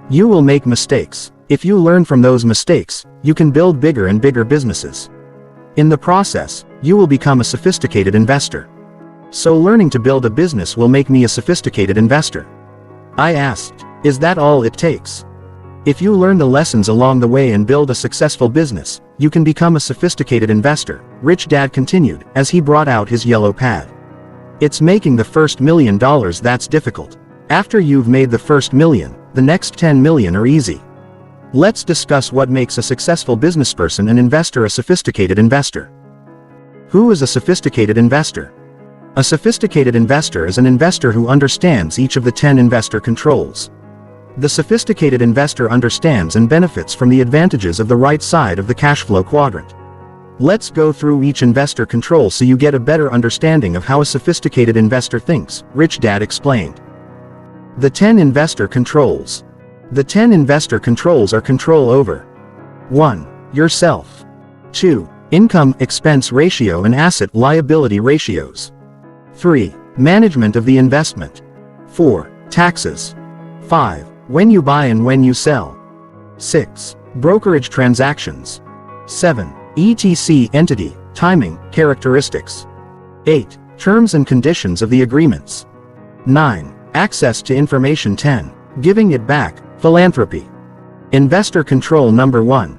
You will make mistakes. If you learn from those mistakes, you can build bigger and bigger businesses. In the process, you will become a sophisticated investor. So learning to build a business will make me a sophisticated investor. I asked, is that all it takes? If you learn the lessons along the way and build a successful business, you can become a sophisticated investor, Rich Dad continued, as he brought out his yellow pad. It's making the first $1 million that's difficult. After you've made the first million, the next 10 million are easy. Let's discuss what makes a successful businessperson and investor a sophisticated investor. Who is a sophisticated investor? A sophisticated investor is an investor who understands each of the 10 investor controls. The sophisticated investor understands and benefits from the advantages of the right side of the cash flow quadrant. Let's go through each investor control so you get a better understanding of how a sophisticated investor thinks, Rich Dad explained. The 10 investor controls. The 10 investor controls are control over 1. Yourself. 2. Income-expense ratio and asset-liability ratios. 3. Management of the investment. 4. Taxes. 5. When you buy and when you sell. 6. Brokerage transactions. 7. ETC entity, timing, characteristics. 8. Terms and conditions of the agreements. 9. Access to information. 10. Giving it back, philanthropy. Investor control number 1.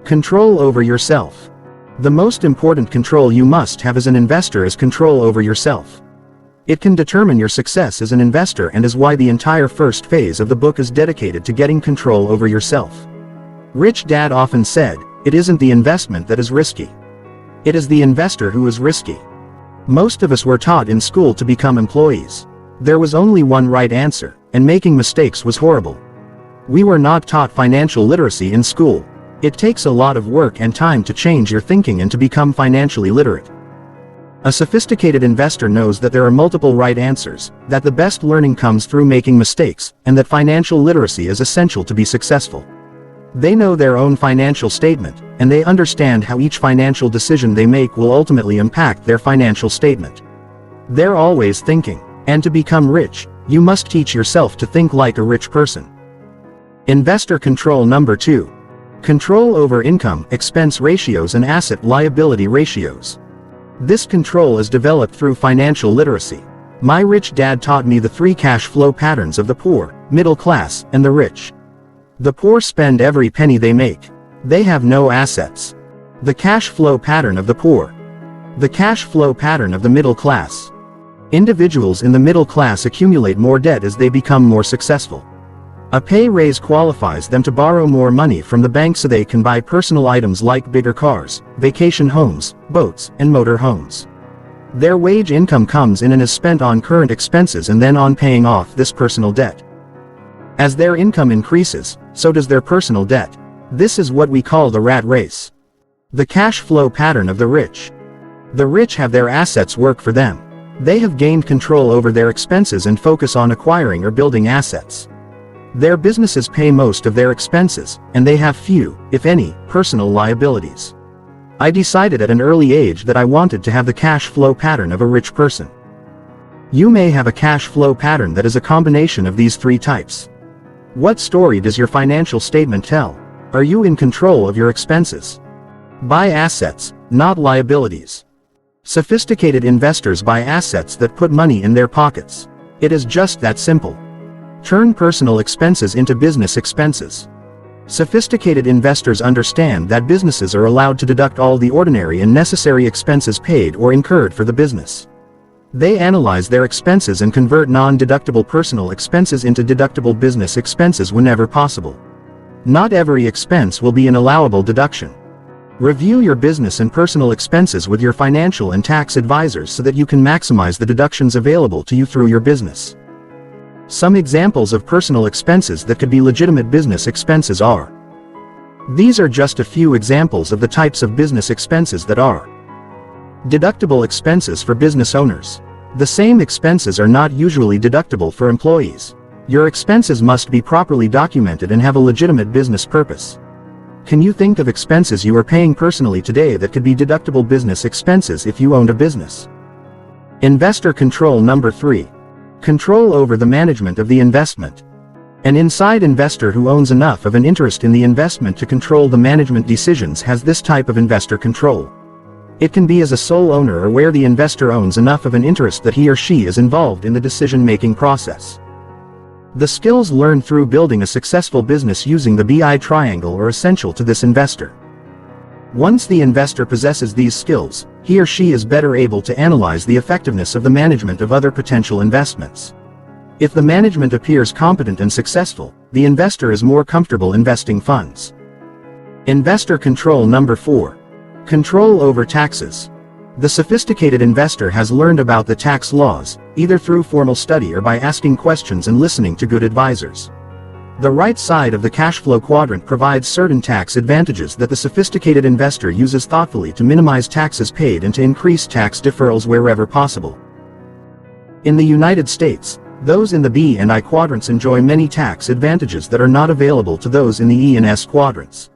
Control over yourself. The most important control you must have as an investor is control over yourself. It can determine your success as an investor and is why the entire first phase of the book is dedicated to getting control over yourself. Rich Dad often said, it isn't the investment that is risky. It is the investor who is risky. Most of us were taught in school to become employees. There was only one right answer, and making mistakes was horrible. We were not taught financial literacy in school. It takes a lot of work and time to change your thinking and to become financially literate. A sophisticated investor knows that there are multiple right answers, that the best learning comes through making mistakes, and that financial literacy is essential to be successful. They know their own financial statement, and they understand how each financial decision they make will ultimately impact their financial statement. They're always thinking. And to become rich, you must teach yourself to think like a rich person. Investor control number 2. Control over income-expense ratios and asset-liability ratios. This control is developed through financial literacy. My rich dad taught me the 3 cash flow patterns of the poor, middle class, and the rich. The poor spend every penny they make. They have no assets. The cash flow pattern of the poor. The cash flow pattern of the middle class. Individuals in the middle class accumulate more debt as they become more successful. A pay raise qualifies them to borrow more money from the bank so they can buy personal items like bigger cars, vacation homes, boats, and motor homes. Their wage income comes in and is spent on current expenses and then on paying off this personal debt. As their income increases, so does their personal debt. This is what we call the rat race. The cash flow pattern of the rich. The rich have their assets work for them. They have gained control over their expenses and focus on acquiring or building assets. Their businesses pay most of their expenses, and they have few, if any, personal liabilities. I decided at an early age that I wanted to have the cash flow pattern of a rich person. You may have a cash flow pattern that is a combination of these three types. What story does your financial statement tell? Are you in control of your expenses? Buy assets, not liabilities. Sophisticated investors buy assets that put money in their pockets. It is just that simple. Turn personal expenses into business expenses. Sophisticated investors understand that businesses are allowed to deduct all the ordinary and necessary expenses paid or incurred for the business. They analyze their expenses and convert non-deductible personal expenses into deductible business expenses whenever possible. Not every expense will be an allowable deduction. Review your business and personal expenses with your financial and tax advisors so that you can maximize the deductions available to you through your business. Some examples of personal expenses that could be legitimate business expenses are. These are just a few examples of the types of business expenses that are. Deductible expenses for business owners. The same expenses are not usually deductible for employees. Your expenses must be properly documented and have a legitimate business purpose. Can you think of expenses you are paying personally today that could be deductible business expenses if you owned a business? Investor control number 3. Control over the management of the investment. An inside investor who owns enough of an interest in the investment to control the management decisions has this type of investor control. It can be as a sole owner or where the investor owns enough of an interest that he or she is involved in the decision-making process. The skills learned through building a successful business using the BI triangle are essential to this investor. Once the investor possesses these skills, he or she is better able to analyze the effectiveness of the management of other potential investments. If the management appears competent and successful, the investor is more comfortable investing funds. Investor control number 4. Control over taxes. The sophisticated investor has learned about the tax laws, either through formal study or by asking questions and listening to good advisors. The right side of the cash flow quadrant provides certain tax advantages that the sophisticated investor uses thoughtfully to minimize taxes paid and to increase tax deferrals wherever possible. In the United States, those in the B and I quadrants enjoy many tax advantages that are not available to those in the E and S quadrants.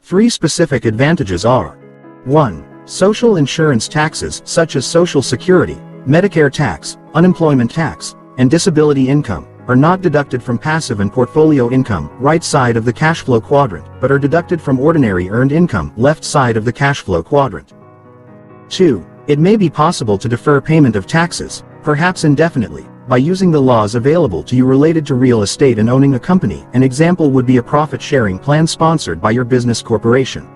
3 specific advantages are: 1. Social insurance taxes such as Social Security, Medicare tax, unemployment tax, and disability income are not deducted from passive and portfolio income, right side of the cash flow quadrant, but are deducted from ordinary earned income, left side of the cash flow quadrant. 2. It may be possible to defer payment of taxes, perhaps indefinitely, by using the laws available to you related to real estate and owning a company. An example would be a profit-sharing plan sponsored by your business corporation.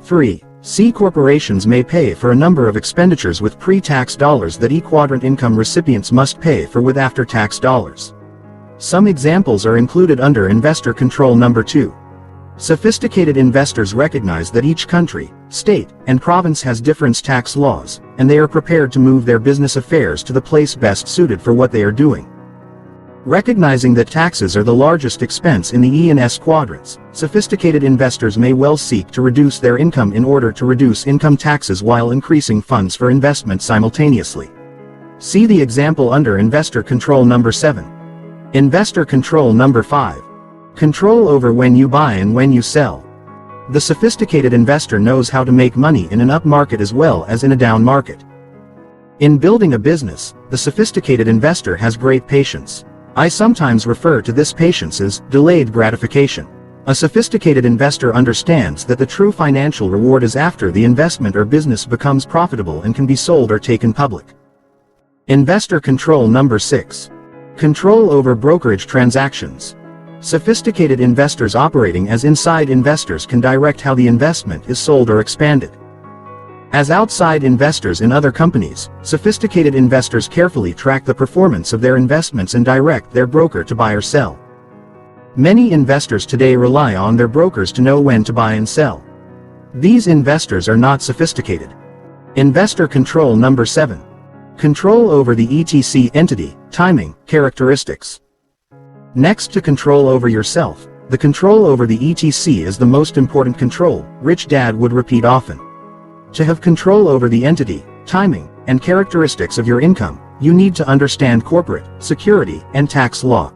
3. C corporations may pay for a number of expenditures with pre-tax dollars that E-quadrant income recipients must pay for with after-tax dollars. Some examples are included under investor control number 2. Sophisticated investors recognize that each country, state, and province has different tax laws, and they are prepared to move their business affairs to the place best suited for what they are doing. Recognizing that taxes are the largest expense in the E and S quadrants, sophisticated investors may well seek to reduce their income in order to reduce income taxes while increasing funds for investment simultaneously. See the example under investor control number 7. Investor control number 5. Control over when you buy and when you sell. The sophisticated investor knows how to make money in an up market as well as in a down market. In building a business, the sophisticated investor has great patience. I sometimes refer to this patience as delayed gratification. A sophisticated investor understands that the true financial reward is after the investment or business becomes profitable and can be sold or taken public. Investor control number 6. Control over brokerage transactions. Sophisticated investors operating as inside investors can direct how the investment is sold or expanded. As outside investors in other companies, sophisticated investors carefully track the performance of their investments and direct their broker to buy or sell. Many investors today rely on their brokers to know when to buy and sell. These investors are not sophisticated. Investor control number 7. Control over the ETC entity, timing, characteristics. Next to control over yourself, the control over the ETC is the most important control, Rich Dad would repeat often. To have control over the entity, timing, and characteristics of your income, you need to understand corporate, security, and tax law.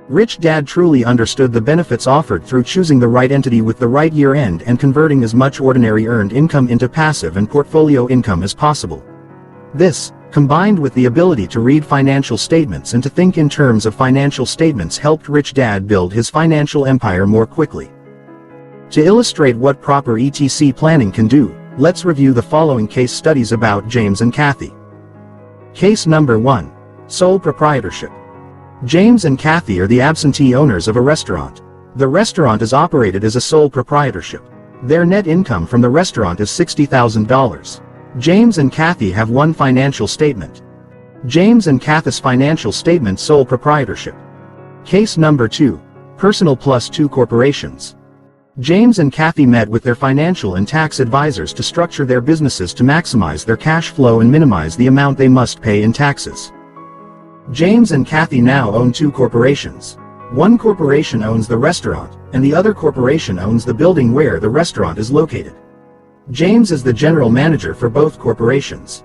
Rich Dad truly understood the benefits offered through choosing the right entity with the right year-end and converting as much ordinary earned income into passive and portfolio income as possible. This, combined with the ability to read financial statements and to think in terms of financial statements, helped Rich Dad build his financial empire more quickly. To illustrate what proper ETC planning can do, let's review the following case studies about James and Kathy. Case number 1. Sole proprietorship. James and Kathy are the absentee owners of a restaurant. The restaurant is operated as a sole proprietorship. Their net income from the restaurant is $60,000. James and Kathy have one financial statement. James and Kathy's financial statement sole proprietorship. Case number 2. Personal plus 2 corporations. James and Kathy met with their financial and tax advisors to structure their businesses to maximize their cash flow and minimize the amount they must pay in taxes. James and Kathy now own 2 corporations. One corporation owns the restaurant, and the other corporation owns the building where the restaurant is located. James is the general manager for both corporations.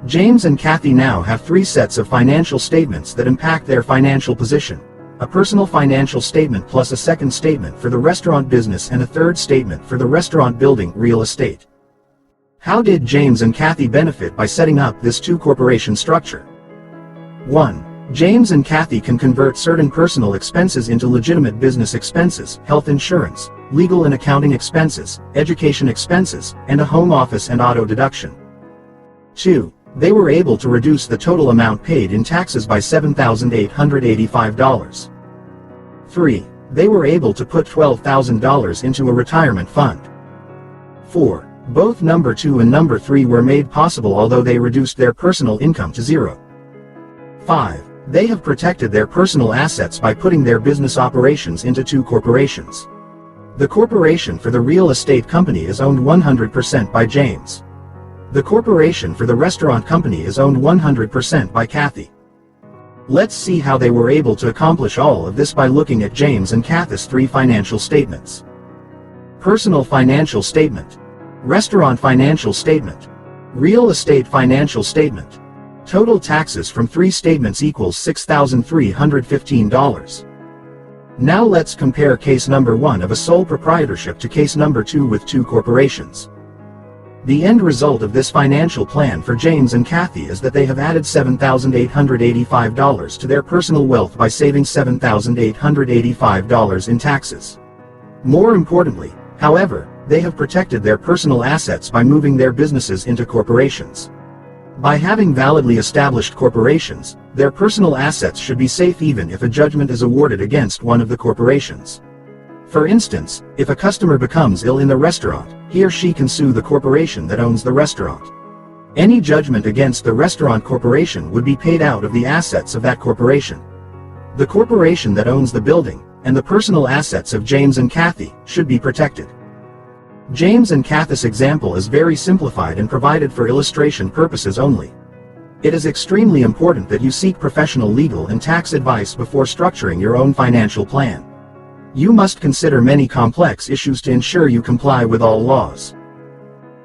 James and Kathy now have 3 sets of financial statements that impact their financial position. A personal financial statement plus a second statement for the restaurant business and a third statement for the restaurant building real estate. How did James and Kathy benefit by setting up this 2-corporation structure? 1. James and Kathy can convert certain personal expenses into legitimate business expenses, health insurance, legal and accounting expenses, education expenses, and a home office and auto deduction. 2. They were able to reduce the total amount paid in taxes by $7,885. 3. They were able to put $12,000 into a retirement fund. 4. Both number 2 and number 3 were made possible although they reduced their personal income to 0. 5. They have protected their personal assets by putting their business operations into 2 corporations. The corporation for the real estate company is owned 100% by James. The corporation for the restaurant company is owned 100% by Kathy. Let's see how they were able to accomplish all of this by looking at James and Kathy's 3 financial statements. Personal financial statement. Restaurant financial statement. Real estate financial statement. Total taxes from 3 statements equals $6,315. Now let's compare case number 1 of a sole proprietorship to case number 2 with 2 corporations. The end result of this financial plan for James and Kathy is that they have added $7,885 to their personal wealth by saving $7,885 in taxes. More importantly, however, they have protected their personal assets by moving their businesses into corporations. By having validly established corporations, their personal assets should be safe even if a judgment is awarded against one of the corporations. For instance, if a customer becomes ill in the restaurant, he or she can sue the corporation that owns the restaurant. Any judgment against the restaurant corporation would be paid out of the assets of that corporation. The corporation that owns the building, and the personal assets of James and Kathy, should be protected. James and Kathy's example is very simplified and provided for illustration purposes only. It is extremely important that you seek professional legal and tax advice before structuring your own financial plan. You must consider many complex issues to ensure you comply with all laws.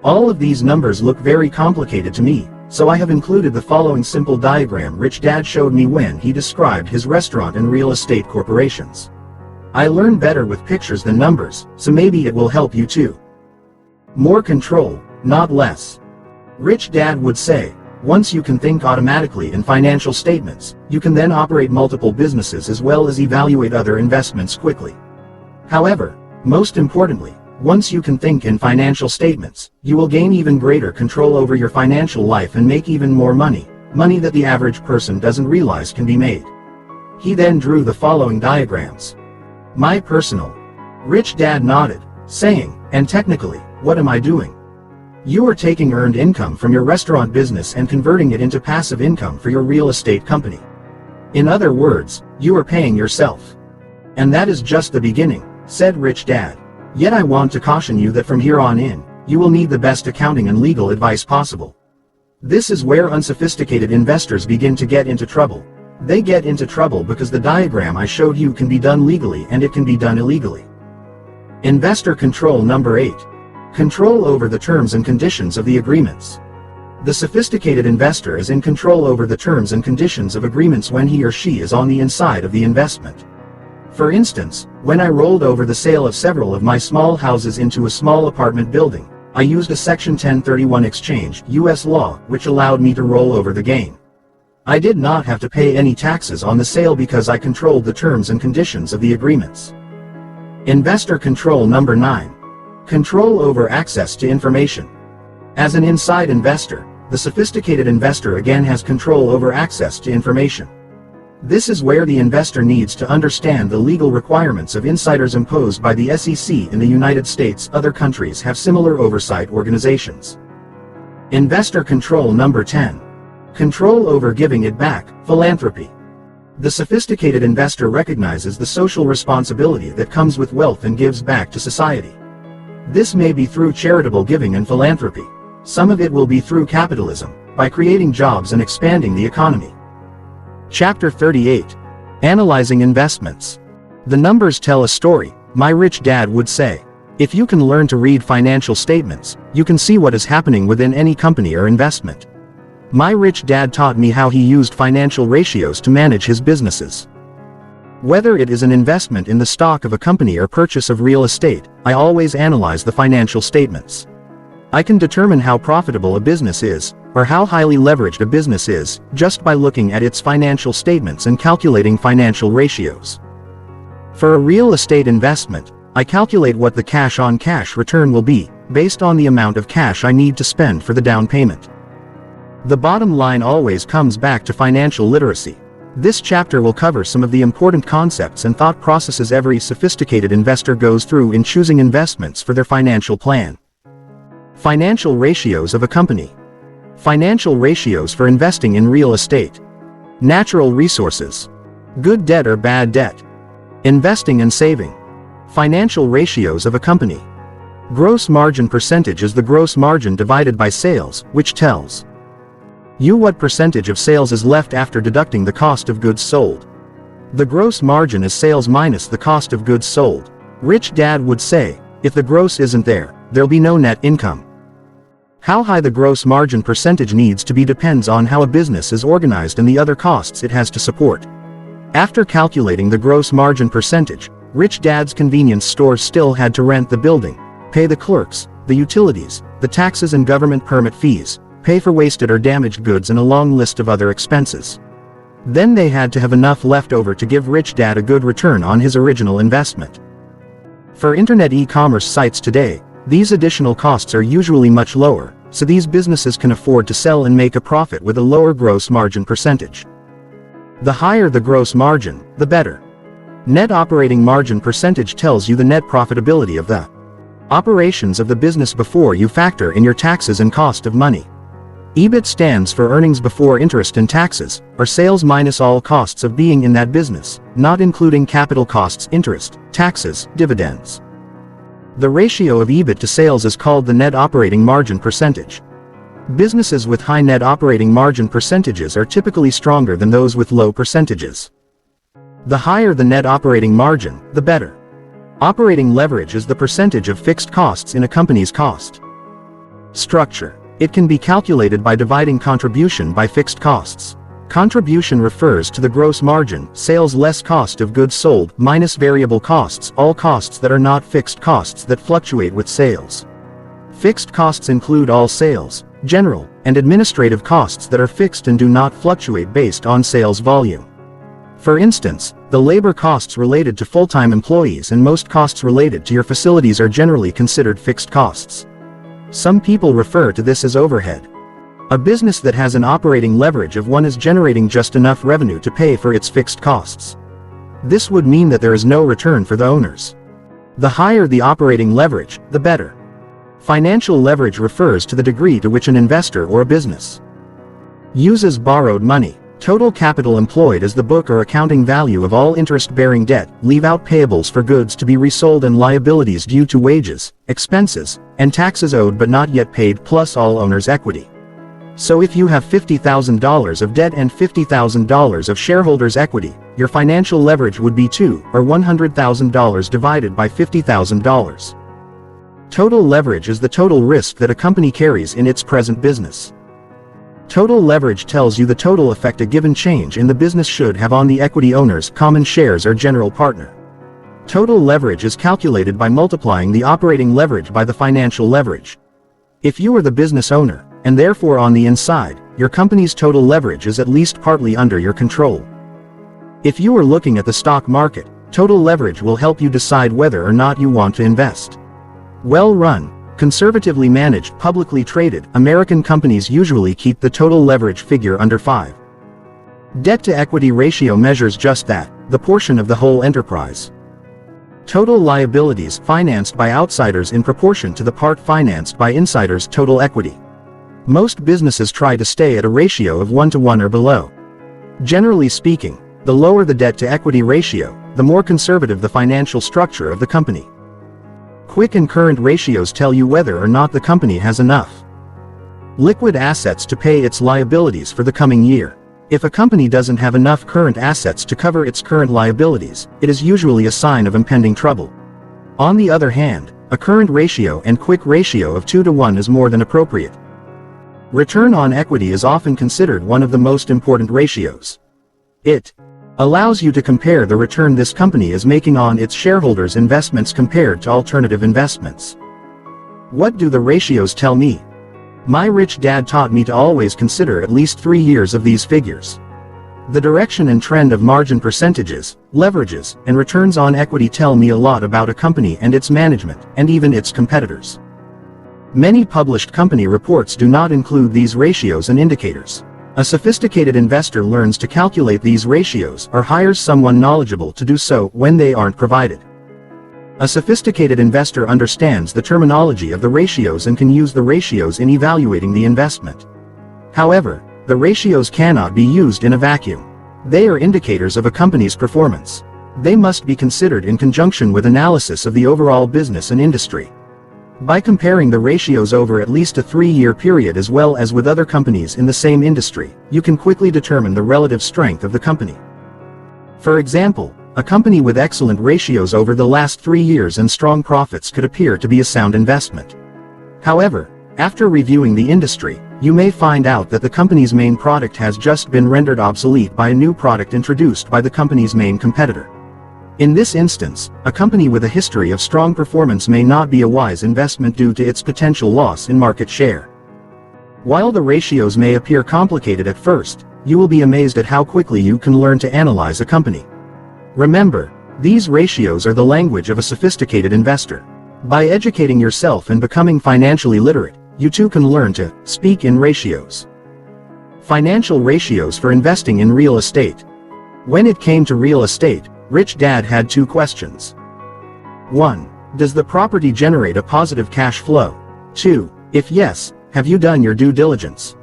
All of these numbers look very complicated to me, so I have included the following simple diagram Rich Dad showed me when he described his restaurant and real estate corporations. I learn better with pictures than numbers, so maybe it will help you too. More control, not less. Rich Dad would say, once you can think automatically in financial statements, you can then operate multiple businesses as well as evaluate other investments quickly. However, most importantly, once you can think in financial statements, you will gain even greater control over your financial life and make even more money that the average person doesn't realize can be made. He then drew the following diagrams. My personal. Rich Dad nodded, saying, and technically, what am I doing? You are taking earned income from your restaurant business and converting it into passive income for your real estate company. In other words, you are paying yourself. And that is just the beginning, said Rich Dad. Yet I want to caution you that from here on in, you will need the best accounting and legal advice possible. This is where unsophisticated investors begin to get into trouble. They get into trouble because the diagram I showed you can be done legally and it can be done illegally. Investor control number 8. Control over the terms and conditions of the agreements. The sophisticated investor is in control over the terms and conditions of agreements when he or she is on the inside of the investment. For instance, when I rolled over the sale of several of my small houses into a small apartment building, I used a Section 1031 exchange, U.S. law, which allowed me to roll over the gain. I did not have to pay any taxes on the sale because I controlled the terms and conditions of the agreements. Investor control number 9. Control over access to information. As an inside investor, the sophisticated investor again has control over access to information. This is where the investor needs to understand the legal requirements of insiders imposed by the SEC in the United States. Other countries have similar oversight organizations. Investor control number 10. Control over giving it back, philanthropy. The sophisticated investor recognizes the social responsibility that comes with wealth and gives back to society. This may be through charitable giving and philanthropy. Some of it will be through capitalism, by creating jobs and expanding the economy. Chapter 38. Analyzing investments. The numbers tell a story, my rich dad would say. If you can learn to read financial statements, you can see what is happening within any company or investment. My rich dad taught me how he used financial ratios to manage his businesses. Whether it is an investment in the stock of a company or purchase of real estate, I always analyze the financial statements. I can determine how profitable a business is, or how highly leveraged a business is, just by looking at its financial statements and calculating financial ratios. For a real estate investment, I calculate what the cash-on-cash return will be, based on the amount of cash I need to spend for the down payment. The bottom line always comes back to financial literacy. This chapter will cover some of the important concepts and thought processes every sophisticated investor goes through in choosing investments for their financial plan. Financial ratios of a company. Financial ratios for investing in real estate. Natural resources. Good debt or bad debt. Investing and saving. Financial ratios of a company. Gross margin percentage is the gross margin divided by sales, which tells you what percentage of sales is left after deducting the cost of goods sold. The gross margin is sales minus the cost of goods sold. Rich Dad would say, if the gross isn't there, there'll be no net income. How high the gross margin percentage needs to be depends on how a business is organized and the other costs it has to support. After calculating the gross margin percentage, Rich Dad's convenience stores still had to rent the building, pay the clerks, the utilities, the taxes and government permit fees, pay for wasted or damaged goods and a long list of other expenses. Then they had to have enough left over to give Rich Dad a good return on his original investment. For internet e-commerce sites today, these additional costs are usually much lower, so these businesses can afford to sell and make a profit with a lower gross margin percentage. The higher the gross margin, the better. Net operating margin percentage tells you the net profitability of the operations of the business before you factor in your taxes and cost of money. EBIT stands for earnings before interest and taxes, or sales minus all costs of being in that business, not including capital costs, interest, taxes, dividends. The ratio of EBIT to sales is called the net operating margin percentage. Businesses with high net operating margin percentages are typically stronger than those with low percentages. The higher the net operating margin, the better. Operating leverage is the percentage of fixed costs in a company's cost structure. It can be calculated by dividing contribution by fixed costs. Contribution refers to the gross margin, sales less cost of goods sold, minus variable costs, all costs that are not fixed costs that fluctuate with sales. Fixed costs include all sales, general, and administrative costs that are fixed and do not fluctuate based on sales volume. For instance, the labor costs related to full-time employees and most costs related to your facilities are generally considered fixed costs. Some people refer to this as overhead. A business that has an operating leverage of 1 is generating just enough revenue to pay for its fixed costs. This would mean that there is no return for the owners. The higher the operating leverage, the better. Financial leverage refers to the degree to which an investor or a business uses borrowed money. Total capital employed is the book or accounting value of all interest-bearing debt, leave out payables for goods to be resold and liabilities due to wages, expenses, and taxes owed but not yet paid plus all owner's equity. So if you have $50,000 of debt and $50,000 of shareholders' equity, your financial leverage would be $2 or $100,000 divided by $50,000. Total leverage is the total risk that a company carries in its present business. Total leverage tells you the total effect a given change in the business should have on the equity owner's common shares or general partner. Total leverage is calculated by multiplying the operating leverage by the financial leverage. If you are the business owner, and therefore on the inside, your company's total leverage is at least partly under your control. If you are looking at the stock market, total leverage will help you decide whether or not you want to invest. Well-run, conservatively managed, publicly traded American companies usually keep the total leverage figure under 5. Debt-to-equity ratio measures just that, the portion of the whole enterprise. Total liabilities financed by outsiders in proportion to the part financed by insiders' total equity. Most businesses try to stay at a ratio of 1-to-1 or below. Generally speaking, the lower the debt-to-equity ratio, the more conservative the financial structure of the company. Quick and current ratios tell you whether or not the company has enough liquid assets to pay its liabilities for the coming year. If a company doesn't have enough current assets to cover its current liabilities, it is usually a sign of impending trouble. On the other hand, a current ratio and quick ratio of 2-to-1 is more than appropriate. Return on equity is often considered one of the most important ratios. It allows you to compare the return this company is making on its shareholders' investments compared to alternative investments. What do the ratios tell me? My rich dad taught me to always consider at least 3 years of these figures. The direction and trend of margin percentages, leverages, and returns on equity tell me a lot about a company and its management, and even its competitors. Many published company reports do not include these ratios and indicators. A sophisticated investor learns to calculate these ratios or hires someone knowledgeable to do so when they aren't provided. A sophisticated investor understands the terminology of the ratios and can use the ratios in evaluating the investment. However, the ratios cannot be used in a vacuum. They are indicators of a company's performance. They must be considered in conjunction with analysis of the overall business and industry. By comparing the ratios over at least a 3-year period as well as with other companies in the same industry, you can quickly determine the relative strength of the company. For example, a company with excellent ratios over the last 3 years and strong profits could appear to be a sound investment. However, after reviewing the industry, you may find out that the company's main product has just been rendered obsolete by a new product introduced by the company's main competitor. In this instance, a company with a history of strong performance may not be a wise investment due to its potential loss in market share. While the ratios may appear complicated at first, you will be amazed at how quickly you can learn to analyze a company. Remember, these ratios are the language of a sophisticated investor. By educating yourself and becoming financially literate, you too can learn to speak in ratios. Financial ratios for investing in real estate. When it came to real estate, Rich Dad had 2 questions. 1. Does the property generate a positive cash flow? 2. If yes, have you done your due diligence?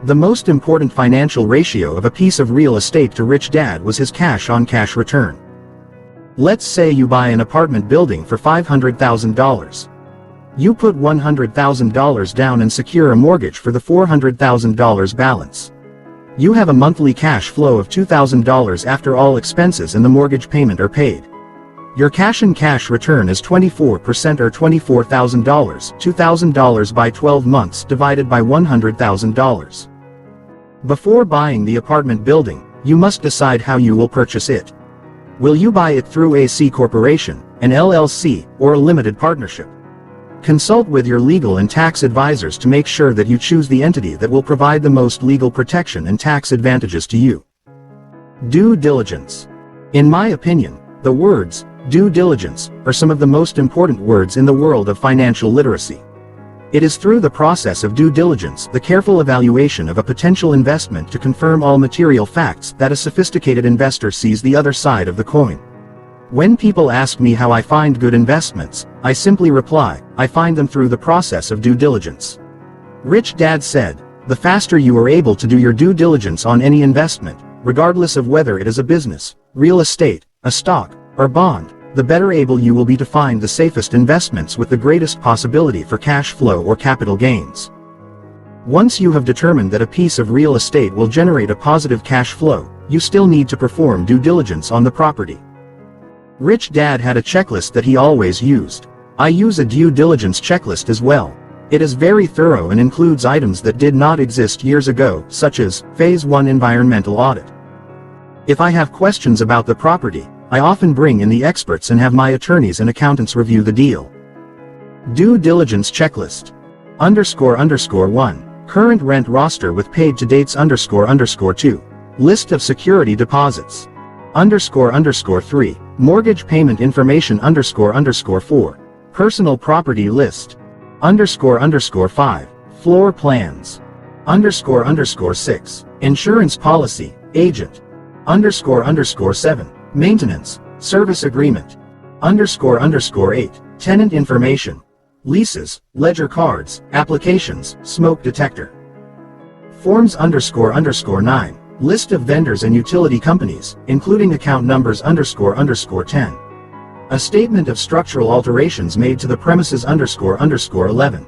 The most important financial ratio of a piece of real estate to Rich Dad was his cash-on-cash return. Let's say you buy an apartment building for $500,000. You put $100,000 down and secure a mortgage for the $400,000 balance. You have a monthly cash flow of $2,000 after all expenses and the mortgage payment are paid. Your cash-on-cash return is 24% or $24,000, $2,000 by 12 months divided by $100,000. Before buying the apartment building, you must decide how you will purchase it. Will you buy it through a C corporation, an LLC, or a limited partnership? Consult with your legal and tax advisors to make sure that you choose the entity that will provide the most legal protection and tax advantages to you. Due diligence. In my opinion, the words due diligence are some of the most important words in the world of financial literacy. It is through the process of due diligence, the careful evaluation of a potential investment to confirm all material facts, that a sophisticated investor sees the other side of the coin. When people ask me how I find good investments, I simply reply, I find them through the process of due diligence. Rich Dad said, the faster you are able to do your due diligence on any investment, regardless of whether it is a business, real estate, a stock, or bond, the better able you will be to find the safest investments with the greatest possibility for cash flow or capital gains. Once you have determined that a piece of real estate will generate a positive cash flow, you still need to perform due diligence on the property. Rich Dad had a checklist that he always used. I use a due diligence checklist as well. It is very thorough and includes items that did not exist years ago, such as Phase 1 environmental audit. If I have questions about the property, I often bring in the experts and have my attorneys and accountants review the deal. Due diligence checklist. __1. Current rent roster with paid to dates __2. List of security deposits. __3. Mortgage payment information __4. Personal property list. __5. Floor plans. __6. Insurance policy, agent. __7. Maintenance, service agreement. __8. Tenant information. Leases, ledger cards, applications, smoke detector. Forms __9. List of vendors and utility companies, including account numbers __10. A statement of structural alterations made to the premises __11.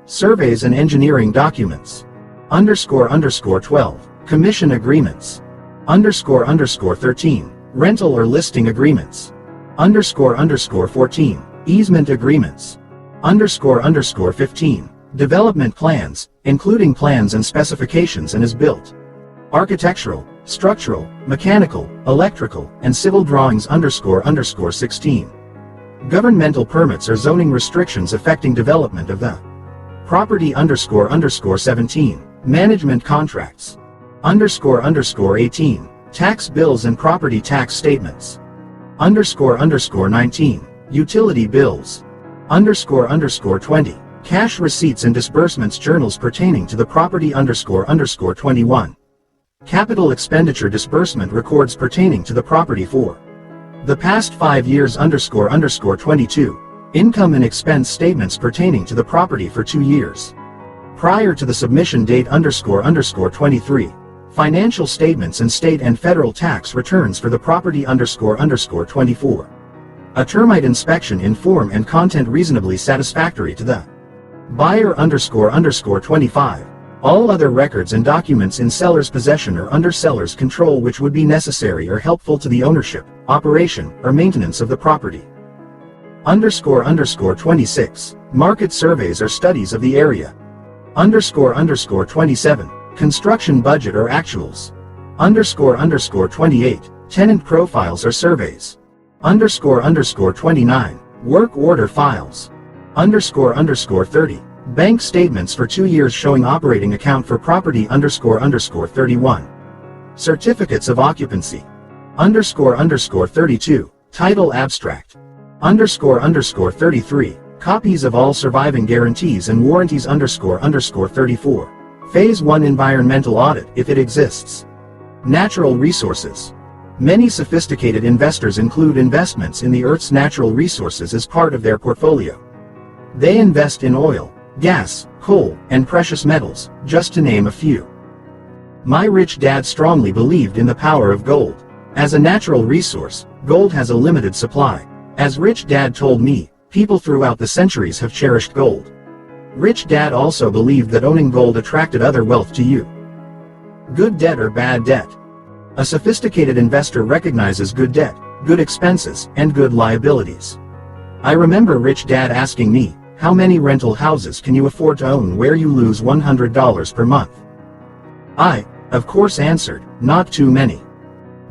Surveys and engineering documents. __12. Commission agreements. __13. Rental or listing agreements. __14. Easement agreements. __15. Development plans, including plans and specifications and as built. Architectural, structural, mechanical, electrical, and civil drawings __16. Governmental permits or zoning restrictions affecting development of the property __17. Management contracts. __18. Tax bills and property tax statements. __19. Utility bills. __20. Cash receipts and disbursements journals pertaining to the property __21. Capital expenditure disbursement records pertaining to the property for the past 5 years __22. Income and expense statements pertaining to the property for 2 years prior to the submission date __23. Financial statements and state and federal tax returns for the property __24. A termite inspection in form and content reasonably satisfactory to the buyer __25. All other records and documents in seller's possession or under seller's control which would be necessary or helpful to the ownership, operation, or maintenance of the property. __26. Market surveys or studies of the area. __27. Construction budget or actuals. __28. Tenant profiles or surveys. __29. Work order files. __30. Bank statements for 2 years showing operating account for property __31. Certificates of occupancy. __32. Title abstract. __33. Copies of all surviving guarantees and warranties __34. Phase 1 environmental audit if it exists. Natural resources. Many sophisticated investors include investments in the Earth's natural resources as part of their portfolio. They invest in oil, gas, coal, and precious metals, just to name a few. My rich dad strongly believed in the power of gold. As a natural resource, gold has a limited supply. As Rich Dad told me, people throughout the centuries have cherished gold. Rich Dad also believed that owning gold attracted other wealth to you. Good debt or bad debt. A sophisticated investor recognizes good debt, good expenses, and good liabilities. I remember Rich Dad asking me, how many rental houses can you afford to own where you lose $100 per month? I, of course, answered, not too many.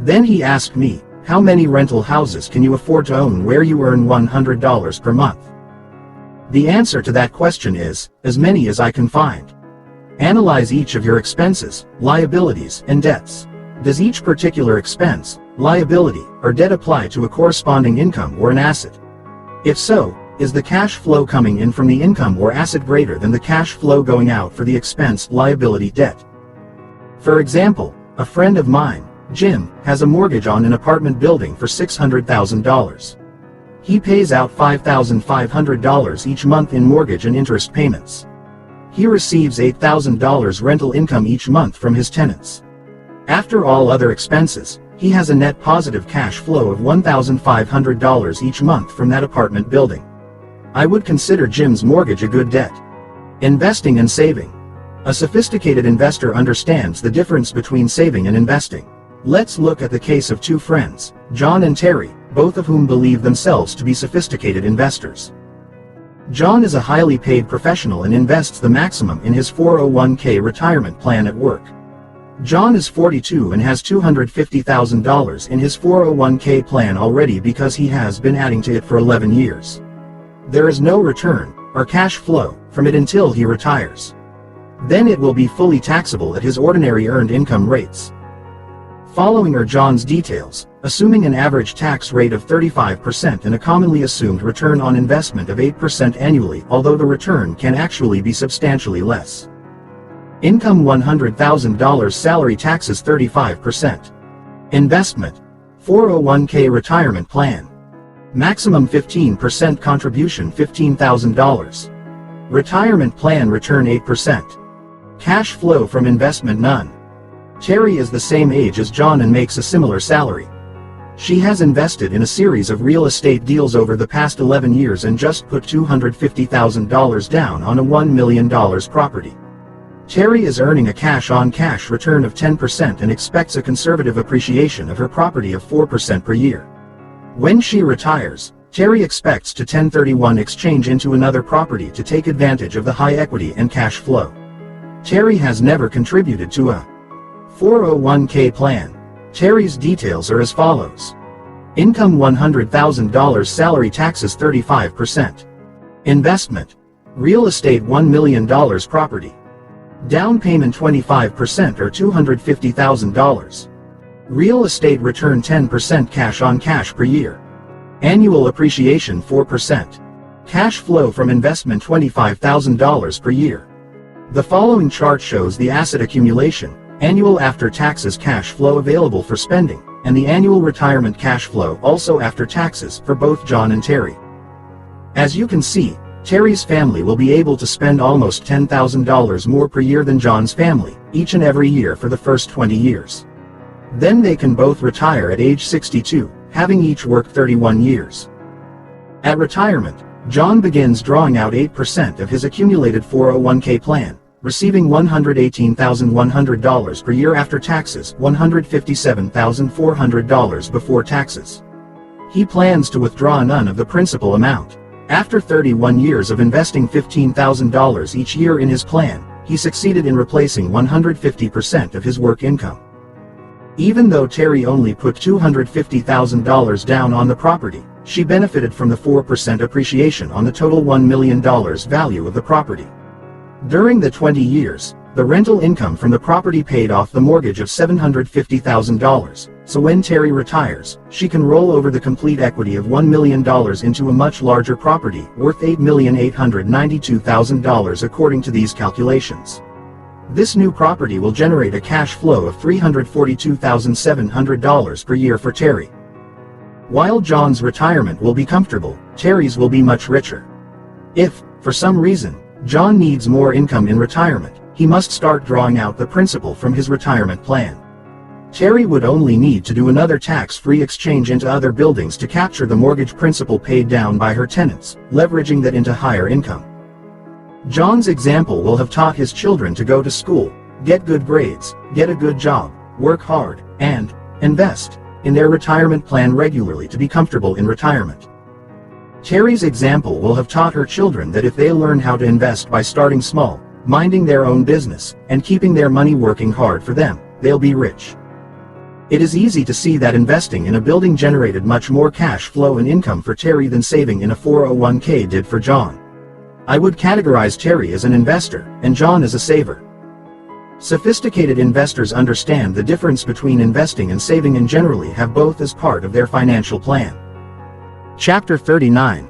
Then he asked me, how many rental houses can you afford to own where you earn $100 per month? The answer to that question is, as many as I can find. Analyze each of your expenses, liabilities, and debts. Does each particular expense, liability, or debt apply to a corresponding income or an asset? If so, is the cash flow coming in from the income or asset greater than the cash flow going out for the expense, liability, debt? For example, a friend of mine, Jim has a mortgage on an apartment building for $600,000. He pays out $5,500 each month in mortgage and interest payments. He receives $8,000 rental income each month from his tenants. After all other expenses, he has a net positive cash flow of $1,500 each month from that apartment building. I would consider Jim's mortgage a good debt. Investing and saving. A sophisticated investor understands the difference between saving and investing. Let's look at the case of two friends, John and Terry, both of whom believe themselves to be sophisticated investors. John is a highly paid professional and invests the maximum in his 401k retirement plan at work. John is 42 and has $250,000 in his 401k plan already because he has been adding to it for 11 years. There is no return, or cash flow, from it until he retires. Then it will be fully taxable at his ordinary earned income rates. Following are John's details, assuming an average tax rate of 35% and a commonly assumed return on investment of 8% annually, although the return can actually be substantially less. Income $100,000, salary taxes 35%. Investment, 401k retirement plan. Maximum 15% contribution $15,000. Retirement plan return 8%. Cash flow from investment none. Terry is the same age as John and makes a similar salary. She has invested in a series of real estate deals over the past 11 years and just put $250,000 down on a $1 million property. Terry is earning a cash-on-cash return of 10% and expects a conservative appreciation of her property of 4% per year. When she retires, Terry expects to 1031 exchange into another property to take advantage of the high equity and cash flow. Terry has never contributed to a 401k plan. Terry's details are as follows. Income $100,000, salary taxes 35%. Investment, real estate $1 million property. Down payment 25% or $250,000. Real estate return 10% cash on cash per year. Annual appreciation 4%. Cash flow from investment $25,000 per year. The following chart shows the asset accumulation, annual after taxes cash flow available for spending, and the annual retirement cash flow also after taxes for both John and Terry. As you can see, Terry's family will be able to spend almost $10,000 more per year than John's family, each and every year for the first 20 years. Then they can both retire at age 62, having each worked 31 years. At retirement, John begins drawing out 8% of his accumulated 401k plan, receiving $118,100 per year after taxes, $157,400 before taxes. He plans to withdraw none of the principal amount. After 31 years of investing $15,000 each year in his plan, he succeeded in replacing 150% of his work income. Even though Terry only put $250,000 down on the property, she benefited from the 4% appreciation on the total $1 million value of the property. During the 20 years, the rental income from the property paid off the mortgage of $750,000, so when Terry retires, she can roll over the complete equity of $1 million into a much larger property, worth $8,892,000 according to these calculations. This new property will generate a cash flow of $342,700 per year for Terry. While John's retirement will be comfortable, Terry's will be much richer. If, for some reason, John needs more income in retirement, he must start drawing out the principal from his retirement plan. Terry would only need to do another tax-free exchange into other buildings to capture the mortgage principal paid down by her tenants, leveraging that into higher income. John's example will have taught his children to go to school, get good grades, get a good job, work hard, and invest in their retirement plan regularly to be comfortable in retirement. Terry's example will have taught her children that if they learn how to invest by starting small, minding their own business, and keeping their money working hard for them, they'll be rich. It is easy to see that investing in a building generated much more cash flow and income for Terry than saving in a 401k did for John. I would categorize Terry as an investor, and John as a saver. Sophisticated investors understand the difference between investing and saving and generally have both as part of their financial plan. Chapter 39.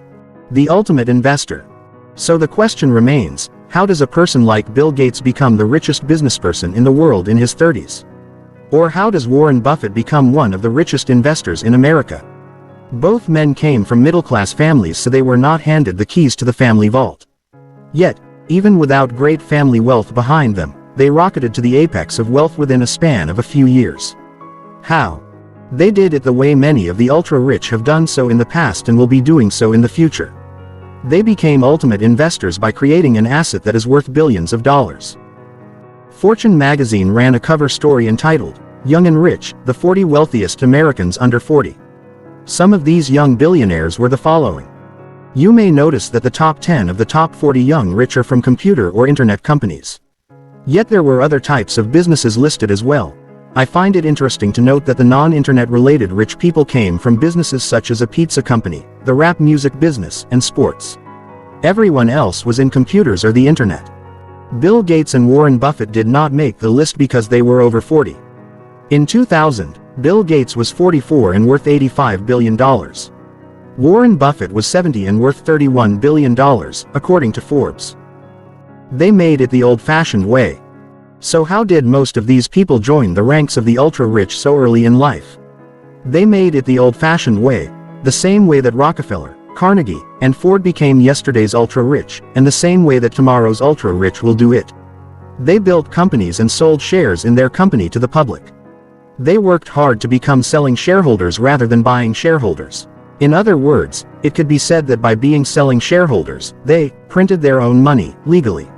The Ultimate Investor. So the question remains, how does a person like Bill Gates become the richest businessperson in the world in his 30s? Or how does Warren Buffett become one of the richest investors in America? Both men came from middle-class families, so they were not handed the keys to the family vault. Yet, even without great family wealth behind them, they rocketed to the apex of wealth within a span of a few years. How? They did it the way many of the ultra-rich have done so in the past and will be doing so in the future. They became ultimate investors by creating an asset that is worth billions of dollars. Fortune magazine ran a cover story entitled, "Young and Rich, the 40 Wealthiest Americans Under 40. Some of these young billionaires were the following. You may notice that the top 10 of the top 40 young rich are from computer or internet companies. Yet there were other types of businesses listed as well. I find it interesting to note that the non-internet related rich people came from businesses such as a pizza company, the rap music business, and sports. Everyone else was in computers or the internet. Bill Gates and Warren Buffett did not make the list because they were over 40. In 2000, Bill Gates was 44 and worth $85 billion. Warren Buffett was 70 and worth $31 billion, according to Forbes. They made it the old-fashioned way. So how did most of these people join the ranks of the ultra-rich so early in life? They made it the old-fashioned way, the same way that Rockefeller, Carnegie, and Ford became yesterday's ultra-rich, and the same way that tomorrow's ultra-rich will do it. They built companies and sold shares in their company to the public. They worked hard to become selling shareholders rather than buying shareholders. In other words, it could be said that by being selling shareholders, they printed their own money, legally.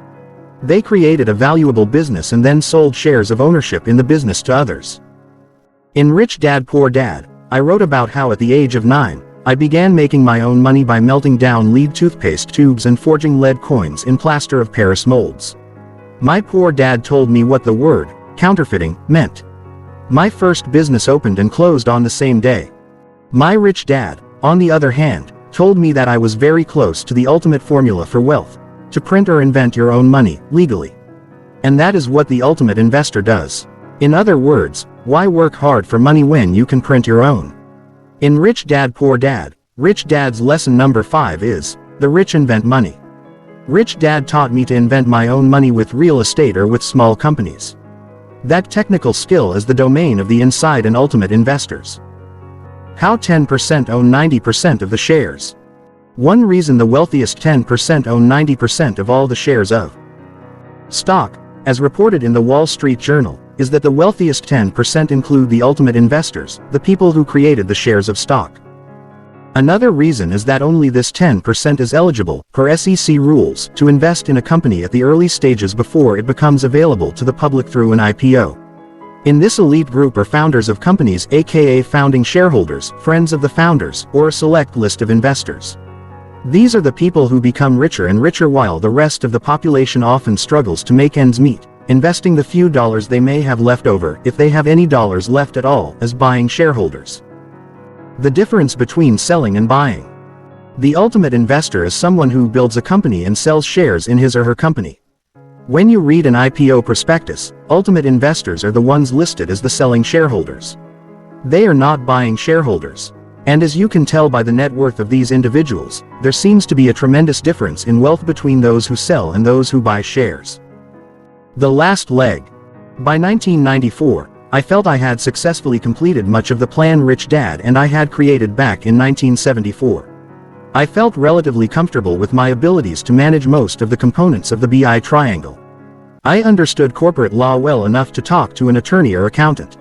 They created a valuable business and then sold shares of ownership in the business to others. In Rich Dad Poor Dad, I wrote about how at the age of 9, I began making my own money by melting down lead toothpaste tubes and forging lead coins in plaster of Paris molds. My poor dad told me what the word, counterfeiting, meant. My first business opened and closed on the same day. My rich dad, on the other hand, told me that I was very close to the ultimate formula for wealth. To print or invent your own money, legally. And that is what the ultimate investor does. In other words, why work hard for money when you can print your own? In Rich Dad Poor Dad, Rich Dad's lesson number 5 is, the rich invent money. Rich Dad taught me to invent my own money with real estate or with small companies. That technical skill is the domain of the inside and ultimate investors. How 10% own 90% of the shares? One reason the wealthiest 10% own 90% of all the shares of stock, as reported in the Wall Street Journal, is that the wealthiest 10% include the ultimate investors, the people who created the shares of stock. Another reason is that only this 10% is eligible, per SEC rules, to invest in a company at the early stages before it becomes available to the public through an IPO. In this elite group are founders of companies, aka founding shareholders, friends of the founders, or a select list of investors. These are the people who become richer and richer while the rest of the population often struggles to make ends meet, investing the few dollars they may have left over, if they have any dollars left at all, as buying shareholders. The difference between selling and buying. The ultimate investor is someone who builds a company and sells shares in his or her company. When you read an IPO prospectus, ultimate investors are the ones listed as the selling shareholders. They are not buying shareholders. And as you can tell by the net worth of these individuals, there seems to be a tremendous difference in wealth between those who sell and those who buy shares. The last leg. By 1994, I felt I had successfully completed much of the plan Rich Dad and I had created back in 1974. I felt relatively comfortable with my abilities to manage most of the components of the BI triangle. I understood corporate law well enough to talk to an attorney or accountant.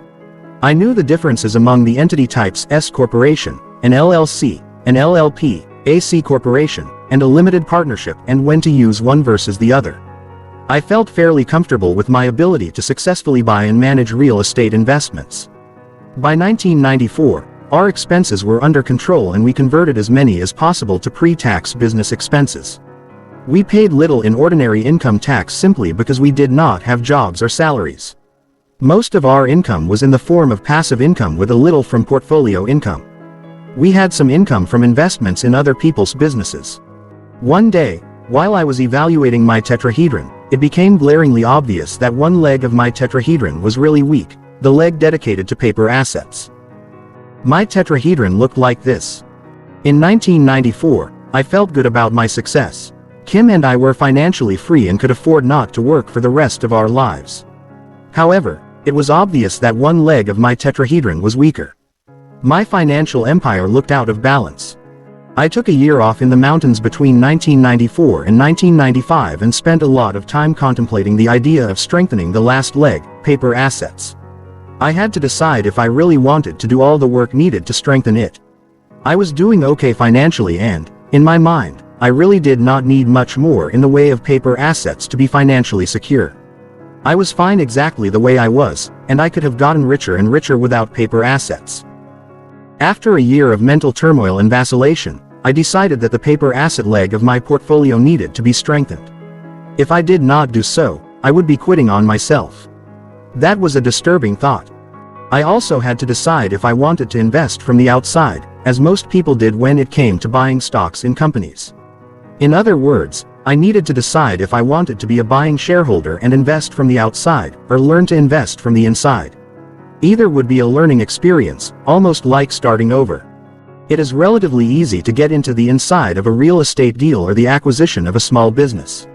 I knew the differences among the entity types S corporation, an LLC, an LLP, a C corporation, and a limited partnership, and when to use one versus the other. I felt fairly comfortable with my ability to successfully buy and manage real estate investments. By 1994, our expenses were under control and we converted as many as possible to pre-tax business expenses. We paid little in ordinary income tax simply because we did not have jobs or salaries. Most of our income was in the form of passive income with a little from portfolio income. We had some income from investments in other people's businesses. One day, while I was evaluating my tetrahedron, it became glaringly obvious that one leg of my tetrahedron was really weak, the leg dedicated to paper assets. My tetrahedron looked like this. In 1994, I felt good about my success. Kim and I were financially free and could afford not to work for the rest of our lives. However, It was obvious that one leg of my tetrahedron was weaker. My financial empire looked out of balance. I took a year off in the mountains between 1994 and 1995 and spent a lot of time contemplating the idea of strengthening the last leg, paper assets. I had to decide if I really wanted to do all the work needed to strengthen it. I was doing okay financially and, in my mind, I really did not need much more in the way of paper assets to be financially secure. I was fine exactly the way I was, and I could have gotten richer and richer without paper assets. After a year of mental turmoil and vacillation, I decided that the paper asset leg of my portfolio needed to be strengthened. If I did not do so, I would be quitting on myself. That was a disturbing thought. I also had to decide if I wanted to invest from the outside, as most people did when it came to buying stocks in companies. In other words, I needed to decide if I wanted to be a buying shareholder and invest from the outside, or learn to invest from the inside. Either would be a learning experience, almost like starting over. It is relatively easy to get into the inside of a real estate deal or the acquisition of a small business.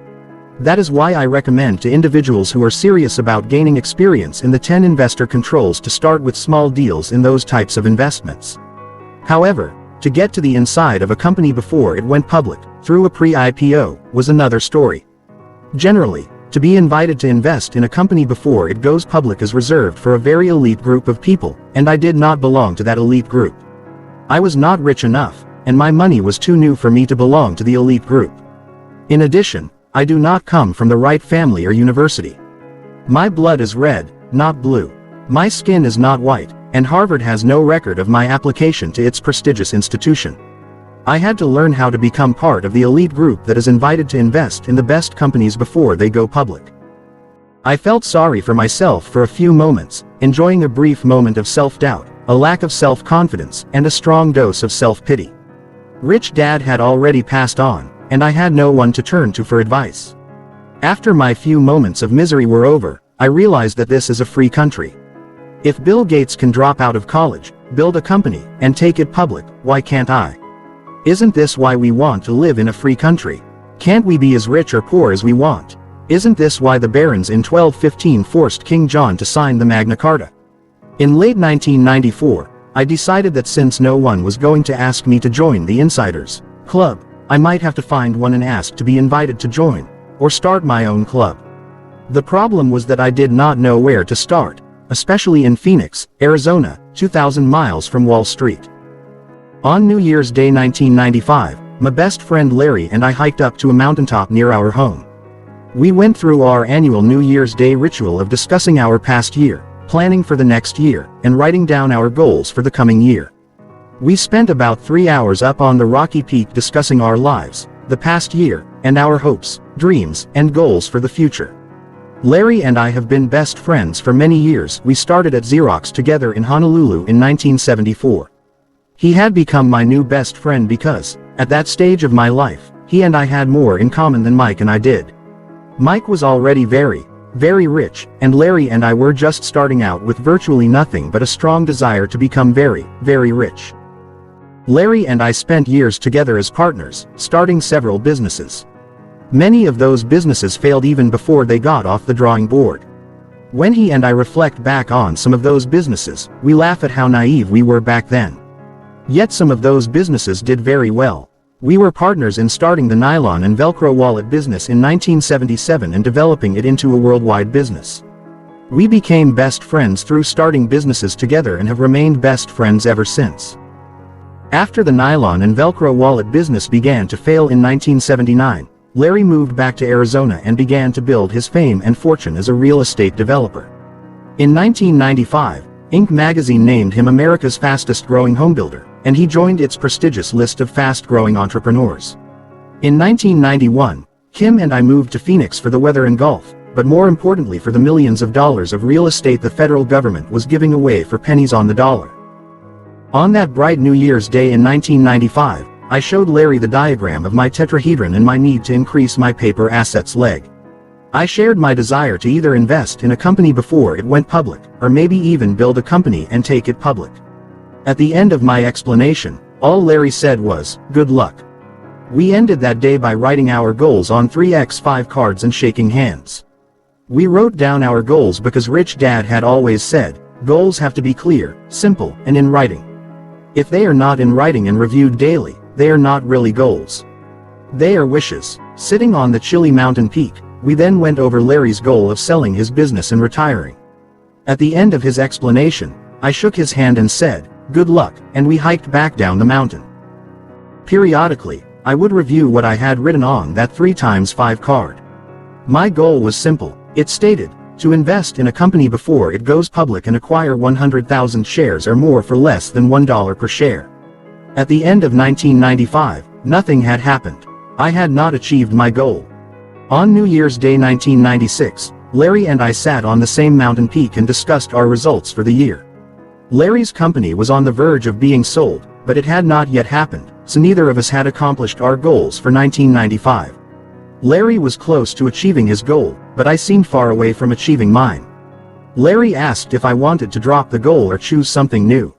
That is why I recommend to individuals who are serious about gaining experience in the 10 investor controls to start with small deals in those types of investments. However, to get to the inside of a company before it went public, through a pre-IPO, was another story. Generally, to be invited to invest in a company before it goes public is reserved for a very elite group of people, and I did not belong to that elite group. I was not rich enough, and my money was too new for me to belong to the elite group. In addition, I do not come from the right family or university. My blood is red, not blue. My skin is not white, and Harvard has no record of my application to its prestigious institution. I had to learn how to become part of the elite group that is invited to invest in the best companies before they go public. I felt sorry for myself for a few moments, enjoying a brief moment of self-doubt, a lack of self-confidence, and a strong dose of self-pity. Rich Dad had already passed on, and I had no one to turn to for advice. After my few moments of misery were over, I realized that this is a free country. If Bill Gates can drop out of college, build a company, and take it public, why can't I? Isn't this why we want to live in a free country? Can't we be as rich or poor as we want? Isn't this why the barons in 1215 forced King John to sign the Magna Carta? In late 1994, I decided that since no one was going to ask me to join the Insiders Club, I might have to find one and ask to be invited to join, or start my own club. The problem was that I did not know where to start, especially in Phoenix, Arizona, 2,000 miles from Wall Street. On New Year's Day 1995, my best friend Larry and I hiked up to a mountaintop near our home. We went through our annual New Year's Day ritual of discussing our past year, planning for the next year, and writing down our goals for the coming year. We spent about 3 hours up on the rocky peak discussing our lives, the past year, and our hopes, dreams, and goals for the future. Larry and I have been best friends for many years. We started at Xerox together in Honolulu in 1974. He had become my new best friend because, at that stage of my life, he and I had more in common than Mike and I did. Mike was already very, very rich, and Larry and I were just starting out with virtually nothing but a strong desire to become very, very rich. Larry and I spent years together as partners, starting several businesses. Many of those businesses failed even before they got off the drawing board. When he and I reflect back on some of those businesses, we laugh at how naive we were back then. Yet some of those businesses did very well. We were partners in starting the nylon and Velcro wallet business in 1977 and developing it into a worldwide business. We became best friends through starting businesses together and have remained best friends ever since. After the nylon and Velcro wallet business began to fail in 1979, Larry moved back to Arizona and began to build his fame and fortune as a real estate developer. In 1995, Inc. magazine named him America's fastest growing homebuilder, and he joined its prestigious list of fast-growing entrepreneurs. In 1991, Kim and I moved to Phoenix for the weather and golf, but more importantly for the millions of dollars of real estate the federal government was giving away for pennies on the dollar. On that bright New Year's Day in 1995, I showed Larry the diagram of my tetrahedron and my need to increase my paper assets leg. I shared my desire to either invest in a company before it went public, or maybe even build a company and take it public. At the end of my explanation, all Larry said was, "Good luck." We ended that day by writing our goals on 3x5 cards and shaking hands. We wrote down our goals because Rich Dad had always said, goals have to be clear, simple, and in writing. If they are not in writing and reviewed daily, they are not really goals. They are wishes. Sitting on the chilly mountain peak, we then went over Larry's goal of selling his business and retiring. At the end of his explanation, I shook his hand and said, good luck, and we hiked back down the mountain. Periodically, I would review what I had written on that 3x5 card. My goal was simple. It stated, to invest in a company before it goes public and acquire 100,000 shares or more for less than $1 per share. At the end of 1995, nothing had happened. I had not achieved my goal. On New Year's Day 1996, Larry and I sat on the same mountain peak and discussed our results for the year. Larry's company was on the verge of being sold, but it had not yet happened, so neither of us had accomplished our goals for 1995. Larry was close to achieving his goal, but I seemed far away from achieving mine. Larry asked if I wanted to drop the goal or choose something new.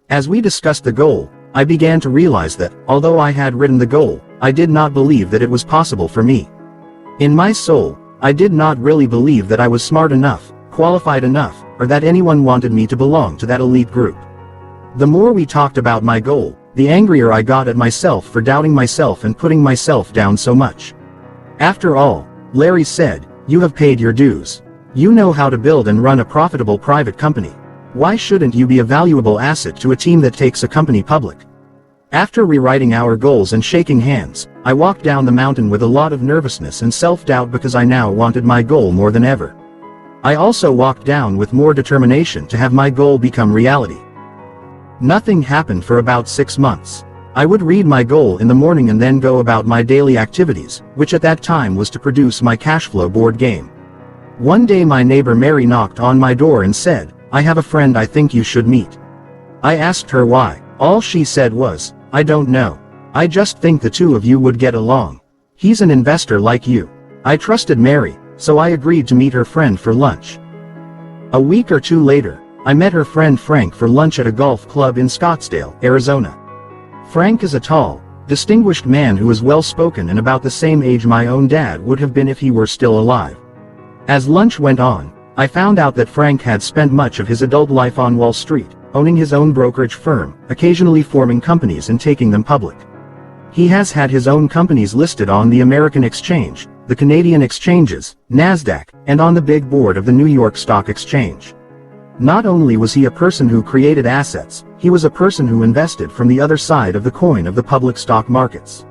As we discussed the goal, I began to realize that, although I had written the goal, I did not believe that it was possible for me. In my soul, I did not really believe that I was smart enough, qualified enough, or that anyone wanted me to belong to that elite group. The more we talked about my goal, the angrier I got at myself for doubting myself and putting myself down so much. After all, Larry said, you have paid your dues. You know how to build and run a profitable private company. Why shouldn't you be a valuable asset to a team that takes a company public? After rewriting our goals and shaking hands, I walked down the mountain with a lot of nervousness and self-doubt because I now wanted my goal more than ever. I also walked down with more determination to have my goal become reality. Nothing happened for about 6 months. I would read my goal in the morning and then go about my daily activities, which at that time was to produce my CASHFLOW board game. One day my neighbor Mary knocked on my door and said, I have a friend I think you should meet. I asked her why. All she said was, I don't know. I just think the two of you would get along. He's an investor like you. I trusted Mary, so I agreed to meet her friend for lunch. A week or two later, I met her friend Frank for lunch at a golf club in Scottsdale, Arizona. Frank is a tall, distinguished man who is well-spoken and about the same age my own dad would have been if he were still alive. As lunch went on, I found out that Frank had spent much of his adult life on Wall Street, owning his own brokerage firm, occasionally forming companies and taking them public. He has had his own companies listed on the American Exchange, the Canadian Exchanges, NASDAQ, and on the big board of the New York Stock Exchange. Not only was he a person who created assets, he was a person who invested from the other side of the coin of the public stock markets.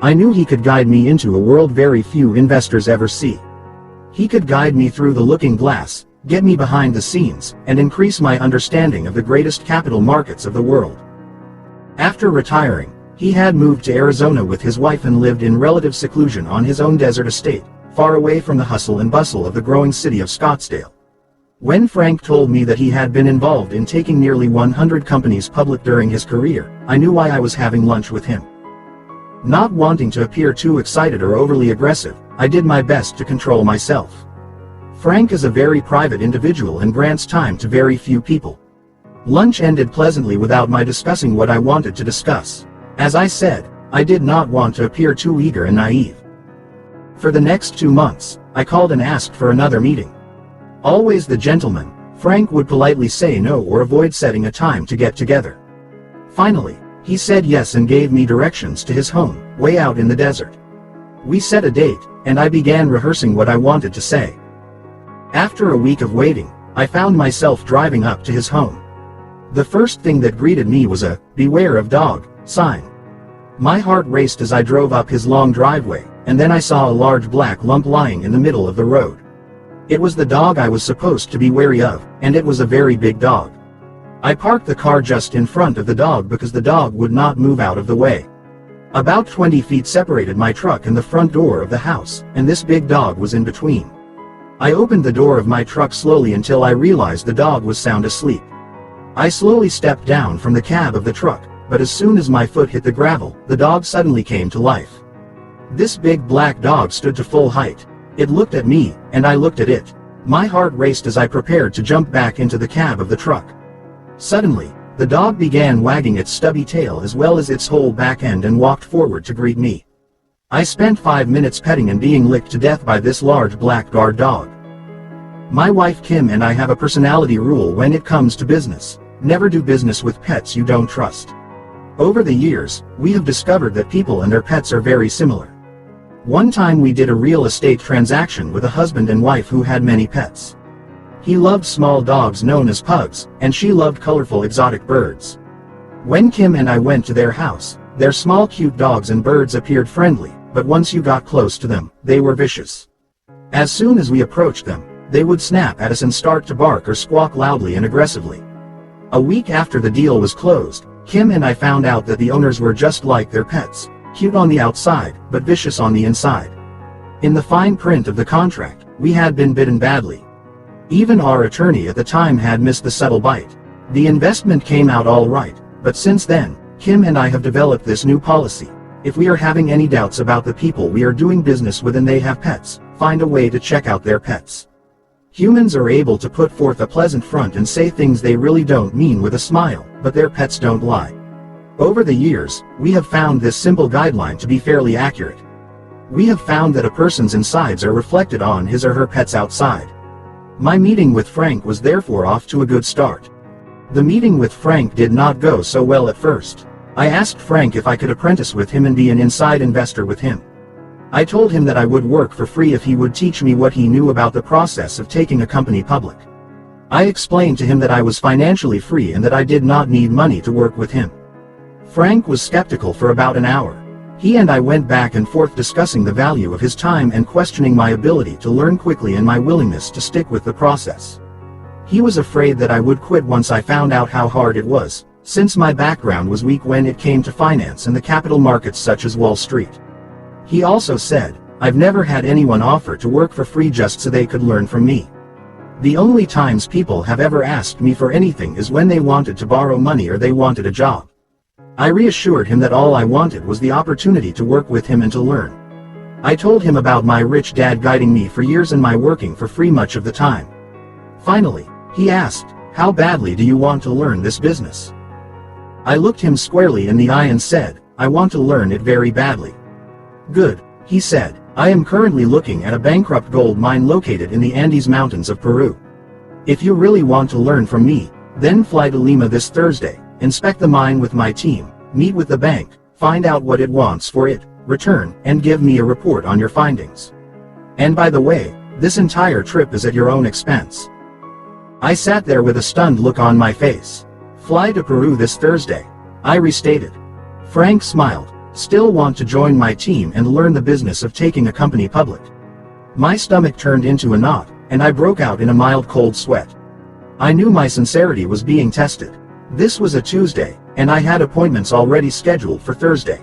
I knew he could guide me into a world very few investors ever see. He could guide me through the looking glass, get me behind the scenes, and increase my understanding of the greatest capital markets of the world. After retiring, he had moved to Arizona with his wife and lived in relative seclusion on his own desert estate, far away from the hustle and bustle of the growing city of Scottsdale. When Frank told me that he had been involved in taking nearly 100 companies public during his career, I knew why I was having lunch with him. Not wanting to appear too excited or overly aggressive, I did my best to control myself. Frank is a very private individual and grants time to very few people. Lunch ended pleasantly without my discussing what I wanted to discuss. As I said, I did not want to appear too eager and naive. For the next 2 months, I called and asked for another meeting. Always the gentleman, Frank would politely say no or avoid setting a time to get together. Finally, he said yes and gave me directions to his home, way out in the desert. We set a date, and I began rehearsing what I wanted to say. After a week of waiting, I found myself driving up to his home. The first thing that greeted me was a "Beware of dog" sign. My heart raced as I drove up his long driveway, and then I saw a large black lump lying in the middle of the road. It was the dog I was supposed to be wary of, and it was a very big dog. I parked the car just in front of the dog because the dog would not move out of the way. About 20 feet separated my truck and the front door of the house, and this big dog was in between. I opened the door of my truck slowly until I realized the dog was sound asleep. I slowly stepped down from the cab of the truck, but as soon as my foot hit the gravel, the dog suddenly came to life. This big black dog stood to full height. It looked at me, and I looked at it. My heart raced as I prepared to jump back into the cab of the truck. Suddenly, the dog began wagging its stubby tail as well as its whole back end and walked forward to greet me. I spent 5 minutes petting and being licked to death by this large black guard dog. My wife Kim and I have a personality rule when it comes to business: never do business with pets you don't trust. Over the years, we have discovered that people and their pets are very similar. One time we did a real estate transaction with a husband and wife who had many pets. He loved small dogs known as pugs, and she loved colorful exotic birds. When Kim and I went to their house, their small cute dogs and birds appeared friendly, but once you got close to them, they were vicious. As soon as we approached them, they would snap at us and start to bark or squawk loudly and aggressively. A week after the deal was closed, Kim and I found out that the owners were just like their pets, cute on the outside, but vicious on the inside. In the fine print of the contract, we had been bitten badly. Even our attorney at the time had missed the subtle bite. The investment came out all right, but since then, Kim and I have developed this new policy: if we are having any doubts about the people we are doing business with and they have pets, find a way to check out their pets. Humans are able to put forth a pleasant front and say things they really don't mean with a smile, but their pets don't lie. Over the years, we have found this simple guideline to be fairly accurate. We have found that a person's insides are reflected on his or her pet's outside. My meeting with Frank was therefore off to a good start. The meeting with Frank did not go so well at first. I asked Frank if I could apprentice with him and be an inside investor with him. I told him that I would work for free if he would teach me what he knew about the process of taking a company public. I explained to him that I was financially free and that I did not need money to work with him. Frank was skeptical for about an hour. He and I went back and forth discussing the value of his time and questioning my ability to learn quickly and my willingness to stick with the process. He was afraid that I would quit once I found out how hard it was, since my background was weak when it came to finance and the capital markets such as Wall Street. He also said, "I've never had anyone offer to work for free just so they could learn from me. The only times people have ever asked me for anything is when they wanted to borrow money or they wanted a job." I reassured him that all I wanted was the opportunity to work with him and to learn. I told him about my rich dad guiding me for years and my working for free much of the time. Finally, he asked, "How badly do you want to learn this business?" I looked him squarely in the eye and said, "I want to learn it very badly." "Good," he said. "I am currently looking at a bankrupt gold mine located in the Andes Mountains of Peru. If you really want to learn from me, then fly to Lima this Thursday, inspect the mine with my team, meet with the bank, find out what it wants for it, return, and give me a report on your findings. And by the way, this entire trip is at your own expense." I sat there with a stunned look on my face. "Fly to Peru this Thursday," I restated. Frank smiled. "Still want to join my team and learn the business of taking a company public?" My stomach turned into a knot, and I broke out in a mild cold sweat. I knew my sincerity was being tested. This was a Tuesday, and I had appointments already scheduled for Thursday.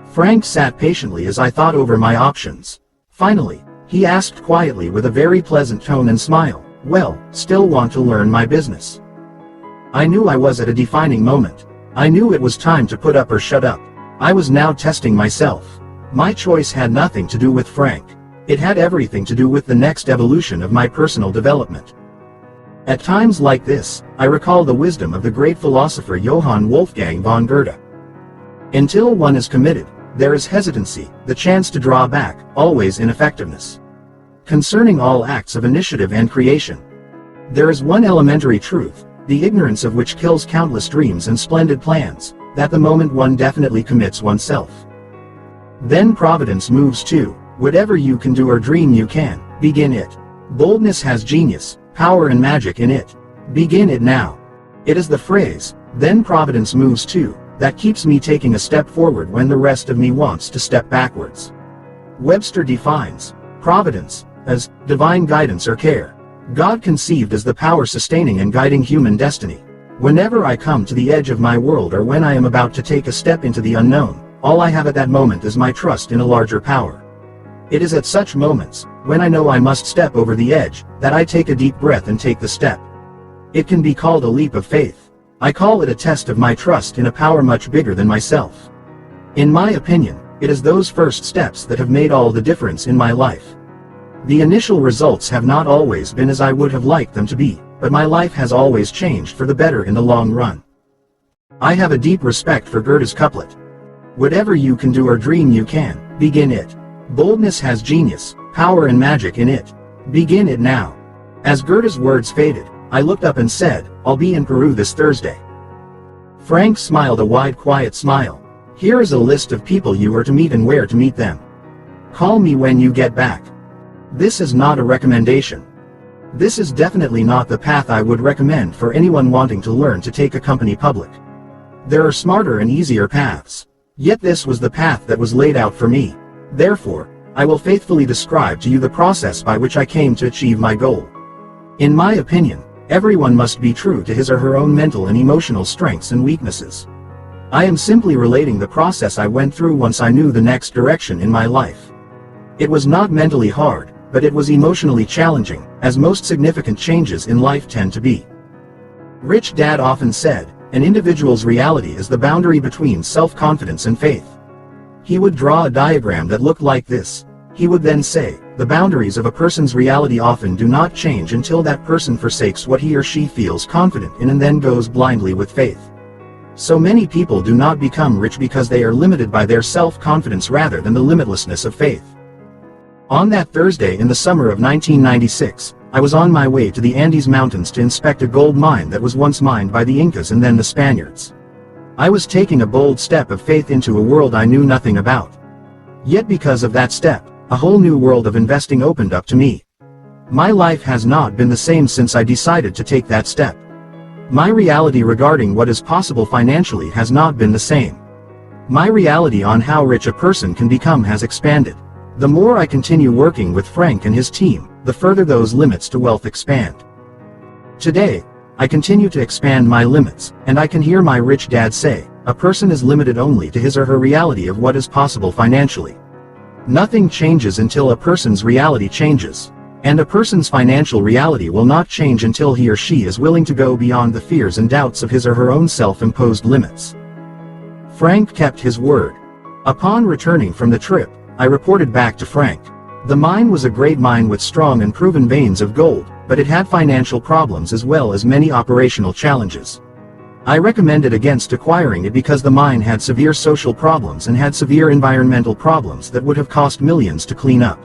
Frank sat patiently as I thought over my options. Finally, he asked quietly with a very pleasant tone and smile, "Well, still want to learn my business?" I knew I was at a defining moment. I knew it was time to put up or shut up. I was now testing myself. My choice had nothing to do with Frank. It had everything to do with the next evolution of my personal development. At times like this, I recall the wisdom of the great philosopher Johann Wolfgang von Goethe. Until one is committed, there is hesitancy, the chance to draw back, always ineffectiveness. Concerning all acts of initiative and creation, there is one elementary truth, the ignorance of which kills countless dreams and splendid plans, that the moment one definitely commits oneself. Then providence moves too. Whatever you can do or dream you can, begin it. Boldness has genius, power and magic in it. Begin it now. It is the phrase, "Then providence moves too," that keeps me taking a step forward when the rest of me wants to step backwards. Webster defines providence as divine guidance or care. God conceived as the power sustaining and guiding human destiny. Whenever I come to the edge of my world or when I am about to take a step into the unknown, all I have at that moment is my trust in a larger power. It is at such moments, when I know I must step over the edge, that I take a deep breath and take the step. It can be called a leap of faith. I call it a test of my trust in a power much bigger than myself. In my opinion, it is those first steps that have made all the difference in my life. The initial results have not always been as I would have liked them to be, but my life has always changed for the better in the long run. I have a deep respect for Goethe's couplet. Whatever you can do or dream you can, begin it. Boldness has genius, power and magic in it. Begin it now. As Gerda's words faded, I looked up and said, "I'll be in Peru this Thursday." Frank smiled a wide, quiet smile. "Here is a list of people you are to meet and where to meet them. Call me when you get back." This is not a recommendation. This is definitely not the path I would recommend for anyone wanting to learn to take a company public. There are smarter and easier paths. Yet this was the path that was laid out for me. Therefore, I will faithfully describe to you the process by which I came to achieve my goal. In my opinion, everyone must be true to his or her own mental and emotional strengths and weaknesses. I am simply relating the process I went through once I knew the next direction in my life. It was not mentally hard, but it was emotionally challenging, as most significant changes in life tend to be. Rich Dad often said, an individual's reality is the boundary between self-confidence and faith. He would draw a diagram that looked like this. He would then say, the boundaries of a person's reality often do not change until that person forsakes what he or she feels confident in and then goes blindly with faith. So many people do not become rich because they are limited by their self-confidence rather than the limitlessness of faith. On that Thursday in the summer of 1996, I was on my way to the Andes Mountains to inspect a gold mine that was once mined by the Incas and then the Spaniards. I was taking a bold step of faith into a world I knew nothing about. Yet because of that step, a whole new world of investing opened up to me. My life has not been the same since I decided to take that step. My reality regarding what is possible financially has not been the same. My reality on how rich a person can become has expanded. The more I continue working with Frank and his team, the further those limits to wealth expand. Today, I continue to expand my limits, and I can hear my rich dad say, a person is limited only to his or her reality of what is possible financially. Nothing changes until a person's reality changes. And a person's financial reality will not change until he or she is willing to go beyond the fears and doubts of his or her own self-imposed limits. Frank kept his word. Upon returning from the trip, I reported back to Frank. The mine was a great mine with strong and proven veins of gold, but it had financial problems as well as many operational challenges. I recommended against acquiring it because the mine had severe social problems and had severe environmental problems that would have cost millions to clean up.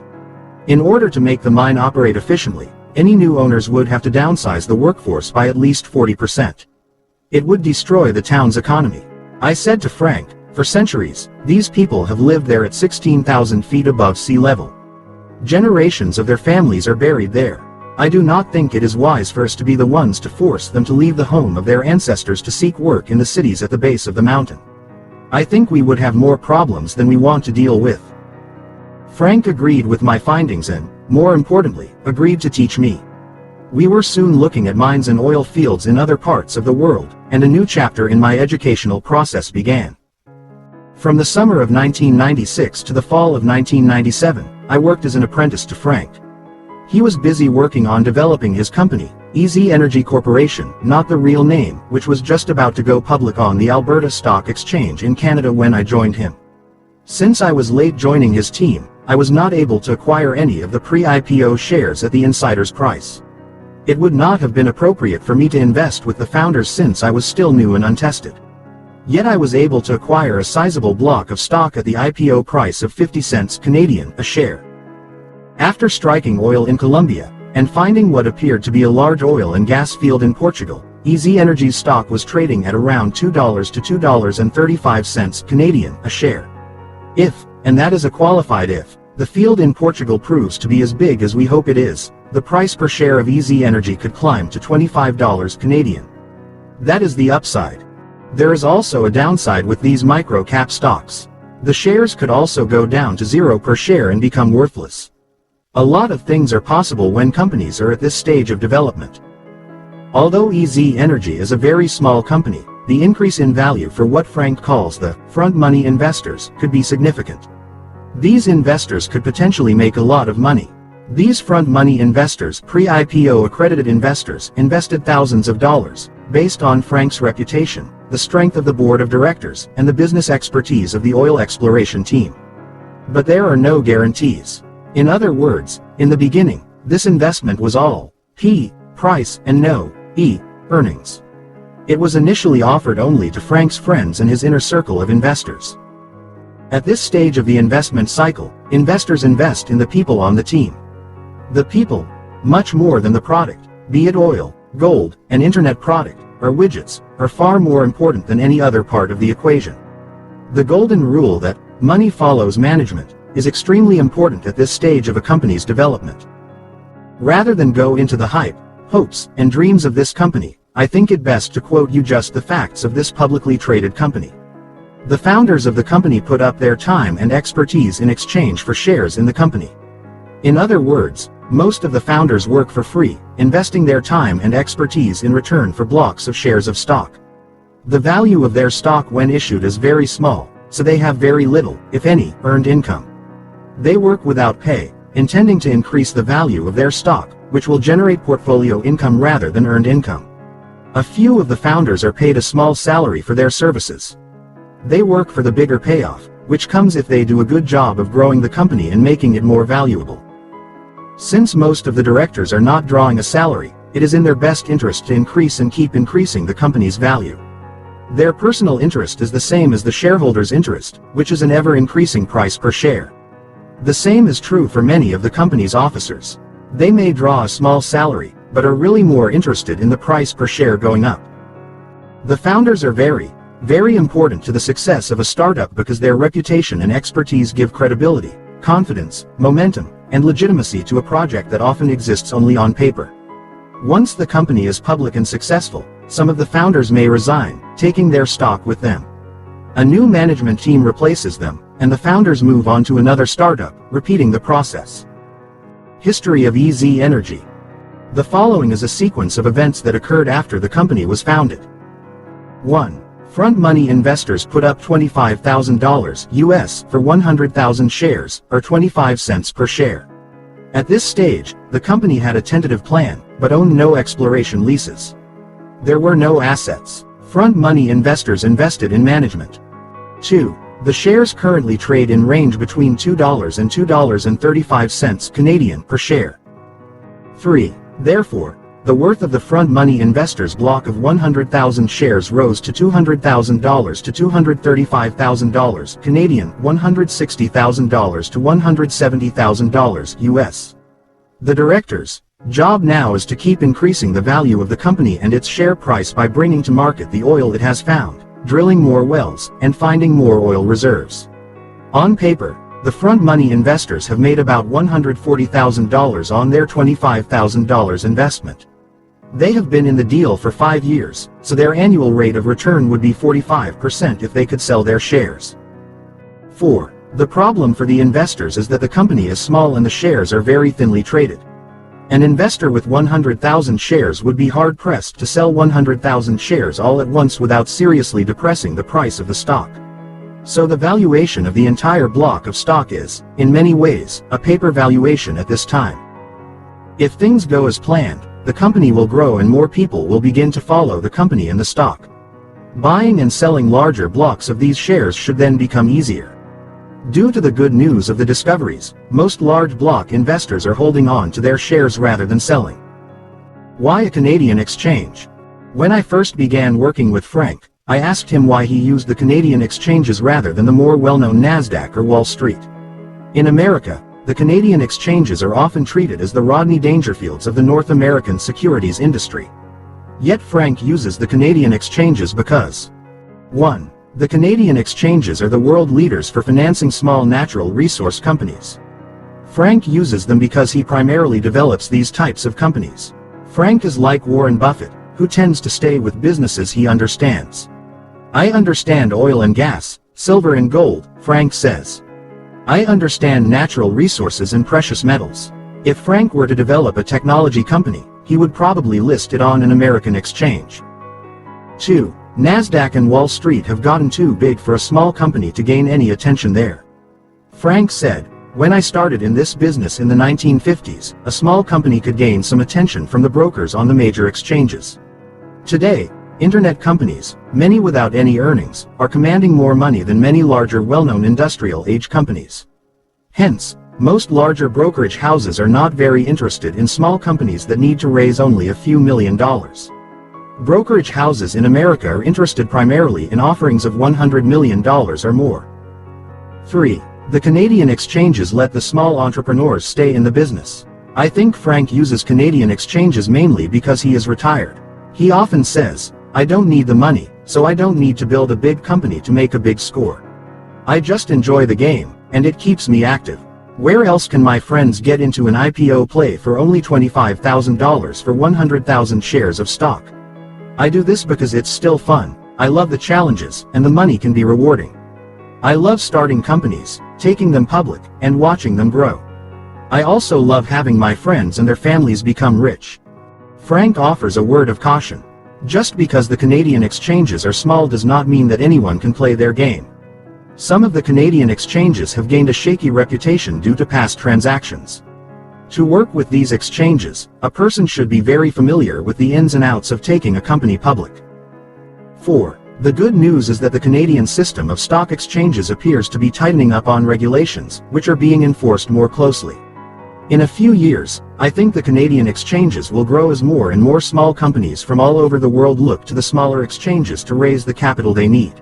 In order to make the mine operate efficiently, any new owners would have to downsize the workforce by at least 40%. It would destroy the town's economy. I said to Frank, for centuries, these people have lived there at 16,000 feet above sea level. Generations of their families are buried there. I do not think it is wise for us to be the ones to force them to leave the home of their ancestors to seek work in the cities at the base of the mountain. I think we would have more problems than we want to deal with. Frank agreed with my findings and, more importantly, agreed to teach me. We were soon looking at mines and oil fields in other parts of the world, and a new chapter in my educational process began. From the summer of 1996 to the fall of 1997, I worked as an apprentice to Frank. He was busy working on developing his company, EZ Energy Corporation, not the real name, which was just about to go public on the Alberta Stock Exchange in Canada when I joined him. Since I was late joining his team, I was not able to acquire any of the pre-IPO shares at the insider's price. It would not have been appropriate for me to invest with the founders since I was still new and untested. Yet I was able to acquire a sizable block of stock at the IPO price of 50 cents Canadian a share. After striking oil in Colombia, and finding what appeared to be a large oil and gas field in Portugal, EZ Energy's stock was trading at around $2 to $2.35 Canadian a share. If, and that is a qualified if, the field in Portugal proves to be as big as we hope it is, the price per share of EZ Energy could climb to $25 Canadian. That is the upside. There is also a downside with these micro-cap stocks. The shares could also go down to zero per share and become worthless. A lot of things are possible when companies are at this stage of development. Although EZ Energy is a very small company, the increase in value for what Frank calls the front money investors could be significant. These investors could potentially make a lot of money. These front money investors, pre-IPO accredited investors, invested thousands of dollars, based on Frank's reputation, the strength of the board of directors, and the business expertise of the oil exploration team. But there are no guarantees. In other words, in the beginning, this investment was all P, price, and no, E, earnings. It was initially offered only to Frank's friends and his inner circle of investors. At this stage of the investment cycle, investors invest in the people on the team. The people, much more than the product, be it oil, gold, an internet product, or widgets, are far more important than any other part of the equation. The golden rule that money follows management is extremely important at this stage of a company's development. Rather than go into the hype, hopes, and dreams of this company, I think it best to quote you just the facts of this publicly traded company. The founders of the company put up their time and expertise in exchange for shares in the company. In other words, most of the founders work for free, investing their time and expertise in return for blocks of shares of stock. The value of their stock when issued is very small, so they have very little, if any, earned income. They work without pay, intending to increase the value of their stock, which will generate portfolio income rather than earned income. A few of the founders are paid a small salary for their services. They work for the bigger payoff, which comes if they do a good job of growing the company and making it more valuable. Since most of the directors are not drawing a salary, it is in their best interest to increase and keep increasing the company's value. Their personal interest is the same as the shareholders' interest, which is an ever-increasing price per share. The same is true for many of the company's officers. They may draw a small salary, but are really more interested in the price per share going up. The founders are very, very important to the success of a startup because their reputation and expertise give credibility, confidence, momentum, and legitimacy to a project that often exists only on paper. Once the company is public and successful, some of the founders may resign, taking their stock with them. A new management team replaces them, and the founders move on to another startup, repeating the process. History of EZ Energy. The following is a sequence of events that occurred after the company was founded. 1. Front money investors put up $25,000 US for 100,000 shares, or 25 cents per share. At this stage, the company had a tentative plan, but owned no exploration leases. There were no assets. Front money investors invested in management. 2. The shares currently trade in range between $2 and $2.35 Canadian per share. 3. Therefore, the worth of the front money investors' block of 100,000 shares rose to $200,000 to $235,000 Canadian, $160,000 to $170,000 US. The directors' job now is to keep increasing the value of the company and its share price by bringing to market the oil it has found, drilling more wells, and finding more oil reserves. On paper, the front money investors have made about $140,000 on their $25,000 investment. They have been in the deal for 5 years, so their annual rate of return would be 45% if they could sell their shares. 4. The problem for the investors is that the company is small and the shares are very thinly traded. An investor with 100,000 shares would be hard-pressed to sell 100,000 shares all at once without seriously depressing the price of the stock. So the valuation of the entire block of stock is, in many ways, a paper valuation at this time. If things go as planned, the company will grow and more people will begin to follow the company and the stock. Buying and selling larger blocks of these shares should then become easier. Due to the good news of the discoveries, most large block investors are holding on to their shares rather than selling. Why a Canadian exchange? When I first began working with Frank, I asked him why he used the Canadian exchanges rather than the more well-known NASDAQ or Wall Street. In America, the Canadian exchanges are often treated as the Rodney Dangerfields of the North American securities industry. Yet Frank uses the Canadian exchanges because 1. The Canadian exchanges are the world leaders for financing small natural resource companies. Frank uses them because he primarily develops these types of companies. Frank is like Warren Buffett, who tends to stay with businesses he understands. I understand oil and gas, silver and gold, Frank says. I understand natural resources and precious metals. If Frank were to develop a technology company, he would probably list it on an American exchange. 2. NASDAQ and Wall Street have gotten too big for a small company to gain any attention there. Frank said, "When I started in this business in the 1950s, a small company could gain some attention from the brokers on the major exchanges. Today, internet companies, many without any earnings, are commanding more money than many larger well-known industrial-age companies. Hence, most larger brokerage houses are not very interested in small companies that need to raise only a few $1,000,000. Brokerage houses in America are interested primarily in offerings of $100 million or more. 3. The Canadian exchanges let the small entrepreneurs stay in the business. I think Frank uses Canadian exchanges mainly because he is retired. He often says, "I don't need the money, so I don't need to build a big company to make a big score. I just enjoy the game, and it keeps me active. Where else can my friends get into an IPO play for only $25,000 for 100,000 shares of stock? I do this because it's still fun, I love the challenges, and the money can be rewarding. I love starting companies, taking them public, and watching them grow. I also love having my friends and their families become rich." Frank offers a word of caution. Just because the Canadian exchanges are small does not mean that anyone can play their game. Some of the Canadian exchanges have gained a shaky reputation due to past transactions. To work with these exchanges, a person should be very familiar with the ins and outs of taking a company public. 4. The good news is that the Canadian system of stock exchanges appears to be tightening up on regulations, which are being enforced more closely. In a few years, I think the Canadian exchanges will grow as more and more small companies from all over the world look to the smaller exchanges to raise the capital they need.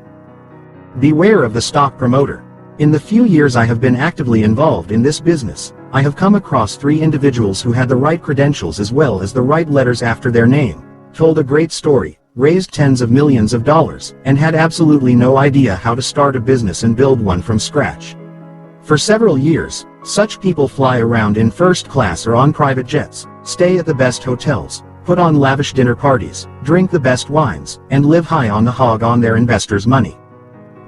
Beware of the stock promoter. In the few years I have been actively involved in this business, I have come across 3 individuals who had the right credentials as well as the right letters after their name, told a great story, raised tens of millions of dollars, and had absolutely no idea how to start a business and build one from scratch. For several years, such people fly around in first class or on private jets, stay at the best hotels, put on lavish dinner parties, drink the best wines, and live high on the hog on their investors' money.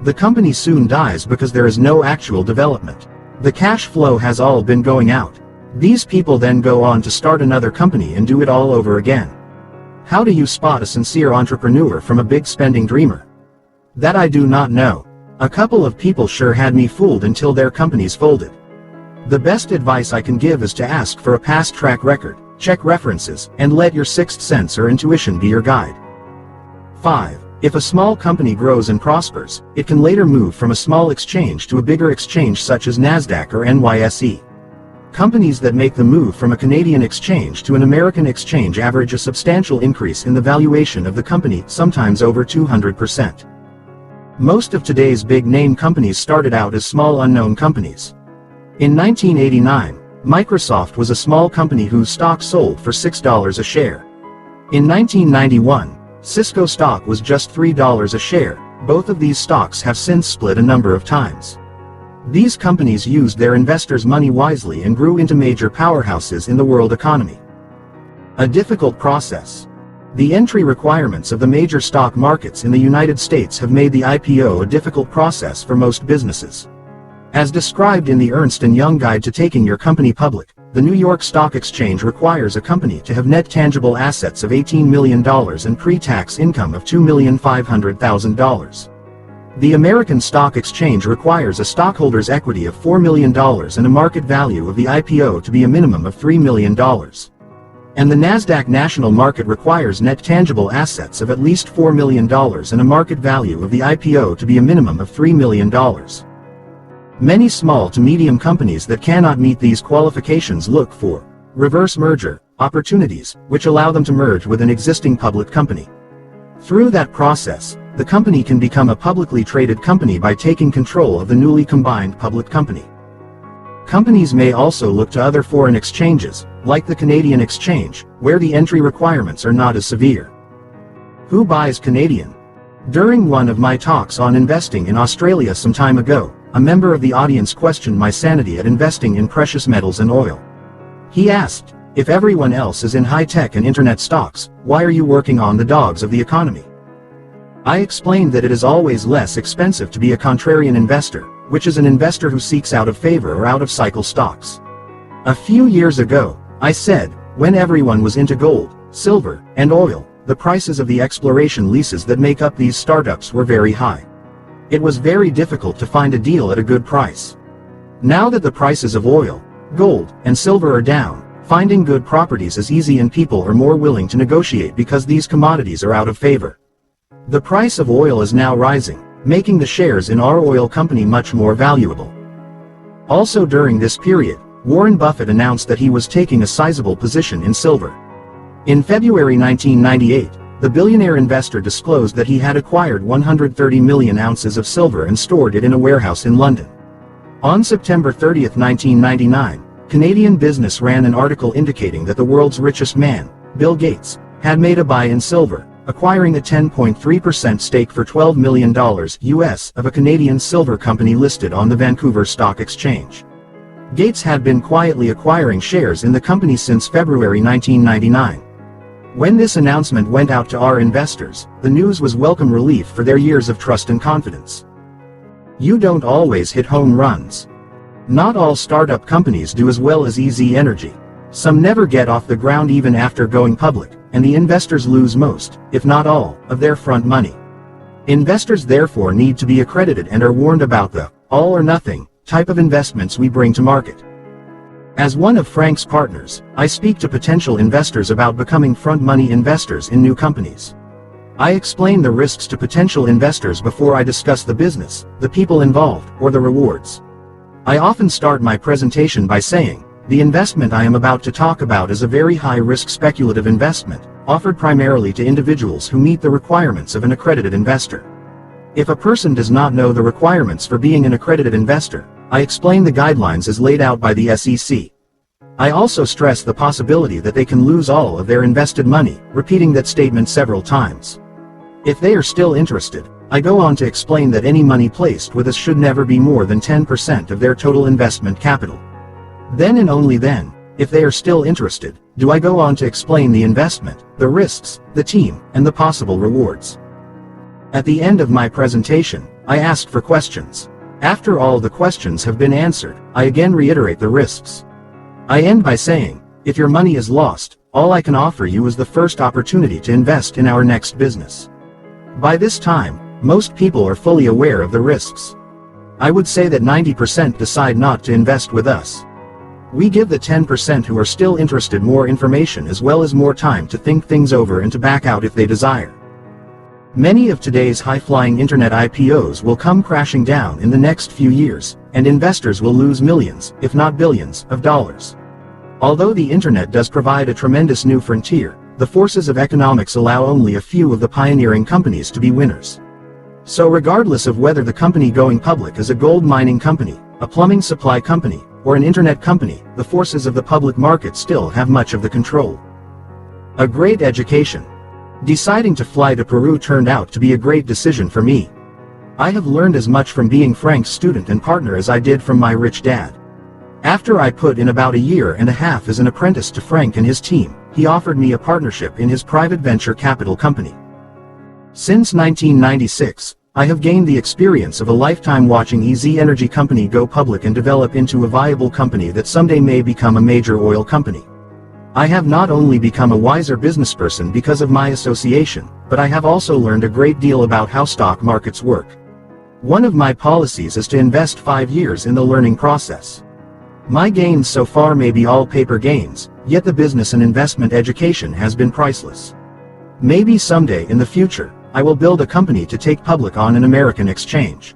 The company soon dies because there is no actual development. The cash flow has all been going out. These people then go on to start another company and do it all over again. How do you spot a sincere entrepreneur from a big spending dreamer? That I do not know. A couple of people sure had me fooled until their companies folded. The best advice I can give is to ask for a past track record, check references, and let your sixth sense or intuition be your guide. 5. If a small company grows and prospers, it can later move from a small exchange to a bigger exchange such as NASDAQ or NYSE. Companies that make the move from a Canadian exchange to an American exchange average a substantial increase in the valuation of the company, sometimes over 200%. Most of today's big-name companies started out as small unknown companies. In 1989, Microsoft was a small company whose stock sold for $6 a share. In 1991, Cisco stock was just $3 a share. Both of these stocks have since split a number of times. These companies used their investors' money wisely and grew into major powerhouses in the world economy. A difficult process. The entry requirements of the major stock markets in the United States have made the IPO a difficult process for most businesses. As described in the Ernst & Young Guide to Taking Your Company Public, the New York Stock Exchange requires a company to have net tangible assets of $18 million and pre-tax income of $2,500,000. The American Stock Exchange requires a stockholder's equity of $4 million and a market value of the IPO to be a minimum of $3 million. And the NASDAQ National Market requires net tangible assets of at least $4 million and a market value of the IPO to be a minimum of $3 million. Many small to medium companies that cannot meet these qualifications look for reverse merger opportunities, which allow them to merge with an existing public company. Through that process, the company can become a publicly traded company by taking control of the newly combined public company. Companies may also look to other foreign exchanges, like the Canadian exchange, where the entry requirements are not as severe. Who buys Canadian? During one of my talks on investing in Australia some time ago, a member of the audience questioned my sanity at investing in precious metals and oil. He asked, "If everyone else is in high-tech and internet stocks, why are you working on the dogs of the economy?" I explained that it is always less expensive to be a contrarian investor, which is an investor who seeks out of favor or out of cycle stocks. A few years ago, I said, when everyone was into gold, silver, and oil, the prices of the exploration leases that make up these startups were very high. It was very difficult to find a deal at a good price. Now that the prices of oil, gold, and silver are down, finding good properties is easy and people are more willing to negotiate because these commodities are out of favor. The price of oil is now rising, making the shares in our oil company much more valuable. Also during this period, Warren Buffett announced that he was taking a sizable position in silver. In February 1998, the billionaire investor disclosed that he had acquired 130 million ounces of silver and stored it in a warehouse in London. On September 30, 1999, Canadian Business ran an article indicating that the world's richest man, Bill Gates, had made a buy in silver, acquiring a 10.3% stake for $12 million US of a Canadian silver company listed on the Vancouver Stock Exchange. Gates had been quietly acquiring shares in the company since February 1999. When this announcement went out to our investors, the news was welcome relief for their years of trust and confidence. You don't always hit home runs. Not all startup companies do as well as EZ Energy. Some never get off the ground even after going public, and the investors lose most, if not all, of their front money. Investors therefore need to be accredited and are warned about the all or nothing type of investments we bring to market. As one of Frank's partners, I speak to potential investors about becoming front money investors in new companies. I explain the risks to potential investors before I discuss the business, the people involved, or the rewards. I often start my presentation by saying, the investment I am about to talk about is a very high-risk speculative investment, offered primarily to individuals who meet the requirements of an accredited investor. If a person does not know the requirements for being an accredited investor, I explain the guidelines as laid out by the SEC. I also stress the possibility that they can lose all of their invested money, repeating that statement several times. If they are still interested, I go on to explain that any money placed with us should never be more than 10% of their total investment capital. Then and only then, if they are still interested, do I go on to explain the investment, the risks, the team, and the possible rewards. At the end of my presentation, I ask for questions. After all the questions have been answered, I again reiterate the risks. I end by saying, if your money is lost, all I can offer you is the first opportunity to invest in our next business. By this time, most people are fully aware of the risks. I would say that 90% decide not to invest with us. We give the 10% who are still interested more information as well as more time to think things over and to back out if they desire. Many of today's high-flying internet IPOs will come crashing down in the next few years, and investors will lose millions, if not billions, of dollars. Although the internet does provide a tremendous new frontier, the forces of economics allow only a few of the pioneering companies to be winners. So regardless of whether the company going public is a gold mining company, a plumbing supply company, or an internet company, the forces of the public market still have much of the control. A great education. Deciding to fly to Peru turned out to be a great decision for me. I have learned as much from being Frank's student and partner as I did from my rich dad. After I put in about a year and a half as an apprentice to Frank and his team, he offered me a partnership in his private venture capital company. Since 1996, I have gained the experience of a lifetime watching EZ Energy company go public and develop into a viable company that someday may become a major oil company. I have not only become a wiser businessperson because of my association, but I have also learned a great deal about how stock markets work. One of my policies is to invest 5 years in the learning process. My gains so far may be all paper gains, yet the business and investment education has been priceless. Maybe someday in the future, I will build a company to take public on an American exchange.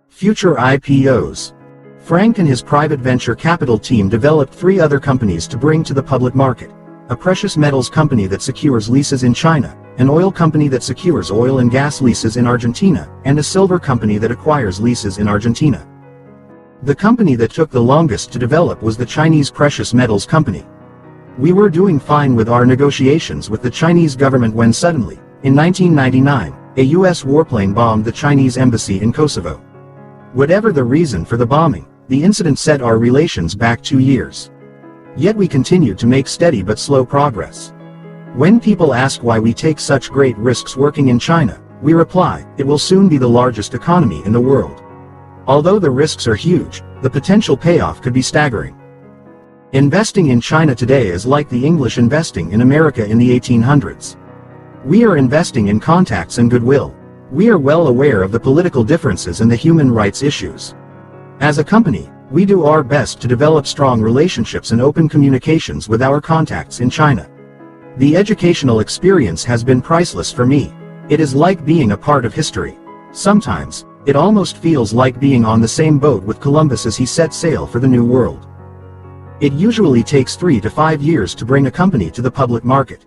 Future IPOs. Frank and his private venture capital team developed 3 other companies to bring to the public market: a precious metals company that secures leases in China, an oil company that secures oil and gas leases in Argentina, and a silver company that acquires leases in Argentina. The company that took the longest to develop was the Chinese precious metals company. We were doing fine with our negotiations with the Chinese government when suddenly, in 1999, a US warplane bombed the Chinese embassy in Kosovo. Whatever the reason for the bombing, the incident set our relations back 2 years. Yet we continued to make steady but slow progress. When people ask why we take such great risks working in China, we reply, it will soon be the largest economy in the world. Although the risks are huge, the potential payoff could be staggering. Investing in China today is like the English investing in America in the 1800s. We are investing in contacts and goodwill. We are well aware of the political differences and the human rights issues. As a company, we do our best to develop strong relationships and open communications with our contacts in China. The educational experience has been priceless for me. It is like being a part of history. Sometimes, it almost feels like being on the same boat with Columbus as he set sail for the New World. It usually takes 3 to 5 years to bring a company to the public market.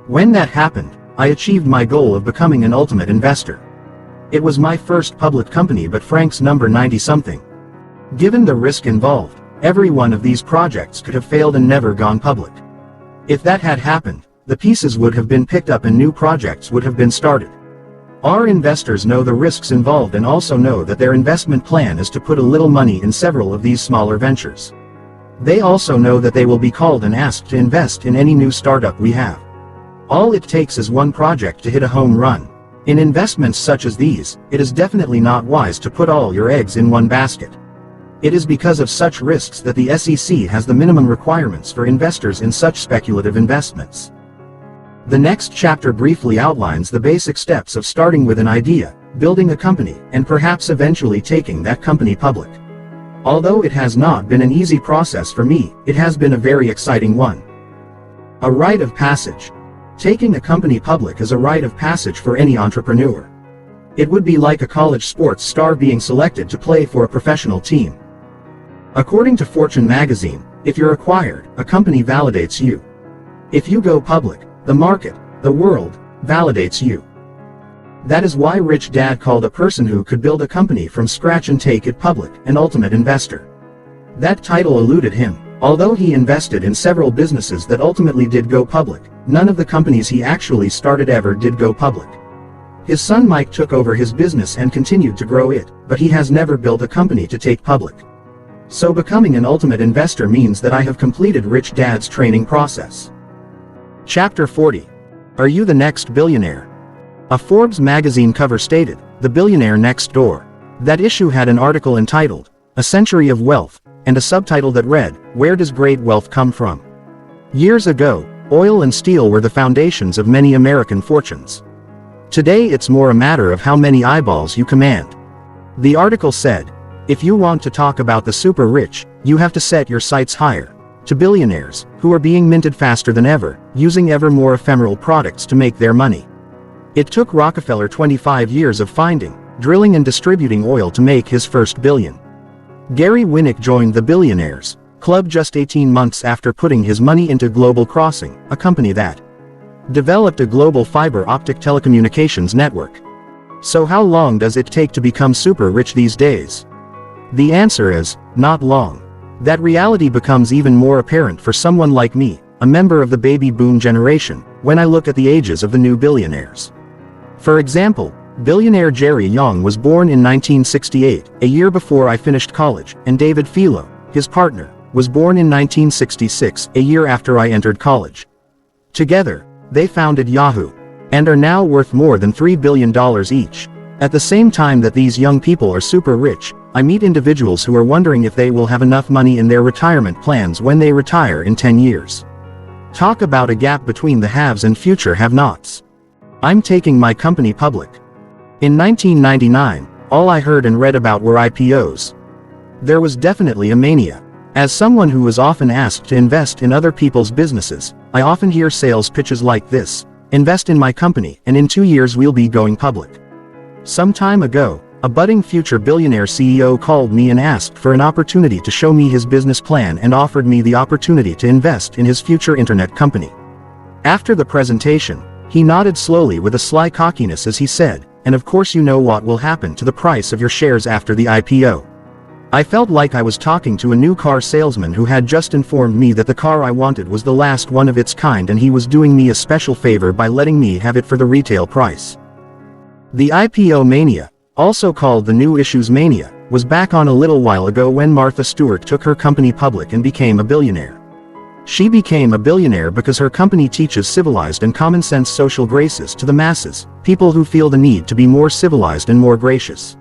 When that happened, I achieved my goal of becoming an ultimate investor. It was my first public company but Frank's number 90-something. Given the risk involved, every one of these projects could have failed and never gone public. If that had happened, the pieces would have been picked up and new projects would have been started. Our investors know the risks involved and also know that their investment plan is to put a little money in several of these smaller ventures. They also know that they will be called and asked to invest in any new startup we have. All it takes is one project to hit a home run. In investments such as these, it is definitely not wise to put all your eggs in one basket. It is because of such risks that the SEC has the minimum requirements for investors in such speculative investments. The next chapter briefly outlines the basic steps of starting with an idea, building a company, and perhaps eventually taking that company public. Although it has not been an easy process for me, it has been a very exciting one. A rite of passage. Taking a company public is a rite of passage for any entrepreneur. It would be like a college sports star being selected to play for a professional team. According to Fortune magazine, if you're acquired, a company validates you. If you go public, the market, the world, validates you. That is why Rich Dad called a person who could build a company from scratch and take it public an ultimate investor. That title eluded him. Although he invested in several businesses that ultimately did go public, none of the companies he actually started ever did go public. His son Mike took over his business and continued to grow it, but he has never built a company to take public. So becoming an ultimate investor means that I have completed Rich Dad's training process. Chapter 40. Are you the next billionaire? A Forbes magazine cover stated, "The Billionaire Next Door." That issue had an article entitled, "A Century of Wealth," and a subtitle that read, "Where Does Great Wealth Come From?" Years ago, oil and steel were the foundations of many American fortunes. Today it's more a matter of how many eyeballs you command. The article said, if you want to talk about the super rich, you have to set your sights higher. To billionaires, who are being minted faster than ever, using ever more ephemeral products to make their money. It took Rockefeller 25 years of finding, drilling and distributing oil to make his first billion. Gary Winnick joined the Billionaires Club just 18 months after putting his money into Global Crossing, a company that developed a global fiber optic telecommunications network. So how long does it take to become super rich these days? The answer is, not long. That reality becomes even more apparent for someone like me, a member of the baby boom generation, when I look at the ages of the new billionaires. For example, billionaire Jerry Yang was born in 1968, a year before I finished college, and David Filo, his partner, was born in 1966, a year after I entered college. Together, they founded Yahoo, and are now worth more than $3 billion each. At the same time that these young people are super rich, I meet individuals who are wondering if they will have enough money in their retirement plans when they retire in 10 years. Talk about a gap between the haves and future have-nots. I'm taking my company public. In 1999, all I heard and read about were IPOs. There was definitely a mania. As someone who is often asked to invest in other people's businesses, I often hear sales pitches like this: invest in my company, and in 2 years we'll be going public. Some time ago, a budding future billionaire CEO called me and asked for an opportunity to show me his business plan and offered me the opportunity to invest in his future internet company. After the presentation, he nodded slowly with a sly cockiness as he said, "And of course you know what will happen to the price of your shares after the IPO." I felt like I was talking to a new car salesman who had just informed me that the car I wanted was the last one of its kind and he was doing me a special favor by letting me have it for the retail price. The IPO mania, also called the new issues mania, was back on a little while ago when Martha Stewart took her company public and became a billionaire. She became a billionaire because her company teaches civilized and common-sense social graces to the masses, people who feel the need to be more civilized and more gracious.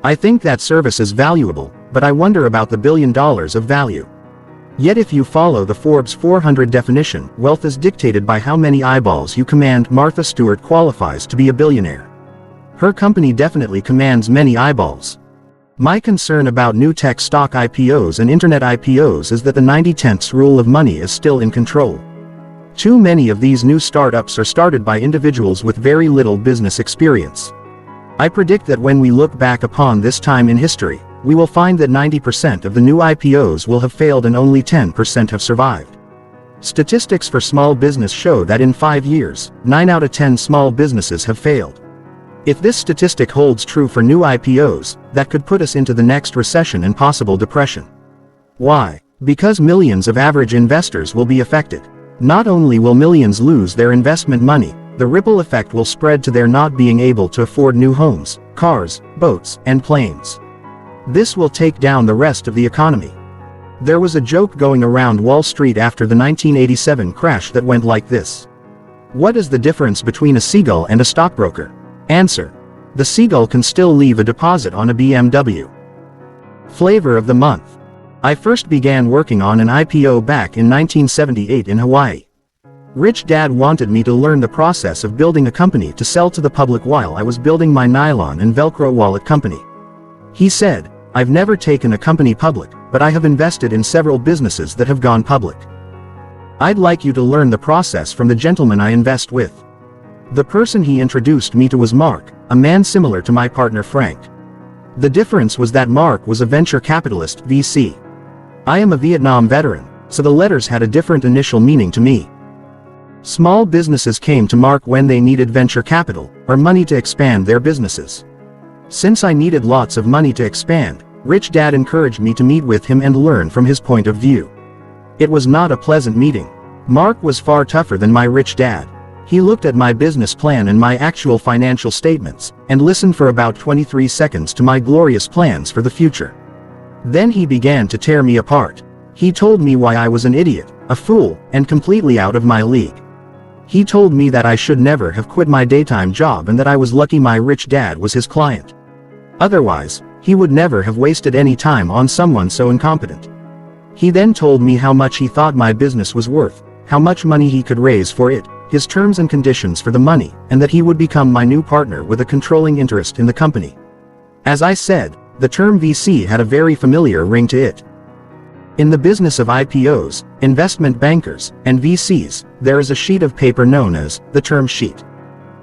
I think that service is valuable, but I wonder about the $1 billion of value. Yet if you follow the Forbes 400 definition, wealth is dictated by how many eyeballs you command. Martha Stewart qualifies to be a billionaire. Her company definitely commands many eyeballs. My concern about new tech stock IPOs and internet IPOs is that the 90/10 rule of money is still in control. Too many of these new startups are started by individuals with very little business experience. I predict that when we look back upon this time in history, we will find that 90% of the new IPOs will have failed and only 10% have survived. Statistics for small business show that in 5 years, 9 out of 10 small businesses have failed. If this statistic holds true for new IPOs, that could put us into the next recession and possible depression. Why? Because millions of average investors will be affected. Not only will millions lose their investment money, the ripple effect will spread to their not being able to afford new homes, cars, boats, and planes. This will take down the rest of the economy. There was a joke going around Wall Street after the 1987 crash that went like this. What is the difference between a seagull and a stockbroker? Answer: the seagull can still leave a deposit on a BMW. Flavor of the month. I first began working on an IPO back in 1978 in Hawaii. Rich Dad wanted me to learn the process of building a company to sell to the public while I was building my nylon and Velcro wallet company. He said, I've never taken a company public, but I have invested in several businesses that have gone public. I'd like you to learn the process from the gentleman I invest with. The person he introduced me to was Mark, a man similar to my partner Frank. The difference was that Mark was a venture capitalist, VC. I am a Vietnam veteran, so the letters had a different initial meaning to me. Small businesses came to Mark when they needed venture capital, or money to expand their businesses. Since I needed lots of money to expand, Rich Dad encouraged me to meet with him and learn from his point of view. It was not a pleasant meeting. Mark was far tougher than my Rich Dad. He looked at my business plan and my actual financial statements, and listened for about 23 seconds to my glorious plans for the future. Then he began to tear me apart. He told me why I was an idiot, a fool, and completely out of my league. He told me that I should never have quit my daytime job and that I was lucky my Rich Dad was his client. Otherwise, he would never have wasted any time on someone so incompetent. He then told me how much he thought my business was worth, how much money he could raise for it, his terms and conditions for the money, and that he would become my new partner with a controlling interest in the company. As I said, the term VC had a very familiar ring to it. In the business of IPOs, investment bankers, and VCs, there is a sheet of paper known as the term sheet.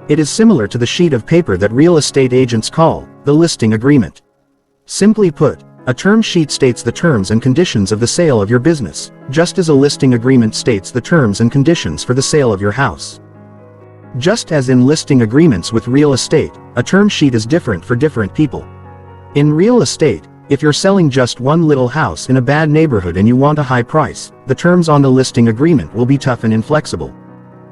It is similar to the sheet of paper that real estate agents call the listing agreement. Simply put, a term sheet states the terms and conditions of the sale of your business, just as a listing agreement states the terms and conditions for the sale of your house. Just as in listing agreements with real estate, a term sheet is different for different people. In real estate, if you're selling just one little house in a bad neighborhood and you want a high price, the terms on the listing agreement will be tough and inflexible.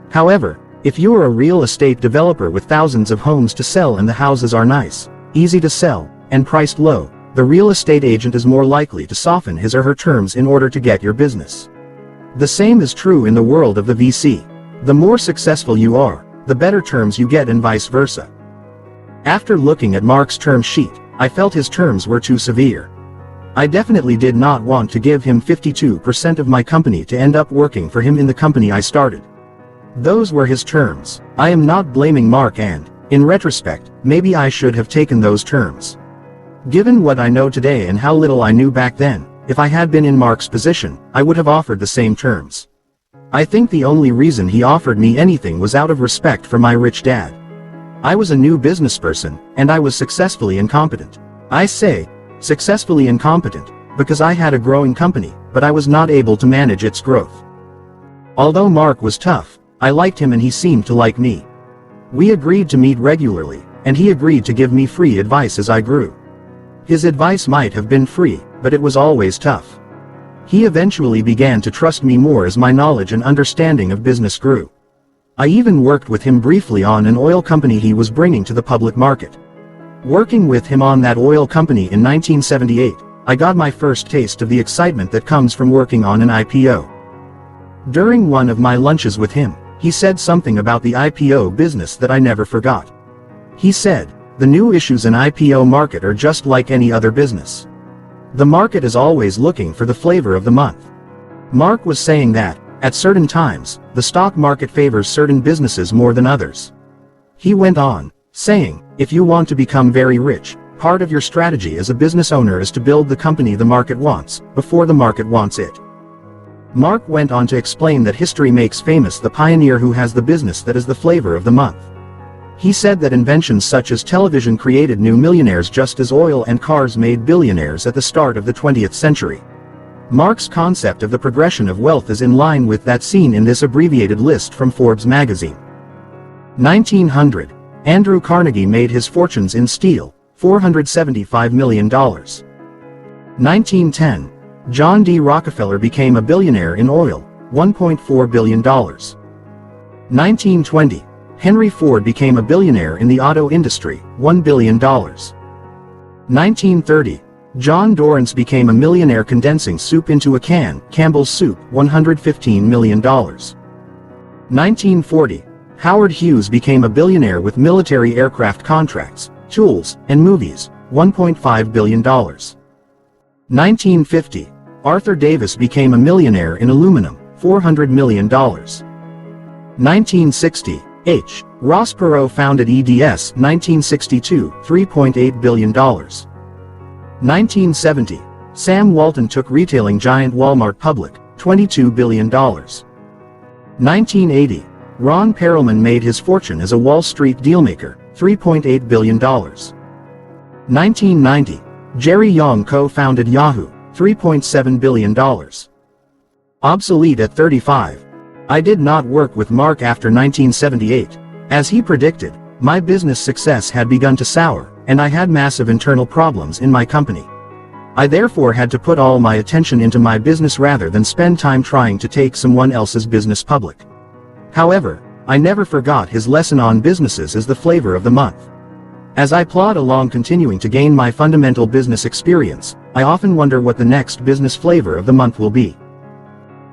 However, if you are a real estate developer with thousands of homes to sell and the houses are nice, easy to sell, and priced low, the real estate agent is more likely to soften his or her terms in order to get your business. The same is true in the world of the VC. The more successful you are, the better terms you get and vice versa. After looking at Mark's term sheet, I felt his terms were too severe. I definitely did not want to give him 52% of my company to end up working for him in the company I started. Those were his terms. I am not blaming Mark and, in retrospect, maybe I should have taken those terms. Given what I know today and how little I knew back then, if I had been in Mark's position, I would have offered the same terms. I think the only reason he offered me anything was out of respect for my Rich Dad. I was a new businessperson, and I was successfully incompetent. I say, successfully incompetent, because I had a growing company, but I was not able to manage its growth. Although Mark was tough, I liked him and he seemed to like me. We agreed to meet regularly, and he agreed to give me free advice as I grew. His advice might have been free, but it was always tough. He eventually began to trust me more as my knowledge and understanding of business grew. I even worked with him briefly on an oil company he was bringing to the public market. Working with him on that oil company in 1978, I got my first taste of the excitement that comes from working on an IPO. During one of my lunches with him, he said something about the IPO business that I never forgot. He said, "The new issues in IPO market are just like any other business. The market is always looking for the flavor of the month." Mark was saying that, at certain times, the stock market favors certain businesses more than others. He went on, saying, if you want to become very rich, part of your strategy as a business owner is to build the company the market wants, before the market wants it. Mark went on to explain that history makes famous the pioneer who has the business that is the flavor of the month. He said that inventions such as television created new millionaires just as oil and cars made billionaires at the start of the 20th century. Mark's concept of the progression of wealth is in line with that seen in this abbreviated list from Forbes magazine. 1900. Andrew Carnegie made his fortunes in steel, $475 million. 1910. John D. Rockefeller became a billionaire in oil, $1.4 billion. 1920. Henry Ford became a billionaire in the auto industry, $1 billion. 1930. John Dorrance became a millionaire condensing soup into a can, Campbell's Soup, $115 million. 1940. Howard Hughes became a billionaire with military aircraft contracts, tools, and movies, $1.5 billion. 1950. Arthur Davis became a millionaire in aluminum, $400 million. 1960. H. Ross Perot founded EDS, 1962, $3.8 billion. 1970. Sam Walton took retailing giant Walmart public, $22 billion. 1980. Ron Perelman made his fortune as a Wall Street dealmaker, $3.8 billion. 1990. Jerry Yang co-founded Yahoo, $3.7 billion. Obsolete at 35. I did not work with Mark after 1978. As he predicted, my business success had begun to sour, and I had massive internal problems in my company. I therefore had to put all my attention into my business rather than spend time trying to take someone else's business public. However, I never forgot his lesson on businesses as the flavor of the month. As I plod along continuing to gain my fundamental business experience, I often wonder what the next business flavor of the month will be.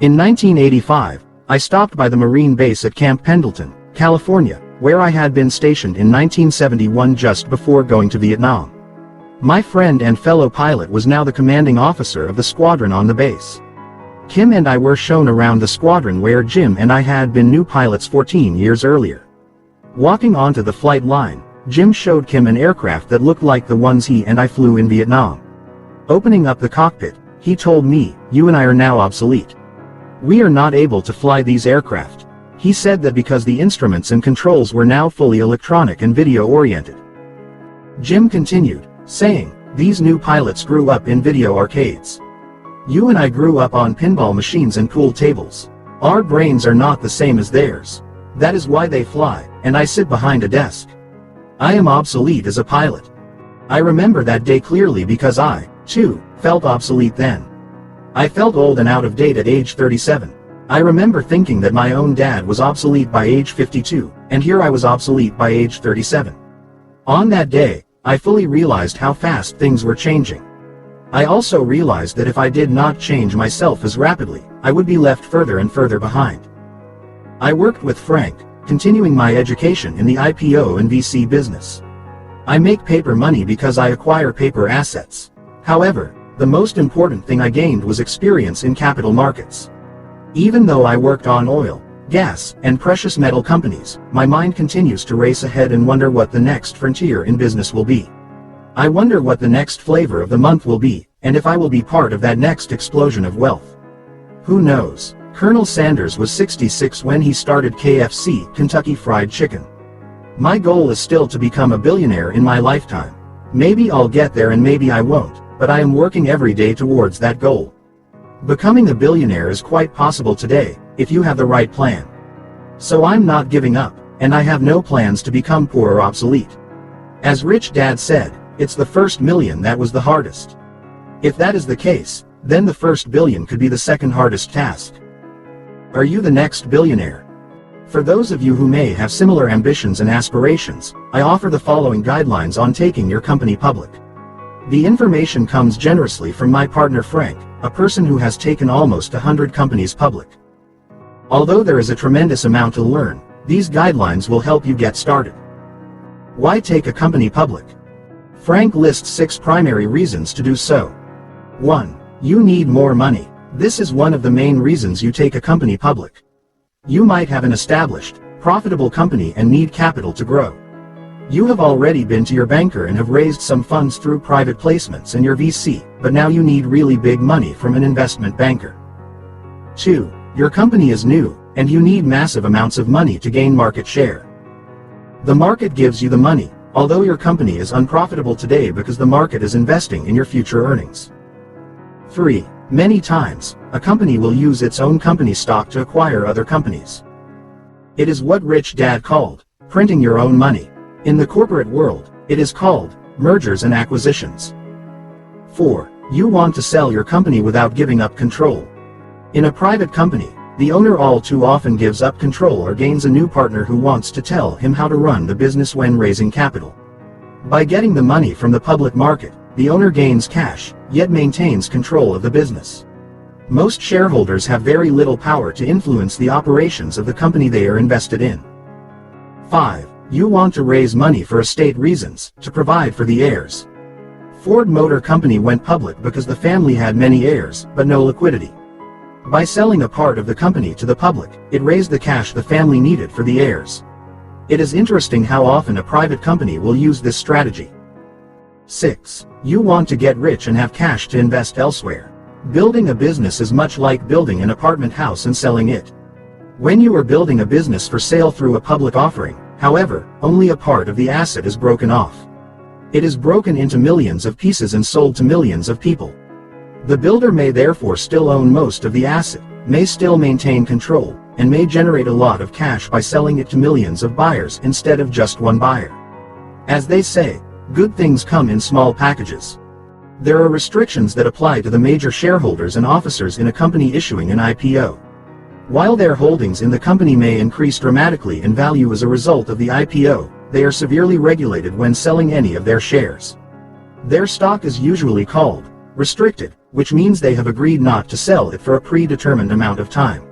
In 1985, I stopped by the Marine base at Camp Pendleton, California, where I had been stationed in 1971 just before going to Vietnam. My friend and fellow pilot was now the commanding officer of the squadron on the base. Kim and I were shown around the squadron where Jim and I had been new pilots 14 years earlier. Walking onto the flight line, Jim showed Kim an aircraft that looked like the ones he and I flew in Vietnam. Opening up the cockpit, he told me, "You and I are now obsolete. We are not able to fly these aircraft." He said that because the instruments and controls were now fully electronic and video-oriented. Jim continued, saying, "These new pilots grew up in video arcades. You and I grew up on pinball machines and pool tables. Our brains are not the same as theirs. That is why they fly, and I sit behind a desk. I am obsolete as a pilot." I remember that day clearly because I, too, felt obsolete then. I felt old and out of date at age 37. I remember thinking that my own dad was obsolete by age 52, and here I was obsolete by age 37. On that day, I fully realized how fast things were changing. I also realized that if I did not change myself as rapidly, I would be left further and further behind. I worked with Frank, continuing my education in the IPO and VC business. I make paper money because I acquire paper assets. However, the most important thing I gained was experience in capital markets. Even though I worked on oil, gas, and precious metal companies, my mind continues to race ahead and wonder what the next frontier in business will be. I wonder what the next flavor of the month will be, and if I will be part of that next explosion of wealth. Who knows? Colonel Sanders was 66 when he started KFC, Kentucky Fried Chicken. My goal is still to become a billionaire in my lifetime. Maybe I'll get there and maybe I won't, but I am working every day towards that goal. Becoming a billionaire is quite possible today, if you have the right plan. So I'm not giving up, and I have no plans to become poor or obsolete. As Rich Dad said, it's the first million that was the hardest. If that is the case, then the first billion could be the second hardest task. Are you the next billionaire? For those of you who may have similar ambitions and aspirations, I offer the following guidelines on taking your company public. The information comes generously from my partner Frank, a person who has taken almost 100 companies public. Although there is a tremendous amount to learn, these guidelines will help you get started. Why take a company public? Frank lists 6 primary reasons to do so. 1. You need more money. This is one of the main reasons you take a company public. You might have an established, profitable company and need capital to grow. You have already been to your banker and have raised some funds through private placements and your VC, but now you need really big money from an investment banker. 2. Your company is new, and you need massive amounts of money to gain market share. The market gives you the money, although your company is unprofitable today because the market is investing in your future earnings. 3. Many times, a company will use its own company stock to acquire other companies. It is what Rich Dad called printing your own money. In the corporate world, it is called mergers and acquisitions. 4. You want to sell your company without giving up control. In a private company, the owner all too often gives up control or gains a new partner who wants to tell him how to run the business when raising capital. By getting the money from the public market, the owner gains cash, yet maintains control of the business. Most shareholders have very little power to influence the operations of the company they are invested in. 5. You want to raise money for estate reasons, to provide for the heirs. Ford Motor Company went public because the family had many heirs, but no liquidity. By selling a part of the company to the public, it raised the cash the family needed for the heirs. It is interesting how often a private company will use this strategy. 6. You want to get rich and have cash to invest elsewhere. Building a business is much like building an apartment house and selling it. When you are building a business for sale through a public offering, however, only a part of the asset is broken off. It is broken into millions of pieces and sold to millions of people. The builder may therefore still own most of the asset, may still maintain control, and may generate a lot of cash by selling it to millions of buyers instead of just one buyer. As they say, good things come in small packages. There are restrictions that apply to the major shareholders and officers in a company issuing an IPO. While their holdings in the company may increase dramatically in value as a result of the IPO, they are severely regulated when selling any of their shares. Their stock is usually called restricted, which means they have agreed not to sell it for a predetermined amount of time.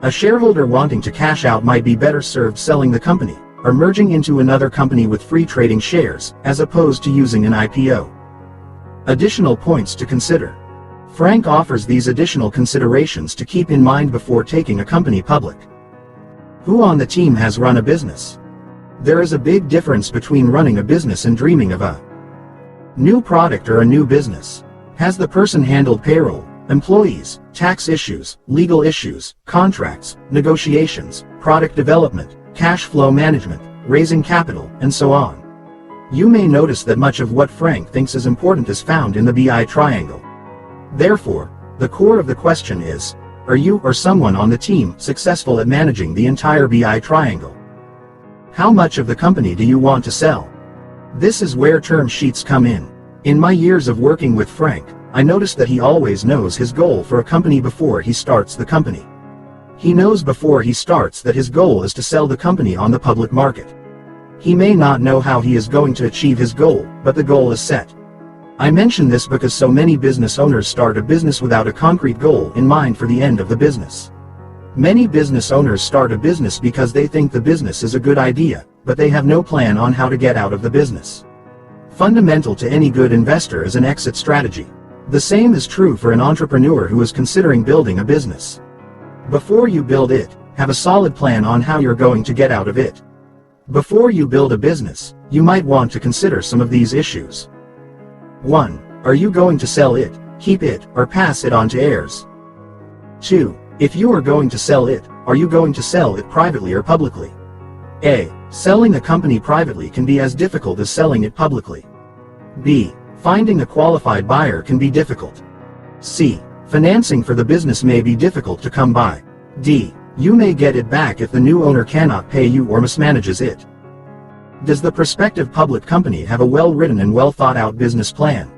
A shareholder wanting to cash out might be better served selling the company, or merging into another company with free trading shares, as opposed to using an IPO. Additional points to consider. Frank offers these additional considerations to keep in mind before taking a company public. Who on the team has run a business? There is a big difference between running a business and dreaming of a new product or a new business. Has the person handled payroll, employees, tax issues, legal issues, contracts, negotiations, product development, cash flow management, raising capital, and so on? You may notice that much of what Frank thinks is important is found in the BI triangle. Therefore, the core of the question is, are you or someone on the team successful at managing the entire BI triangle? How much of the company do you want to sell? This is where term sheets come in. In my years of working with Frank, I noticed that he always knows his goal for a company before he starts the company. He knows before he starts that his goal is to sell the company on the public market. He may not know how he is going to achieve his goal, but the goal is set. I mention this because so many business owners start a business without a concrete goal in mind for the end of the business. Many business owners start a business because they think the business is a good idea, but they have no plan on how to get out of the business. Fundamental to any good investor is an exit strategy. The same is true for an entrepreneur who is considering building a business. Before you build it, have a solid plan on how you're going to get out of it. Before you build a business, you might want to consider some of these issues. 1. Are you going to sell it, keep it, or pass it on to heirs? 2. If you are going to sell it, are you going to sell it privately or publicly? A. Selling a company privately can be as difficult as selling it publicly. B. Finding a qualified buyer can be difficult. C. Financing for the business may be difficult to come by. D. You may get it back if the new owner cannot pay you or mismanages it. Does the prospective public company have a well-written and well-thought-out business plan?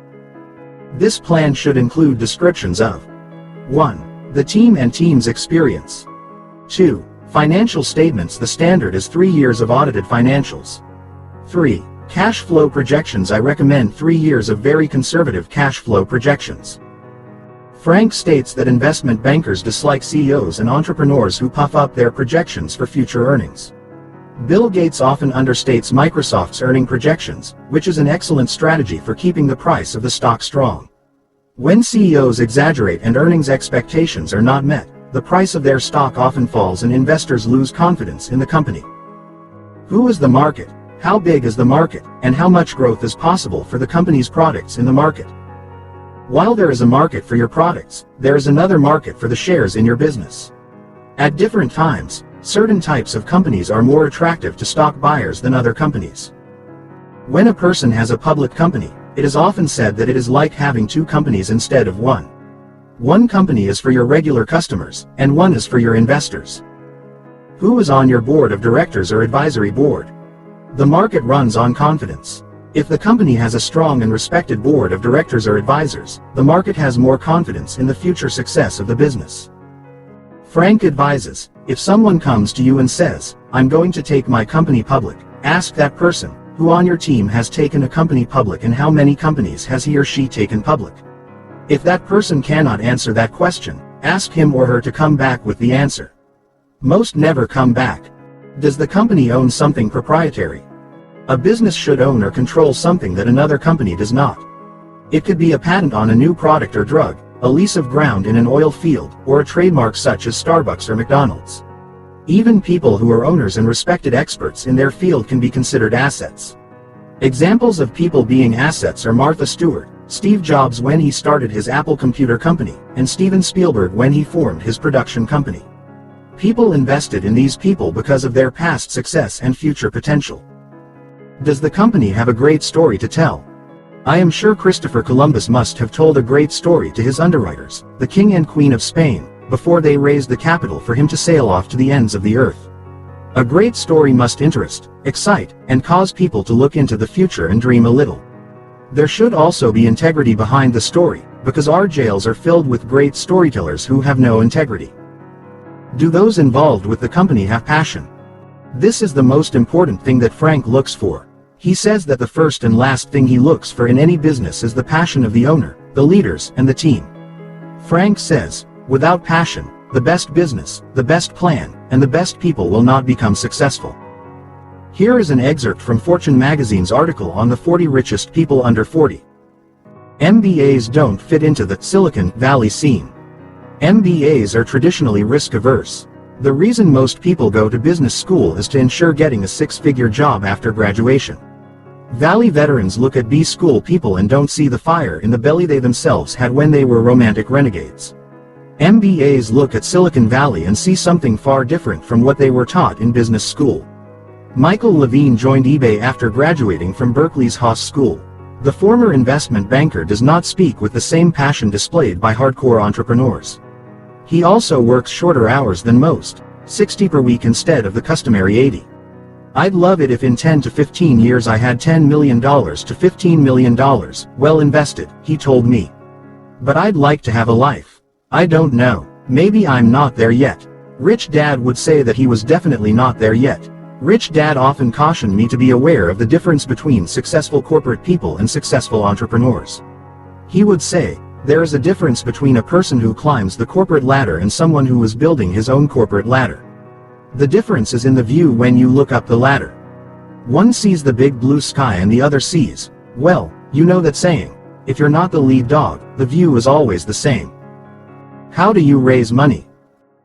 This plan should include descriptions of 1. The team and team's experience. 2. Financial statements. The standard is 3 years of audited financials. 3. Cash flow projections. I recommend 3 years of very conservative cash flow projections. Frank states that investment bankers dislike CEOs and entrepreneurs who puff up their projections for future earnings. Bill Gates often understates Microsoft's earning projections, which is an excellent strategy for keeping the price of the stock strong. When CEOs exaggerate and earnings expectations are not met, the price of their stock often falls and investors lose confidence in the company. Who is the market? How big is the market, and how much growth is possible for the company's products in the market? While there is a market for your products, there is another market for the shares in your business. At different times, certain types of companies are more attractive to stock buyers than other companies. When a person has a public company, it is often said that it is like having 2 companies instead of 1. One company is for your regular customers, and one is for your investors. Who is on your board of directors or advisory board? The market runs on confidence. If the company has a strong and respected board of directors or advisors, the market has more confidence in the future success of the business. Frank advises, if someone comes to you and says, I'm going to take my company public, ask that person, who on your team has taken a company public and how many companies has he or she taken public. If that person cannot answer that question, ask him or her to come back with the answer. Most never come back. Does the company own something proprietary? A business should own or control something that another company does not. It could be a patent on a new product or drug, a lease of ground in an oil field, or a trademark such as Starbucks or McDonald's. Even people who are owners and respected experts in their field can be considered assets. Examples of people being assets are Martha Stewart, Steve Jobs when he started his Apple computer company, and Steven Spielberg when he formed his production company. People invested in these people because of their past success and future potential. Does the company have a great story to tell? I am sure Christopher Columbus must have told a great story to his underwriters, the King and Queen of Spain, before they raised the capital for him to sail off to the ends of the earth. A great story must interest, excite, and cause people to look into the future and dream a little. There should also be integrity behind the story, because our jails are filled with great storytellers who have no integrity. Do those involved with the company have passion? This is the most important thing that Frank looks for. He says that the first and last thing he looks for in any business is the passion of the owner, the leaders, and the team. Frank says, without passion, the best business, the best plan, and the best people will not become successful. Here is an excerpt from Fortune magazine's article on the 40 richest people under 40. MBAs don't fit into the Silicon Valley scene. MBAs are traditionally risk-averse. The reason most people go to business school is to ensure getting a six-figure job after graduation. Valley veterans look at B-school people and don't see the fire in the belly they themselves had when they were romantic renegades. MBAs look at Silicon Valley and see something far different from what they were taught in business school. Michael Levine joined eBay after graduating from Berkeley's Haas School. The former investment banker does not speak with the same passion displayed by hardcore entrepreneurs. He also works shorter hours than most, 60 per week instead of the customary 80. I'd love it if in 10 to 15 years I had $10 million to $15 million, well invested, he told me. But I'd like to have a life. I don't know, maybe I'm not there yet. Rich Dad would say that he was definitely not there yet. Rich Dad often cautioned me to be aware of the difference between successful corporate people and successful entrepreneurs. He would say, there is a difference between a person who climbs the corporate ladder and someone who is building his own corporate ladder. The difference is in the view when you look up the ladder. One sees the big blue sky and the other sees, well, you know that saying, if you're not the lead dog, the view is always the same. How do you raise money?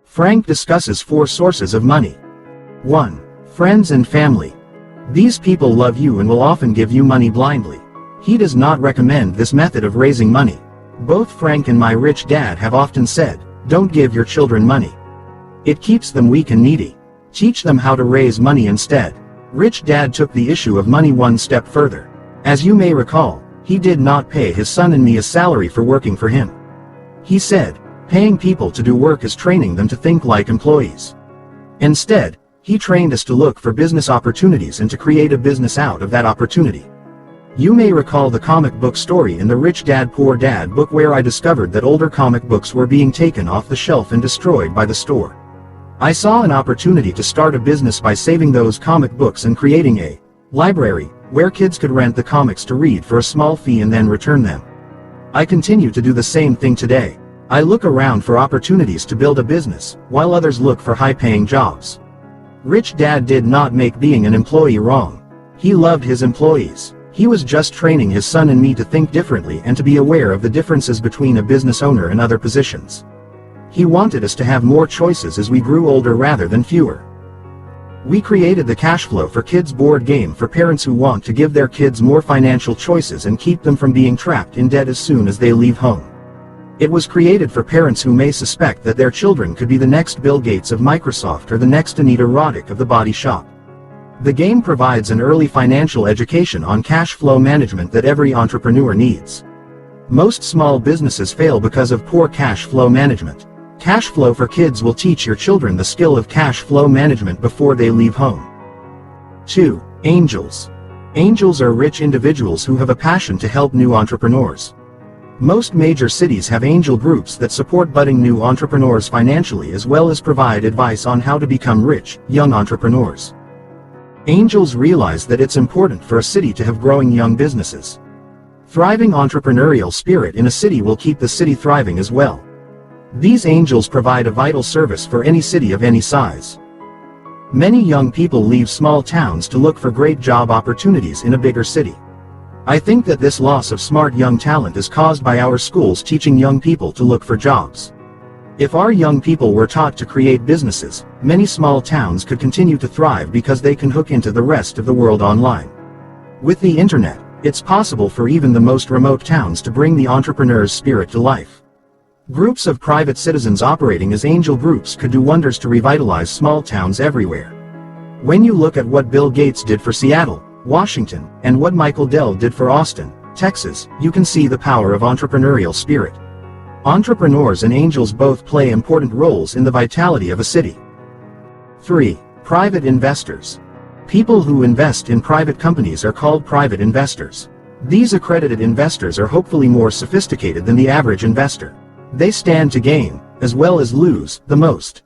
Frank discusses 4 sources of money. 1. Friends and family. These people love you and will often give you money blindly. He does not recommend this method of raising money. Both Frank and my rich dad have often said, don't give your children money. It keeps them weak and needy. Teach them how to raise money instead. Rich Dad took the issue of money one step further. As you may recall, he did not pay his son and me a salary for working for him. He said, paying people to do work is training them to think like employees. Instead, he trained us to look for business opportunities and to create a business out of that opportunity. You may recall the comic book story in the Rich Dad Poor Dad book where I discovered that older comic books were being taken off the shelf and destroyed by the store. I saw an opportunity to start a business by saving those comic books and creating a library where kids could rent the comics to read for a small fee and then return them. I continue to do the same thing today. I look around for opportunities to build a business, while others look for high-paying jobs. Rich Dad did not make being an employee wrong. He loved his employees. He was just training his son and me to think differently and to be aware of the differences between a business owner and other positions. He wanted us to have more choices as we grew older rather than fewer. We created the CASHFLOW for Kids board game for parents who want to give their kids more financial choices and keep them from being trapped in debt as soon as they leave home. It was created for parents who may suspect that their children could be the next Bill Gates of Microsoft or the next Anita Roddick of the Body Shop. The game provides an early financial education on cash flow management that every entrepreneur needs. Most small businesses fail because of poor cash flow management. CASHFLOW for Kids will teach your children the skill of cash flow management before they leave home. 2. Angels. Angels are rich individuals who have a passion to help new entrepreneurs. Most major cities have angel groups that support budding new entrepreneurs financially as well as provide advice on how to become rich, young entrepreneurs. Angels realize that it's important for a city to have growing young businesses. Thriving entrepreneurial spirit in a city will keep the city thriving as well. These angels provide a vital service for any city of any size. Many young people leave small towns to look for great job opportunities in a bigger city. I think that this loss of smart young talent is caused by our schools teaching young people to look for jobs. If our young people were taught to create businesses, many small towns could continue to thrive because they can hook into the rest of the world online. With the internet, it's possible for even the most remote towns to bring the entrepreneur's spirit to life. Groups of private citizens operating as angel groups could do wonders to revitalize small towns everywhere. When you look at what Bill Gates did for Seattle, Washington, and what Michael Dell did for Austin, Texas, you can see the power of entrepreneurial spirit. Entrepreneurs and angels both play important roles in the vitality of a city. 3. Private investors. People who invest in private companies are called private investors. These accredited investors are hopefully more sophisticated than the average investor. They stand to gain, as well as lose, the most.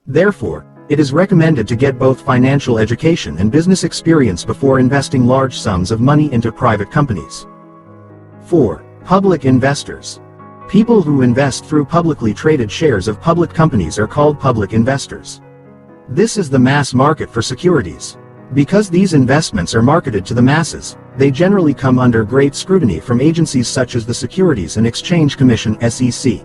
Therefore, it is recommended to get both financial education and business experience before investing large sums of money into private companies. 4. Public investors. People who invest through publicly traded shares of public companies are called public investors. This is the mass market for securities. Because these investments are marketed to the masses, they generally come under great scrutiny from agencies such as the Securities and Exchange Commission (SEC).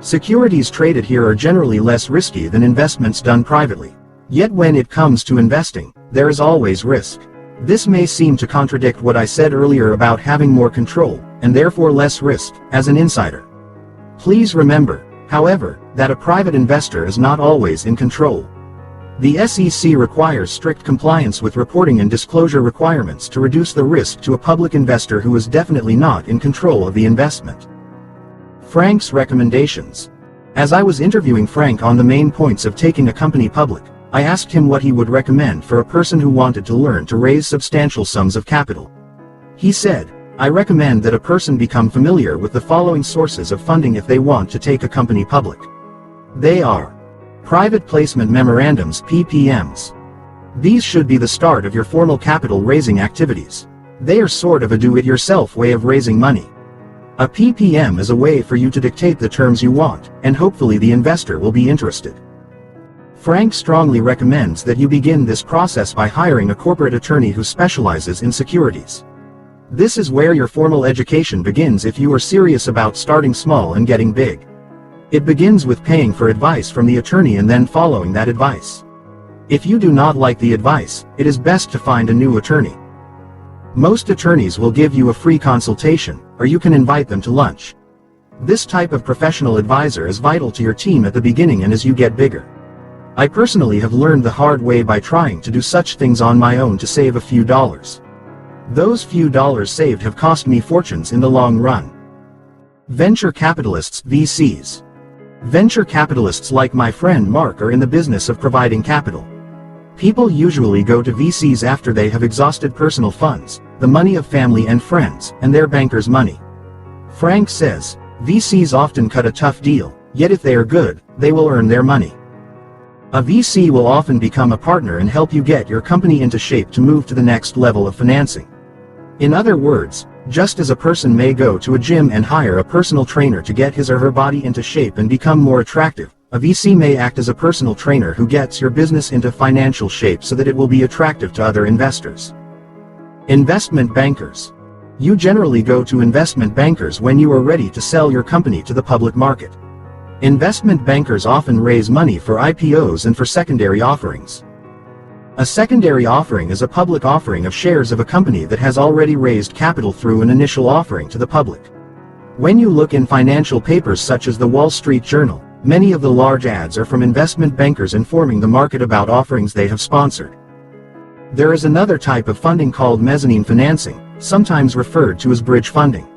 Securities traded here are generally less risky than investments done privately. Yet when it comes to investing, there is always risk. This may seem to contradict what I said earlier about having more control, and therefore less risk, as an insider. Please remember, however, that a private investor is not always in control. The SEC requires strict compliance with reporting and disclosure requirements to reduce the risk to a public investor who is definitely not in control of the investment. Frank's recommendations. As I was interviewing Frank on the main points of taking a company public, I asked him what he would recommend for a person who wanted to learn to raise substantial sums of capital. He said, "I recommend that a person become familiar with the following sources of funding if they want to take a company public. They are private placement memorandums (PPMs). These should be the start of your formal capital raising activities. They are sort of a do-it-yourself way of raising money. A PPM is a way for you to dictate the terms you want, and hopefully the investor will be interested. Frank strongly recommends that you begin this process by hiring a corporate attorney who specializes in securities. This is where your formal education begins if you are serious about starting small and getting big. It begins with paying for advice from the attorney and then following that advice. If you do not like the advice, it is best to find a new attorney. Most attorneys will give you a free consultation, or you can invite them to lunch. This type of professional advisor is vital to your team at the beginning and as you get bigger. I personally have learned the hard way by trying to do such things on my own to save a few dollars. Those few dollars saved have cost me fortunes in the long run. Venture capitalists (VCs). Venture capitalists like my friend Mark are in the business of providing capital. People usually go to VCs after they have exhausted personal funds, the money of family and friends, and their bankers' money. Frank says, VCs often cut a tough deal, yet if they are good, they will earn their money. A VC will often become a partner and help you get your company into shape to move to the next level of financing. In other words, just as a person may go to a gym and hire a personal trainer to get his or her body into shape and become more attractive, a VC may act as a personal trainer who gets your business into financial shape so that it will be attractive to other investors. Investment bankers. You generally go to investment bankers when you are ready to sell your company to the public market. Investment bankers often raise money for IPOs and for secondary offerings. A secondary offering is a public offering of shares of a company that has already raised capital through an initial offering to the public. When you look in financial papers such as the Wall Street Journal, many of the large ads are from investment bankers informing the market about offerings they have sponsored. There is another type of funding called mezzanine financing, sometimes referred to as bridge funding.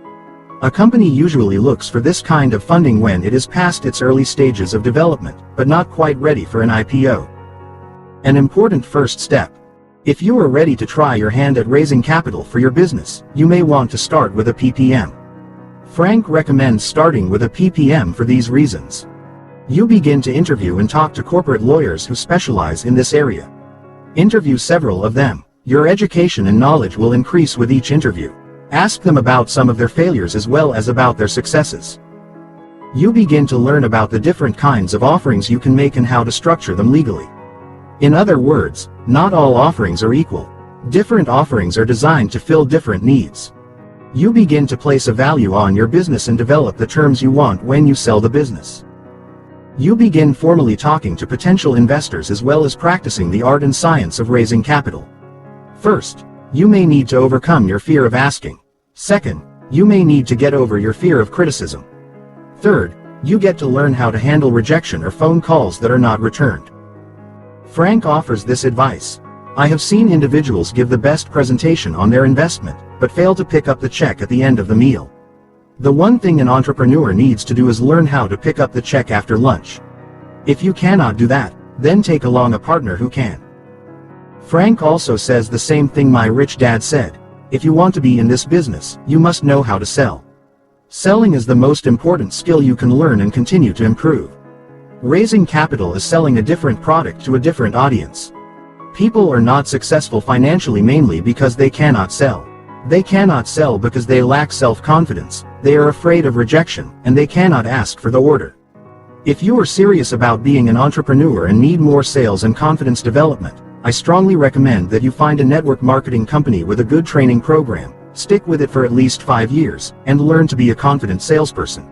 A company usually looks for this kind of funding when it is past its early stages of development, but not quite ready for an IPO. An important first step. If you are ready to try your hand at raising capital for your business, you may want to start with a PPM. Frank recommends starting with a PPM for these reasons. You begin to interview and talk to corporate lawyers who specialize in this area. Interview several of them. Your education and knowledge will increase with each interview. Ask them about some of their failures as well as about their successes. You begin to learn about the different kinds of offerings you can make and how to structure them legally. In other words, not all offerings are equal. Different offerings are designed to fill different needs. You begin to place a value on your business and develop the terms you want when you sell the business. You begin formally talking to potential investors as well as practicing the art and science of raising capital. First, you may need to overcome your fear of asking. Second, you may need to get over your fear of criticism. Third, you get to learn how to handle rejection or phone calls that are not returned. Frank offers this advice. I have seen individuals give the best presentation on their investment, but fail to pick up the check at the end of the meal. The one thing an entrepreneur needs to do is learn how to pick up the check after lunch. If you cannot do that, then take along a partner who can. Frank also says the same thing my rich dad said. If you want to be in this business, you must know how to sell. Selling is the most important skill you can learn and continue to improve. Raising capital is selling a different product to a different audience. People are not successful financially mainly because they cannot sell. They cannot sell because they lack self-confidence, they are afraid of rejection, and they cannot ask for the order. If you are serious about being an entrepreneur and need more sales and confidence development, I strongly recommend that you find a network marketing company with a good training program, stick with it for at least 5 years, and learn to be a confident salesperson.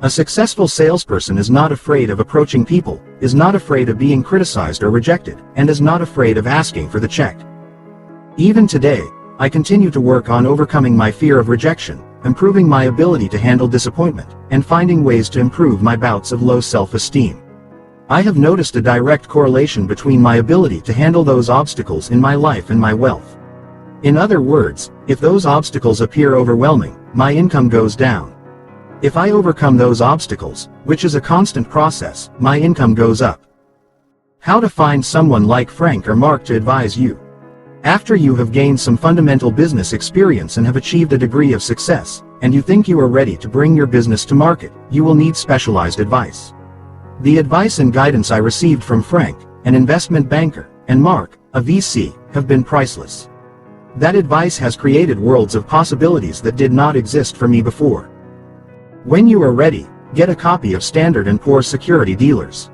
A successful salesperson is not afraid of approaching people, is not afraid of being criticized or rejected, and is not afraid of asking for the check. Even today, I continue to work on overcoming my fear of rejection, improving my ability to handle disappointment, and finding ways to improve my bouts of low self-esteem. I have noticed a direct correlation between my ability to handle those obstacles in my life and my wealth. In other words, if those obstacles appear overwhelming, my income goes down. If I overcome those obstacles, which is a constant process, my income goes up. How to find someone like Frank or Mark to advise you. After you have gained some fundamental business experience and have achieved a degree of success, and you think you are ready to bring your business to market, you will need specialized advice. The advice and guidance I received from Frank, an investment banker, and Mark, a VC, have been priceless. That advice has created worlds of possibilities that did not exist for me before. When you are ready, get a copy of Standard & Poor's Security Dealers.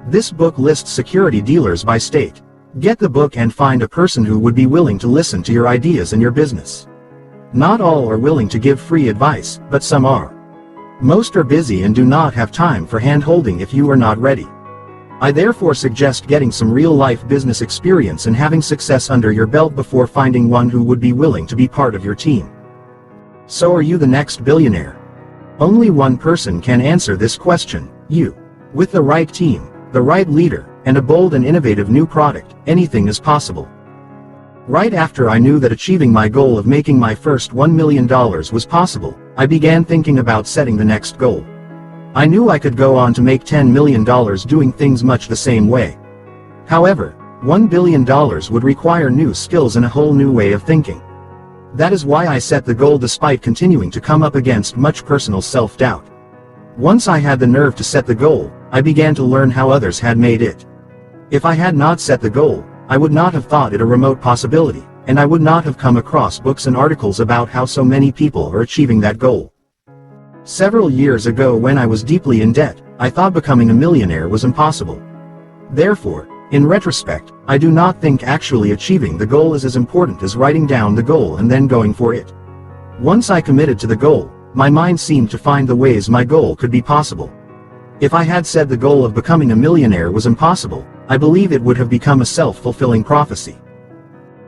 This book lists security dealers by state. Get the book and find a person who would be willing to listen to your ideas and your business. Not all are willing to give free advice, but some are. Most are busy and do not have time for hand-holding if you are not ready. I therefore suggest getting some real-life business experience and having success under your belt before finding one who would be willing to be part of your team. So are you the next billionaire? Only one person can answer this question, you. With the right team, the right leader, and a bold and innovative new product, anything is possible. Right after I knew that achieving my goal of making my first $1 million was possible, I began thinking about setting the next goal. I knew I could go on to make $10 million doing things much the same way. However, $1 billion would require new skills and a whole new way of thinking. That is why I set the goal despite continuing to come up against much personal self-doubt. Once I had the nerve to set the goal, I began to learn how others had made it. If I had not set the goal, I would not have thought it a remote possibility, and I would not have come across books and articles about how so many people are achieving that goal. Several years ago when I was deeply in debt, I thought becoming a millionaire was impossible. Therefore, in retrospect, I do not think actually achieving the goal is as important as writing down the goal and then going for it. Once I committed to the goal, my mind seemed to find the ways my goal could be possible. If I had said the goal of becoming a millionaire was impossible, I believe it would have become a self-fulfilling prophecy.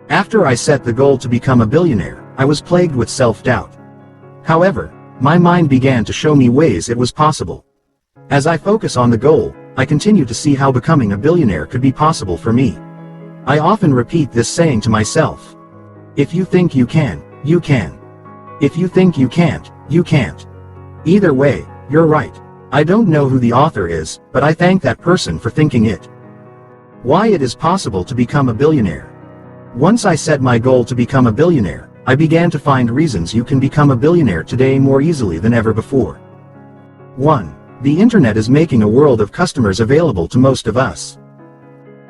After I set the goal to become a billionaire, I was plagued with self-doubt. However, my mind began to show me ways it was possible. As I focus on the goal, I continue to see how becoming a billionaire could be possible for me. I often repeat this saying to myself. If you think you can, you can. If you think you can't, you can't. Either way, you're right. I don't know who the author is, but I thank that person for thinking it. Why it is possible to become a billionaire. Once I set my goal to become a billionaire, I began to find reasons you can become a billionaire today more easily than ever before. 1. The internet is making a world of customers available to most of us.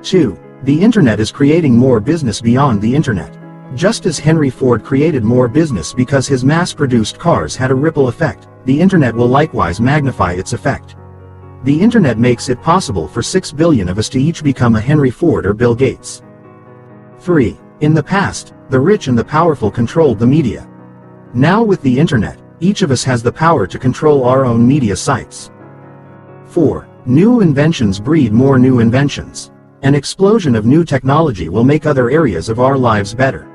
2. The internet is creating more business beyond the internet. Just as Henry Ford created more business because his mass-produced cars had a ripple effect, the internet will likewise magnify its effect. The internet makes it possible for 6 billion of us to each become a Henry Ford or Bill Gates. 3. In the past, the rich and the powerful controlled the media. Now with the internet, each of us has the power to control our own media sites. 4. New inventions breed more new inventions. An explosion of new technology will make other areas of our lives better.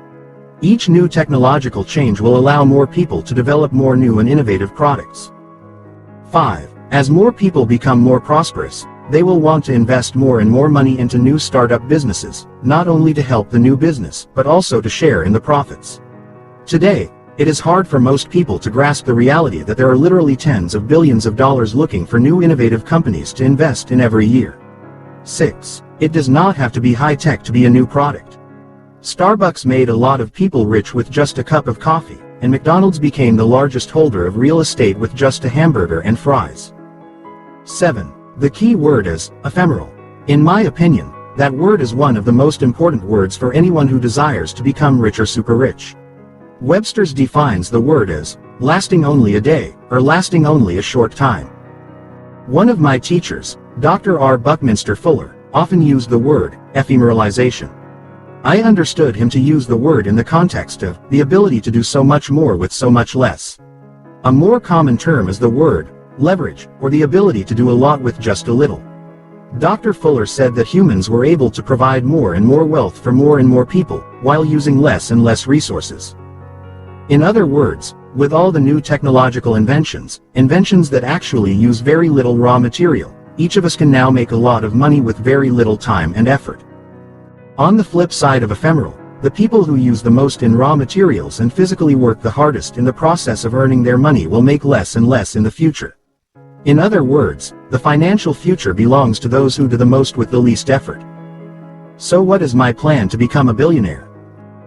Each new technological change will allow more people to develop more new and innovative products. 5. As more people become more prosperous, they will want to invest more and more money into new startup businesses, not only to help the new business, but also to share in the profits. Today, it is hard for most people to grasp the reality that there are literally tens of billions of dollars looking for new innovative companies to invest in every year. 6. It does not have to be high-tech to be a new product. Starbucks made a lot of people rich with just a cup of coffee, and McDonald's became the largest holder of real estate with just a hamburger and fries. 7. The key word is ephemeral. In my opinion, that word is one of the most important words for anyone who desires to become rich or super rich. Webster's defines the word as lasting only a day, or lasting only a short time. One of my teachers, Dr. R. Buckminster Fuller, often used the word ephemeralization. I understood him to use the word in the context of the ability to do so much more with so much less. A more common term is the word leverage, or the ability to do a lot with just a little. Dr. Fuller said that humans were able to provide more and more wealth for more and more people, while using less and less resources. In other words, with all the new technological inventions that actually use very little raw material, each of us can now make a lot of money with very little time and effort. On the flip side of ephemeral, the people who use the most in raw materials and physically work the hardest in the process of earning their money will make less and less in the future. In other words, the financial future belongs to those who do the most with the least effort. So what is my plan to become a billionaire?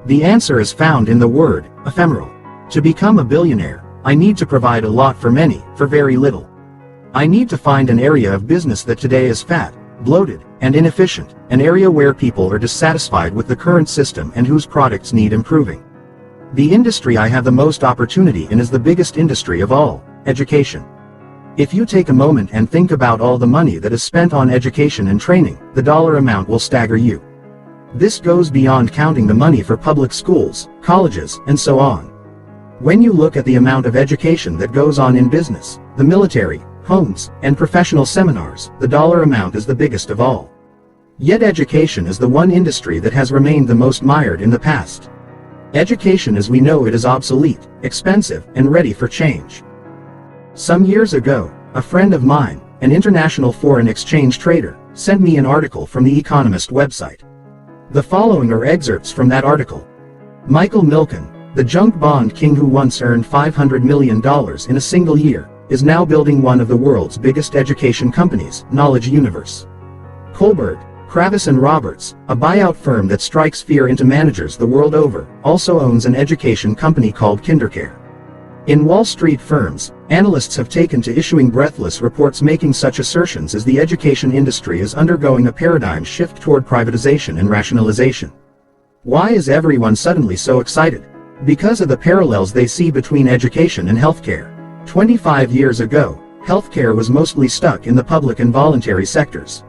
The answer is found in the word ephemeral. To become a billionaire, I need to provide a lot for many, for very little. I need to find an area of business that today is fat, bloated, and inefficient, an area where people are dissatisfied with the current system and whose products need improving. The industry I have the most opportunity in is the biggest industry of all, education. If you take a moment and think about all the money that is spent on education and training, the dollar amount will stagger you. This goes beyond counting the money for public schools, colleges, and so on. When you look at the amount of education that goes on in business, the military, homes, and professional seminars, the dollar amount is the biggest of all. Yet education is the one industry that has remained the most mired in the past. Education as we know it is obsolete, expensive, and ready for change. Some years ago, a friend of mine, an international foreign exchange trader, sent me an article from the Economist website. The following are excerpts from that article. Michael Milken, the junk bond king who once earned $500 million in a single year, is now building one of the world's biggest education companies, Knowledge Universe. Kohlberg, Kravis & Roberts, a buyout firm that strikes fear into managers the world over, also owns an education company called KinderCare. In Wall Street firms, analysts have taken to issuing breathless reports making such assertions as the education industry is undergoing a paradigm shift toward privatization and rationalization. Why is everyone suddenly so excited? Because of the parallels they see between education and healthcare. 25 years ago, healthcare was mostly stuck in the public and voluntary sectors.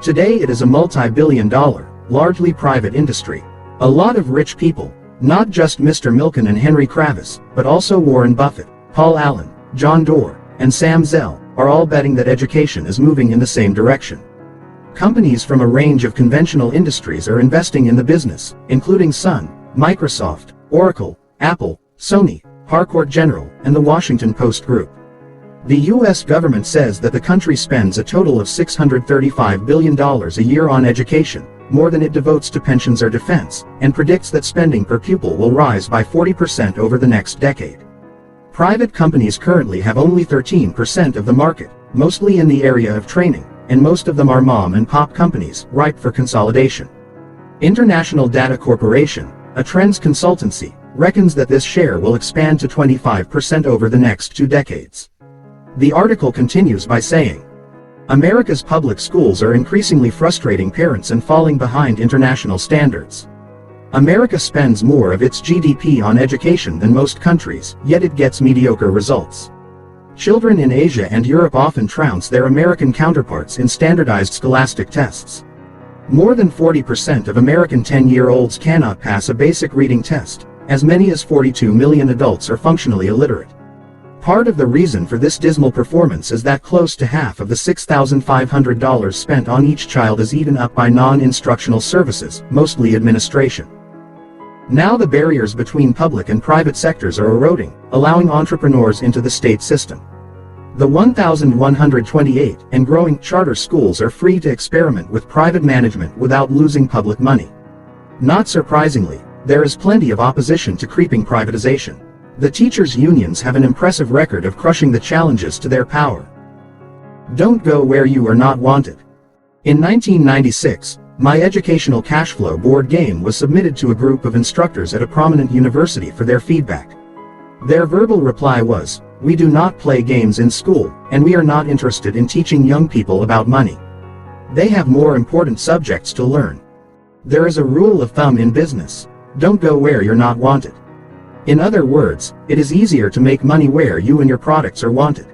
Today it is a multi-billion-dollar, largely private industry. A lot of rich people, not just Mr. Milken and Henry Kravis, but also Warren Buffett, Paul Allen, John Doerr, and Sam Zell, are all betting that education is moving in the same direction. Companies from a range of conventional industries are investing in the business, including Sun, Microsoft, Oracle, Apple, Sony, Harcourt General, and the Washington Post Group. The U.S. government says that the country spends a total of $635 billion a year on education, more than it devotes to pensions or defense, and predicts that spending per pupil will rise by 40% over the next decade. Private companies currently have only 13% of the market, mostly in the area of training, and most of them are mom and pop companies, ripe for consolidation. International Data Corporation, a trends consultancy, reckons that this share will expand to 25% over the next 2 decades. The article continues by saying, America's public schools are increasingly frustrating parents and falling behind international standards. America spends more of its GDP on education than most countries, yet it gets mediocre results. Children in Asia and Europe often trounce their American counterparts in standardized scholastic tests. More than 40% of American 10-year-olds cannot pass a basic reading test. As many as 42 million adults are functionally illiterate. Part of the reason for this dismal performance is that close to half of the $6,500 spent on each child is eaten up by non-instructional services, mostly administration. Now the barriers between public and private sectors are eroding, allowing entrepreneurs into the state system. The 1,128 and growing charter schools are free to experiment with private management without losing public money. Not surprisingly, there is plenty of opposition to creeping privatization. The teachers' unions have an impressive record of crushing the challenges to their power. Don't go where you are not wanted. In 1996, my educational cashflow board game was submitted to a group of instructors at a prominent university for their feedback. Their verbal reply was, "We do not play games in school, and we are not interested in teaching young people about money. They have more important subjects to learn." There is a rule of thumb in business. Don't go where you're not wanted. In other words, it is easier to make money where you and your products are wanted.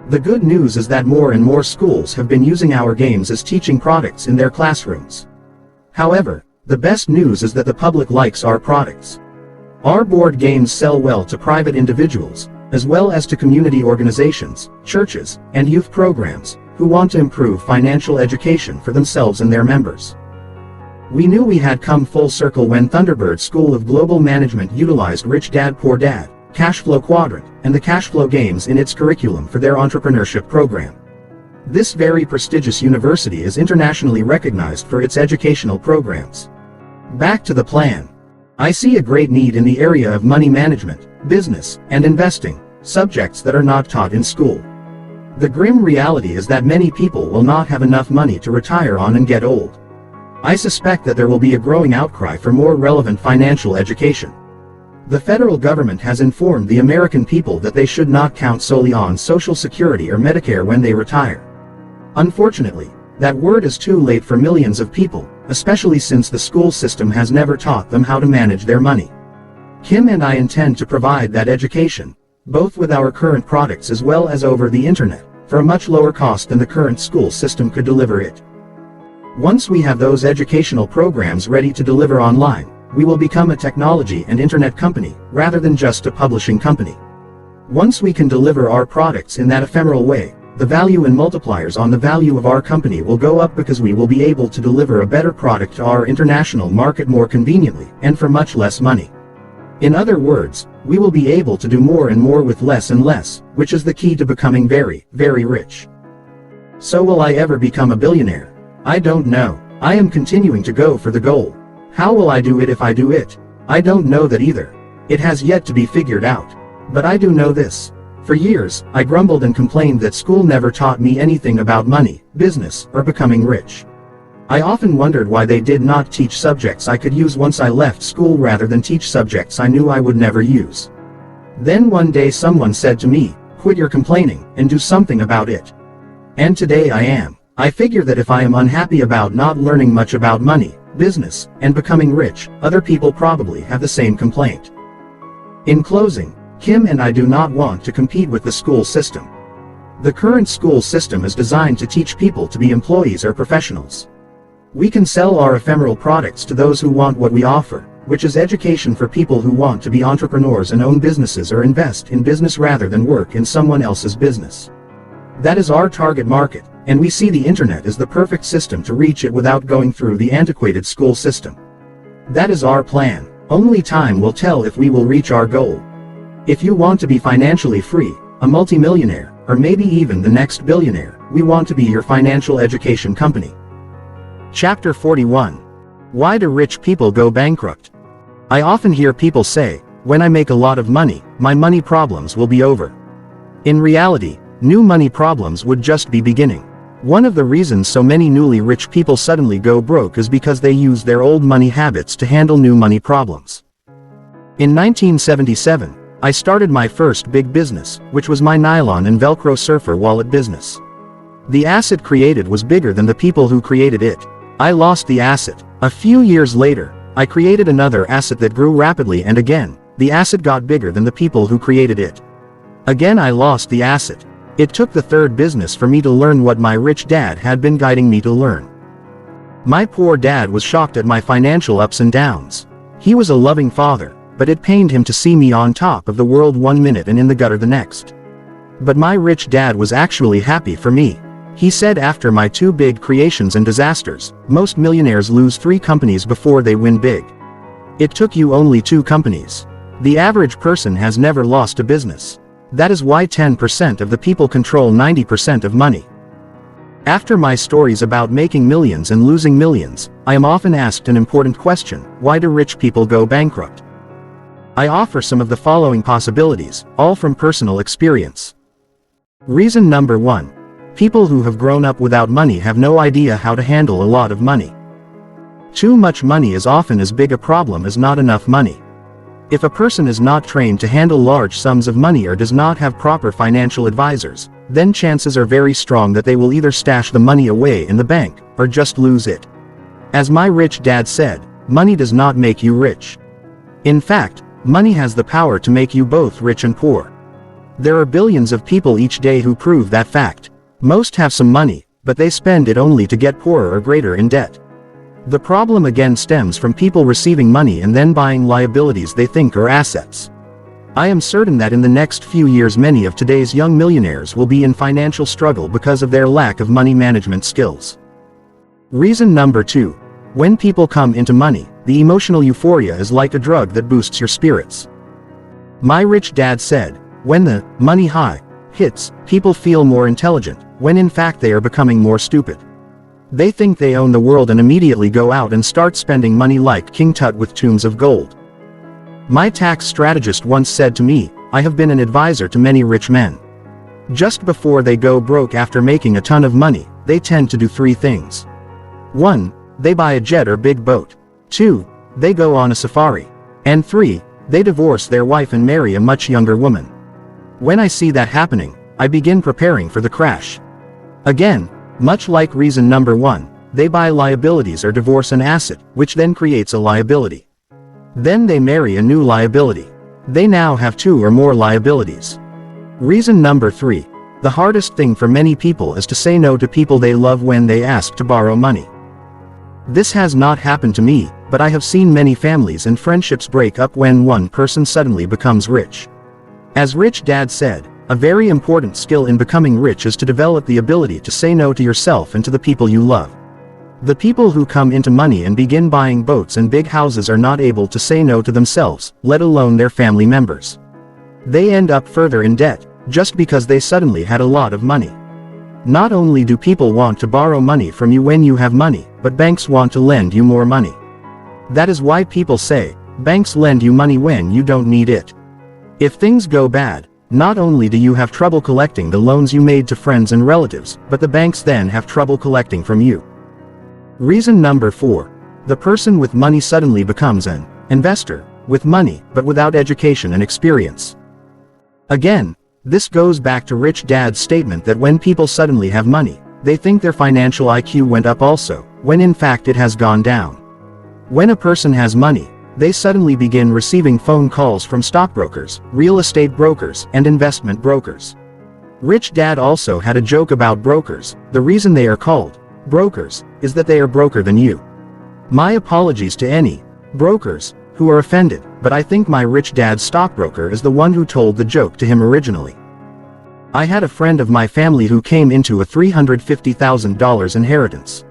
The good news is that more and more schools have been using our games as teaching products in their classrooms. However, the best news is that the public likes our products. Our board games sell well to private individuals, as well as to community organizations, churches, and youth programs, who want to improve financial education for themselves and their members. We knew we had come full circle when Thunderbird School of Global Management utilized Rich Dad Poor Dad, Cashflow Quadrant, and the Cashflow games in its curriculum for their entrepreneurship program. This very prestigious university is internationally recognized for its educational programs. Back to the plan. I see a great need in the area of money management, business, and investing, subjects that are not taught in school. The grim reality is that many people will not have enough money to retire on and get old. I suspect that there will be a growing outcry for more relevant financial education. The federal government has informed the American people that they should not count solely on Social Security or Medicare when they retire. Unfortunately, that word is too late for millions of people, especially since the school system has never taught them how to manage their money. Kim and I intend to provide that education, both with our current products as well as over the internet, for a much lower cost than the current school system could deliver it. Once we have those educational programs ready to deliver online, we will become a technology and internet company, rather than just a publishing company. Once we can deliver our products in that ephemeral way, the value and multipliers on the value of our company will go up because we will be able to deliver a better product to our international market more conveniently, and for much less money. In other words, we will be able to do more and more with less and less, which is the key to becoming very, very rich. So will I ever become a billionaire? I don't know. I am continuing to go for the goal. How will I do it if I do it? I don't know that either. It has yet to be figured out. But I do know this. For years, I grumbled and complained that school never taught me anything about money, business, or becoming rich. I often wondered why they did not teach subjects I could use once I left school rather than teach subjects I knew I would never use. Then one day someone said to me, "Quit your complaining, and do something about it." And today I am. I figure that if I am unhappy about not learning much about money, business, and becoming rich, other people probably have the same complaint. In closing, Kim and I do not want to compete with the school system. The current school system is designed to teach people to be employees or professionals. We can sell our ephemeral products to those who want what we offer, which is education for people who want to be entrepreneurs and own businesses or invest in business rather than work in someone else's business. That is our target market, and we see the internet as the perfect system to reach it without going through the antiquated school system. That is our plan. Only time will tell if we will reach our goal. If you want to be financially free, a multimillionaire, or maybe even the next billionaire, we want to be your financial education company. Chapter 41. Why do rich people go bankrupt? I often hear people say, "When I make a lot of money, my money problems will be over." In reality, new money problems would just be beginning. One of the reasons so many newly rich people suddenly go broke is because they use their old money habits to handle new money problems. In 1977, I started my first big business, which was my nylon and Velcro surfer wallet business. The asset created was bigger than the people who created it. I lost the asset. A few years later, I created another asset that grew rapidly, and again, the asset got bigger than the people who created it. Again, I lost the asset. It took the third business for me to learn what my rich dad had been guiding me to learn. My poor dad was shocked at my financial ups and downs. He was a loving father, but it pained him to see me on top of the world one minute and in the gutter the next. But my rich dad was actually happy for me. He said, after my two big creations and disasters, most millionaires lose 3 companies before they win big. It took you only 2 companies. The average person has never lost a business. That is why 10% of the people control 90% of money. After my stories about making millions and losing millions, I am often asked an important question: why do rich people go bankrupt? I offer some of the following possibilities, all from personal experience. Reason number 1. People who have grown up without money have no idea how to handle a lot of money. Too much money is often as big a problem as not enough money. If a person is not trained to handle large sums of money or does not have proper financial advisors, then chances are very strong that they will either stash the money away in the bank, or just lose it. As my rich dad said, money does not make you rich. In fact, money has the power to make you both rich and poor. There are billions of people each day who prove that fact. Most have some money, but they spend it only to get poorer or greater in debt. The problem again stems from people receiving money and then buying liabilities they think are assets. I am certain that in the next few years many of today's young millionaires will be in financial struggle because of their lack of money management skills. Reason number 2. When people come into money, the emotional euphoria is like a drug that boosts your spirits. My rich dad said, when the money high hits, people feel more intelligent, when in fact they are becoming more stupid. They think they own the world and immediately go out and start spending money like King Tut with tombs of gold. My tax strategist once said to me, I have been an advisor to many rich men. Just before they go broke after making a ton of money, they tend to do 3 things. 1. They buy a jet or big boat. 2. They go on a safari. And 3. They divorce their wife and marry a much younger woman. When I see that happening, I begin preparing for the crash. Again, much like reason number 1, they buy liabilities or divorce an asset, which then creates a liability. Then they marry a new liability. They now have 2 or more liabilities. Reason number 3, the hardest thing for many people is to say no to people they love when they ask to borrow money. This has not happened to me, but I have seen many families and friendships break up when one person suddenly becomes rich. As Rich Dad said, a very important skill in becoming rich is to develop the ability to say no to yourself and to the people you love. The people who come into money and begin buying boats and big houses are not able to say no to themselves, let alone their family members. They end up further in debt, just because they suddenly had a lot of money. Not only do people want to borrow money from you when you have money, but banks want to lend you more money. That is why people say, banks lend you money when you don't need it. If things go bad, not only do you have trouble collecting the loans you made to friends and relatives, but the banks then have trouble collecting from you. Reason number 4. The person with money suddenly becomes an investor, with money, but without education and experience. Again, this goes back to Rich Dad's statement that when people suddenly have money, they think their financial IQ went up also, when in fact it has gone down. When a person has money, they suddenly begin receiving phone calls from stockbrokers, real estate brokers, and investment brokers. Rich Dad also had a joke about brokers. The reason they are called brokers is that they are broker than you. My apologies to any brokers who are offended, but I think my Rich Dad's stockbroker is the one who told the joke to him originally. I had a friend of my family who came into a $350,000 inheritance.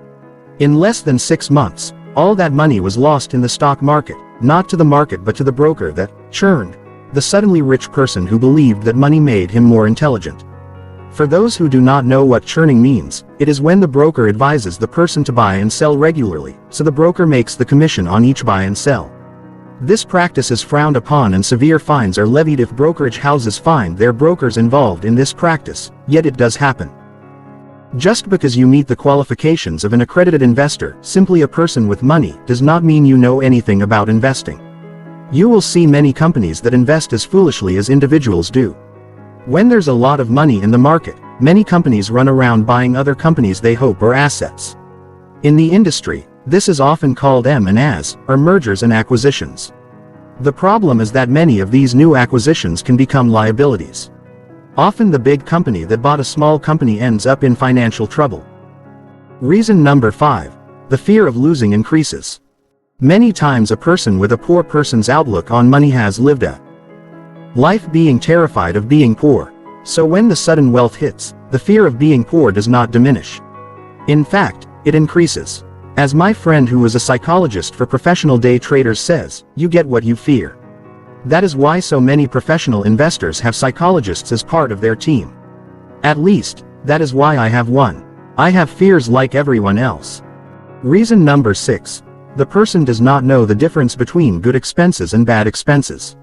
In less than 6 months, all that money was lost in the stock market, not to the market but to the broker that churned the suddenly rich person who believed that money made him more intelligent. For those who do not know what churning means, it is when the broker advises the person to buy and sell regularly, so the broker makes the commission on each buy and sell. This practice is frowned upon and severe fines are levied if brokerage houses find their brokers involved in this practice, yet it does happen. Just because you meet the qualifications of an accredited investor, simply a person with money, does not mean you know anything about investing. You will see many companies that invest as foolishly as individuals do. When there's a lot of money in the market, many companies run around buying other companies they hope are assets. In the industry, this is often called M&As, or mergers and acquisitions. The problem is that many of these new acquisitions can become liabilities. Often the big company that bought a small company ends up in financial trouble. Reason number 5. The fear of losing increases. Many times a person with a poor person's outlook on money has lived a life being terrified of being poor. So when the sudden wealth hits, the fear of being poor does not diminish. In fact, it increases. As my friend who is a psychologist for professional day traders says, you get what you fear. That is why so many professional investors have psychologists as part of their team. At least, that is why I have one. I have fears like everyone else. Reason number 6. The person does not know the difference between good expenses and bad expenses.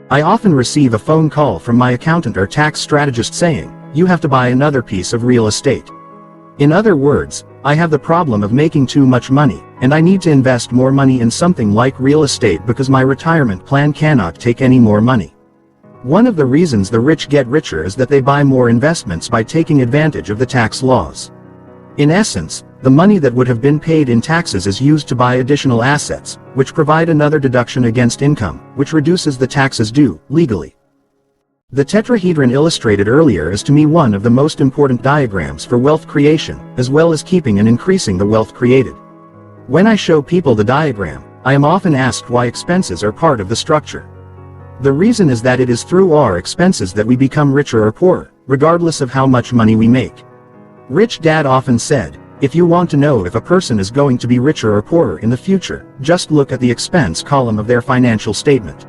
I often receive a phone call from my accountant or tax strategist saying, you have to buy another piece of real estate. In other words, I have the problem of making too much money, and I need to invest more money in something like real estate because my retirement plan cannot take any more money. One of the reasons the rich get richer is that they buy more investments by taking advantage of the tax laws. In essence, the money that would have been paid in taxes is used to buy additional assets, which provide another deduction against income, which reduces the taxes due, legally. The tetrahedron illustrated earlier is to me one of the most important diagrams for wealth creation, as well as keeping and increasing the wealth created. When I show people the diagram, I am often asked why expenses are part of the structure. The reason is that it is through our expenses that we become richer or poorer, regardless of how much money we make. Rich Dad often said, if you want to know if a person is going to be richer or poorer in the future, just look at the expense column of their financial statement.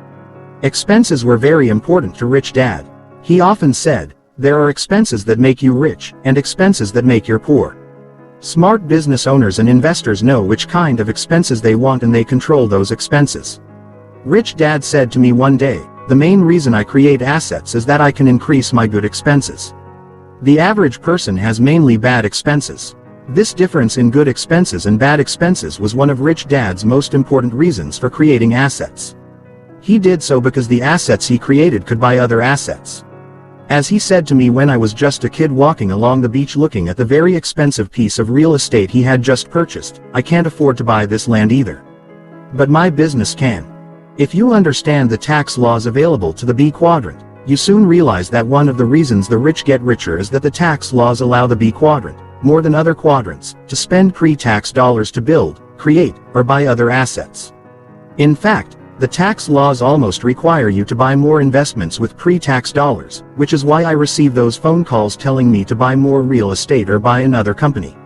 Expenses were very important to Rich Dad. He often said, there are expenses that make you rich, and expenses that make you poor. Smart business owners and investors know which kind of expenses they want and they control those expenses. Rich Dad said to me one day, the main reason I create assets is that I can increase my good expenses. The average person has mainly bad expenses. This difference in good expenses and bad expenses was one of Rich Dad's most important reasons for creating assets. He did so because the assets he created could buy other assets. As he said to me when I was just a kid walking along the beach looking at the very expensive piece of real estate he had just purchased, I can't afford to buy this land either. But my business can. If you understand the tax laws available to the B quadrant, you soon realize that one of the reasons the rich get richer is that the tax laws allow the B quadrant, more than other quadrants, to spend pre-tax dollars to build, create, or buy other assets. In fact, the tax laws almost require you to buy more investments with pre-tax dollars, which is why I receive those phone calls telling me to buy more real estate or buy another company.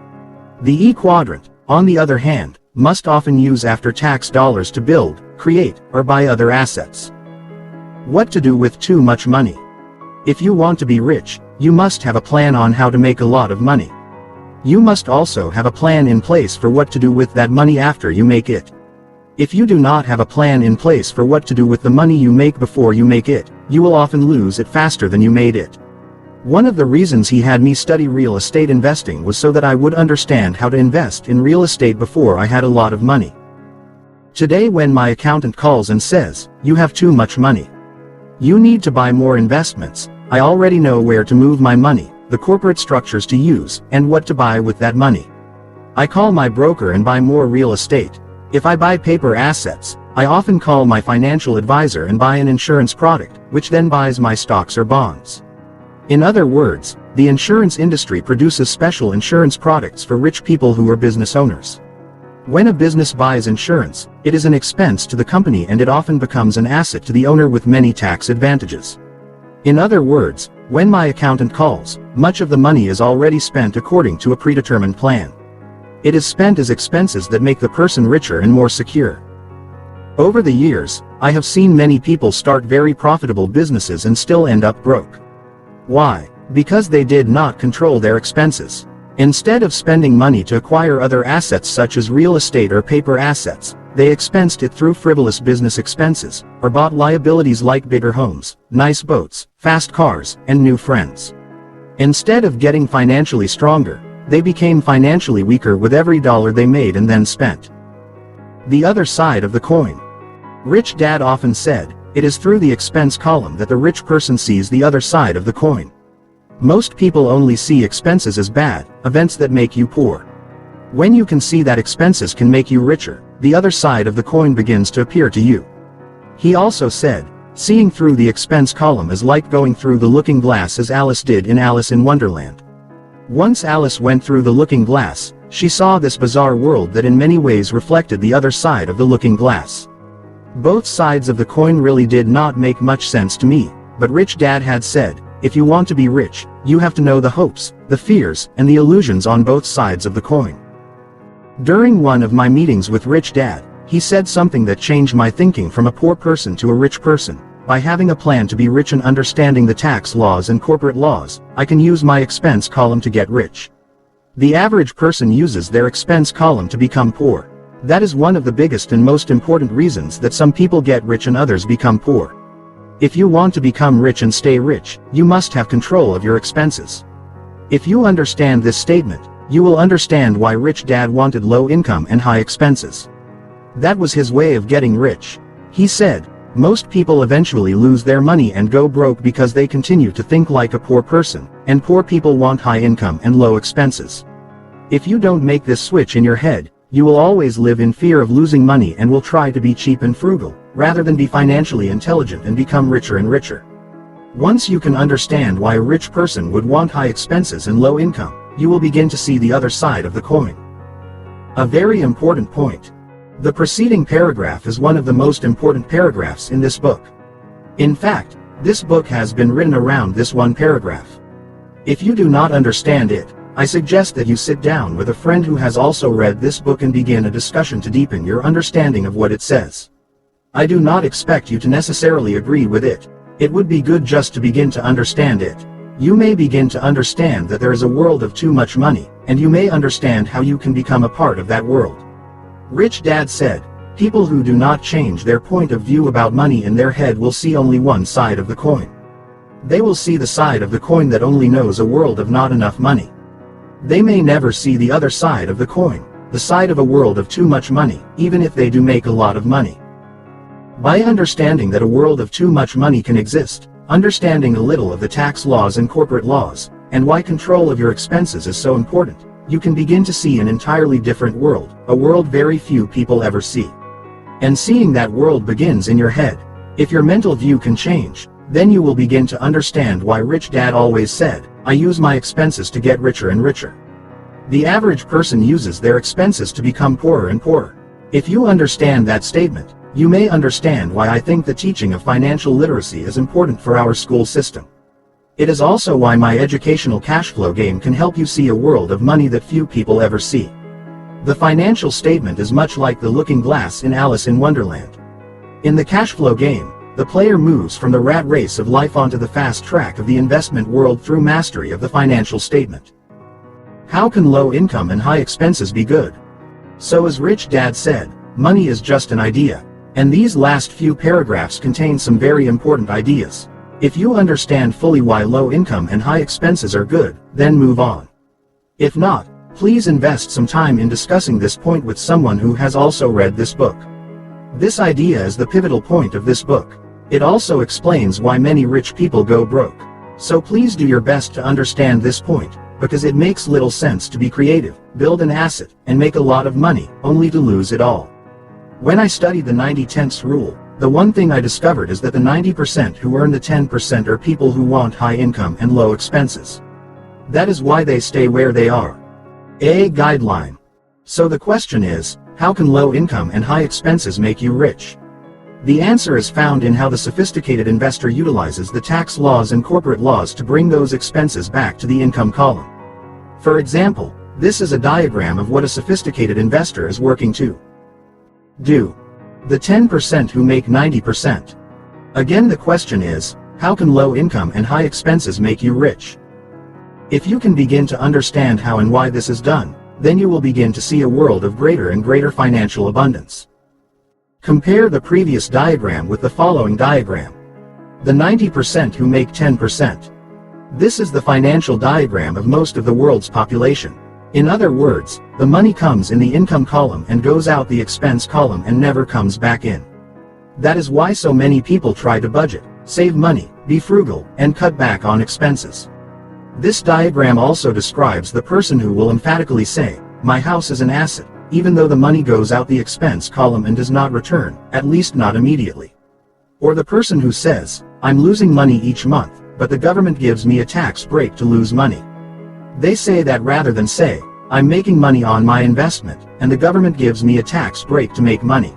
The E quadrant, on the other hand, must often use after-tax dollars to build, create, or buy other assets. What to do with too much money? If you want to be rich, you must have a plan on how to make a lot of money. You must also have a plan in place for what to do with that money after you make it. If you do not have a plan in place for what to do with the money you make before you make it, you will often lose it faster than you made it. One of the reasons he had me study real estate investing was so that I would understand how to invest in real estate before I had a lot of money. Today when my accountant calls and says, you have too much money, you need to buy more investments, I already know where to move my money, the corporate structures to use, and what to buy with that money. I call my broker and buy more real estate. If I buy paper assets, I often call my financial advisor and buy an insurance product, which then buys my stocks or bonds. In other words, the insurance industry produces special insurance products for rich people who are business owners. When a business buys insurance, it is an expense to the company and it often becomes an asset to the owner with many tax advantages. In other words, when my accountant calls, much of the money is already spent according to a predetermined plan. It is spent as expenses that make the person richer and more secure. Over the years, I have seen many people start very profitable businesses and still end up broke. Why? Because they did not control their expenses. Instead of spending money to acquire other assets such as real estate or paper assets, they expensed it through frivolous business expenses, or bought liabilities like bigger homes, nice boats, fast cars, and new friends. Instead of getting financially stronger, they became financially weaker with every dollar they made and then spent. The other side of the coin. Rich Dad often said, it is through the expense column that the rich person sees the other side of the coin. Most people only see expenses as bad, events that make you poor. When you can see that expenses can make you richer, the other side of the coin begins to appear to you. He also said, seeing through the expense column is like going through the looking glass, as Alice did in Alice in Wonderland. Once Alice went through the looking glass, she saw this bizarre world that in many ways reflected the other side of the looking glass. Both sides of the coin really did not make much sense to me, but Rich Dad had said, if you want to be rich, you have to know the hopes, the fears, and the illusions on both sides of the coin. During one of my meetings with Rich Dad, he said something that changed my thinking from a poor person to a rich person. By having a plan to be rich and understanding the tax laws and corporate laws, I can use my expense column to get rich. The average person uses their expense column to become poor. That is one of the biggest and most important reasons that some people get rich and others become poor. If you want to become rich and stay rich, you must have control of your expenses. If you understand this statement, you will understand why Rich Dad wanted low income and high expenses. That was his way of getting rich. He said, most people eventually lose their money and go broke because they continue to think like a poor person, and poor people want high income and low expenses. If you don't make this switch in your head, you will always live in fear of losing money and will try to be cheap and frugal, rather than be financially intelligent and become richer and richer. Once you can understand why a rich person would want high expenses and low income, you will begin to see the other side of the coin. A very important point. The preceding paragraph is one of the most important paragraphs in this book. In fact, this book has been written around this one paragraph. If you do not understand it, I suggest that you sit down with a friend who has also read this book and begin a discussion to deepen your understanding of what it says. I do not expect you to necessarily agree with it. It would be good just to begin to understand it. You may begin to understand that there is a world of too much money, and you may understand how you can become a part of that world. Rich Dad said, people who do not change their point of view about money in their head will see only one side of the coin. They will see the side of the coin that only knows a world of not enough money. They may never see the other side of the coin, the side of a world of too much money, even if they do make a lot of money. By understanding that a world of too much money can exist, understanding a little of the tax laws and corporate laws, and why control of your expenses is so important, you can begin to see an entirely different world, a world very few people ever see. And seeing that world begins in your head. If your mental view can change, then you will begin to understand why Rich Dad always said, I use my expenses to get richer and richer. The average person uses their expenses to become poorer and poorer. If you understand that statement, you may understand why I think the teaching of financial literacy is important for our school system. It is also why my educational cash flow game can help you see a world of money that few people ever see. The financial statement is much like the looking glass in Alice in Wonderland. In the cash flow game, the player moves from the rat race of life onto the fast track of the investment world through mastery of the financial statement. How can low income and high expenses be good? So as Rich Dad said, money is just an idea. And these last few paragraphs contain some very important ideas. If you understand fully why low income and high expenses are good, then move on. If not, please invest some time in discussing this point with someone who has also read this book. This idea is the pivotal point of this book. It also explains why many rich people go broke. So please do your best to understand this point, because it makes little sense to be creative, build an asset, and make a lot of money, only to lose it all. When I studied the 90-10 rule, the one thing I discovered is that the 90% who earn the 10% are people who want high income and low expenses. That is why they stay where they are. A guideline. So the question is, how can low income and high expenses make you rich? The answer is found in how the sophisticated investor utilizes the tax laws and corporate laws to bring those expenses back to the income column. For example, this is a diagram of what a sophisticated investor is working to do. The 10% who make 90%. Again, the question is, how can low income and high expenses make you rich? If you can begin to understand how and why this is done, then you will begin to see a world of greater and greater financial abundance. Compare the previous diagram with the following diagram. The 90% who make 10%. This is the financial diagram of most of the world's population. In other words, the money comes in the income column and goes out the expense column and never comes back in. That is why so many people try to budget, save money, be frugal, and cut back on expenses. This diagram also describes the person who will emphatically say, "My house is an asset," even though the money goes out the expense column and does not return, at least not immediately. Or the person who says, "I'm losing money each month, but the government gives me a tax break to lose money." They say that rather than say, "I'm making money on my investment, and the government gives me a tax break to make money."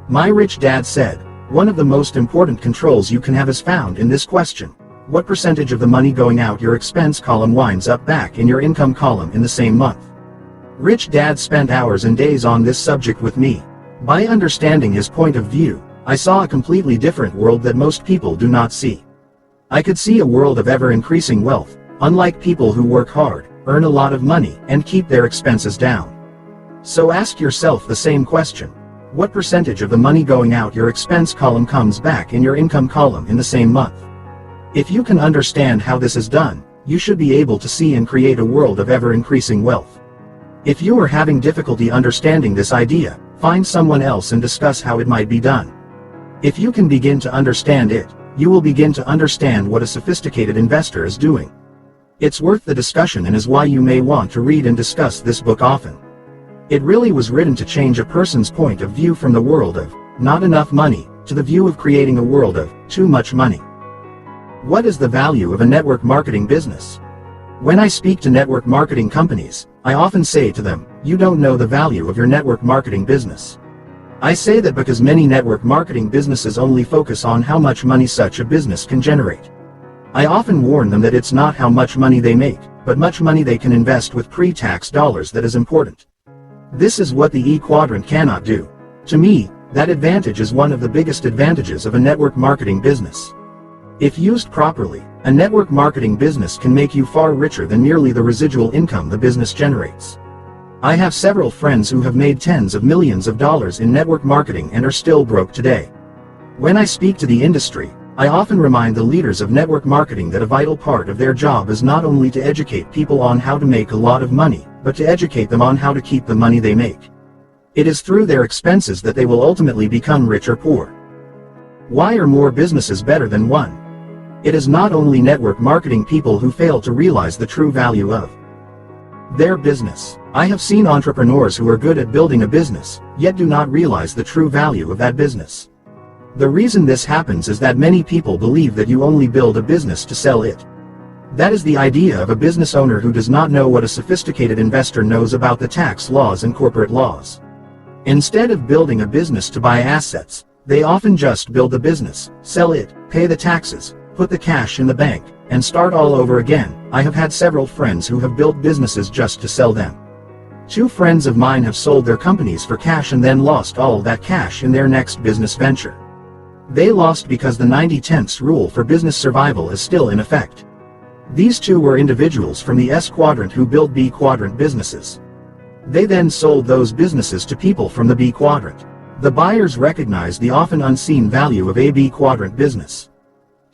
My rich dad said, one of the most important controls you can have is found in this question: what percentage of the money going out your expense column winds up back in your income column in the same month? Rich Dad spent hours and days on this subject with me. By understanding his point of view, I saw a completely different world that most people do not see. I could see a world of ever-increasing wealth, unlike people who work hard, earn a lot of money, and keep their expenses down. So ask yourself the same question: what percentage of the money going out your expense column comes back in your income column in the same month? If you can understand how this is done, you should be able to see and create a world of ever-increasing wealth. If you are having difficulty understanding this idea, find someone else and discuss how it might be done. If you can begin to understand it, you will begin to understand what a sophisticated investor is doing. It's worth the discussion and is why you may want to read and discuss this book often. It really was written to change a person's point of view from the world of not enough money to the view of creating a world of too much money. What is the value of a network marketing business? When I speak to network marketing companies, I often say to them, "You don't know the value of your network marketing business." I say that because many network marketing businesses only focus on how much money such a business can generate. I often warn them that it's not how much money they make, but much money they can invest with pre-tax dollars that is important. This is what the E quadrant cannot do. To me, that advantage is one of the biggest advantages of a network marketing business. If used properly, a network marketing business can make you far richer than merely the residual income the business generates. I have several friends who have made tens of millions of dollars in network marketing and are still broke today. When I speak to the industry, I often remind the leaders of network marketing that a vital part of their job is not only to educate people on how to make a lot of money, but to educate them on how to keep the money they make. It is through their expenses that they will ultimately become rich or poor. Why are more businesses better than one? It is not only network marketing people who fail to realize the true value of their business. I have seen entrepreneurs who are good at building a business, yet do not realize the true value of that business. The reason this happens is that many people believe that you only build a business to sell it. That is the idea of a business owner who does not know what a sophisticated investor knows about the tax laws and corporate laws. Instead of building a business to buy assets, they often just build the business, sell it, pay the taxes, put the cash in the bank, and start all over again. I have had several friends who have built businesses just to sell them. 2 friends of mine have sold their companies for cash and then lost all that cash in their next business venture. They lost because the 90/10 rule for business survival is still in effect. These 2 were individuals from the S quadrant who built B quadrant businesses. They then sold those businesses to people from the B quadrant. The buyers recognized the often unseen value of a B quadrant business.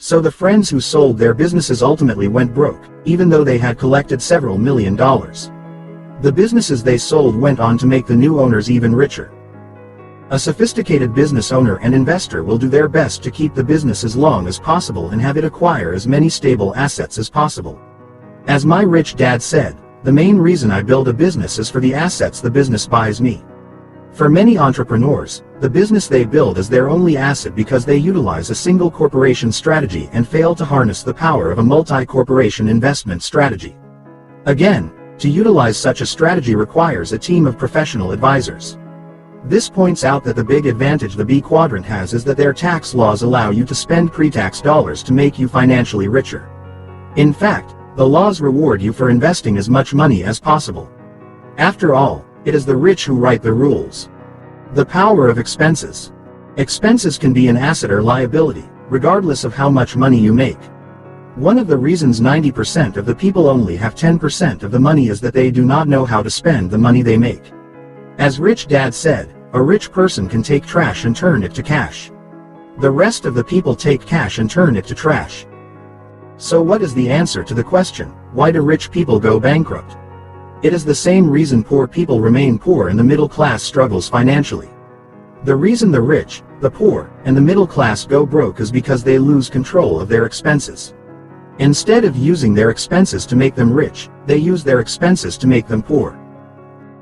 So the friends who sold their businesses ultimately went broke, even though they had collected several $1,000,000. The businesses they sold went on to make the new owners even richer. A sophisticated business owner and investor will do their best to keep the business as long as possible and have it acquire as many stable assets as possible. As my rich dad said, the main reason I build a business is for the assets the business buys me. For many entrepreneurs, the business they build is their only asset because they utilize a single corporation strategy and fail to harness the power of a multi-corporation investment strategy. Again, to utilize such a strategy requires a team of professional advisors. This points out that the big advantage the B quadrant has is that their tax laws allow you to spend pre-tax dollars to make you financially richer. In fact, the laws reward you for investing as much money as possible. After all, it is the rich who write the rules. The power of expenses. Expenses can be an asset or liability, regardless of how much money you make. One of the reasons 90% of the people only have 10% of the money is that they do not know how to spend the money they make. As Rich Dad said, a rich person can take trash and turn it to cash. The rest of the people take cash and turn it to trash. So what is the answer to the question, why do rich people go bankrupt? It is the same reason poor people remain poor and the middle class struggles financially. The reason the rich, the poor, and the middle class go broke is because they lose control of their expenses. Instead of using their expenses to make them rich, they use their expenses to make them poor.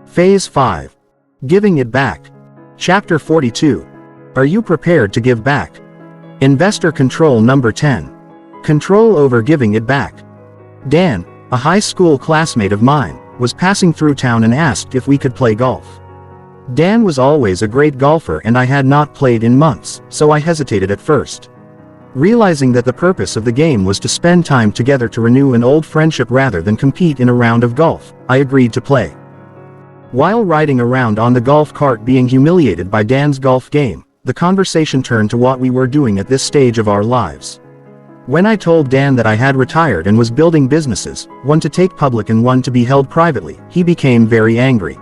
Phase 5. Giving it back. Chapter 42. Are you prepared to give back? Investor control number 10. Control over giving it back. Dan, a high school classmate of mine, was passing through town and asked if we could play golf. Dan was always a great golfer and I had not played in months, so I hesitated at first. Realizing that the purpose of the game was to spend time together to renew an old friendship rather than compete in a round of golf, I agreed to play. While riding around on the golf cart being humiliated by Dan's golf game, the conversation turned to what we were doing at this stage of our lives. When I told Dan that I had retired and was building businesses, one to take public and one to be held privately, he became very angry.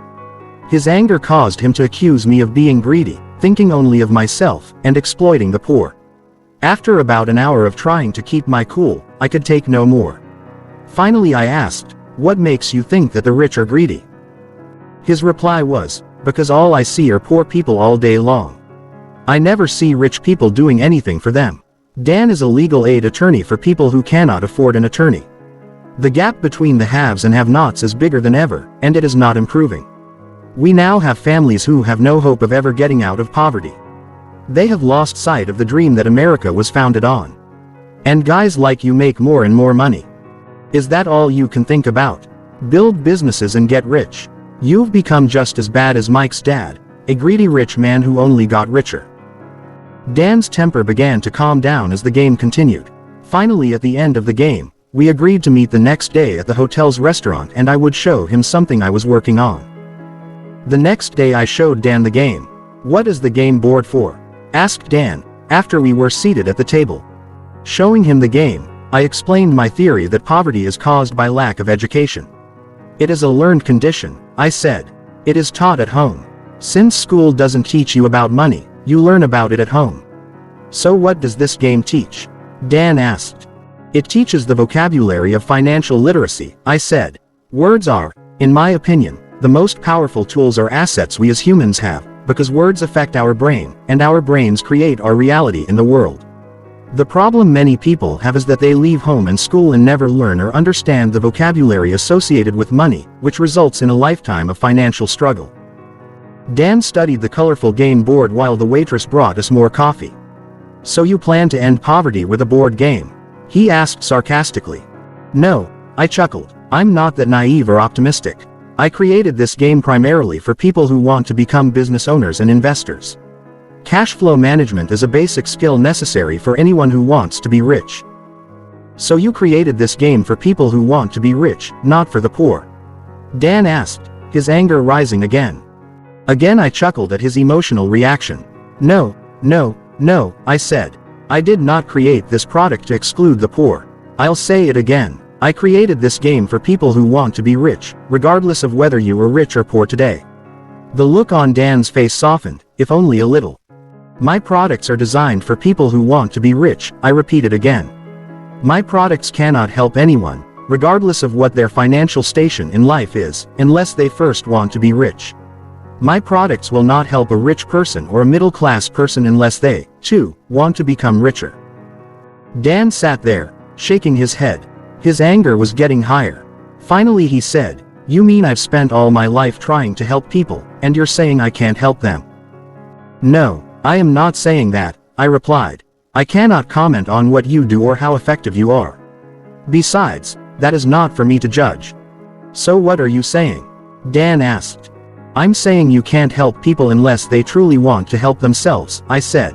His anger caused him to accuse me of being greedy, thinking only of myself, and exploiting the poor. After about an hour of trying to keep my cool, I could take no more. Finally I asked, "What makes you think that the rich are greedy?" His reply was, "Because all I see are poor people all day long. I never see rich people doing anything for them." Dan is a legal aid attorney for people who cannot afford an attorney. The gap between the haves and have-nots is bigger than ever, and it is not improving. We now have families who have no hope of ever getting out of poverty. They have lost sight of the dream that America was founded on. And guys like you make more and more money. Is that all you can think about? Build businesses and get rich. You've become just as bad as Mike's dad, a greedy rich man who only got richer. Dan's temper began to calm down as the game continued. Finally, at the end of the game, we agreed to meet the next day at the hotel's restaurant and I would show him something I was working on. The next day I showed Dan the game. "What is the game board for?" asked Dan, after we were seated at the table. Showing him the game, I explained my theory that poverty is caused by lack of education. "It is a learned condition," I said. "It is taught at home. Since school doesn't teach you about money, you learn about it at home." "So what does this game teach?" Dan asked. "It teaches the vocabulary of financial literacy," I said. "Words are, in my opinion, the most powerful tools or assets we as humans have, because words affect our brain, and our brains create our reality in the world. The problem many people have is that they leave home and school and never learn or understand the vocabulary associated with money, which results in a lifetime of financial struggle." Dan studied the colorful game board while the waitress brought us more coffee. "So you plan to end poverty with a board game?" he asked sarcastically. "No," I chuckled. "I'm not that naive or optimistic. I created this game primarily for people who want to become business owners and investors. Cash flow management is a basic skill necessary for anyone who wants to be rich." "So you created this game for people who want to be rich, not for the poor?" Dan asked, his anger rising again. Again I chuckled at his emotional reaction. No, I said. "I did not create this product to exclude the poor. I'll say it again. I created this game for people who want to be rich, regardless of whether you are rich or poor today." The look on Dan's face softened, if only a little. "My products are designed for people who want to be rich," I repeated again. "My products cannot help anyone, regardless of what their financial station in life is, unless they first want to be rich. My products will not help a rich person or a middle-class person unless they, too, want to become richer." Dan sat there, shaking his head. His anger was getting higher. Finally he said, "You mean I've spent all my life trying to help people, and you're saying I can't help them?" "No, I am not saying that," I replied. "I cannot comment on what you do or how effective you are. Besides, that is not for me to judge." "So what are you saying?" Dan asked. "I'm saying you can't help people unless they truly want to help themselves," I said.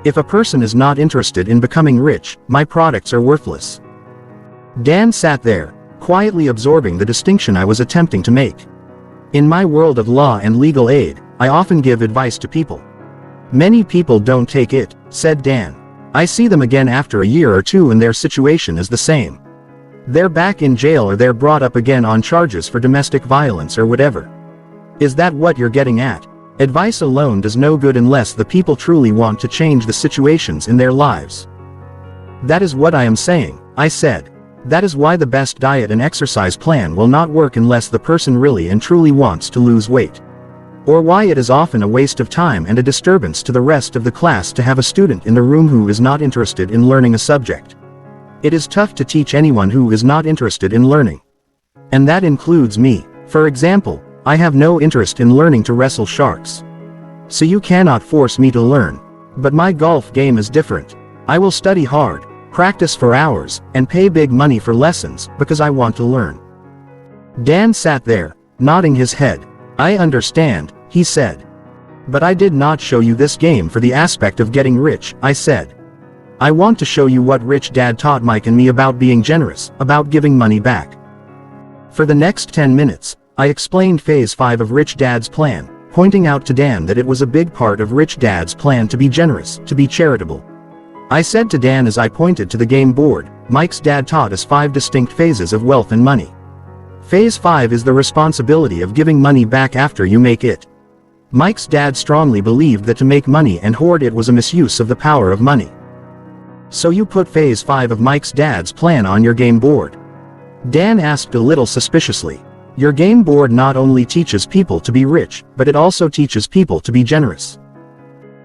"If a person is not interested in becoming rich, my products are worthless." Dan sat there, quietly absorbing the distinction I was attempting to make. In my world of law and legal aid, I often give advice to people. "Many people don't take it," said Dan. "I see them again after a year or two and their situation is the same. They're back in jail or they're brought up again on charges for domestic violence or whatever. Is that what you're getting at? Advice alone does no good unless the people truly want to change the situations in their lives." "That is what I am saying," I said. That is why the best diet and exercise plan will not work unless the person really and truly wants to lose weight. Or why it is often a waste of time and a disturbance to the rest of the class to have a student in the room who is not interested in learning a subject. It is tough to teach anyone who is not interested in learning. And that includes me. For example, I have no interest in learning to wrestle sharks. So you cannot force me to learn. But my golf game is different. I will study hard, practice for hours, and pay big money for lessons, because I want to learn. Dan sat there, nodding his head. I understand, he said. But I did not show you this game for the aspect of getting rich, I said. I want to show you what Rich Dad taught Mike and me about being generous, about giving money back. For the next 10 minutes, I explained Phase 5 of Rich Dad's plan, pointing out to Dan that it was a big part of Rich Dad's plan to be generous, to be charitable. I said to Dan as I pointed to the game board, Mike's dad taught us 5 distinct phases of wealth and money. Phase 5 is the responsibility of giving money back after you make it. Mike's dad strongly believed that to make money and hoard it was a misuse of the power of money. So you put Phase 5 of Mike's dad's plan on your game board? Dan asked a little suspiciously. Your game board not only teaches people to be rich, but it also teaches people to be generous.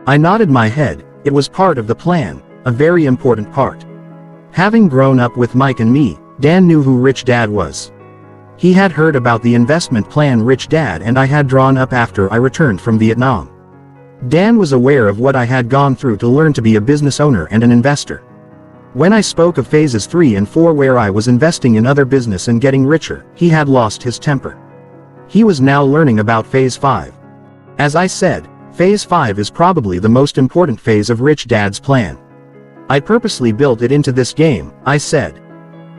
I nodded my head. It was part of the plan. A very important part. Having grown up with Mike and me, Dan knew who Rich Dad was. He had heard about the investment plan Rich Dad and I had drawn up after I returned from Vietnam. Dan was aware of what I had gone through to learn to be a business owner and an investor. When I spoke of phases 3 and 4 where I was investing in other business and getting richer, he had lost his temper. He was now learning about phase 5. As I said, phase 5 is probably the most important phase of Rich Dad's plan. I purposely built it into this game, I said.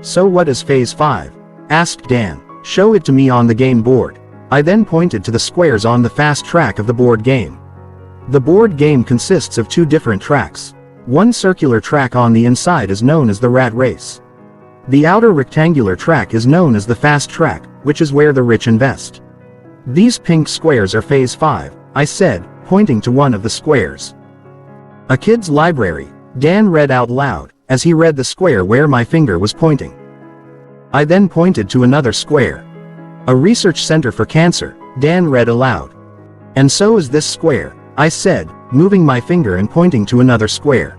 So what is phase 5? Asked Dan. Show it to me on the game board. I then pointed to the squares on the fast track of the board game. The board game consists of 2 different tracks. One circular track on the inside is known as the rat race. The outer rectangular track is known as the fast track, which is where the rich invest. These pink squares are phase 5, I said, pointing to one of the squares. A kid's library, Dan read out loud, as he read the square where my finger was pointing. I then pointed to another square. A research center for cancer, Dan read aloud. And so is this square, I said, moving my finger and pointing to another square.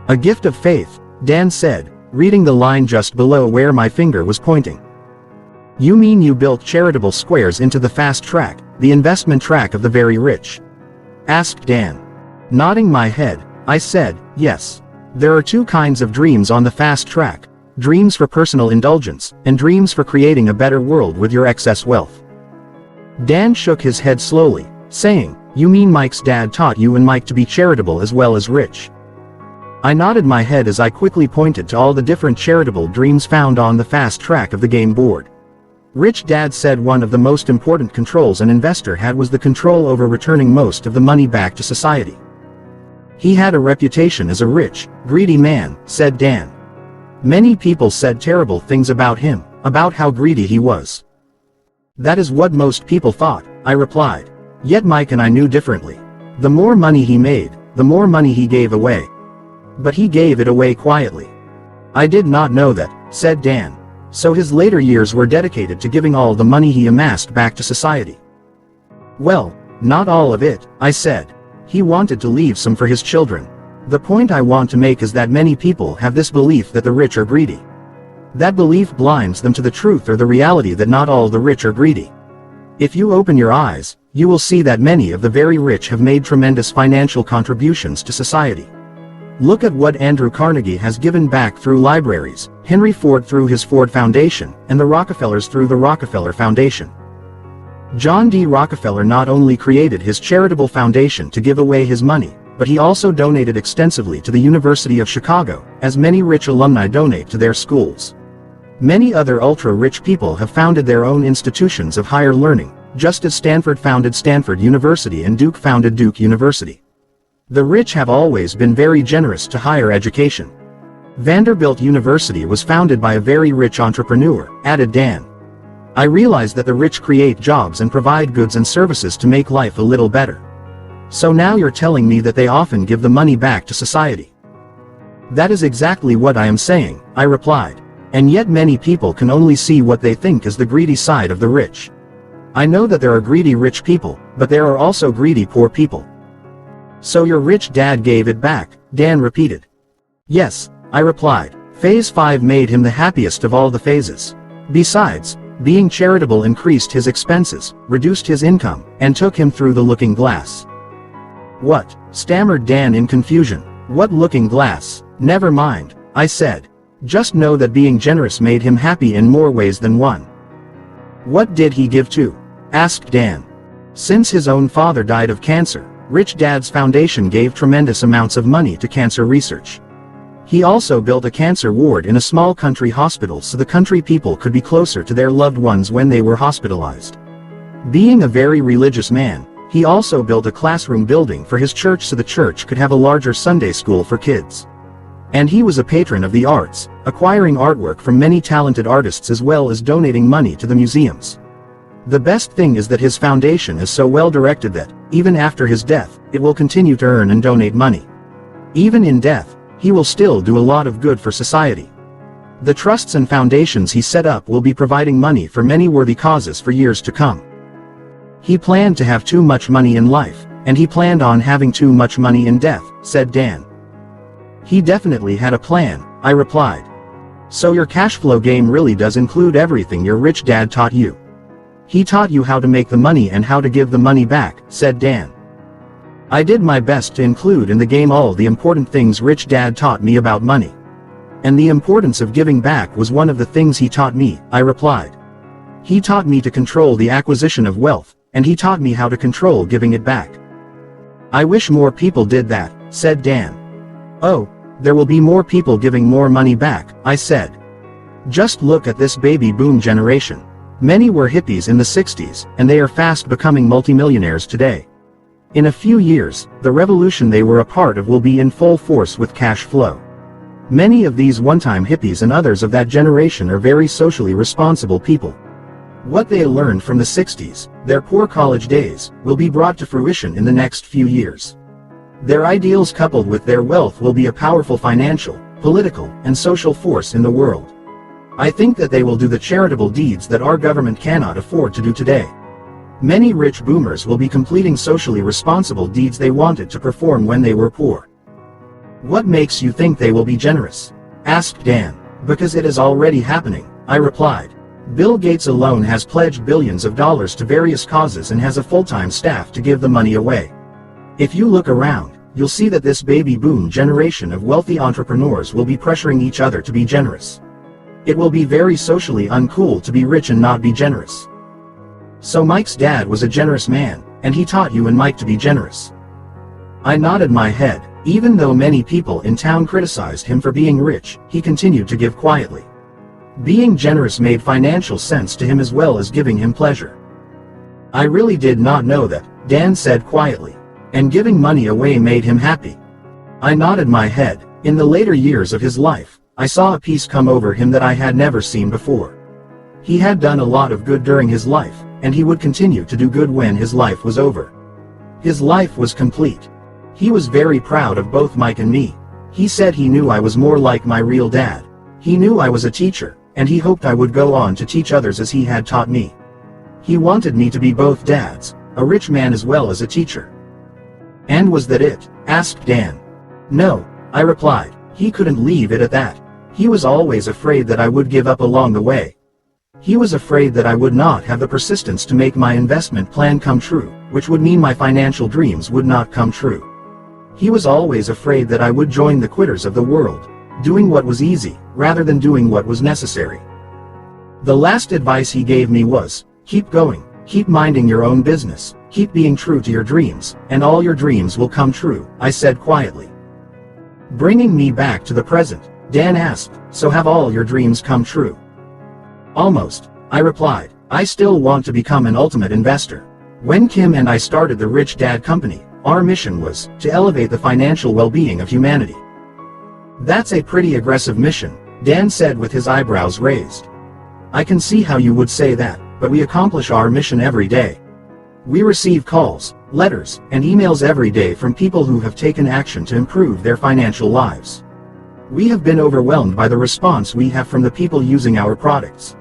A gift of faith, Dan said, reading the line just below where my finger was pointing. You mean you built charitable squares into the fast track, the investment track of the very rich? Asked Dan. Nodding my head, I said, yes. There are 2 kinds of dreams on the fast track. Dreams for personal indulgence, and dreams for creating a better world with your excess wealth. Dan shook his head slowly, saying, you mean Mike's dad taught you and Mike to be charitable as well as rich? I nodded my head as I quickly pointed to all the different charitable dreams found on the fast track of the game board. Rich Dad said one of the most important controls an investor had was the control over returning most of the money back to society. He had a reputation as a rich, greedy man, said Dan. Many people said terrible things about him, about how greedy he was. That is what most people thought, I replied. Yet Mike and I knew differently. The more money he made, the more money he gave away. But he gave it away quietly. I did not know that, said Dan. So his later years were dedicated to giving all the money he amassed back to society. Well, not all of it, I said. He wanted to leave some for his children. The point I want to make is that many people have this belief that the rich are greedy. That belief blinds them to the truth or the reality that not all the rich are greedy. If you open your eyes, you will see that many of the very rich have made tremendous financial contributions to society. Look at what Andrew Carnegie has given back through libraries, Henry Ford through his Ford Foundation, and the Rockefellers through the Rockefeller Foundation. John D. Rockefeller not only created his charitable foundation to give away his money, but he also donated extensively to the University of Chicago, as many rich alumni donate to their schools. Many other ultra-rich people have founded their own institutions of higher learning, just as Stanford founded Stanford University and Duke founded Duke University. The rich have always been very generous to higher education. Vanderbilt University was founded by a very rich entrepreneur, added Dan. I realize that the rich create jobs and provide goods and services to make life a little better. So now you're telling me that they often give the money back to society. That is exactly what I am saying, I replied. And yet many people can only see what they think is the greedy side of the rich. I know that there are greedy rich people, but there are also greedy poor people. So your rich dad gave it back, Dan repeated. Yes, I replied. Phase 5 made him the happiest of all the phases. Besides, being charitable increased his expenses, reduced his income, and took him through the looking glass. What? Stammered Dan in confusion. What looking glass? Never mind, I said. Just know that being generous made him happy in more ways than one. What did he give to? Asked Dan. Since his own father died of cancer, Rich Dad's foundation gave tremendous amounts of money to cancer research. He also built a cancer ward in a small country hospital so the country people could be closer to their loved ones when they were hospitalized. Being a very religious man, he also built a classroom building for his church so the church could have a larger Sunday school for kids. And he was a patron of the arts, acquiring artwork from many talented artists as well as donating money to the museums. The best thing is that his foundation is so well directed that, even after his death, it will continue to earn and donate money. Even in death, he will still do a lot of good for society. The trusts and foundations he set up will be providing money for many worthy causes for years to come. He planned to have too much money in life, and he planned on having too much money in death, said Dan. He definitely had a plan, I replied. So your cash flow game really does include everything your rich dad taught you. He taught you how to make the money and how to give the money back, said Dan. I did my best to include in the game all the important things Rich Dad taught me about money. And the importance of giving back was one of the things he taught me, I replied. He taught me to control the acquisition of wealth, and he taught me how to control giving it back. I wish more people did that, said Dan. Oh, there will be more people giving more money back, I said. Just look at this baby boom generation. Many were hippies in the 60s, and they are fast becoming multimillionaires today. In a few years, the revolution they were a part of will be in full force with cash flow. Many of these one-time hippies and others of that generation are very socially responsible people. What they learned from the 60s, their poor college days, will be brought to fruition in the next few years. Their ideals coupled with their wealth will be a powerful financial, political, and social force in the world. I think that they will do the charitable deeds that our government cannot afford to do today. Many rich boomers will be completing socially responsible deeds they wanted to perform when they were poor. What makes you think they will be generous? Asked Dan. Because it is already happening, I replied. Bill Gates alone has pledged billions of dollars to various causes and has a full-time staff to give the money away. If you look around, you'll see that this baby boom generation of wealthy entrepreneurs will be pressuring each other to be generous. It will be very socially uncool to be rich and not be generous. So Mike's dad was a generous man, and he taught you and Mike to be generous. I nodded my head. Even though many people in town criticized him for being rich, he continued to give quietly. Being generous made financial sense to him as well as giving him pleasure. I really did not know that, Dan said quietly. And giving money away made him happy. I nodded my head. In the later years of his life, I saw a peace come over him that I had never seen before. He had done a lot of good during his life, and he would continue to do good when his life was over. His life was complete. He was very proud of both Mike and me. He said he knew I was more like my real dad. He knew I was a teacher, and he hoped I would go on to teach others as he had taught me. He wanted me to be both dads, a rich man as well as a teacher. And was that it? Asked Dan. No, I replied. He couldn't leave it at that. He was always afraid that I would give up along the way. He was afraid that I would not have the persistence to make my investment plan come true, which would mean my financial dreams would not come true. He was always afraid that I would join the quitters of the world, doing what was easy, rather than doing what was necessary. The last advice he gave me was, keep going, keep minding your own business, keep being true to your dreams, and all your dreams will come true, I said quietly. Bringing me back to the present, Dan asked, so have all your dreams come true? Almost, I replied. I still want to become an ultimate investor. When Kim and I started the Rich Dad Company, our mission was to elevate the financial well-being of humanity. That's a pretty aggressive mission, Dan said with his eyebrows raised. I can see how you would say that, but we accomplish our mission every day. We receive calls, letters, and emails every day from people who have taken action to improve their financial lives. We have been overwhelmed by the response we have from the people using our products.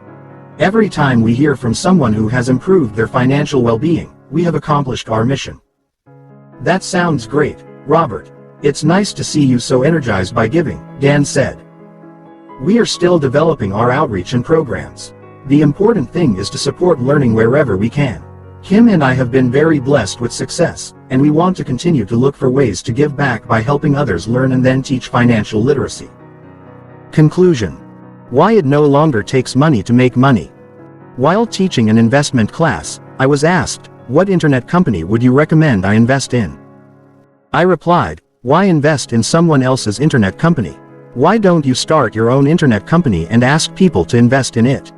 Every time we hear from someone who has improved their financial well-being, we have accomplished our mission. That sounds great, Robert. It's nice to see you so energized by giving, Dan said. We are still developing our outreach and programs. The important thing is to support learning wherever we can. Kim and I have been very blessed with success, and we want to continue to look for ways to give back by helping others learn and then teach financial literacy. Conclusion. Why it no longer takes money to make money. While teaching an investment class, I was asked, what internet company would you recommend I invest in? I replied, why invest in someone else's internet company? Why don't you start your own internet company and ask people to invest in it?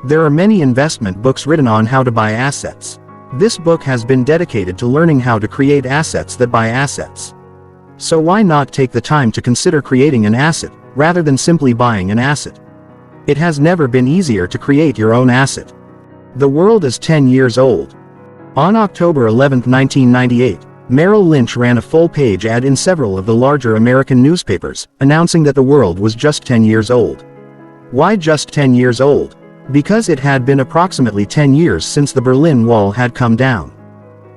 There are many investment books written on how to buy assets. This book has been dedicated to learning how to create assets that buy assets. So why not take the time to consider creating an asset, rather than simply buying an asset? It has never been easier to create your own asset. The world is 10 years old. On October 11, 1998, Merrill Lynch ran a full-page ad in several of the larger American newspapers, announcing that the world was just 10 years old. Why just 10 years old? Because it had been approximately 10 years since the Berlin Wall had come down.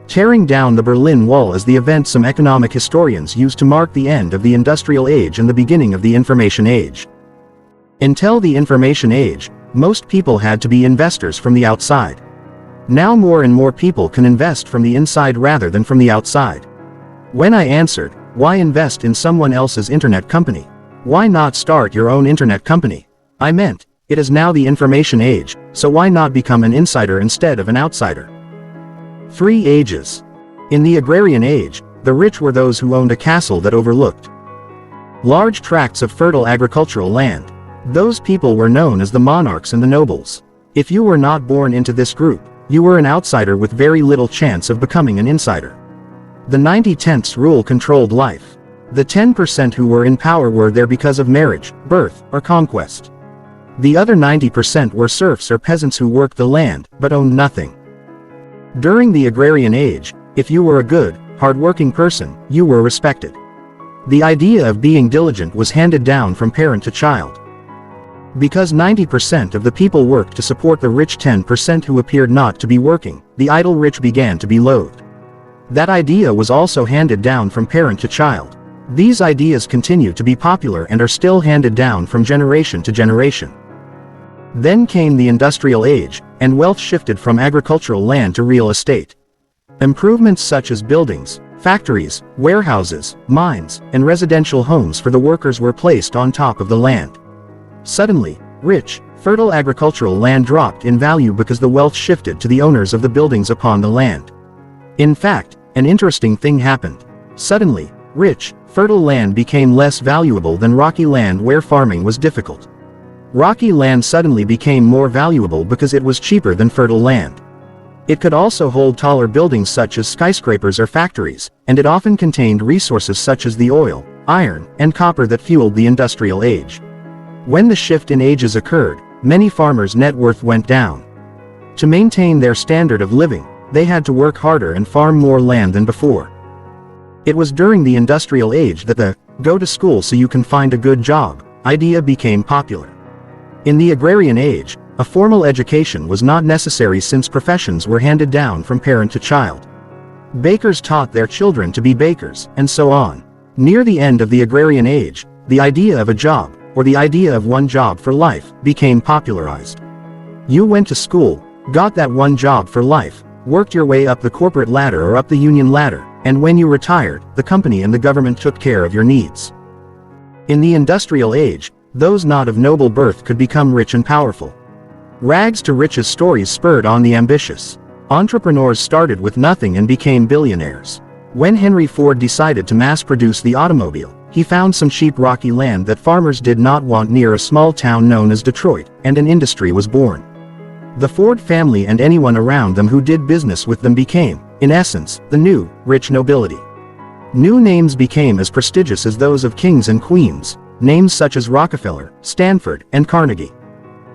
Tearing down the Berlin Wall is the event some economic historians use to mark the end of the Industrial Age and the beginning of the Information Age. Until the Information Age, most people had to be investors from the outside. Now more and more people can invest from the inside rather than from the outside. When I answered, why invest in someone else's internet company? Why not start your own internet company? I meant, it is now the information age, so why not become an insider instead of an outsider? 3 ages. In the agrarian age, the rich were those who owned a castle that overlooked large tracts of fertile agricultural land. Those people were known as the monarchs and the nobles. If you were not born into this group, you were an outsider with very little chance of becoming an insider. The 90/10ths rule controlled life. The 10% who were in power were there because of marriage, birth, or conquest. The other 90% were serfs or peasants who worked the land, but owned nothing. During the agrarian age, if you were a good, hard-working person, you were respected. The idea of being diligent was handed down from parent to child. Because 90% of the people worked to support the rich 10% who appeared not to be working, the idle rich began to be loathed. That idea was also handed down from parent to child. These ideas continue to be popular and are still handed down from generation to generation. Then came the Industrial Age, and wealth shifted from agricultural land to real estate. Improvements such as buildings, factories, warehouses, mines, and residential homes for the workers were placed on top of the land. Suddenly, rich, fertile agricultural land dropped in value because the wealth shifted to the owners of the buildings upon the land. In fact, an interesting thing happened. Suddenly, rich, fertile land became less valuable than rocky land where farming was difficult. Rocky land suddenly became more valuable because it was cheaper than fertile land. It could also hold taller buildings such as skyscrapers or factories, and it often contained resources such as the oil, iron, and copper that fueled the Industrial Age. When the shift in ages occurred, many farmers' net worth went down. To maintain their standard of living, they had to work harder and farm more land than before. It was during the Industrial Age that the "go to school so you can find a good job" idea became popular. In the Agrarian Age, a formal education was not necessary since professions were handed down from parent to child. Bakers taught their children to be bakers, and so on. Near the end of the Agrarian Age, the idea of a job, or the idea of one job for life, became popularized. You went to school, got that one job for life, worked your way up the corporate ladder or up the union ladder, and when you retired, the company and the government took care of your needs. In the Industrial Age, those not of noble birth could become rich and powerful. Rags to riches stories spurred on the ambitious. Entrepreneurs started with nothing and became billionaires. When Henry Ford decided to mass-produce the automobile, he found some cheap rocky land that farmers did not want near a small town known as Detroit, and an industry was born. The Ford family and anyone around them who did business with them became, in essence, the new, rich nobility. New names became as prestigious as those of kings and queens, names such as Rockefeller, Stanford, and Carnegie.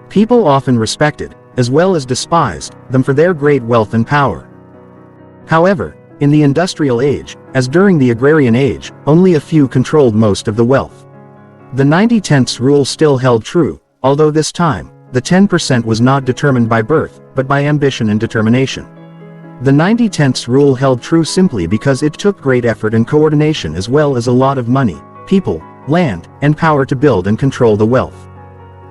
People often respected, as well as despised, them for their great wealth and power. However, in the Industrial Age, as during the Agrarian Age, only a few controlled most of the wealth. The 90/10 rule still held true, although this time, the 10% was not determined by birth, but by ambition and determination. The 90/10 rule held true simply because it took great effort and coordination as well as a lot of money, people, land, and power to build and control the wealth.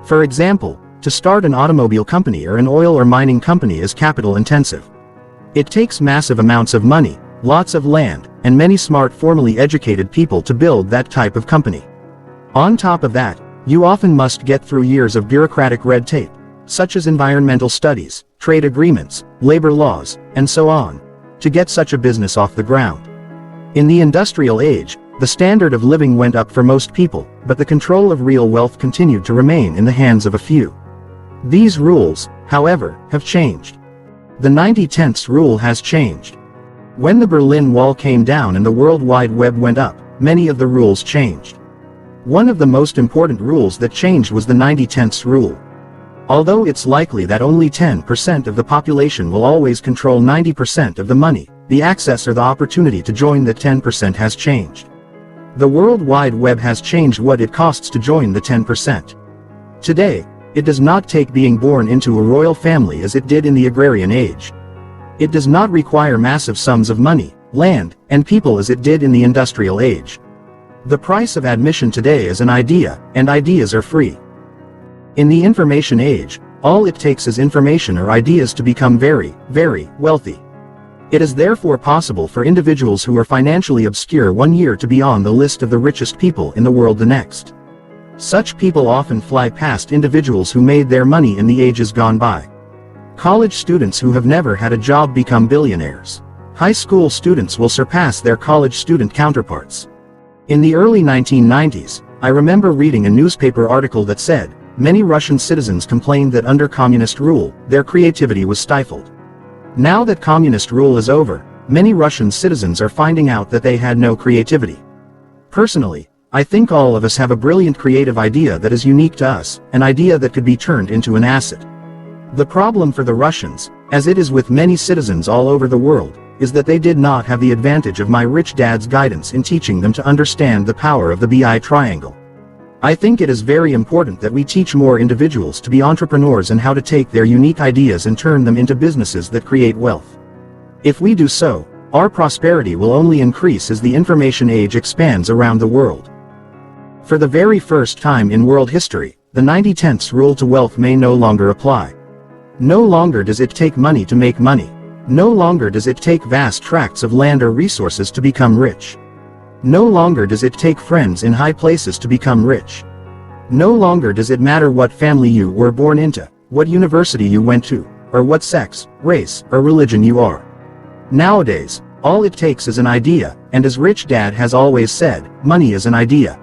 For example, to start an automobile company or an oil or mining company is capital intensive. It takes massive amounts of money, lots of land, and many smart formally educated people to build that type of company. On top of that, you often must get through years of bureaucratic red tape, such as environmental studies, trade agreements, labor laws, and so on, to get such a business off the ground. In the industrial age, the standard of living went up for most people, but the control of real wealth continued to remain in the hands of a few. These rules, however, have changed. The 90/10 rule has changed. When the Berlin Wall came down and the World Wide Web went up, many of the rules changed. One of the most important rules that changed was the 90/10 rule. Although it's likely that only 10% of the population will always control 90% of the money, the access or the opportunity to join the 10% has changed. The World Wide Web has changed what it costs to join the 10%. Today, it does not take being born into a royal family as it did in the agrarian age. It does not require massive sums of money, land, and people as it did in the industrial age. The price of admission today is an idea, and ideas are free. In the information age, all it takes is information or ideas to become very, very wealthy. It is therefore possible for individuals who are financially obscure one year to be on the list of the richest people in the world the next. Such people often fly past individuals who made their money in the ages gone by. College students who have never had a job become billionaires. High school students will surpass their college student counterparts. In the early 1990s, I remember reading a newspaper article that said, many Russian citizens complained that under communist rule, their creativity was stifled. Now that communist rule is over, many Russian citizens are finding out that they had no creativity. Personally, I think all of us have a brilliant creative idea that is unique to us, an idea that could be turned into an asset. The problem for the Russians, as it is with many citizens all over the world, is that they did not have the advantage of my rich dad's guidance in teaching them to understand the power of the BI triangle. I think it is very important that we teach more individuals to be entrepreneurs and how to take their unique ideas and turn them into businesses that create wealth. If we do so, our prosperity will only increase as the information age expands around the world. For the very first time in world history, the 90/10 rule to wealth may no longer apply. No longer does it take money to make money. No longer does it take vast tracts of land or resources to become rich. No longer does it take friends in high places to become rich. No longer does it matter what family you were born into, what university you went to, or what sex, race, or religion you are. Nowadays, all it takes is an idea, and as Rich Dad has always said, money is an idea.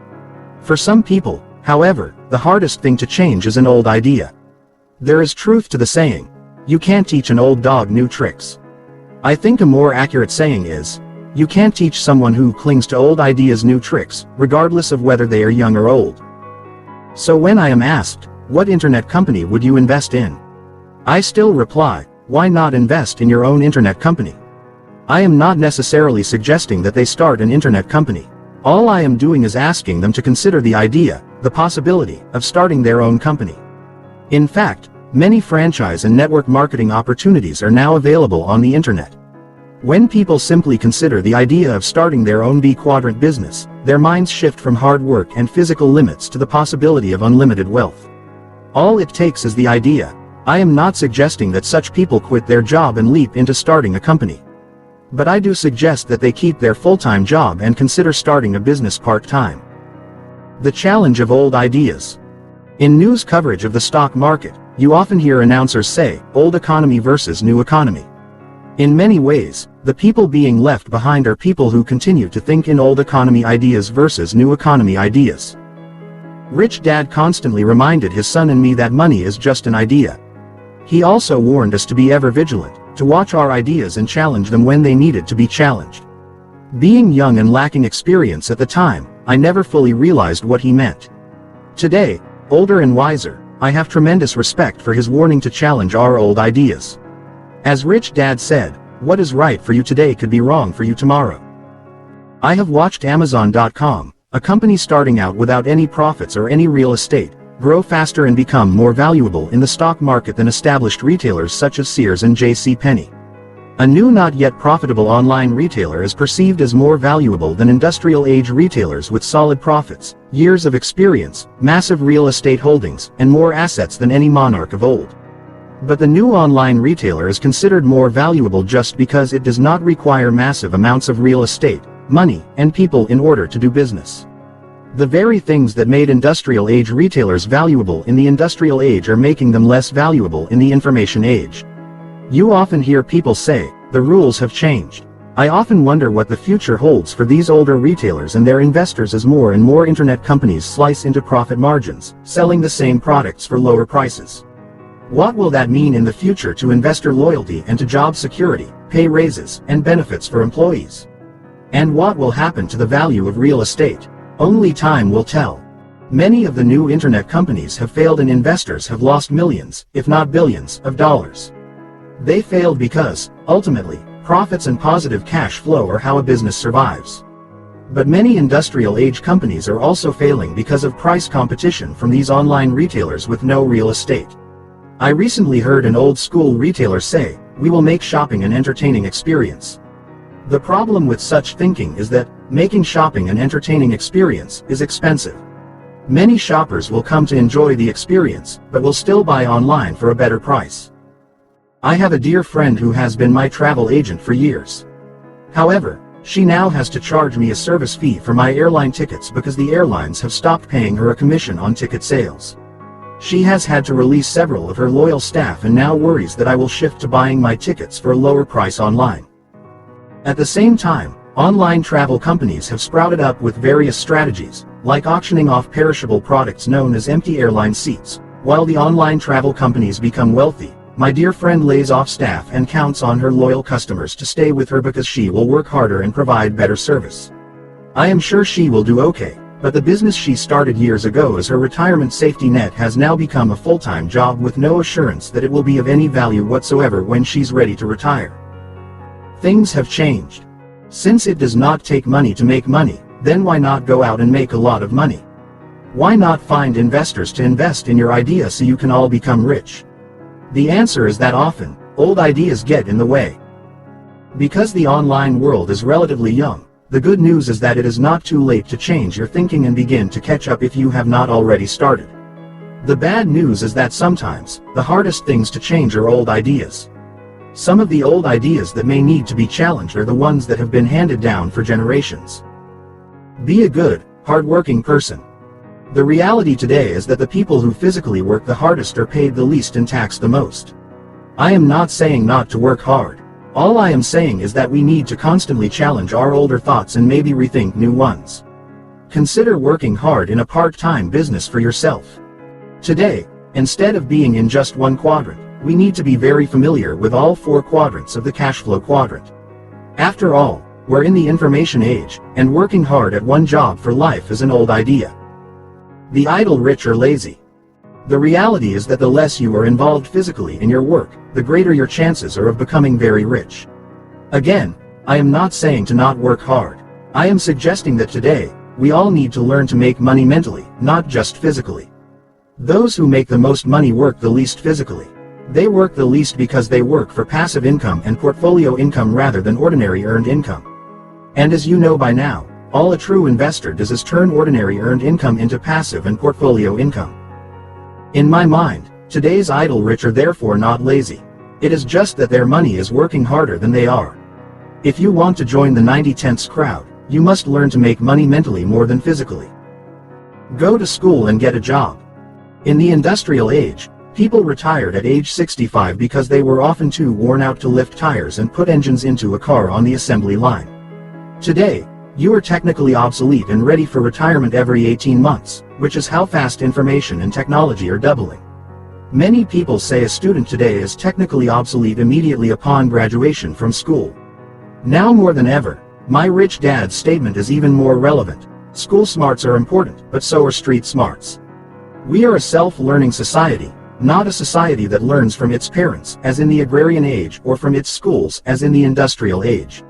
For some people, however, the hardest thing to change is an old idea. There is truth to the saying, you can't teach an old dog new tricks. I think a more accurate saying is, you can't teach someone who clings to old ideas new tricks, regardless of whether they are young or old. So when I am asked, what internet company would you invest in? I still reply, why not invest in your own internet company? I am not necessarily suggesting that they start an internet company. All I am doing is asking them to consider the idea, the possibility, of starting their own company. In fact, many franchise and network marketing opportunities are now available on the internet. When people simply consider the idea of starting their own B-quadrant business, their minds shift from hard work and physical limits to the possibility of unlimited wealth. All it takes is the idea. I am not suggesting that such people quit their job and leap into starting a company. But I do suggest that they keep their full-time job and consider starting a business part-time. The challenge of old ideas. In news coverage of the stock market, you often hear announcers say, old economy versus new economy. In many ways, the people being left behind are people who continue to think in old economy ideas versus new economy ideas. Rich Dad constantly reminded his son and me that money is just an idea. He also warned us to be ever vigilant, to watch our ideas and challenge them when they needed to be challenged. Being young and lacking experience at the time, I never fully realized what he meant. Today, older and wiser, I have tremendous respect for his warning to challenge our old ideas. As Rich Dad said, what is right for you today could be wrong for you tomorrow. I have watched Amazon.com, A company starting out without any profits or any real estate, grow faster and become more valuable in the stock market than established retailers such as Sears and J.C. Penney. A new not yet profitable online retailer is perceived as more valuable than industrial-age retailers with solid profits, years of experience, massive real estate holdings, and more assets than any monarch of old. But the new online retailer is considered more valuable just because it does not require massive amounts of real estate, money, and people in order to do business. The very things that made industrial-age retailers valuable in the industrial age are making them less valuable in the information age. You often hear people say, the rules have changed. I often wonder what the future holds for these older retailers and their investors as more and more internet companies slice into profit margins, selling the same products for lower prices. What will that mean in the future to investor loyalty and to job security, pay raises, and benefits for employees? And what will happen to the value of real estate? Only time will tell. Many of the new internet companies have failed and investors have lost millions, if not billions, of dollars. They failed because, ultimately, profits and positive cash flow are how a business survives. But many industrial-age companies are also failing because of price competition from these online retailers with no real estate. I recently heard an old-school retailer say, "We will make shopping an entertaining experience." The problem with such thinking is that, making shopping an entertaining experience is expensive. Many shoppers will come to enjoy the experience, but will still buy online for a better price. I have a dear friend who has been my travel agent for years. However, she now has to charge me a service fee for my airline tickets because the airlines have stopped paying her a commission on ticket sales. She has had to release several of her loyal staff and now worries that I will shift to buying my tickets for a lower price online. At the same time, online travel companies have sprouted up with various strategies, like auctioning off perishable products known as empty airline seats. While the online travel companies become wealthy, my dear friend lays off staff and counts on her loyal customers to stay with her because she will work harder and provide better service. I am sure she will do okay, but the business she started years ago as her retirement safety net has now become a full-time job with no assurance that it will be of any value whatsoever when she's ready to retire. Things have changed. Since it does not take money to make money, then why not go out and make a lot of money? Why not find investors to invest in your idea so you can all become rich? The answer is that often, old ideas get in the way. Because the online world is relatively young, the good news is that it is not too late to change your thinking and begin to catch up if you have not already started. The bad news is that sometimes, the hardest things to change are old ideas. Some of the old ideas that may need to be challenged are the ones that have been handed down for generations. Be a good, hard-working person. The reality today is that the people who physically work the hardest are paid the least and taxed the most. I am not saying not to work hard. All I am saying is that we need to constantly challenge our older thoughts and maybe rethink new ones. Consider working hard in a part-time business for yourself. Today, instead of being in just one quadrant, we need to be very familiar with all four quadrants of the cash flow quadrant. After all, we're in the information age, and working hard at one job for life is an old idea. The idle rich are lazy. The reality is that the less you are involved physically in your work, the greater your chances are of becoming very rich. Again, I am not saying to not work hard. I am suggesting that today, we all need to learn to make money mentally, not just physically. Those who make the most money work the least physically. They work the least because they work for passive income and portfolio income rather than ordinary earned income. And as you know by now, all a true investor does is turn ordinary earned income into passive and portfolio income. In my mind, today's idle rich are therefore not lazy. It is just that their money is working harder than they are. If you want to join the 90-tenths crowd, you must learn to make money mentally more than physically. Go to school and get a job. In the industrial age, people retired at age 65 because they were often too worn out to lift tires and put engines into a car on the assembly line. Today, you are technically obsolete and ready for retirement every 18 months, which is how fast information and technology are doubling. Many people say a student today is technically obsolete immediately upon graduation from school. Now more than ever, my rich dad's statement is even more relevant. School smarts are important, but so are street smarts. We are a self-learning society, not a society that learns from its parents, as in the agrarian age, or from its schools, as in the industrial age.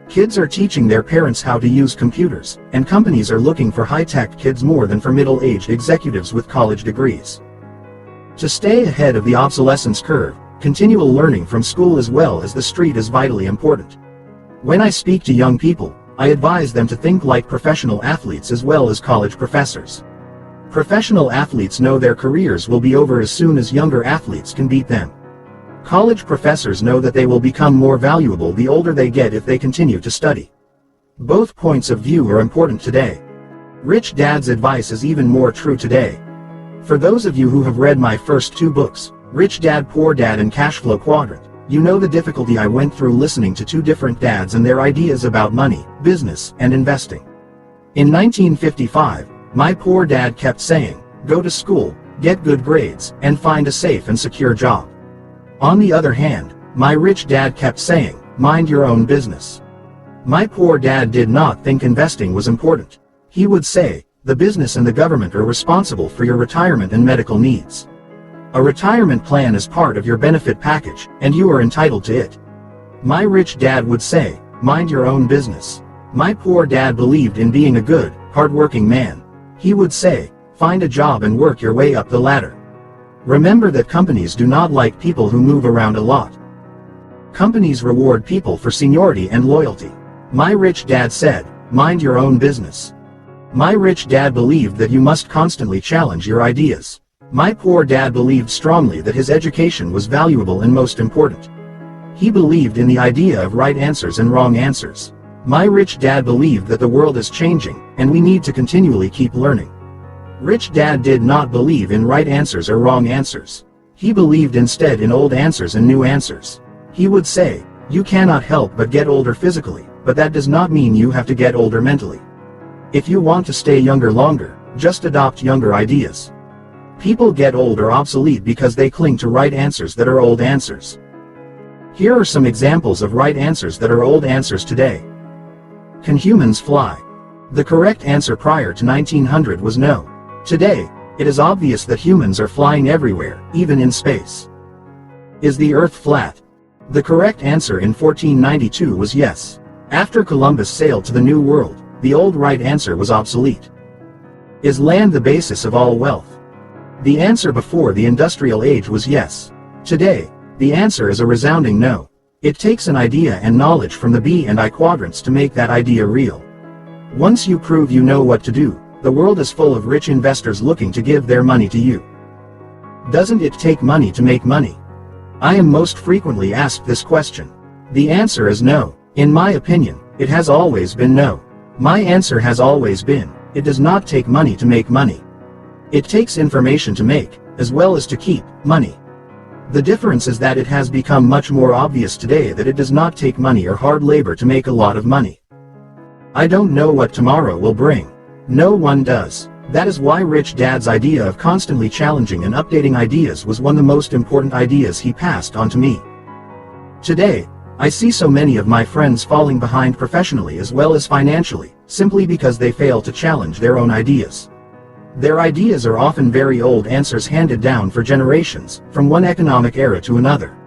Kids are teaching their parents how to use computers, and companies are looking for high-tech kids more than for middle-aged executives with college degrees. To stay ahead of the obsolescence curve, continual learning from school as well as the street is vitally important. When I speak to young people, I advise them to think like professional athletes as well as college professors. Professional athletes know their careers will be over as soon as younger athletes can beat them. College professors know that they will become more valuable the older they get if they continue to study. Both points of view are important today. Rich Dad's advice is even more true today. For those of you who have read my first two books, Rich Dad Poor Dad and Cashflow Quadrant, you know the difficulty I went through listening to two different dads and their ideas about money, business, and investing. In 1955, my poor dad kept saying, "Go to school, get good grades, and find a safe and secure job." On the other hand, my rich dad kept saying, "Mind your own business." My poor dad did not think investing was important. He would say, "The business and the government are responsible for your retirement and medical needs. A retirement plan is part of your benefit package, and you are entitled to it." My rich dad would say, "Mind your own business." My poor dad believed in being a good, hardworking man. He would say, "Find a job and work your way up the ladder." Remember that companies do not like people who move around a lot. Companies reward people for seniority and loyalty. My rich dad said, "Mind your own business." My rich dad believed that you must constantly challenge your ideas. My poor dad believed strongly that his education was valuable and most important. He believed in the idea of right answers and wrong answers. My rich dad believed that the world is changing, and we need to continually keep learning. Rich Dad did not believe in right answers or wrong answers. He believed instead in old answers and new answers. He would say, "You cannot help but get older physically, but that does not mean you have to get older mentally. If you want to stay younger longer, just adopt younger ideas." People get old or obsolete because they cling to right answers that are old answers. Here are some examples of right answers that are old answers today. Can humans fly? The correct answer prior to 1900 was no. Today, it is obvious that humans are flying everywhere, even in space. Is the Earth flat? The correct answer in 1492 was yes. After Columbus sailed to the New World, the old right answer was obsolete. Is land the basis of all wealth? The answer before the industrial age was yes. Today, the answer is a resounding no. It takes an idea and knowledge from the B and I quadrants to make that idea real. Once you prove you know what to do, the world is full of rich investors looking to give their money to you. Doesn't it take money to make money? I am most frequently asked this question. The answer is no. In my opinion, it has always been no. My answer has always been, it does not take money to make money. It takes information to make, as well as to keep, money. The difference is that it has become much more obvious today that it does not take money or hard labor to make a lot of money. I don't know what tomorrow will bring. No one does. That is why Rich Dad's idea of constantly challenging and updating ideas was one of the most important ideas he passed on to me. Today, I see so many of my friends falling behind professionally as well as financially, simply because they fail to challenge their own ideas. Their ideas are often very old answers handed down for generations, from one economic era to another.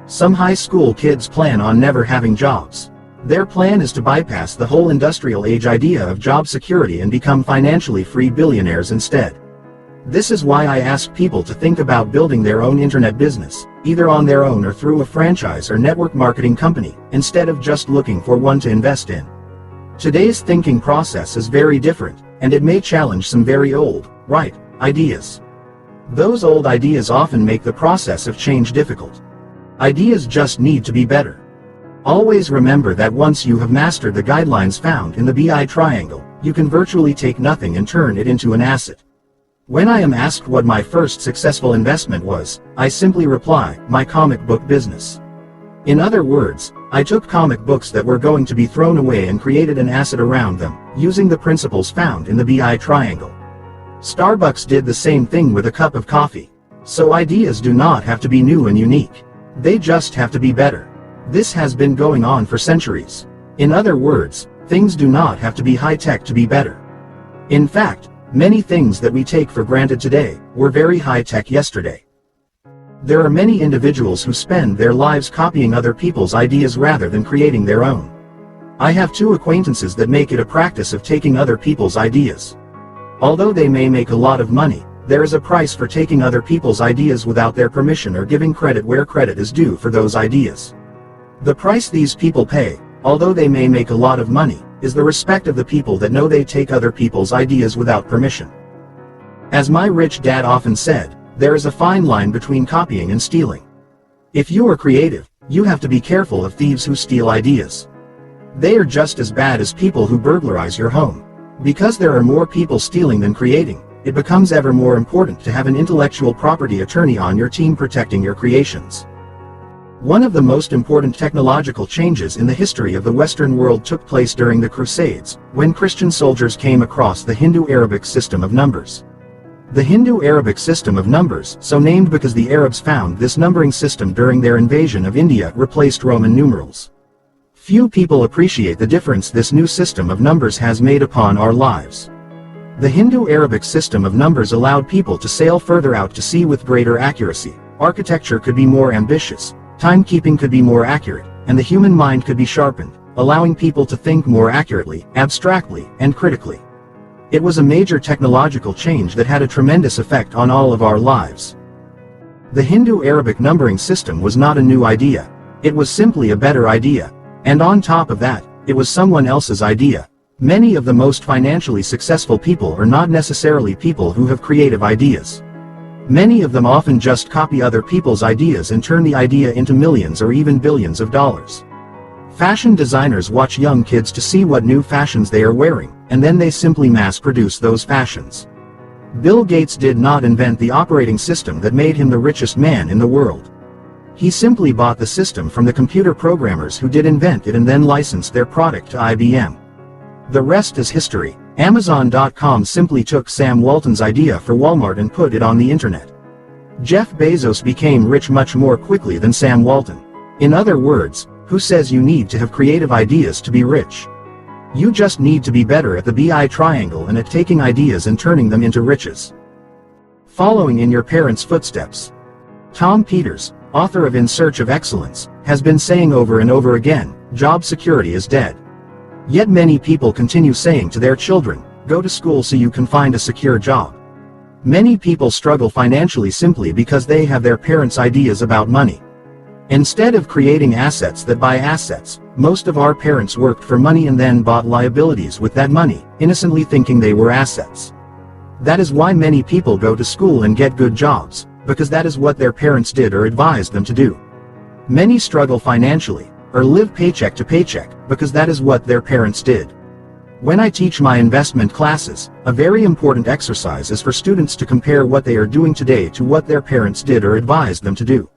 Some high school kids plan on never having jobs. Their plan is to bypass the whole industrial age idea of job security and become financially free billionaires instead. This is why I ask people to think about building their own internet business, either on their own or through a franchise or network marketing company, instead of just looking for one to invest in. Today's thinking process is very different, and it may challenge some very old, right, ideas. Those old ideas often make the process of change difficult. Ideas just need to be better. Always remember that once you have mastered the guidelines found in the BI triangle, you can virtually take nothing and turn it into an asset. When I am asked what my first successful investment was, I simply reply, my comic book business. In other words, I took comic books that were going to be thrown away and created an asset around them, using the principles found in the BI triangle. Starbucks did the same thing with a cup of coffee. So ideas do not have to be new and unique. They just have to be better. This has been going on for centuries. In other words, things do not have to be high-tech to be better. In fact, many things that we take for granted today were very high-tech yesterday. There are many individuals who spend their lives copying other people's ideas rather than creating their own. I have 2 acquaintances that make it a practice of taking other people's ideas. Although they may make a lot of money, there is a price for taking other people's ideas without their permission or giving credit where credit is due for those ideas. The price these people pay, although they may make a lot of money, is the respect of the people that know they take other people's ideas without permission. As my rich dad often said, there is a fine line between copying and stealing. If you are creative, you have to be careful of thieves who steal ideas. They are just as bad as people who burglarize your home. Because there are more people stealing than creating, it becomes ever more important to have an intellectual property attorney on your team protecting your creations. One of the most important technological changes in the history of the Western world took place during the Crusades, when Christian soldiers came across the Hindu-Arabic system of numbers. The Hindu-Arabic system of numbers, so named because the Arabs found this numbering system during their invasion of India, replaced Roman numerals. Few people appreciate the difference this new system of numbers has made upon our lives. The Hindu-Arabic system of numbers allowed people to sail further out to sea with greater accuracy, architecture could be more ambitious, timekeeping could be more accurate, and the human mind could be sharpened, allowing people to think more accurately, abstractly, and critically. It was a major technological change that had a tremendous effect on all of our lives. The Hindu-Arabic numbering system was not a new idea. It was simply a better idea. And on top of that, it was someone else's idea. Many of the most financially successful people are not necessarily people who have creative ideas. Many of them often just copy other people's ideas and turn the idea into millions or even billions of dollars. Fashion designers watch young kids to see what new fashions they are wearing, and then they simply mass-produce those fashions. Bill Gates did not invent the operating system that made him the richest man in the world. He simply bought the system from the computer programmers who did invent it and then licensed their product to IBM. The rest is history. Amazon.com simply took Sam Walton's idea for Walmart and put it on the internet. Jeff Bezos became rich much more quickly than Sam Walton. In other words, who says you need to have creative ideas to be rich? You just need to be better at the BI triangle and at taking ideas and turning them into riches. Following in your parents' footsteps. Tom Peters, author of In Search of Excellence, has been saying over and over again, job security is dead. Yet many people continue saying to their children, go to school so you can find a secure job. Many people struggle financially simply because they have their parents' ideas about money. Instead of creating assets that buy assets, most of our parents worked for money and then bought liabilities with that money, innocently thinking they were assets. That is why many people go to school and get good jobs, because that is what their parents did or advised them to do. Many struggle financially, or live paycheck to paycheck, because that is what their parents did. When I teach my investment classes, a very important exercise is for students to compare what they are doing today to what their parents did or advised them to do.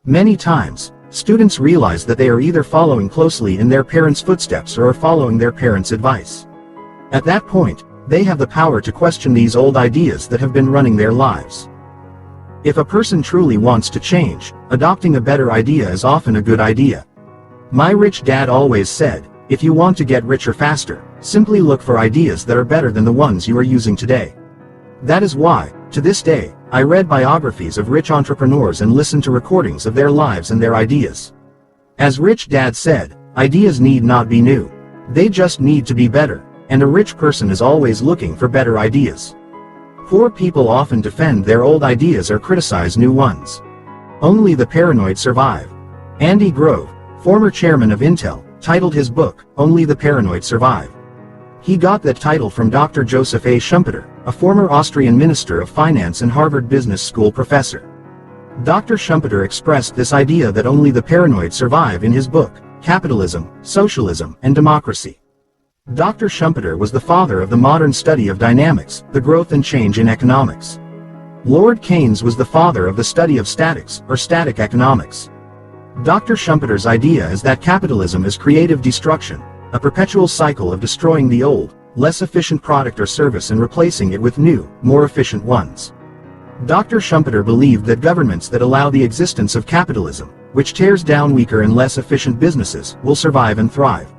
Many times, students realize that they are either following closely in their parents' footsteps or are following their parents' advice. At that point, they have the power to question these old ideas that have been running their lives. If a person truly wants to change, adopting a better idea is often a good idea. My rich dad always said, if you want to get richer faster, simply look for ideas that are better than the ones you are using today. That is why, to this day, I read biographies of rich entrepreneurs and listened to recordings of their lives and their ideas. As Rich Dad said, ideas need not be new. They just need to be better, and a rich person is always looking for better ideas. Poor people often defend their old ideas or criticize new ones. Only the paranoid survive. Andy Grove, former chairman of Intel, titled his book, Only the Paranoid Survive. He got that title from Dr. Joseph A. Schumpeter, a former Austrian minister of finance and Harvard Business School professor. Dr. Schumpeter expressed this idea that only the paranoid survive in his book, Capitalism, Socialism, and Democracy. Dr. Schumpeter was the father of the modern study of dynamics, the growth and change in economics. Lord Keynes was the father of the study of statics, or static economics. Dr. Schumpeter's idea is that capitalism is creative destruction, a perpetual cycle of destroying the old, less efficient product or service and replacing it with new, more efficient ones. Dr. Schumpeter believed that governments that allow the existence of capitalism, which tears down weaker and less efficient businesses, will survive and thrive.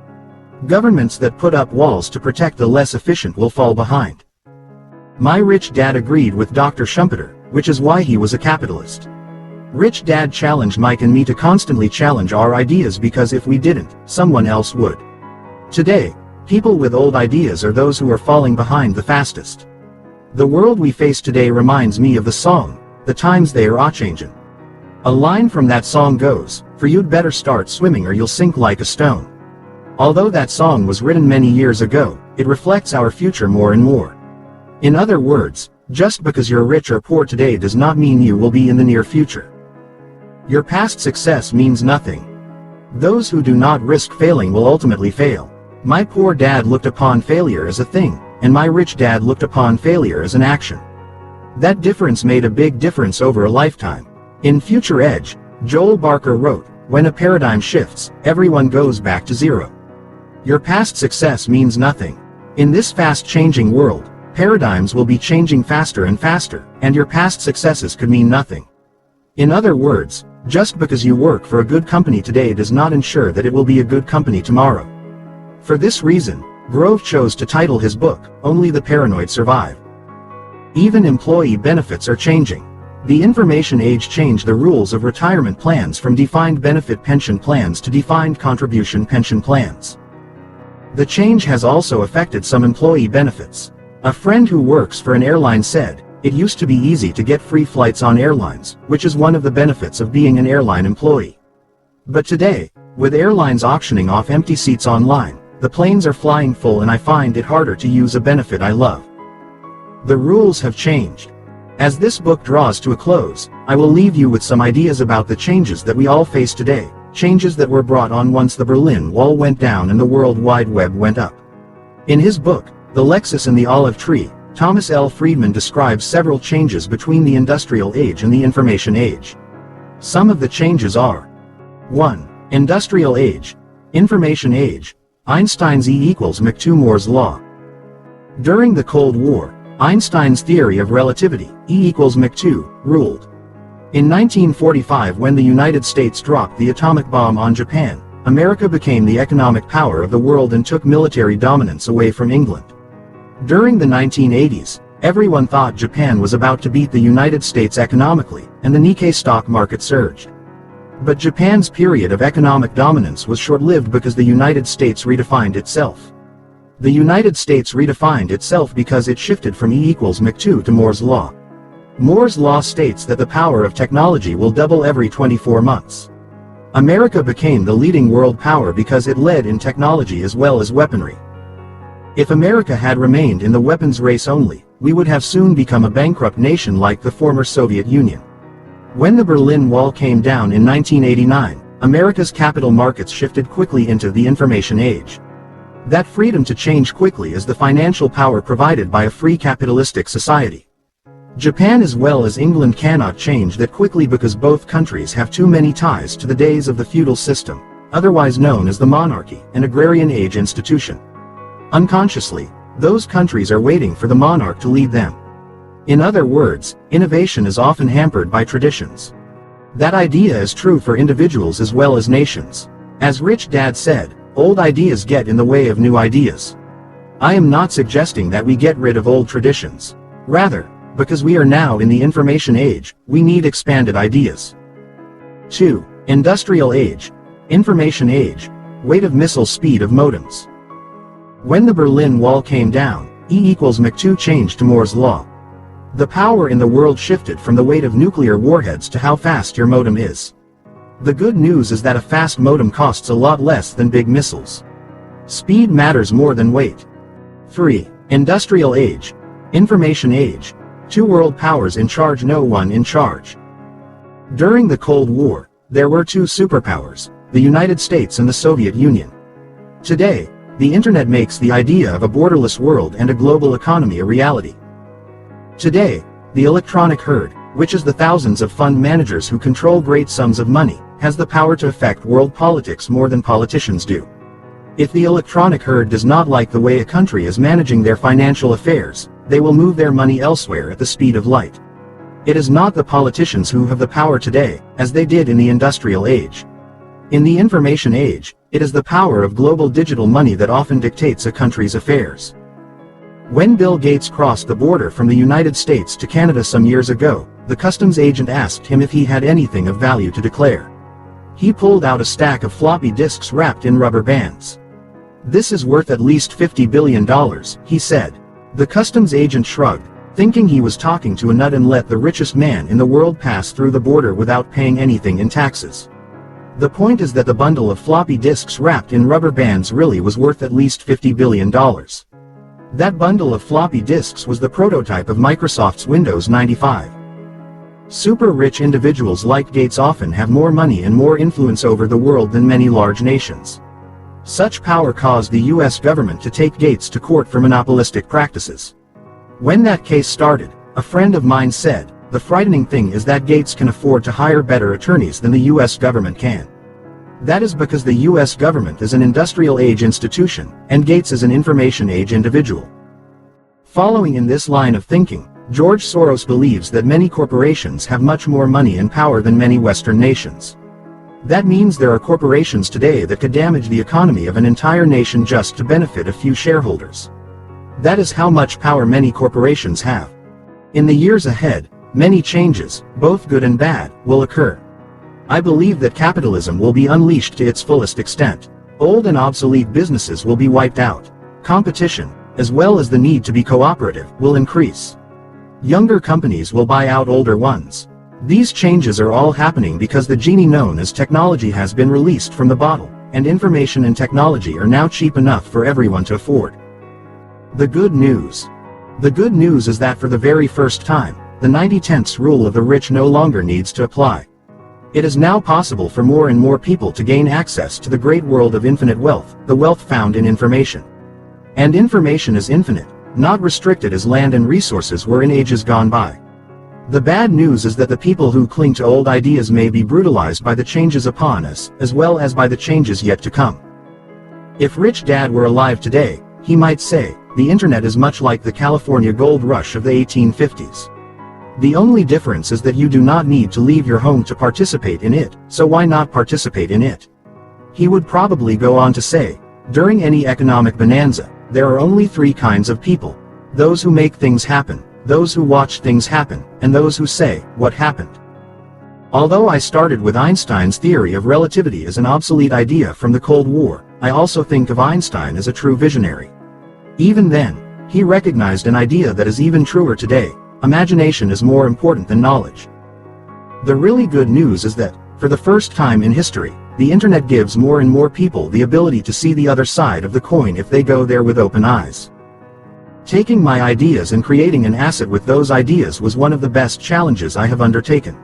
Governments that put up walls to protect the less efficient will fall behind. My rich dad agreed with Dr. Schumpeter, which is why he was a capitalist. Rich Dad challenged Mike and me to constantly challenge our ideas because if we didn't, someone else would. Today, people with old ideas are those who are falling behind the fastest. The world we face today reminds me of the song, "The Times They Are A-Changin'." A line from that song goes, "For you'd better start swimming or you'll sink like a stone." Although that song was written many years ago, it reflects our future more and more. In other words, just because you're rich or poor today does not mean you will be in the near future. Your past success means nothing. Those who do not risk failing will ultimately fail. My poor dad looked upon failure as a thing, and my rich dad looked upon failure as an action. That difference made a big difference over a lifetime. In Future Edge, Joel Barker wrote, "When a paradigm shifts, everyone goes back to zero." Your past success means nothing. In this fast-changing world, paradigms will be changing faster and faster, and your past successes could mean nothing. In other words, just because you work for a good company today does not ensure that it will be a good company tomorrow. For this reason, Grove chose to title his book, "Only the Paranoid Survive." Even employee benefits are changing. The information age changed the rules of retirement plans from defined benefit pension plans to defined contribution pension plans. The change has also affected some employee benefits. A friend who works for an airline said, "It used to be easy to get free flights on airlines, which is one of the benefits of being an airline employee. But today, with airlines auctioning off empty seats online, the planes are flying full and I find it harder to use a benefit I love." The rules have changed. As this book draws to a close, I will leave you with some ideas about the changes that we all face today, changes that were brought on once the Berlin Wall went down and the World Wide Web went up. In his book, The Lexus and the Olive Tree, Thomas L. Friedman describes several changes between the industrial age and the information age. Some of the changes are: 1. Industrial age. Information age. Einstein's E equals mc2 Moore's law. During the Cold War, Einstein's theory of relativity, E equals mc2, ruled. In 1945, when the United States dropped the atomic bomb on Japan, America became the economic power of the world and took military dominance away from England. During the 1980s, everyone thought Japan was about to beat the United States economically, and the Nikkei stock market surged. But Japan's period of economic dominance was short-lived because the United States redefined itself. The United States redefined itself because it shifted from E equals mc2 to Moore's law. Moore's law states that the power of technology will double every 24 months. America became the leading world power because it led in technology as well as weaponry. If America had remained in the weapons race only, we would have soon become a bankrupt nation like the former Soviet Union. When the Berlin Wall came down in 1989, America's capital markets shifted quickly into the information age. That freedom to change quickly is the financial power provided by a free capitalistic society. Japan as well as England cannot change that quickly because both countries have too many ties to the days of the feudal system, otherwise known as the monarchy, an agrarian age institution. Unconsciously, those countries are waiting for the monarch to lead them. In other words, innovation is often hampered by traditions. That idea is true for individuals as well as nations. As Rich Dad said, old ideas get in the way of new ideas. I am not suggesting that we get rid of old traditions. Rather, because we are now in the information age, we need expanded ideas. 2. Industrial age. Information age. Weight of missile speed of modems. When the Berlin Wall came down, E equals mc2 changed to Moore's law. The power in the world shifted from the weight of nuclear warheads to how fast your modem is. The good news is that a fast modem costs a lot less than big missiles. Speed matters more than weight. 3. Industrial age. Information age. Two world powers in charge, no one in charge. During the Cold War, there were two superpowers, the United States and the Soviet Union. Today, the internet makes the idea of a borderless world and a global economy a reality. Today, the electronic herd, which is the thousands of fund managers who control great sums of money, has the power to affect world politics more than politicians do. If the electronic herd does not like the way a country is managing their financial affairs, they will move their money elsewhere at the speed of light. It is not the politicians who have the power today, as they did in the industrial age. In the information age, it is the power of global digital money that often dictates a country's affairs. When Bill Gates crossed the border from the United States to Canada some years ago, the customs agent asked him if he had anything of value to declare. He pulled out a stack of floppy disks wrapped in rubber bands. "This is worth at least $50 billion, he said. The customs agent shrugged, thinking he was talking to a nut, and let the richest man in the world pass through the border without paying anything in taxes. The point is that the bundle of floppy disks wrapped in rubber bands really was worth at least $50 billion. That bundle of floppy disks was the prototype of Microsoft's Windows 95. Super rich individuals like Gates often have more money and more influence over the world than many large nations. Such power caused the US government to take Gates to court for monopolistic practices. When that case started, a friend of mine said, "The frightening thing is that Gates can afford to hire better attorneys than the US government can. That is because the US government is an industrial age institution, and Gates is an information age individual." Following in this line of thinking, George Soros believes that many corporations have much more money and power than many Western nations. That means there are corporations today that could damage the economy of an entire nation just to benefit a few shareholders. That is how much power many corporations have. In the years ahead, many changes, both good and bad, will occur. I believe that capitalism will be unleashed to its fullest extent. Old and obsolete businesses will be wiped out. Competition, as well as the need to be cooperative, will increase. Younger companies will buy out older ones. These changes are all happening because the genie known as technology has been released from the bottle, and information and technology are now cheap enough for everyone to afford. The good news. The good news is that for the very first time, the 90/10 rule of the rich no longer needs to apply. It is now possible for more and more people to gain access to the great world of infinite wealth, the wealth found in information. And information is infinite, not restricted as land and resources were in ages gone by. The bad news is that the people who cling to old ideas may be brutalized by the changes upon us, as well as by the changes yet to come. If Rich Dad were alive today, he might say, "The internet is much like the California gold rush of the 1850s. The only difference is that you do not need to leave your home to participate in it, so why not participate in it?" He would probably go on to say, "During any economic bonanza, there are only three kinds of people: those who make things happen, those who watch things happen, and those who say, 'What happened?'" Although I started with Einstein's theory of relativity as an obsolete idea from the Cold War, I also think of Einstein as a true visionary. Even then, he recognized an idea that is even truer today: imagination is more important than knowledge. The really good news is that, for the first time in history, the internet gives more and more people the ability to see the other side of the coin if they go there with open eyes. Taking my ideas and creating an asset with those ideas was one of the best challenges I have undertaken.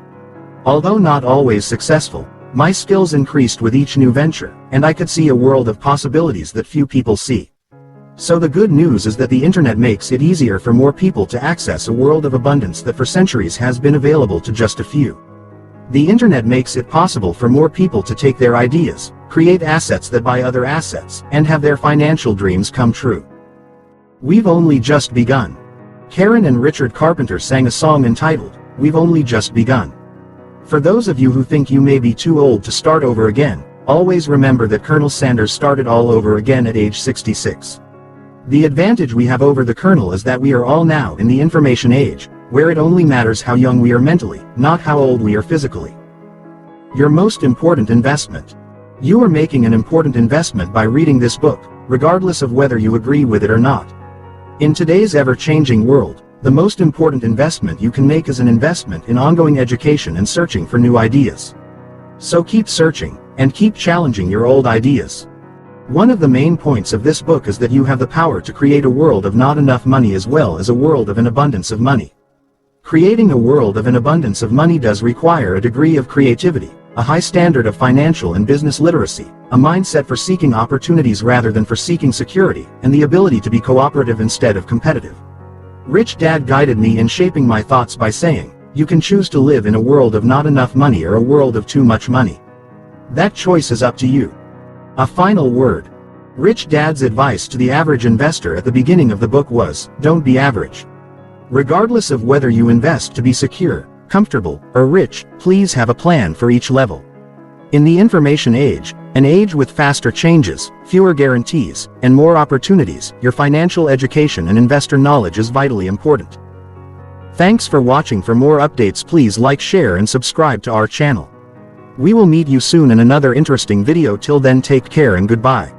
Although not always successful, my skills increased with each new venture, and I could see a world of possibilities that few people see. So the good news is that the internet makes it easier for more people to access a world of abundance that for centuries has been available to just a few. The internet makes it possible for more people to take their ideas, create assets that buy other assets, and have their financial dreams come true. We've only just begun. Karen and Richard Carpenter sang a song entitled, "We've Only Just Begun." For those of you who think you may be too old to start over again, always remember that Colonel Sanders started all over again at age 66. The advantage we have over the Colonel is that we are all now in the information age, where it only matters how young we are mentally, not how old we are physically. Your most important investment. You are making an important investment by reading this book, regardless of whether you agree with it or not. In today's ever-changing world, the most important investment you can make is an investment in ongoing education and searching for new ideas. So keep searching, and keep challenging your old ideas. One of the main points of this book is that you have the power to create a world of not enough money as well as a world of an abundance of money. Creating a world of an abundance of money does require a degree of creativity, a high standard of financial and business literacy, a mindset for seeking opportunities rather than for seeking security, and the ability to be cooperative instead of competitive. Rich Dad guided me in shaping my thoughts by saying, "You can choose to live in a world of not enough money or a world of too much money. That choice is up to you." A final word. Rich Dad's advice to the average investor at the beginning of the book was, "Don't be average." Regardless of whether you invest to be secure, comfortable, or rich, please have a plan for each level. In the information age, an age with faster changes, fewer guarantees, and more opportunities, your financial education and investor knowledge is vitally important. Thanks for watching. For more updates, please like, share, and subscribe to our channel. We will meet you soon in another interesting video. Till then, take care and goodbye.